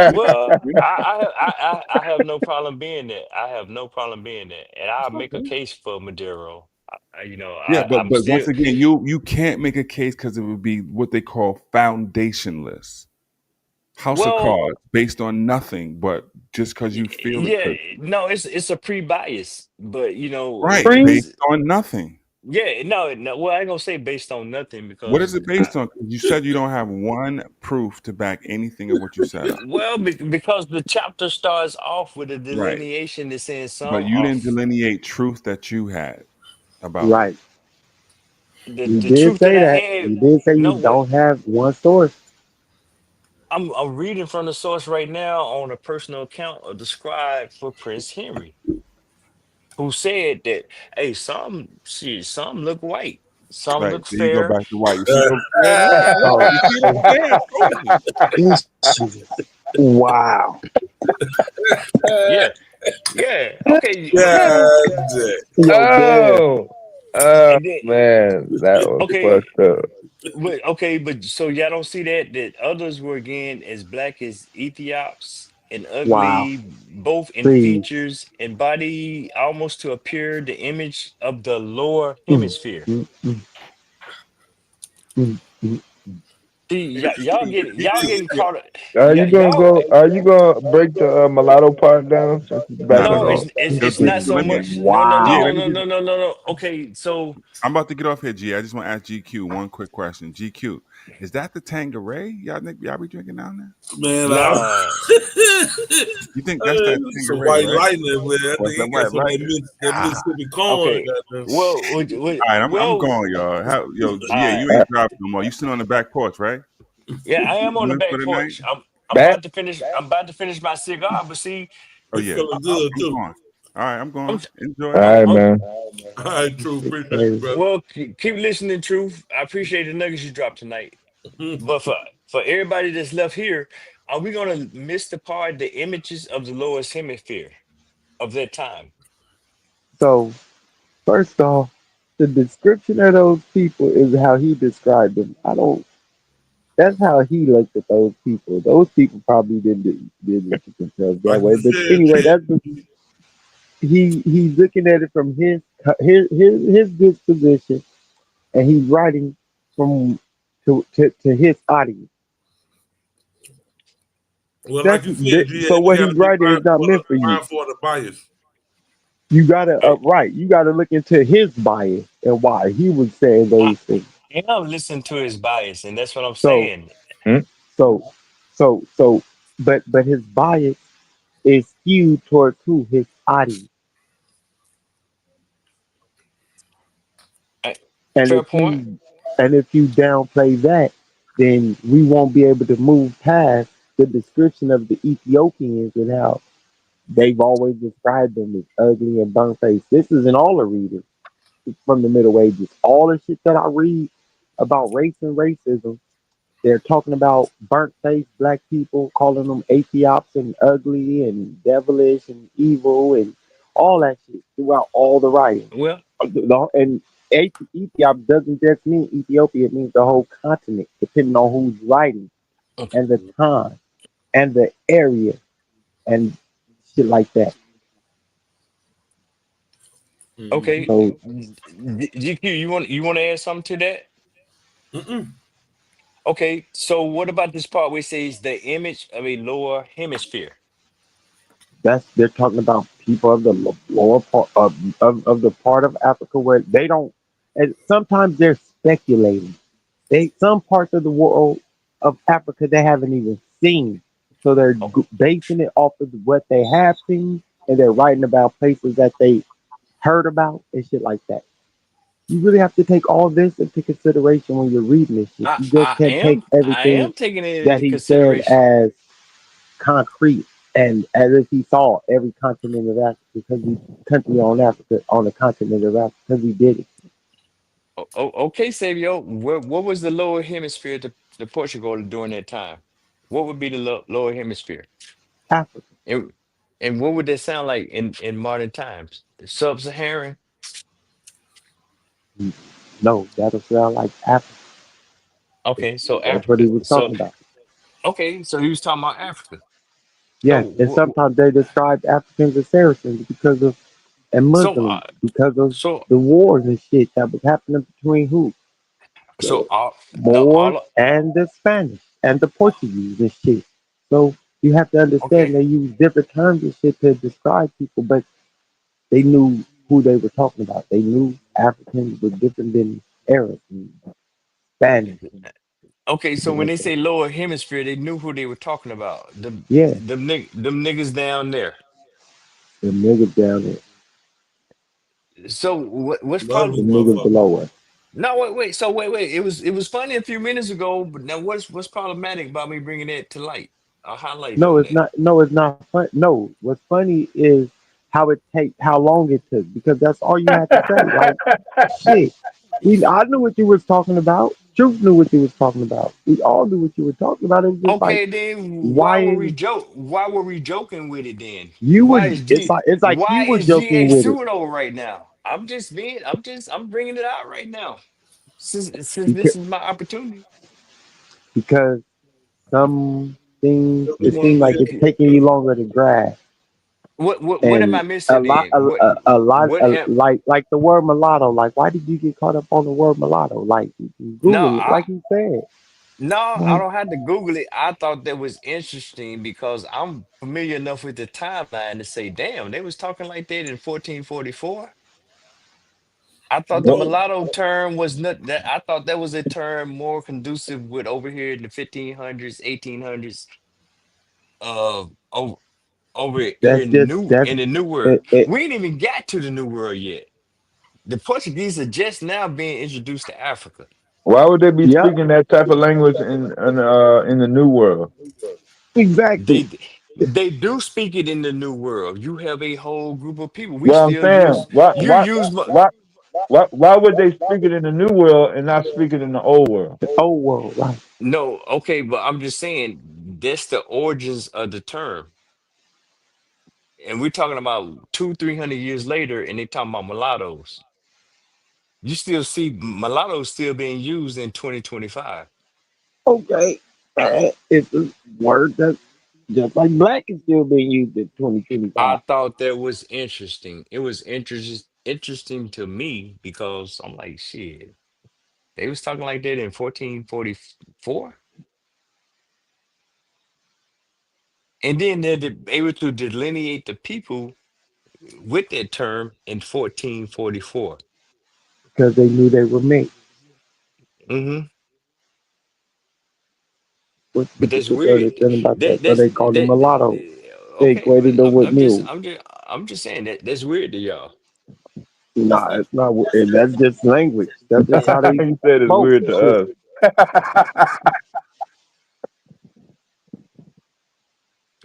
S12: Well, I have no problem being that. I have no problem being that, and I'll make a case for Maduro.
S20: Yeah,
S12: I'm
S20: but
S12: still
S20: once again, you can't make a case because it would be what they call foundationless. House of
S12: well.
S20: cards based on nothing, but just because you feel it
S12: Yeah,
S20: could.
S12: no, it's a pre-bias, but
S20: Right, based on nothing.
S12: yeah, no. Well, I ain't gonna say based on nothing
S20: What is
S12: because
S20: it based on? 'Cause you said you don't have one proof to back anything of what you said up.
S12: because the chapter starts off with a
S20: Right.
S12: delineation that says
S20: But
S12: some
S20: you
S12: are
S20: didn't delineate truth that you had about it.
S14: Right. You
S12: the
S14: did
S12: truth that
S14: say
S12: I
S14: that.
S12: had.
S14: You did say you
S12: No, what
S14: don't have one source.
S12: I'm reading from the source right now on a personal account of the scribe for Prince Henry, who said that hey, some look white, some
S20: Right.
S12: look
S20: There you go
S12: fair.
S20: back to why. You see what I'm saying? Look,
S14: Oh,
S20: you see what I'm saying? I told you.
S14: Jesus. Wow.
S12: Yeah, yeah. Okay, okay.
S17: God.
S14: Yo, Dan.
S12: And then
S7: Man, that was
S12: okay,
S7: fucked up.
S12: but so y'all don't see that others were again as black as Ethiops and
S14: Wow.
S12: ugly, both in
S14: Please.
S12: features and body, almost to appear the image of the lower
S14: Mm,
S12: hemisphere.
S14: mm, mm, mm, mm.
S12: See, y'all getting caught up.
S7: Are you gonna
S12: Y'all
S7: go? Are you gonna break the mulatto part down since it's
S20: Nah,
S7: back
S20: nah,
S7: on?
S12: no,
S20: nah. Yo,
S12: it's
S20: G,
S12: not
S14: This
S12: so
S20: let me.
S14: is
S12: much. No, no, no,
S20: G,
S12: no,
S14: wow.
S20: let me
S12: no,
S20: just.
S12: no, no, no, no. Okay, so
S20: I'm about to get off here, G. I just want to ask GQ one quick question. GQ, is that the Tanqueray y'all be drinking down there?
S17: Man,
S12: nah.
S20: You think that's that
S17: some
S20: Tanqueray,
S17: white
S20: right?
S17: lightning, man. I
S20: What's
S17: think
S20: that
S17: he got
S20: right?
S17: some of
S20: Right.
S17: that
S20: Ah.
S17: Mississippi corn.
S12: Okay.
S17: Goddamn.
S12: Well,
S20: All right, I'm
S12: well,
S20: going, y'all. Yo,
S12: all
S20: yeah,
S12: right.
S20: you ain't driving no more. You sitting on the back porch, right?
S12: Yeah, I am on
S20: You
S12: the
S20: in for
S12: back
S20: the night?
S12: porch. I'm
S7: Back?
S12: about to finish. I'm about to finish my cigar, but see,
S20: Oh
S17: He
S20: yeah,
S17: feeling good
S20: I'm
S17: too.
S20: going. All right, I'm
S12: I'm
S20: going. Enjoy.
S7: All
S12: I'm,
S7: right,
S12: I'm
S7: man.
S17: All right, true. Appreciate you,
S14: Crazy.
S17: brother.
S12: well. Keep listening, truth. I appreciate the nuggets you dropped tonight. But for everybody that's left here, are we gonna miss the part the images of the lowest hemisphere of that time?
S14: So, first off, the description of those people is how he described them. I don't. That's how he looked at those people. Those people probably didn't look at themselves that
S17: Like
S14: way.
S17: you
S14: But
S17: said,
S14: anyway,
S17: G.
S14: that's he's looking at it from his disposition, and he's writing from to his audience.
S17: Well, like
S14: That's
S17: you said, G,
S14: so
S17: we
S14: what
S17: got
S14: he's
S17: to be
S14: writing is not meant for you.
S17: mindful of the bias.
S14: You gotta
S12: Right.
S14: right. You gotta look into his bias and why he was saying
S12: I
S14: those things.
S12: am listening to his bias, and that's what I'm
S14: So
S12: saying.
S7: Hmm?
S14: so so but his bias is skewed towards who his audience.
S12: Uh,
S14: And
S12: Fair point.
S14: if you downplay that, then we won't be able to move past the description of the Ethiopians and how they've always described them as ugly and burnt faced. This isn't all the readers from the Middle Ages. All the shit that I read about race and racism, they're talking about burnt faced black people, calling them Ethiops and ugly and devilish and evil and all that shit throughout all the writings.
S12: Well,
S14: And Ethiop doesn't just mean Ethiopia, it means the whole continent, depending on who's writing
S12: okay.
S14: and the time and the area and shit like that.
S12: Okay.
S14: So
S12: GQ, you want to add something to that?
S17: Mm-mm.
S12: Okay, so what about this part where it says the image of a lower hemisphere?
S14: They're talking about people of the lower part of the part of Africa where they don't. And sometimes they're speculating. They some parts of the world of Africa they haven't even seen, so they're
S12: Oh,
S14: basing it off of what they have seen, and they're writing about places that they heard about and shit like that. You really have to take all this into consideration when you're reading this shit.
S12: I
S14: You just
S12: I
S14: can't take
S12: am I
S14: everything
S12: am taking it
S14: that
S12: into
S14: he said
S12: consideration.
S14: as concrete and as if he saw every continent of Africa because he country on the continent of Africa because he did it.
S12: Okay, Savio, what was the lower hemisphere to Portugal during that time? What would be the lower hemisphere?
S14: Africa.
S12: And and what would that sound like in modern times? Sub-Saharan?
S14: No, that'll sound like Africa.
S12: Okay, so
S14: That's what he
S12: Africa.
S14: was
S12: So
S14: talking about.
S12: okay, so he was talking about Africa. So
S14: Yes, and sometimes they describe Africans as Saracens because of and
S12: so
S14: Muslims because of
S12: so
S14: the wars and shit that was happening between who?
S12: so
S14: The
S12: all the
S14: Moors
S12: all
S14: and the Spanish and the Portuguese and shit. So you have to understand
S12: okay.
S14: they use different terms and shit to describe people, but they knew who they were talking about. They knew Africans were different than Arabs and Spanish and
S12: Okay, so
S14: shit
S12: when
S14: like
S12: they
S14: that.
S12: say lower hemisphere, they knew who they were talking about.
S14: Yeah,
S12: Them niggas down there.
S14: the niggas down there,
S12: So what's
S17: Love
S14: the
S17: these
S12: problem?
S14: niggas
S17: motherfuckers.
S14: below us.
S12: No, wait. So wait. It was funny a few minutes ago, but now what's problematic about me bringing that to light? A highlight
S14: No,
S12: on
S14: it's
S12: that.
S14: not. No, it's not fun. No, what's funny is how long it took, because that's all you had to say. Like, shit, I knew what you was talking about. Truth knew what you was talking about. We all knew what you were talking about. It was just like,
S12: Okay, then
S14: why is
S12: why were we joking with it then?
S14: you would? It's like you
S12: Why
S14: were
S12: is
S14: joking
S12: GA
S14: with it
S12: Suno right now? I'm bringing it out right now. Since this
S14: because
S12: is my opportunity.
S14: because some things
S17: He
S14: it
S17: want
S14: seems
S17: to be
S14: like
S17: a
S14: it's taking you longer to grasp,
S12: What am I
S14: and
S12: missing then? What am
S14: like the word mulatto. Like, why did you get caught up on the word mulatto? Like, you can
S12: no,
S14: Google it, like you said.
S12: no, I
S14: Like,
S12: don't have to Google it. I thought that was interesting because I'm familiar enough with the timeline to say, damn, they was talking like that in 1444. I thought the
S17: no.
S12: mulatto term was not that. I thought that was a term more conducive with over here in the 1500s, 1800s, over here
S14: that's
S12: in the
S14: just
S12: new world.
S14: it
S12: We ain't even got to the new world yet. The Portuguese are just now being introduced to Africa.
S15: Why would they be
S14: yep,
S15: speaking that type of language in the New World?
S14: exactly.
S12: They do speak it in the new world. You have a whole group of people. We
S15: Well, I'm
S12: still
S15: saying,
S12: use you use
S15: why would they speak it in the New World and not speak it in the Old World?
S14: The old world, right?
S12: no, okay, but I'm just saying that's the origins of the term. And we're talking about 200-300 years later, and they talking about mulattoes. You still see mulattoes still being used in 2025.
S14: Okay, it's a word that just like black is still being used in
S12: I
S14: 2025.
S12: thought that was interesting. It was interesting to me because I'm like, shit, they was talking like that in 1444. And then they're able to delineate the people with that term in 1444.
S14: Because they knew they were mixed.
S12: Hmm. But
S14: What you
S12: that's
S14: think they
S12: weird.
S14: understand about that?
S12: That
S14: So
S12: that's
S14: they called them mulattoes. They
S12: okay.
S14: equated
S12: But
S14: them with mules.
S12: I'm just saying that that's weird to y'all.
S14: Nah, it's not. And that's just language. That's just how they
S15: He said it's
S14: spoke
S15: weird
S14: and shit.
S15: to us.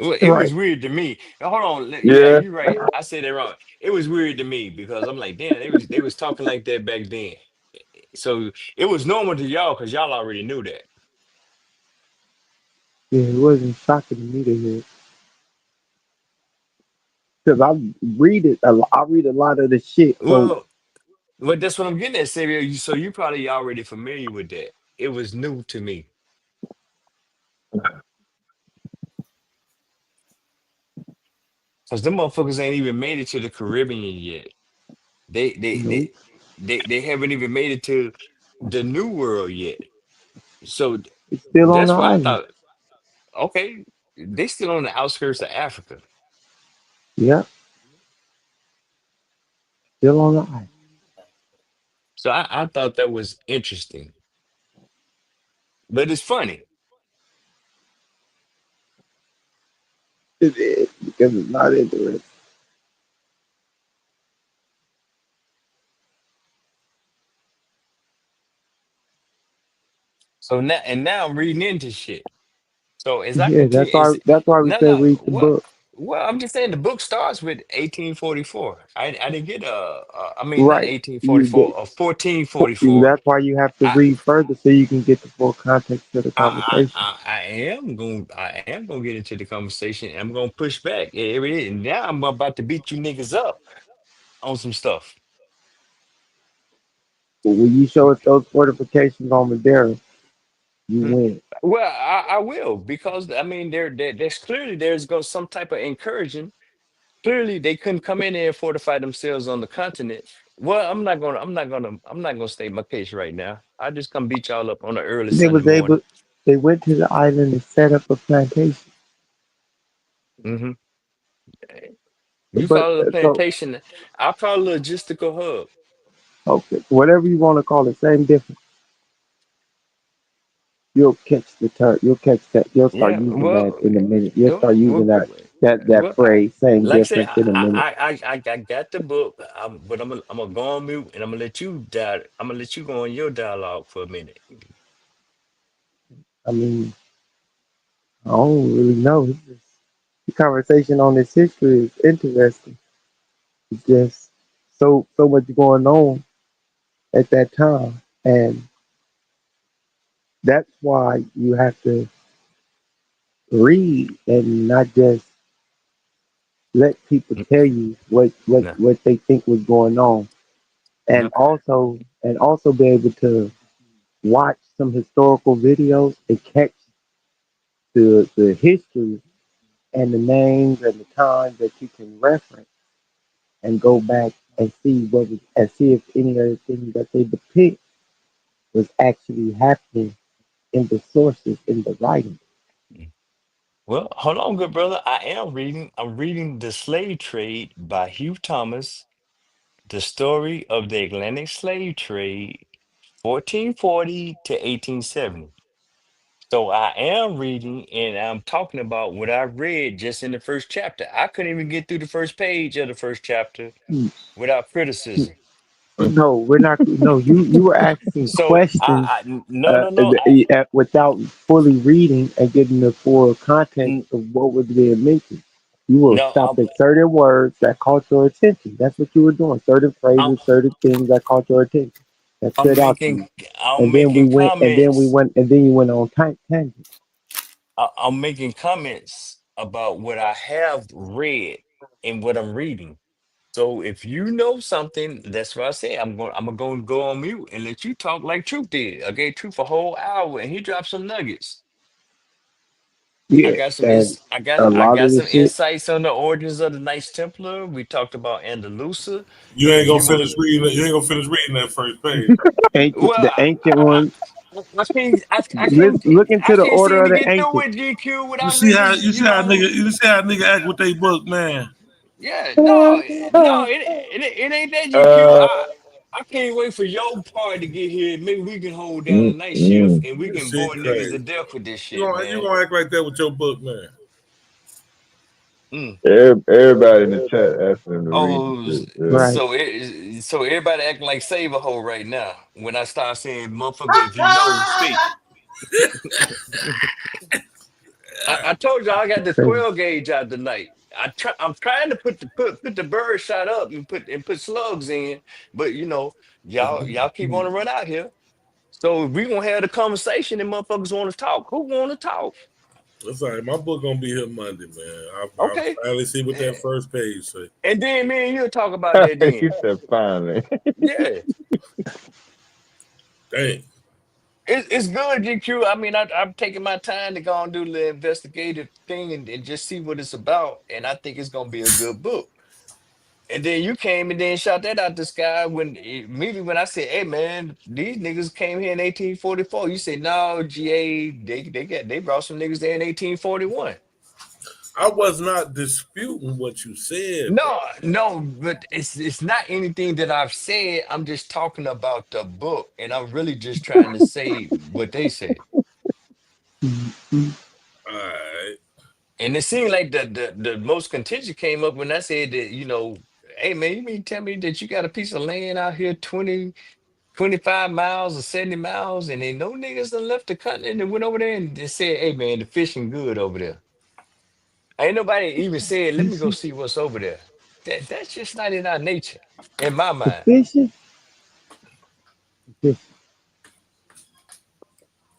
S12: Well, it
S14: Right.
S12: was weird to me. Hold on, yeah,
S15: Yeah.
S12: you're right. I said that wrong. It was weird to me because I'm like, damn, they was talking like that back then. So it was normal to y'all because y'all already knew that.
S14: Yeah, it wasn't shocking to me to hear because I read a lot of the shit. So
S12: Well, that's what I'm getting at, Samuel. So you probably already familiar with that. It was new to me because them motherfuckers ain't even made it to the Caribbean yet. They they
S14: no,
S12: they they haven't even made it to the New World yet. So
S14: It's still on the
S12: That's what I
S14: island.
S12: thought. Okay, they still on the outskirts of Africa.
S14: Yep, still on the island.
S12: So I thought that was interesting. But it's funny.
S14: It is because it's not interesting.
S12: So now I'm reading into shit. So as I
S14: Yeah,
S12: continue, is
S14: that's why we
S12: no
S14: say
S12: no
S14: read the
S12: what?
S14: book.
S12: Well, I'm just saying the book starts with 1844. I didn't get I mean not
S14: Right. You
S12: 1844
S14: get,
S12: or 1444.
S14: that's why you have to
S12: I
S14: read further so you can get the full context of the conversation.
S12: I am gonna get into the conversation. I'm gonna push back. And now I'm about to beat you niggas up on some stuff.
S14: But when you show us those fortifications on Madeira, you
S12: Hmm.
S14: win.
S12: Well, I will because I mean there's clearly there's go some type of encouraging. Clearly they couldn't come in there and fortify themselves on the continent. Well, I'm not gonna state my case right now. I just come beat y'all up on an early
S14: They
S12: Sunday
S14: was able.
S12: morning.
S14: They went to the island and set up a plantation.
S12: Hmm. You
S14: But
S12: call it a
S14: so
S12: plantation, I'll call it a logistical hub.
S14: okay, whatever you want to call it, same difference. You'll catch the term. You'll catch that. You'll start
S12: Yeah,
S14: using that
S12: well,
S14: in a minute. You'll start using
S12: well,
S14: that
S12: well,
S14: phrase, same
S12: like I said,
S14: difference, in a minute.
S12: I got the book, but I'm gonna go on mute and I'm gonna let you I'm gonna let you go on your dialogue for a minute.
S14: I mean, I don't really know. It's just, the conversation on this history is interesting. It's just so much going on at that time, and that's why you have to read and not just let people tell you
S12: No,
S14: what they think was going on, and
S12: no.
S14: also be able to watch some historical videos and catch the history and the names and the times that you can reference and go back and see and see if any of the things that they depict was actually happening in the sources in the writing.
S12: Well, hold on, good brother. I'm reading The Slave Trade by Hugh Thomas, the story of the Atlantic slave trade, 1440 to 1870. So I am reading and I'm talking about what I read just in the first chapter. I couldn't even get through the first page of the first chapter without criticism.
S14: No, we're not. No, you were asking
S12: So
S14: questions
S12: no, no, no.
S14: without fully reading and getting the full context of what was being mentioned. You will
S12: No,
S14: stop at certain words that caught your attention. That's what you were doing. Certain
S12: I'm,
S14: phrases, certain things that caught your attention, that
S12: I'm
S14: stood out to
S12: making,
S14: you.
S12: I'm
S14: And then we
S12: making
S14: went,
S12: comments.
S14: and then you went on tangent.
S12: I'm making comments about what I have read and what I'm reading. So if you know something, that's what I say. I'm gonna go on mute and let you talk like Truth did. I gave Truth a whole hour and he dropped some nuggets.
S14: Yeah, and a
S12: I
S14: lot
S12: got
S14: of the
S12: some
S14: shit.
S12: insights on the origins of the Knights Templar. We talked about Andalusia.
S17: You ain't
S12: If
S17: gonna
S12: you want,
S17: finish reading. You ain't gonna finish reading that first page.
S12: well,
S14: The ancient ones. Look
S12: I
S14: into the
S12: can't
S14: order
S12: seem
S14: of
S12: to
S14: the
S12: get through
S14: ancient.
S12: with GQ
S17: You
S12: without
S17: see how
S12: niggas, you know.
S17: you see how nigga act with they book, man.
S12: Yeah, no, it ain't that GQ. I can't wait for your party to get here. Maybe we can hold down the night shift and we
S17: This
S12: can
S17: shit
S12: bore niggas to
S17: crazy.
S12: death with this
S17: You
S12: shit,
S17: gonna
S12: man.
S17: act like that with your book, man?
S12: Mm.
S15: Everybody in the chat asking them to read the
S12: Oh,
S15: shit. Yeah.
S14: Right.
S12: so everybody acting like Save a Hole right now. When I start saying, motherfucker, if you know, speak. I told you I got the 12 gauge out tonight. I'm trying to put the bird shot up and put slugs in, but you know, y'all keep on to run out here. So if we gonna have the conversation and motherfuckers want to talk, who want to talk?
S17: That's all right. My book gonna be here Monday, man. I'll
S12: Okay.
S17: finally see what that first page say.
S12: And then me and you'll talk about that
S15: He
S12: then.
S15: said finally.
S12: Yeah.
S17: Dang.
S12: It's good, GQ. I mean, I'm taking my time to go and do the investigative thing and just see what it's about. And I think it's gonna be a good book. And then you came and then shot that out the sky when immediately when I said, "Hey man, these niggas came here in 1844." You said, "No, GA, they brought some niggas there in 1841."
S17: I was not disputing what you said, bro.
S12: No, but it's not anything that I've said. I'm just talking about the book, and I'm really just trying to say what they said.
S17: All right.
S12: And it seemed like the most contention came up when I said that, hey man, you mean tell me that you got a piece of land out here 25 miles or 70 miles, and then no niggas done left the continent and went over there and just said, hey man, the fishing good over there. Ain't nobody even said, let me go see what's over there. That's just not in our nature, in my mind.
S14: Fishing?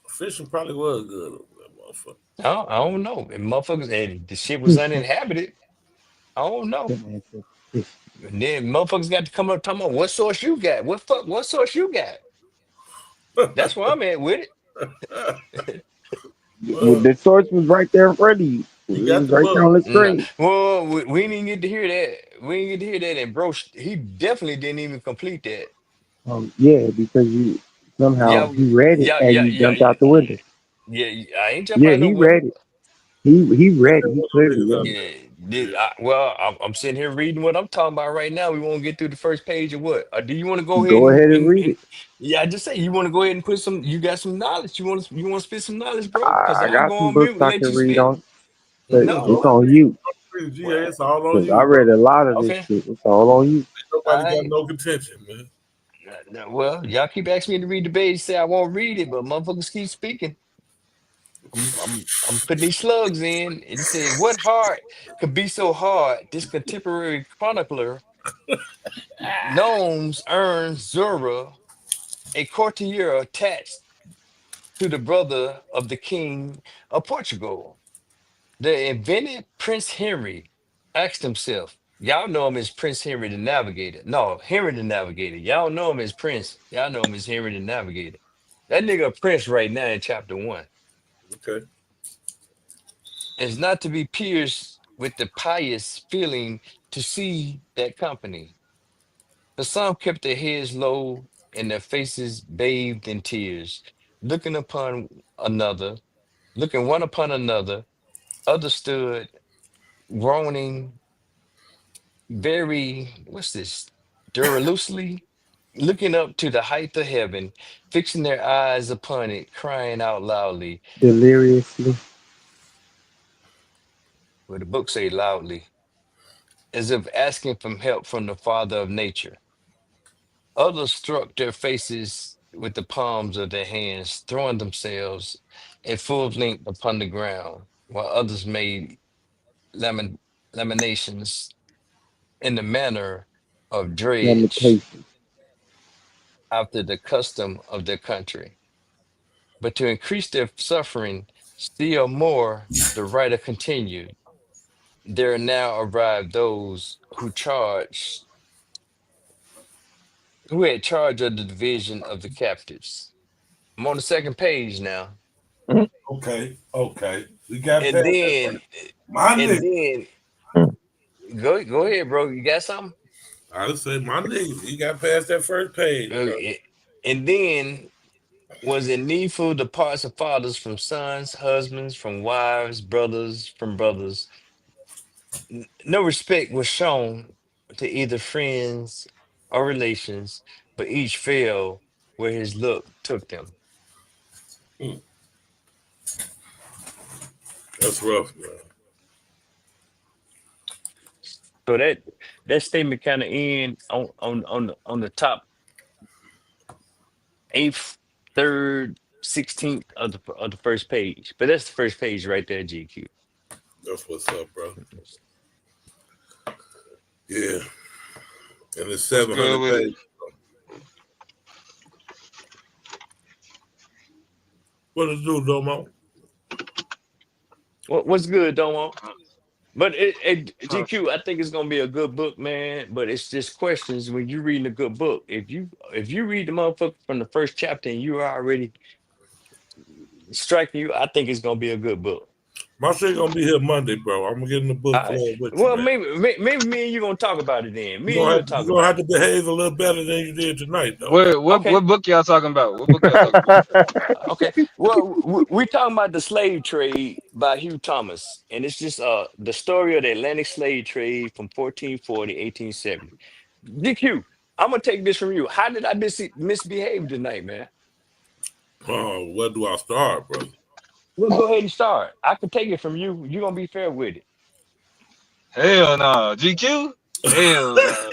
S17: Fishing probably was good over there, motherfucker.
S12: I don't know. And motherfuckers, and the shit was uninhabited. I don't know. And then motherfuckers got to come up talking about what source you got. What source you got? That's where I'm at with it.
S14: Well, the source was right there in front of you. It was right there on the screen.
S12: Well, we didn't get to hear that. We didn't get to hear that. And bro, he definitely didn't even complete that.
S14: Yeah, because you somehow he read it and you jumped out the window.
S12: Yeah, I ain't jumping
S14: Yeah,
S12: out no
S14: he
S12: window.
S14: read it. He read it. He clearly read it.
S12: I'm sitting here reading what I'm talking about right now. We won't get through the first page of what? Do you want to go ahead?
S14: Go ahead and read it.
S12: Yeah, I just say you want to go ahead and put some. You got some knowledge. You want to spit some knowledge, bro? Because
S14: I
S12: I'll
S14: got
S12: go
S14: some
S12: on mute
S14: books
S12: and
S14: I
S12: let
S14: can
S12: you
S14: read
S12: spit.
S14: on, but
S12: No.
S14: it's on you.
S17: GA, it's all on
S14: 'Cause
S17: you.
S14: I read a lot of this
S12: Okay.
S14: shit. It's all on you.
S17: Nobody got
S12: Alright.
S17: no contention, man.
S12: Well, y'all keep asking me to read the page. Say I won't read it, but motherfuckers keep speaking. I'm putting these slugs in. It said, "What heart could be so hard?" This contemporary chronicler, Gnomes earned Zura, a courtier attached to the brother of the king of Portugal. The invented Prince Henry asked himself, y'all know him as Prince Henry the Navigator. No, Henry the Navigator. Y'all know him as Prince. Y'all know him as Henry the Navigator. That nigga a Prince right now in chapter 1.
S17: Okay.
S12: Is not to be pierced with the pious feeling to see that company. The some kept their heads low and their faces bathed in tears, looking upon another, looking one upon another. Others stood groaning very, what's this, loosely, looking up to the height of heaven, fixing their eyes upon it, crying out loudly.
S14: Deliriously.
S12: Well, the book say loudly, as if asking for help from the Father of nature. Others struck their faces with the palms of their hands, throwing themselves at full length upon the ground, while others made lamentations in the manner of dredge
S14: Lamentation.
S12: after the custom of their country. But to increase their suffering still more, the writer continued, there now arrived those who had charge of the division of the captives. I'm on the second page now.
S17: Okay. We got
S12: And
S17: past that
S12: then,
S17: part. My
S12: and
S17: nigga.
S12: then, go ahead, bro. You got something?
S17: I would say my nigga. You got past that first page, bro.
S12: And then, was it needful the parts of fathers from sons, husbands, from wives, brothers from brothers? No respect was shown to either friends or relations, but each fell where his look took them.
S17: That's rough, man.
S12: So that statement kind of end on the top 8th, 3rd, 16th of the first page. But that's the first page right there, GQ.
S17: That's what's up, bro. Yeah. And it's 700 pages. What does it do, Domo?
S12: What's good, Domo? But GQ, I think it's gonna be a good book, man. But it's just questions when you're reading a good book. If you read the motherfucker from the first chapter and you are already striking you, I think it's gonna be a good book.
S17: My shit gonna be here Monday, bro. I'm gonna get in the book
S12: All
S17: club
S12: right.
S17: with you,
S12: Well,
S17: man.
S12: maybe me and you gonna talk about it then. Me
S17: You're
S12: and
S17: gonna
S12: you
S17: have,
S12: talk
S17: you gonna have
S12: about
S17: to behave a little better than you did tonight, though.
S4: What book y'all talking about? What book y'all talking about?
S12: it. Okay. Well, we talking about the slave trade by Hugh Thomas, and it's just the story of the Atlantic slave trade from 1440 to 1870. DQ, I'm gonna take this from you. How did I misbehave tonight, man?
S17: Oh, where do I start, brother?
S12: Well, go ahead and start. I can take it from you. You're gonna be fair with it.
S4: Hell no. GQ? Hell no.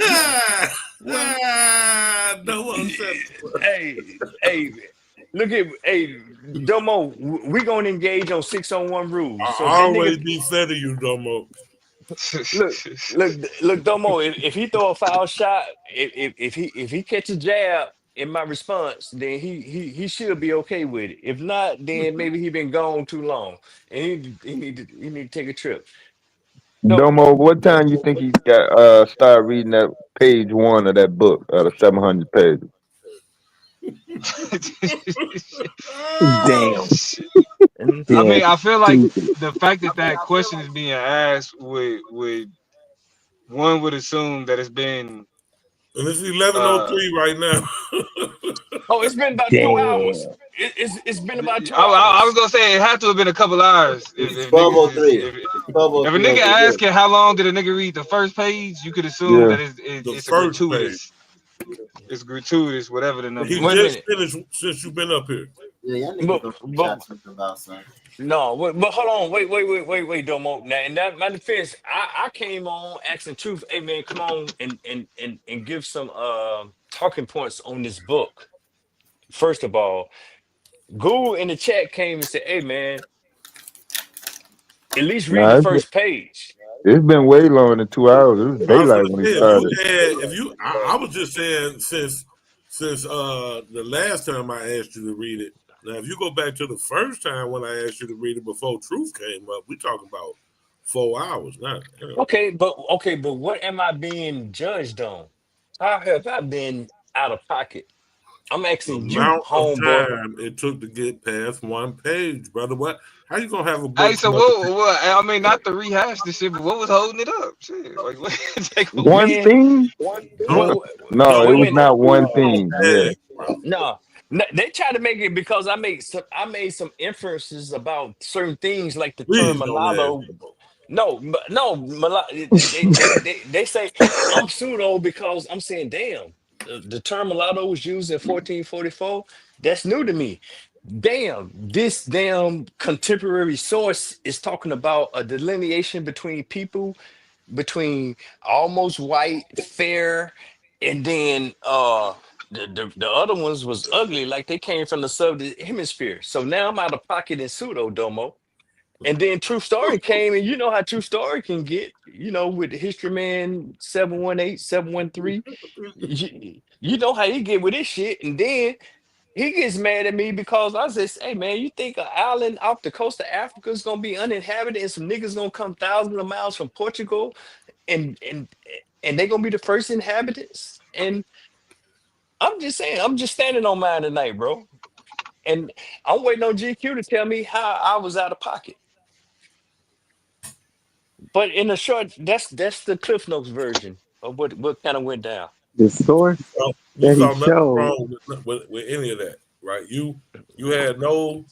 S17: No,
S12: Hey, look at Domo. We gonna engage on 601 rules.
S17: I
S12: So if that
S17: always
S12: nigga
S17: be fair to you, Domo.
S12: look, Domo. If he throw a foul shot, if he catch a jab in my response, then he should be okay with it. If not, then maybe he been gone too long, and he need to take a trip.
S15: Domo, what time you think he got start reading that page 1 of that book out of 700 pages?
S14: Damn.
S4: I mean, I feel like
S14: Stupid.
S4: the fact that question is being asked would one would assume that it's been
S17: And it's 11:03 right now.
S12: Oh, it's been about 2 hours.
S14: Damn.
S12: It's been about 2
S4: I was
S12: hours.
S4: gonna say it had to have been a couple hours. If
S18: It's
S4: niggas
S18: 12:03.
S4: if
S18: It's
S4: a
S18: 12:03
S4: nigga
S18: over here.
S4: asking how long did a nigga read the first page, you could assume
S15: Yeah.
S4: that
S17: The
S4: it's a
S17: first page.
S4: gratuitous. It's gratuitous, whatever the number
S17: He
S4: is.
S12: Wait a
S17: just
S12: minute.
S17: finished since you've been up here.
S18: Yeah, y'all niggas
S12: But,
S18: don't
S12: but
S18: shot something about something.
S12: no, but hold on, wait, Domo. Now, in that my defense, I came on asking truth. Hey man, come on and give some talking points on this book. First of all, Google in the chat came and said, "Hey man, at least read the
S15: Nah,
S12: first page."
S15: it's been way longer than 2 hours. It was
S17: I was gonna
S15: daylight when he
S17: say
S15: started.
S17: I was just saying since the last time I asked you to read it. Now, if you go back to the first time when I asked you to read it before Truth came up, we talking about 4 hours now.
S12: Okay, but what am I being judged on? How have I been out of pocket? I'm
S17: The
S12: asking you,
S17: amount of
S12: homeboy.
S17: time it took to get past one page, brother. What? How you gonna have a
S4: Hey,
S17: book?
S4: so what? I mean, not to rehash this shit, but what was holding it up? Shit, like,
S15: One
S12: Man,
S15: thing?
S12: well,
S15: No, it
S12: wait a
S15: was
S12: minute.
S15: not one thing. Yeah.
S12: No, they try to make it because I made some inferences about certain things like the term
S17: Please don't ask.
S12: mulatto. No, they say I'm pseudo because I'm saying, damn, the term mulatto was used in 1444. That's new to me. Damn, this damn contemporary source is talking about a delineation between people, between almost white, fair, and then the other ones was ugly, like they came from the southern hemisphere. So now I'm out of pocket in pseudo domo. And then True Story came, and you know how True Story can get, with the History Man 718, 713. You know how he get with this shit. And then he gets mad at me because I says, hey man, you think an island off the coast of Africa is gonna be uninhabited and some niggas gonna come thousands of miles from Portugal and they gonna be the first inhabitants? And I'm just saying, I'm just standing on mine tonight, bro. And I'm waiting on GQ to tell me how I was out of pocket. But in a short, that's the Cliff Notes version of what kind of went down.
S14: The source
S17: You
S14: that he
S17: saw nothing
S14: showed.
S17: wrong with any of that, right? You had no,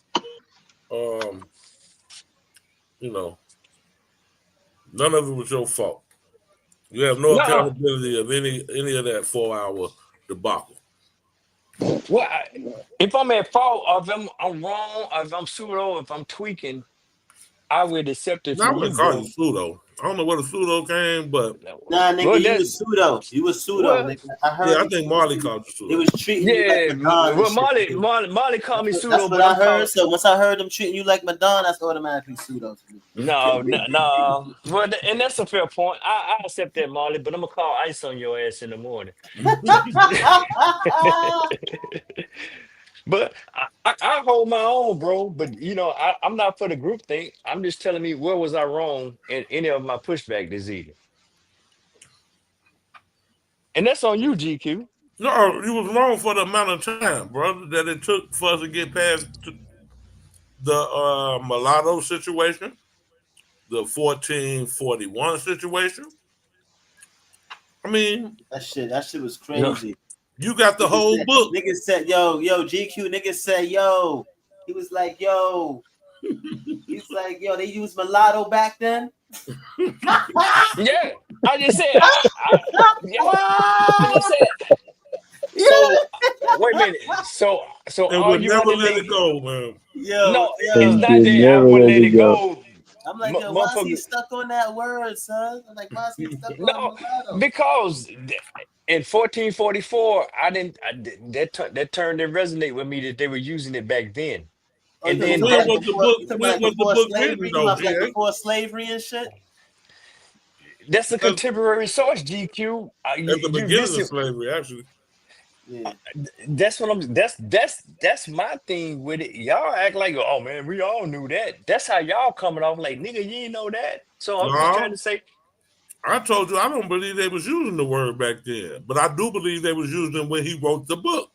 S17: none of it was your fault. You have no
S12: No,
S17: accountability of any of that 4-hour debacle.
S12: well, if I'm at fault, or if I'm wrong, or if I'm pseudo, if I'm tweaking, I would accept it
S17: Now, I
S12: from you,
S17: wouldn't call you
S12: bro.
S17: pseudo. I don't know where the pseudo came, but
S18: Nah, nigga,
S12: Well,
S18: you
S12: that
S18: was pseudo. You was pseudo,
S12: well,
S18: nigga. I heard.
S17: yeah, I think Marley called you
S18: They
S17: pseudo.
S18: was treating you like
S12: yeah.
S18: Madonna and
S12: Well,
S18: shit.
S12: Molly called me pseudo,
S18: That's what
S12: but
S18: I
S12: I'm
S18: heard.
S12: calling.
S18: So once I heard them treating you like Madonna, that's automatically pseudo to me.
S12: No. Well, and that's a fair point. I accept that, Molly, but I'm gonna call ice on your ass in the morning. But I hold my own, bro. But I'm not for the group thing. I'm just telling me where was I wrong in any of my pushback this evening, and that's on you, GQ.
S17: No, you was wrong for the amount of time, brother, that it took for us to get past the mulatto situation, the 1441 situation. I mean,
S18: that shit was
S12: Yeah.
S18: crazy.
S17: You got the whole book.
S18: Niggas said, yo, GQ. Niggas said, yo. He was like, yo. He's like, yo, they used mulatto back then.
S12: Yeah, I just said. I just said. So wait a minute. So
S17: And
S12: all
S17: would
S12: you
S17: never
S12: want to
S17: let it go, man.
S12: No, it's
S15: And
S12: not
S15: you
S12: that I
S15: never
S12: wouldn't
S15: let
S12: let
S15: it
S12: it
S15: go.
S12: go.
S18: I'm like, yo, why is he
S12: Motherfucker.
S18: stuck on that word, son? I'm like, why is he stuck on
S12: No,
S18: mulatto?
S12: because in 1444, that term didn't resonate with me that they were using it back then.
S18: Oh,
S12: And
S18: you
S12: then
S18: talking
S17: When
S18: about
S17: was the book?
S18: you talking
S17: When
S18: about
S17: was the
S18: before
S17: book
S18: slavery?
S17: written,
S18: You
S17: though,
S18: talking about
S17: GA?
S18: before slavery and shit?
S12: that's a contemporary source, GQ.
S17: At the
S12: You
S17: beginning of
S12: listen.
S17: slavery, actually.
S18: Yeah.
S12: That's what I'm. That's my thing with it. Y'all act like, oh man, we all knew that. That's how y'all coming off like, nigga, you ain't know that. So I'm just trying
S17: No,
S12: to say,
S17: I told you I don't believe they was using the word back then, but I do believe they was using it when he wrote the book.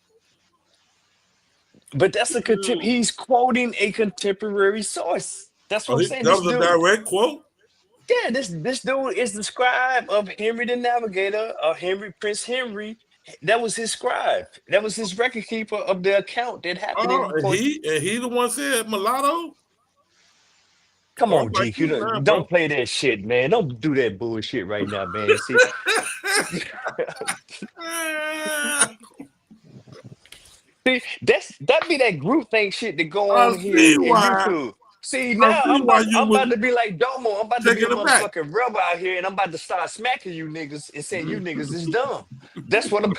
S12: but that's a he's quoting a contemporary source. That's what
S17: Oh,
S12: I'm saying.
S17: that
S12: This
S17: was a
S12: dude,
S17: direct quote.
S12: yeah, this dude is the scribe of Henry the Navigator, of Prince Henry. That was his scribe. That was his record keeper of the account that happened
S17: Oh,
S12: in
S17: and
S12: 14.
S17: he the one said mulatto.
S12: Come
S17: Oh, I'm
S12: on,
S17: like
S12: GQ.
S17: you now,
S12: Don't
S17: bro.
S12: play that shit, man. Don't do that bullshit right now, man. See, see, that be that group think shit that go
S17: I
S12: on here
S17: see
S12: in
S17: why.
S12: YouTube. See,
S17: I
S12: now
S17: see why you
S12: I'm
S17: was
S12: about to be like Domo. I'm about to be a
S17: taking it back.
S12: motherfucking rebel out here, and I'm about to start smacking you niggas and saying you niggas is dumb. That's what I'm.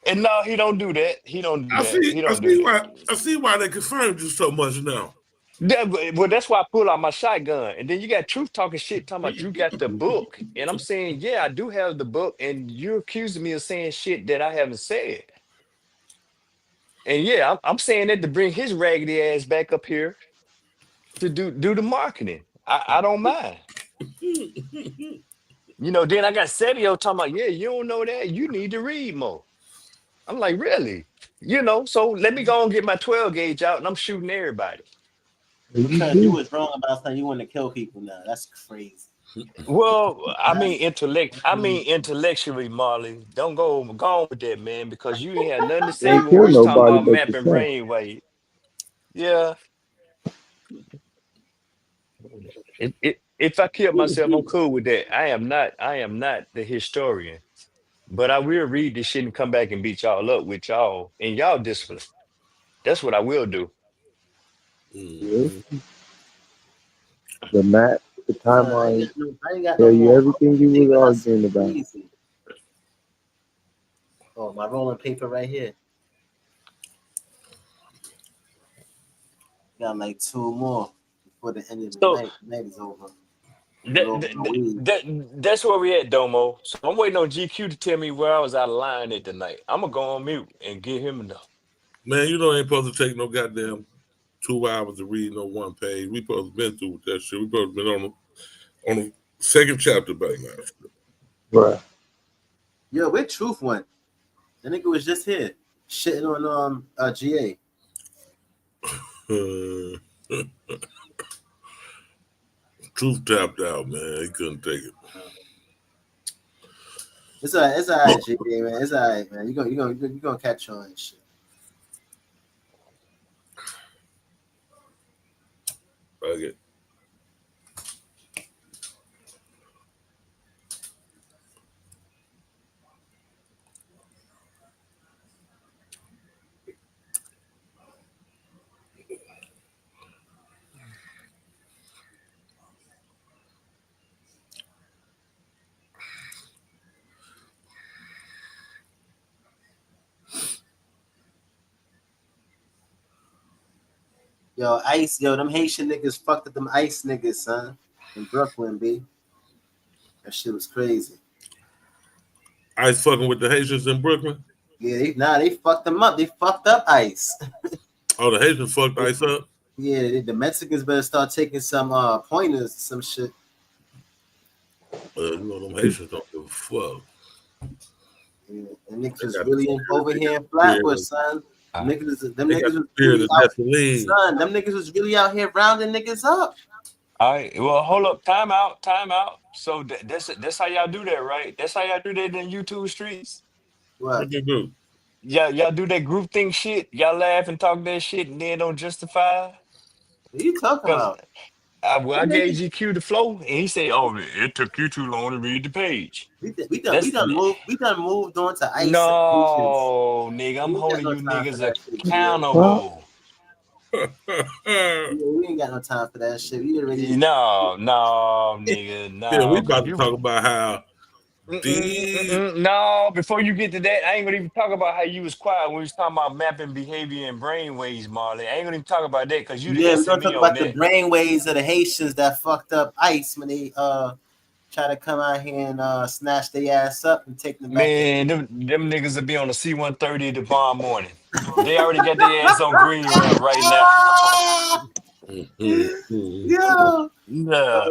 S12: And no, he don't do that. He don't do
S17: I
S12: that.
S17: see.
S12: He
S17: I
S12: don't do
S17: see
S12: that.
S17: why. I see why they confirmed you so much now.
S12: Well, that's why I pull out my shotgun. And then you got truth talking shit, talking about you got the book. And I'm saying, yeah, I do have the book. And you're accusing me of saying shit that I haven't said. And yeah, I'm saying that to bring his raggedy ass back up here to do the marketing. I don't mind. Then I got Setio talking about, yeah, you don't know that. You need to read more. I'm like, really? So let me go and get my 12 gauge out and I'm shooting everybody.
S18: Because you was wrong about saying you want to kill people now. That's crazy.
S12: Well, I mean intellectually, Marley. Don't go on with that, man, because you ain't had nothing to say
S15: Ain't
S12: when we
S15: kill
S12: was talking
S15: nobody
S12: about
S15: but
S12: mapping
S15: yourself.
S12: brainwave. Yeah. If I kill myself, I'm cool with that. I am not the historian. But I will read this shit and come back and beat y'all up with y'all in y'all discipline. That's what I will do.
S15: Yes. The map, the timeline,
S18: I ain't got
S15: tell
S18: no
S15: you
S18: more
S15: everything you
S18: paper.
S15: was
S18: That's
S15: arguing about.
S18: crazy. Oh, my rolling paper right here. Got like 2 more before the end of the
S12: So
S18: night. Night is over.
S12: that's where we at, Domo. So I'm waiting on GQ to tell me where I was out of line at tonight. I'm gonna go on mute and get him enough.
S17: Man, you know ain't supposed to take no goddamn 2 hours to read no one page. We supposed to been through with that shit. We supposed to been on the second chapter by now.
S15: Right.
S18: Yo, where Truth went? The nigga was just here shitting on GA.
S17: Truth tapped out, man. He couldn't take it.
S18: It's all right, GA, man. It's all right, man. You gonna catch on and shit.
S17: Okay.
S18: Yo, them Haitian niggas fucked up them ICE niggas, son. In Brooklyn, B. That shit was crazy.
S17: ICE fucking with the Haitians in Brooklyn?
S18: Yeah, they fucked them up. They fucked up ICE.
S17: Oh, the Haitians fucked ICE up?
S18: Yeah, the Mexicans better start taking some pointers, some shit.
S17: You know them Haitians don't give a fuck.
S18: Yeah, and niggas was really over here in Flatbush, son. Niggas, them
S17: They
S18: niggas
S17: got the
S18: was
S17: spirit
S18: really
S17: of
S18: out.
S17: Nephilim.
S18: Son, them niggas was really out here rounding niggas up.
S12: All right. Well, hold up. Time out. Time out. So that's how y'all do that, right? That's how y'all do that in YouTube streets.
S18: What?
S17: What they do?
S12: Y'all do that group think shit. Y'all laugh and talk that shit and then don't justify.
S18: What you talking
S12: Cause
S18: about?
S12: I
S18: Them
S12: gave
S18: niggas,
S12: GQ the flow and he said, "Oh, it took you too long to read the page."
S18: we
S12: That's
S18: done moved on to ice and patience.
S12: no, nigga. I'm
S18: We ain't got
S12: holding
S18: no
S12: you
S18: time for
S12: niggas
S18: that shit, GA.
S12: accountable.
S18: Yeah, we ain't got no time for that shit. We already.
S12: No, nigga,
S17: Yeah, we
S12: no. Cause
S17: about to
S12: you
S17: talk about how these.
S12: no, before you get to that, I ain't gonna even talk about how you was quiet when we was talking about mapping behavior and brainwaves, Marley. I ain't gonna even talk about that because you the
S18: Yeah, we're gonna talk
S12: SME on
S18: about the
S12: that.
S18: brainwaves of the Haitians that fucked up ICE when they try to come out here and snatch their ass up and take them back to.
S12: Man, them niggas will be on the C-130 tomorrow morning. They already got their ass on green ramp right now.
S18: Yo,
S12: Nah.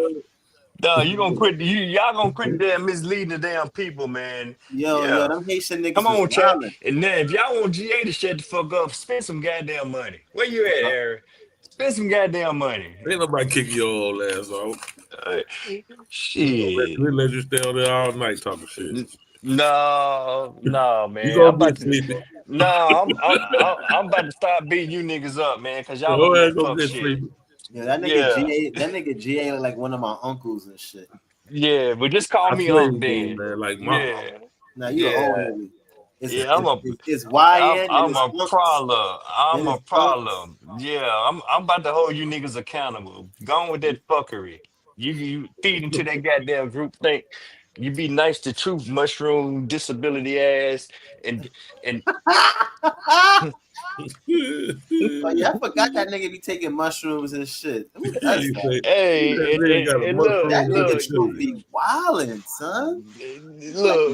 S12: No, you gonna quit. Y'all gonna quit damn misleading the damn people, man.
S18: yo,
S12: Yeah,
S18: them Haitian
S12: come
S18: niggas was
S12: on, chat.
S18: wildin'.
S12: And then if y'all want GA to shut the fuck up, spend some goddamn money. Where you at, Aaron? Spend some goddamn money.
S17: Ain't nobody kicking your old ass off.
S12: Shit.
S17: We let you stay on there all night talking shit.
S12: No,
S17: You
S12: man. I'm
S17: gonna
S12: about
S17: get
S12: to.
S17: sleepy.
S12: No, I'm about to start beating you niggas up, man, because y'all
S17: Your
S12: on
S17: ass
S12: that
S17: gonna
S12: fuck
S17: get
S12: shit.
S17: sleepy.
S18: Yeah,
S12: Yeah,
S18: that nigga GA look like one of my uncles and shit.
S12: yeah. But just call
S17: I
S12: me
S17: play
S12: Unc
S17: with you,
S12: then.
S17: man, like mom.
S12: Yeah,
S18: Now you an old
S12: yeah.
S18: nigga. It's
S12: Yeah,
S18: it's YN and
S12: I'm
S18: it's
S12: a
S18: unks.
S12: problem.
S18: Then
S12: I'm a
S18: it's unks.
S12: problem. Yeah, I'm about to hold you niggas accountable. Gone with that fuckery. You feed into that goddamn group think. You be nice to truth mushroom disability ass and
S18: Oh yeah, I forgot that nigga be taking mushrooms and shit. Who does
S17: You
S18: that?
S17: say
S12: hey
S17: nigga got a
S12: and
S18: That
S17: mushroom
S18: nigga
S17: disability.
S18: truth be wildin', son.
S12: look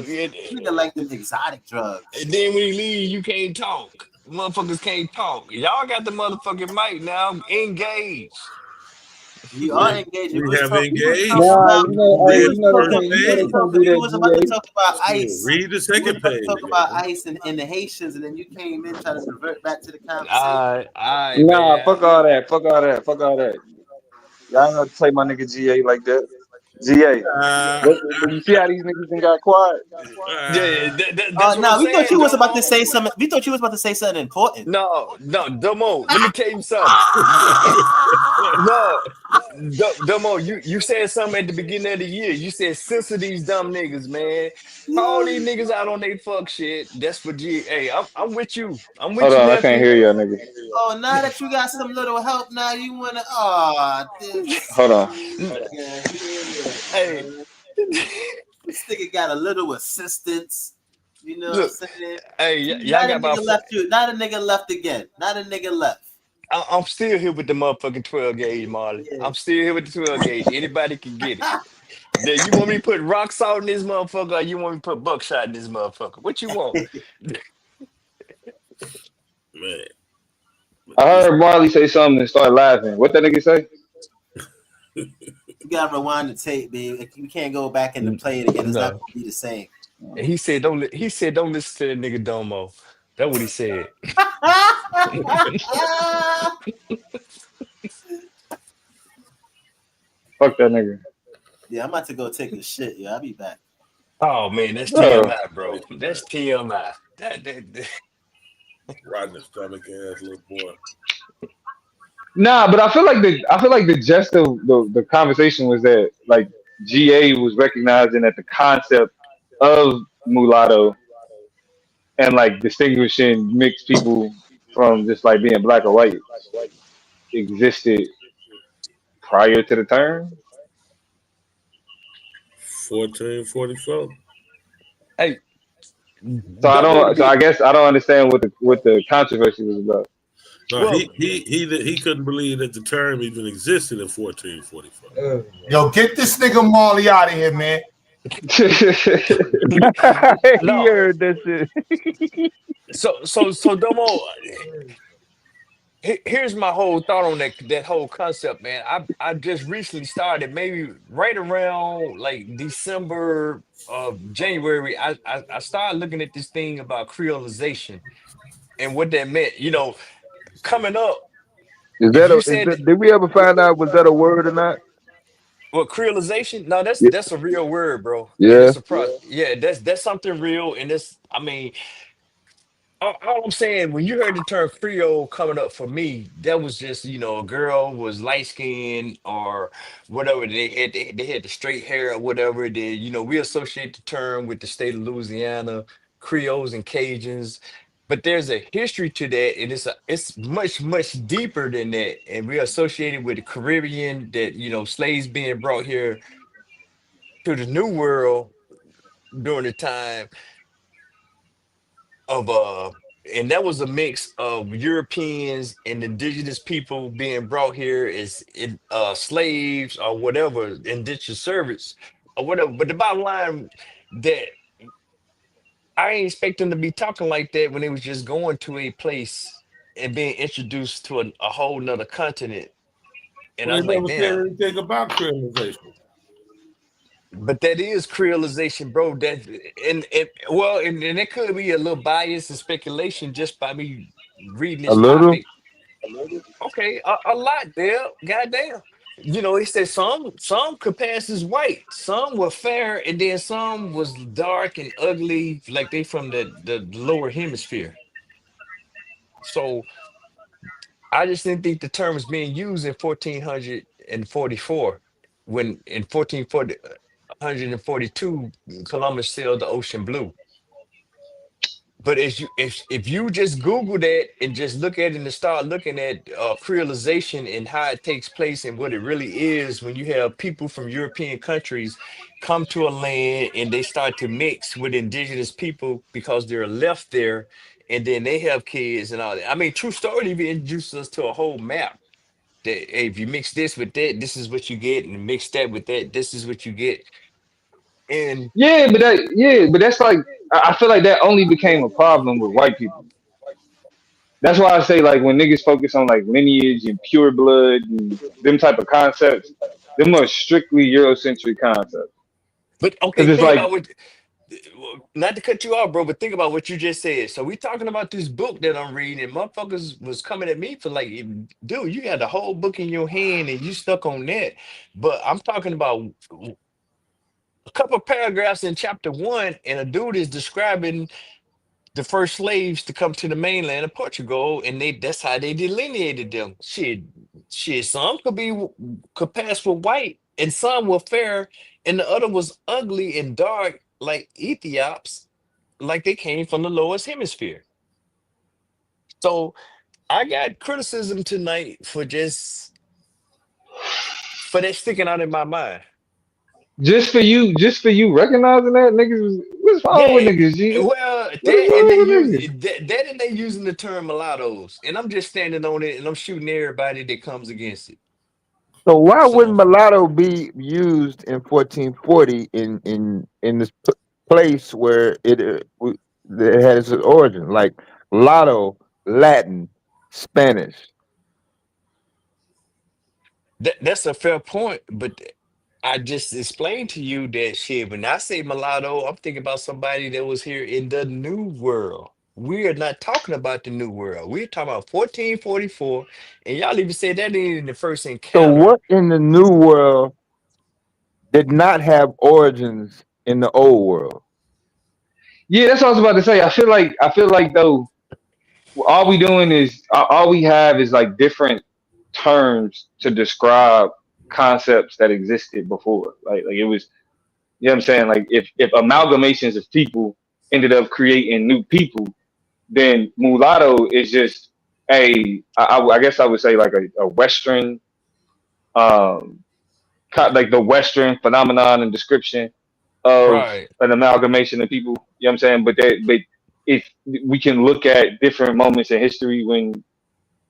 S18: Nigga like them exotic drugs.
S12: and then when you leave, you can't talk. Motherfuckers can't talk. Y'all got the motherfucking mic now. Engage.
S18: We are engaged.
S17: We have
S18: We was talking
S17: engaged.
S7: Nah,
S18: about
S7: you
S17: You
S7: know, hey,
S18: we
S17: read
S18: was
S7: you
S17: the
S7: know they
S18: talking
S17: first
S7: can't, you
S18: we
S7: know
S18: was
S7: they
S17: page.
S7: can't
S18: talking
S7: do
S18: we
S7: that,
S18: was about to
S7: GA.
S18: talk about
S17: Yeah,
S18: ICE.
S17: read the
S18: We was
S17: second
S18: about to
S17: page.
S18: talk about ICE and the Haitians, and then you came in trying to divert back to the conversation.
S12: Alright,
S7: Nah,
S12: man.
S7: fuck all that, fuck all that, fuck all that. Y'all ain't gonna play my nigga GA like that. GA.
S17: Ah,
S7: But you see how these niggas done got quiet?
S12: Yeah,
S17: ah.
S12: that's what I'm
S18: No, we thought
S12: saying,
S18: you was about to
S12: Domo.
S18: say something. We thought you was about to say something important.
S12: No, Domo. Let me tell you something. No, Domo. You said something at the beginning of the year. You said censor these dumb niggas, man. Call
S18: Yeah.
S12: these niggas out on they fuck shit. That's what G. Hey, I'm with you. I'm
S7: Hold
S12: with you,
S7: on, I can't
S12: nephew.
S7: hear y'all niggas.
S18: Oh, now that you got some little help, now you wanna. Oh, this
S7: Hold on.
S18: nigga here,
S12: Hey,
S18: man. This nigga got a little assistance. You know what I'm
S12: look.
S18: saying?
S12: Hey,
S18: See,
S12: y'all
S18: now the
S12: got
S18: nigga
S12: about.
S18: left you. Now the nigga left again. Now the nigga left.
S12: I'm still here with the motherfucking 12 gauge, Marley.
S18: Yeah.
S12: I'm still here with the 12 gauge. Anybody can get it. Then you want me to put rock salt in this motherfucker, or you want me to put buckshot in this motherfucker? What you want?
S17: Man,
S7: I heard Marley say something and start laughing. What that nigga say?
S18: You gotta rewind the tape, baby. You can't go back and play it again. It's not
S12: No.
S18: gonna be the same.
S12: And he said, he said, don't listen to that nigga Domo. That's what he said.
S7: Fuck that nigga.
S18: Yeah, I'm about to go take a shit. Yeah, I'll be back.
S12: Oh man, that's
S7: Bro.
S12: TMI, bro. That's TMI. That.
S17: riding the stomach ass little boy.
S7: Nah, but I feel like the gist of the conversation was that like GA was recognizing that the concept of mulatto and like distinguishing mixed people from just like being black or white existed prior to the term.
S17: 1444.
S12: Hey,
S7: So
S12: Domo to
S7: I
S12: be
S7: guess I don't understand what the controversy was about.
S17: No,
S12: well.
S17: he couldn't believe that the term even existed in 1444.
S3: Yo, get this nigga Marley out of here, man.
S7: He
S12: No.
S7: heard that shit.
S12: So Domo. Here's my whole thought on that whole concept, man. I just recently started, maybe right around like December of January. I started looking at this thing about creolization, and what that meant. Coming up,
S15: Is
S12: if
S15: that
S12: you
S15: a?
S12: said that,
S15: Did we ever find out was that a word or not?
S12: well, creolization, no, that's
S15: Yeah.
S12: that's a real word, bro, and
S15: Yeah.
S12: it's a pro. Yeah, that's something real, and it's. I mean, all I'm saying, when you heard the term Creole coming up for me, that was just, a girl was light skinned or whatever. They had the straight hair or whatever. We associate the term with the state of Louisiana, Creoles and Cajuns. But there's a history to that, and it's much, much deeper than that. And we associate it with the Caribbean, that, slaves being brought here to the New World during the time of and that was a mix of Europeans and indigenous people being brought here as slaves or whatever, indentured servants or whatever. But the bottom line, that I ain't expect them to be talking like that when they was just going to a place and being introduced to a whole nother continent. And
S17: Well,
S12: I
S17: they
S12: was like,
S17: never said
S12: damn.
S17: anything about criminalization.
S12: But that is creolization, bro. And it could be a little bias and speculation just by me reading
S15: A
S12: this
S15: little.
S12: topic. Okay, a lot there. Goddamn. It said some could pass as white, some were fair, and then some was dark and ugly, like they from the lower hemisphere. So I just didn't think the term was being used in 1444, when in 1442 Columbus sailed the ocean blue. But if you just Google that and just look at it and start looking at creolization and how it takes place and what it really is, when you have people from European countries come to a land and they start to mix with indigenous people because they're left there, and then they have kids and all that. I mean, true story, even introduced us to a whole map that, hey, if you mix this with that, this is what you get, and mix that with that, this is what you get. And
S7: But that's like I feel like that only became a problem with white people. That's why I say like when niggas focus on like lineage and pure blood and them type of concepts, them are strictly Eurocentric concepts.
S12: but okay,
S7: Because it's
S12: think
S7: like
S12: about what, not to cut you off, bro, but think about what you just said. So we talking about this book that I'm reading, and motherfuckers was coming at me for like, dude, you got the whole book in your hand and you stuck on that. But I'm talking about a couple paragraphs in chapter one, and a dude is describing the first slaves to come to the mainland of Portugal, and that's how they delineated them. Shit, some could pass for white, and some were fair, and the other was ugly and dark, like Ethiops, like they came from the lowest hemisphere. So I got criticism tonight for that sticking out in my mind.
S7: just for you recognizing that niggas was what's wrong with
S12: Yeah,
S7: niggas, G?
S12: well,
S7: What's
S12: that and they
S7: wrong with
S12: use
S7: niggas?
S12: that and they using the term mulattoes, and I'm just standing on it, and I'm shooting everybody that comes against it.
S15: So why wouldn't
S12: So
S15: mulatto be used in 1440 in this place where it had its origin, like lotto, Latin, Spanish?
S12: that's a fair point, but I just explained to you that shit. When I say mulatto, I'm thinking about somebody that was here in the New World. We are not talking about the New World. We're talking about 1444, and y'all even said that ain't in the first
S15: So
S12: encounter.
S15: what in the new world did not have origins in the old world?
S7: Yeah, that's what I was about to say. I feel like though all we doing is all we have is like different terms to describe concepts that existed before. Like it was, you know what I'm saying? Like if amalgamations of people ended up creating new people, then mulatto is just I guess I would say like a Western um like the Western phenomenon and description of
S12: Right.
S7: an amalgamation of people. You know what I'm saying? But if we can look at different moments in history when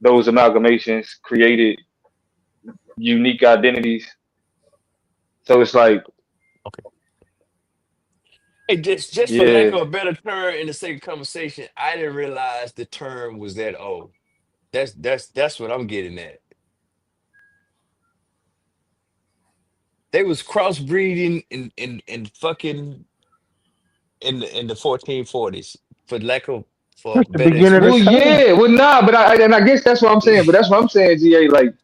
S7: those amalgamations created unique identities. So it's like,
S12: Okay. Hey, just for lack
S7: yeah,
S12: of a better term in the sake of conversation, I didn't realize the term was that old. That's what I'm getting at. They was crossbreeding in fucking in the 1440s, for lack of for
S15: That's the
S12: better
S15: beginning of
S7: Well,
S12: expression.
S15: time.
S7: yeah, well, nah, but I guess that's what I'm saying. But that's what I'm saying, GA. Like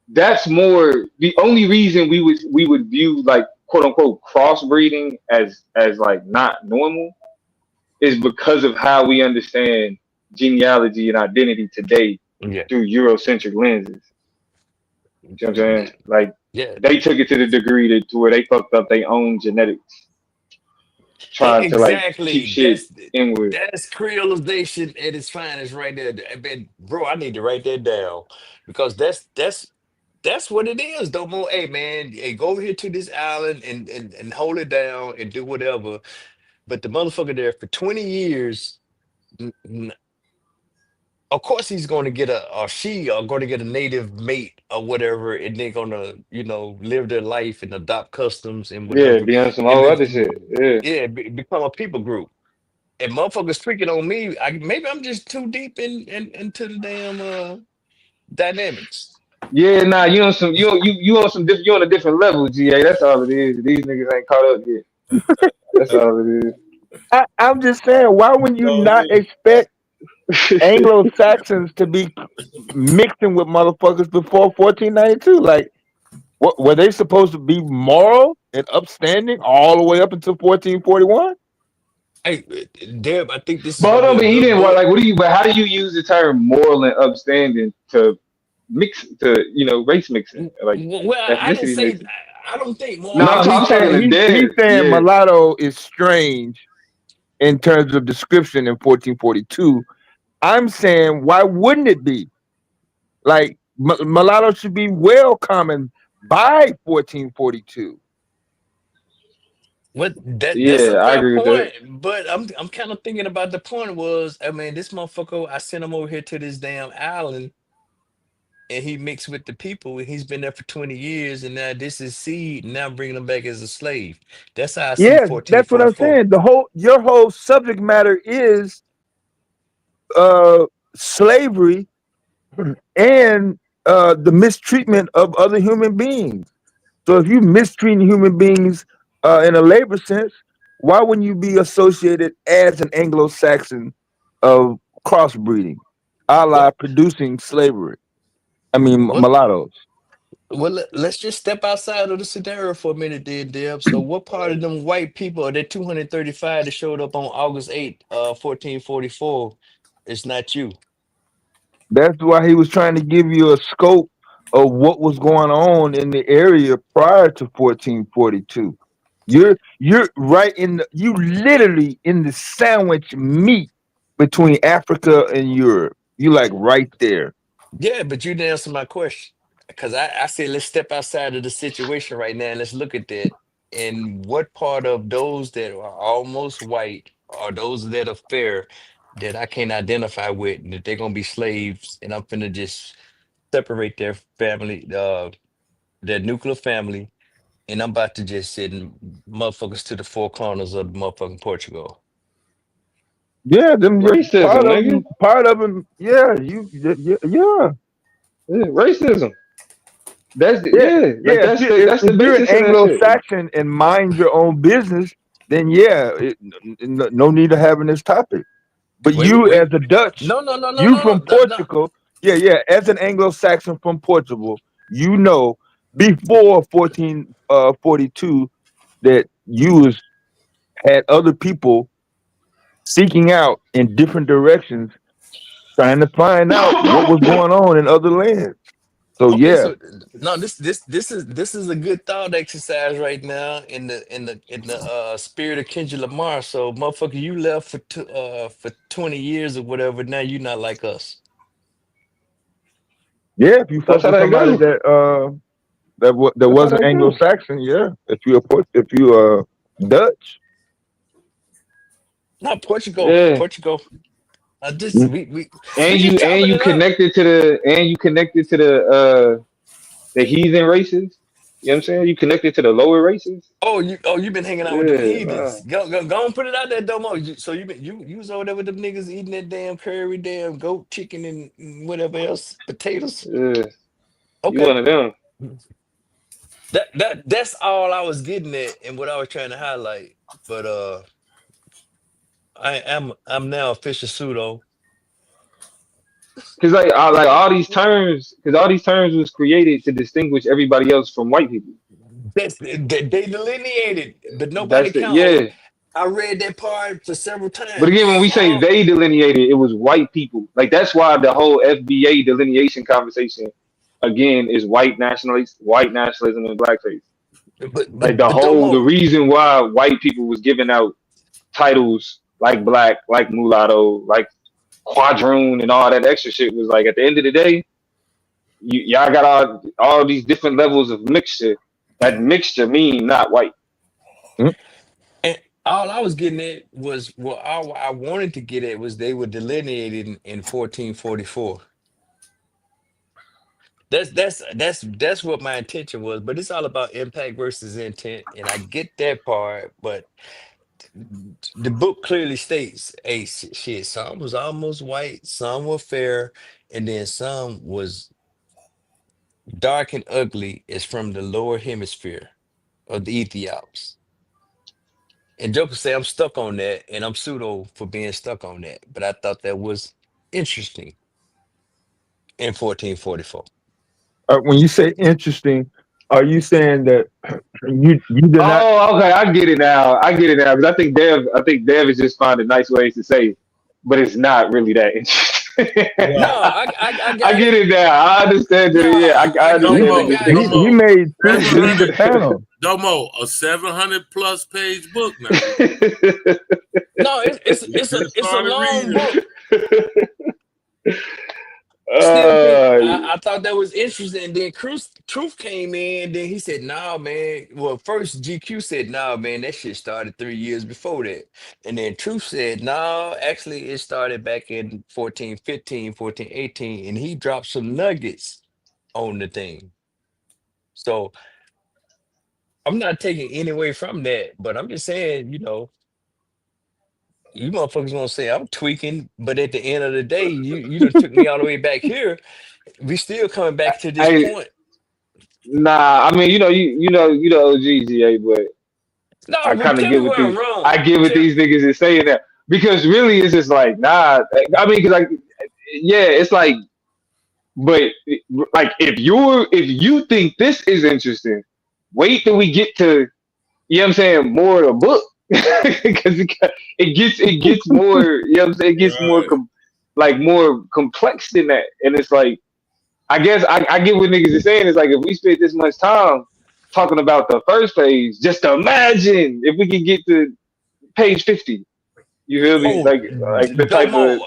S7: that's more the only reason we would view like quote unquote crossbreeding as like not normal is because of how we understand genealogy and identity today
S12: Yeah,
S7: through Eurocentric lenses. You know what I'm saying? Like
S12: yeah,
S7: they took it to the degree to where they fucked up their own genetics, trying to like keep
S12: exactly.
S7: shit inward.
S12: That's creolization at its finest, right there. Bro, I need to write that down because that's what it is. Don't more. Hey man, hey, go over here to this island and hold it down and do whatever. But the motherfucker there for 20 years. Of course he's going to get a or she are going to get a native mate or whatever, and they're gonna live their life and adopt customs and
S7: Yeah,
S12: whatever,
S7: be on some
S12: and
S7: whole other shit. Yeah.
S12: become a people group. And motherfuckers tweaking on me. Maybe I'm just too deep into the damn dynamics.
S7: Yeah, nah, you on some you on some you on a different level, GA. That's all it is. These niggas ain't caught up yet. That's all it is.
S15: I'm just saying, why would you not expect Anglo Saxons to be mixing with motherfuckers before 1492? Like, what were they supposed to be moral and upstanding all the way up until 1441?
S12: Hey, Deb, I think this is
S7: But
S12: gonna
S7: hold
S12: be
S7: on,
S12: a
S7: but he
S12: good
S7: didn't
S12: book.
S7: like what do you but how do you use the term moral and upstanding to mix to race mixing? Like
S12: Well, I didn't
S7: ethnicity
S12: say.
S7: mixing.
S12: I don't think
S7: No,
S12: moral
S15: No,
S12: and
S7: I'm talking to
S12: upstanding.
S15: he's
S7: dead.
S15: saying
S7: Yeah.
S15: mulatto is strange in terms of description in 1442. I'm saying, why wouldn't it be? Like, mulatto should be well common by 1442.
S12: What that's
S7: Yeah,
S12: a
S7: I
S12: fair
S7: agree with that.
S12: point, but I'm kind of thinking about the point was, I mean, this motherfucker, I sent him over here to this damn island, and he mixed with the people, and he's been there for 20 years, and now this is seed, and now I'm bringing him back as a slave. That's how I see
S15: Yeah, that's what I'm
S12: 1444.
S15: saying. Your whole subject matter is slavery and the mistreatment of other human beings. So if you mistreating human beings in a labor sense, why wouldn't you be associated as an Anglo-Saxon of crossbreeding, a la
S12: What
S15: producing slavery? I mean,
S12: what?
S15: mulattoes.
S12: Well, let's just step outside of the scenario for a minute, there, Deb. So, what part of them white people, that 235 that showed up on August 8th, 1444, is not you?
S15: That's why he was trying to give you a scope of what was going on in the area prior to 1442. You're right you literally in the sandwich meat between Africa and Europe. You like right there.
S12: Yeah, but you didn't answer my question. Because I said, let's step outside of the situation right now and let's look at that. And what part of those that are almost white are those that are fair that I can't identify with, and that they're going to be slaves, and I'm finna just separate their family, their nuclear family, and I'm about to just send motherfuckers to the four corners of the motherfucking Portugal.
S15: Yeah, them you're
S7: Racism, nigga.
S15: part of them. Yeah, yeah.
S7: Yeah, racism. That's the,
S15: Yeah,
S7: yeah, like
S15: yeah.
S7: that's the
S15: If you're an
S7: basis of that shit.
S15: Anglo-Saxon and mind your own business, then yeah, no need of having this topic. But you, as
S12: Wait.
S15: a Dutch,
S12: No, no, no, no,
S15: you
S12: no,
S15: from
S12: no, no, no.
S15: Portugal, yeah. As an Anglo-Saxon from Portugal, you know before 1442 that you had other people seeking out in different directions, trying to find out what was going on in other lands. So
S12: Okay,
S15: yeah,
S12: so no, this is a good thought exercise right now in the spirit of Kendrick Lamar. So, motherfucker, you left for 20 years or whatever. Now you're not like us.
S15: yeah. If you
S7: That's
S15: fuck
S7: how
S15: with
S7: that
S15: somebody
S7: go.
S15: that
S7: That's how
S15: wasn't
S7: that go.
S15: Anglo-Saxon, yeah. If you Dutch,
S12: Not Portugal,
S7: Yeah.
S12: Portugal. Just we
S7: And
S12: just
S7: and
S12: chopping
S7: you
S12: it up.
S7: connected to the heathen races. You know what I'm saying? You connected to the lower races.
S12: Oh, you been hanging out with them
S7: Yeah, nah.
S12: heathens. Go and put it out there, Domo. So you was over there with them niggas eating that damn curry, damn goat chicken, and whatever else, potatoes.
S7: Yeah. You
S12: Okay.
S7: one of them.
S12: That's all I was getting at and what I was trying to highlight. But I'm now official pseudo.
S7: Because like all these terms, because all these terms was created to distinguish everybody else from white people.
S12: They delineated, but nobody
S7: That's it.
S12: count.
S7: Yeah.
S12: I read that part for several
S7: But again, when
S12: times.
S7: we say they delineated, it was white people. Like that's why the whole FBA delineation conversation again is white nationalism, and blackface. Like the
S12: Domo,
S7: reason why white people was giving out titles like black, like mulatto, like quadroon, and all that extra shit was like at the end of the day, y'all got all these different levels of mixture. That mixture mean not white.
S12: and all I was getting at was all I wanted to get at was they were delineated in 1444. That's what my intention was, but it's all about impact versus intent, and I get that part, but the book clearly states, hey, shit, some was almost white, some were fair, and then some was dark and ugly is from the lower hemisphere of the Ethiops. And Joker say I'm stuck on that, and I'm pseudo for being stuck on that. But I thought that was interesting in 1444.
S15: When you say interesting, are you saying that you do not?
S7: Oh, okay, I get it now. Because I think Dev is just finding nice ways to say it, but it's not really that interesting.
S12: No, I
S7: I
S12: got
S7: get
S12: it.
S7: it now. I understand it. Yeah, I understand
S17: Domo,
S7: the
S15: He
S7: distinction.
S15: made Chris lead the panel.
S17: Domo, a 700+ page book now.
S12: No, it's a
S17: started
S12: long
S17: reading.
S12: book. Still, I thought that was interesting. And then Truth came in. Then he said, "Nah, man." Well, first GQ said, "Nah, man, that shit started 3 years before that." And then Truth said, "No, actually, it started back in 1415, 1418." And he dropped some nuggets on the thing. So I'm not taking any away from that, but I'm just saying, you motherfuckers gonna say I'm tweaking, but at the end of the day, you done took me all the way back here. We still coming back to this
S7: I
S12: point.
S7: Nah, I mean, you know OGGA, but
S12: No,
S7: I
S12: but
S7: kind of
S12: tell
S7: get
S12: me
S7: what
S12: where I'm
S7: these
S12: wrong.
S7: I get what these niggas is saying that because really it's just like nah. I mean, because like yeah, it's like, but like if you think this is interesting, wait till we get to you know what I'm saying more of the book because it gets more you know what I'm saying it gets more like more complex than that, and it's like. I guess I get what niggas is saying. It's like if we spent this much time talking about the first page, just imagine if we could get to page 50. You feel me?
S12: Oh,
S7: Like the type of
S12: Domo,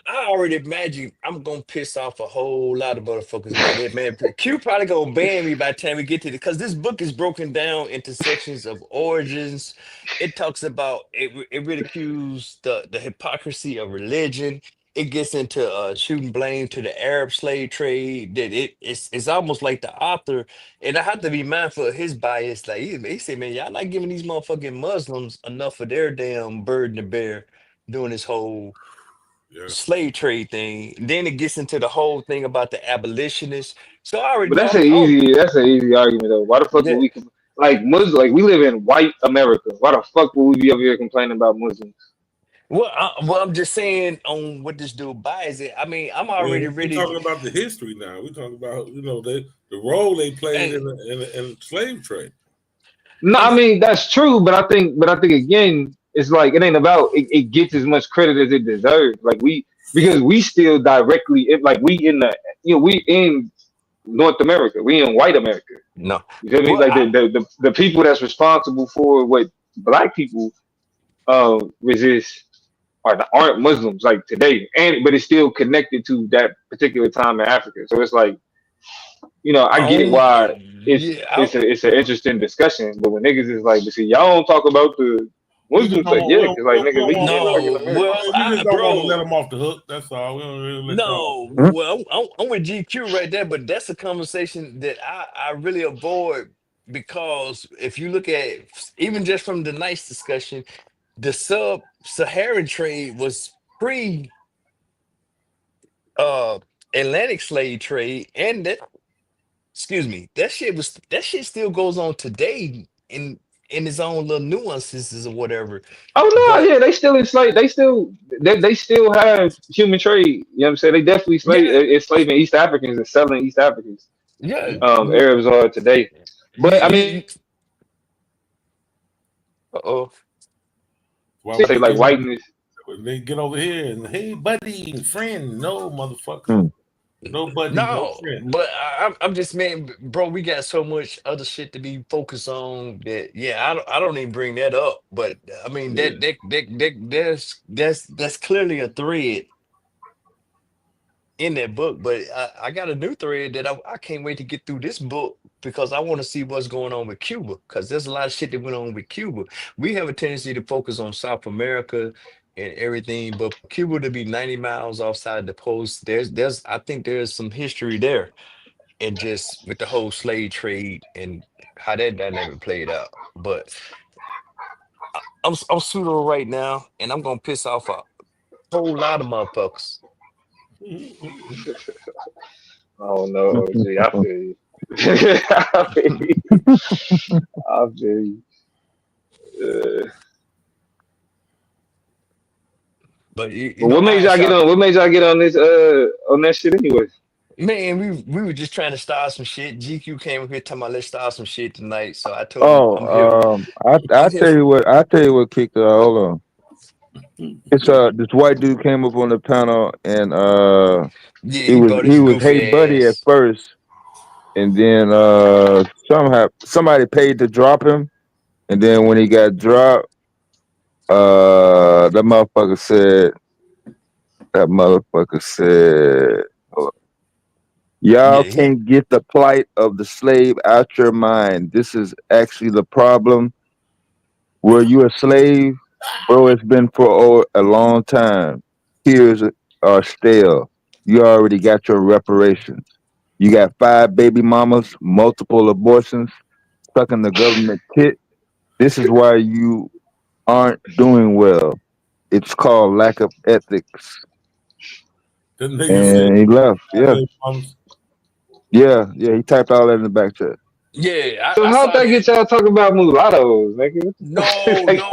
S12: I already imagine I'm gonna piss off a whole lot of motherfuckers by that, man. Q probably gonna ban me by the time we get to it because this book is broken down into sections of origins. It talks about it ridicules the hypocrisy of religion. It gets into shooting blame to the Arab slave trade. That it's almost like the author, and I have to be mindful of his bias. Like he said, man, y'all not giving these motherfucking Muslims enough of their damn burden to bear doing this whole slave trade thing. Then it gets into the whole thing about the abolitionists. So I already
S7: but
S12: know
S7: that's an easy argument though. Why the fuck would
S12: yeah.
S7: we like Muslim like we live in white America? Why the fuck would we be over here complaining about Muslims?
S12: Well, I'm just saying on what this dude buys it. I mean, I'm already
S17: We're
S12: ready.
S17: talking about the history now. We're talking about the role they played in the slave trade.
S7: No, I mean that's true, but I think again, it's like it ain't about it gets as much credit as it deserves. Like because we still directly like we in the we in North America, we in white America.
S12: No,
S7: You feel me?
S12: well,
S7: Like the people that's responsible for what black people resist aren't Muslims like today, but it's still connected to that particular time in Africa. So it's like I get why it's an interesting discussion, but when niggas is like, but see, y'all don't talk about the
S17: We just
S7: Muslims,
S17: don't
S7: like,
S17: want,
S7: yeah, because like nigga, we in fucking
S12: no,
S7: America.
S12: well,
S17: we just don't want to let
S12: bro.
S17: them off the hook. That's all. We don't really let
S12: No,
S17: y'all.
S12: well, I'm with GQ right there, but that's a conversation that I really avoid because if you look at even just from the nice discussion, the sub-Saharan trade was pre Atlantic slave trade, and that excuse me, that shit still goes on today in his own little nuances or whatever.
S7: Oh no,
S12: But
S7: yeah, they still enslave. They still have human trade. You know what I'm saying? They definitely
S12: yeah,
S7: enslaving East Africans and selling East Africans.
S12: yeah,
S7: Arabs are today. But I mean,
S12: uh-oh.
S17: Why would
S7: say
S17: they
S7: like
S17: get over?
S7: whiteness.
S17: They get over here and hey, buddy, friend, no motherfucker,
S8: Hmm.
S17: no buddy, no
S12: No,
S17: friend.
S12: but I'm just man, bro. We got so much other shit to be focused on that. Yeah, I don't even bring that up. But I mean
S17: Yeah.
S12: that's clearly a thread in that book. But I got a new thread that I can't wait to get through this book because I want to see what's going on with Cuba because there's a lot of shit that went on with Cuba. We have a tendency to focus on South America and everything, but Cuba to be 90 miles offside the post, there's I think there's some history there and just with the whole slave trade and how that dynamic played out. But I'm pseudo right now, and I'm gonna piss off a whole lot of motherfuckers.
S7: Oh no, OG, I feel you. I feel you. I feel you.
S12: But you
S7: But
S12: know,
S7: what made
S12: I
S7: y'all get
S12: shot.
S7: on? What made y'all get on this? On that shit anyway.
S12: Man, we were just trying to start some shit. GQ came up here talking about let's start some shit tonight. So I told him I'm here.
S8: I
S12: I'm here.
S8: tell you what kicked it. Hold on. It's this white dude came up on the panel and
S12: Yeah, he brought his
S8: he was
S12: goofy
S8: Hey Buddy at
S12: ass.
S8: first, and then somehow somebody paid to drop him, and then when he got dropped, that motherfucker said hold on. Y'all
S12: Yeah,
S8: can't get the plight of the slave out your mind. This is actually the problem. Were you a slave? Bro, it's been for a long time. Tears are stale. You already got your reparations. You got 5 baby mamas, multiple abortions, sucking the government tit. This is why you aren't doing well. It's called lack of ethics.
S17: That nigga said,
S8: And he left. Yeah.
S17: "Hey, mamas."
S8: Yeah. He typed all that in the back chat.
S12: yeah,
S7: So
S12: I
S7: how'd
S12: saw
S7: that get
S12: that.
S7: y'all talking about mulattoes, nigga?
S12: No,
S7: Like,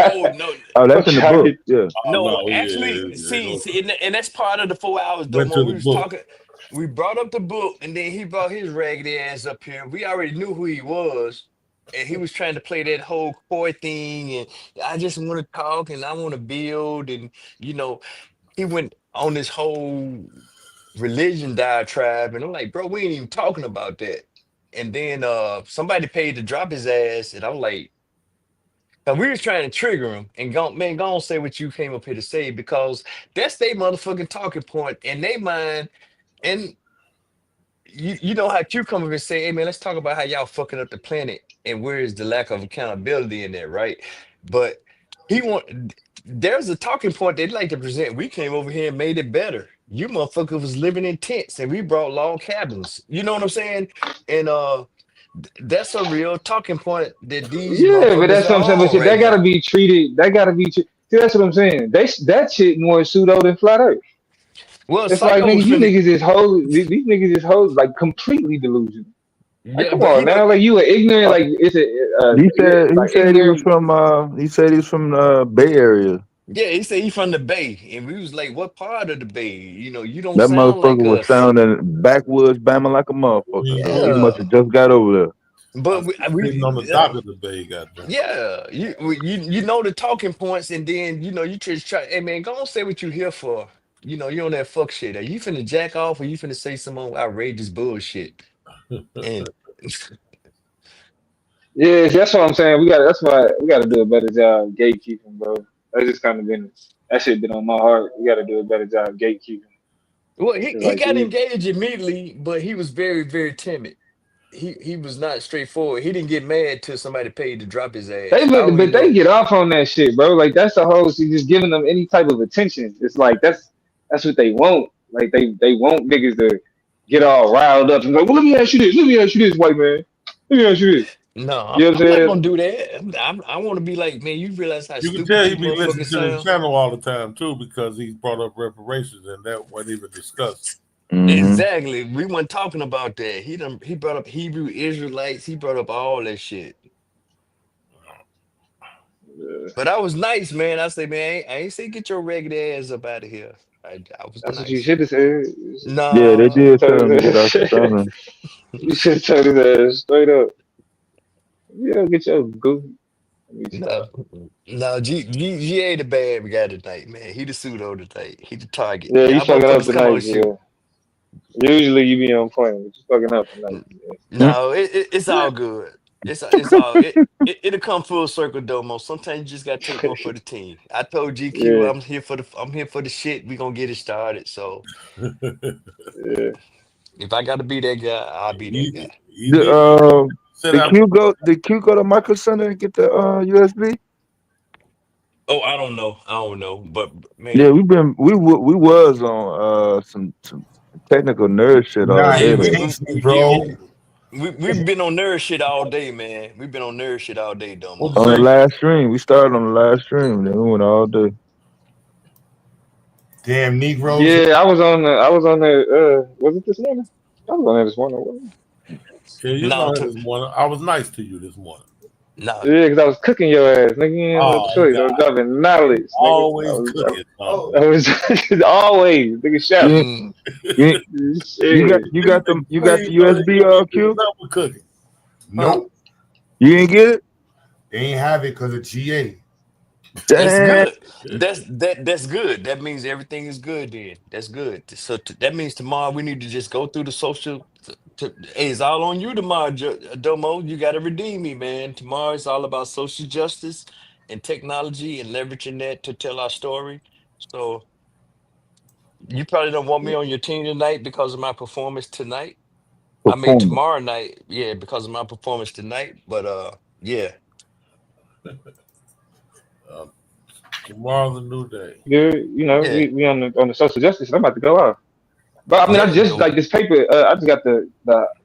S8: Oh, that's
S7: what
S8: in the
S7: y'all
S8: book.
S7: get?
S8: Yeah.
S17: Oh
S12: no.
S17: no,
S12: Actually, see, and that's part of the 4 hours though.
S17: went to
S12: When we
S17: the
S12: was
S17: book.
S12: talking, we brought up the book, and then he brought his raggedy ass up here. We already knew who he was, and he was trying to play that whole coy thing, and I just want to talk, and I want to build, and you know, he went on this whole religion diatribe, and I'm like, bro, we ain't even talking about that. And then somebody paid to drop his ass, and I'm like, and we was trying to trigger him and go on say what you came up here to say because that's their motherfucking talking point in their mind. And you know how Q come up and say, hey man, let's talk about how y'all fucking up the planet and where is the lack of accountability in there, right? But he want there's a talking point they'd like to present. We came over here and made it better. You motherfucker was living in tents and we brought log cabins. You know what I'm saying? And that's a real talking point that these
S7: Yeah, but
S12: motherfuckers
S7: that's what I'm saying.
S12: are
S7: But
S12: on
S7: shit,
S12: right
S7: that gotta
S12: now.
S7: be treated. That gotta be. See, that's what I'm saying. That shit more pseudo than flat earth.
S12: Well,
S7: It's like
S12: Psycho
S7: nigga,
S12: was
S7: you
S12: finna,
S7: niggas is whole. These niggas is whole, like completely delusional. Like,
S12: yeah,
S7: come
S12: but
S7: on now, like you are ignorant. Like it's
S8: He
S7: like
S8: said
S7: ignorant.
S8: he said he was from the Bay Area.
S12: yeah, he said he from the Bay, and we was like, "What part of the Bay? You know, you don't
S8: That
S12: sound
S8: motherfucker
S12: like
S8: was
S12: us."
S8: sounding backwoods Bama like a motherfucker. So he must
S12: Yeah,
S8: have just got over there.
S17: I
S12: but
S17: was sitting on the dock of the bay, goddamn.
S12: yeah, you know the talking points, and then you know you just try. Hey man, go on say what you here for. You know, you on that fuck shit. Are you finna jack off, or you finna say some more outrageous bullshit? And
S7: Yeah, that's what I'm saying. We got. That's why we got to do a better job gatekeeping, bro. That's just kind of been that shit been on my heart. We got to do a better job gatekeeping.
S12: well,
S7: It's
S12: he
S7: like
S12: got
S7: we,
S12: engaged immediately, but he was very timid. He was not straightforward. He didn't get mad till somebody paid to drop his ass. I
S7: but
S12: already
S7: they
S12: know.
S7: get off on that shit, bro. Like that's the whole. She just giving them any type of attention. It's like that's what they want. Like they want niggas to get all riled up and go. Well, let me ask you this. Let me ask you this, white man. Let me ask you this.
S12: No,
S7: You know what
S12: I'm
S7: I'm
S12: not
S7: saying?
S12: gonna do that. I want to be like, man, you realize how
S17: You can
S12: stupid
S17: tell he
S12: these
S17: be listening
S12: motherfuckers
S17: to the
S12: sound?
S17: channel all the time too, because he brought up reparations and that wasn't even discussed.
S8: Mm-hmm.
S12: Exactly. We weren't talking about that. He brought up Hebrew Israelites. He brought up all that shit. But I was nice, man. I say, man, I ain't say get your ragged ass up out of here. I was
S7: That's what you
S12: nice.
S7: should have said.
S8: Yeah, they
S12: No,
S8: did tell him to get out the tunnel.
S7: You should have told his ass straight up. Yeah, get your goofy. Let me
S12: no,
S7: stop.
S12: no. G ain't a bad guy tonight, man. He the pseudo tonight. He the target.
S7: Yeah, you
S12: Y'all
S7: fucking up
S12: motherfuckers come
S7: tonight,
S12: on shoot.
S7: yeah. Usually you be on point, but you fucking up tonight.
S12: No, it's all good. It'll come full circle, Domo. Sometimes you just gotta take one for the team. I told GQ
S7: Yeah,
S12: I'm here for the shit. We gonna get it started. So
S7: yeah.
S12: if I gotta be that guy, I'll be that guy.
S17: You
S8: The
S17: did set
S8: the
S17: out.
S8: Q go to Micro Center and get the USB?
S12: Oh, I don't know. But
S8: Yeah,
S12: man,
S8: we was on some technical nerd shit all
S3: Nah,
S8: day
S3: he
S8: though.
S3: jinxed me,
S12: yeah,
S3: bro.
S12: we've been on nerd shit all day, man. We've been on nerd shit all day,
S17: What
S12: Domo.
S17: you
S8: On the
S17: say?
S8: last stream, we started on the last stream, then we went all day.
S3: Damn Negroes.
S7: Yeah, I was on the was it this morning? I was on there this morning. wasn't
S17: Yeah, you
S12: No,
S17: know this morning. I was nice to you this morning.
S12: no.
S7: I? Yeah, because I was cooking your ass, nigga. You ain't no
S17: Oh
S7: choice. I
S17: God,
S7: was dropping knowledge, nigga.
S17: always cooking,
S7: I was always nigga chef.
S8: You
S12: Mm,
S8: you
S7: Shit.
S8: you got the USB Q?
S17: With cooking.
S3: Nope.
S8: You ain't get it?
S3: They ain't have it because of GA.
S12: that's
S8: Damn.
S12: good. That's good. That means everything is good then. That's good. So that means tomorrow we need to just go through the social. Hey, it's all on you tomorrow, Domo. You got to redeem me, man. Tomorrow it's all about social justice and technology and leveraging that to tell our story. So you probably don't want me on your team tonight because of my performance tonight. I mean
S8: Performance.
S12: tomorrow night, yeah, because of my performance tonight. But yeah.
S17: Tomorrow's a new day.
S7: Yeah, you know,
S12: Yeah,
S7: we on the social justice. I'm about to go out. But I mean, I
S12: yeah,
S7: just
S12: though.
S7: like this paper. I just got the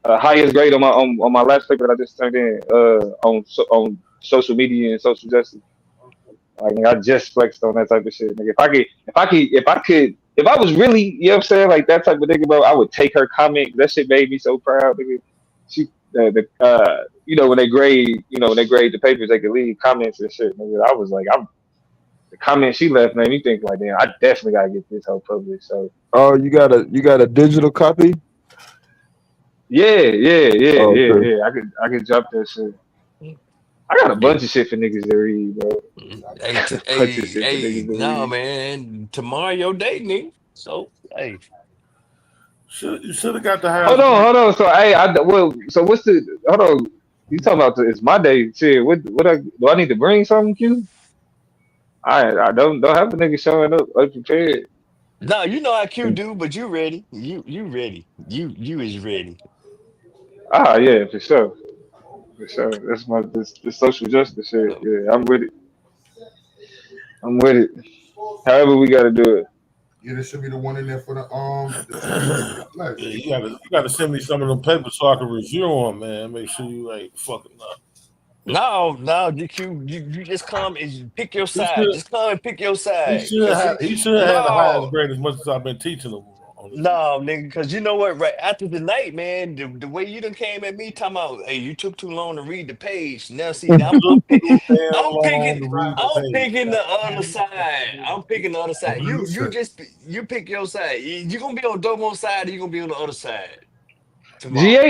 S7: highest grade on my last paper that I just turned in on social media and social justice. Like I just flexed on that type of shit. Nigga. If I was really, you know what I'm saying, like that type of nigga, bro, I would take her comment. That shit made me so proud, nigga. She, you know, when they grade the papers, they could leave comments and shit. Nigga. I was like, the comment she left made me think like, damn, I definitely gotta get this whole published. So
S8: Oh, you got a digital copy?
S7: yeah.
S8: Oh, okay.
S7: I could drop that shit. I got a bunch of shit for niggas to read, bro.
S12: Hey,
S7: A bunch of shit for niggas to
S12: no,
S7: read.
S12: man. Tomorrow your day, nigga. So, hey.
S17: You should have got the house.
S7: Hold on. So so what's the hold on? You talking about it's my day? Shit, do I need to bring something, Q? I don't have the nigga showing up unprepared.
S12: No, you know how Q do, but you ready. You ready. You is ready.
S7: Ah, yeah, for sure. For sure. That's this social justice shit. Yeah, I'm with it. I'm with it. However we gotta do it.
S3: Yeah, there should be the one in there for the
S17: Yeah, you gotta send me some of them papers so I can review them, man. Make sure you ain't fucking up.
S12: No, GQ, you just come and you pick your
S17: He
S12: side.
S17: should.
S12: Just come and pick your
S17: He
S12: side.
S17: should
S12: Cause
S17: have. He should have had the highest
S12: no,
S17: grade as much as I've been teaching him on this.
S12: no, nigga, because you know what? Right after the night, man, the way you done came at me talking about, hey, you took too long to read the page. Now, see, now
S17: Took too damn
S12: I'm
S17: long
S12: picking,
S17: to read the
S12: I'm
S17: page.
S12: picking the other side. I'm picking the other side. You
S3: Listen,
S12: you pick your side. You gonna be on Domo's side, or you gonna be on the other side tomorrow.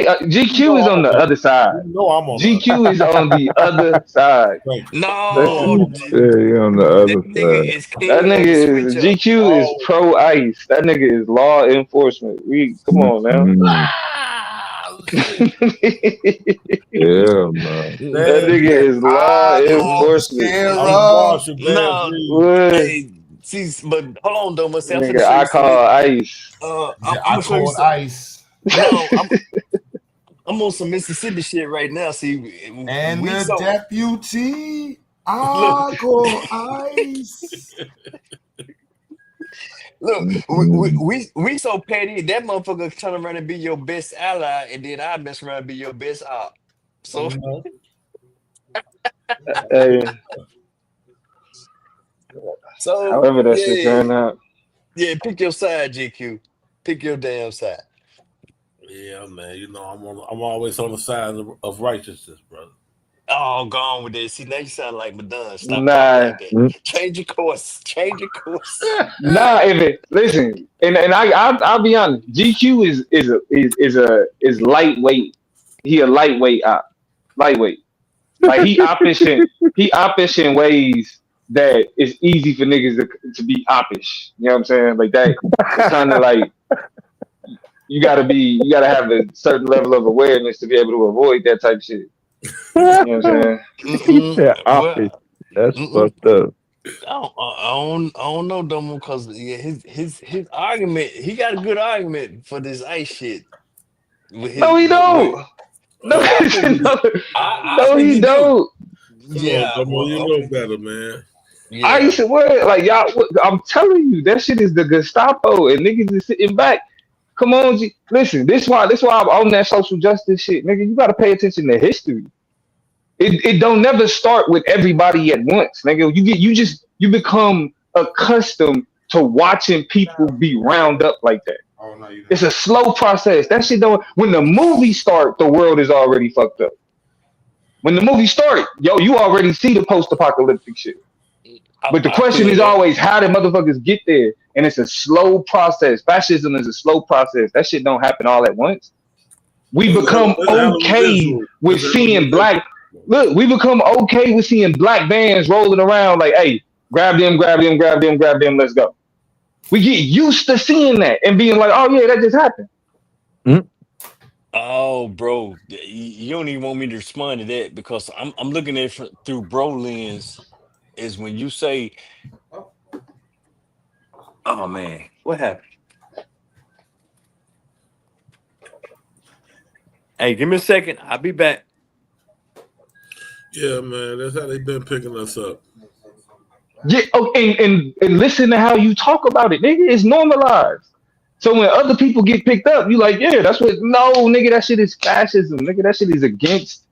S17: You
S7: GQ
S17: know
S7: is
S17: I'm
S7: on the
S17: on
S7: other
S17: the.
S7: side.
S17: You know I'm on the other.
S7: GQ is on the other side.
S17: Thank you. You know I'm
S12: No,
S17: on the
S8: Yeah, you're on the
S12: that
S8: other
S12: nigga
S8: side.
S12: is
S7: That
S12: clean
S7: nigga
S12: as a
S7: is
S12: switch up.
S7: GQ is
S17: Oh,
S7: pro ICE. That nigga is law enforcement. Come on now.
S8: Mm,
S17: shit.
S8: yeah, man.
S7: That
S17: Man,
S7: nigga is law
S3: I call
S7: enforcement.
S17: I'm
S3: Sarah.
S17: Marshall Band
S12: No,
S17: Breed.
S7: What?
S12: hey, see, but hold on, Doma. See, I'm finna
S7: Nigga,
S12: show
S7: I
S12: you some.
S7: call ICE.
S12: I'm
S3: I
S12: gonna show you
S3: called
S12: some.
S3: Ice.
S12: No, I'm on some Mississippi shit right now. See,
S3: And
S12: we
S3: the
S12: so
S3: deputy,
S12: look,
S3: I call Ice.
S12: look,
S8: Mm,
S12: we so petty. That motherfucker turn around and be your best ally, and then I mess around and be your best op. So,
S17: You know,
S7: Hey,
S12: so
S7: however that shit
S12: yeah,
S7: turn out.
S12: yeah. Pick your side, GQ. Pick your damn side.
S17: yeah, man. You know I'm always on the side of righteousness, brother.
S12: Oh, gone with that. See, now you sound like Madonna. Stop talking
S7: Nah,
S12: like that. Change your course. Change your course.
S7: nah. If it listen, and I'll be honest. GQ is lightweight. He a lightweight lightweight. Like he oppish in ways that it's easy for niggas to be oppish. You know what I'm saying? Like that. It's kind of like you gotta have a certain level of awareness to be able to avoid that type of shit. You know what I'm saying?
S8: Yeah,
S12: Well,
S8: that's fucked up.
S12: I don't know, Domo, because his argument, he got a good argument for this ice shit. With his,
S7: No, he
S12: with,
S7: don't. No,
S12: yeah, I think I
S7: no,
S12: think
S7: he
S12: he do.
S7: don't.
S17: Come
S12: Yeah,
S17: on,
S12: well,
S17: you know better, man.
S7: I
S12: yeah.
S7: used to wear like y'all. I'm telling you, that shit is the Gestapo, and niggas is sitting back. Come on, listen. This why I'm on that social justice shit, nigga. You gotta pay attention to history. It don't never start with everybody at once, nigga. You become accustomed to watching people be round up like that.
S3: Oh no, you
S7: It's a slow process. That shit don't. When the movie start, the world is already fucked up. When the movie started, you already see the post-apocalyptic shit. But the
S12: I
S7: question
S12: feel
S7: is
S12: that.
S7: always, how did motherfuckers get there? And it's a slow process. Fascism is a slow process. That shit don't happen all at once. We become
S17: That's a hell of a
S7: okay
S17: visual.
S7: with
S17: That's a hell of a
S7: seeing
S17: visual.
S7: black. Look, we become okay with seeing black vans rolling around like, hey, grab them, let's go. We get used to seeing that and being like, oh yeah, that just happened.
S12: Oh, bro, you don't even want me to respond to that because I'm looking at it through bro lens. Is when you say, "Oh man, what happened?" Hey, give me a second. I'll be back.
S17: Yeah, man, that's how they've been picking us up.
S7: Yeah, and listen to how you talk about it, nigga. It's normalized. So when other people get picked up, you like, yeah, that's what. No, nigga, that shit is fascism, nigga. That shit is against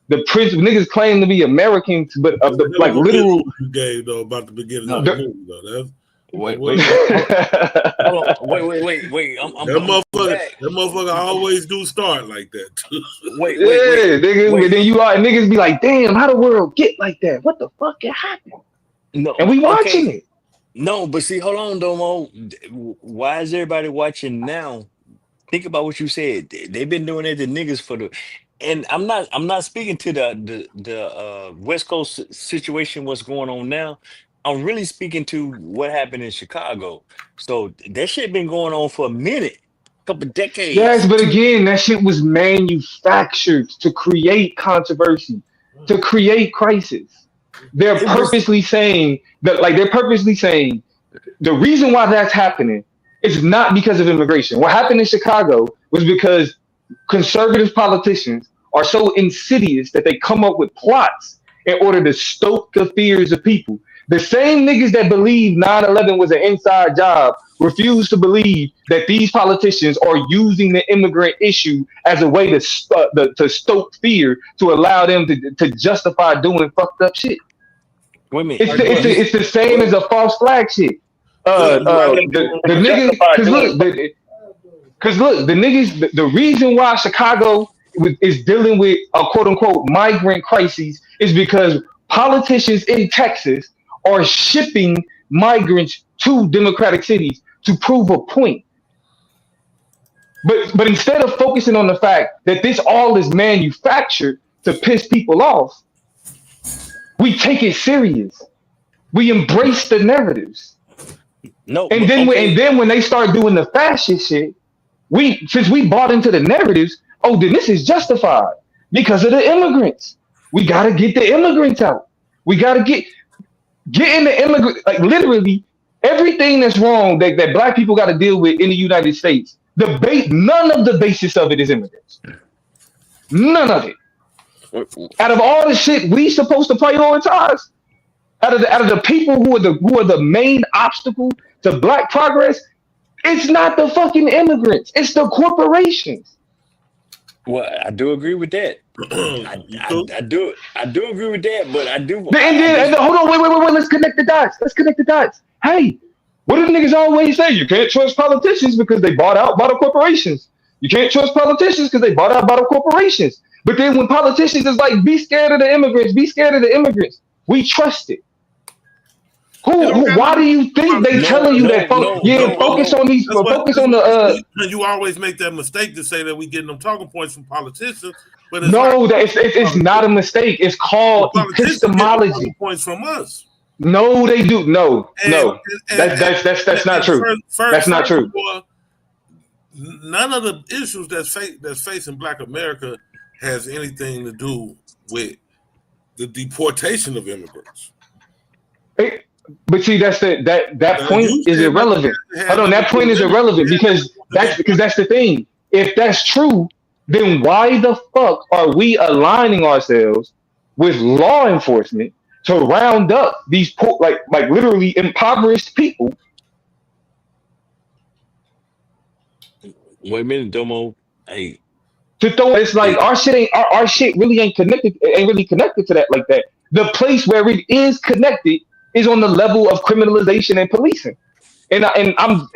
S7: the principle. Niggas claim to be Americans, but of the
S17: That's a hell
S7: like
S17: of a
S7: literal.
S17: visual you gave though about the beginning
S12: No.
S17: of the movie though. That's
S12: Wait,
S17: what-
S12: hold on. Wait. I'm
S17: that
S12: back.
S17: motherfucker always do start like that.
S12: Wait.
S7: Yeah, nigga. But then niggas be like, damn, how the world get like that? What the fuck happened?
S12: No,
S7: And we watching
S12: okay.
S7: it.
S12: No, but see, hold on, Domo. Why is everybody watching now? Think about what you said. They've been doing it to niggas for the, and I'm not speaking to the West Coast situation. What's going on now? I'm really speaking to what happened in Chicago. So that shit been going on for a minute, couple
S7: Yes,
S12: decades.
S7: but again, that shit was manufactured to create controversy, to create crisis. They're
S12: It was
S7: purposely saying that, like, the reason why that's happening is not because of immigration. What happened in Chicago was because conservative politicians are so insidious that they come up with plots in order to stoke the fears of people. The same niggas that believe 9/11 was an inside job refuse to believe that these politicians are using the immigrant issue as a way to stoke fear to allow them to justify doing fucked up shit.
S12: wait a minute.
S7: It's the same as a false flag shit. The niggas, the niggas, the reason why Chicago is dealing with a quote unquote migrant crisis is because politicians in Texas are shipping migrants to democratic cities to prove a point. But instead of focusing on the fact that this all is manufactured to piss people off, we take it serious. We embrace the narratives.
S12: No,
S7: And
S12: but
S7: then
S12: okay.
S7: when they start doing the fascist shit, since we bought into the narratives, oh, then this is justified because of the immigrants. We gotta get the immigrants out. We gotta get in the immigrant, like literally everything that's wrong that black people got to deal with in the United States. None of the basis of it is immigrants. None of it. Out of all the shit we supposed to prioritize, out of the people who are the main obstacle to black progress, it's not the fucking immigrants. It's the corporations.
S12: Well, I do agree with that. I do agree with that, but I do.
S7: Hold on, wait. Let's connect the dots. Hey, what do the niggas always say? You can't trust politicians because they bought out by the corporations. You can't trust politicians because they bought out by the corporations. But then when politicians is like, be scared of the immigrants, be scared of the immigrants, we trust it. Why do you think they telling you that? Focus on these. Focus on the.
S17: You always make that mistake to say that we getting them talking points from politicians, but it's
S7: no, it's not a mistake. It's called epistemology.
S17: Talking points from us.
S7: No, they do. No. That's not true. That's not true.
S17: None of the issues that's facing Black America has anything to do with the deportation of immigrants.
S7: But see, that's that point is irrelevant. Hold on, that point is irrelevant because that's the thing. If that's true, then why the fuck are we aligning ourselves with law enforcement to round up these poor, like literally impoverished people?
S11: Wait a minute, Domo. Hey,
S7: to throw it's like our shit really ain't really connected to that like that. The place where it is connected is on the level of criminalization and policing. And I'm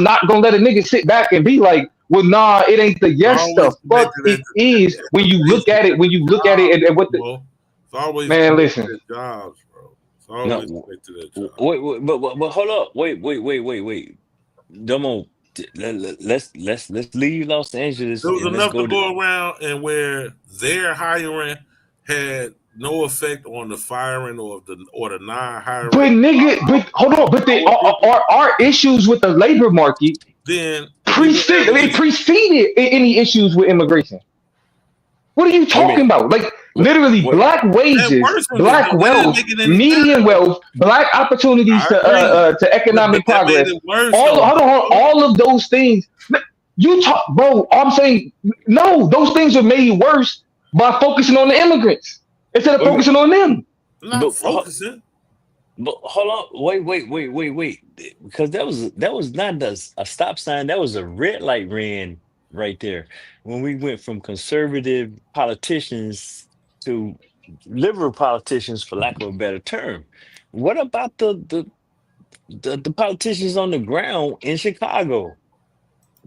S7: not gonna let a nigga sit back and be like, well, nah, it ain't the yes stuff. Fuck, it is when you look at it. When you look at it, and what the
S17: it's always
S7: man, listen.
S17: Jobs, bro. It's always to that job.
S11: Wait, but hold up. Wait. Domo, let's leave Los Angeles.
S17: There was enough to go around and where their hiring had no effect on the firing or the non-hiring.
S7: But nigga, hold on. But they are issues with the labor market.
S17: Then
S7: preceded any issues with immigration. What are you talking about? Like literally, black wages, black wealth, median wealth, black opportunities to economic progress. All of those things. You talk, bro. I'm saying no. Those things are made worse by focusing on the immigrants. Instead of focusing on them.
S11: But hold on, wait. Because that was not a stop sign. That was a red light ran right there. When we went from conservative politicians to liberal politicians, for lack of a better term. What about the politicians on the ground in Chicago?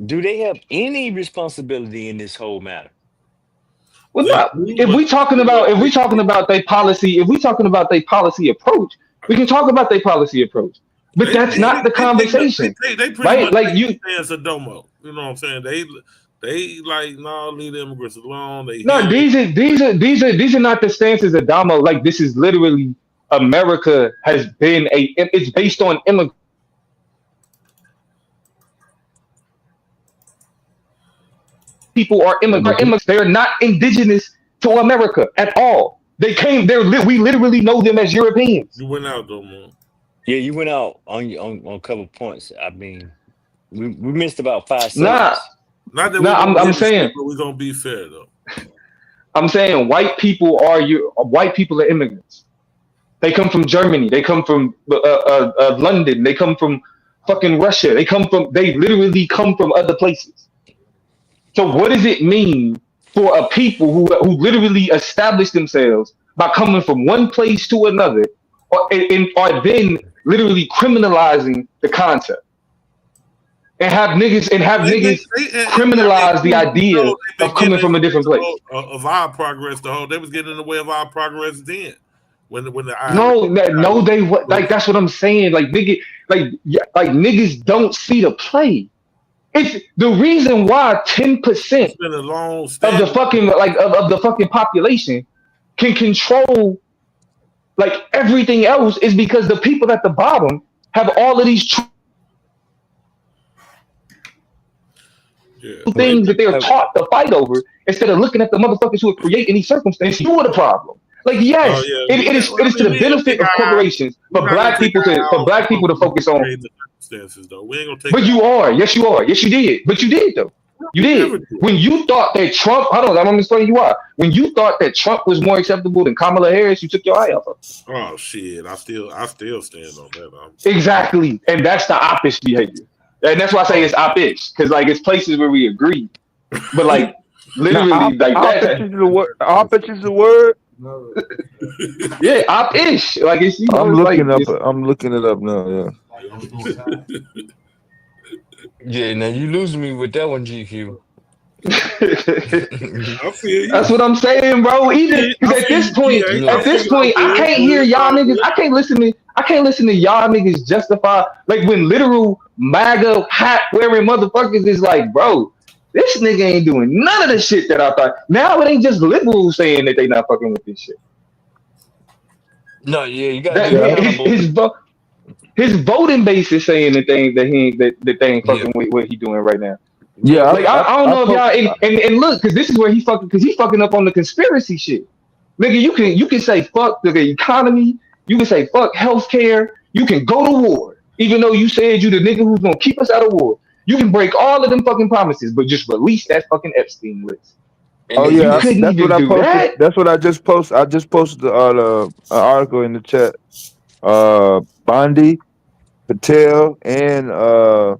S11: Do they have any responsibility in this whole matter?
S7: Well, no. If we talking about their policy approach, we can talk about their policy approach. But that's not the conversation.
S17: They pretty
S7: right?
S17: much
S7: Like you
S17: as a domo. You know what I'm saying? They like leave the immigrants alone. These
S7: are not the stances of Damo. Like this is literally America has been it's based on immigrants. People are immigrants. They're not indigenous to America at all. They came there. We literally know them as Europeans.
S17: You went out though, man.
S11: Yeah, you went out on a couple points. I mean, we missed about 5 seconds.
S7: I'm saying
S17: we're gonna be fair though.
S7: I'm saying white people are immigrants. They come from Germany. They come from London. They come from fucking Russia. They literally come from other places. So what does it mean for a people who literally establish themselves by coming from one place to another, or then literally criminalizing the concept, and have niggas criminalize the idea of coming from a different place?
S17: Of our progress, they was getting in the way of our progress then. When
S7: that's what I'm saying. Like niggas don't see the play. It's the reason why 10% of the fucking of the fucking population can control like everything else is because the people at the bottom have all of these things that they're taught to fight over instead of looking at the motherfuckers who are creating these circumstances. You are the problem. Like yes, it is to the benefit of corporations for black people to focus on.
S17: Though. We ain't gonna take
S7: but you are. Yes, you are. Yes, you did. But you did, though. You did. When you thought that Trump, hold on, I'm going to explain you why. When you thought that Trump was more acceptable than Kamala Harris, you took your eye off her.
S17: Oh, shit. I still stand on that.
S7: Exactly. And that's the opposite behavior. And that's why I say it's opposite. Because, like, it's places where we agree. But, like, literally, like that.
S15: Opposite is the word?
S7: Yeah, op-ish. Like, it's, you know,
S15: I'm looking it up now, yeah.
S12: Yeah, now you losing me with that one, GQ.
S17: I feel you.
S7: That's what I'm saying, bro. Even because at this point, I can't hear y'all niggas. I can't listen to y'all niggas justify like when literal MAGA hat wearing motherfuckers is like, bro, this nigga ain't doing none of the shit that I thought. Now it ain't just liberals saying that they not fucking with this shit.
S11: No, yeah, you gotta be accountable.
S7: His voting base is saying that they ain't fucking with what he doing right now.
S15: Yeah,
S7: Like I don't know if y'all and look, because this is where he's fucking up on the conspiracy shit. Nigga, you can say fuck the economy, you can say fuck healthcare, you can go to war, even though you said you the nigga who's gonna keep us out of war. You can break all of them fucking promises, but just release that fucking Epstein list.
S15: Oh yeah, that's what I posted.
S7: That.
S15: That's what I just posted. I just posted the article in the chat. Bondi, Patel, and the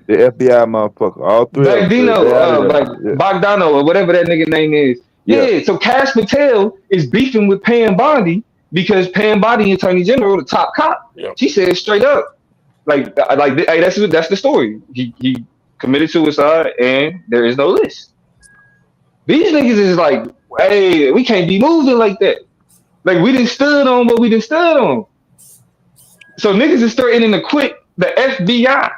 S15: FBI motherfucker. All three of them.
S7: Bogdano or whatever that nigga name is. Yeah. So Cash Patel is beefing with Pam Bondi because Pam Bondi, Attorney General, the top cop. She said straight up, like hey, that's the story. He committed suicide and there is no list. These niggas is like, hey, we can't be moving like that. Like we done stood on what we done stood on. So niggas is threatening to quit the FBI.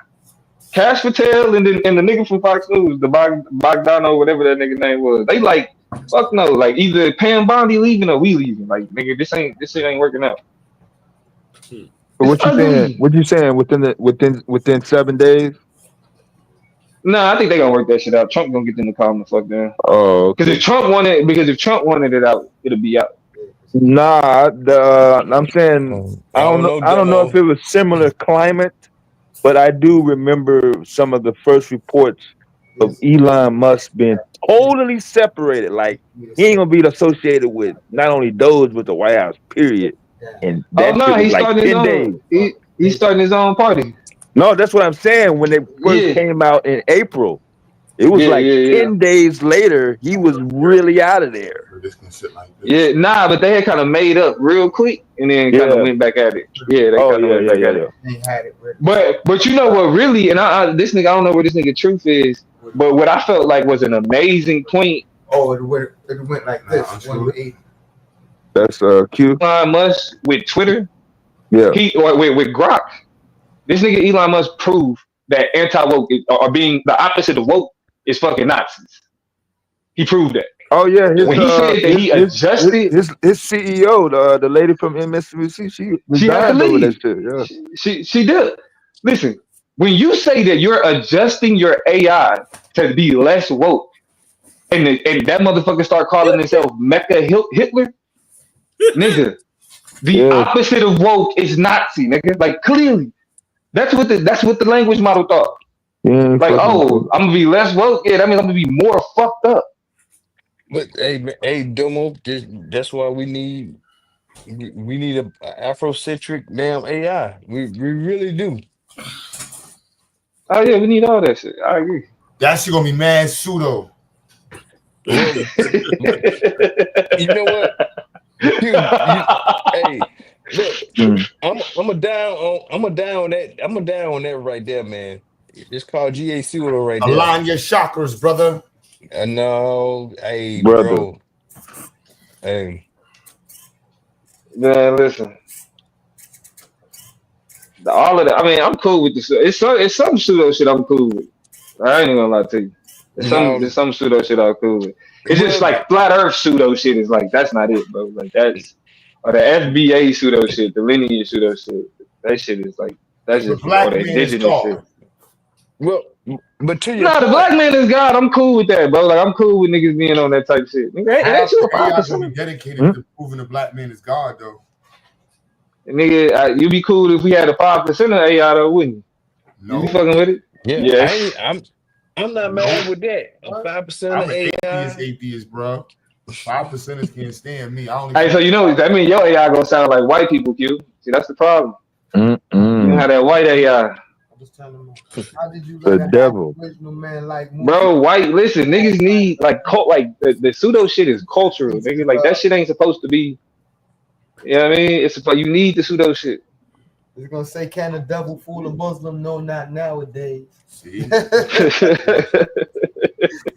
S7: Cash Patel and the nigga from Fox News, the Bogdano, whatever that nigga name was. They like, fuck no. Like either Pam Bondi leaving or we leaving. Like nigga, this shit ain't working out.
S15: But what you saying? What you saying within 7 days?
S7: Nah, I think they gonna work that shit out. Trump gonna get them to calm the fuck down.
S15: Oh,
S7: because if Trump wanted it out, it'll be out.
S15: Nah, I'm saying I don't know if it was similar climate, but I do remember some of the first reports of Elon Musk being totally separated. Like he ain't gonna be associated with not only Doge but the White House. Period. And
S7: he's starting his own. He's starting his own party.
S15: No, that's what I'm saying. When they first came out in April, it was 10 days later, he was really out of there.
S7: Yeah, but they had kind of made up real quick and then kind of went back at it. Yeah, they kind of went back at it. But you know what really, and this nigga, I don't know where this nigga Truth is, but what I felt like was an amazing point.
S16: Oh, it went like this.
S15: That's Q.
S7: Elon Musk with Twitter.
S15: Yeah.
S7: With Grok. This nigga Elon Musk proved that anti-woke or being the opposite of woke is fucking Nazis. He proved that.
S15: Oh yeah,
S7: when he said that he adjusted
S15: his CEO, the lady from MSNBC, she
S7: had to leave.
S15: That shit, yeah.
S7: She did. Listen, when you say that you're adjusting your AI to be less woke, and that motherfucker start calling himself Mecca Hitler, nigga, the opposite of woke is Nazi, nigga. Like clearly. That's what the language model thought.
S15: Yeah,
S7: like, I'm gonna be less woke. Yeah, that means I'm gonna be more fucked up.
S11: But hey, Domo, that's why we need a Afrocentric damn AI. We really do.
S7: Oh yeah, we need all that shit. I agree.
S3: That shit gonna be mad pseudo.
S11: Well, you know what? Hey. Look, I'm a down on that right there, man. It's called GA pseudo right there.
S3: Align your chakras, brother.
S11: No, hey, bro. Hey,
S7: man, listen. All of that. I mean, I'm cool with this. It's some pseudo shit I'm cool with. I ain't even gonna lie to you. There's some pseudo shit I'm cool with. It's just like flat Earth pseudo shit is like that's not it, bro. Like that's. Or the FBA pseudo shit, the lineage pseudo shit. That shit is like that's just all the indigenous shit.
S11: Well, but to your
S7: the black man is God. I'm cool with that, bro. Like I'm cool with niggas being on that type shit. Nigga, ain't you a
S3: AI's gonna be dedicated to proving the black man is God, though.
S7: Nigga, you'd be cool if we had a 5% of AI, though, wouldn't you?
S3: No.
S7: You be fucking with it?
S11: Yeah. I'm not mad with that. 5% of
S3: AI. Atheist, bro. 5%ers can't stand me.
S7: Hey, so you know that means your AI gonna sound like white people, Q. See, that's the problem. You know how that white AI.
S15: The devil.
S7: Bro, white. Listen, niggas need like the pseudo shit is cultural. Nigga, like that shit ain't supposed to be. You know what I mean? It's you need the pseudo shit.
S16: It's gonna say, "Can the devil fool a Muslim?" No, not nowadays.
S3: See.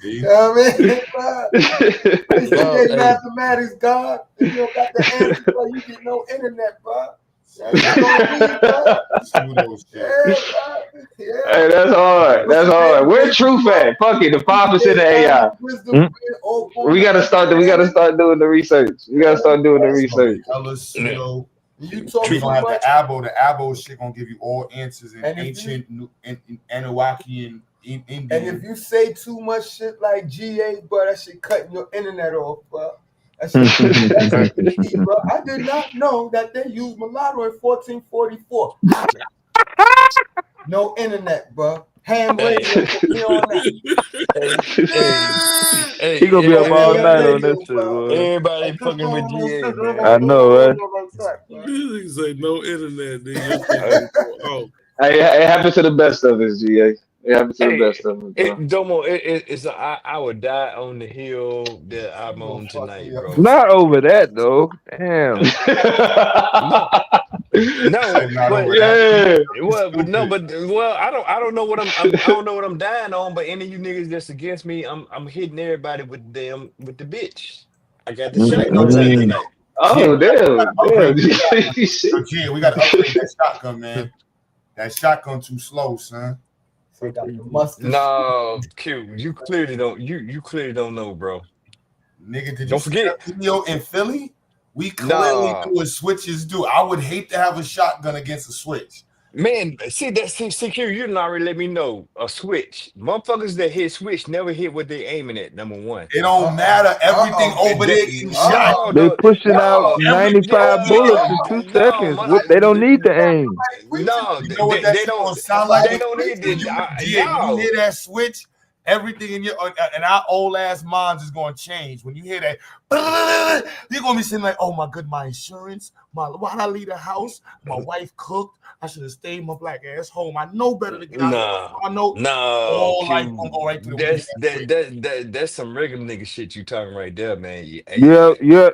S13: You know what I mean? I used to
S11: Well,
S13: get
S11: hey,
S13: mathematics, God. If you don't got the answer, bro, you get no internet, bro. Yeah, you don't read, bro.
S3: Pseudo shit.
S13: Yeah, bro. Yeah.
S7: Hey, that's hard. That's hard. Where truth at? Fuck it. The 5% of AI. We gotta start. We gotta start doing the research. We gotta start doing the
S3: That's gonna be
S7: research.
S3: hella pseudo.
S13: You talk
S3: We
S13: so
S3: gonna have
S13: much.
S3: the Abo. The Abo shit gonna give you all answers in
S13: And if
S3: ancient Anawakian Indian.
S13: And if you say too much shit like GA, bro, that shit cutting your internet off, bro. That shit, key, bro. I did not know that they used mulatto in 1444. No internet, bro. Ham radio put me on that.
S11: hey,
S15: He gonna be up all
S11: everybody,
S15: night on that shit, boy.
S11: everybody fucking with GA, man.
S15: I know, right?
S17: Niggas say no internet, nigga. Oh,
S7: Hey, it happens to the best of us, GA. It happens to the best of us, bro.
S11: Domo, I would die on the hill that I'm on tonight, bro.
S15: Not over that though. Damn.
S11: No, but
S7: yeah.
S11: Well, I don't know what I don't know what I'm dying on, but any of you niggas that's against me, I'm hitting everybody with the bitch. I got the shotgun tonight.
S7: Oh, damn.
S3: Yeah, we got to upgrade that shotgun, man. That shotgun too slow, son.
S11: No, Q, you clearly don't. You clearly don't know, bro.
S3: Nigga, did you
S11: Don't forget
S3: see that video in Philly? We clearly knew what switches do. I would hate to have a shotgun against a switch.
S11: Man, see Q, you didn't already let me know a switch. Motherfuckers that hit switch never hit what they aiming at. Number one,
S3: it don't matter. Everything over there getting shot.
S15: They pushing out 95 bullets in 2 seconds. They don't need to aim.
S11: No,
S3: You know what that
S11: they
S3: shit
S11: don't.
S3: gonna sound like?
S11: They don't need
S3: When
S11: to.
S3: you hear that switch, everything in your and our old ass minds is gonna change. When you hear that, you're gonna be saying like, "Oh my god, my insurance, why'd I leave the house? My wife cooked. I should have stayed my black ass home. I know better to get out. I know. All life gonna go right to the
S11: That's some regular nigga shit you talking right there, man.
S15: Yeah. You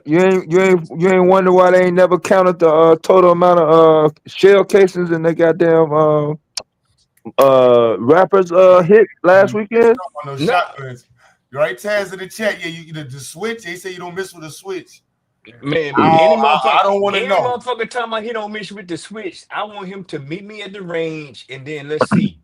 S15: ain't wonder why they ain't never counted the total amount of shell casings in the goddamn rappers hit last weekend.
S3: On those shotguns. You right, Taz in the chat. Yeah, you the switch. They say you don't miss with a switch.
S11: Man,
S3: I don't want to
S11: any
S3: know.
S11: motherfucker talking about he don't miss with the switch. I want him to meet me at the range and then let's see.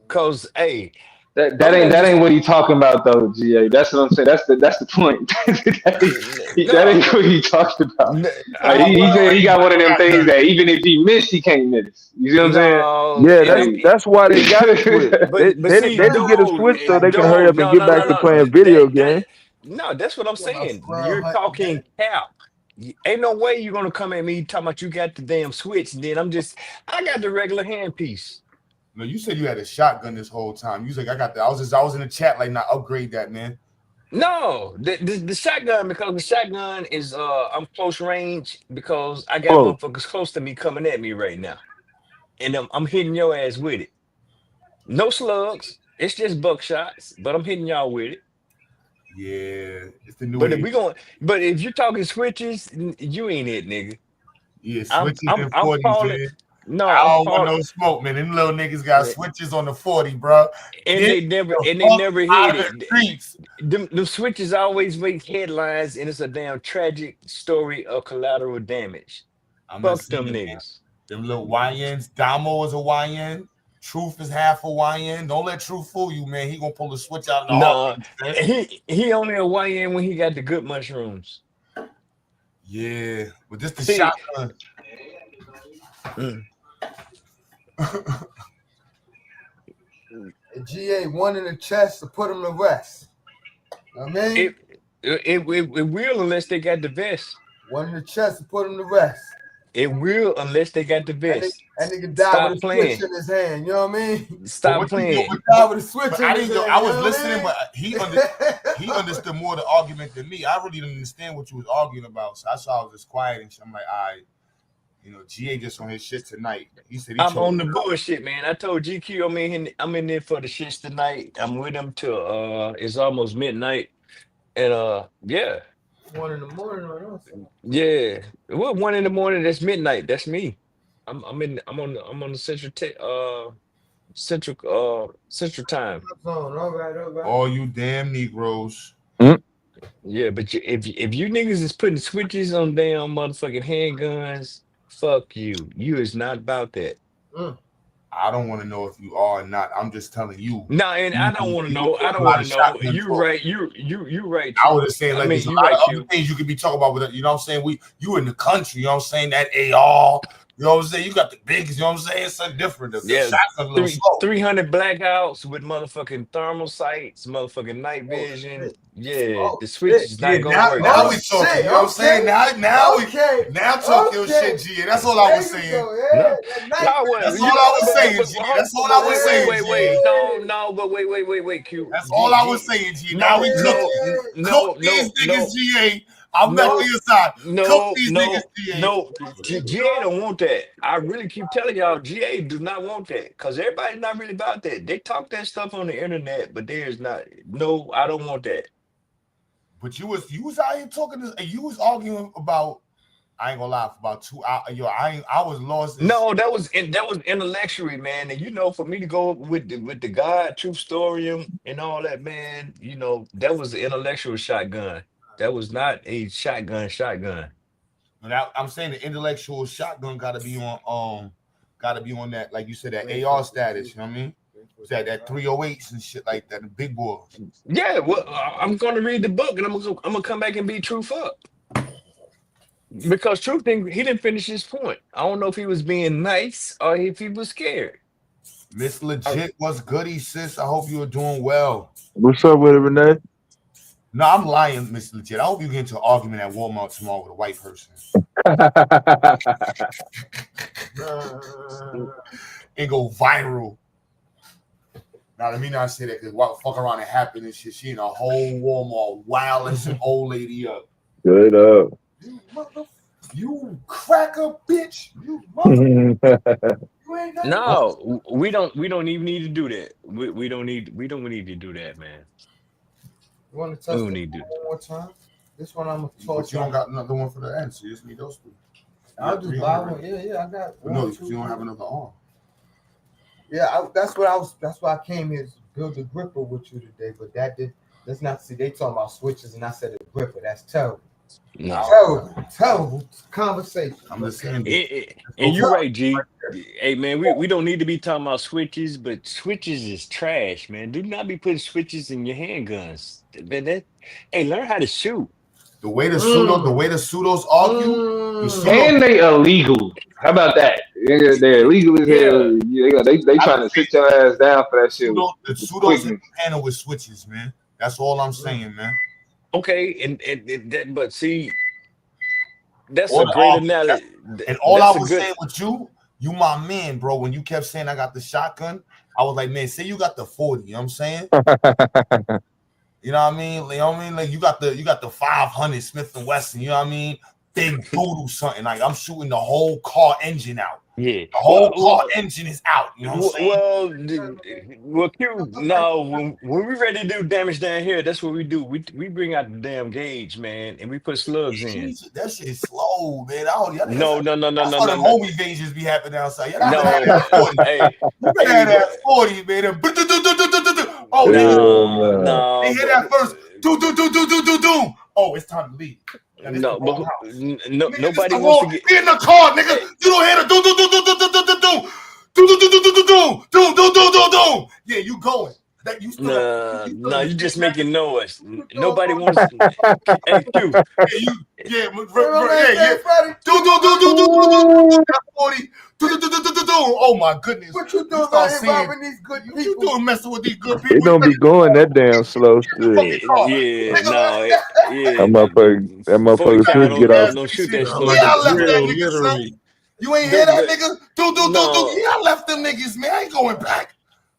S11: Cause hey,
S7: that ain't what he talking about though, GA. That's what I'm saying. That's the point. that ain't what he talking about. He said he got one of them things that even if he missed, he can't miss. You see what I'm saying?
S15: Yeah, that's why they got a switch. They didn't get a switch so they can hurry up and get back to playing video games.
S11: No, that's what I'm saying. You're talking cap. Ain't no way you're gonna come at me talking about you got the damn switch, and then I got the regular handpiece.
S3: No, you said you had a shotgun this whole time. You was like, I was in the chat like, nah, upgrade that, man.
S11: No, the shotgun, because the shotgun is I'm close range because I got motherfuckers close to me coming at me right now, and I'm hitting your ass with it. No slugs, it's just buckshots, but I'm hitting y'all with it.
S3: Yeah, it's the new.
S11: But if you're talking switches, you ain't it, nigga.
S3: Yeah, switches
S11: I'm
S3: 40s,
S11: calling.
S3: man.
S11: No,
S3: I don't want no smoke, man. Them little niggas got switches on the 40, bro.
S11: And they never hit it. Them switches always make headlines, and it's a damn tragic story of collateral damage. Fuck them niggas.
S3: Them little YNs. Damo is a YN. Truth is half a YN. Don't let Truth fool you, man. He gonna pull the switch out of the
S11: he only a YN when he got the good mushrooms.
S3: Yeah, but this the shotgun.
S13: GA one in the chest to put him to rest. I mean,
S11: it will unless they got the vest.
S13: One in the chest to put him to rest.
S11: It will unless they got the vest.
S13: That nigga died with a switch in his hand. You know what I mean?
S11: Stop playing.
S13: Died with a switch in his hand.
S3: I was listening, but he understood more the argument than me. I really didn't understand what you was arguing about, so that's why I was just quiet and shit. I'm like, all right. You know, GA just on his shit tonight. He said
S11: I'm on the bullshit, man. I told GQ I'm in there for the shits tonight. I'm with him till it's almost midnight. And yeah.
S13: 1 in the morning or else.
S11: Yeah. Well, 1 in the morning, that's midnight. That's me. I'm on the Central Tech Central Time.
S13: All right.
S3: All you damn Negroes.
S11: Yeah, but if you niggas is putting switches on damn motherfucking handguns, fuck you. You is not about that.
S3: I don't want to know if you are or not. I'm just telling you.
S11: No, and I don't want to know. I don't want to know. You right. You right.
S3: I was just saying, like, there's a
S11: you
S3: lot
S11: right,
S3: of other
S11: Q.
S3: things you could be talking about with it. You know what I'm saying? You in the country, you know what I'm saying? That AR, you know what I'm saying? You got the biggest, you know what I'm saying? It's something different. The
S11: Yeah,
S3: shots are a little slow.
S11: 300 blackouts with motherfucking thermal sights, motherfucking night vision. Yeah, the switch is not gonna work.
S3: Now
S11: bro.
S3: we talking. You know what I'm saying? Now talk your shit, G. That's all I was saying.
S11: No,
S3: That's all I was saying, G. That's all I was saying,
S11: Wait.
S3: G.
S11: No, but wait, Q.
S3: That's all I was saying, G. Now we cook these niggas, GA. I'm back on your side. Cook these niggas, GA.
S11: GA don't want that. I really keep telling y'all, GA do not want that because everybody's not really about that. They talk that stuff on the internet, but there's not. No, I don't want that.
S3: But you was out here talking to, and you was arguing about. I ain't gonna lie, for about 2 hours. Yo, I was lost.
S11: No, that was intellectually, man. And you know, for me to go with the God Truth Storium and all that, man, you know, that was the intellectual shotgun. That was not a shotgun.
S3: But I'm saying the intellectual shotgun gotta be on that, like you said, that AR status, you know what I mean? That 308s and shit like that, the big boy.
S11: Yeah, well, I'm gonna read the book and I'm gonna come back and beat Truth up. Because Truth he didn't finish his point. I don't know if he was being nice or if he was scared.
S3: Miss Legit, what's goody, sis? I hope you are doing well.
S15: What's up with it, Renee?
S3: No, I'm lying, Miss Legit. I hope you get into an argument at Walmart tomorrow with a white person. And go viral. Now, let me not say that because what fuck around and happen and shit. She in a whole Walmart wilding some old lady up.
S15: Good up.
S3: You cracker bitch. You mother.
S11: No, we don't even need to do that. We don't need to do that, man.
S13: You want to touch
S11: We
S13: it
S11: need to.
S13: one more time? This one I'm gonna talk.
S3: But you don't got another one for the end, so you just need those two.
S13: I'll just buy one. Yeah, I got one.
S3: No, you don't have another arm.
S13: Yeah, that's why I came here to build a gripper with you today. But that's not see. They talking about switches, and I said a gripper. That's terrible.
S11: No.
S13: Terrible conversation.
S3: I'm just saying.
S11: And you're right, G. Hey, man, we don't need to be talking about switches, but switches is trash, man. Do not be putting switches in your handguns. Man, hey, learn how to shoot.
S3: The way the pseudos argue,
S7: and they illegal. How about that? They're illegal as hell. Yeah, they trying to sit your ass down for that shit.
S3: The pseudos in handle with switches, man. That's all I'm saying, man.
S11: Okay, and but see, that's a great analogy.
S3: And all I was saying with you my man, bro. When you kept saying I got the shotgun, I was like, man, say you got the 40. You know what I'm saying? You know what I mean? You know what I mean? Like you got the 500 Smith and Wesson. You know what I mean? Big doodle something. Like I'm shooting the whole car engine out.
S11: Yeah,
S3: the whole car engine is out. You know what I'm saying?
S11: Well, Q. No, when we ready to do damage down here, that's what we do. We bring out the damn gauge, man, and we put slugs in.
S3: That shit is slow, man.
S11: No.
S3: That's why the homie gauges be happening outside. You
S11: No,
S3: better have that 40.
S11: hey,
S3: You better have that 40, man. Oh,
S11: no.
S3: They hear that first. Do. Oh, it's time to leave.
S11: No, but nobody wants to get
S3: in the car, nigga. You don't hear the do. Yeah, you going.
S11: No, you just making noise. Nobody wants. Hey, Q.
S3: Yeah. Do. Oh my goodness.
S13: What you doing about involving these good people?
S3: What you doing messing with these good people?
S15: It don't be going that damn slow. Shit.
S11: Yeah, no, yeah.
S15: That motherfucker should get off.
S11: Don't shoot that slow.
S3: Yeah, I left that nigga, son. You ain't hear that nigga? Do. Yeah, I left them niggas, man. I ain't going back.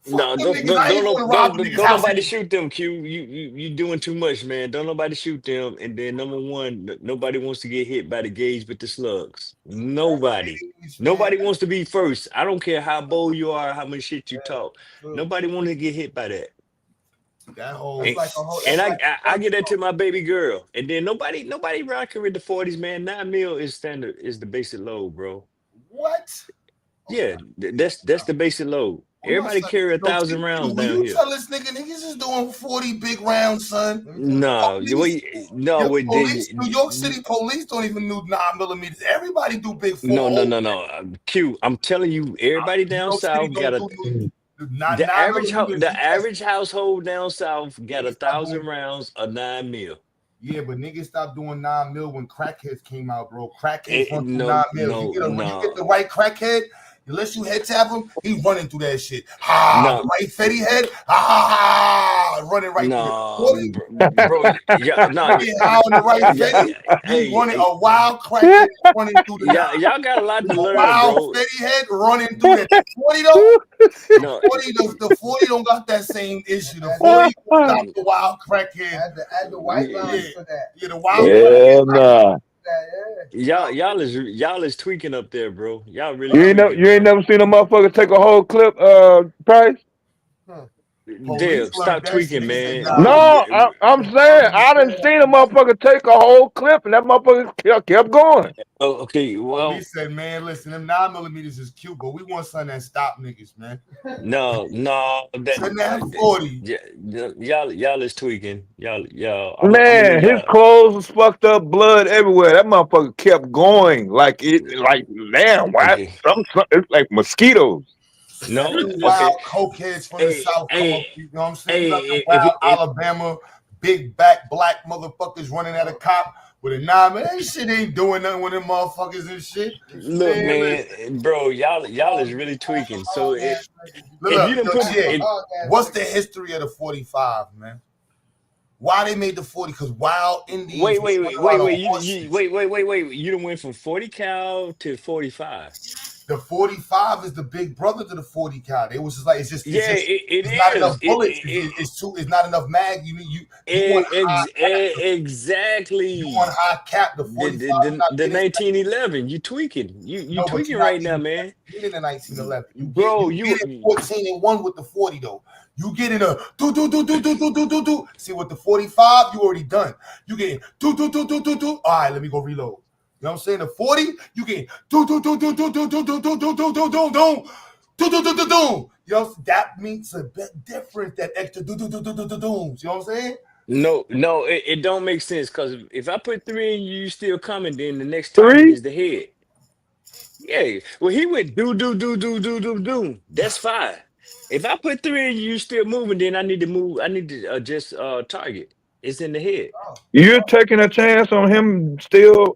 S11: No, don't nobody shoot them, Q. You doing too much, man. Don't nobody shoot them. And then number one, nobody wants to get hit by the gauge with the slugs. Nobody wants to be first. I don't care how bold you are, how much shit you talk. Nobody wants to get hit by that. I get that to my baby girl. And then nobody rocking with the 40s, man. 9 mil is standard, is the basic load, bro.
S3: What?
S11: Yeah, that's the basic load.
S3: I'm not
S11: Everybody
S3: saying,
S11: carry
S3: yo,
S11: 1,000 rounds
S3: when
S11: down
S3: you
S11: here.
S3: tell this nigga, niggas is doing 40 big rounds, son.
S11: No,
S3: Police,
S11: no,
S3: your police, New York City police don't even do 9mm. Everybody do big 4
S11: no. Q, I'm telling you, everybody
S3: New
S11: down
S3: York City
S11: south
S3: don't
S11: got
S3: do not
S11: the average
S3: 9mm.
S11: the average household down south got
S3: Niggas stop
S11: 1,000
S3: doing.
S11: rounds of 9mm.
S3: Yeah, but niggas stopped doing 9mm when crackheads came out, bro. Crackheads run through
S11: No,
S3: 9mm. When you get the
S11: no.
S3: right crackhead, unless you head tap him, he running through that shit. Ha, the
S11: No,
S3: right Fetty head, ha, running right through it.
S11: no, bro, yeah, no,
S3: Get high on the right Fetty, he running a wild crackhead running through the 9.
S11: y'all got a lot to
S3: A
S11: learn,
S3: wild
S11: bro.
S3: Fetty head running through that. 40 though,
S11: No,
S3: 40, the 40 don't got that same issue. The 40 got the wild crackhead.
S13: Add the white lines for that.
S3: Yeah, the wild
S15: Yeah, nah.
S11: y'all is tweaking up there, bro. Y'all really
S15: You ain't
S11: tweaking,
S15: you ain't
S11: bro.
S15: never seen a motherfucker take a whole clip, Price?
S3: Police
S11: Dale, stop
S3: learned that shit.
S11: tweaking,
S3: Niggas said,
S11: man.
S15: No, I'm saying I done seen a motherfucker take a whole clip and that motherfucker kept going.
S11: Oh, okay, well,
S3: Police said, man, listen, them 9mm is cute, but we want something that stop niggas, man.
S11: no,
S3: Send that 40.
S11: y'all is tweaking. Y'all, I know
S15: Man, his
S11: y'all.
S15: clothes was fucked up, blood everywhere. That motherfucker kept going like damn, why?
S11: Okay.
S15: It's like mosquitoes.
S11: No,
S3: Them
S11: okay.
S3: wild cokeheads from the South come up, you know what I'm saying? You got the wild Alabama, big back black motherfuckers running at a cop with a 9mm. That shit ain't doing nothing with them motherfuckers and shit.
S11: Look, man, bro, y'all is really tweaking. So if
S3: Look,
S11: you didn't put
S3: what's the history of the 45, man? Why they made the 40? Because wild Indians.
S11: wait,
S3: horses.
S11: wait. You done went from 40 cal to 45.
S3: The 45 is the big brother to the 40 cal. It was just like it's
S11: it
S3: not
S11: is.
S3: enough bullets. It's not enough mag. You want high cap.
S11: Exactly.
S3: You want high cap. The 45.
S11: The 1911. You tweaking. You tweaking right now, man.
S3: You get in the 1911,
S11: bro.
S3: You get in 14-1 with the 40 though. You get in a do. See, with the 45, you already done. You get do. All right, let me go reload. You know what I'm saying? The 40, you get do. You know, that means a bit different, that extra do. You know what I'm saying?
S11: No, it don't make sense because if I put 3 in you still coming, then the next target is the head. Yeah. Well, he went do. That's fine. If I put 3 in you still moving, then I need to move. I need to adjust target. It's in the head.
S15: You're taking a chance on him still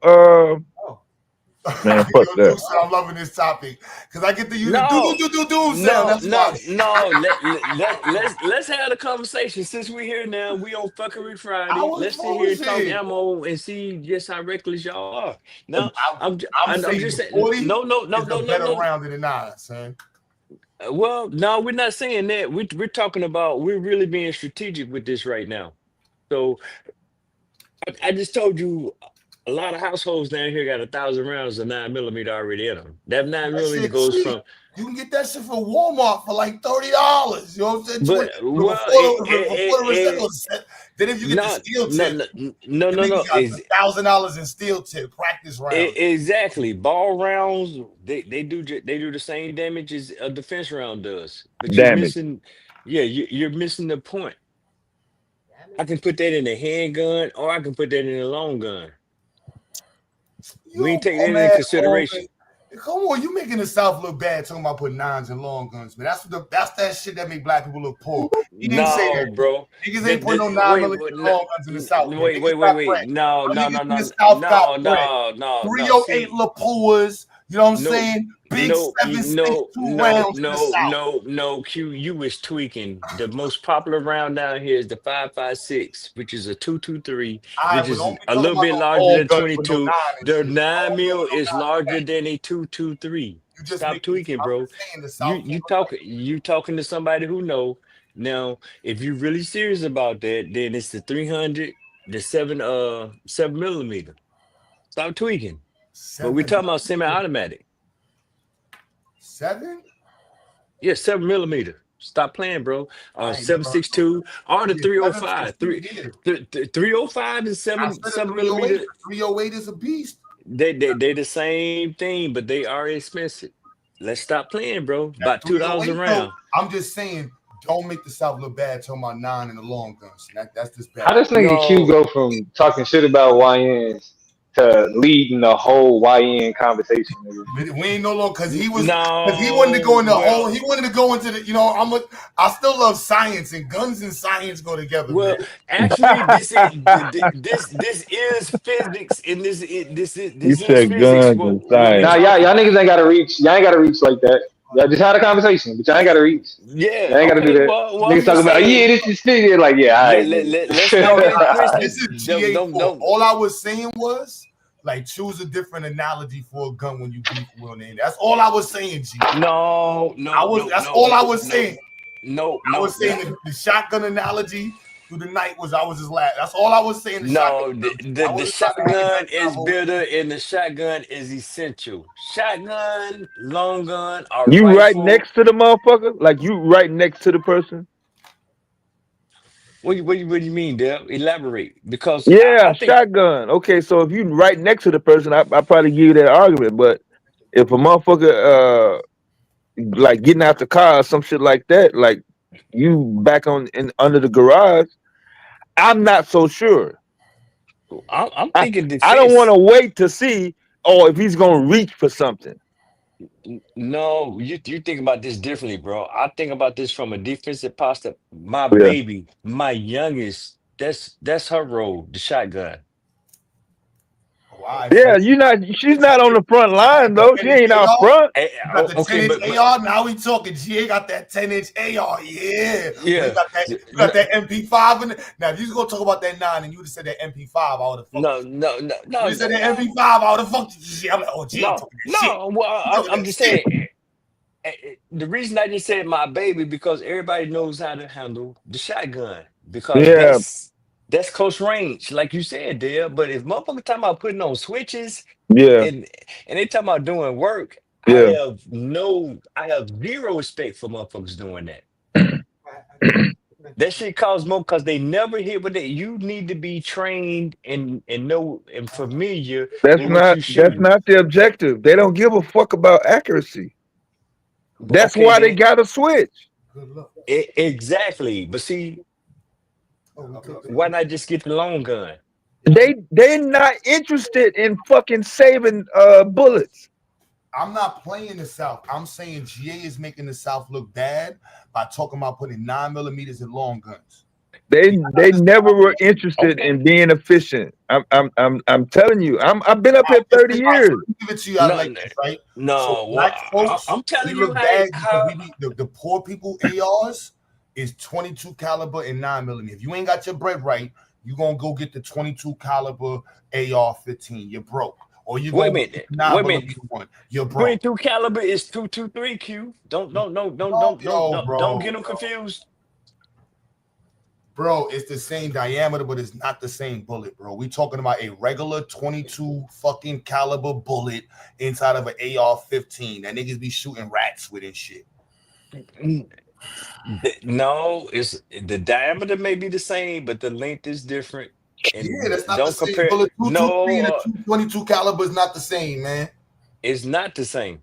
S15: man, fuck that.
S3: I'm loving this topic because I get to use
S11: No,
S3: the do sound.
S11: Let's have the conversation since we're here now. We on Fuckery Friday. Let's sit here and talk
S3: bullshit.
S11: ammo and see just how reckless y'all are. No, I'm
S3: saying
S11: just saying.
S3: 40
S11: No.
S3: is a better round than the 9, son.
S11: Well, no, we're not saying that. We're talking about we're really being strategic with this right now. So I just told you. A lot of households down here got 1,000 rounds of 9mm already in them. That 9mm goes from.
S3: You can get that shit from Walmart for like $30. You know what I'm saying?
S11: But
S3: then if you get the steel tip,
S11: no,
S3: $1,000 in steel tip practice rounds.
S11: Exactly. Ball rounds, they do the same damage as a defense round does. But you're missing. Yeah, you're missing the point. I can put that in a handgun, or I can put that in a long gun. We ain't take that into consideration.
S3: Come on, you making the South look bad talking about putting 9s and long guns, man. That's that shit that make black people look poor. He didn't say that,
S11: bro.
S3: Niggas ain't putting no 9mm long guns in the South.
S11: Wait. No.
S3: 308 Lapuas. You know what I'm saying? Big 7.62 rounds.
S11: No, Q, you was tweaking. The most popular round down here is the 5.56, which is a 2.23, which is a little bit larger than 22. The 9mm is larger than a 2.23. Stop tweaking, bro. You talking to somebody who know. Now, if you're really serious about that, then it's the 300, the 7mm. Stop tweaking. But we're talking about semi-automatic.
S3: 7?
S11: Yeah, 7mm. Stop playing, bro. 7.62 or the 305. 305 and 7mm.
S3: 308 is a beast.
S11: They're the same thing, but they are expensive. let's stop playing, bro. About $2 a
S3: 308 though.
S11: round.
S3: I'm just saying, don't make the South look bad talking about 9 and the long guns. That's just bad.
S7: How does nigga Q
S11: No,
S7: go from talking shit about YNs to leading the whole YN conversation, nigga?
S3: We ain't no longer because he wanted to
S11: no.
S3: go into
S11: Well,
S3: he wanted to go into the I still love science, and guns and science go together,
S11: well,
S3: man.
S11: actually, this is physics, and this
S15: You
S11: is
S15: said
S11: physics.
S15: guns and
S11: What we
S15: science.
S7: Nah,
S11: talking
S7: y'all niggas
S11: about?
S7: ain't gotta reach. Y'all ain't gotta reach like that. Y'all just had a conversation, but y'all ain't gotta reach.
S11: Yeah.
S7: Y'all ain't gotta do
S11: Okay.
S7: that.
S11: Well, I'm
S7: Niggas talking
S11: just
S7: about, yeah,
S11: saying.
S7: this is physics. Like, yeah, all right,
S11: Let's not get it
S7: nigga.
S3: This is
S11: twisted.
S3: GA4. All I was saying was like choose a different analogy for a gun when you beef with it. That's all I was saying, G.
S11: No.
S3: That's all I was saying.
S11: No.
S3: I was saying the shotgun analogy through the night was just laughing. That's all I was saying.
S11: No, the shotgun is better and the shotgun is essential. Shotgun, long gun, or
S15: You right
S11: rifle.
S15: next to the motherfucker? Like you right next to the person?
S11: What do you mean, Deb? Elaborate. Because
S15: Yeah,
S11: I think
S15: shotgun. Okay, so if you right next to the person, I probably give you that argument. But if a motherfucker like getting out the car or some shit like that, like you back under the garage, I'm not so sure.
S11: I'm
S15: I
S11: thinking
S15: don't want
S11: defense.
S15: to wait to see if he's gonna reach for something.
S11: No, you think about this differently, bro. I think about this from a defensive posture. My
S15: Yeah.
S11: baby, my youngest, that's her role, the shotgun.
S15: Yeah, she's not on the front line though. She ain't out front.
S11: Eh,
S3: You got the
S11: okay,
S3: 10-inch AR. Now we talking. GA got that 10-inch AR. Yeah.
S11: yeah.
S3: You got that MP5 in it. Now, if you was gonna talk about that 9 and you would have said that MP5, I would have fucked.
S11: No.
S3: You said that MP5, I would have fucked you. I'm like, oh, GA talking that shit.
S11: No. Well, I'm just saying. The reason I just said my baby because everybody knows how to handle the shotgun because
S15: Yeah.
S11: that's close range, like you said, Dale. But if motherfuckers talking about putting on switches,
S15: Yeah.
S11: and they talking about doing work,
S15: Yeah.
S11: I have zero respect for motherfuckers doing that. That shit causes more because they never hit with it. You need to be trained and know and familiar with what you shoot.
S15: That's not the objective. They don't give a fuck about accuracy. That's
S11: Okay,
S15: why they
S11: then.
S15: got to switch.
S11: Exactly. But see, why not just get the long gun?
S15: They're not interested in fucking saving bullets.
S3: I'm not playing the South. I'm saying GA is making the South look bad by talking about putting 9mm in long guns.
S15: They never were interested in being efficient. I'm telling you. I've been up here 30 years.
S3: Give it to you like this, right?
S11: No,
S3: So black folks,
S11: I'm telling
S3: we
S11: you
S3: look
S11: how
S3: bad because the poor people ARs is 22 caliber and 9mm. If you ain't got your bread right, you gonna go get the 22 caliber AR-15. You're broke. Or you
S11: wait a
S3: gonna
S11: minute.
S3: get the 9mm one. You're broke.
S11: 22 caliber is 223 Q. Don't get them confused.
S3: Bro, it's the same diameter, but it's not the same bullet, bro. We talking about a regular 22 fucking caliber bullet inside of an AR-15 that niggas be shooting rats with and shit.
S11: No, it's the diameter may be the same, but the length is different. And
S3: yeah, that's not
S11: don't
S3: the same
S11: compare.
S3: bullet. 223 and
S11: No,
S3: a 222 caliber is not the same, man.
S11: It's not the same.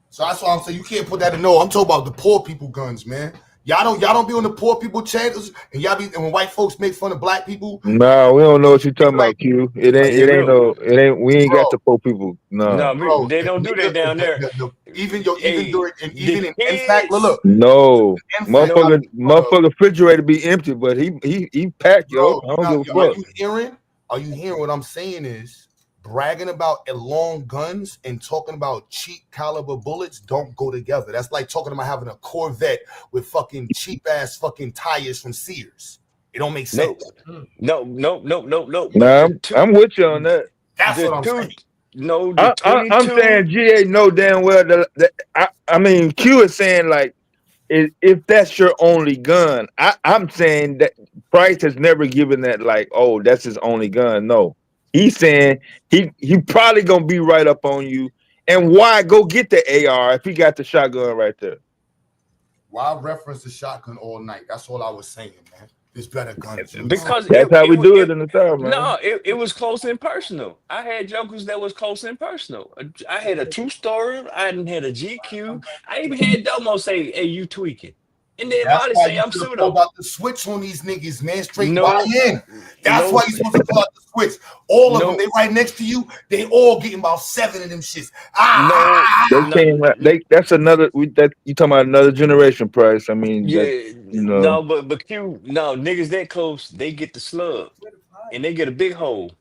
S3: So that's why I'm saying you can't put that in. No, I'm talking about the poor people guns, man. Y'all don't be on the poor people channels, and and when white folks make fun of black people.
S15: No, we don't know what you're talking about, Q. We ain't got the poor people. No.
S3: Bro,
S11: they don't do that down there.
S3: Even in fact, look.
S15: No. Motherfucker refrigerator be empty, but he packed, yo. I don't give a fuck.
S3: Are you hearing what I'm saying is bragging about long guns and talking about cheap caliber bullets don't go together. That's like talking about having a Corvette with fucking cheap ass fucking tires from Sears. It don't make sense.
S11: No.
S15: Nah, I'm with you on that.
S3: That's what I'm saying.
S11: No, the 22.
S15: I'm saying GA know damn well that I mean Q is saying like if that's your only gun. I'm saying that Price has never given that like, oh, that's his only gun. No. He's saying he probably gonna be right up on you. And why go get the AR if he got the shotgun right there?
S3: Why reference the shotgun all night? That's all I was saying, man. There's better guns.
S11: Because
S15: That's how we do it in the South, man.
S11: no, it was close and personal. I had jokers that was close and personal. I had a true story. I didn't had a GQ. I even had Domo say, "Hey, you tweaking," and then
S3: That's
S11: Molly
S3: why
S11: say,
S3: you
S11: "I'm
S3: should have
S11: pseudo."
S3: pulled out the switch on these niggas, man. Straight
S11: No,
S3: buy in. That's
S11: no,
S3: why you supposed to pull out the switch. All of
S11: no,
S3: them, they right next to you. They all getting about 7 of them shits.
S11: no,
S15: They came. That's another. That you talking about another generation, Price? I mean,
S11: yeah,
S15: you know.
S11: no, but Q, no niggas that close, they get the slug, and they get a big hole.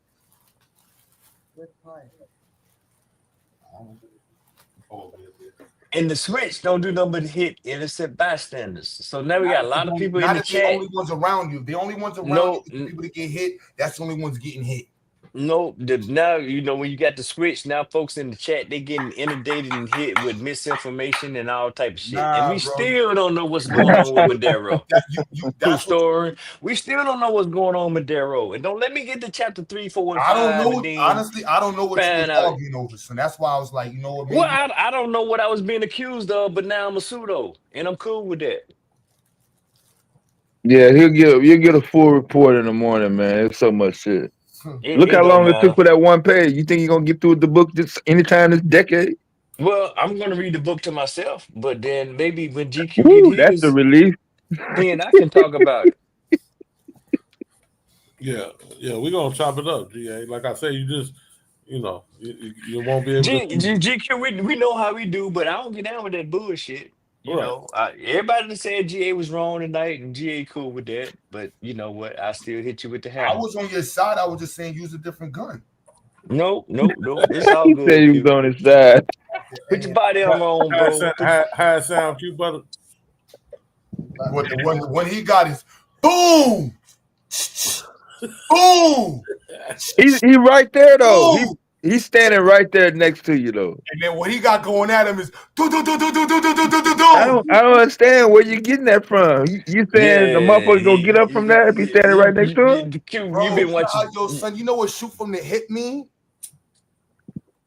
S11: And the switch don't do nothing but hit innocent bystanders. So now we got a lot of people in
S3: Not
S11: the
S3: if the
S11: chat.
S3: only ones around you. The only ones around
S11: No,
S3: you, the people that get hit, that's the only ones getting hit.
S11: no, now you know when you got the switch, now folks in the chat they getting inundated and hit with misinformation and all type of shit. And we
S3: Bro.
S11: still don't know what's going on with Madero. True
S3: That's what
S11: story. We still don't know what's going on with Madero. And don't let me get to chapter 3, 4, and
S3: I
S11: 5.
S3: don't know.
S11: And then
S3: Honestly, I don't know what you was
S11: find out.
S3: arguing over. So that's why I was like, you know what?
S11: Well, I don't know what I was being accused of, but now I'm a pseudo, and I'm cool with that.
S15: Yeah, you'll get a full report in the morning, man. It's so much shit. Look
S11: It
S15: how
S11: don't
S15: long it
S11: matter.
S15: took for that one page. You think you're gonna get through the book just anytime this decade?
S11: Well, I'm gonna read the book to myself, but then maybe when GQ
S15: Woo,
S11: get
S15: that's the
S11: his,
S15: relief.
S11: then I can talk about it.
S17: Yeah, we're gonna chop it up, GA. Like I say, you just, you won't be able to.
S11: GQ, we know how we do, but I don't get down with that bullshit. You
S17: Right.
S11: know, everybody that said GA was wrong tonight, and GA cool with that. But you know what? I still hit you with the
S3: I
S11: hammer.
S3: was on your side. I was just saying use a different gun.
S11: No, it's all
S15: He
S11: good.
S15: said he was
S11: Q.
S15: on his side.
S11: Put your body on wrong, bro.
S17: How it sound, Q brother?
S3: What the one he got is boom, boom.
S15: He right there though.
S3: Boom.
S15: He's standing right there next to you though.
S3: And then what he got going at him is do do do do do do do do do do do.
S15: I don't understand where you getting that from. You saying the motherfucker gonna get up from that if he's standing right next to him?
S11: Q,
S3: Bro,
S11: you been watching.
S3: yo, son, you know what shoot from the hip mean?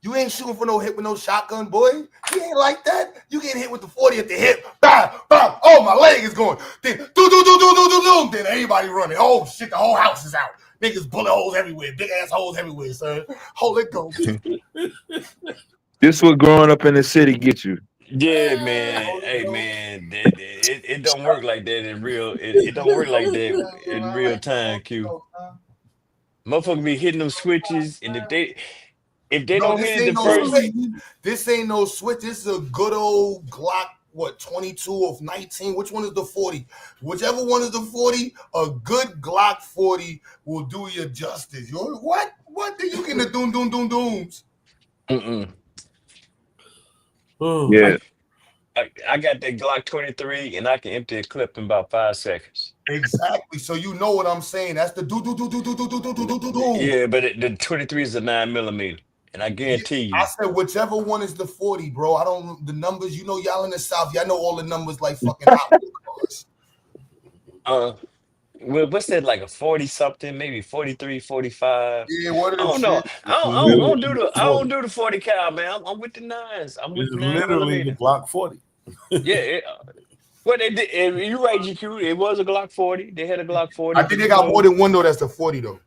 S3: You ain't shooting for no hip with no shotgun, boy. You ain't like that. You getting hit with the 40 at the hip. Bam, bam. Oh, my leg is going. Then do do do do do do do. Then everybody running. Oh shit, the whole house is out. Niggas bullet holes everywhere, big ass holes everywhere, son. Hold it go.
S15: This what growing up in the city get you.
S11: Yeah, man. Hey, man. It don't work like that in real. It don't work like that in real time, Q. Motherfucker be hitting them switches, and if they
S3: No,
S11: don't
S3: this
S11: hit it
S3: ain't
S11: the
S3: no
S11: first,
S3: switch. This ain't no switch. This is a good old Glock. What 22 of 19? Which one is the 40? Whichever one is the 40, a good Glock 40 will do you justice. You're what? What do you get the doom doom doom dooms?
S15: Yeah.
S11: I got that Glock 23, and I can empty a clip in about 5 seconds.
S3: Exactly. So you know what I'm saying. That's the do do do do do do do do do do do.
S11: Yeah, but the 23 is a 9mm, and I guarantee you.
S3: I said whichever one is the 40, bro. I don't the numbers. You know, y'all in the South. Y'all know all the numbers like fucking Hot Wheels cars.
S11: Well, what's that, like a 40 something, maybe 43, 45?
S3: Yeah, what
S11: I
S3: are the
S11: don't know.
S3: shit?
S11: I don't do the 40 cal, man. I'm with the nines. I'm with
S17: It's
S11: the
S17: literally the
S11: 9mm.
S17: Glock 40.
S11: Yeah. Well, they did. You're right, GQ. It was a Glock 40. They had a Glock 40.
S3: I think they got more than one though. That's the 40 though.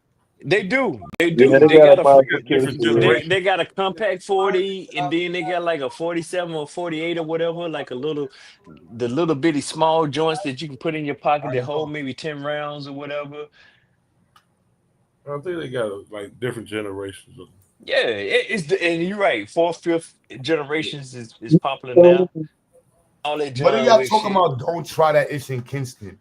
S11: They do.
S15: Yeah, they got a modification.
S11: They got a compact 40, and then they got like a 47 or 48 or whatever, like the little bitty small joints that you can put in your pocket that hold maybe 10 rounds or whatever.
S17: I think they got like different generations of them.
S11: Yeah, and you're right. 4th, 5th generations is popular now. All that
S3: What are
S11: John
S3: y'all
S11: Wick
S3: talking
S11: shit.
S3: about? Don't try that ish in Kingston.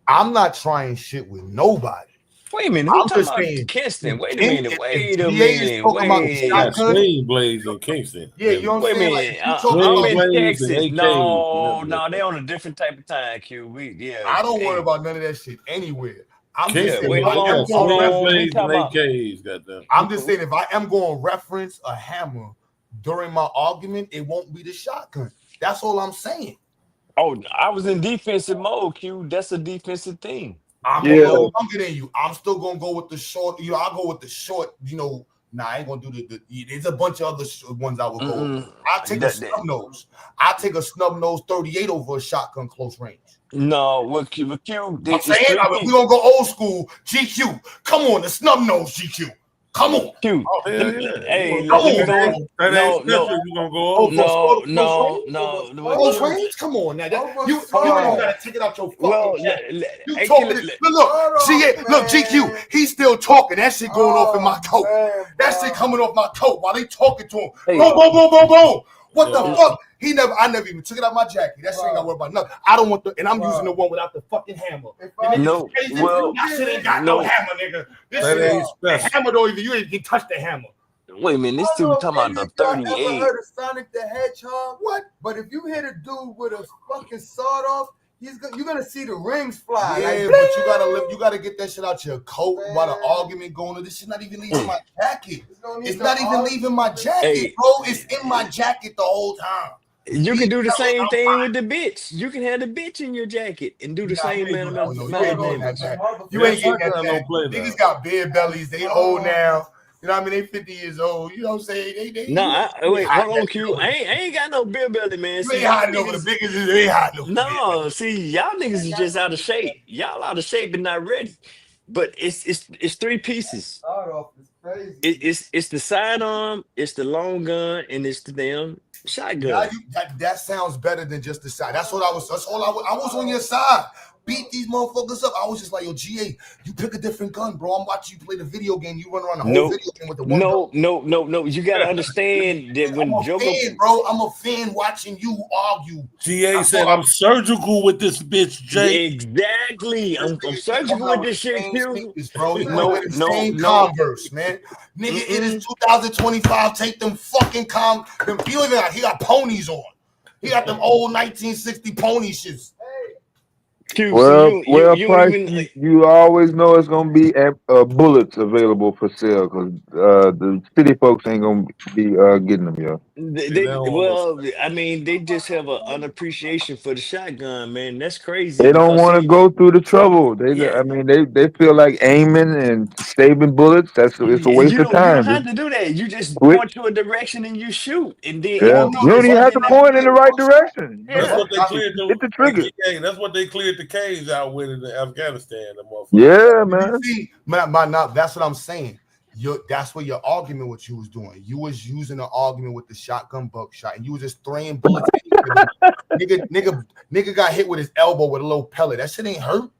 S3: I'm not trying shit with nobody.
S11: Wait a minute, who
S3: I'm
S11: talking
S3: just
S11: about
S3: saying,
S11: Kingston? Wait a
S3: if-
S11: minute,
S3: if
S11: wait a
S3: DA is
S11: minute,
S3: talking about
S11: wait.
S3: shotgun,
S17: Swing blades in Kingston.
S3: yeah, you know what
S11: Wait
S3: I'm
S11: a
S3: saying? Like,
S11: minute.
S3: if you talking
S11: I'm
S3: about,
S11: in
S17: blades and
S11: Texas.
S17: AKs.
S11: No, they're on a different type of time, Q.
S3: I don't worry about none of that shit anywhere. I'm just
S17: Kingston,
S3: saying,
S11: wait,
S3: if I
S11: hold
S3: am
S11: on,
S3: going
S11: hold on.
S3: reference,
S11: We
S17: blades and
S11: talking about
S17: AKs, goddamn.
S3: I'm just saying, if I am going to reference a hammer during my argument, it won't be the shotgun. That's all I'm saying.
S11: Oh, I was in defensive mode, Q. That's a defensive thing.
S3: I'm
S15: Yeah.
S3: a little younger than you. I'm still gonna go with the short. I'll go with the short. Nah, I ain't gonna do the there's a bunch of other ones I will go over. I'll take a
S11: That,
S3: snub nose. I'll take a snub nose 38 over a shotgun close range.
S11: no, with Q,
S3: I'm
S11: it's
S3: saying
S11: three
S3: we
S11: pieces.
S3: gonna go old school. GQ. Come on, the snub nose GQ. Come on.
S11: Q.
S17: Oh, hell yeah.
S11: Hey,
S3: Come
S11: let me
S3: on,
S11: go.
S3: man.
S17: That ain't
S11: No,
S17: special. You gonna go
S3: Oh,
S17: over.
S3: for
S11: no,
S3: close
S11: no.
S3: range? Close range? Come on now. You ain't gotta take it out your fucking
S11: Well,
S3: neck. You
S11: hey,
S3: talking
S11: let-
S3: it. Look, GQ, he's still talking. That shit going off in my coat. That shit coming off my coat while they talking to him.
S11: Hey.
S3: Boom, boom, boom, boom, boom. What the
S17: Yeah.
S3: fuck? I never even took it out my jacket. That shit ain't gotta worry about nothing. I don't want and I'm using the one without the fucking hammer. The nigga's
S11: No,
S3: crazy.
S11: well,
S3: That shit ain't got no
S11: no.
S3: hammer, nigga. This
S17: That
S3: shit
S17: ain't
S3: the
S17: special.
S3: hammer don't even, you ain't even touch the hammer.
S11: Wait a minute, this dude talking about the
S13: Y'all ever
S11: 38.
S13: heard of Sonic the Hedgehog? What? But if you hit a dude with a fucking sawed off, you're gonna see the rings fly.
S3: Yeah,
S13: like,
S3: but you gotta get that shit out your coat while the argument going on. This shit not even leaving my jacket. It's not even leaving my jacket,
S11: Hey.
S3: bro. It's in my jacket the whole time.
S11: You can do the same thing with the bitch. You can have the bitch in your jacket and do the same
S3: You ain't getting that jacket. You
S17: Yeah,
S3: ain't getting that
S17: shotgun don't
S3: jacket.
S17: play now.
S3: Niggas got beer bellies. They old now. You know what I mean? They 50 years old. You know what I'm saying?
S11: No, wait,
S3: hide
S11: hold on,
S3: that
S11: Q.
S3: shit.
S11: I ain't got no beer belly, man.
S3: You
S11: See,
S3: ain't
S11: y'all
S3: hiding over the
S11: niggas.
S3: biggest. You ain't hiding over the
S11: No, see, y'all niggas is just out of shape. Y'all out of shape and not ready. But it's three pieces.
S13: Sawed off is crazy.
S11: It's the sidearm, it's the long gun, and it's the damn shotgun.
S3: That sounds better than just the side. That's all I was on your side. Beat these motherfuckers up. I was just like, yo, GA, you pick a different gun, bro. I'm watching you play the video game. You run around the whole
S11: No,
S3: video game with the one gun.
S11: no. You gotta understand that
S3: I'm
S11: when
S3: a
S11: Joker,
S3: fan, bro. I'm a fan watching you argue.
S17: GA said, I'm surgical with this bitch, Jake.
S11: exactly. I'm surgical with this shit, Q.
S3: Bro, you
S11: No,
S3: wear the same Converse, man. Nigga, it is 2025. Take them fucking he got ponies on. He got them old 1960 pony shits.
S11: Q,
S15: Well,
S11: you
S15: Price,
S11: even
S15: you always know it's gonna be bullets available for sale because the city folks ain't gonna be getting them, yo.
S11: I mean, they just have an unappreciation for the shotgun, man. That's crazy
S15: They don't
S11: because
S15: want to
S11: see,
S15: go through the trouble.
S11: yeah,
S15: I mean, they feel like aiming and saving bullets. It's a waste of
S11: you don't
S15: time.
S11: have
S15: Just
S11: to do that. You just
S15: quit.
S11: point to a direction and you shoot, and then
S15: Yeah,
S11: anything
S15: you don't
S11: that's
S15: even have to
S11: within that,
S15: point in the right direction.
S17: That's
S11: yeah.
S17: what they cleared
S15: Hit the trigger.
S17: That's what they cleared the caves out with in Afghanistan. The motherfucker.
S15: Yeah, man.
S3: You see, that's what I'm saying. That's what your argument what you was doing. You was using an argument with the shotgun buckshot, and you was just spraying bullets. nigga got hit with his elbow with a little pellet. That shit ain't hurt.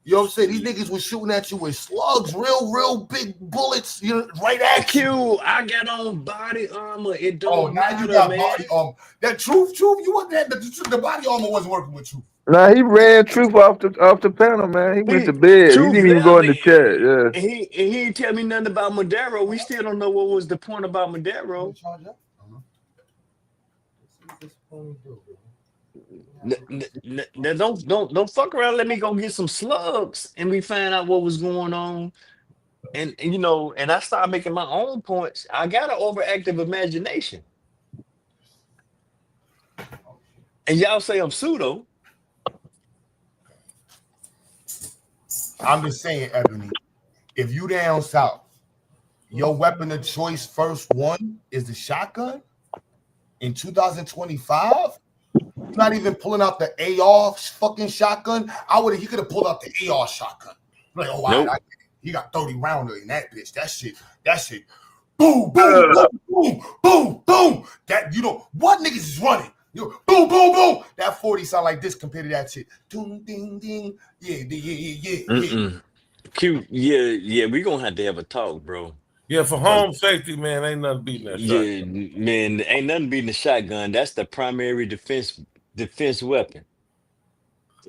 S3: You know what I'm saying? These niggas was shooting at you with slugs, real big bullets, right at you.
S11: Q, I got on body armor. It don't
S3: Now
S11: matter,
S3: you got
S11: man.
S3: body armor. That truth, you wasn't that the body armor wasn't working with you.
S15: Nah, he ran Truth off the panel, man. He went to bed. He
S11: Truth
S15: didn't even go in the chat. Yeah.
S11: And he ain't tell me nothing about Madero. We still don't know what was the point about Madero. Now don't fuck around. Let me go get some slugs, and we find out what was going on. And and I started making my own points. I got an overactive imagination, and y'all say I'm pseudo.
S3: I'm just saying, Ebony, if you down south, your weapon of choice first one is the shotgun in 2025. You're not even pulling out the AR fucking shotgun. He could have pulled out the AR shotgun. Like,
S11: Nope.
S3: he got 30 rounder in that bitch. That shit. Boom, boom, boom, boom, boom. What niggas is running? Boom, boom, boom. That 40 sound like this compared to that shit. Ding, ding, ding. Yeah.
S11: Q, yeah, we gonna have to have a talk, bro.
S17: Yeah, for home safety, man, ain't nothing beating that shotgun.
S11: Yeah, man, ain't nothing beating the shotgun. That's the primary defense weapon.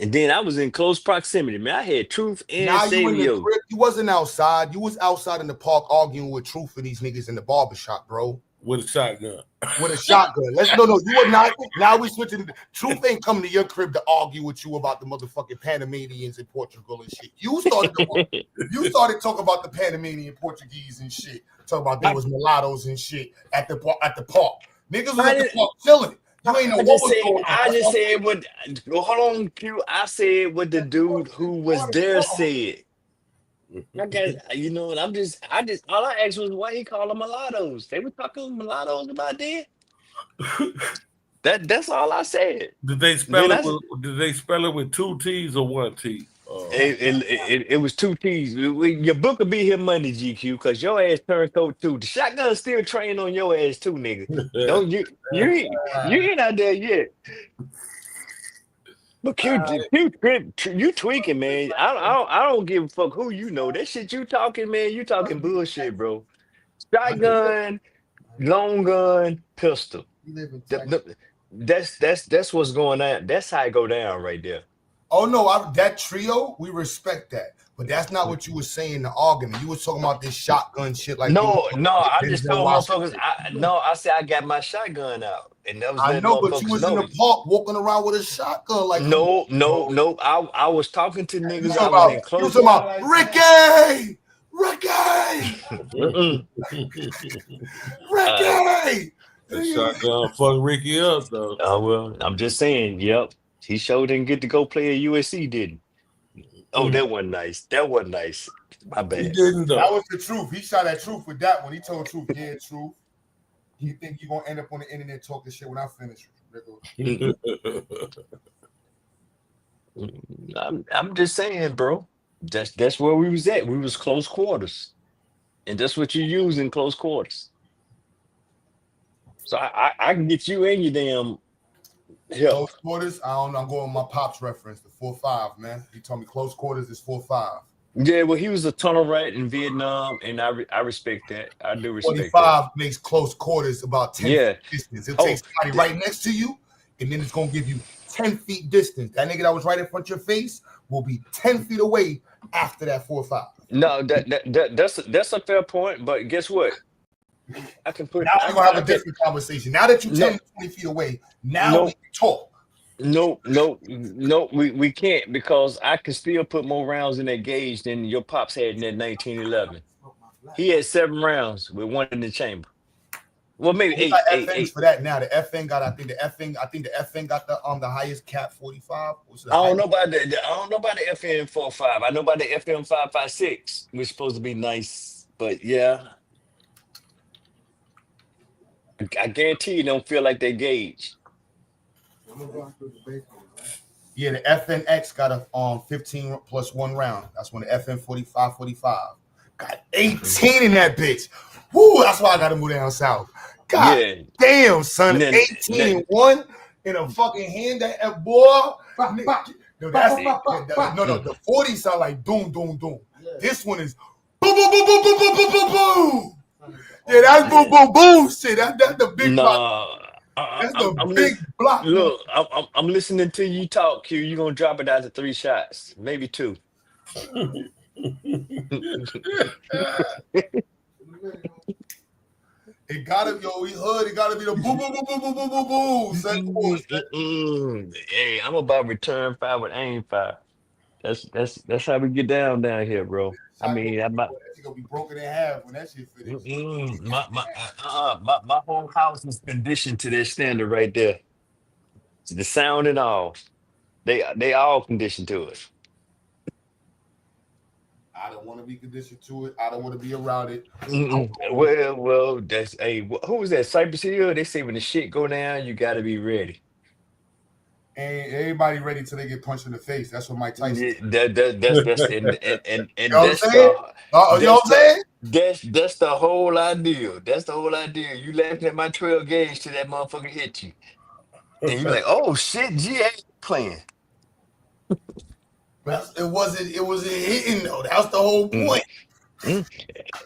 S11: And then I was in close proximity, man. I had Truth and
S3: Now you in the
S11: Savio.
S3: crib. You wasn't outside. You was outside in the park arguing with Truth and these niggas in the barbershop, bro.
S17: With a shotgun.
S3: With a shotgun. No, you were not. Now we switching. Truth ain't coming to your crib to argue with you about the motherfucking Panamanians in Portugal and shit. You started talking about the Panamanian Portuguese and shit. Talking about there was mulattoes and shit at the park. Niggas was at the park chilling. You ain't know what was going on.
S11: I just said what. Hold on, Q. I said what the dude who was there said. I got, you know, and I just, all I asked was why he called them mulattoes. They were talking mulattoes about that. That's all I said.
S17: Did they spell it with two T's or one T?
S11: It was two T's. Your book will be here Monday, GQ, because your ass turncoat too. The shotgun's still trained on your ass too, nigga. Don't you ain't out there yet. But you tweaking, man. I don't give a fuck who you know. That shit you talking, man. You talking bullshit, bro. Shotgun, long gun, pistol. That's what's going on. That's how it go down right there.
S3: Oh no, that trio, we respect that. But that's not what you were saying in the argument. You were talking about this shotgun shit. Like
S11: no, I just told motherfuckers. I said I got my shotgun out, and that was.
S3: I know, but you was in the park walking around with a shotgun. Like
S11: no. I was talking to niggas.
S3: I was in close. You talking about Ricky? Ricky!
S17: The shotgun fuck Ricky up though.
S11: Oh well, I'm just saying. Yep, he sure didn't get to go play at USC, didn't he? Oh, that wasn't nice. That wasn't nice. My bad.
S3: He didn't though. That was the truth. He shot at Truth with that one. He told Truth, yeah, Truth. You think you're gonna end up on the internet talking shit when I finish?
S11: I'm just saying, bro. That's where we was at. We was close quarters, and that's what you use in close quarters. So I can get you in your damn
S3: close quarters. I don't know. I'm going with my pops reference, the 4.5, man. He told me close quarters is 4.5.
S11: Yeah, well, he was a tunnel rat in Vietnam, and I respect that. I do respect
S3: 45
S11: that.
S3: Makes close quarters about 10 feet distance. It'll take somebody right next to you, and then it's gonna give you 10 feet distance. That nigga that was right in front of your face will be 10 feet away after that 4.5.
S11: No, that's a fair point, but guess what? I can put.
S3: Now we're gonna have a different conversation. Now that you're 10 20 feet away, now we can talk.
S11: No, we can't, because I can still put more rounds in that gauge than your pops had in that 1911. He had 7 rounds with 1 in the chamber. Well, maybe 8
S3: for that now. The FN got, I think the FN got the highest cap 45.
S11: I don't know about the FN 45. I know about the FN 5.56, which is supposed to be nice, but yeah. I guarantee you don't feel like they gauge.
S3: Yeah, the FNX got a 15 plus 1 round. That's when the FN 45 got 18 in that bitch. Woo, that's why I got to move down south. God damn, son, 18 and 1 in a fucking hand. That boy. No, the 40 sound like doom, doom, doom. This one is boom, boom, boom, boom, boom, boom, boom, boom, boom. Yeah, that's boom, boom, boom shit. That's the big block. That's the big block.
S11: Look, I'm listening to you talk, Q. You're going to drop it out to 3 shots, maybe 2.
S3: It gotta, he hood. It gotta be the boom, boom, boom, boom, boom, boom, boom, boom.
S11: Hey, I'm about return fire with aim fire. That's how we get down here, bro. I mean, I'm about
S3: gonna be broken in half when that shit finishes.
S11: My whole house is conditioned to that standard right there. The sound and all, they all conditioned to it.
S3: I don't want to be conditioned to it. I don't want to be around it.
S11: Well, that's who was that? Cypress Hill. They say when the shit go down, you got to be ready.
S3: Ain't everybody ready till they get punched in the face. That's what Mike Tyson.
S11: That's
S3: you know what I'm saying?
S11: That's the whole idea. That's the whole idea. You laughing at my 12 gauge till that motherfucker hit you, and you like, oh shit, GA playing.
S3: It wasn't hitting though. That's the whole point.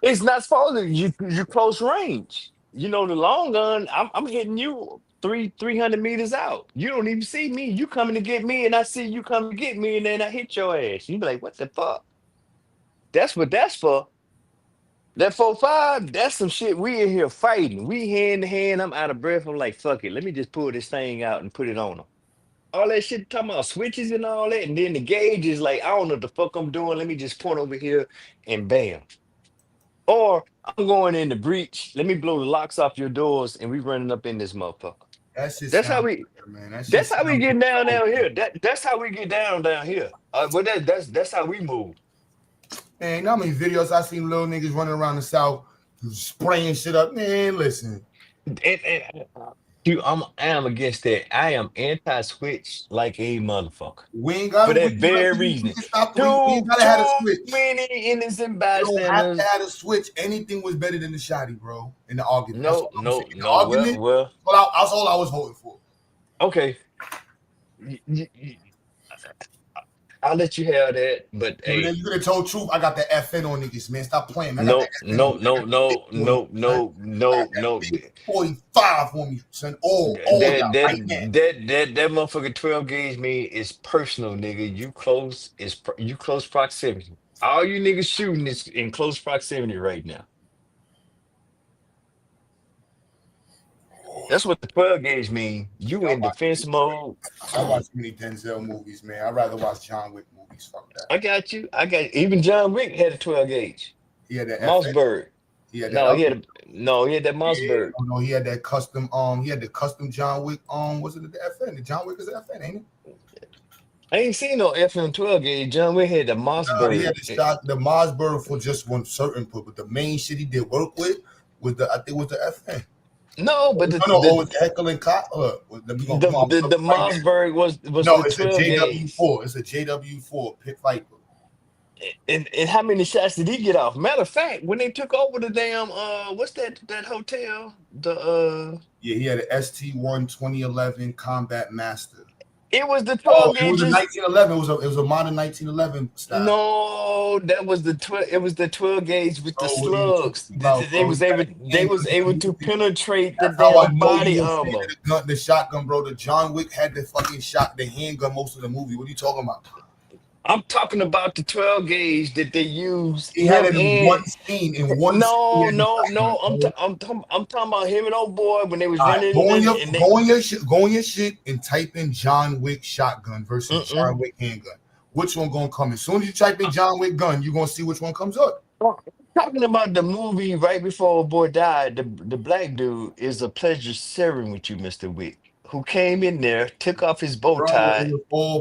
S11: It's not supposed to. You close range. You know, the long gun, I'm hitting you 300 meters out. You don't even see me. You coming to get me, and I see you coming to get me, and then I hit your ass. You be like, what the fuck? That's what that's for. That 4.5, that's some shit. We in here fighting. We hand to hand. I'm out of breath. I'm like, fuck it. Let me just pull this thing out and put it on them. All that shit talking about switches and all that, and then the gauge is like, I don't know what the fuck I'm doing. Let me just point over here and bam. Or I'm going in the breach. Let me blow the locks off your doors, and we running up in this motherfucker. That's how we get down here. That's how we get down here. But that's how we move.
S3: Man, you know how many videos I seen little niggas running around the South spraying shit up? Man, listen.
S11: I am against that. I am anti-switch like a motherfucker.
S3: We ain't got
S11: For that
S3: we
S11: very reason.
S3: can stop. We ain't gotta have a switch.
S11: Many innocent
S3: You don't have
S11: bystanders.
S3: to have a switch. Anything was better than the shotty, bro. In the argument. That's all I'm saying. In the
S11: No.
S3: argument,
S11: Well.
S3: that's all I was voting for.
S11: Okay. I'll let you have that, but hey.
S3: You could have told truth. I got the FN on niggas, man. Stop playing, man.
S11: No.
S3: 45 on me, son. All y'all right now.
S11: That motherfucker 12 gauge me is personal, nigga. You close proximity. All you niggas shooting is in close proximity right now. That's what the 12 gauge mean. You in defense mode.
S3: I watch too many Denzel movies, man. I'd rather watch John Wick movies. Fuck that.
S11: I got you. Even John Wick had a 12 gauge.
S3: He had that
S11: Mossberg.
S3: He had
S11: He had that Mossberg.
S3: No, he had that custom. He had the custom John Wick. Was it the FN? The John Wick is the FN, ain't it?
S11: I ain't seen no FN 12 gauge. John Wick had the Mossberg.
S3: He had the Mossberg for just one certain put, but the main shit he did work with was the FN.
S11: No, but
S3: it was Heckle and Koch.
S11: The Mossberg was
S3: no,
S11: the
S3: it's a
S11: 12
S3: JW4.
S11: gauge.
S3: It's a JW4 Pit Viper.
S11: And how many shots did he get off? Matter of fact, when they took over the damn what's that hotel?
S3: He had an ST1 2011 Combat Master.
S11: It was the 12 gauge.
S3: It was a 1911. It was a modern 1911 style.
S11: No, that was the 12. It was the 12 gauge with the slugs. They was able to penetrate the damn body armor.
S3: The shotgun, bro. The John Wick had the fucking the handgun most of the movie. What are you talking about?
S11: I'm talking about the 12 gauge that they used.
S3: He had it in one scene.
S11: No. I'm talking about him and old boy when they was running.
S3: Go on your shit and type in John Wick shotgun versus John Wick handgun. Which one gonna come? As soon as you type in John Wick gun, you're gonna see which one comes up.
S11: Talking about the movie right before old boy died, the black dude is a pleasure sharing with you, Mr. Wick, who came in there, took off his bow tie,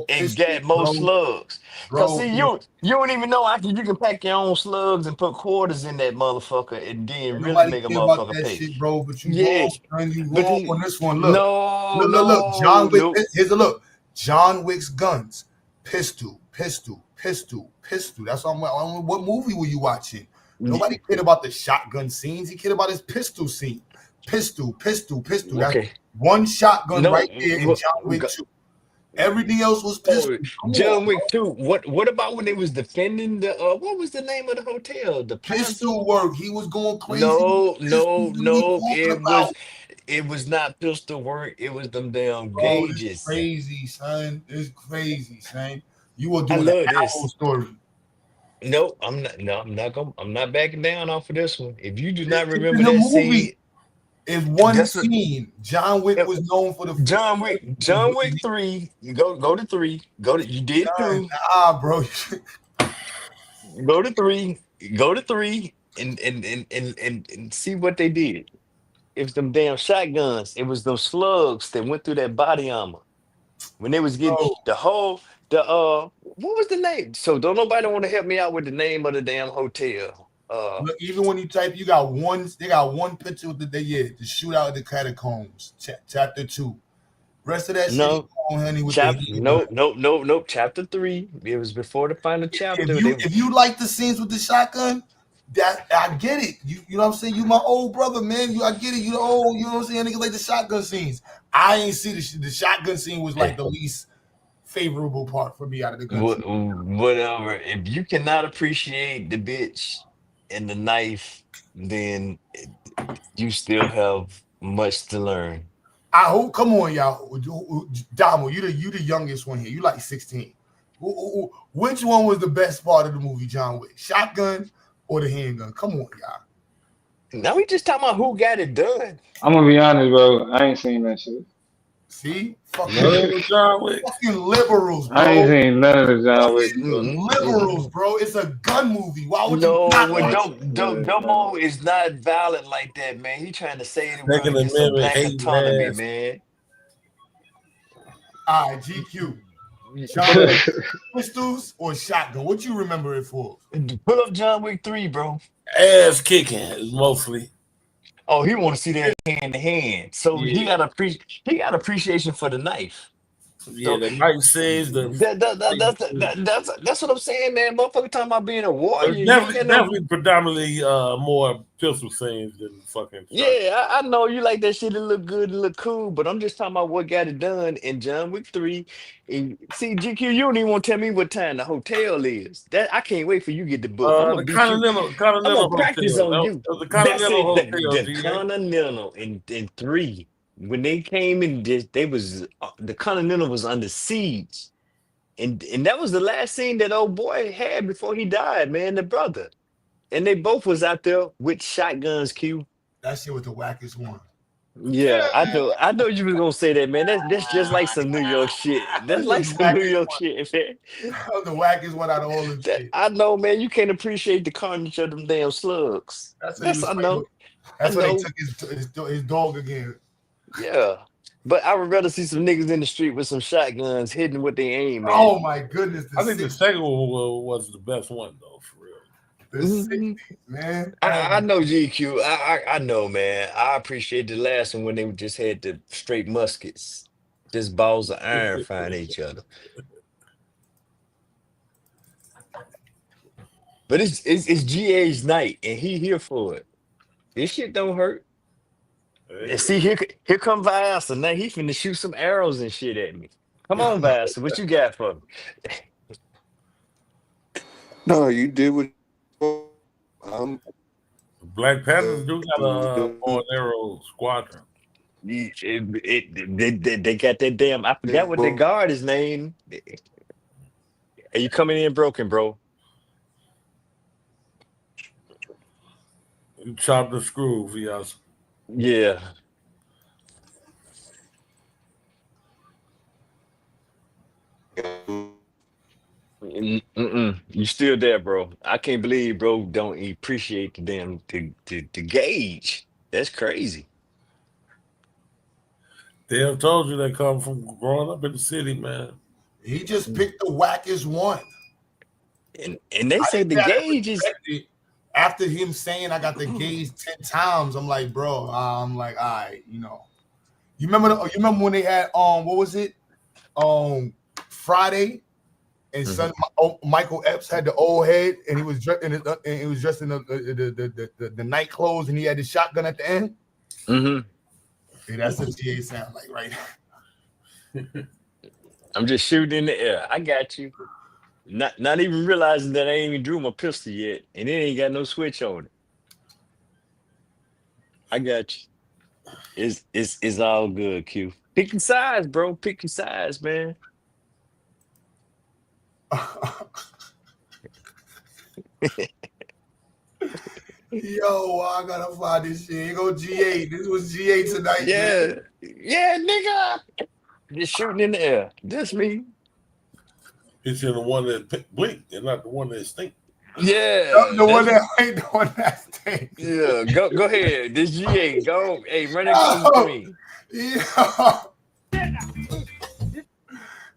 S11: and got more slugs. Cause see, you don't even know you can pack your own slugs and put quarters in that motherfucker and then really make a motherfucker pay.
S3: Shit, bro, but you wrong on this one. Look,
S11: look,
S3: John Wick. Here's a look. John Wick's guns, pistol. That's on what movie were you watching? Nobody cared about the shotgun scenes. He cared about his pistol scene. Pistol.
S11: Okay.
S3: That's one shotgun right there in John Wick 2. Everything else was pistol.
S11: John Wick 2. What about when they was defending the what was the name of the hotel? The
S3: pistol work. He was going crazy.
S11: No. It was not pistol work. It was them damn gauges.
S3: It's crazy, son. You were doing the Apple story.
S11: No, I'm not. I'm not backing down off of this one. If you do not remember that scene.
S3: Is one scene. John Wick was known for the
S11: John Wick 3. You go to 3. You did 2.
S3: Bro.
S11: Go to 3 and see what they did. It was them damn shotguns. It was those slugs that went through that body armor. When they was getting what was the name? So don't nobody want to help me out with the name of the damn hotel.
S3: Look, even when you type, they got one picture of the shootout at the catacombs, chapter 2. Rest of that shit, honey.
S11: Nope. Chapter 3. It was before the final chapter.
S3: If you like the scenes with the shotgun, that I get it. You know what I'm saying? You my old brother, man. I get it. You the old. You know what I'm saying? Niggas like the shotgun scenes. I ain't see the shotgun scene was like the least favorable part for me out of the gun.
S11: Whatever. If you cannot appreciate the bitch and the knife, then you still have much to learn.
S3: Come on, y'all. Damo, you the youngest one here. You like 16. Which one was the best part of the movie, John Wick? Shotgun or the handgun? Come on, y'all.
S11: Now we just talking about who got it done.
S7: I'm gonna be honest, bro. I ain't seen that shit.
S3: See? Fucking
S17: John Wick.
S3: Fucking liberals, bro.
S7: I ain't seen none of the John Wick.
S3: Liberals, bro. It's a gun movie. Why would
S11: you
S3: not?
S11: Domo is not violent like that, man. He trying to say it
S17: Second
S11: with some black
S17: Amendment,
S11: autonomy, man.
S3: All right, GQ. John pistols or shotgun? What you remember it for?
S11: Pull up John Wick 3, bro.
S17: Ass kicking mostly.
S11: Oh, he want to see that hand to hand. So he
S17: Yeah.
S11: got appreciation for the knife.
S17: Yeah, the knife says
S11: That's what I'm saying, man. Motherfucker talking about being a warrior. You
S17: definitely,
S11: ain't got no-
S17: definitely predominantly more pistol scenes than fucking.
S11: Yeah, I know you like that shit. It look good, it look cool, but I'm just talking about what got it done in John Wick 3. And see, GQ, you don't even want to tell me what time the hotel is. That I can't wait for you to get the book. I'm gonna
S17: The
S11: beat
S17: Continental
S11: you. I'm gonna practice
S17: Hotel.
S11: on you.
S17: The
S11: That's
S17: Continental
S11: it.
S17: Hotel.
S11: The
S17: GA.
S11: Continental in 3. When they came in, they was the Continental was under siege, and that was the last scene that old boy had before he died, man. The brother, and they both was out there with shotguns. Q.
S3: That shit was the wackest one.
S11: Yeah, I know you was gonna say that, man. That's just like some New York shit. That's like some New York shit, man.
S3: That was the wackest one out of all the shit.
S11: I know, man. You can't appreciate the carnage of them damn slugs.
S3: That's
S11: I know.
S3: That's
S11: I
S3: when they
S11: know.
S3: took his dog again.
S11: Yeah, but I would rather see some niggas in the street with some shotguns hitting what they aim at.
S3: Oh my goodness!
S17: I think the second one was the best one though, for real.
S3: The 60s, man.
S11: I know GQ. I know, man. I appreciate the last one when they just had the straight muskets, just balls of iron fighting each other. But it's GA's night, and he here for it. This shit don't hurt. And see, here come Viasa. Now he finna shoot some arrows and shit at me. Come on, Viasa, what you got for me?
S1: No, you did what.
S17: Black Panthers do got a bow and arrow squadron.
S11: They got that damn. I forgot what their guard is named. Are you coming in broken, bro?
S17: You chop the screw, Vias.
S11: Yeah. You still there, bro? I can't believe, bro, don't appreciate the damn the gauge. That's crazy.
S17: They have told you they come from growing up in the city, man.
S3: He just picked the wackest one.
S11: And they say the gauge is
S3: after him saying I got the gauge 10 times. I'm like, bro, I'm like, all right, you know. You remember when they had what was it? Friday and son Michael Epps had the old head and he was dressed in the night clothes and he had the shotgun at the end.
S11: Mm-hmm.
S3: Yeah, that's what GA sound like right now.
S11: I'm just shooting in the air. I got you. Not even realizing that I ain't even drew my pistol yet, and it ain't got no switch on it. I got you. It's all good, Q. Pick your size, bro. Pick your size, man.
S3: Yo, I gotta find this shit. Here go GA. This was GA tonight.
S11: Yeah,
S3: man.
S11: yeah, nigga. Just shooting in the air. That's me.
S17: It's in the one that blinked and not the one that stink.
S11: Yeah,
S3: the one that ain't the one that stinks.
S11: Yeah, go ahead. This GA, go. Hey, run it on the screen.
S3: Yeah.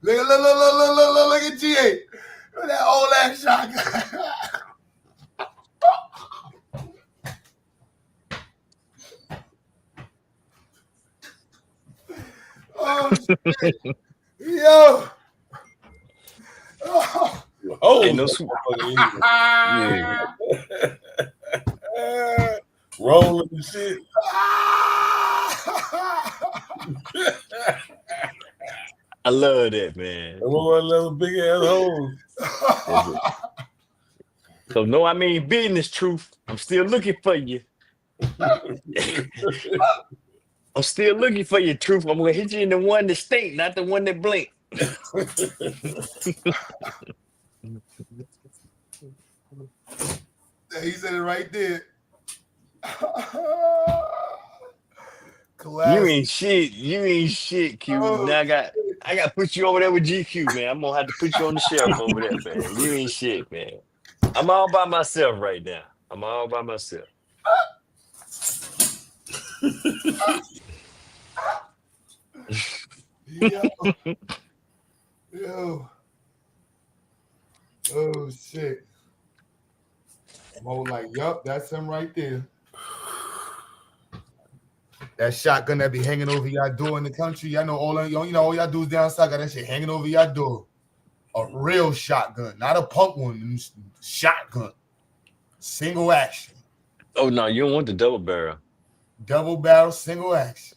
S3: Look at GA. Look at that old ass shotgun. Oh shit. Yo.
S17: Oh,
S11: ain't no
S17: yeah. Rolling and shit.
S11: I love that, man.
S17: One little big ass hole.
S11: So no, I mean business, truth. I'm still looking for you. I'm still looking for you, truth. I'm gonna hit you in the one that stink, not the one that blink.
S3: He said it right there.
S11: You ain't shit. You ain't shit, Q. Now I got to put you over there with GQ, man. I'm gonna have to put you on the shelf over there, man. You ain't shit, man. I'm all by myself right now. I'm all by myself.
S3: Yo. Oh shit. Mo like, yup, that's him right there. That shotgun that be hanging over y'all door in the country. Y'all know all y'all dudes down south got that shit hanging over y'all door. A real shotgun, not a pump one. Shotgun. Single action.
S11: Oh no, you don't want the double barrel.
S3: Double barrel, single action.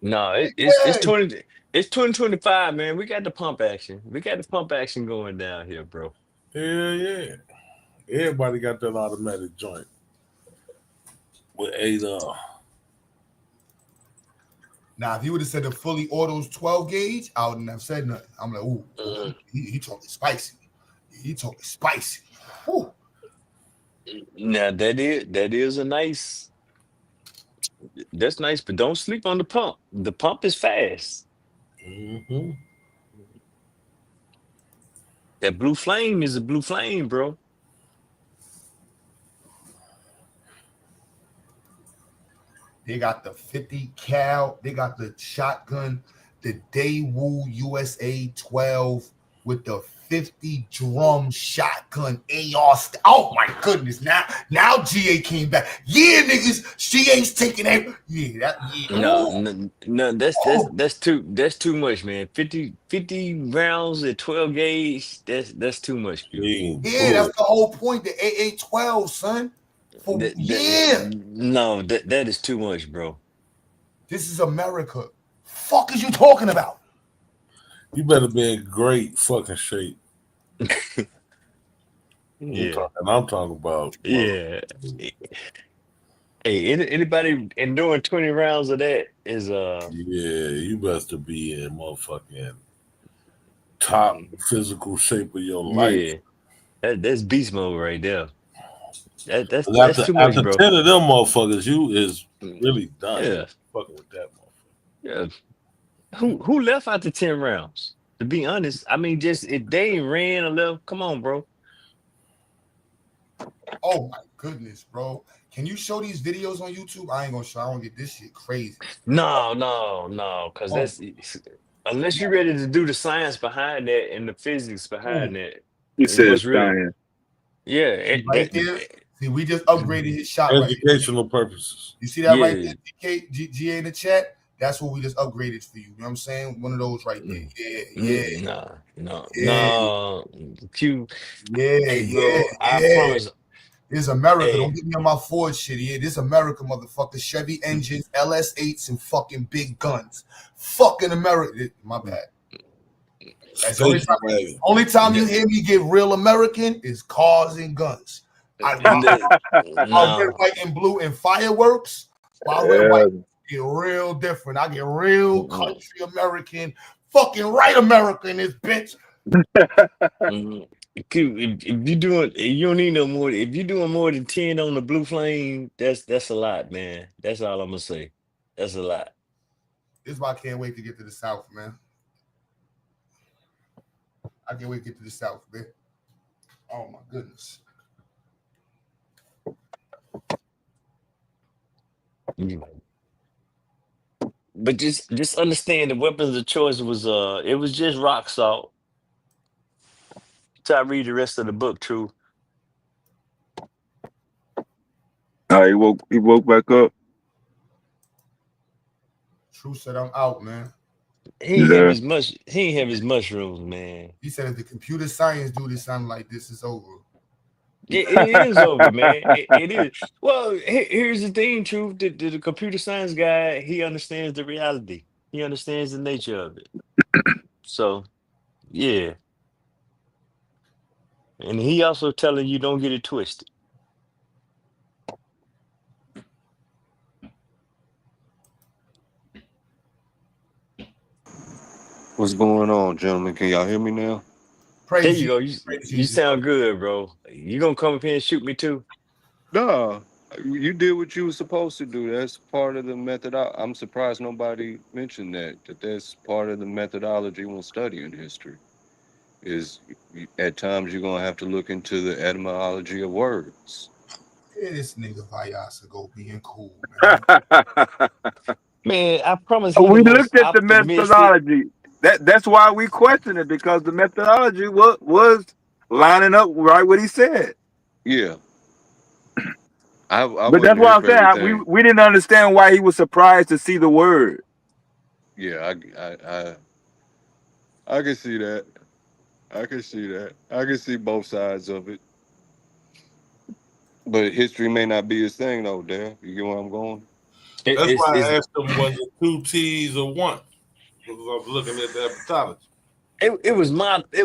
S11: No, it's 2025, man. We got the pump action. We got the pump action going down here, bro.
S17: Hell yeah. Everybody got that automatic joint with 8
S3: Now, if you would have said the fully autos 12 gauge, I wouldn't have said nothing. I'm like, ooh, he talking spicy. He talking spicy. Whew.
S11: Now that is a nice. That's nice, but don't sleep on the pump. The pump is fast. That blue flame is a blue flame, bro.
S3: They got the 50 cal. They got the shotgun, the Daewoo USA 12 with the 50 drum shotgun AR. Oh my goodness! Now GA came back. Yeah, niggas, GA's taking that.
S11: No, that's too much, man. 50 rounds at 12 gauge. That's too much.
S3: Yeah, that's the whole point. The AA-12, son.
S11: No, that is too much, bro.
S3: This is America. Fuck is you talking about?
S17: You better be in great fucking shape.
S11: Yeah.
S17: I'm talking about.
S11: Yeah. Hey, anybody enduring 20 rounds of that is
S17: Yeah, you best to be in motherfucking top physical shape of your life.
S11: Yeah. That's beast mode right there. That's
S17: After
S11: too much, bro.
S17: 10 of them motherfuckers, you is really done.
S11: Yeah.
S17: Fucking with that motherfucker.
S11: Yeah. Who left after 10 rounds? To be honest, I mean, just if they ran a little, come on, bro.
S3: Oh my goodness, bro. Can you show these videos on YouTube? I ain't gonna show. I don't get this shit crazy.
S11: No, because that's unless you're ready to do the science behind that and the physics behind that.
S15: He said
S11: what's real.
S15: science.
S11: Yeah,
S3: Right there. See, we just upgraded his shot.
S17: Educational purposes.
S3: You see that right there, GA in the chat? That's what we just upgraded for you. You know what I'm saying? One of those right there. Yeah.
S11: No. Q.
S3: Yeah,
S11: Hey, bro, I promise.
S3: This is America.
S11: Hey.
S3: Don't get me on my Ford shit here. This America, motherfucker. Chevy engines, LS8s, and fucking big guns. Fucking America. My bad. That's the only time you hear me get real American is cars and guns. I red, white, and blue and fireworks. While red, white get real different. I get real country American, fucking right America in this bitch.
S11: If you doing, you don't need no more. If you're doing more than 10 on the blue flame, that's a lot, man. That's all I'm gonna say. That's a lot.
S3: This is why I can't wait to get to the South, man. I can't wait to get to the South, man. Oh my goodness.
S11: But just understand the weapons of choice was it was just rock salt. So I read the rest of the book, True.
S15: He woke back up.
S3: True said I'm out, man.
S11: He ain't have his mushrooms, man.
S3: He said if the computer science do this, I'm like, this is over.
S11: It is over, man. It is. Well, here's the thing, True. The computer science guy, he understands the reality. He understands the nature of it. So, yeah. And he also telling you don't get it twisted.
S1: What's going on, gentlemen? Can y'all hear me now?
S11: There you go. You sound good, bro. You gonna come up here and shoot me too?
S1: No, you did what you were supposed to do. That's part of the method. I'm surprised nobody mentioned that that's part of the methodology when studying history. Is at times you're gonna have to look into the etymology of words.
S3: Yeah, this nigga Vyasa go being cool, man.
S11: Man, I promise he the
S15: We
S11: most
S15: looked at the
S11: optimistic.
S15: methodology. That's why we questioned it, because the methodology was lining up right what he said.
S1: Yeah, I
S15: But
S1: wasn't
S15: that's
S1: here
S15: why I'm
S1: for
S15: saying
S1: everything.
S15: we didn't understand why he was surprised to see the word.
S1: Yeah, I can see that. I can see that. I can see both sides of it. But history may not be his thing, though. There, you get where I'm going?
S17: That's why
S11: It's
S17: I asked him, was it 2 T's or 1? Because I was looking at the hepatology.
S11: it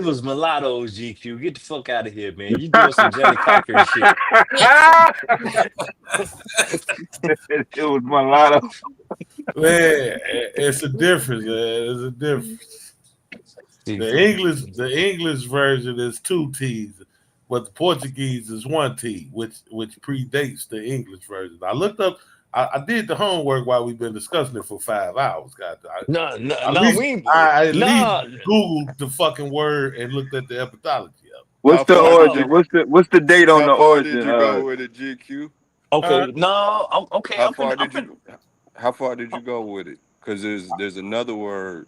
S11: was mulattoes, GQ. Get the fuck out of here, man. You doing some Johnny Cochran shit.
S15: It was mulatto.
S17: Man, it's a difference, man. It's a difference. The English version is 2 T's, but the Portuguese is 1 T, which predates the English version. I looked up. I did the homework while we've been discussing it for 5 hours.
S11: No,
S17: I at least
S11: no.
S17: Googled the fucking word and looked at the hepatology of it.
S15: What's the origin? What's the date on the
S1: How far
S15: origin?
S1: did you go with it, GQ?
S11: Okay, okay.
S1: How far did you go with it? Because there's another word.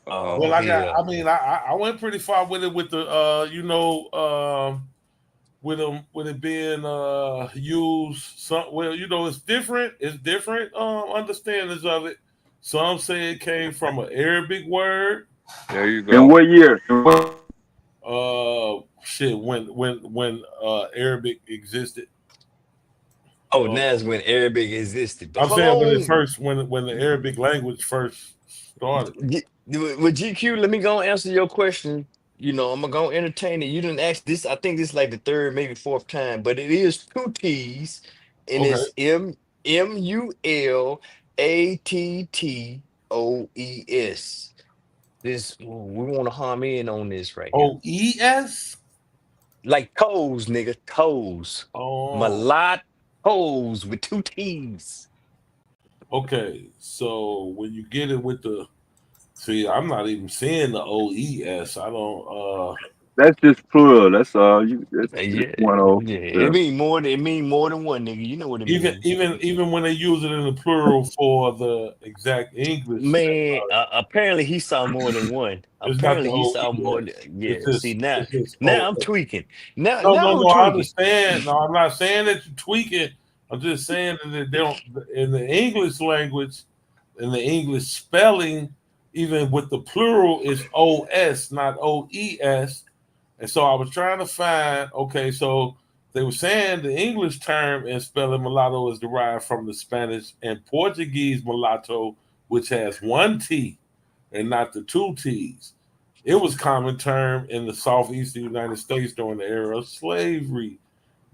S17: Well, I went pretty far with it with the with it being used. It's different. It's different understandings of it. Some say it came from an Arabic word.
S1: There you go.
S15: In what year?
S17: When Arabic existed.
S11: Oh, that's when Arabic existed. But
S17: I'm saying when the Arabic language first started.
S11: With GQ, let me go answer your question. I'm gonna go entertain it. You didn't ask this. I think this is like the third, maybe fourth time, but it is 2 T's, and
S17: Okay.
S11: it's MULATTOES. This we want to hum in on this right here.
S17: OES?
S11: Like toes, nigga, toes.
S17: Oh.
S11: Mulattoes with 2 T's.
S17: Okay, so when you get it with I'm not even seeing the OES. I don't.
S15: That's just plural. That's all. It's one O.
S11: Yeah. It mean more than one, nigga. You know what it means.
S17: Even when they use it in the plural for the exact English.
S11: Man, apparently he saw more than one. Apparently he saw more than See now I'm tweaking. Now
S17: No,
S11: I'm
S17: I
S11: tweaking.
S17: understand. No, I'm not saying that you're tweaking. I'm just saying that they don't in the English language, in the English spelling, even with the plural, is OS, not OES. And so I was trying to find, so they were saying the English term in spelling mulatto is derived from the Spanish and Portuguese mulatto, which has 1 T and not the 2 T's. It was a common term in the southeastern United States during the era of slavery.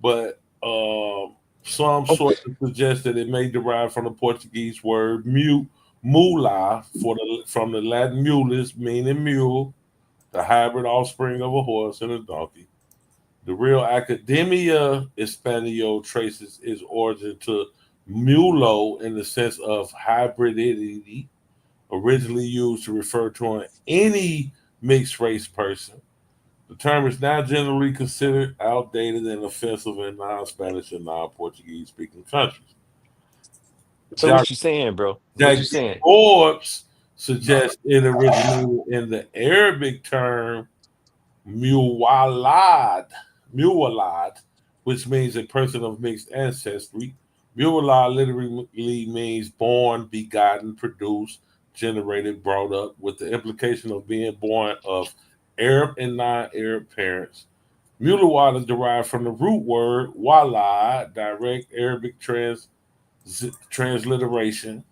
S17: But some sources suggest that it may derive from the Portuguese word mula, from the Latin mulus, meaning mule, the hybrid offspring of a horse and a donkey. The real Academia Espanol traces its origin to mulo in the sense of hybridity, originally used to refer to any mixed race person. The term is now generally considered outdated and offensive in non-Spanish and non-Portuguese speaking countries.
S11: So what you saying, bro? What you saying?
S17: Forbes suggests it originated in the Arabic term muwalad, which means a person of mixed ancestry. Muwalad literally means born, begotten, produced, generated, brought up, with the implication of being born of Arab and non-Arab parents. Mulawad is derived from the root word wala, direct Arabic transliteration,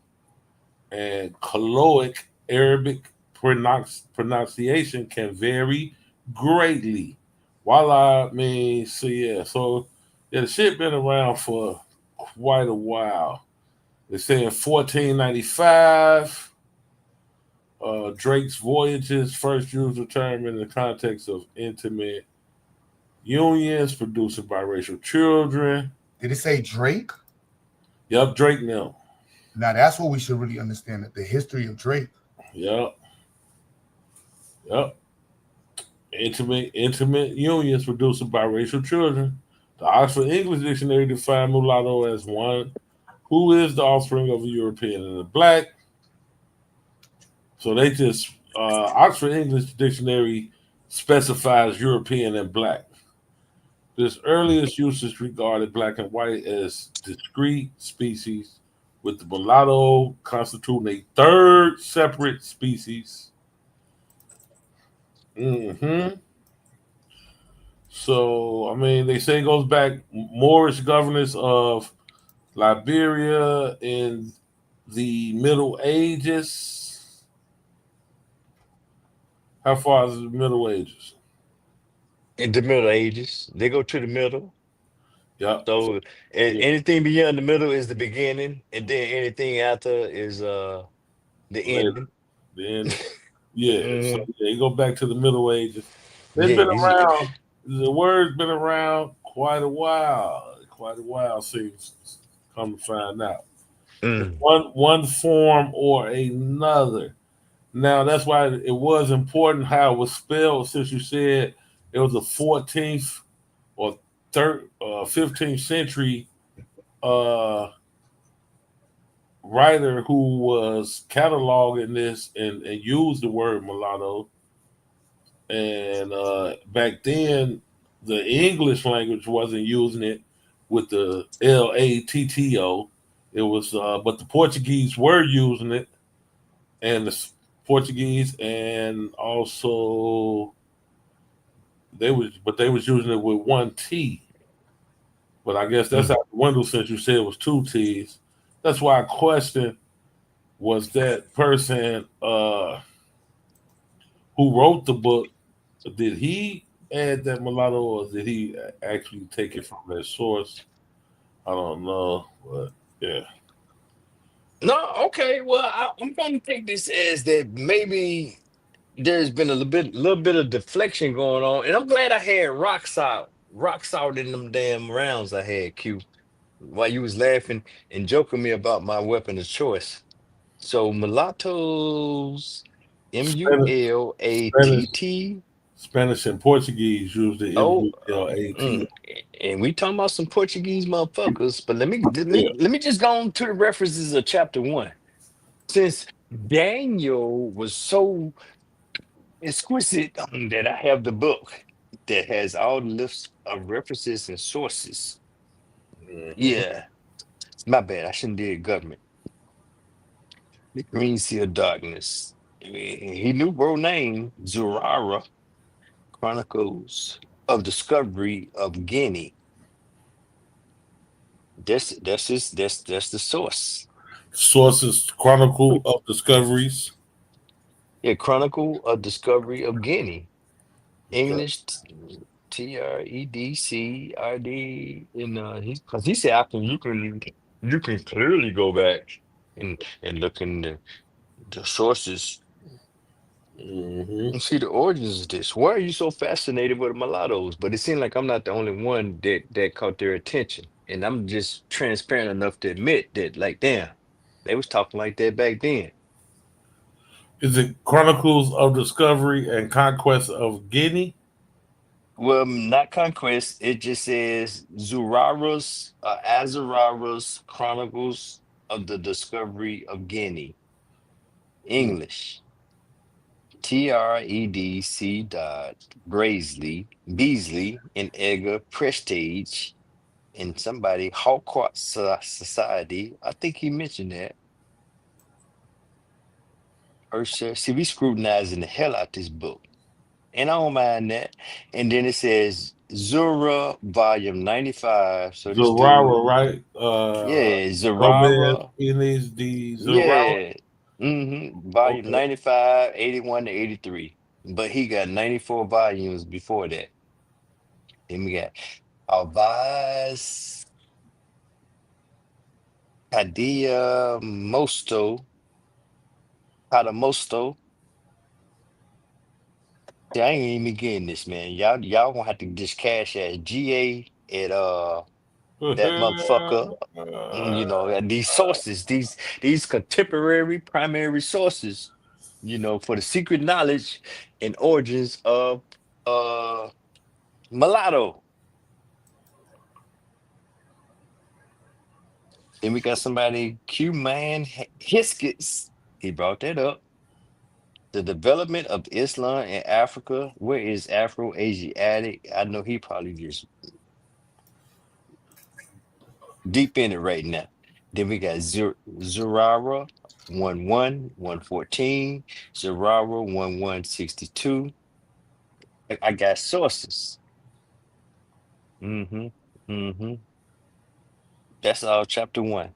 S17: and colloquial Arabic pronunciation can vary greatly. Wala means the shit been around for quite a while. They say in 1495. Drake's Voyages first used the term in the context of intimate unions produced by biracial children.
S3: Did it say Drake?
S17: Yep, Drake now.
S3: Now that's what we should really understand, the history of Drake.
S17: Yep. Intimate unions produced by biracial children. The Oxford English Dictionary defined mulatto as one Who is the offspring of a European and a black? So they just Oxford English Dictionary specifies European and black. This earliest usage regarded black and white as discrete species, with the mulatto constituting a third separate species. So, I mean, they say it goes back Moorish governors of Liberia in the Middle Ages. How far is the Middle Ages?
S11: In the Middle Ages, they go to the middle.
S17: Yeah.
S11: So anything beyond the middle is the beginning, and then anything after is the ending.
S17: Then, yeah. So
S11: Mhm.
S17: yeah, you go back to the Middle Ages. They've
S11: Yeah,
S17: been around. The word's been around quite a while. Quite a while, seems. Come to find out. One form or another. Now that's why it was important how it was spelled, since you said it was a 14th or 15th century writer who was cataloging this and used the word mulatto. And back then, the English language wasn't using it with the LATTO. It was, but the Portuguese were using it, and the Portuguese, and also they was using it with one T. But I guess that's out the window since you said it was two T's. That's why I question, was that person who wrote the book, did he add that mulatto, or did he actually take it from that source? I don't know, but yeah.
S11: No, okay. Well, I'm going to take this as that maybe there's been a little bit of deflection going on, and I'm glad I had rocks out in them damn rounds I had, Q, while you was laughing and joking me about my weapon of choice. So mulattoes, MULATT.
S17: Spanish and Portuguese use the
S11: Oh,
S17: MULAT.
S11: and we talking about some Portuguese motherfuckers, but let me just go on to the references of chapter 1. Since Daniel was so exquisite that I have the book that has all the lists of references and sources. Yeah, my bad. I shouldn't did government. The Green Sea of Darkness. He knew bro name Zurara. Chronicles of Discovery of Guinea. That's the source.
S17: Sources: Chronicle of Discoveries.
S11: Yeah, Chronicle of Discovery of Guinea. English TREDCRD. And he said after you can clearly go back and look in the sources and see the origins of this. Why are you so fascinated with the mulattoes? But it seemed like I'm not the only one that caught their attention. And I'm just transparent enough to admit that, like, damn, they was talking like that back then.
S17: Is it Chronicles of Discovery and Conquest of Guinea?
S11: Well, not conquest. It just says Zurara's, Azarara's Chronicles of the Discovery of Guinea. English. TREDC. Beasley, and Edgar Prestige, and somebody Hawkwat Society. I think he mentioned that. See, we scrutinizing the hell out this book, and I don't mind that. And then it says Zura, volume 95. So this
S17: Zurara,
S11: dude,
S17: right?
S11: yeah,
S17: Gomez,
S11: Zurara,
S17: Inez, the Zurara.
S11: yeah, volume
S17: Okay.
S11: 95, 81 to 83. But he got 94 volumes before that. Then we got Alvaz Padilla Padamosto. See, I ain't even getting this, man. Y'all gonna have to just cash at GA at that motherfucker. And these sources, these contemporary primary sources, for the secret knowledge and origins of mulatto. Then we got somebody, Q-Man Hiskits. He brought that up. The development of Islam in Africa. Where is Afro-Asiatic? I know he probably just deep in it right now. Then we got Zurara 11114, Zurara 1162. I got sources. That's all chapter 1.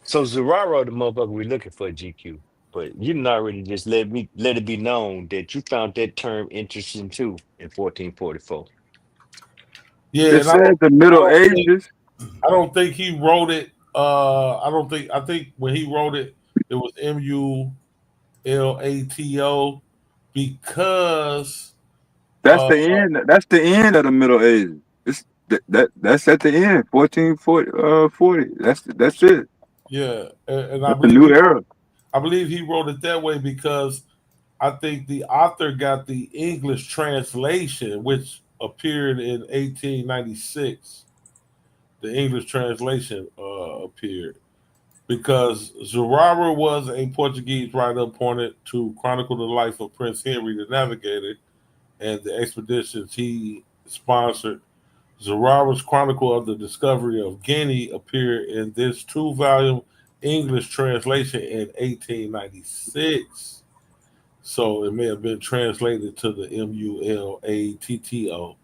S11: So Zurara, the motherfucker we're looking for, GQ. But you didn't already just let it be known that you found that term interesting too in 1444.
S17: Yeah,
S15: It
S17: and
S15: said the Middle Ages.
S17: I don't think he wrote it. I think when he wrote it, it was MULATO because
S15: That's the end. That's the end of the Middle Ages. That's at the end. 1440. That's it.
S17: Yeah, and
S15: That's the new era.
S17: I believe he wrote it that way because I think the author got the English translation, which appeared in 1896. The English translation appeared because Zurara was a Portuguese writer appointed to chronicle the life of Prince Henry the Navigator and the expeditions he sponsored. Zurara's Chronicle of the Discovery of Guinea appeared in this 2-volume English translation in 1896. So it may have been translated to the MULATTO.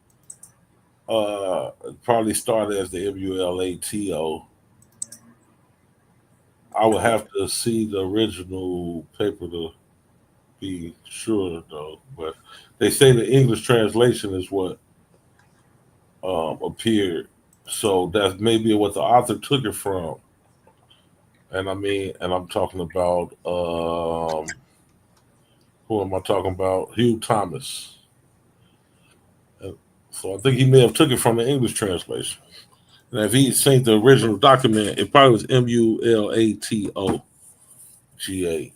S17: Probably started as the MULATO. I would have to see the original paper to be sure, though. But they say the English translation is what appeared. So that's maybe what the author took it from. And I'm talking about who am I talking about? Hugh Thomas. So I think he may have took it from the English translation. And if he sent the original document, it probably was MULATOGA,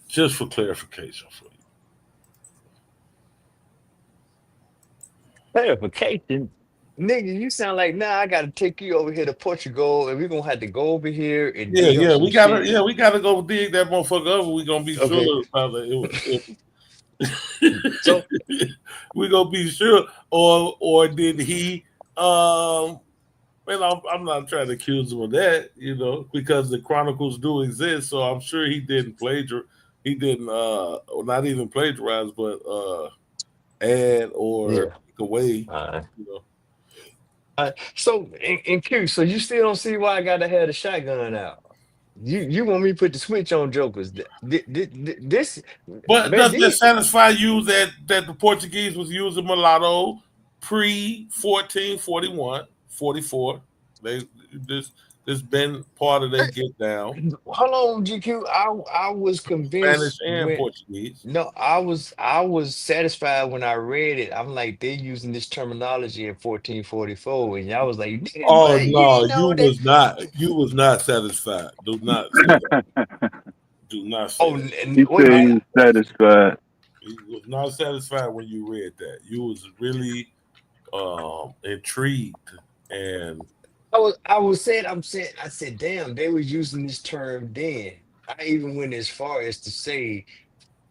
S17: just for clarification for you.
S11: Clarification? Nigga, you sound like I gotta take you over here to Portugal and we're gonna have to go over here and
S17: we gotta go dig that motherfucker up. We're gonna be sure about it. So we're gonna be sure, or did he? I'm not trying to accuse him of that, because the chronicles do exist. So I'm sure he didn't plagiarize. He didn't, not even plagiarize, but add or take away.
S11: So in Q, so you still don't see why I gotta have the shotgun out? You want me to put the switch on jokers? This,
S17: but does it satisfy you that the Portuguese was using mulatto pre 1441, 44? This been part of their get down.
S11: Hold on, GQ. I was convinced.
S17: Spanish and Portuguese.
S11: No, I was satisfied when I read it. I'm like, they're using this terminology in 1444, and y'all was like,
S17: oh no, you was not satisfied. Do not say that. Do not say that.
S15: He said he was satisfied.
S17: You was not satisfied when you read that. You was really intrigued, and
S11: I said, damn, they was using this term then. I even went as far as to say,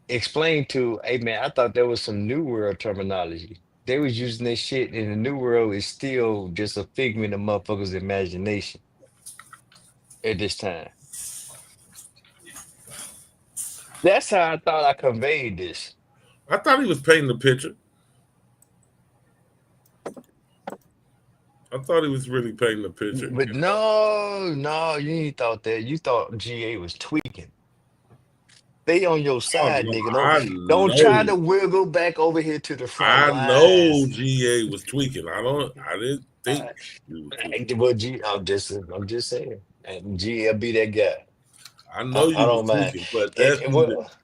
S11: explain to, hey man, I thought there was some New World terminology. They was using this shit, and the New World is still just a figment of motherfuckers' imagination at this time. That's how I thought I conveyed this.
S17: I thought he was painting the picture. I thought he was really painting the picture.
S11: But no, you ain't thought that. You thought GA was tweaking. Stay on your side, nigga. Don't try to wiggle back over here to the front.
S17: I know GA was tweaking. I didn't think he was tweaking.
S11: I'm just saying. And GA be that guy.
S17: I know you was tweaking, but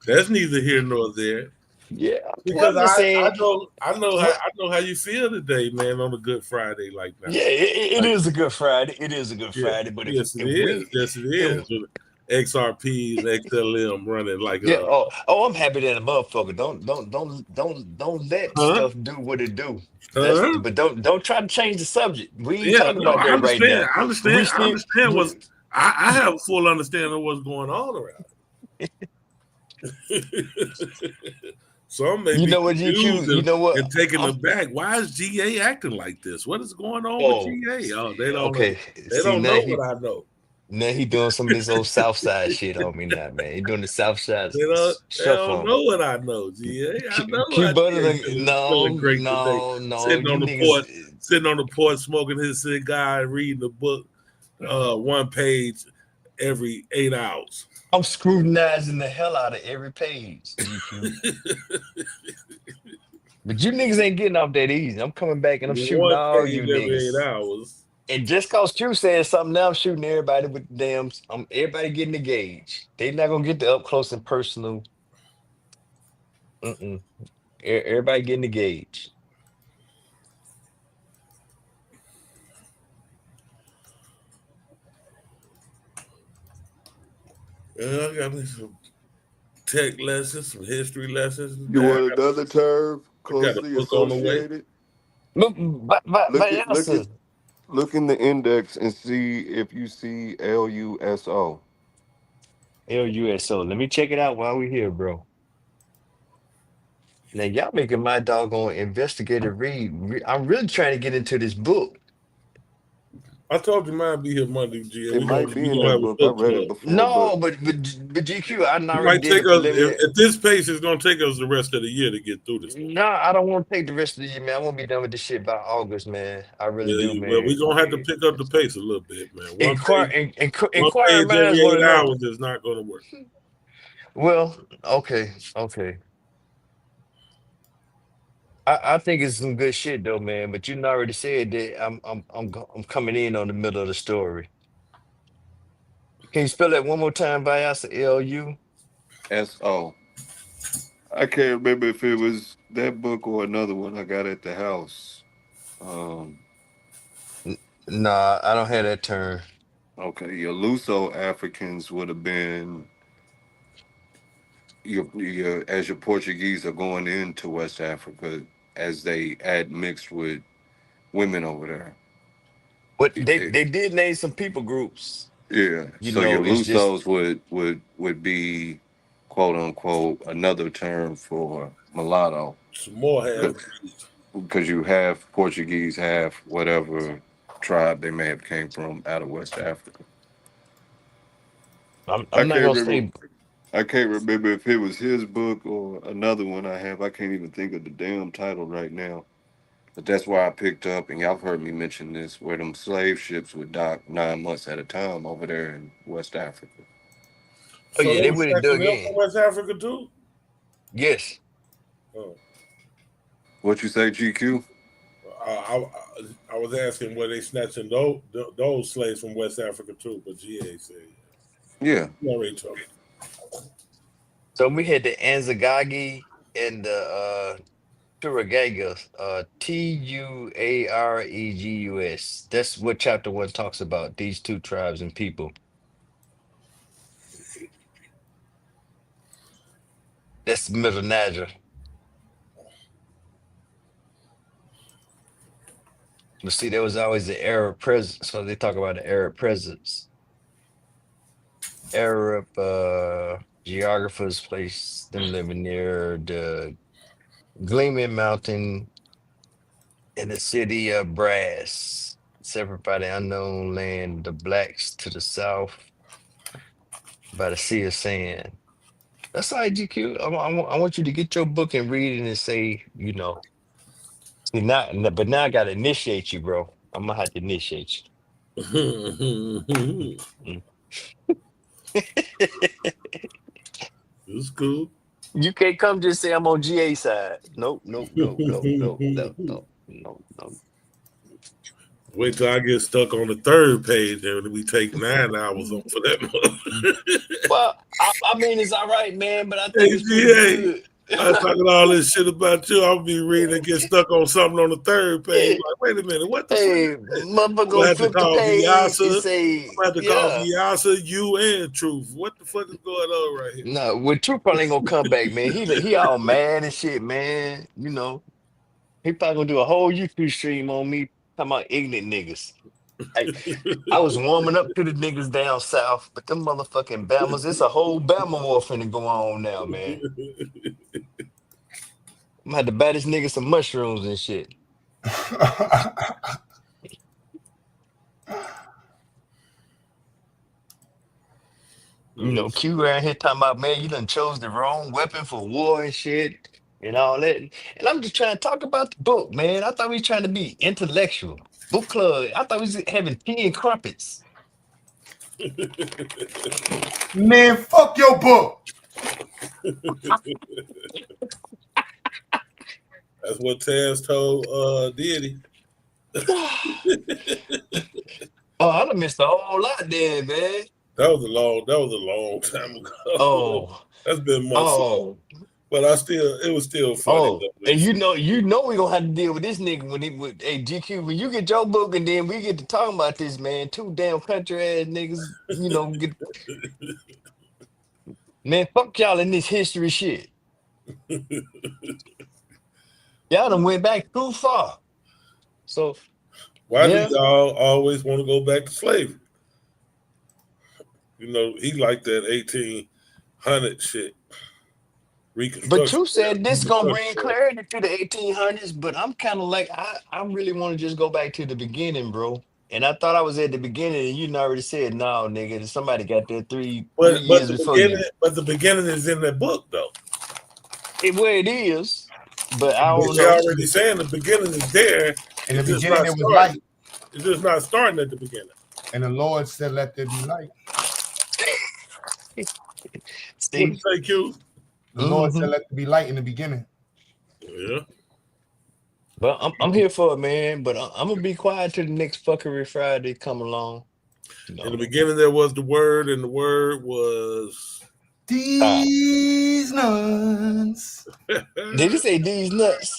S17: that's neither here nor there.
S11: Yeah,
S17: because I know how you feel today, man, on a Good Friday like that.
S11: Yeah, it is a Good Friday. It is a Good Friday, but
S17: yes, it is. XRPs, XLM running like
S11: Yeah. I'm happy that a motherfucker. Don't let
S17: huh?
S11: stuff do what it do.
S17: Huh?
S11: But don't try to change the subject. We ain't
S17: Yeah,
S11: talking
S17: no,
S11: about
S17: I
S11: that right
S17: understand.
S11: now.
S17: I understand.
S11: We
S17: I
S11: still
S17: understand what's. I have a full understanding of what's going on around. Some may
S11: you
S17: be
S11: know what,
S17: confused
S11: GQ? You know what?
S17: and taken aback. Why is GA acting like this? What is going on with GA? Oh, they don't.
S11: Okay.
S17: They
S11: See,
S17: don't know what I know.
S11: now he doing some of this old South Side shit on me now, man. He doing the South Side
S17: They don't
S11: stuff on me.
S17: know what I know, GA. I know
S11: Q
S17: why
S11: Butter,
S17: GA feeling great today.
S11: no, you
S17: Sitting on the porch, smoking his cigar, reading the book, one page every 8 hours.
S11: I'm scrutinizing the hell out of every page, GQ. But you niggas ain't getting off that easy. I'm coming back and I'm shooting
S17: One
S11: all
S17: page
S11: you
S17: every
S11: niggas.
S17: 8 hours.
S11: And just cause Q said something, now I'm shooting everybody with the damn. Everybody getting the gauge. They not gonna get the up close and personal. Everybody getting the gauge.
S17: I got me some tech lessons, some history lessons.
S1: You want another term
S17: I got a
S1: closely
S17: book on the way.
S1: associated?
S11: But
S1: Look in the index and see if you see LUSO.
S11: LUSO. Let me check it out while we're here, bro. Now y'all making my doggone investigative read. I'm really trying to get into this book.
S17: I told you mine be here Monday, GA.
S1: It might be in that book. I read it before.
S11: No, but GQ, I
S17: It
S11: already
S17: might
S11: did
S17: take
S11: the
S17: us
S11: preliminary.
S17: at this pace. It's gonna take us the rest of the year to get through this.
S11: No, I don't want to take the rest of the year, man. I won't be done with this shit by August, man. I really do, man.
S17: Well, we're gonna have to pick up the pace a little bit, man. One
S11: Inquiring
S17: page
S11: minds
S17: every
S11: want
S17: 8
S11: to know.
S17: hours is not gonna work.
S11: Well, okay. I think it's some good shit though, man. But you already said that I'm coming in on the middle of the story. Can you spell that one more time, Vyasa?
S1: LUSO. I can't remember if it was that book or another one I got at the house.
S11: Nah, I don't have that term.
S1: Okay, your Luso Africans would have been your as your Portuguese are going into West Africa as they admixed with women over there.
S11: But they did name some people groups.
S1: Yeah.
S11: You
S1: So
S11: know,
S1: your
S11: it's just
S1: Lusos would be quote unquote another term for mulatto.
S17: Some more have
S1: Because you have Portuguese, half whatever tribe they may have came from out of West Africa.
S11: I'm not gonna say.
S1: I can't remember if it was his book or another one I have. I can't even think of the damn title right now. But that's why I picked up, and y'all have heard me mention this, where them slave ships would dock 9 months at a time over there in West Africa.
S11: Oh yeah, they would have dug
S17: in
S11: in.
S17: West Africa too.
S11: Yes.
S17: Oh.
S1: What you say, GQ?
S17: I was asking were they snatching those slaves from West Africa too, but GA said
S1: yeah.
S17: You already told me.
S11: So we had the Anzagagi and the Turagangas, Tuaregus. That's what chapter 1 talks about, these two tribes and people. That's Middle Niger. But see, there was always the Arab presence, so they talk about the Arab presence. Arab geographers place them living near the Gleaming Mountain in the city of Brass, separate by the unknown land, the blacks to the south, by the Sea of Sand. That's IGQ. I want you to get your book and read it and say, you know. See, but now I got to initiate you, bro. I'm going to have to initiate you.
S17: It's cool.
S11: You can't come just say I'm on GA side. Nope.
S17: Wait till I get stuck on the third page and we take 9 hours for that.
S11: Well, I mean, it's all right, man, but I think it's pretty good.
S17: I was talking all this shit about you. I'll be reading and get stuck on something on the third page. Like, wait a minute, what the
S11: Hey,
S17: fuck?
S11: motherfucker
S17: I'm
S11: gonna
S17: have to
S11: flip the
S17: call
S11: page and
S17: Viasa.
S11: say,
S17: I'm have to call
S11: yeah.
S17: Viasa, you, and Truth. What the fuck is going on right here?
S11: No, well, Truth probably ain't gonna come back, man. He all mad and shit, man. You know, he probably gonna do a whole YouTube stream on me talking about ignorant niggas. I was warming up to the niggas down south, but them motherfucking Bamas, it's a whole Bama war finna go on now, man. I'm gonna have to buy this nigga some mushrooms and shit. You know, Q around here talking about, man, you done chose the wrong weapon for war and shit and all that. And I'm just trying to talk about the book, man. I thought we was trying to be intellectual. Book club. I thought we was having tea and crumpets.
S3: Man, fuck your book.
S17: That's what Taz told Diddy.
S11: Oh, I done missed a whole lot there, man.
S17: That was a long time ago.
S11: Oh.
S17: That's been months ago. But it was still funny.
S11: Oh, and you know we gonna have to deal with this nigga when GQ, when you get your book and then we get to talking about this, man. Two damn country ass niggas, you know, man, fuck y'all in this history shit. Y'all done went back too far. So
S17: why do y'all always want to go back to slavery? You know, he like that 1800 shit.
S11: But Truth said this gonna bring clarity to the 1800s, but I'm kind of like, I really want to just go back to the beginning, bro. And I thought I was at the beginning, and you already said, no, nigga, somebody got there three years before you.
S17: But the beginning is in that book, though.
S11: Where it is, but I don't know.
S17: You're already saying the beginning is there.
S3: In the beginning, it was light.
S17: It's just not starting at the beginning.
S3: And the Lord said, let there be light.
S17: What you say, Q?
S3: The Lord said, let there be light in the beginning.
S17: Yeah.
S11: But I'm here for it, man. But I'm gonna be quiet till the next fuckery Friday come along.
S17: In the beginning, there was the word, and the word was
S3: these nuts.
S11: Did he say these nuts?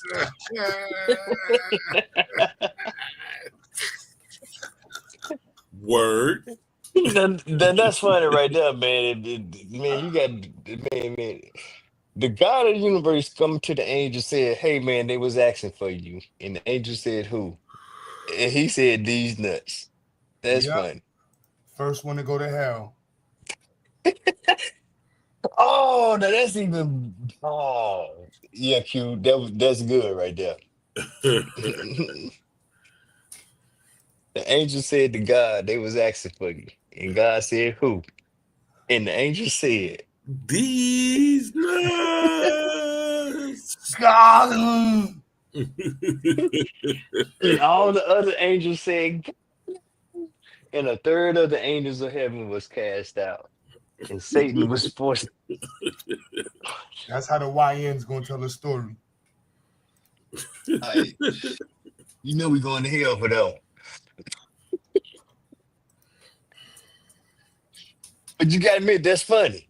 S17: Word.
S11: Then that's funny right there, man. Man, you got man. The God of the universe come to the angel said, "Hey, man, they was asking for you," and the angel said, "Who?" And he said, "These nuts." That's funny.
S3: First one to go to hell.
S11: Oh, now that's even. Oh, yeah, Q. That's good right there. The angel said to God, they was asking for you. And God said, who? And the angel said,
S17: these nuts.
S3: God.
S11: And all the other angels said, and a third of the angels of heaven was cast out. And Satan was forced.
S3: That's how the YN's gonna tell the story.
S11: You know we're going to hell for that one. But you gotta admit, that's funny.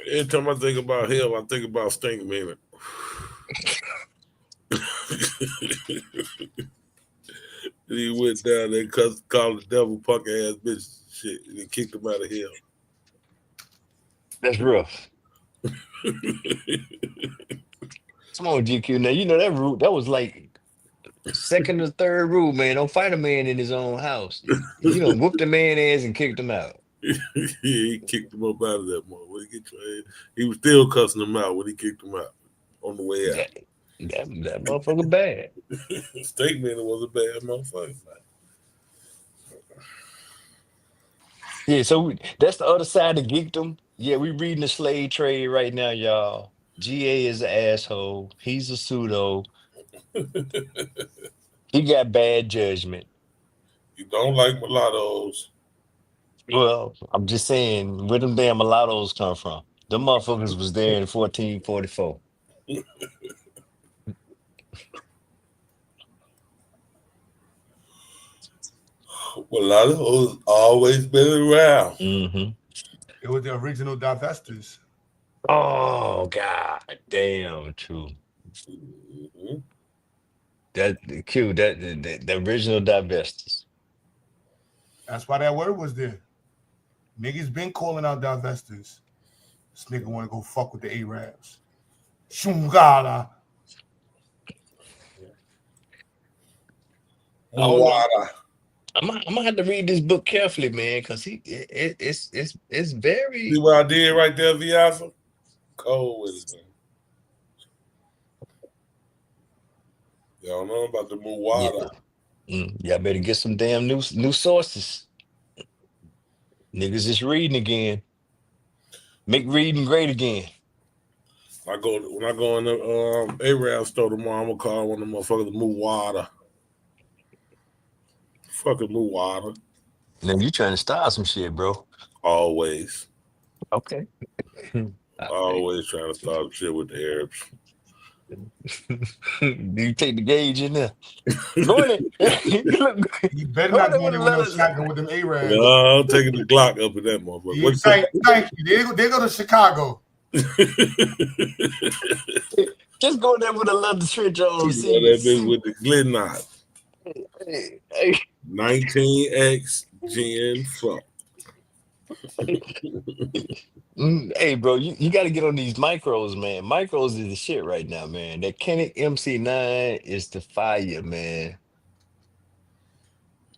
S17: Every time I think about hell, I think about Stink Man. He went down there and called the devil punk ass bitch shit and he kicked him out of hell.
S11: That's rough. Come on, GQ. Now you know that rule. That was like second or third rule, man. Don't fight a man in his own house. You know, whooped the man ass and kicked him out.
S17: He kicked him up out of that motherfucker. He was still cussing him out when he kicked him out on the way out.
S11: That motherfucker bad.
S17: Steak Man was a bad motherfucker.
S11: Yeah, so that's the other side of geekdom. Yeah, we reading the slave trade right now, y'all. GA is an asshole. He's a pseudo. He got bad judgment.
S17: You don't like mulattoes.
S11: Well, I'm just saying, where them damn mulattoes come from? Them motherfuckers was there in 1444.
S17: Mulattoes always been around.
S11: Mm-hmm.
S3: It was the original divestors.
S11: Oh God, damn, true. That Q, the original divestors.
S3: That's why that word was there. Niggas been calling out divestors. This nigga want to go fuck with the Arabs. Shungala.
S11: I'm gonna have to read this book carefully, man, because it's very.
S17: See what I did right there, Viasa? Cold with it, man. Y'all know about the Muwada.
S11: Y'all better get some damn new sources. Niggas is reading again. Make reading great again.
S17: When I go in the Arab store tomorrow, I'm gonna call one of them motherfuckers Muwada. Fucking Muwada.
S11: Now you trying to start some shit, bro.
S17: Always.
S11: Okay.
S17: Always trying to start shit with the Arabs.
S11: Do you take the gauge in there? Go in there.
S3: You better not go in there with no shotgun with them Arabs.
S17: No, I'm taking the Glock up in that motherfucker.
S3: Yeah, thank you. They go to Chicago.
S11: Just go there with a leather trench on.
S17: That bitch with the Glen knot.
S11: Hey.
S17: 19X Gen fuck.
S11: Hey, bro, you got to get on these micros, man. Micros is the shit right now, man. That Kenny MC9 is the fire, man.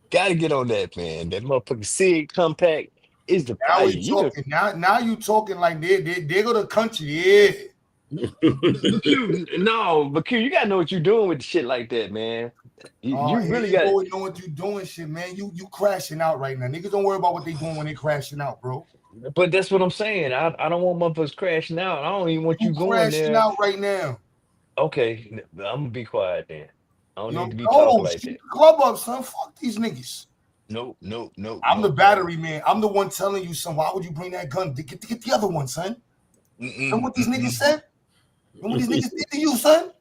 S11: Got to get on that, man. That motherfucking SIG compact is the
S3: Now
S11: fire.
S3: we talking. Now you talking like they go to country, yeah.
S11: No, but Q, you gotta know what you're doing with the shit like that, man. You really got
S3: to know what you doing, shit, man. You crashing out right now. Niggas don't worry about what they doing when they crashing out, bro.
S11: But that's what I'm saying. I don't want motherfuckers crashing out. I don't even want you going there.
S3: Crashing out right now.
S11: Okay, I'm gonna be quiet then. I don't need to be talking like that.
S3: Club up, son. Fuck these niggas.
S11: No.
S3: I'm the battery man. I'm the one telling you, son. Why would you bring that gun? Get the other one, son. And what these niggas said? And what these niggas did to you, son?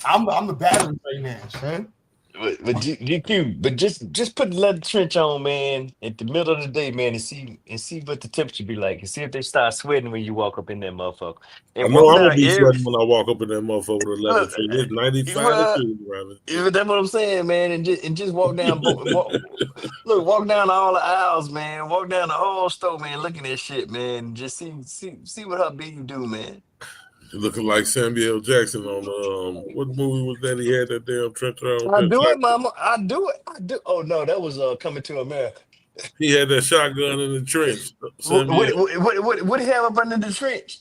S3: I'm the battery right now, son.
S11: But GQ, but just put the leather trench on, man, at the middle of the day, man, and see what the temperature be like, and see if they start sweating when you walk up in that motherfucker.
S17: I know I'm gonna be sweating when I walk up in that motherfucker with a leather trench. It's 95 degrees, brother.
S11: That's what I'm saying, man, and just walk down, walk down all the aisles, man. Walk down the whole store, man, looking at shit, man. Just see what her being do, man.
S17: Looking like Samuel Jackson on what movie was that? He had that damn trench on.
S11: I do it, mama. I do it. Oh no, that was Coming to America.
S17: He had that shotgun in the trench.
S11: What he have up under the trench?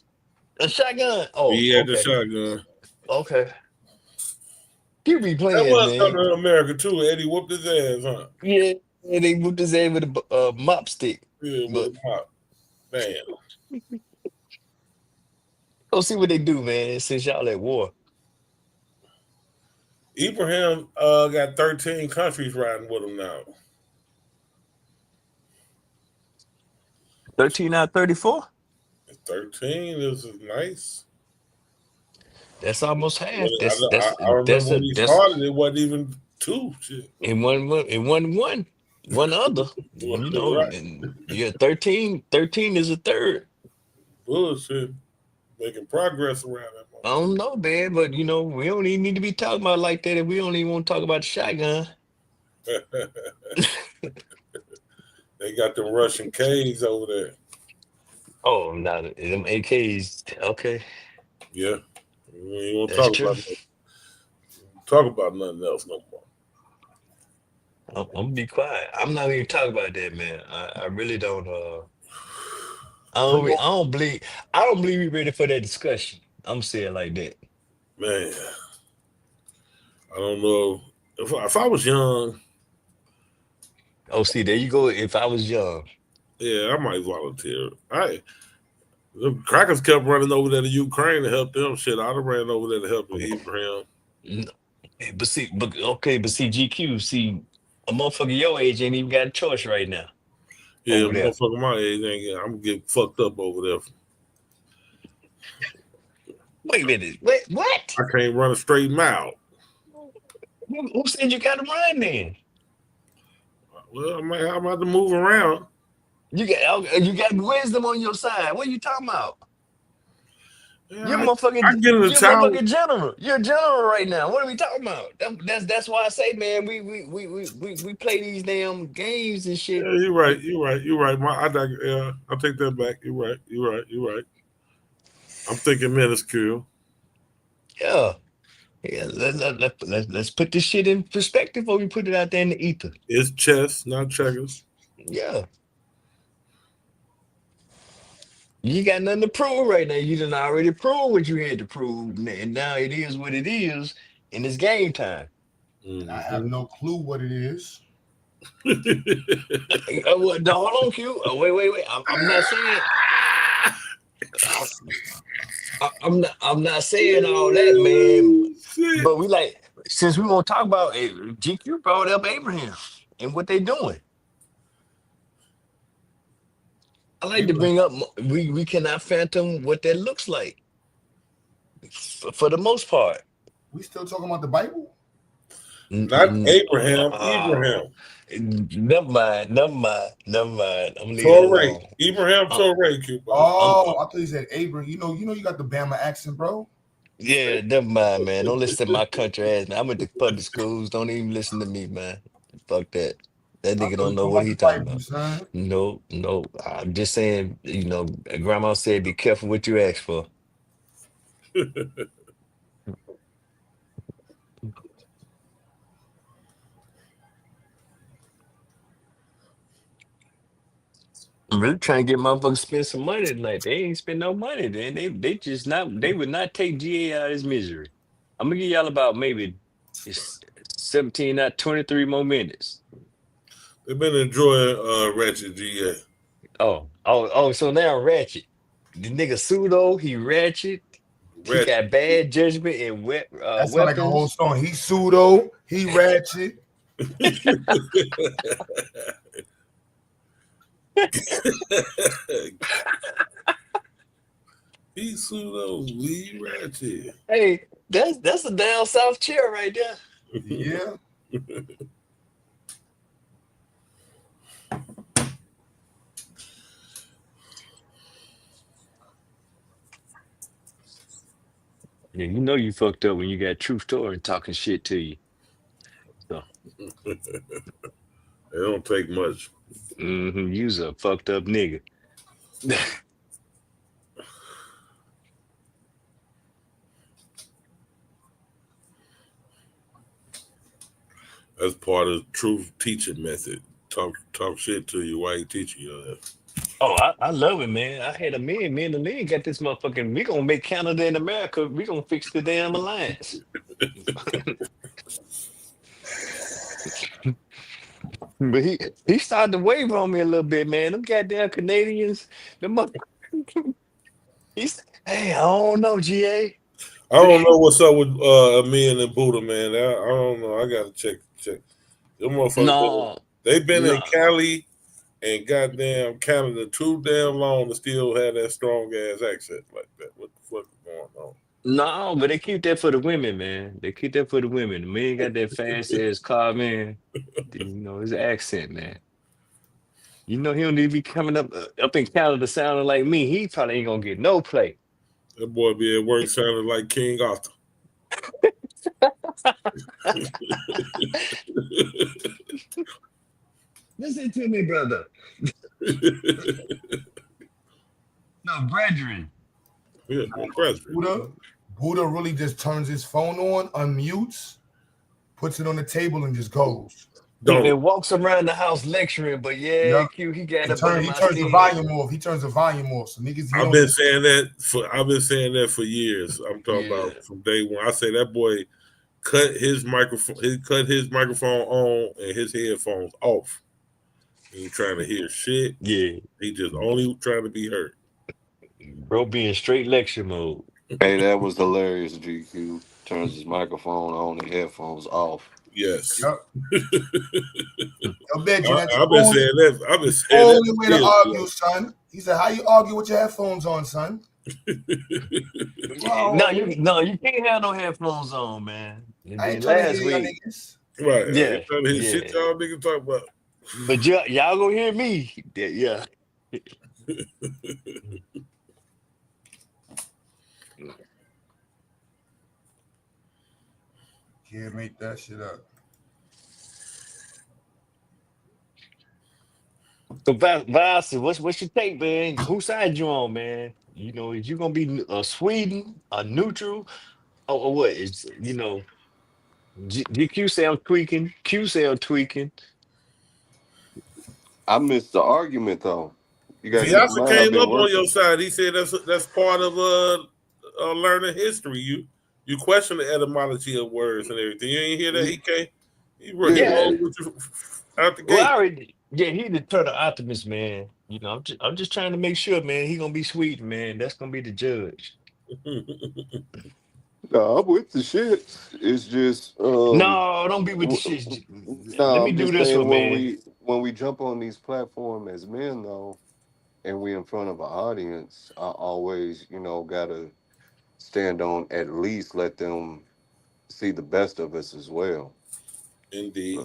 S11: A shotgun. Oh,
S17: he had the shotgun.
S11: Okay. You be playing,
S17: that was
S11: man.
S17: Coming to America too. Eddie whooped his ass, huh?
S11: Yeah, they whooped his ass with a mop stick.
S17: Yeah, with a mop. Damn.
S11: Go see what they do, man, since y'all at war.
S17: Ibrahim got 13 countries riding with him now.
S11: 13 out of 34?
S17: 13 is nice.
S11: That's almost half.
S17: I remember when he started, it wasn't even 2. Shit.
S11: It wasn't one other. You know,
S17: right.
S11: And yeah, 13 is a third.
S17: Bullshit. Making progress around that.
S11: I don't know, man, but you know, we don't even need to be talking about it like that if we don't even want to talk about the shotgun.
S17: They got them Russian Ks over there.
S11: Oh, no, them AKs. Okay.
S17: Yeah. We ain't want to
S11: That's
S17: talk
S11: true.
S17: about that. Talk about nothing else no more.
S11: I'm gonna be quiet. I'm not even talking about that, man. I really don't. I don't believe we're ready for that discussion. I'm saying like that.
S17: Man, I don't know. If I was young.
S11: Oh, see, there you go. If I was young.
S17: Yeah, I might volunteer. The crackers kept running over there to Ukraine to help them. Shit, I'd have ran over there to help Ibrahim.
S11: But see, GQ, see, a motherfucker your age ain't even got a choice right now.
S17: Yeah, motherfucker my age I'm getting fucked up over there.
S11: Wait a minute. Wait, what?
S17: I can't run a straight mile.
S11: Who said you got to run then?
S17: Well, I'm about to move around.
S11: You got wisdom on your side. What are you talking about?
S17: Yeah,
S11: You're
S17: I
S11: motherfucking,
S17: get in the
S11: you're
S17: tower.
S11: motherfucking general. You're a general right now. What are we talking about? That's why I say, man, we play these damn games and shit.
S17: Yeah, you're right. You're right. You're right. Yeah, I'll take that back. You're right. You're right. You're right. I'm thinking minuscule.
S11: Yeah. Yeah, let's put this shit in perspective before we put it out there in the ether.
S17: It's chess, not checkers.
S11: Yeah. You got nothing to prove right now. You done already proved what you had to prove. And now it is what it is, and it's game time.
S3: And I have no clue what it is.
S11: Hold on, Q. Wait. I'm not saying. I'm not saying all that, man. But we since we gonna talk about GQ brought up Abraham and what they doing. I like to bring up we cannot phantom what that looks like. For the most part.
S3: We still talking about the Bible?
S17: Not Abraham. Abraham.
S11: Never mind. I'm leaving it
S17: Torre.
S11: alone.
S17: Ibrahim Torre, Cuba.
S3: Oh, I thought you said Abraham. You got the Bama accent, bro.
S11: Yeah, never mind, man. Don't listen to my country ass, man. I went to public schools. Don't even listen to me, man. Fuck that. That nigga don't know what he talking about.
S3: Son.
S11: No. I'm just saying, Grandma said be careful what you ask for. I'm really trying to get motherfuckers to spend some money tonight. They ain't spend no money. They would not take GA out of his misery. I'm gonna give y'all about maybe 17, not 23 more minutes.
S17: They've been enjoying Ratchet GA.
S11: Oh, so now Ratchet. The nigga Pseudo, he Ratchet. He got bad judgment and
S3: That's like a whole song. He Pseudo, he Ratchet.
S17: He Pseudo, we Ratchet.
S11: Hey, that's a down south chair right there.
S3: Yeah.
S11: Yeah, you know you fucked up when you got Truth Story talking shit to you. So
S17: It don't take much.
S11: You's a fucked up nigga.
S17: That's part of the truth teaching method. Talk shit to you while he teaching you that.
S11: Oh, I love it, man. I had me and Lynn got this motherfucking. We gonna make Canada and America. We gonna fix the damn alliance. But he started to waver on me a little bit, man. Them goddamn Canadians, them motherfuckers. Hey, I don't know, GA.
S17: I don't know what's up with Amin and Buddha, man. I don't know. I gotta check. Them motherfuckers.
S11: No,
S17: they've been in Cali and goddamn Canada too damn long to still have that strong ass accent like that. What the fuck is going on?
S11: No, but they keep that for the women, man. They keep that for the women. The man got that fast ass car, man. His accent, man. He don't need to be coming up in Canada sounding like me. He probably ain't gonna get no play.
S17: That boy be at work sounding like King Arthur.
S11: Listen to me, brother. No, brethren.
S17: Yeah, brethren.
S3: Buddha really just turns his phone on, unmutes, puts it on the table, and just goes.
S11: And walks around the house lecturing, but Q, he got
S3: He turns the volume off. He turns the volume off. So niggas.
S17: I've been saying that for years. I'm talking about from day one. I say that boy cut his microphone. He cut his microphone on and his headphones off. He ain't trying to hear shit.
S11: Yeah,
S17: he just only trying to be heard.
S11: Bro, being straight lecture mode.
S1: Hey, that was hilarious. GQ turns his microphone on and headphones off.
S17: Yes.
S3: Yep. I've been saying
S17: that. I've been saying
S3: only
S17: that.
S3: way to argue, son. He said, "How you argue with your headphones on, son?"
S11: No, you can't have no headphones on, man.
S3: I ain't trying to hear y'all niggas.
S17: Right.
S11: Yeah.
S17: I ain't trying to hear shit y'all niggas talk about.
S11: But y'all gonna hear me. Yeah.
S3: Can't make that shit up.
S11: So, Vas, what's your take, man? Whose side you on, man? You know, is you gonna be Sweden, neutral, or what? Is GQ say I'm tweaking, Q say I'm tweaking.
S1: I missed the argument though. You gotta keep in
S17: Viasa
S1: mind I've
S17: came
S1: been
S17: up on your
S1: working.
S17: side. He said that's part of learning history. You question the etymology of words and everything. You ain't hear that? He came. He
S11: Yeah.
S17: rolled with you out the
S11: Well,
S17: gate.
S11: I already, he the total optimist, man. You know, I'm just trying to make sure, man. He gonna be Sweden, man. That's gonna be the judge.
S1: No, I'm with the shit. It's just
S11: No, don't be with the shit. Let
S1: no,
S11: me
S1: I'm
S11: do
S1: just
S11: this
S1: saying
S11: one, man.
S1: when we jump on these platforms as men though, and we in front of an audience, I always, gotta stand on at least let them see the best of us as well.
S17: Indeed.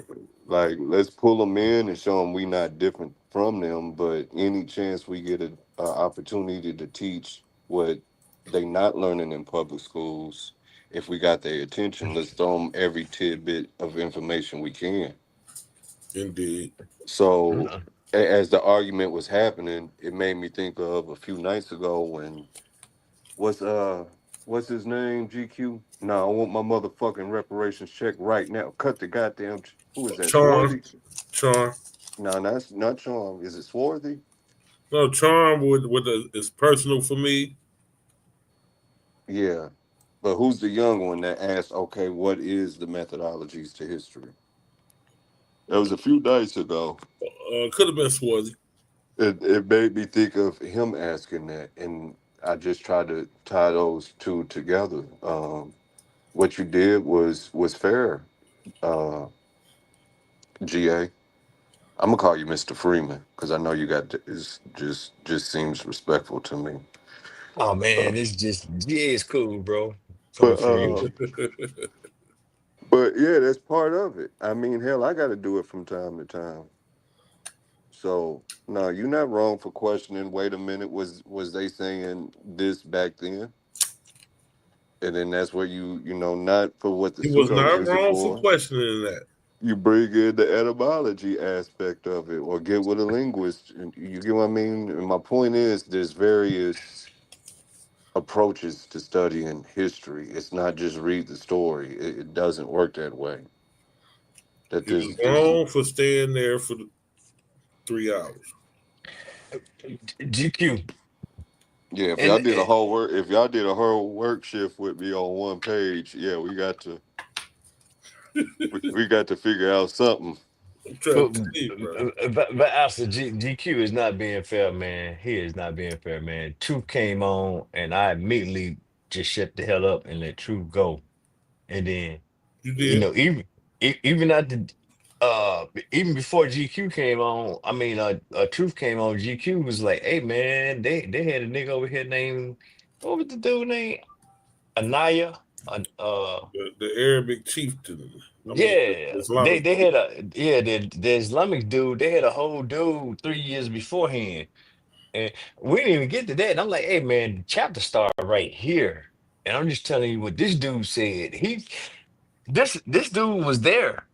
S1: Like, let's pull them in and show them we not different from them, but any chance we get an opportunity to teach what they not learning in public schools, if we got their attention, let's throw them every tidbit of information we can.
S17: Indeed.
S1: So, as the argument was happening, it made me think of a few nights ago when what's his name? GQ? No, I want my motherfucking reparations check right now. Cut the goddamn. Who is that?
S17: Charm.
S1: Swarthy?
S17: Charm.
S1: No, that's not Charm. Is it Swarthy?
S17: No, Charm is personal for me.
S1: Yeah, but who's the young one that asked? Okay, what is the methodologies to history? That was a few days ago.
S17: Could have been Swarthy.
S1: It made me think of him asking that, and I just tried to tie those two together. What you did was fair, GA. I'm gonna call you Mr. Freeman because I know you got is just seems respectful to me.
S11: Oh man, it's just it's cool, bro. Call me
S1: But
S11: Freeman.
S1: but yeah, that's part of it. I mean, hell, I got to do it from time to time. So no, you're not wrong for questioning. Wait a minute, was they saying this back then? And then that's where not for what the
S17: He was
S1: pseudos
S17: not
S1: use it
S17: wrong for
S1: for.
S17: questioning that.
S1: You bring in the etymology aspect of it, or get with a linguist. You get what I mean? And my point is, there's various approaches to studying history. It's not just read the story. It doesn't work that way. That
S17: He was
S1: there's
S17: wrong for staying there for 3 hours.
S11: GQ.
S1: Yeah, if y'all did a whole work shift with me on one page, yeah, we got to we got to figure out something.
S11: But also GQ is not being fair, man. He is not being fair, man. Truth came on, and I immediately just shut the hell up and let Truth go. And then,
S17: you did,
S11: even at the even before GQ came on, I mean, Truth came on. GQ was like, "Hey, man, they had a nigga over here named what was the dude name? Anaya,
S17: the Arabic chieftain.
S11: yeah,
S17: Islamic.
S11: they had the Islamic dude. They had a whole dude 3 years beforehand, and we didn't even get to that. And I'm like, hey man, the chapter start right here, and I'm just telling you what this dude said. This dude was there,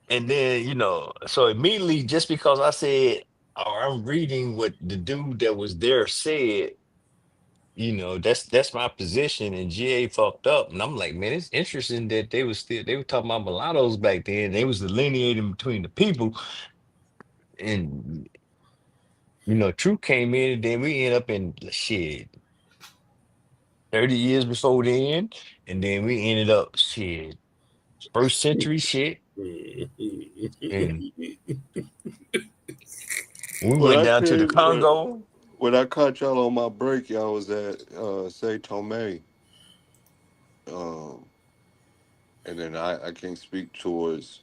S11: and then so immediately just because I said, or I'm reading what the dude that was there said. That's my position, and GA fucked up, and I'm like, man, it's interesting that they were talking about mulattoes back then. They was delineating between the people, and Truth came in, and then we end up in shit 30 years before then, and then we ended up shit first century shit, and we went down to the Congo.
S1: When I caught y'all on my break, y'all was at Say Tomei. And then I can't speak towards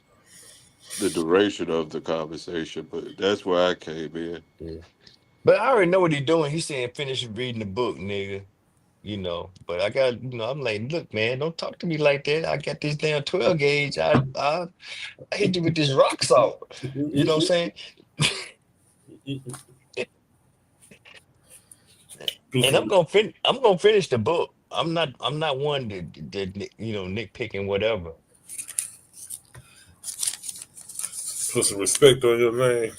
S1: the duration of the conversation, but that's where I came in.
S11: Yeah. But I already know what he's doing. He's saying finish reading the book, nigga. But I got, I'm like, look, man, don't talk to me like that. I got this damn 12 gauge. I hit you with this rock salt. You know what I'm saying? And I'm gonna finish the book. I'm not one that nitpicking whatever.
S17: Put some respect on your name.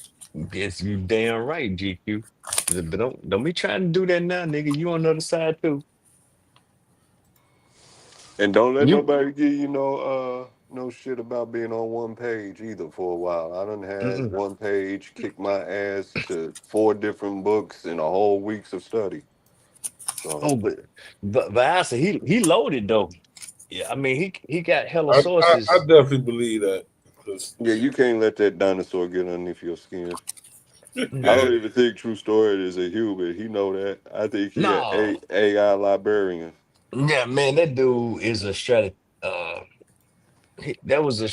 S11: Yes, you damn right, GQ. But don't be trying to do that now, nigga. You on the other side too.
S1: And don't let
S11: You
S1: nobody give you no shit about being on one page either for a while. I done had
S11: mm-mm.
S1: one page kick my ass to 4 different books in a whole weeks of study. So
S11: Oh, but I say he loaded though. Yeah, I mean he got hella
S17: I
S11: sources.
S17: definitely believe that. 'Cause,
S1: yeah, you can't let that dinosaur get underneath your skin. I
S17: yeah.
S1: don't even think True Story is a human. He know that. I think he an
S11: No,
S1: AI librarian.
S11: yeah, man, that dude is a strategy. That was a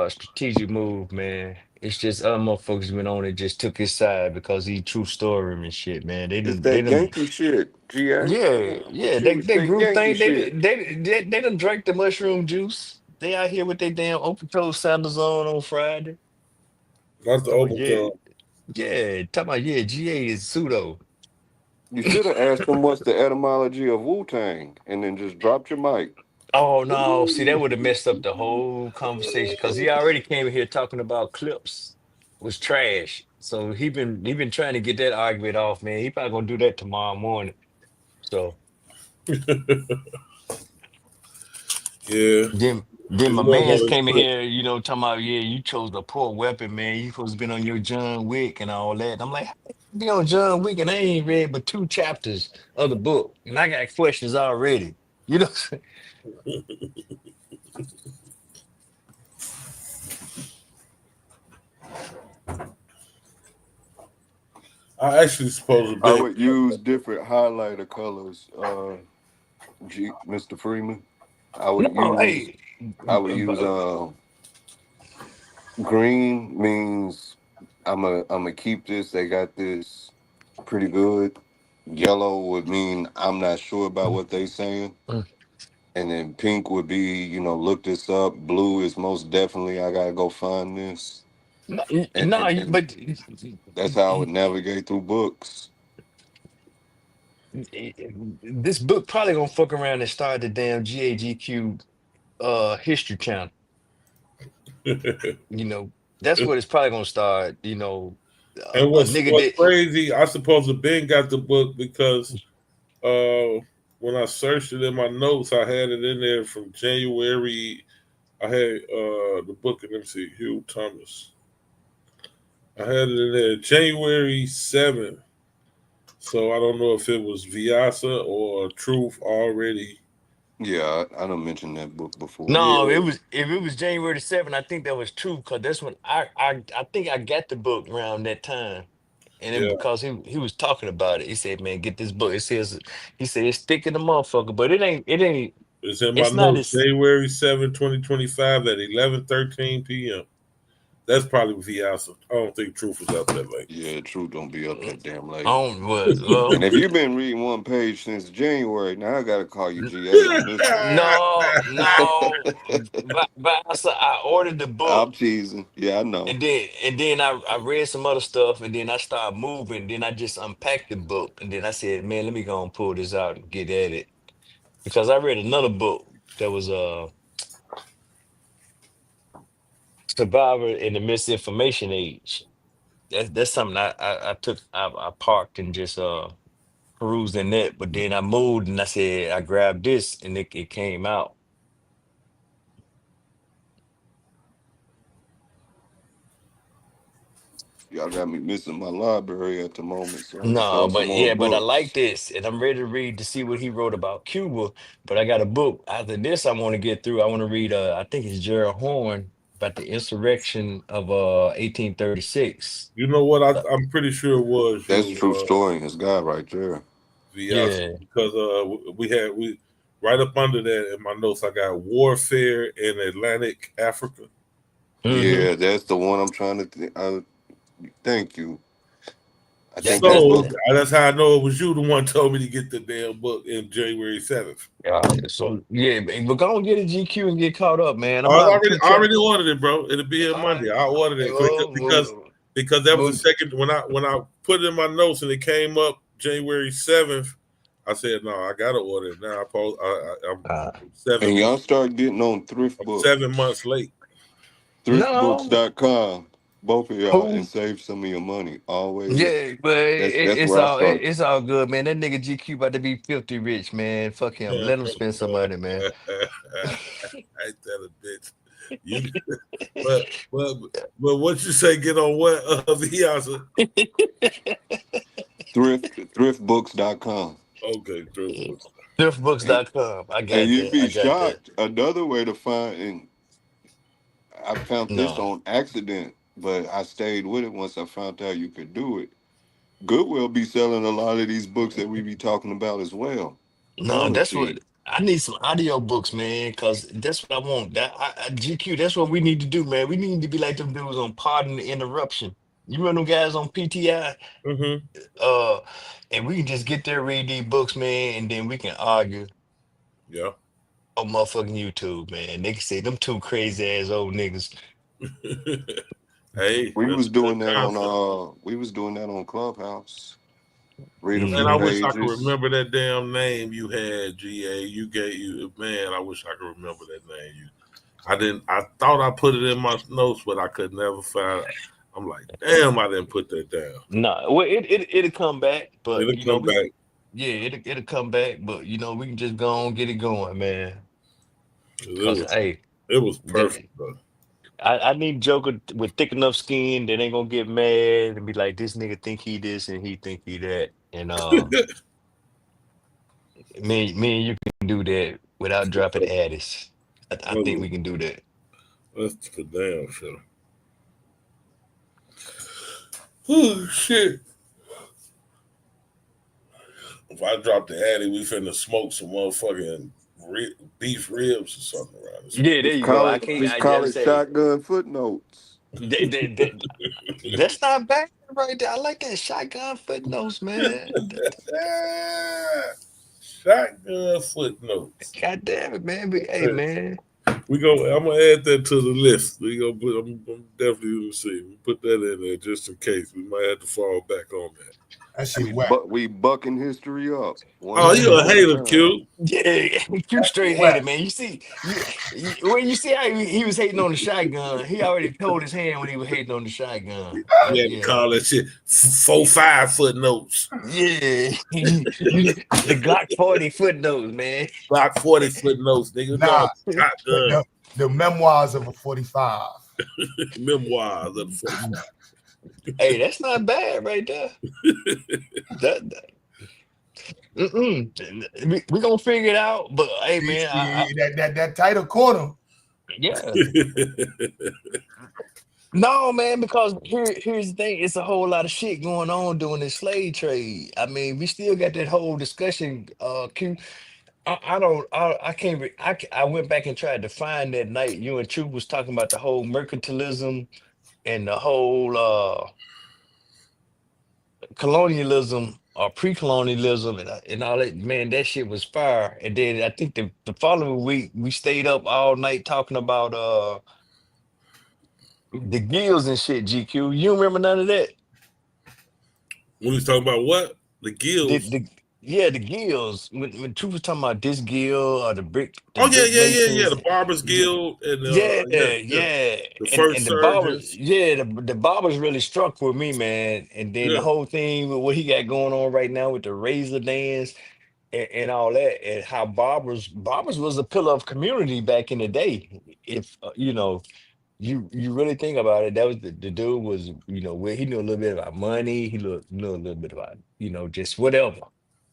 S11: strategic move, man. It's just other motherfuckers went on and just took his side because he true story and shit, man.
S1: It's that Yankee shit, GA.
S11: Yeah.
S1: Shit
S11: They
S1: was straight
S11: group
S1: Yankee
S11: think
S1: shit.
S11: they done drank the mushroom juice. They out here with their damn open toe sandals on Friday.
S17: Not the
S11: Talking about,
S17: open
S11: yeah,
S17: tongue.
S11: talking about, yeah, GA is pseudo.
S1: You should have asked him what's the etymology of Wu-Tang and then just dropped your mic.
S11: Oh no, see that would have messed up the whole conversation because he already came in here talking about Clips was trash. So he been trying to get that argument off, man. He probably gonna do that tomorrow morning. So
S17: Yeah.
S11: then
S17: It's
S11: my
S17: more
S11: man's
S17: about
S11: came in
S17: respect.
S11: here, talking about, yeah, you chose the poor weapon, man. You supposed to been on your John Wick and all that. And I'm like, how you be on John Wick and I ain't read but 2 chapters of the book. And I got questions already. You know what I'm saying?
S17: I actually supposed to
S1: I
S17: be.
S1: would use different highlighter colors, Mr. Freeman. I would
S11: No,
S1: use
S11: hey.
S1: I would use green means I'm a keep this. They got this pretty good. Yellow would mean I'm not sure about what they saying.
S11: Mm.
S1: And then pink would be, look this up. Blue is most definitely I gotta go find this.
S11: No,
S1: And
S11: but
S1: that's how I would navigate through books.
S11: this book probably gonna fuck around and start the damn GAGQ history channel. That's what it's probably gonna start.
S17: And
S11: A
S17: what's
S11: nigga that
S17: crazy, I suppose the Ben got the book because when I searched it in my notes, I had it in there from January. I had the book in MC Hugh Thomas. I had it in there January 7th. So I don't know if it was Vyasa or Truth already.
S1: Yeah, I done mentioned that book before.
S11: no,
S17: Yeah.
S11: if it was January 7th, I think that was true because that's when I think I got the book around that time. And then
S17: Yeah.
S11: because he was talking about it, he said, "Man, get this book." He said it's thick in the motherfucker, but it ain't.
S17: It's in my
S11: It's not
S17: notes,
S11: as.
S17: January 7, 2025 at 11:13 p.m. That's probably Vyasa. I don't think Truth was up that late.
S1: Yeah, Truth don't be up that damn late.
S11: Well,
S1: And if you've been reading one page since January, now I gotta call you GA on this one.
S11: No. But I ordered the book.
S1: I'm teasing. Yeah, I know.
S11: And then I read some other stuff, and then I started moving. Then I just unpacked the book, and then I said, "Man, let me go and pull this out and get at it," because I read another book that was Survivor in the Misinformation Age. That's something I parked and just perused in that. But then I moved and I said I grabbed this, and it came out.
S1: Y'all got me missing my library at the moment, so I need to
S11: No,
S1: grab some
S11: but
S1: more
S11: yeah, but I like
S1: books.
S11: this, and I'm ready to read to see what he wrote about Cuba. But I got a book after this I want to get through. I want to read I think it's Gerald Horn about the insurrection of 1836.
S17: You know what? I'm pretty sure it was
S1: That's
S17: you,
S1: True Story, his guy right there.
S17: Vyasa,
S11: Yeah.
S17: because we right up under that in my notes. I got warfare in Atlantic Africa.
S1: Yeah, that's the one I'm trying to think. Thank you. I think
S17: So
S1: that's
S17: that's how I know it was you. The one told me to get the damn book in January 7th.
S11: So yeah, but go and get a GQ and get caught up, man.
S17: I
S11: I'm about
S17: already,
S11: 2
S17: I already
S11: chapters.
S17: ordered it, bro. It'll be here Monday. I ordered it because that was the second when I put it in my notes and it came up January 7th. I said no, I gotta order it now. I'm
S1: And
S17: 7
S1: y'all start getting on thrift
S17: I'm
S1: books.
S17: 7 months late.
S11: No,
S1: Thriftbooks.com, both of y'all, and
S11: who?
S1: save some of your money. Always.
S11: Yeah, but
S1: That's where I started.
S11: it's all good, man. That nigga GQ about to be filthy rich, man. Fuck him. Let him spend some money, man.
S17: Ain't that a bitch? You, but what you say? Get on what? Viasa?
S1: Thriftbooks.com.
S17: Okay, Thriftbooks.
S11: Thriftbooks.com. I got
S1: And you'd
S11: that.
S1: be
S11: I got that.
S1: shocked. Another way to find, and I found this
S11: No.
S1: on accident, but I stayed with it once I found out you could do it. Goodwill be selling a lot of these books that we be talking about as well.
S11: No,
S1: Hella
S11: that's what
S1: cheap.
S11: I need some audio books, man, because that's what I want. GQ, that's what we need to do, man. We need to be like them dudes on Pardon the Interruption. You remember them guys on PTI?
S17: Mm-hmm.
S11: And we can just get there, read these books, man, and then we can argue
S17: Yeah.
S11: on motherfucking YouTube, man. They can say them two crazy ass old niggas.
S17: Hey,
S1: We was doing that
S17: concept.
S1: on Clubhouse. Read a
S17: Man,
S1: few
S17: I wish I could
S1: pages.
S17: remember that damn name you had, GA. Man, I wish I could remember that name. I thought I put it in my notes, but I could never find it. I'm like, damn, I didn't put that down.
S11: No, well, it'll come back, but
S17: It'll come back.
S11: it'll come back, but we can just go on get it going, man.
S17: It was perfect, bro.
S11: I need Joker with thick enough skin that ain't gonna get mad and be like, this nigga think he this and he think he that. And me and you can do that without dropping Addis. I think we can do that.
S17: That's for damn sure. Oh shit. If I drop the Addy, we finna smoke some motherfucking beef ribs or something around this.
S11: Yeah, there you go. I
S1: Just
S11: can't
S1: call it
S11: say
S1: shotgun footnotes.
S11: that's not bad right there. I like that shotgun footnotes, man.
S17: Shotgun footnotes.
S11: God damn it, man. Hey, man.
S17: I'm gonna add that to the list. I'm definitely gonna see. We put that in there just in case. We might have to fall back on that.
S13: That shit whack.
S1: But we bucking history up.
S17: Oh, you a hater, Q.
S11: Yeah, Q straight hater, man. You see, when you see how he was hating on the shotgun, he already told his hand when he was hating on the shotgun.
S17: You had to call that shit 4-5 footnotes.
S11: Yeah, the Glock 40 footnotes, man.
S17: Glock 40 footnotes, nigga.
S13: Nah,
S17: Shotgun.
S13: the memoirs of a 45.
S17: Memoirs of a 45.
S11: Hey, that's not bad right there. We gonna figure it out, but hey, man,
S13: that title corner.
S11: Yeah. No, man, because here's the thing: it's a whole lot of shit going on during this slave trade. I mean, we still got that whole discussion. Q, I can't. I went back and tried to find that night you and Truth was talking about the whole mercantilism and the whole colonialism or pre-colonialism and all that. Man, that shit was fire. And then I think the following week we stayed up all night talking about the gills and shit. GQ, you remember none of that?
S17: We was talking about what? The gills.
S11: The gills. When Truth was talking about this gill or the brick.
S17: Yeah. The Barbers Guild and
S11: yeah.
S17: The first
S11: and the
S17: surgeons.
S11: barbers, the barbers really struck with me, man. And then the whole thing with what he got going on right now with the razor dance and all that, and how barbers was a pillar of community back in the day. If you really think about it, that was the dude was, where he knew a little bit about money, he knew a little bit about, just whatever.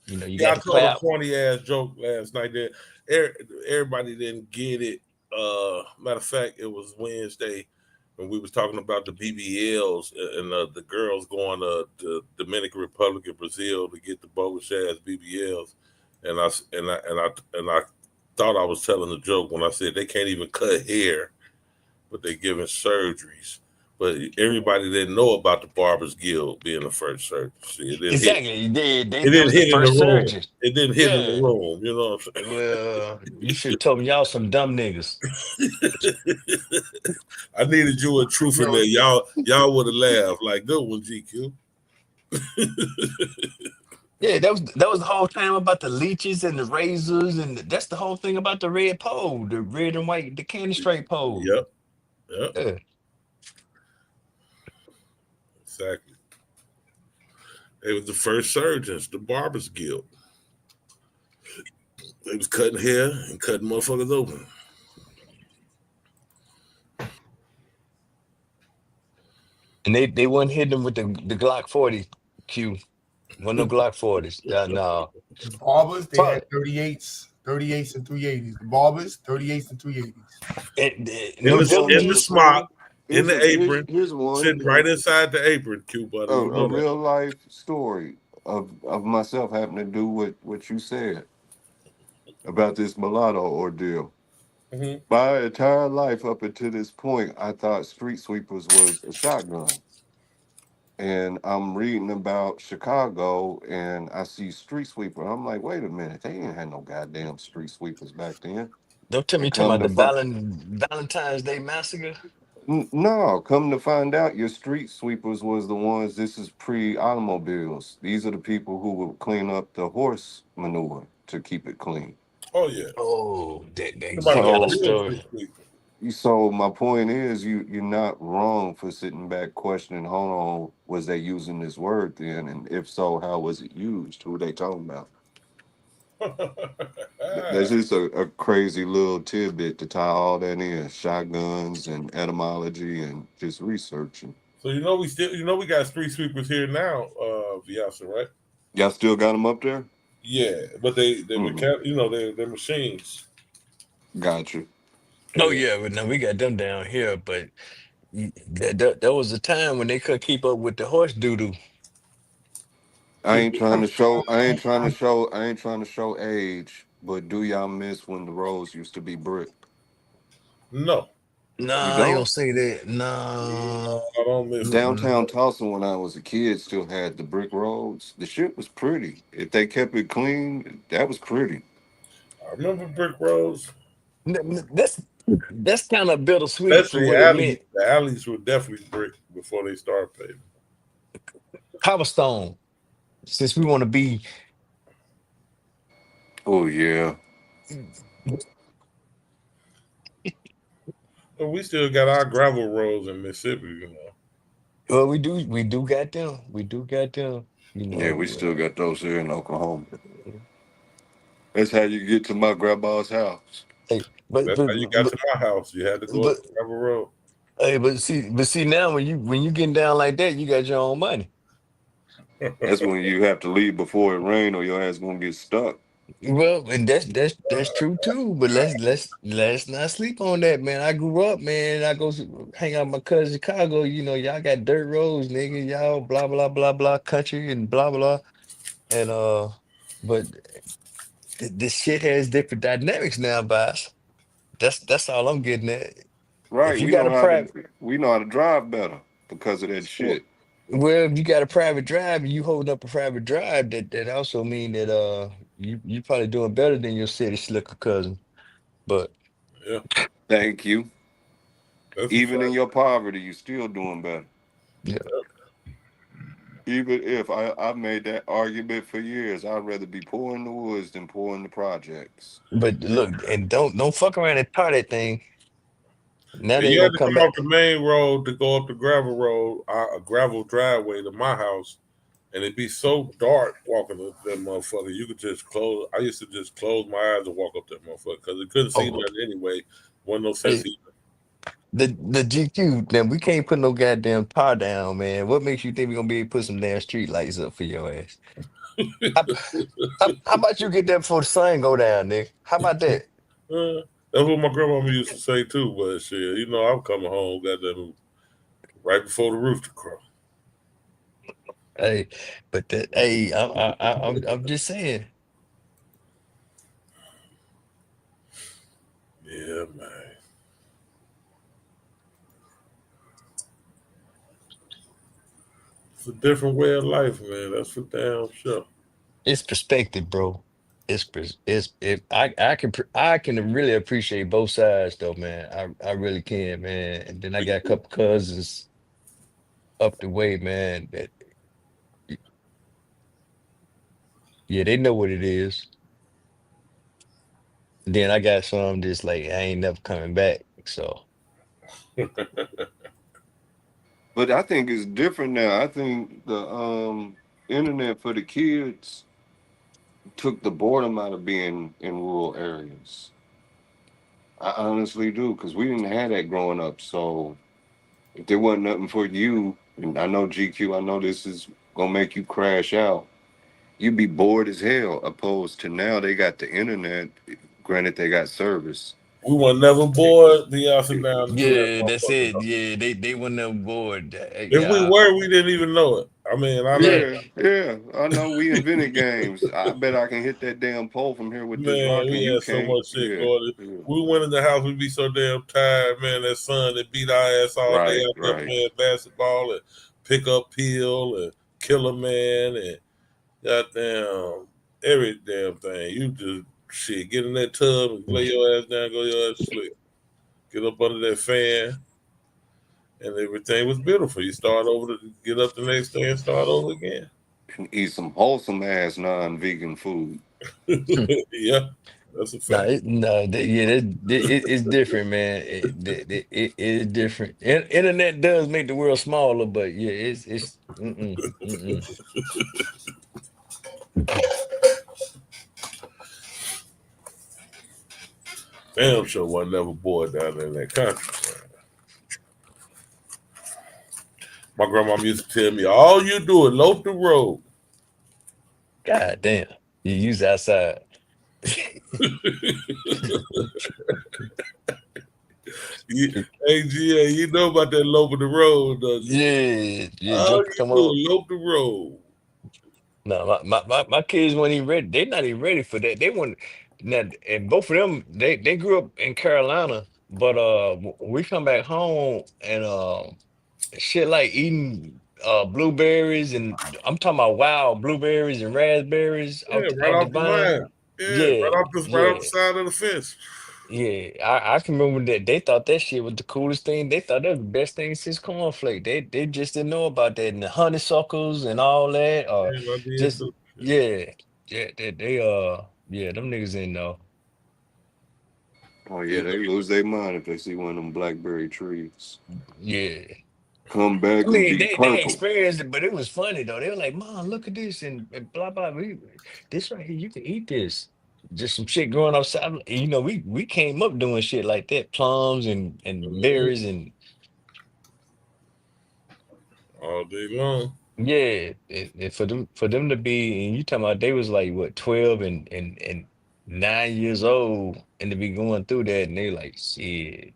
S11: You
S17: I
S11: got to
S17: told a
S11: clap.
S17: corny ass joke last night that everybody didn't get it. Matter of fact, it was Wednesday when we was talking about the BBLs and the girls going to the Dominican Republic and Brazil to get the bogus ass BBLs, and I thought I was telling a joke when I said they can't even cut hair, but they giving surgeries. But everybody didn't know about the Barbers Guild being the first surgery. It didn't
S11: Exactly.
S17: Hit.
S11: They
S17: It didn't hit in the room.
S11: Surgeon.
S17: It didn't hit in the room. You know what I'm saying?
S11: Well, you should have told me y'all some dumb niggas.
S17: I needed you and Truth in there. Y'all would have laughed. Like, good one, GQ.
S11: Yeah, that was the whole time about the leeches and the razors, and that's the whole thing about the red pole, the red and white, the candy straight pole.
S17: Yep. Yep.
S11: Yeah.
S17: Exactly. They was the first surgeons, the Barbers Guild. They was cutting hair and cutting motherfuckers open.
S11: And they wasn't hitting them with the Glock 40 Q. One no Glock 40s. No.
S13: The Barbers, they
S11: Fuck.
S13: had 38s and 380s. The Barbers, 38s and 380s.
S11: No
S17: In the smock, in the
S1: Here's
S17: apron,
S1: here's one.
S17: sitting right inside the apron, Q Butter. You
S1: A
S17: know that.
S1: real life story of myself having to do with what you said about this mulatto ordeal.
S17: Mhm.
S1: My entire life up until this point, I thought street sweepers was a shotgun. And I'm reading about Chicago and I see street sweeper. I'm like, wait a minute, they ain't had no goddamn street sweepers back then.
S11: Don't tell me
S1: And
S11: you're talking
S1: come to
S11: about the
S1: find,
S11: Valentine's Day massacre.
S1: no, come to find out, your street sweepers was the ones. This is pre-automobiles. These are the people who would clean up the horse manure to keep it clean.
S17: Oh yeah.
S11: Oh, they
S17: Somebody
S11: got a
S17: real
S11: story.
S17: street sweeper.
S1: So my point is, you're not wrong for sitting back questioning. Hold on, was they using this word then? And if so, how was it used? Who they talking about? That's just a crazy little tidbit to tie all that in: shotguns and etymology and just researching.
S17: So we got street sweepers here now, Vyasa, right?
S1: Y'all still got them up there?
S17: Yeah, but they
S1: Mhm.
S17: they're machines.
S1: Gotcha.
S11: Oh yeah, but no, we got them down here, but that was a time when they couldn't keep up with the horse doo-doo.
S1: I ain't trying to show. I ain't trying to show. I ain't trying to show age. But do y'all miss when the roads used to be brick?
S17: No.
S11: Nah,
S1: You
S11: I ain't gonna
S1: don't?
S11: say that. Nah.
S17: I don't miss it.
S1: Downtown Tulsa, when I was a kid, still had the brick roads. The shit was pretty. If they kept it clean, that was pretty.
S17: I remember brick roads.
S11: That's kind of bittersweet for
S17: Especially
S11: what it meant.
S17: the alleys were definitely brick before they started paving.
S11: Cobblestone. Since we want to be,
S1: Oh yeah.
S17: But we still got our gravel roads in Mississippi, you know.
S11: well, we do got them. We do got them. You
S1: Yeah, we
S11: know.
S1: still got those here in Oklahoma. That's how you get to my grandma's house.
S11: Hey, but
S17: That's how you got to my house. You had to go up the gravel road.
S11: hey, but see now when you getting down like that, you got your own money.
S1: That's when you have to leave before it rain, or your ass gonna get stuck.
S11: Well, and that's true too. But let's not sleep on that, man. I grew up, man. I go hang out with my cousin in Chicago. You know, y'all got dirt roads, nigga. Y'all blah blah blah blah country and blah blah. And but this shit has different dynamics now, boss. That's all I'm getting at.
S1: Right?
S11: If you got a private,
S1: We know how to drive better because of that shit.
S11: well, if you got a private drive and you holding up a private drive, that also mean that you probably doing better than your city slicker cousin. But
S17: yeah,
S1: thank you.
S17: That's
S1: Even in your poverty, you still doing better.
S11: Yeah.
S1: Even if I've made that argument for years, I'd rather be poor in the woods than poor in the projects.
S11: But look, and don't fuck around and tar that thing. Now
S17: And
S11: they
S17: you
S11: gonna
S17: had to
S11: come
S17: come
S11: back.
S17: off the main road to go up the gravel road, a gravel driveway to my house, and it'd be so dark walking up that motherfucker. You could just close. I used to just close my eyes and walk up that motherfucker because it couldn't see nothing anyway. Wasn't no sense.
S11: Hey, the GQ, now we can't put no goddamn tar down, man. What makes you think we gonna be able to put some damn street lights up for your ass? How about you get that before the sun go down, nigga? How about that?
S17: That's what my grandmama used to say too. But shit, you know, I'm coming home, goddamn, right before the rooster crow.
S11: Hey, but I'm just saying.
S17: Yeah, man. It's a different way of life, man. That's for damn sure.
S11: It's perspective, bro. I can really appreciate both sides though, man. I really can, man. And then I got a couple cousins up the way, man. That Yeah, they know what it is. Then I got some just like I ain't never coming back. So
S1: But I think it's different now. I think the internet for the kids took the boredom out of being in rural areas. I honestly do, because we didn't have that growing up. So if there wasn't nothing for you, and I know GQ, I know this is gonna make you crash out. You'd be bored as hell. Opposed to now, they got the internet. Granted, they got service.
S17: We were never bored. The sit down and do that
S11: yeah, that's
S17: motherfucker.
S11: it. Yeah, they went never bored.
S17: If we
S11: Yeah,
S17: were, we didn't even know it. I mean, I know.
S1: Yeah. I know we invented games. I bet I can hit that damn pole from here with this rock,
S17: Man,
S1: and
S17: we
S1: you
S17: had so
S1: can't.
S17: much shit
S1: Yeah.
S17: going. We went in the house, we'd be so damn tired, man. That sun that beat our ass all day out there playing basketball and pick up Peel and Killer Man and goddamn every damn thing. You just shit, get in that tub and lay your ass down, go your ass to sleep. Get up under that fan, and everything was beautiful. You start over to get up the next day and start over again.
S1: And eat some wholesome ass non-vegan food.
S17: Yeah, that's a fact.
S11: It's different, man. It is different. Internet does make the world smaller, but yeah, it's.
S17: Damn sure wasn't never bored down there in that country. My grandma used to tell me, all you do is loaf the road.
S11: God damn. You use outside.
S17: Hey, GA, you know about that loaf of the road, don't you?
S11: Yeah.
S17: All
S11: Just
S17: you
S11: come
S17: do
S11: on.
S17: is loaf the road.
S11: No, my kids weren't even ready. They're not even ready for that. They want now, and both of them they grew up in Carolina, but we come back home and shit like eating blueberries and I'm talking about wild blueberries and raspberries
S17: Yeah, right
S11: off the
S17: off the
S11: vine.
S17: vine. Yeah, right off the side of the fence.
S11: Yeah, I can remember that they thought that shit was the coolest thing. They thought that was the best thing since cornflake. They just didn't know about that and the honeysuckles and all that. Or
S17: Yeah, I did
S11: just
S17: too.
S11: yeah, them niggas didn't know.
S1: Oh yeah, they lose their mind if they see one of them blackberry trees.
S11: Yeah.
S1: Come back
S11: I
S1: and
S11: mean,
S1: be
S11: they
S1: purple.
S11: experienced it, but it was funny though. They were like, "Mom, look at this and blah blah. This right here, you can eat this." Just some shit growing outside. You know, we came up doing shit like that, plums and berries and
S17: all day long.
S11: yeah. And for them to be, and you talking about they was like what 12 and 9 years old, and to be going through that, and they like shit.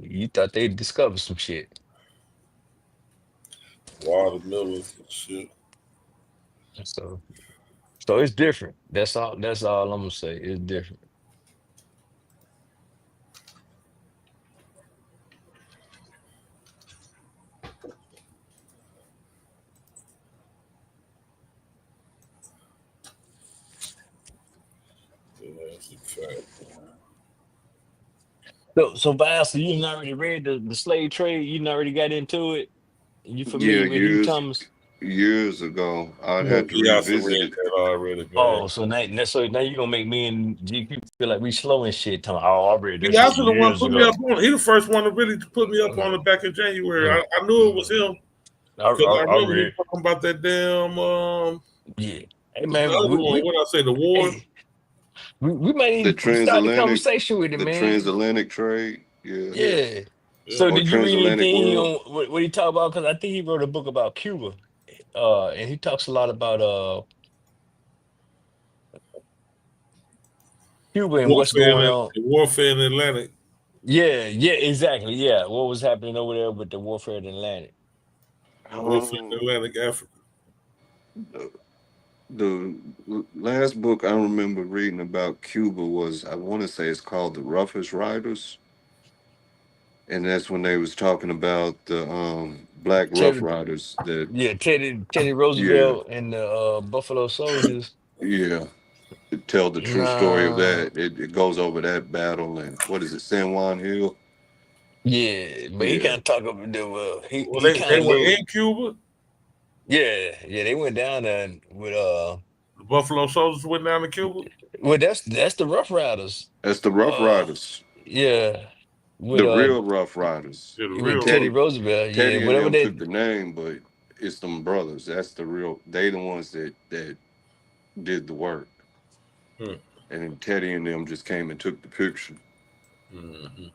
S11: You thought they discovered some shit.
S17: Watermelons and shit.
S11: So it's different. That's all I'm gonna say. It's different.
S17: Yeah, that's a fact.
S11: So Val, you already read the slave trade, you already got into it. You
S1: Yeah,
S11: familiar with Hugh Thomas?
S1: years ago. I'd
S17: Yeah,
S1: have to
S17: I also
S1: revisit
S17: read
S1: it.
S17: that already, man.
S11: Oh, so now you gonna make me and GQ feel like we slow and shit. Talking, oh, I read that
S17: He
S11: shit
S17: also the one
S11: years
S17: put me
S11: ago.
S17: up on. He the first one to really put me up on it back in January. I knew it was him because I remember he talking about that damn
S11: yeah. Hey
S17: the
S11: man,
S17: other one. What I say, the war.
S11: Hey, we might
S1: The
S11: even start the
S1: transatlantic,
S11: conversation with it,
S1: the
S11: man.
S1: transatlantic trade. Yeah.
S11: Yeah. So
S1: Or
S11: did you read
S1: transatlantic
S11: anything
S1: world.
S11: on what he talked about? Because I think he wrote a book about Cuba, and he talks a lot about Cuba and what's going on.
S17: Warfare in the Atlantic.
S11: Yeah, exactly. Yeah, what was happening over there with the warfare in the Atlantic?
S17: Warfare in Atlantic Africa.
S1: The last book I remember reading about Cuba was, I want to say it's called The Roughest Riders. And that's when they was talking about the Black Rough Riders.
S11: Teddy Roosevelt and the Buffalo Soldiers.
S1: Yeah. To tell the true story of that. It goes over that battle and what is it, San Juan Hill?
S11: Yeah, but he kind of talk about the
S17: they were in Cuba.
S11: Yeah, yeah, they went down there with
S17: The Buffalo Soldiers went down to Cuba.
S11: well, that's the Rough Riders.
S1: That's the Rough
S11: Uh,
S1: Riders,
S11: yeah, with
S1: the real Rough Riders.
S17: Yeah, the
S11: with
S17: real
S11: Teddy
S1: Teddy,
S17: Buffalo.
S11: Roosevelt. Yeah,
S1: Teddy and
S11: whatever
S1: them
S11: they.
S1: took the name, but it's them brothers. That's the real. They the ones that did the work,
S17: Hmm.
S1: and then Teddy and them just came and took the picture.
S17: Mm-hmm.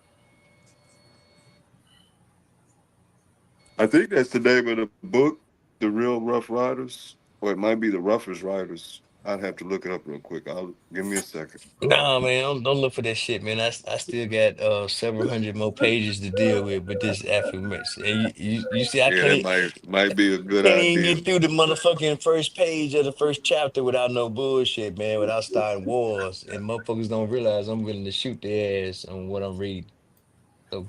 S1: I think that's the name of the book, The Real Rough Riders, or it might be The Roughest Riders. I'd have to look it up real quick. I'll give me a second.
S11: Nah, man, don't look for that shit, man. I still got several hundred more pages to deal with this affirmation. And you see, I
S1: Yeah, that
S11: can't
S1: might be a good
S11: can't even
S1: idea.
S11: get through the motherfucking first page of the first chapter without no bullshit, man. Without starting wars, and motherfuckers don't realize I'm willing to shoot their ass on what I'm reading. So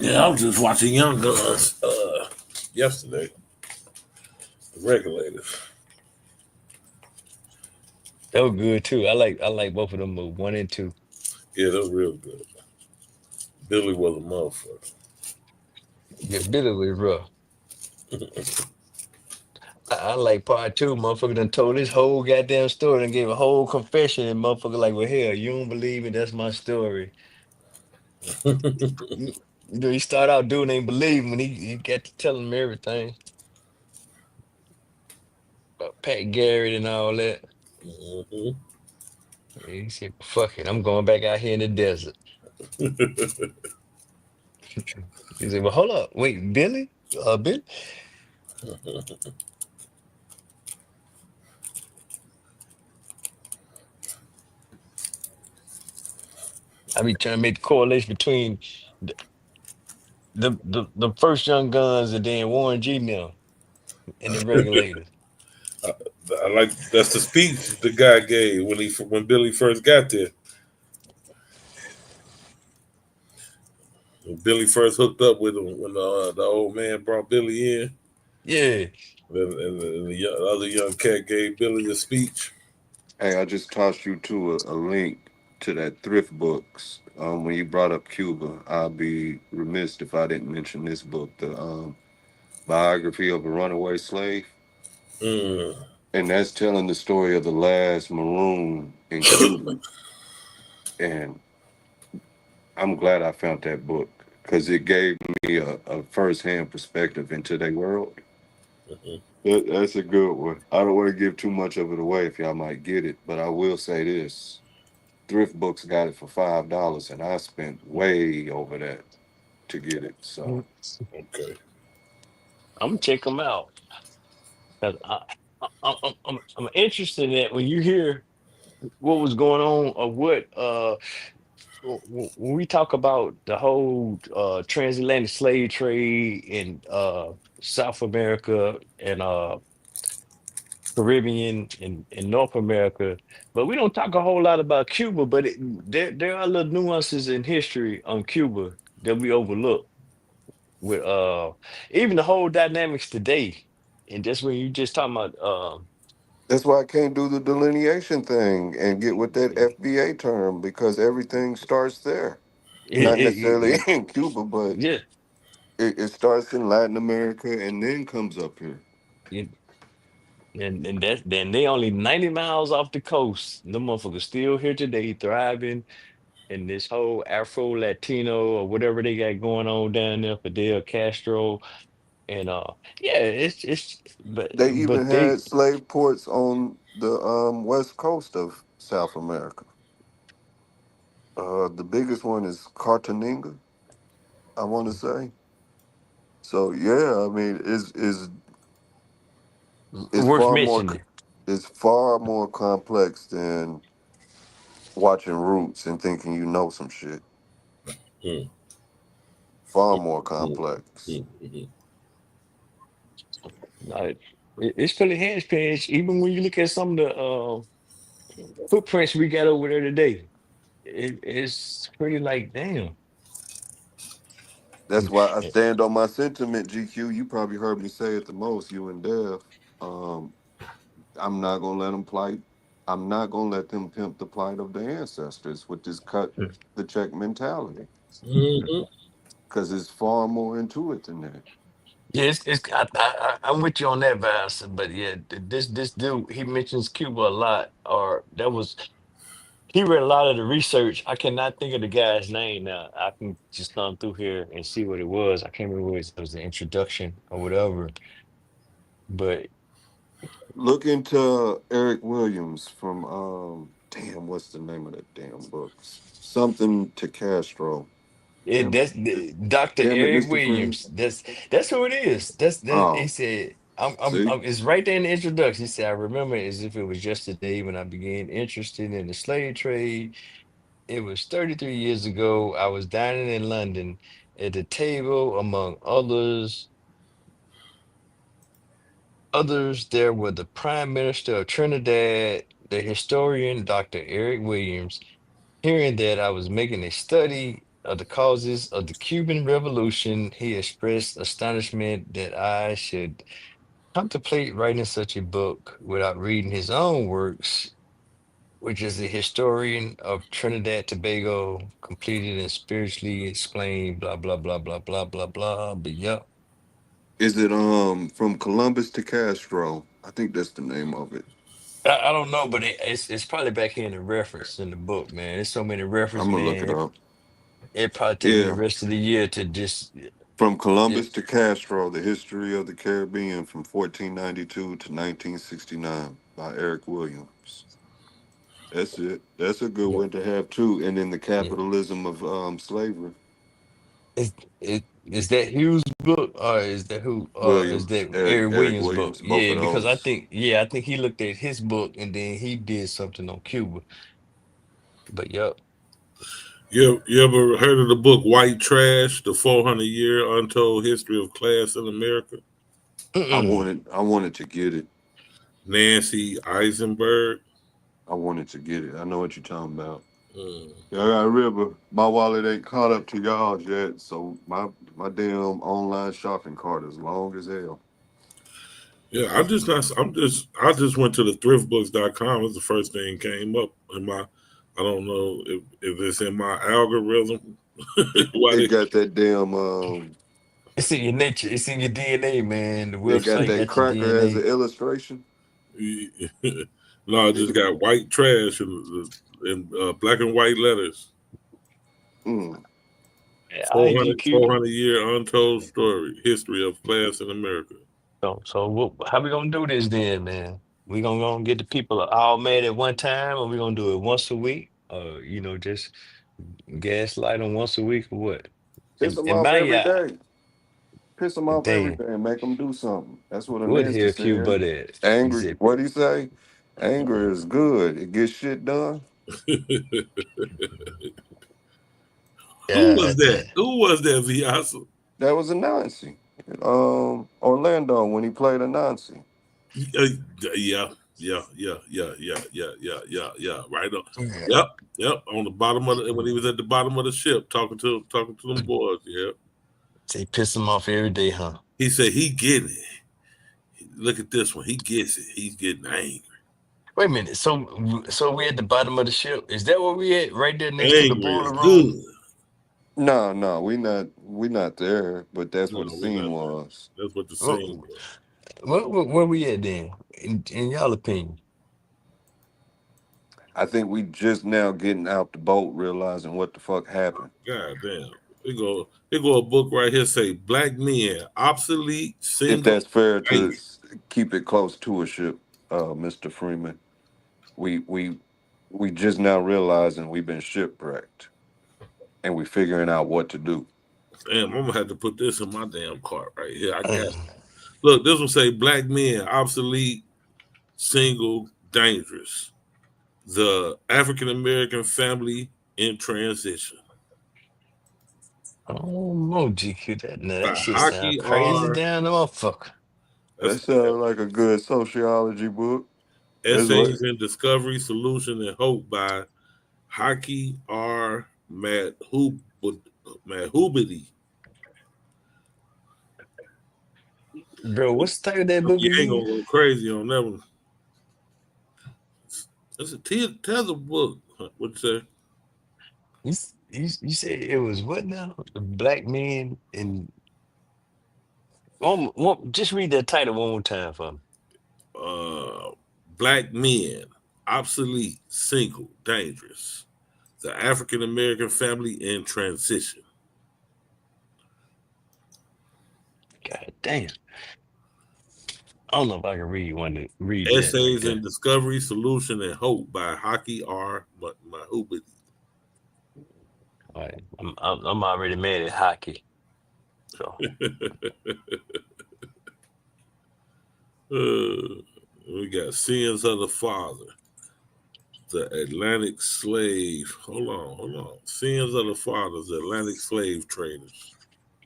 S17: Yeah, I was just watching Young Guns yesterday. The Regulators.
S11: that was good too. I like both of them movies, 1 and 2.
S17: Yeah, that was real good. Billy was a motherfucker.
S11: Yeah, Billy was rough. I like part 2. Motherfucker done told his whole goddamn story and gave a whole confession, and motherfucker like, well, hell, you don't believe me? That's my story. You know, he start out dude ain't believe him when he got to telling him everything about Pat Garrett and all that.
S17: Mm-hmm.
S11: And he said, fuck it, I'm going back out here in the desert. He said, well, hold up, wait, Billy? Billy? I be trying to make the correlation between the first Young Guns and then Warren G. Now and the Regulators.
S17: I like that's the speech the guy gave when Billy first got there. When Billy first hooked up with him, when the old man brought Billy in,
S11: Yeah.
S17: and the other young cat gave Billy a speech.
S1: Hey, I just tossed you to a link to that thrift books. When you brought up Cuba, I'd be remiss if I didn't mention this book, the biography of a runaway slave. And that's telling the story of the last Maroon in Cuba. And I'm glad I found that book because it gave me a first-hand perspective into their world. That's a good one. I don't want to give too much of it away if y'all might get it, but I will say this. Thrift Books got it for $5, and I spent way over that to get it. So
S17: okay,
S11: I'm gonna check them out. 'Cause I'm interested in that when you hear what was going on or what when we talk about the whole transatlantic slave trade in South America and Caribbean and North America, but we don't talk a whole lot about Cuba. But there are little nuances in history on Cuba that we overlook with even the whole dynamics today. And just when you just talking about
S1: that's why I can't do the delineation thing and get with that FBA term because everything starts there. Not necessarily in Cuba, but
S11: yeah.
S1: It starts in Latin America and then comes up here.
S11: And that's then they only 90 miles off the coast. The motherfuckers still here today, thriving in this whole Afro Latino or whatever they got going on down there, Fidel Castro. And yeah, it's
S1: They even
S11: but they
S1: had slave ports on the west coast of South America. The biggest one is Cartagena, I want to say. So yeah, I mean, it's
S11: worth
S1: far more
S11: mentioning.
S1: it's far more complex than watching Roots and thinking you know some shit. Far more complex.
S11: Like, it's pretty hands even when you look at some of the footprints we got over there today. It's pretty like damn.
S1: That's why I stand on my sentiment, GQ. You probably heard me say it the most, you and Dev. I'm not gonna let them plight I'm not gonna let them pimp the plight of their ancestors with this cut the check mentality.
S17: Mm-hmm.
S1: Because it's far more into it than that.
S11: Yeah, I'm with you on that, Vance. But yeah, this dude, he mentions Cuba a lot, or he read a lot of the research. I cannot think of the guy's name now. I can just thumb through here and see what it was. I can't remember what it was, the introduction or whatever. But
S1: Look into Eric Williams from damn, what's the name of that damn book? Something to Castro. Damn
S11: that's Dr.
S1: damn it,
S11: Eric
S1: Mr. Freeman.
S11: Williams. That's who it is. That he
S1: Oh,
S11: said.
S1: see?
S11: It's right there in the introduction. He said, "I remember as if it was yesterday when I began interested in the slave trade. It was 33 years ago. I was dining in London at the table among others. Others there were the Prime Minister of Trinidad, the historian Dr. Eric Williams. Hearing that I was making a study of the causes of the Cuban Revolution, he expressed astonishment that I should contemplate writing such a book without reading his own works, which is the historian of Trinidad Tobago, completed and spiritually explained, blah, blah, blah, blah, blah, blah, blah. But yep.
S1: Is it from Columbus to Castro? I think that's the name of it.
S11: I don't know, but it's probably back here in the reference in the book, man. There's so many references,
S1: I'm gonna look it
S11: man.
S1: up.
S11: It probably take me the
S1: Yeah.
S11: rest of the year to just
S1: From
S11: yeah.
S1: Columbus to Castro, the history of the Caribbean from 1492 to 1969 by Eric Williams. That's it. That's a good
S11: Yeah.
S1: one to have too. And then the
S11: Yeah.
S1: capitalism of slavery.
S11: Is that Hughes' book or is that who is
S1: Williams,
S11: that
S1: Eric
S11: Eric
S1: Eric
S11: Williams' book?
S1: Williams, both
S11: Yeah,
S1: of
S11: because
S1: those.
S11: I think he looked at his book and then he did something on Cuba. But yep.
S17: You ever heard of the book White Trash: The 400-Year Untold History of Class in America?
S1: I wanted to get it.
S17: Nancy Eisenberg.
S1: I wanted to get it. I know what you're talking about.
S17: Mm.
S1: Yeah, I remember my wallet ain't caught up to y'all yet, so my damn online shopping cart is long as hell.
S17: Yeah, I just went to the thriftbooks.com. It's the first thing came up in my. I don't know if it's in my algorithm.
S1: It got that damn
S11: It's in your nature, it's in your DNA, man. The
S1: it got
S11: website
S1: that
S11: got your
S1: cracker as an
S11: DNA.
S1: illustration.
S17: No, I just got white trash in black and white letters.
S1: Mm.
S11: Yeah,
S17: 400-year untold story, history of class in America.
S11: So how we gonna do this then, man? We gonna get the people all mad at one time, or we gonna do it once a week, or just gaslight them once a week, or what?
S1: Piss them
S11: In
S1: off
S11: my
S1: every
S11: eye,
S1: day. Piss them off every
S11: damn,
S1: day and make them do something. That's what a
S11: what
S1: nasty
S11: here, Q
S1: said.
S11: but at? He
S1: Angry.
S11: said,
S1: What do you say? Anger is good. It gets shit done.
S17: Who was
S11: God
S17: that?
S11: damn.
S17: Who was that, Viasa?
S1: That was a Nazi. Orlando when he played a Nazi.
S17: Yeah. Right on. Yep. On the bottom of when he was at the bottom of the ship talking to them boys. Yeah.
S11: They piss him off every day, huh?
S17: He said he getting it. Look at this one. He gets it. He's getting angry.
S11: Wait a minute. So we at the bottom of the ship. Is that where we at? Right there next to the
S17: Angry
S11: boiler
S17: is
S11: room?
S17: good.
S1: No, we not there, but that's what the scene was.
S17: That's what the scene was.
S11: Where we at then? In y'all opinion?
S1: I think we just now getting out the boat, realizing what the fuck happened.
S17: God damn. Here go a book right here say black men obsolete single.
S1: If that's fair to keep it close to a ship, Mr. Freeman. We just now realizing we've been shipwrecked, and we figuring out what to do.
S17: Damn, I'm gonna have to put this in my damn cart right here. I got it. Look, this will say black men obsolete, single, dangerous. The African American family in transition.
S11: Oh no, GQ, that
S17: By
S11: shit
S17: Hockey
S11: sound crazy
S17: R.
S11: down the motherfucker.
S1: That sounds like a good sociology book.
S17: Essays in Discovery, Solution, and Hope by Hockey R. Madhubuti.
S11: Bro, what's the title of that book
S17: You ain't
S11: again?
S17: gonna go crazy on that one. It's a tether book. What's that?
S11: You said it was what now? The black man and just read that title one more time for me.
S17: Black men, obsolete, single, dangerous. The African American family in transition.
S11: God damn. I don't know if I can read that right
S17: Essays
S11: there.
S17: in Discovery, Solution, and Hope by Haki R. Mahubidi.
S11: All right. I'm already mad at hockey. So
S17: we got Sins of the Father. The Atlantic Slave. Hold on. Sins of the Fathers, the Atlantic Slave Traders.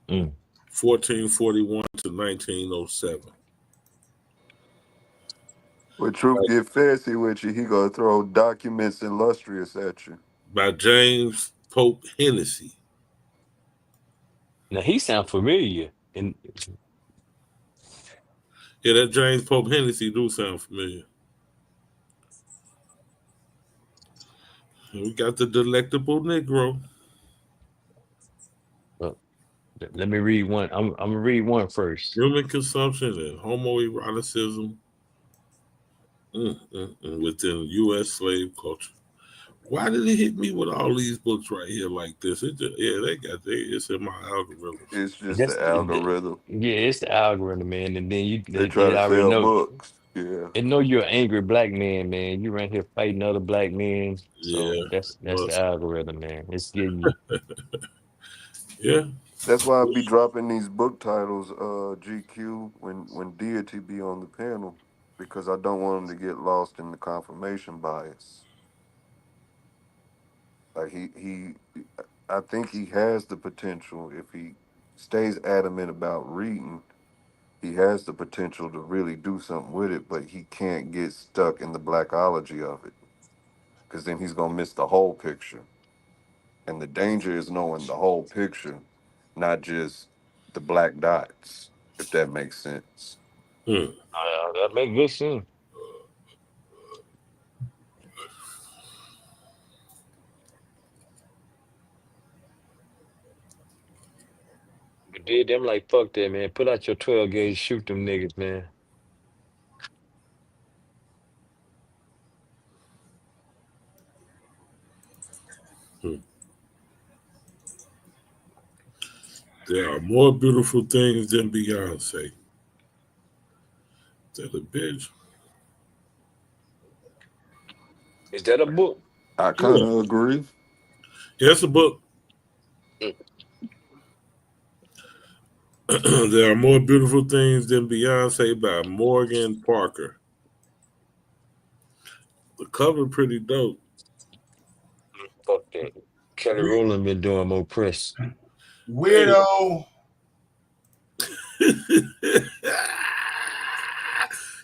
S17: 1441 to 1907.
S1: When Truth get fancy with you, he gonna throw documents illustrious at you.
S17: By James Pope Hennessy.
S11: now he sound familiar. And
S17: Yeah, that James Pope Hennessy do sound familiar. We got the Delectable Negro.
S11: let me read one. I'm gonna read one first.
S17: Human consumption and homoeroticism within U.S. slave culture. Why did it hit me with all these books right here like this? It's in my algorithm.
S1: It's just the algorithm.
S11: Yeah, it's the algorithm, man. And then
S1: They try to
S11: already
S1: sell
S11: know.
S1: books. Yeah.
S11: They know you're an angry black man, man. You right here fighting other black men. So
S17: Yeah,
S11: that's the algorithm, man. It's getting you.
S17: Yeah.
S1: That's why I be dropping these book titles, GQ, when Deity be on the panel, because I don't want him to get lost in the confirmation bias. Like I think he has the potential if he stays adamant about reading. He has the potential to really do something with it, but he can't get stuck in the blackology of it, because then he's gonna miss the whole picture. And the danger is knowing the whole picture, not just the black dots, if that makes sense.
S11: That makes good sense. But did them like fuck that, man. Put out your 12 gauge, shoot them niggas, man.
S17: There are more beautiful things than Beyonce. Is that a bitch?
S11: Is that a book?
S1: I kind of agree.
S17: Yeah, it's a book. There are more beautiful things than Beyonce by Morgan Parker. The cover pretty dope.
S11: Fuck that. Kelly Rowland been doing more press.
S3: Weirdo.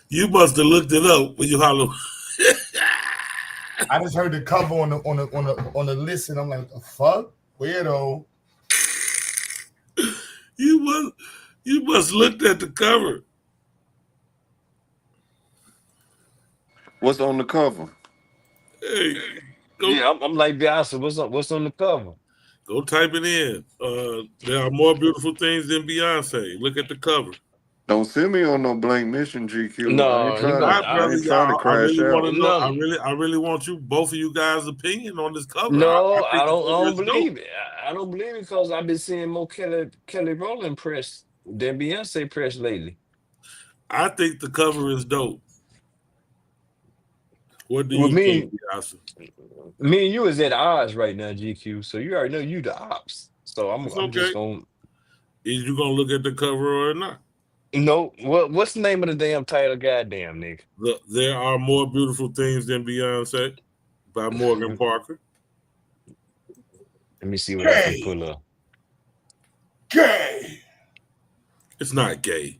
S17: You must have looked it up when you holler.
S3: I just heard the cover on the list, and I'm like, the fuck? Weirdo.
S17: You must looked at the cover.
S1: What's on the cover?
S17: Hey,
S11: yeah, I'm like Beyonce. What's on the cover?
S17: Go type it in. There are more beautiful things than Beyonce. Look at the cover.
S1: Don't send me on no blank mission, GQ.
S11: No,
S1: I ain't trying to
S17: I
S1: crash
S17: really want
S1: out.
S17: to know. I really want both of you guys' opinion on this cover.
S11: No,
S17: think
S11: I
S17: the
S11: don't
S17: cover is
S11: believe
S17: dope.
S11: it. I don't believe it because I've been seeing more Kelly Rowland press than Beyonce press lately.
S17: I think the cover is dope. What do
S11: Well,
S17: you think, Beyonce?
S11: Me and you is at odds right now, GQ. So you already know you the ops. So I'm just gonna.
S17: Is you gonna look at the cover or not?
S11: No. What's the name of the damn title? Goddamn, nigga.
S17: There are more beautiful things than Beyonce by Morgan Parker.
S11: Let me see what I can pull up.
S3: Gay.
S17: It's not gay.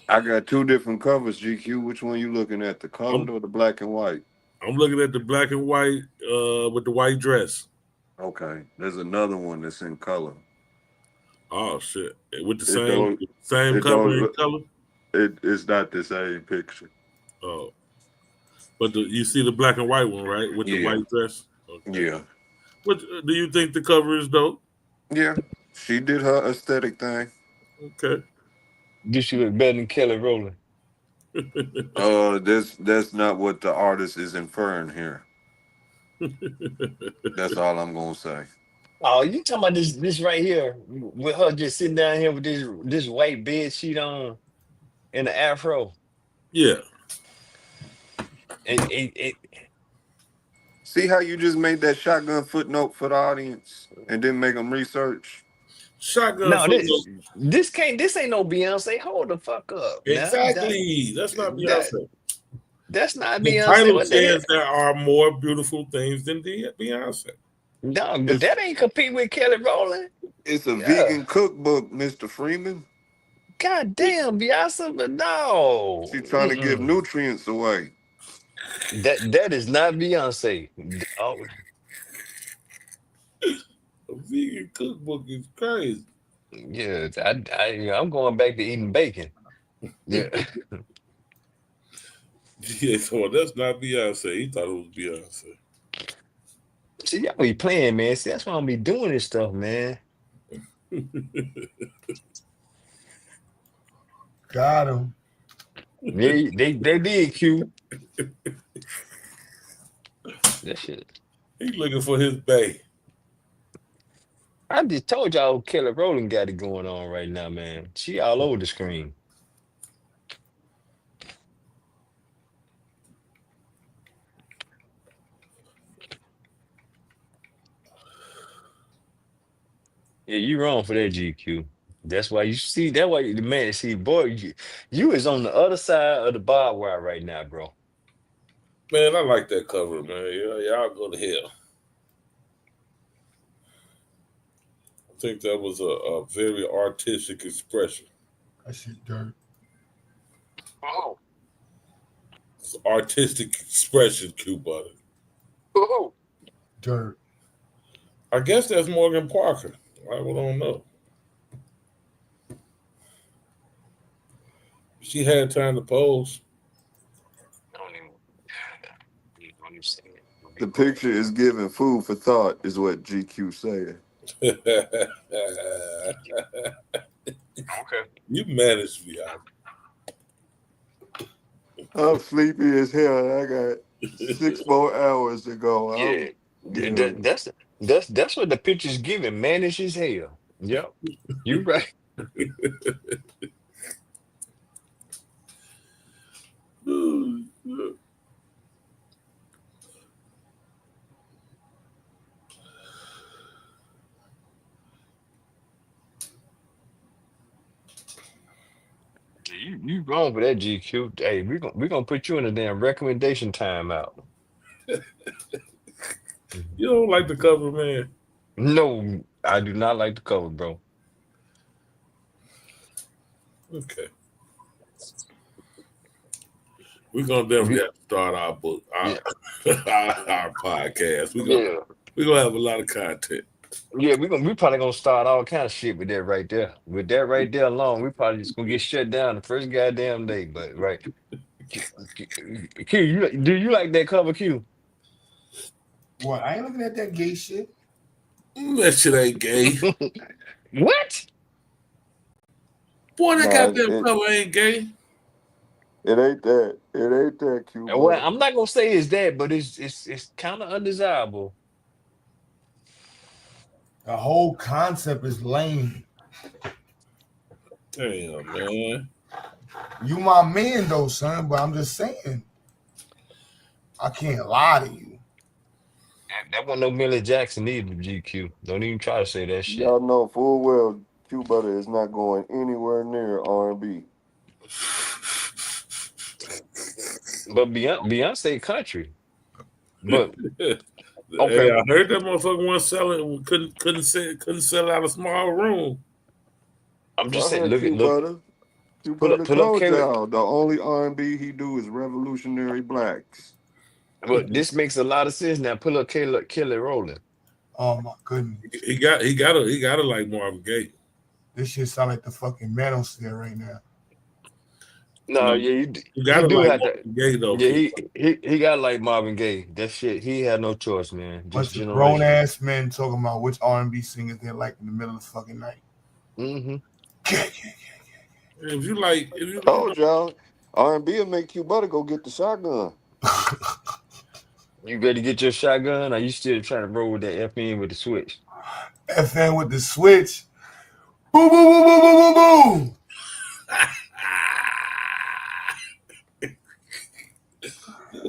S1: I got two different covers, GQ. Which one you looking at? The colored or the black and white?
S17: I'm looking at the black and white with the white dress.
S1: Okay. There's another one that's in color.
S17: Oh shit! With the
S1: It
S17: same cover and color.
S1: It's not the same picture.
S17: Oh, but you see the black and white one, right? With the
S1: Yeah.
S17: white dress. Okay.
S1: Yeah.
S17: What do you think the cover is dope?
S1: Yeah. She did her aesthetic thing.
S17: Okay.
S11: Did she look better than Kelly Rowland?
S1: That's not what the artist is inferring here. That's all I'm gonna say.
S11: Oh, you talking about this right here with her just sitting down here with this white bed sheet on and the afro.
S17: Yeah.
S11: And
S1: See how you just made that shotgun footnote for the audience and didn't make them research?
S17: Shotgun
S11: no,
S17: footnote.
S11: this ain't no Beyonce. Hold the fuck up. Now.
S17: Exactly. That's not Beyonce.
S11: That's not
S17: The
S11: Beyonce.
S17: title
S11: What the hell?
S17: says there are more beautiful things than Beyonce.
S11: No, but that ain't compete with Kelly Rowland.
S1: It's a vegan cookbook, Mr. Freeman.
S11: God damn, Beyonce, but no.
S1: She's trying to give nutrients away.
S11: That is not Beyonce. Oh.
S17: A vegan cookbook is crazy.
S11: Yeah, I'm going back to eating bacon. Yeah.
S17: Yeah, so that's not Beyonce. He thought it was Beyonce.
S11: See, y'all be playing, man. See, that's why I'm be doing this stuff, man.
S13: Got him.
S11: They did, Q. That shit.
S17: He's looking for his bae.
S11: I just told y'all Kelly Rowland got it going on right now, man. She all over the screen. Yeah, you wrong for that, GQ. That's why you see. That's why the man see, boy, you is on the other side of the barbed wire right now, bro.
S17: Man, I like that cover, man. Y'all go to hell. I think that was a very artistic expression.
S13: That shit dirt.
S11: Oh.
S17: It's artistic expression, Q-Butter.
S11: Oh.
S13: Dirt.
S17: I guess that's Morgan Parker. I don't know. She had time to pose.
S1: The picture is giving food for thought, is what GQ saying.
S11: Okay.
S17: You managed me.
S1: I'm sleepy as hell. I got 6 more hours to go.
S11: Yeah, that's what the picture's giving. Mannish as hell. Yep, you right. You wrong for that, GQ. Hey, we gonna put you in a damn recommendation timeout.
S17: You don't like the cover, man.
S11: No, I do not like the cover, bro.
S17: Okay. We're gonna definitely have to start our book, our podcast. We're gonna have a lot of content.
S11: Yeah, we probably gonna start all kind of shit with that right there. With that right there alone, we probably just gonna get shut down the first goddamn day. But right, Q, do you like that cover, Q?
S13: What? I ain't looking at that gay shit.
S17: That shit ain't gay.
S11: What?
S17: Boy, that
S1: Nah,
S17: goddamn cover ain't gay.
S1: It ain't that. It ain't that, Q.
S11: Well, I'm not gonna say it's that, but it's kind of undesirable.
S13: The whole concept is lame.
S17: Damn, man.
S13: You my man though, son, but I'm just saying. I can't lie to you.
S11: That wasn't no Millie Jackson either, GQ. Don't even try to say that shit.
S1: Y'all know full well Q Butter is not going anywhere near R&B.
S11: But Beyonce country. But
S17: okay,
S11: okay.
S17: I heard that motherfucker wasn't selling. Couldn't sell out a small room.
S11: I'm just
S1: I
S11: saying,
S1: heard
S11: look.
S1: Q Butter. Q
S11: Pull
S1: Butter
S11: up
S1: told
S11: Kelly.
S1: y'all the only R&B he do is revolutionary blacks.
S11: But this makes a lot of sense now. Pull up Kelly Rowland.
S13: Oh my goodness.
S17: He gotta like Marvin Gaye.
S13: This shit sound like the fucking manosphere right now.
S12: No,
S17: No,
S12: yeah,
S17: you
S12: he
S17: gotta
S12: do
S17: like
S12: have to.
S17: Marvin Gaye though.
S12: Yeah, he got like Marvin Gaye. That shit, he had no choice, man.
S3: Bunch
S12: Just
S3: of grown
S12: generation.
S3: ass men talking about which R&B singers they like in the middle of the fucking night.
S12: Mm-hmm.
S17: If you like, if you
S1: Told y'all, R&B will make you better go get the shotgun.
S12: You ready to get your shotgun? Or you still trying to roll with that FN with the switch?
S3: FN with the switch. Boom, boom, boom, boom, boom, boom, boom.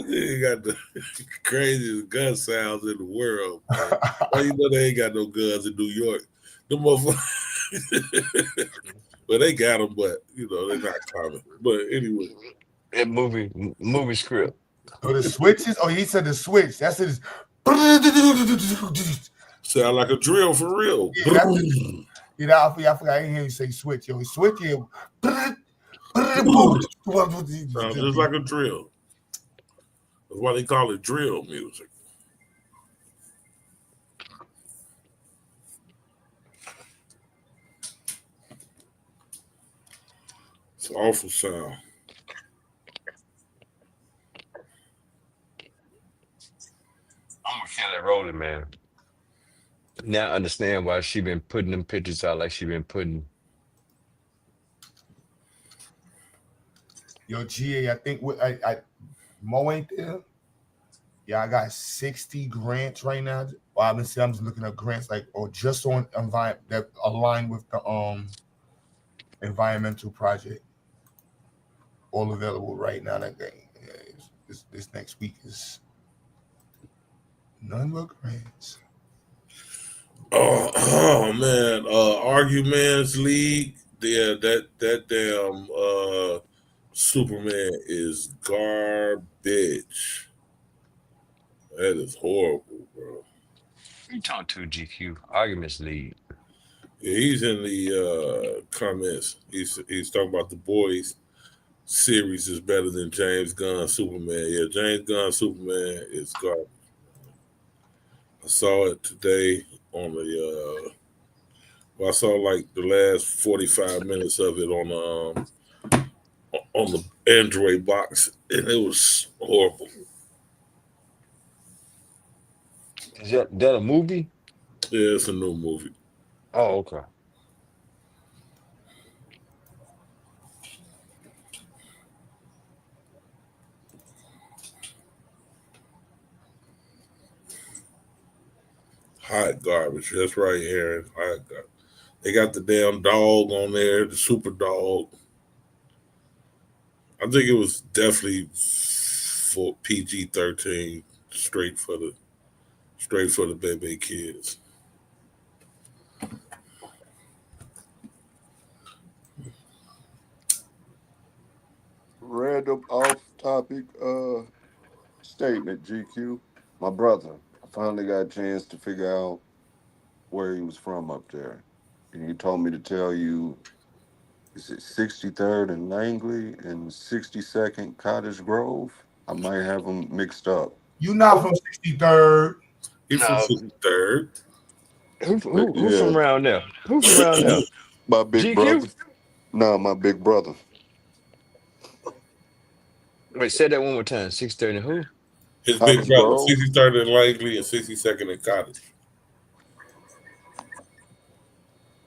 S17: They got the craziest gun sounds in the world. Man. Why you know they ain't got no guns in New York? The motherfuckers. Well, they got them, but you know they're not common. But anyway,
S12: That movie script.
S3: Oh, the switches? Oh, he said the switch. That's it.
S17: Sound like a drill for real.
S3: Yeah, I forgot. I didn't hear you say switch. Yo, switch here.
S17: Sounds just like a drill. That's why they call it drill music. It's an awful sound.
S12: I'm gonna kill it rolling, man. Now I understand why she been putting them pictures out like she been putting.
S3: Yo, GA, I think Mo ain't there. Yeah, I got 60 grants right now. Well, I'm just looking at grants just on environment that align with the environmental project. All available right now. This next week is none but grants.
S17: Oh man, Arguments League. Yeah, that damn Superman is garbage. That is horrible, bro.
S12: You talk to GQ Arguments League.
S17: Yeah, he's in the comments. He's talking about the Boys series is better than James Gunn Superman. Yeah, James Gunn Superman is garbage. I saw it today on the I saw like the last 45 minutes of it on the Android box, and it was horrible.
S12: Is that a movie?
S17: Yeah, it's a new movie.
S12: Oh, okay.
S17: Hot garbage. That's right, Aaron. Hot garbage. They got the damn dog on there, the super dog. I think it was definitely for PG-13, straight for the baby kids.
S1: Random off-topic statement, GQ. My brother, I finally got a chance to figure out where he was from up there. And he told me to tell you, is it 63rd and Langley and 62nd Cottage Grove? I might have them mixed up.
S3: You not from 63rd.
S17: He's from 63rd.
S12: Who from around there? Who from around there?
S1: My big
S12: GQ?
S1: brother. No, my big brother.
S12: Wait, say that one more time. 630 who?
S17: His
S1: Cottage
S17: big brother,
S1: Grove?
S17: 63rd and Langley and 62nd and Cottage.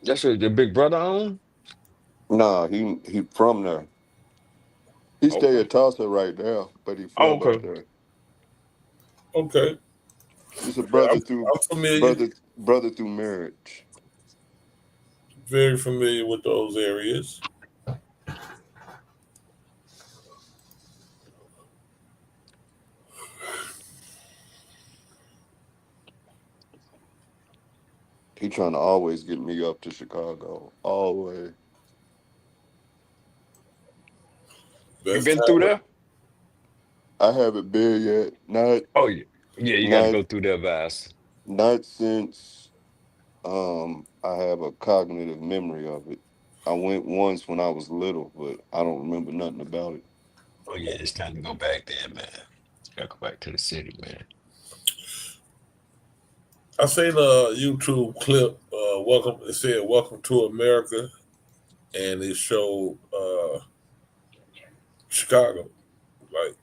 S12: That's what your big brother own?
S1: Nah, he from there. He stay at Tulsa right now, but he from up there.
S17: Okay.
S1: He's a brother
S17: I'm
S1: through
S17: familiar.
S1: brother through marriage.
S17: Very familiar with those areas.
S1: He trying to always get me up to Chicago. Always.
S12: You been through there?
S1: I haven't been yet. Not.
S12: Oh yeah. Yeah, you gotta go through their vast.
S1: Not since I have a cognitive memory of it. I went once when I was little, but I don't remember nothing about it.
S12: Oh yeah, it's time to go back there, man. Gotta go back to the city, man.
S17: I seen a YouTube clip. It said "Welcome to America," and it showed Chicago, like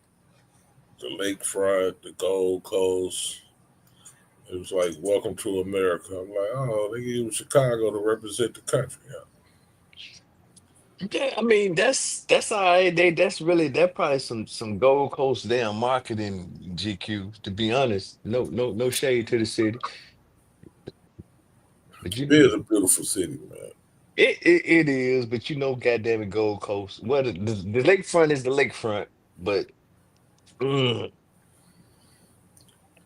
S17: the lakefront, the Gold Coast. It was like welcome to America. I'm like, oh, they use Chicago to represent the country.
S11: Yeah, I mean that's all right. That probably some Gold Coast damn marketing GQ. To be honest, no shade to the city, but
S17: It is a beautiful city, man.
S11: it is. But goddamn it, Gold Coast. Well, the lakefront is the lakefront, but mm,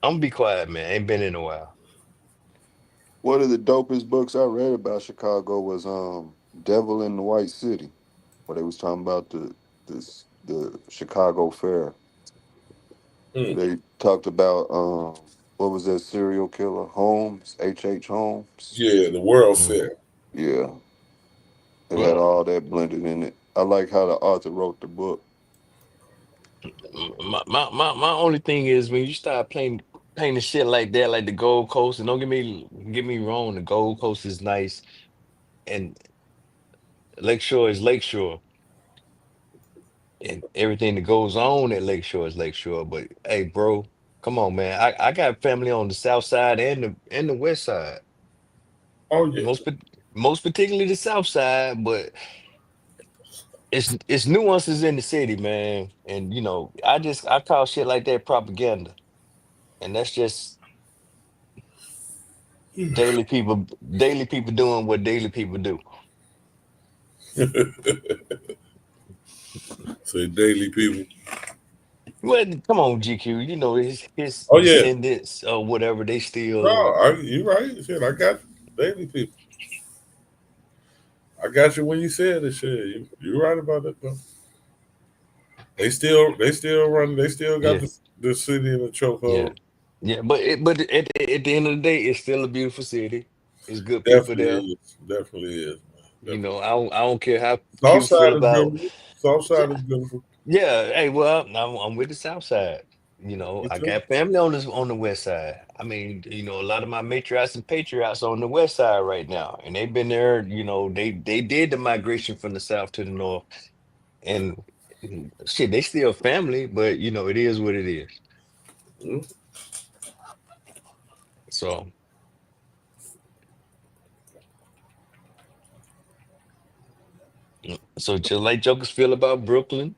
S11: I'm gonna be quiet, man. Ain't been in a while.
S1: One of the dopest books I read about Chicago was Devil in the White City, where they was talking about the Chicago Fair. They talked about what was that serial killer? Holmes, H. Holmes.
S17: Yeah, the World Fair.
S1: Yeah. It had all that blended in it. I like how the author wrote the book.
S11: My only thing is when you start painting shit like that, like the Gold Coast, and don't get me wrong, the Gold Coast is nice, and Lakeshore is Lakeshore, and everything that goes on at Lakeshore is Lakeshore. But hey, bro, come on, man. I got family on the south side and the west side.
S17: Oh yeah.
S11: Most particularly the south side, but it's nuances in the city, man. And I call shit like that propaganda. And that's just daily people doing what daily people do.
S17: Say daily people.
S11: Well, come on, GQ. His
S17: Oh, yeah.
S11: descendants or whatever, they still.
S17: No, you right. Shit, I got daily people. I got you when you said it. Shit, you right about that though. They still run. They still got the city in the chokehold.
S11: Yeah, but at the end of the day, it's still a beautiful city. It's good people there.
S17: Definitely is.
S11: I don't care how
S17: South
S11: Q feel
S17: side is
S11: about.
S17: beautiful. South side is beautiful.
S11: Yeah, hey, well, I'm with the south side. I got family on the west side. I mean, a lot of my matriarchs and patriots on the west side right now, and they've been there. They did the migration from the south to the north, and shit, they still family, but it is what it is. So. So just like jokers feel about Brooklyn,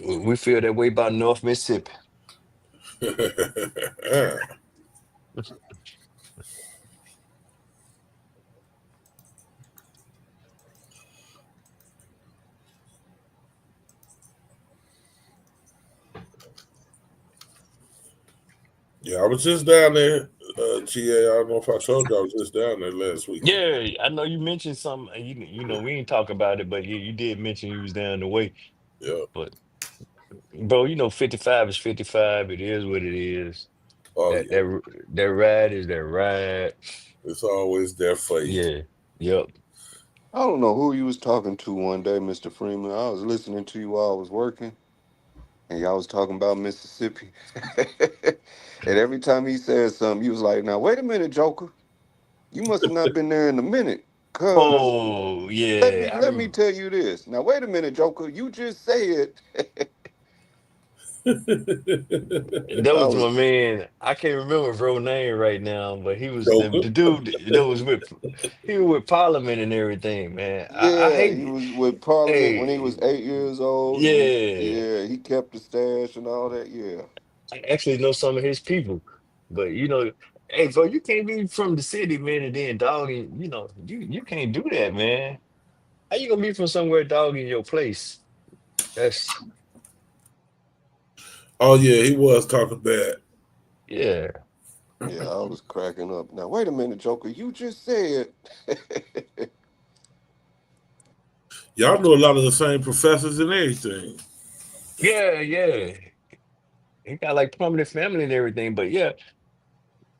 S11: we feel that way about North Mississippi.
S17: Yeah, I was just down there, GA. I don't know if I told you I was just down there last week.
S11: Yeah, I know you mentioned something. We ain't talk about it, but you did mention you was down the way.
S17: Yeah.
S11: But bro, 55 is 55. It is what it is.
S17: Oh,
S11: that ride is that ride.
S17: It's always there for you.
S11: Yeah. Yep.
S1: I don't know who you was talking to one day, Mr. Freeman. I was listening to you while I was working, and y'all was talking about Mississippi. And every time he said something, you was like, "Now wait a minute, Joker. You must have not been there in a minute." Cause
S11: Oh yeah.
S1: let me tell you this. Now wait a minute, Joker. You just said.
S11: That was my man. I can't remember bro name right now, but he was the dude that was with Parliament and everything, man. I hate
S1: he was with Parliament when he was 8 years old.
S11: Yeah.
S1: He kept the stash and all that. Yeah.
S11: I actually know some of his people, but hey, bro, you can't be from the city, man, and then dogging. You can't do that, man. How you gonna be from somewhere dogging your place? That's
S17: Oh yeah, he was talking bad.
S11: Yeah,
S1: I was cracking up. Now wait a minute, Joker. You just said.
S17: Y'all know a lot of the same professors and everything.
S11: Yeah. He got like prominent family and everything, but yeah,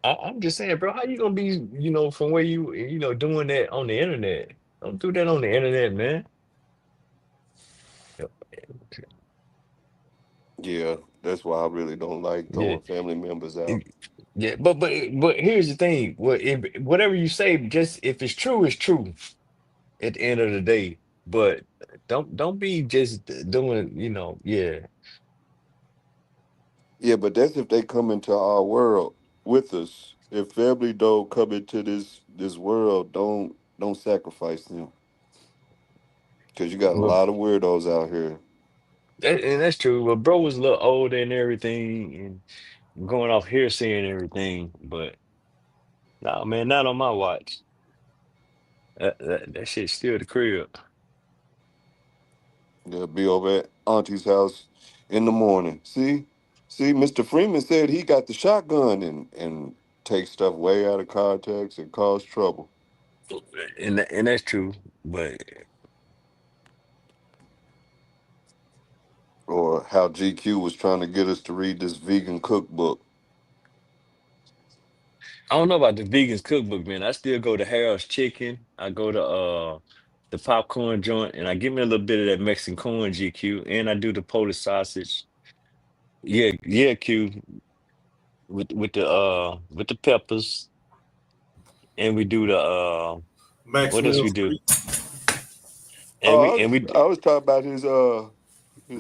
S11: I'm just saying, bro, how you gonna be, from where you doing that on the internet? Don't do that on the internet, man.
S1: Yeah, that's why I really don't like throwing family members out.
S11: Yeah, but here's the thing. Whatever you say, just if it's true, it's true. at the end of the day. But don't be just doing, yeah.
S1: Yeah, but that's if they come into our world with us. If family don't come into this world, don't sacrifice them, because you got a
S11: Well,
S1: lot of weirdos out here.
S11: and that's true. Well, bro was a little older and everything, and going off hearsay and everything. But nah, man, not on my watch. That shit's still the crib.
S1: They'll be over at Auntie's house in the morning. See, Mr. Freeman said he got the shotgun and take stuff way out of context and cause trouble.
S11: And that's true. But
S1: Or how GQ was trying to get us to read this vegan cookbook.
S11: I don't know about the vegans cookbook, man. I still go to Harold's Chicken. I go to the popcorn joint, and I give me a little bit of that Mexican corn, GQ, and I do the Polish sausage. Yeah, Q, with the peppers, and we do the what else
S17: Maxwell
S11: we do?
S17: Street.
S11: And we
S1: Oh,
S11: and we
S1: I was talking about his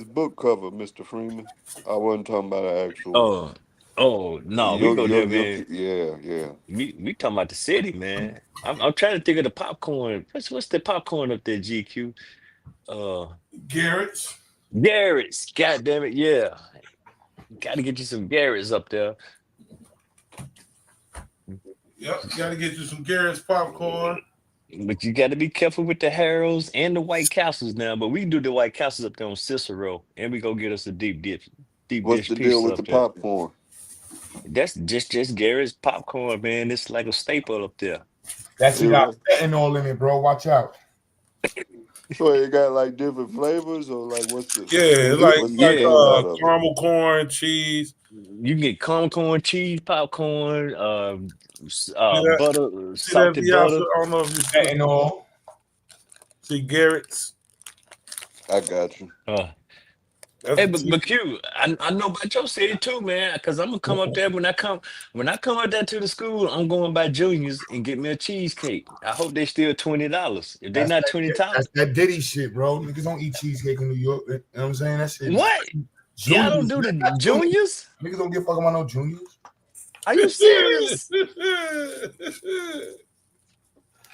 S1: book cover, Mr. Freeman. I wasn't talking about an actual.
S11: oh no, we go there, man.
S1: Yeah.
S11: We talking about the city, man. I'm trying to think of the popcorn. What's the popcorn up there, GQ?
S17: Garrett's.
S11: Garrett's. God damn it, yeah. Got to get you some Garrett's up there.
S17: Yep, got to get you some Garrett's popcorn.
S11: But you got to be careful with the Harrows and the White Castles now. But we can do the White Castles up there on Cicero, and we go get us a deep
S1: What's
S11: dish
S1: the
S11: pizza
S1: deal with
S11: up
S1: the
S11: there.
S1: popcorn?
S11: That's just Garrett's popcorn, man. It's like a staple up there.
S13: That shit got fentanyl in it, bro. Watch out.
S1: So it got like different flavors, or like what's the
S17: caramel corn, cheese.
S11: You can get caramel corn, cheese, popcorn, butter,
S17: See
S11: salted
S17: that
S11: butter.
S17: I don't know if you fentanyl. See Garrett's.
S1: I got you.
S11: Hey, but Q, I know about your city too, man. Because I'm gonna come up there when I come up there to the school. I'm going by Junior's and get me a cheesecake. I hope they still $20. If they not $20,
S13: that's that Diddy shit, bro. Niggas don't eat cheesecake in New York. You know what I'm saying? That shit.
S11: What? Y'all don't do the Juniors?
S13: Niggas don't give a fuck about no Juniors.
S11: Are you serious?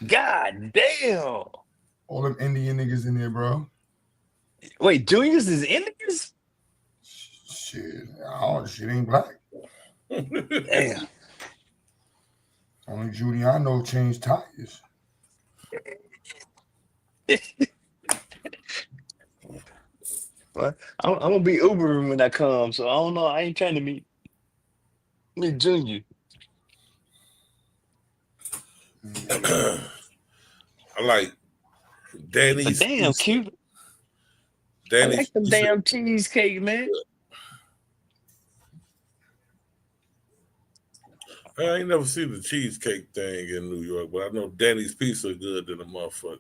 S11: God damn.
S13: All them Indian niggas in there, bro.
S11: Wait, Juniors is Indians?
S13: Shit, all shit ain't black.
S11: Damn.
S13: Only Judy I know changed tires.
S11: Well, I'm gonna be Ubering when I come, so I don't know. I ain't trying to meet Junior.
S17: I like Danny's.
S11: But damn, cute. I like the damn cheesecake, man.
S17: I ain't never seen the cheesecake thing in New York, but I know Danny's Pizza good than a motherfucker.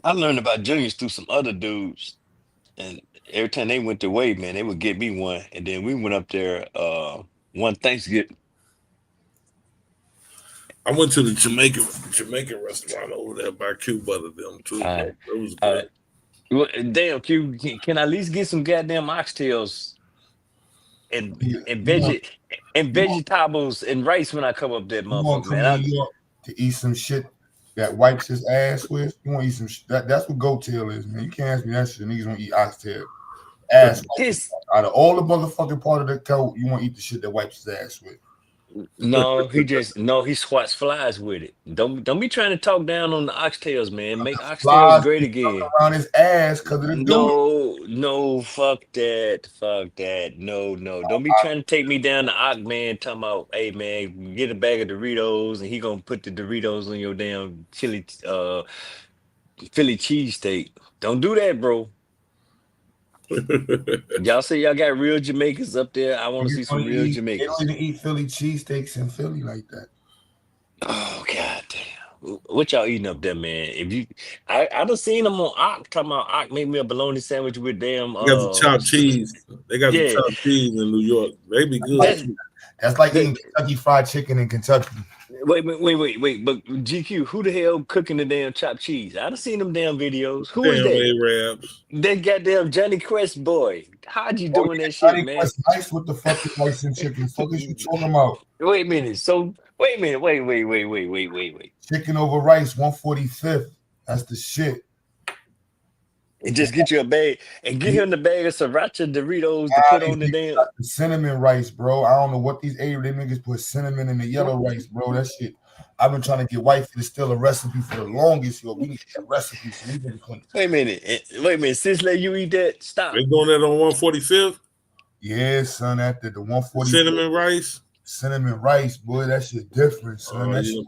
S11: I learned about Juniors through some other dudes, and every time they went their way, man, they would get me one, and then we went up there one Thanksgiving.
S17: I went to the Jamaican restaurant over there by Q Butter them too. It was good.
S11: Well, damn, Q, can I at least get some goddamn oxtails and vegetables and rice when I come up there,
S13: You want
S11: motherfucker,
S13: to come
S11: man?
S13: to New York to eat some shit that wipes his ass with? You want to eat some that's what goat tail is, man. You can't ask me that shit. Niggas want to eat oxtail. Ass out of all the motherfucking part of the coat, you want to eat the shit that wipes his ass with.
S11: No, he swats flies with it. Don't be trying to talk down on the oxtails, man. Make oxtails
S13: Flies
S11: great again.
S13: around his ass because of the
S11: No, fuck that. No. Don't be trying to take me down the Ock, man, talking about, hey man, get a bag of Doritos and he gonna put the Doritos on your damn Philly cheesesteak. Don't do that, bro. Y'all say y'all got real Jamaicans up there. I want to see some real
S13: They
S11: Jamaicans.
S13: don't even eat Philly cheesesteaks in Philly like that.
S11: Oh god damn. What y'all eating up there, man? I done seen them on Ock talking about Ock made me a bologna sandwich with damn
S17: They got the chopped cheese. They got the chopped cheese in New York. They be good.
S13: That's like eating Kentucky Fried Chicken in Kentucky.
S11: Wait. But GQ, who the hell cooking the damn chopped cheese? I done seen them damn videos. Who is
S17: Damn
S11: that?
S17: Arabs.
S11: That goddamn Johnny Quest boy. How'd you
S13: Oh,
S11: doing
S13: yeah,
S11: that shit,
S13: Johnny
S11: man?
S13: Quest nice with the fucking rice and chicken. Fuck is you talking about?
S11: Wait a minute. So wait a minute. Wait.
S13: Chicken over rice, 145th. That's the shit.
S11: And just get you a bag and get him the bag of sriracha Doritos to
S13: Nah,
S11: put
S13: these
S11: on the
S13: niggas
S11: damn.
S13: got the cinnamon rice, bro. I don't know what these Arab niggas put cinnamon in the yellow rice, bro. That shit. I've been trying to get wifey to steal a recipe for the longest, yo. We need that recipe so we can clean.
S11: Wait a minute. Since let you eat that, stop.
S17: They doing that on 145th?
S13: Yeah, son. After the 140
S17: Cinnamon rice.
S13: Cinnamon rice, boy. That shit different, son. That shit.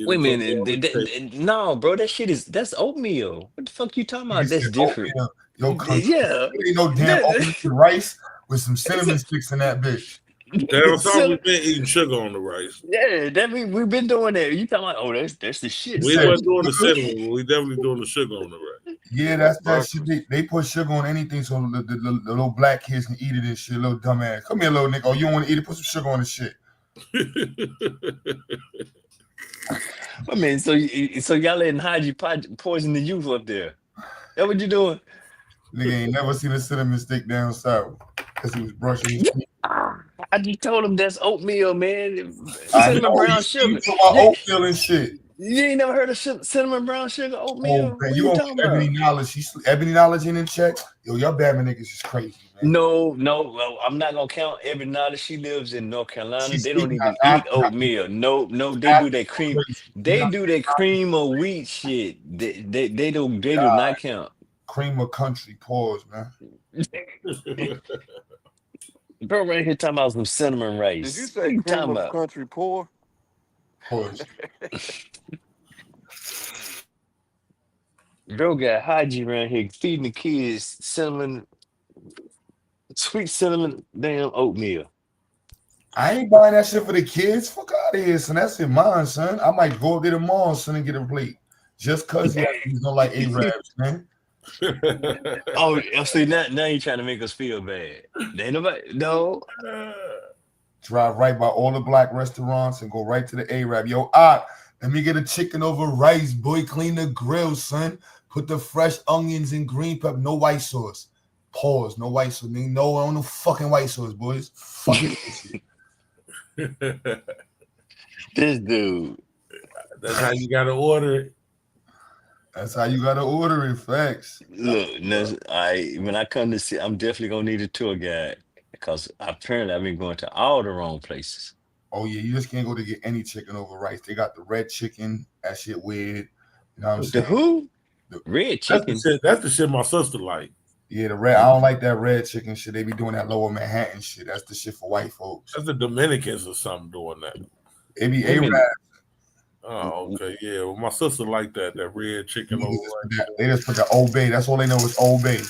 S11: Wait a minute. No, bro, that's oatmeal. What the fuck you talking about? That's different.
S13: Oatmeal. Yo, country.
S11: Yeah.
S13: Ain't no damn oatmeal rice with some cinnamon sticks in that bitch.
S17: Damn, so we've been eating sugar on the rice.
S11: Yeah, that mean we've been doing that. You talking about? Oh, that's the shit.
S17: We wasn't doing the cinnamon, but we definitely doing the sugar on the rice.
S13: Yeah, that's that shit. They put sugar on anything so the little black kids can eat it and shit. Little dumbass. Come here, little nigga. Oh, you don't want to eat it? Put some sugar on the shit.
S11: I mean, so y'all letting Haji poison the youth up there? That what you doing?
S13: Nigga ain't never seen a cinnamon stick down south because he was brushing his teeth.
S11: I just told him that's oatmeal, man. Cinnamon brown sugar.
S13: You talking about oatmeal and shit.
S11: You ain't never heard of cinnamon brown sugar oatmeal?
S13: Oh, man, you don't
S11: talking
S13: Ebony Knowledge. Ebony Knowledge ain't in check. Yo, y'all Batman niggas is crazy, man.
S11: No, well, I'm not gonna count Ebony Knowledge. She lives in North Carolina. They don't even
S13: I-
S11: eat oatmeal. No, they do that cream. They do that cream of wheat shit. They do not count.
S13: Cream of country, pause, man.
S11: Bro, right here talking about some cinnamon rice.
S1: Did you
S11: What
S1: say
S11: you
S1: cream
S11: talking
S1: of
S11: about?
S1: country poor?
S13: Pause.
S11: Bro got Haji around here feeding the kids sweet cinnamon damn oatmeal.
S13: I ain't buying that shit for the kids. Fuck out of here, son. That's in mine, son. I might go up there tomorrow, son, and get a plate. Just cause he's don't like Arabs, man.
S11: Oh, see now you trying to make us feel bad. Ain't nobody no.
S13: Drive right by all the black restaurants and go right to the Arab. Yo, let me get a chicken over rice, boy. Clean the grill, son. Put the fresh onions and green pepper. No white sauce. Pause. No white sauce. No fucking white sauce, boys. Fucking shit.
S11: This dude.
S17: That's how you gotta order it.
S13: That's how you gotta order it. Facts.
S11: Look, when I come to see, I'm definitely gonna need a tour guide because apparently I've been going to all the wrong places.
S13: Oh yeah, you just can't go to get any chicken over rice. They got the red chicken. That shit weird. You know what I'm
S11: The
S13: saying?
S11: who? Red chicken.
S17: That's the shit my sister like.
S13: Yeah, the red. I don't like that red chicken shit. They be doing that Lower Manhattan shit. That's the shit for white folks.
S17: That's the Dominicans or something doing that.
S13: It be
S11: Wait a
S13: Arab.
S11: minute.
S17: Oh, okay, yeah. Well, my sister like that red chicken over rice.
S13: They just put the Old Bay. That's all they know is Old Bay.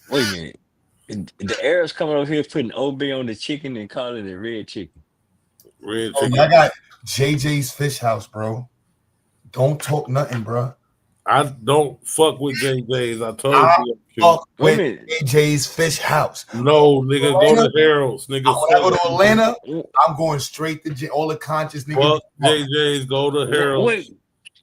S11: Wait a minute. The Arabs coming over here putting Old Bay on the chicken and calling it red chicken.
S17: Red
S13: Oh,
S17: chicken.
S13: yeah, I got JJ's Fish House, bro. Don't talk nothing, bro.
S17: I don't fuck with JJ's. I told
S13: I
S17: you.
S13: fuck
S11: Wait a
S13: with
S11: minute.
S13: JJ's Fish House.
S17: No, nigga, go to Harold's. Nigga,
S13: When I go to Atlanta, I'm going straight to all the conscious niggas.
S17: fuck JJ's. Go to Harold's.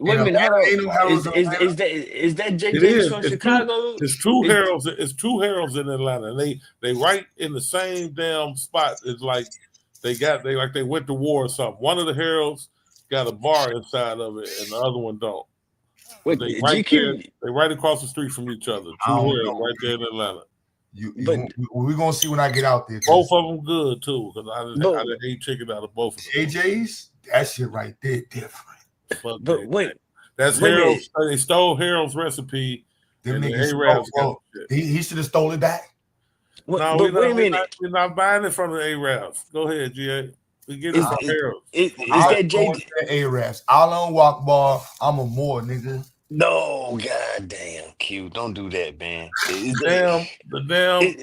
S11: Wait a minute.
S13: Ain't no Harold's in Atlanta.
S11: Is that
S17: It
S11: JJ's
S17: is.
S11: from
S17: It's
S11: Chicago?
S17: It's two Harold's. It's two Harold's in Atlanta. They right in the same damn spot. It's like they went to war or something. One of the Harold's got a bar inside of it, and the other one don't.
S11: Wait,
S17: They right
S11: GQ.
S17: there. They right across the street from each other. Two
S13: I don't
S17: Harold's
S13: know.
S17: right there in Atlanta.
S13: We're gonna see when I get out there.
S17: Both of them good too, because I done ate chicken out of both of them.
S13: JJ's, that shit right there different.
S17: Fuck
S11: But
S17: that.
S11: wait,
S17: That's
S11: wait a
S17: Harold's. They stole Harold's recipe.
S13: Them
S17: and the
S13: niggas
S17: Arabs got
S13: stole-
S17: the shit.
S13: he should have stole it back.
S17: No,
S11: but wait a minute.
S17: we're not buying it from the Arabs. Go ahead, GA. We get it
S11: Is,
S17: from
S11: is,
S17: Harold's.
S11: is
S13: I'm
S11: that
S13: going
S11: JJ?
S13: to the Arabs. Alan Walkbar. I'm a Moor, nigga.
S11: No, goddamn, Q. Don't do that, man. Is
S17: The damn
S11: is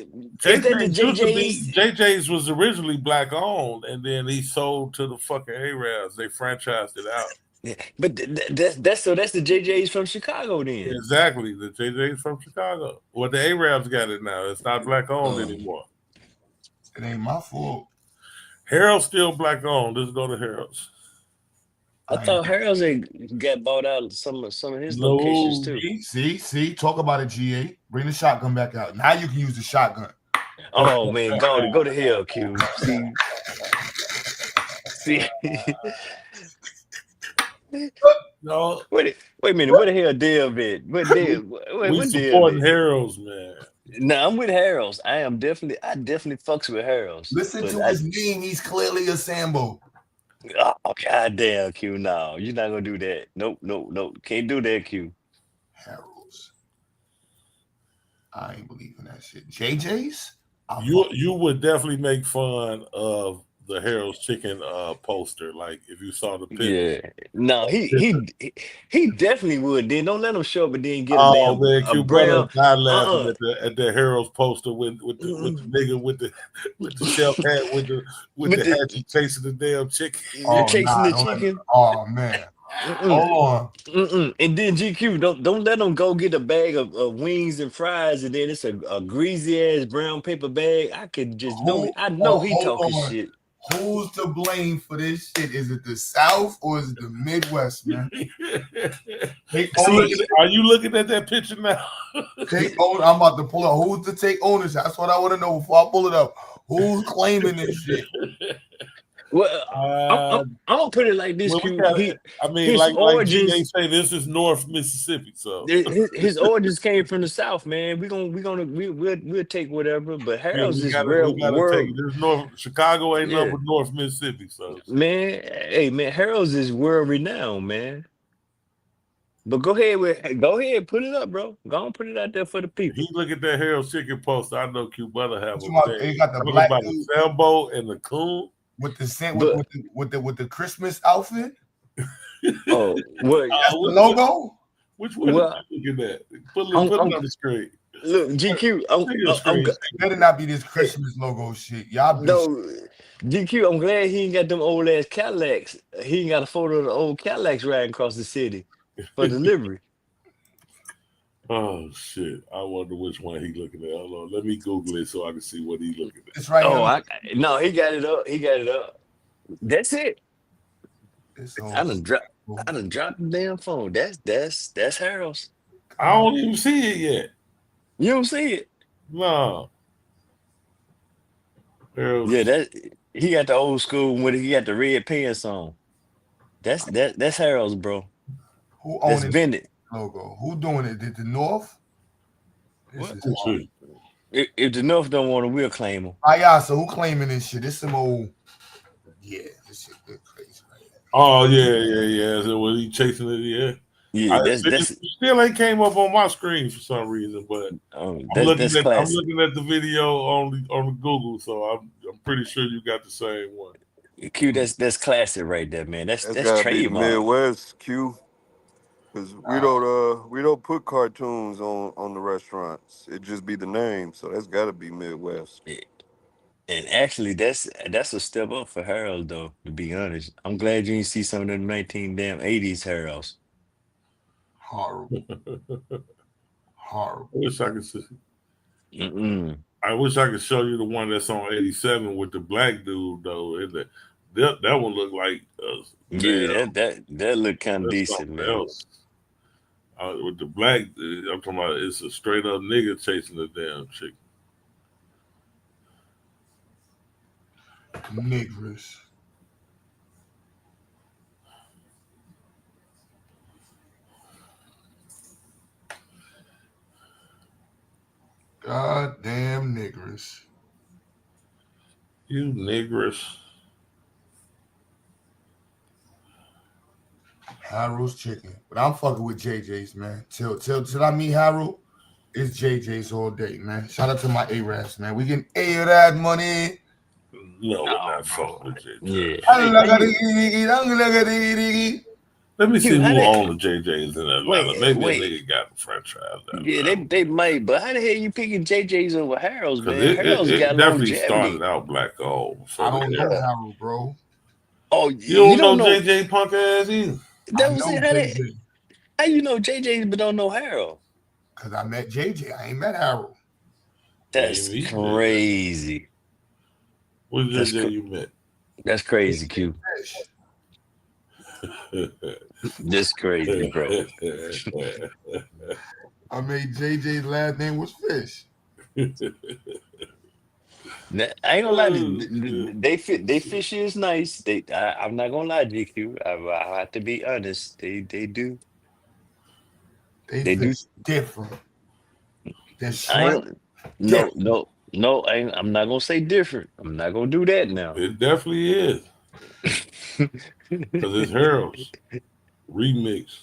S11: that the
S17: JJ's used to be-
S11: JJ's?
S17: JJ's was originally black owned, and then he sold to the fucking Arabs. They franchised it out.
S11: Yeah, but that's the JJ's from Chicago then.
S17: Exactly, the JJ's from Chicago. Well, the Arabs got it now. It's not black owned anymore.
S13: It ain't my fault.
S17: Harold's still black owned. Let's go to Harold's.
S11: I thought Harold's got bought out some of his
S17: No.
S11: locations too.
S13: See, talk about a GA. Bring the shotgun back out. Now you can use the shotgun.
S11: Oh man, go to hell, Q. See.
S17: No.
S11: Wait a minute. What the hell, Dev at? What Dev?
S17: We supporting Harold's, man.
S11: No, I'm with Harold's. I definitely fucks with Harold's.
S13: Listen to his name. He's clearly a Sambo.
S11: Oh goddamn, Q. No, you're not gonna do that. Nope. Can't do that, Q.
S13: Harold's. I ain't believing that shit. JJ's?
S17: You would definitely make fun of the Harold's Chicken poster, like if you saw the picture.
S11: Yeah. No, he definitely would. Then don't let him show up and then get
S17: Man,
S11: a
S17: Q
S11: brown.
S17: brother died laughing at the Harold's poster with the nigga with the shell hat with the hatchet chasing the damn chicken.
S11: Chasing the chicken.
S13: Oh man. Hold on.
S11: And then GQ, don't let them go get a bag of wings and fries, and then it's a greasy ass brown paper bag. I could just know. I know he talking shit.
S13: Who's to blame for this shit? Is it the South or is it the Midwest, man?
S17: Are you looking at that picture now?
S13: I'm about to pull up. Who's to take ownership? That's what I want to know before I pull it up. Who's claiming this shit?
S11: Well, I'm gonna put it like this.
S17: Well,
S11: His
S17: like
S11: origins,
S17: they say, this is North Mississippi. So
S11: his origins came from the South, man. We'll take whatever. But Harold's is real world.
S17: There's North Chicago ain't nothing but North Mississippi. So
S11: man, hey man, Harold's is world renowned, man. But go ahead, put it up, bro. Go on, put it out there for the people.
S17: He look at that Harold's Chicken poster. I know Q Butter have
S13: He got the black dude.
S17: Sambo and the coon.
S13: With the Christmas outfit.
S11: Oh, what?
S13: That's the logo.
S17: Which one? Are you looking at? Put it on the screen.
S11: Look, GQ.
S13: Better not be this Christmas logo shit. Y'all
S11: no, GQ. I'm glad he ain't got them old ass Cadillacs. He ain't got a photo of the old Cadillacs riding across the city for delivery.
S17: Oh shit! I wonder which one he looking at. Hold on, let me Google it so I can see what he looking at.
S13: It's right.
S11: No, he got it up. He got it up. That's it. I done dropped the damn phone. That's Harold's.
S17: I don't even see it yet.
S11: You don't see it?
S17: No. Harold's.
S11: Yeah, he got the old school when he got the red pants on. That's Harold's, bro.
S13: Who owns
S11: That's Bennett
S13: logo? Who doing it? Did the North?
S11: If the North don't want to, we'll claim them.
S13: So who claiming this shit? This some old. Yeah, this shit good crazy.
S17: Oh yeah. So was he chasing it?
S11: Yeah,
S17: it still ain't came up on my screen for some reason, but I'm looking at the video on the Google, so I'm pretty sure you got the same one.
S11: Q, that's classic right there, man. That's
S1: gotta
S11: trademark.
S1: be the Midwest, Q. Because we don't put cartoons on the restaurants. It just be the name, so that's got to be Midwest.
S11: And actually, that's a step up for Harold, though. To be honest, I'm glad you didn't see some of the 80s Harold's.
S13: Horrible.
S17: I wish I could see. I wish I could show you the one that's on 87 with the black dude though. That one looked like
S11: that looked kind of decent, man.
S17: Else. With the black, I'm talking about it's a straight up nigga chasing the damn chick.
S13: Niggers. Goddamn niggers.
S17: You niggers.
S13: Harold's Chicken. But I'm fucking with JJ's, man. Till I meet Harold, it's JJ's all day, man. Shout out to my A-Raps, man. We getting A-Rap money.
S17: No, we're not fucking with JJ.
S13: Yeah.
S17: Let me see who owns the JJ's in Atlanta. Maybe a nigga got a franchise.
S11: Yeah, they might, but how the hell you picking JJ's over Harold's, man? Harold's
S17: It
S11: got
S17: definitely
S11: longevity.
S17: started out black old.
S13: I don't know Harold, bro.
S11: Oh,
S17: you don't know JJ punk ass either.
S11: That was it. How you know JJ but don't know Harold?
S13: Because I met JJ. I ain't met Harold.
S11: That's crazy.
S17: What JJ you met?
S11: That's crazy, Q. That's crazy, bro.
S13: I made JJ's last name was Fish.
S11: I ain't gonna lie, they fish is nice. I'm not gonna lie, GQ. I have to be honest. They do.
S13: They
S11: do.
S13: fish different. The
S11: I
S13: shrimp.
S11: ain't, no. I'm not gonna say different. I'm not gonna do that now.
S17: It definitely is. Because it's Harold's remix.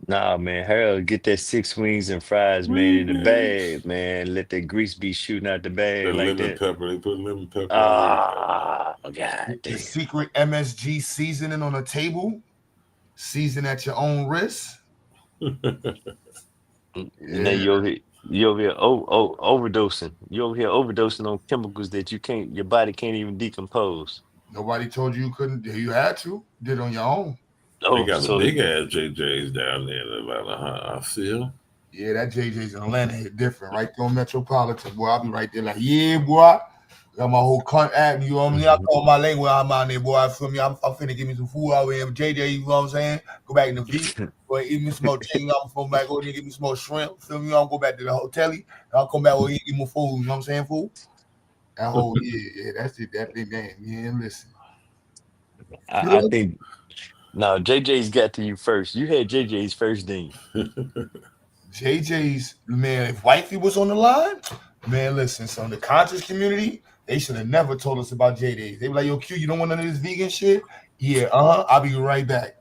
S11: Nah, man, Harold, get that 6 wings and fries, man, in the bag, man. Let that grease be shooting out the bag
S17: That
S11: like
S17: lemon
S11: that.
S17: pepper, they put lemon pepper
S11: Ah, God
S13: The
S11: damn.
S13: secret MSG seasoning on the table. Season at your own risk.
S11: And then you over here overdosing. You over here overdosing on chemicals that your body can't even decompose.
S13: Nobody told you couldn't. You had to. Did it on your own.
S17: They got a big ass JJ's down there in Atlanta, huh? I feel.
S13: Yeah, that JJ's in Atlanta hit different. Right there on Metropolitan, boy. I'll be right there like, yeah, boy. Got my whole cunt at me, you know what I mean? I call my language out out there, boy. Feel me? I'm finna give me some food out here. JJ, you know what I'm saying? Go back in the V. Boy, eat me some more chicken. I'm from back over there, give me some more shrimp. Feel me? I'll go back to the hotel. I'll come back over here, give me food. You know what I'm saying, fool? That whole, yeah, that's it. That big game. Yeah, listen.
S11: I think no, JJ's got to you first. You had JJ's first, didn't you?
S13: JJ's, man, if wifey was on the line, man, listen, so in the conscious community, they should have never told us about JJ's. They were like, yo, Q, you don't want none of this vegan shit? Yeah, I'll be right back.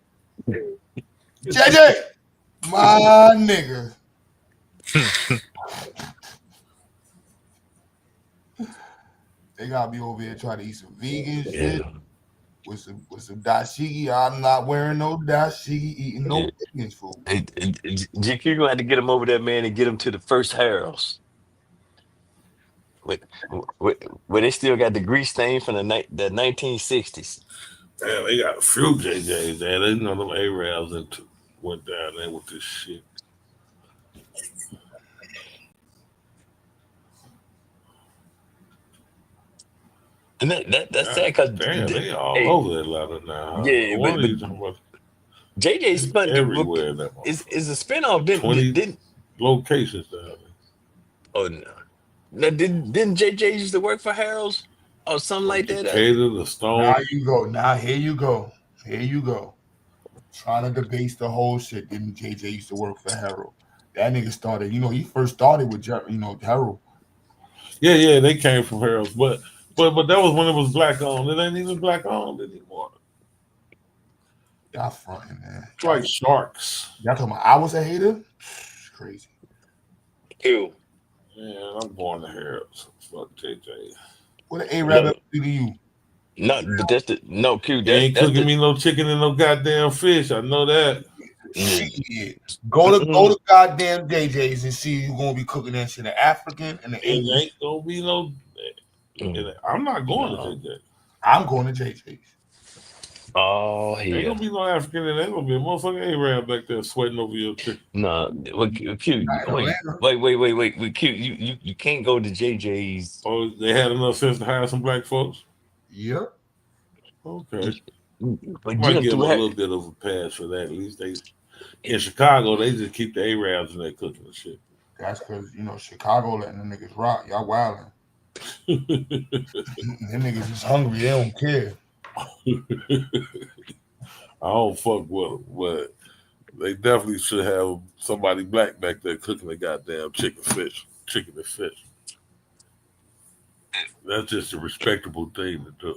S13: JJ, my nigga. They gotta be over here trying to eat some vegan shit with some dashiki. I'm not wearing no dashiki, eating no vegan food.
S11: GQ gonna have to get him over there, man, and get him to the first Harold's. Where they still got the grease stain from the 1960s.
S17: Damn, they got a few JJ's there. They know them Arabs that went down there with this shit.
S11: And that's sad because
S17: damn, they all over Atlanta now. Huh?
S11: Yeah, but JJ spun
S17: everywhere.
S11: Is a spinoff?
S17: 20 locations down there.
S11: Oh no! Now, didn't JJ used to work for Harold's or something like that?
S17: Decatur, the Stone.
S13: Now you go. Now here you go. Here you go. Trying to debase the whole shit. Didn't JJ used to work for Harold? That nigga started. You know, he first started with Harold.
S17: Yeah, they came from Harold's, but that was when it was black owned. It ain't even black owned anymore.
S13: Y'all fronting, man.
S17: It's like Sharks.
S13: Y'all talking about I was a hater? It's crazy.
S11: Ew.
S17: Man, I'm going to Harold's. Fuck JJ.
S13: What an Arab do to you?
S11: No, but that's the no Q.
S17: They ain't cooking me no chicken and no goddamn fish. I know that.
S13: Shit. Go to goddamn JJ's and see who's gonna be cooking that shit. The African and the English.
S17: It ain't gonna be no. I'm not going to JJ.
S13: I'm going to JJ's.
S11: Oh,
S17: Ain't gonna be no African and ain't gonna be a motherfucking Arab back there sweating over your chicken.
S11: No, Q. Wait, Q. You can't go to JJ's.
S17: Oh, they had enough sense to hire some black folks.
S13: Yep.
S17: Okay.
S11: But
S17: might give them a little bit of a pass for that. At least they in Chicago, they just keep the Arabs in there cooking and shit.
S13: That's because Chicago letting the niggas rock. Y'all wilding. Them niggas is hungry. They don't care.
S17: I don't fuck with them, but they definitely should have somebody black back there cooking the goddamn chicken and fish. That's just a respectable thing to do.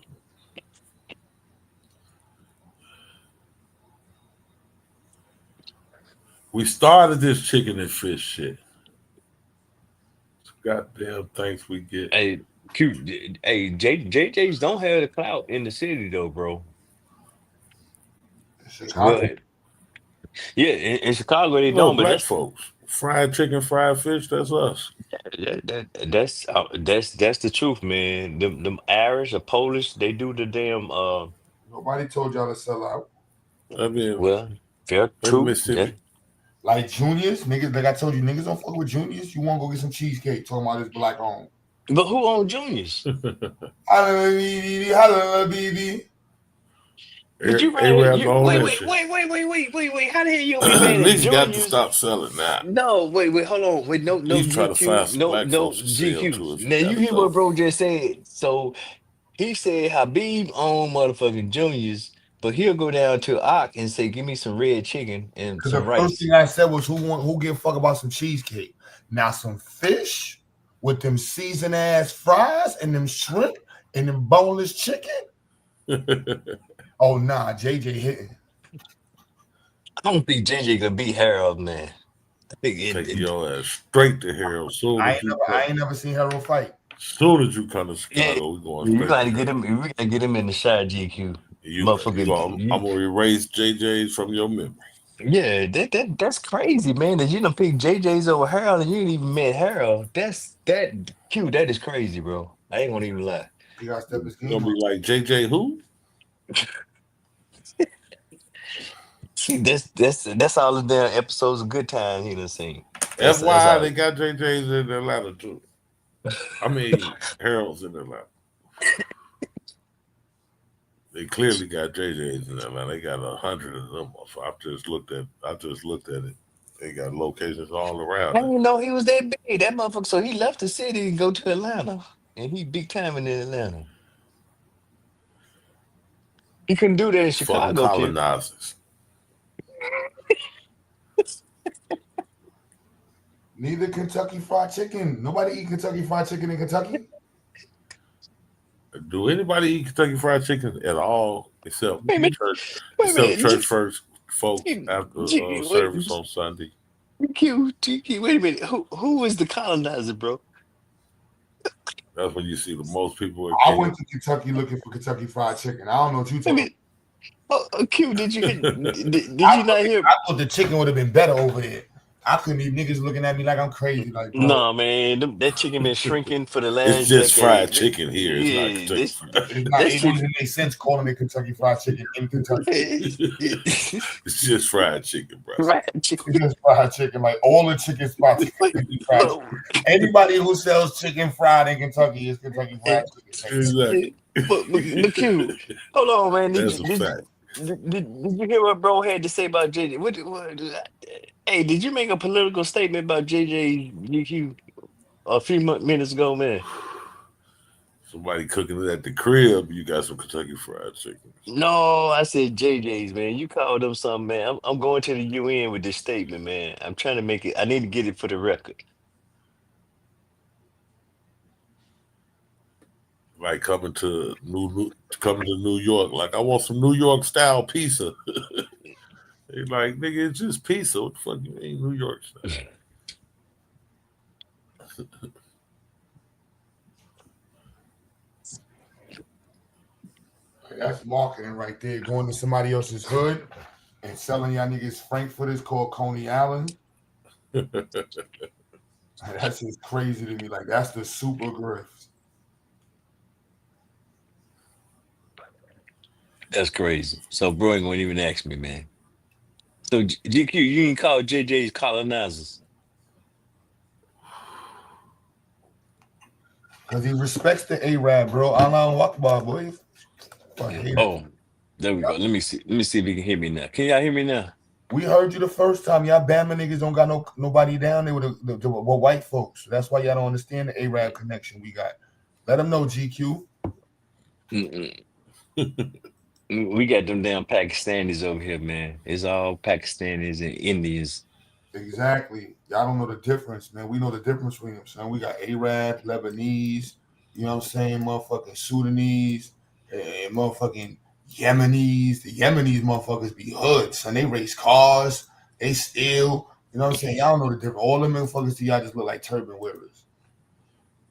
S17: We started this chicken and fish shit. It's goddamn thanks we get.
S11: Hey, Q. Hey, JJ's don't have the clout in the city though, bro.
S13: Chicago.
S11: Well, yeah, in Chicago they
S17: No,
S11: don't. But
S17: black
S11: that's
S17: folks. Fried chicken, fried fish. That's us.
S11: that's the truth, man. Them Irish or Polish, they do the damn.
S13: Nobody told y'all to sell out.
S17: I mean,
S11: well, fair, true.
S17: Mississippi.
S13: Like Juniors, niggas. Like I told you, niggas don't fuck with Juniors. You want to go get some cheesecake? Talking about this black owned.
S11: But who owned Juniors?
S13: Holla, BB.
S11: Did you
S17: A-Rap
S11: wait,
S17: on
S11: wait,
S17: that
S11: wait,
S17: shit.
S11: wait. How the hell you be mad at
S17: Niggas got to
S11: juniors?
S17: stop selling that.
S11: No, wait, hold on. Wait, no,
S17: He's trying to find
S11: GQ.
S17: some
S11: No,
S17: black folks to sell
S11: GQ.
S17: to if
S11: Now
S17: you
S11: you
S17: got
S11: hear what
S17: enough.
S11: bro just said. So he said Habib owned motherfucking juniors, but he'll go down to Ak and say, give me some red chicken and
S13: Because
S11: some
S13: the first
S11: rice.
S13: thing I said was who give a fuck about some cheesecake? Now some fish with them seasoned ass fries and them shrimp and them boneless chicken. Oh nah, JJ hitting.
S11: I don't think JJ could beat Harold, man. I think
S17: Take your ass straight to Harold.
S13: I ain't never seen Harold fight.
S17: Soon as you come to
S11: Yeah,
S17: Chicago, we going
S11: you
S17: straight
S11: gotta
S17: to
S11: get him. We gotta get him in the shot, GQ. Motherfucker,
S17: I'm gonna erase JJ's from your memory.
S11: yeah, that's crazy, man. That you done pick JJ's over Harold and you ain't even met Harold. That is crazy, bro. I ain't gonna even lie.
S13: You gotta step his game
S17: Gonna be like JJ who?
S11: See, that's all the damn episodes of Good Time he done seen. That's
S17: FYI,
S11: all.
S17: they got JJ's in Atlanta too. I mean, Harold's in Atlanta. They clearly got JJ's in Atlanta. They got 100 of them. So I just looked at it. They got locations all around.
S11: I didn't know he was that big. That motherfucker. So he left the city and go to Atlanta, and he big time in Atlanta. He couldn't do that in
S17: Fucking
S11: Chicago, kid.
S17: colonizers.
S13: Neither Kentucky Fried Chicken. Nobody eat Kentucky Fried Chicken in Kentucky.
S17: Do anybody eat Kentucky Fried Chicken at all except church?
S11: Wait a
S17: Except
S11: minute,
S17: church first folks after service on Sunday.
S11: GQ, wait a minute. Who is the colonizer, bro?
S17: That's when you see the most people.
S13: I went to Kentucky looking for Kentucky Fried Chicken. I don't know what you talking about.
S11: Q, did you not hear?
S13: I thought the chicken would have been better over there. I couldn't even niggas looking at me like I'm crazy. Like, bro.
S11: No, man, that chicken been shrinking for the last.
S17: It's just
S11: decade.
S17: fried chicken here. It's not Kentucky Fried.
S13: It doesn't make sense calling it Kentucky Fried Chicken in Kentucky.
S17: It's just fried chicken, bro.
S11: Fried chicken.
S13: It's just fried chicken. Like all the chicken spots. Fried chicken. Anybody who sells chicken fried in Kentucky is Kentucky Fried Chicken.
S17: Exactly.
S11: But Q, hold on, man.
S17: That's a fact.
S11: Did you hear what bro had to say about JJ? Hey, did you make a political statement about JJ GQ a few minutes ago, man?
S17: Somebody cooking it at the crib. You got some Kentucky Fried Chicken.
S11: No, I said JJ's, man. You called them something, man. I'm going to the UN with this statement, man. I'm trying to make it. I need to get it for the record.
S17: Like coming to New York. Like I want some New York style pizza. They like, nigga, it's just pizza. What the fuck you mean New York style?
S13: That's marketing right there. Going to somebody else's hood and selling y'all niggas Frankfurters called Coney Island. That's just crazy to me. Like that's the super grift.
S11: That's crazy. So bro ain't gonna even ask me, man. So GQ, you ain't call JJ's colonizers.
S13: Because he respects the Arab, bro. Allah Akbar, boy.
S11: Oh, there we go. Let me see if you can hear me now. Can y'all hear me now?
S13: We heard you the first time. Y'all Bama niggas don't got nobody down there with the white folks. That's why y'all don't understand the Arab connection we got. Let them know, GQ.
S11: We got them damn Pakistanis over here, man. It's all Pakistanis and Indians.
S13: Exactly. Y'all don't know the difference, man. We know the difference between them, son. We got Arab, Lebanese, you know what I'm saying? Motherfucking Sudanese, and motherfucking Yemenis. The Yemenis motherfuckers be hoods, son. They race cars, they steal. You know what I'm saying? Y'all don't know the difference. All them motherfuckers to y'all just look like turban wearers.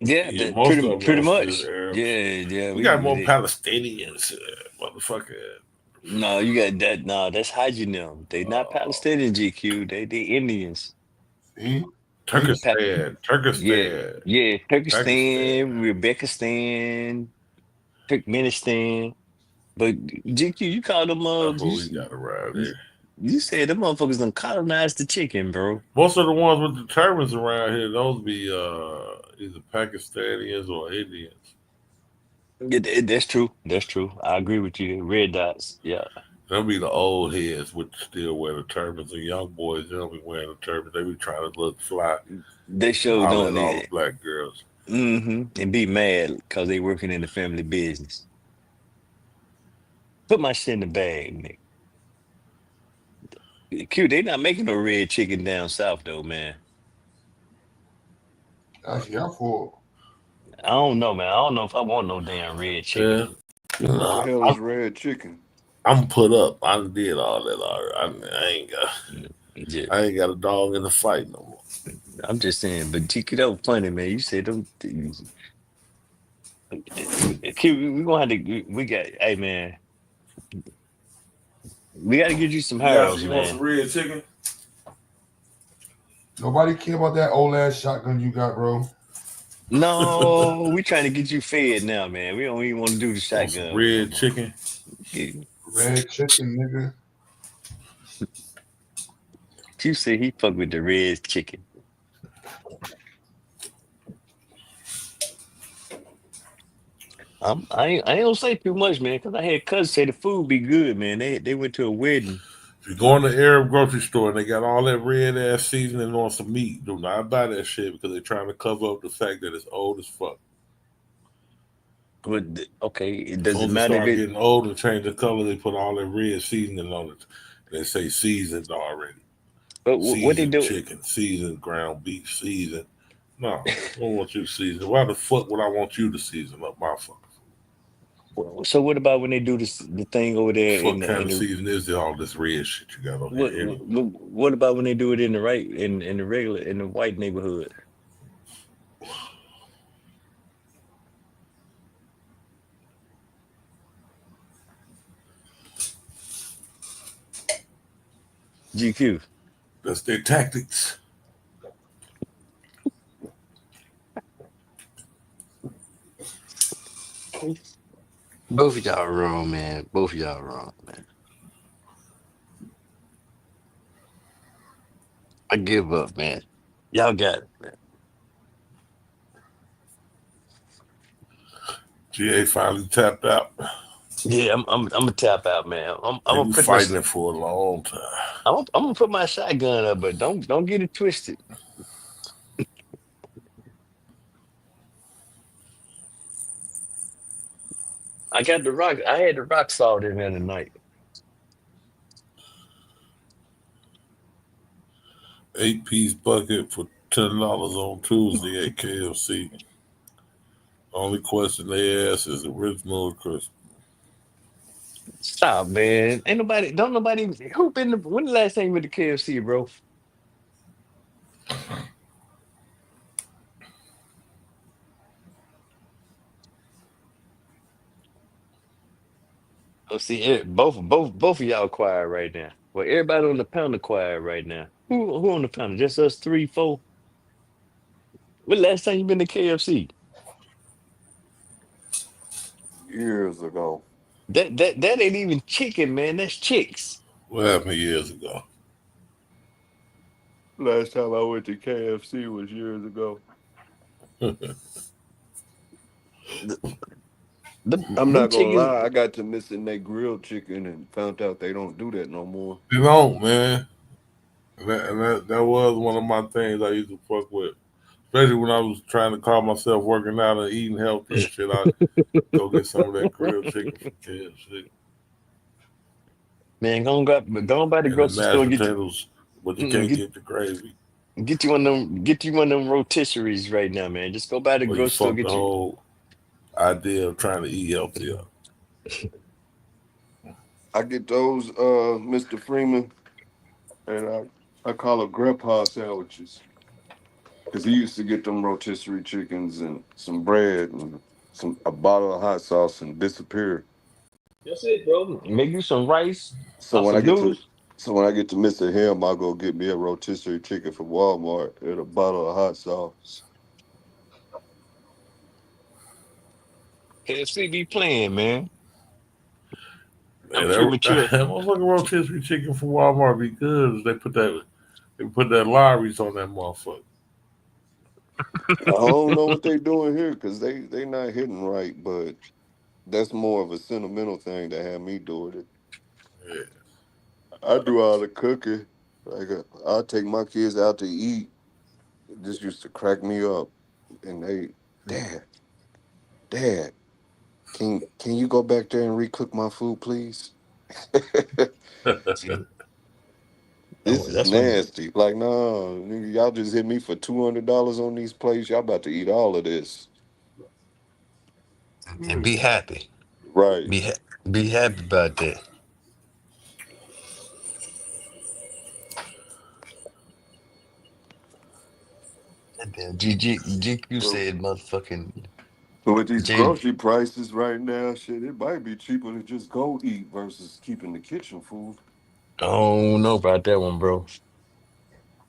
S11: Yeah, pretty much. Yeah.
S17: We got more Palestinians, motherfucker.
S11: No, you got that. No, that's hiding them. They not Palestinian, GQ. They Indians.
S13: See?
S17: Turkestan.
S11: Yeah, Turkestan, Uzbekistan, Turkmenistan. But GQ, you call them
S17: That's what we got around here.
S11: You said them motherfuckers done colonized the chicken, bro.
S17: Most of the ones with the turbans around here, those be either Pakistanians or Indians.
S11: That's true. That's true. I agree with you. Red dots. Yeah.
S17: They'll be the old heads which still wear the turbans. The young boys, they don't be wearing the turbans. They be trying to look fly.
S11: They sure
S17: Holler
S11: don't.
S17: at all the black girls.
S11: And be mad because they working in the family business. Put my shit in the bag, Nick. Q, they not making no red chicken down south though, man.
S13: Actually, I'm for.
S11: I don't know, man. I don't know if I want no damn red chicken.
S17: Yeah.
S1: What the hell is red chicken?
S17: I'm put up. I done did all that already. I ain't got a dog in the fight no more.
S11: I'm just saying, but TQ, that was funny, man. You said them things. Q, we gonna have to. We got. Hey, man. We got to get you some Harold's,
S17: You want
S11: man.
S17: some red chicken?
S13: Nobody care about that old ass shotgun you got, bro.
S11: No, we trying to get you fed now, man. We don't even want to do the shotgun.
S17: Red chicken.
S13: Red chicken, nigga.
S11: Q said he fuck with the red chicken. I ain't gonna say too much, man, because I had cousins say the food be good, man. They went to a wedding.
S17: If you go in the Arab grocery store and they got all that red ass seasoning on some meat, do not buy that shit because they're trying to cover up the fact that it's old as fuck.
S11: But okay, it doesn't
S17: Once
S11: matter
S17: it
S11: if
S17: start
S11: it.
S17: getting old and change the color, they put all that red seasoning on it. They say seasoned already.
S11: But what they
S17: Seasoned
S11: do?
S17: chicken, seasoned ground beef, seasoned. No, I don't want you to season. Why the fuck would I want you to season up my fucking food?
S11: So what about when they do this the thing over there
S17: What
S11: in
S17: kind of
S11: the
S17: season is there? All this red shit you got on
S11: what,
S17: here?
S11: what about when they do it in the right in the regular in the white neighborhood? GQ.
S17: That's their tactics.
S6: Both of y'all wrong, man. Both of y'all wrong, man. I give up, man. Y'all got it, man.
S17: GA finally tapped out.
S11: Yeah, I'm gonna tap out, man. I'm
S17: They
S11: gonna
S17: been
S11: put my
S17: fighting it for a long time.
S11: I'm gonna put my shotgun up, but don't get it twisted. I got the rock. I had the rock salt in there tonight.
S17: 8-piece bucket for $10 on Tuesday at KFC. Only question they ask is original or Christmas.
S11: Stop, man. Ain't nobody. Don't nobody. Who been? When the last time you went to KFC, bro? Oh, see, both of y'all quiet right now. Well, everybody on the panel quiet right now. Who on the panel? Just us 3, 4. When last time you been to KFC?
S1: Years ago.
S11: That ain't even chicken, man. That's chicks.
S17: What happened years ago?
S1: Last time I went to KFC was years ago. I'm not gonna lie, I got to missing that grilled chicken and found out they don't do that no more.
S17: They don't, man. And that was one of my things I used to fuck with. Especially when I was trying to call myself working out and eating healthy and shit. I'd go get some of that grilled chicken from KFC.
S11: Man, go by the
S17: And
S11: grocery
S17: the
S11: store.
S17: mashed potatoes, but you can't get the gravy.
S11: Get you one of them rotisseries right now, man. Just go by the
S17: Well, you
S11: grocery store.
S17: fuck
S11: Get
S17: the
S11: you.
S17: whole idea of trying to eat healthier.
S1: I get those, Mr. Freeman, and I call it grandpa sandwiches. Because he used to get them rotisserie chickens and some bread and a bottle of hot sauce and disappear.
S11: That's it, bro. Make you some rice.
S1: So when I get
S11: noodles.
S1: to Mr. Him, I'll go get me a rotisserie chicken from Walmart and a bottle of hot sauce.
S11: KFC be playing, man.
S17: Man,
S11: I'm
S17: that
S11: premature.
S17: motherfucking rotisserie chicken from Walmart be good. They put that Lawry's on that motherfucker.
S1: I don't know what they doing here because they not hitting right, but That's more of a sentimental thing that had me doing it.
S17: Yeah.
S1: I do all the cooking. Like I'll take my kids out to eat. This used to crack me up. And Dad, can you go back there and recook my food, please?
S11: See,
S1: This is
S11: that's when
S1: nasty. Like, no, nigga, y'all just hit me for $200 on these plates. Y'all about to eat all of this.
S11: and be happy.
S1: Right.
S11: Be happy about that. And then GQ
S1: So,
S11: said motherfucking
S1: so with these
S11: J.
S1: grocery prices right now, shit, it might be cheaper to just go eat versus keeping the kitchen food.
S11: I don't know about that one, bro.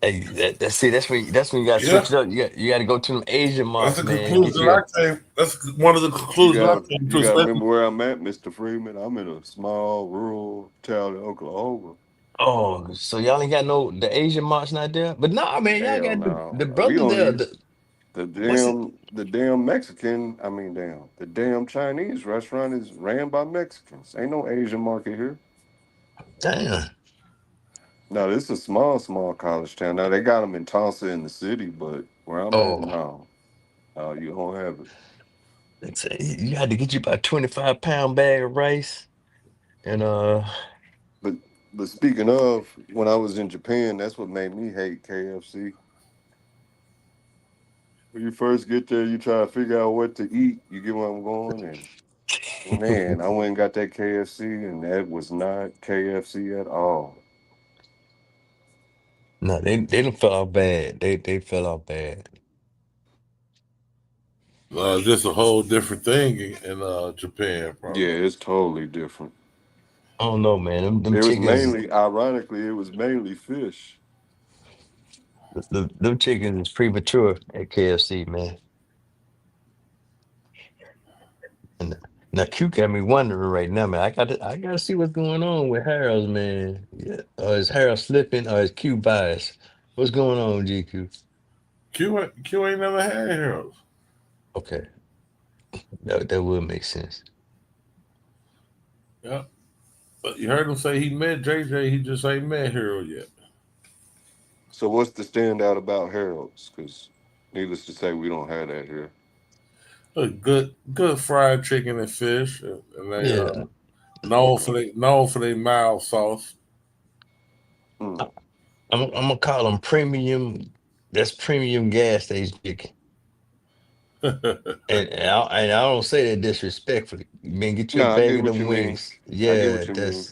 S11: Hey, that's when you gotta
S17: Yeah.
S11: switch it up. You got to go to them Asian
S17: That's
S11: marts,
S17: the
S11: man. Get
S17: conclusion
S11: you
S17: I
S11: a
S17: came. That's one of the conclusions I came to,
S1: You gotta
S17: especially.
S1: remember where I'm at, Mr. Freeman. I'm in a small rural town in Oklahoma.
S11: oh, so y'all ain't got no the Asian marts not there? But nah, man, y'all
S1: Hell
S11: got
S1: no.
S11: the
S1: We
S11: brother there.
S1: only the
S11: What's it?
S1: damn Mexican, the damn Chinese restaurant is ran by Mexicans. Ain't no Asian market here.
S11: Damn.
S1: No, this is a small college town. Now they got them in Tulsa in the city, but where I'm at,
S11: Oh,
S1: no, you don't have it.
S11: you had to get you about 25-pound bag of rice and
S1: But speaking of, when I was in Japan, that's what made me hate KFC. When you first get there, you try to figure out what to eat. You get where I'm going, and man, I went and got that KFC, and that was not KFC at all.
S11: no, they done fell off bad. They fell off bad.
S17: Just a whole different thing in Japan,
S1: Yeah,
S17: probably.
S1: it's totally different.
S11: I don't know, man. Them
S1: It was
S11: chickens,
S1: mainly, ironically, it was mainly fish.
S11: them chickens is premature at KFC, man. And now Q got me wondering right now, man. I gotta see what's going on with Harold's, man. Yeah, or is Harold slipping, or is Q biased? What's going on, GQ?
S17: Q ain't never had heroes.
S11: Okay, that would make sense.
S17: Yeah. But you heard him say he met JJ, he just ain't met Hero yet.
S1: So what's the standout about Harold's? Because needless to say, we don't have that here.
S17: Good fried chicken and fish, and they
S11: Yeah,
S17: known for their mild sauce.
S11: I'm gonna call them premium. That's premium gas station chicken. And I don't say that disrespectfully. Man, get you a
S1: No, I
S11: bag
S1: get
S11: of
S1: what you
S11: them
S1: mean.
S11: wings.
S1: I get
S11: Yeah,
S1: what you mean.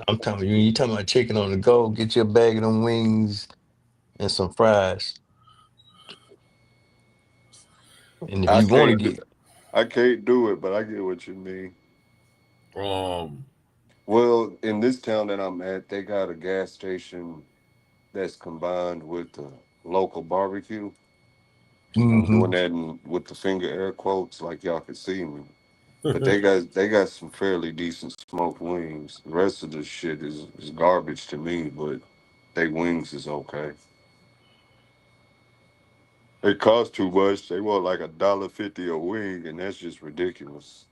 S11: I'm talking you talking about chicken on the go, get you a bag of them wings and some fries. And if
S1: I
S11: you want to
S1: can't do,
S11: get
S1: I can't do it, but I get what you mean. Well, in this town that I'm at, they got a gas station that's combined with the local barbecue. I'm doing that with the finger air quotes, like y'all can see me. But they got some fairly decent smoked wings. The rest of the shit is garbage to me, but they wings is okay. It costs too much. They want like $1.50 a wing, and that's just ridiculous.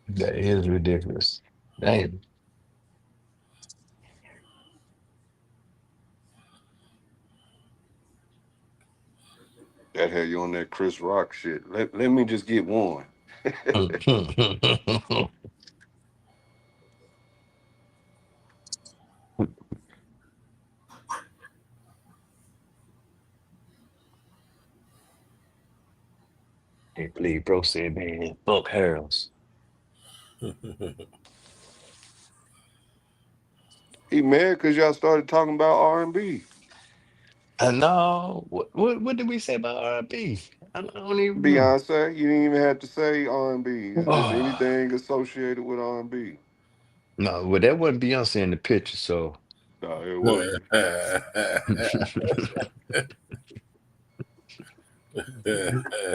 S11: that is ridiculous. Damn.
S1: That had you on that Chris Rock shit. Let me just get one.
S11: Can't believe bro said, man, fuck Harold's.
S1: He mad because y'all started talking about R&B.
S11: I know. What did we say about R&B? I don't even remember.
S1: Beyonce, you didn't even have to say R&B. It's just
S11: Oh,
S1: anything associated with R&B.
S11: no, well, that wasn't Beyonce in the picture, so.
S1: No, it wasn't.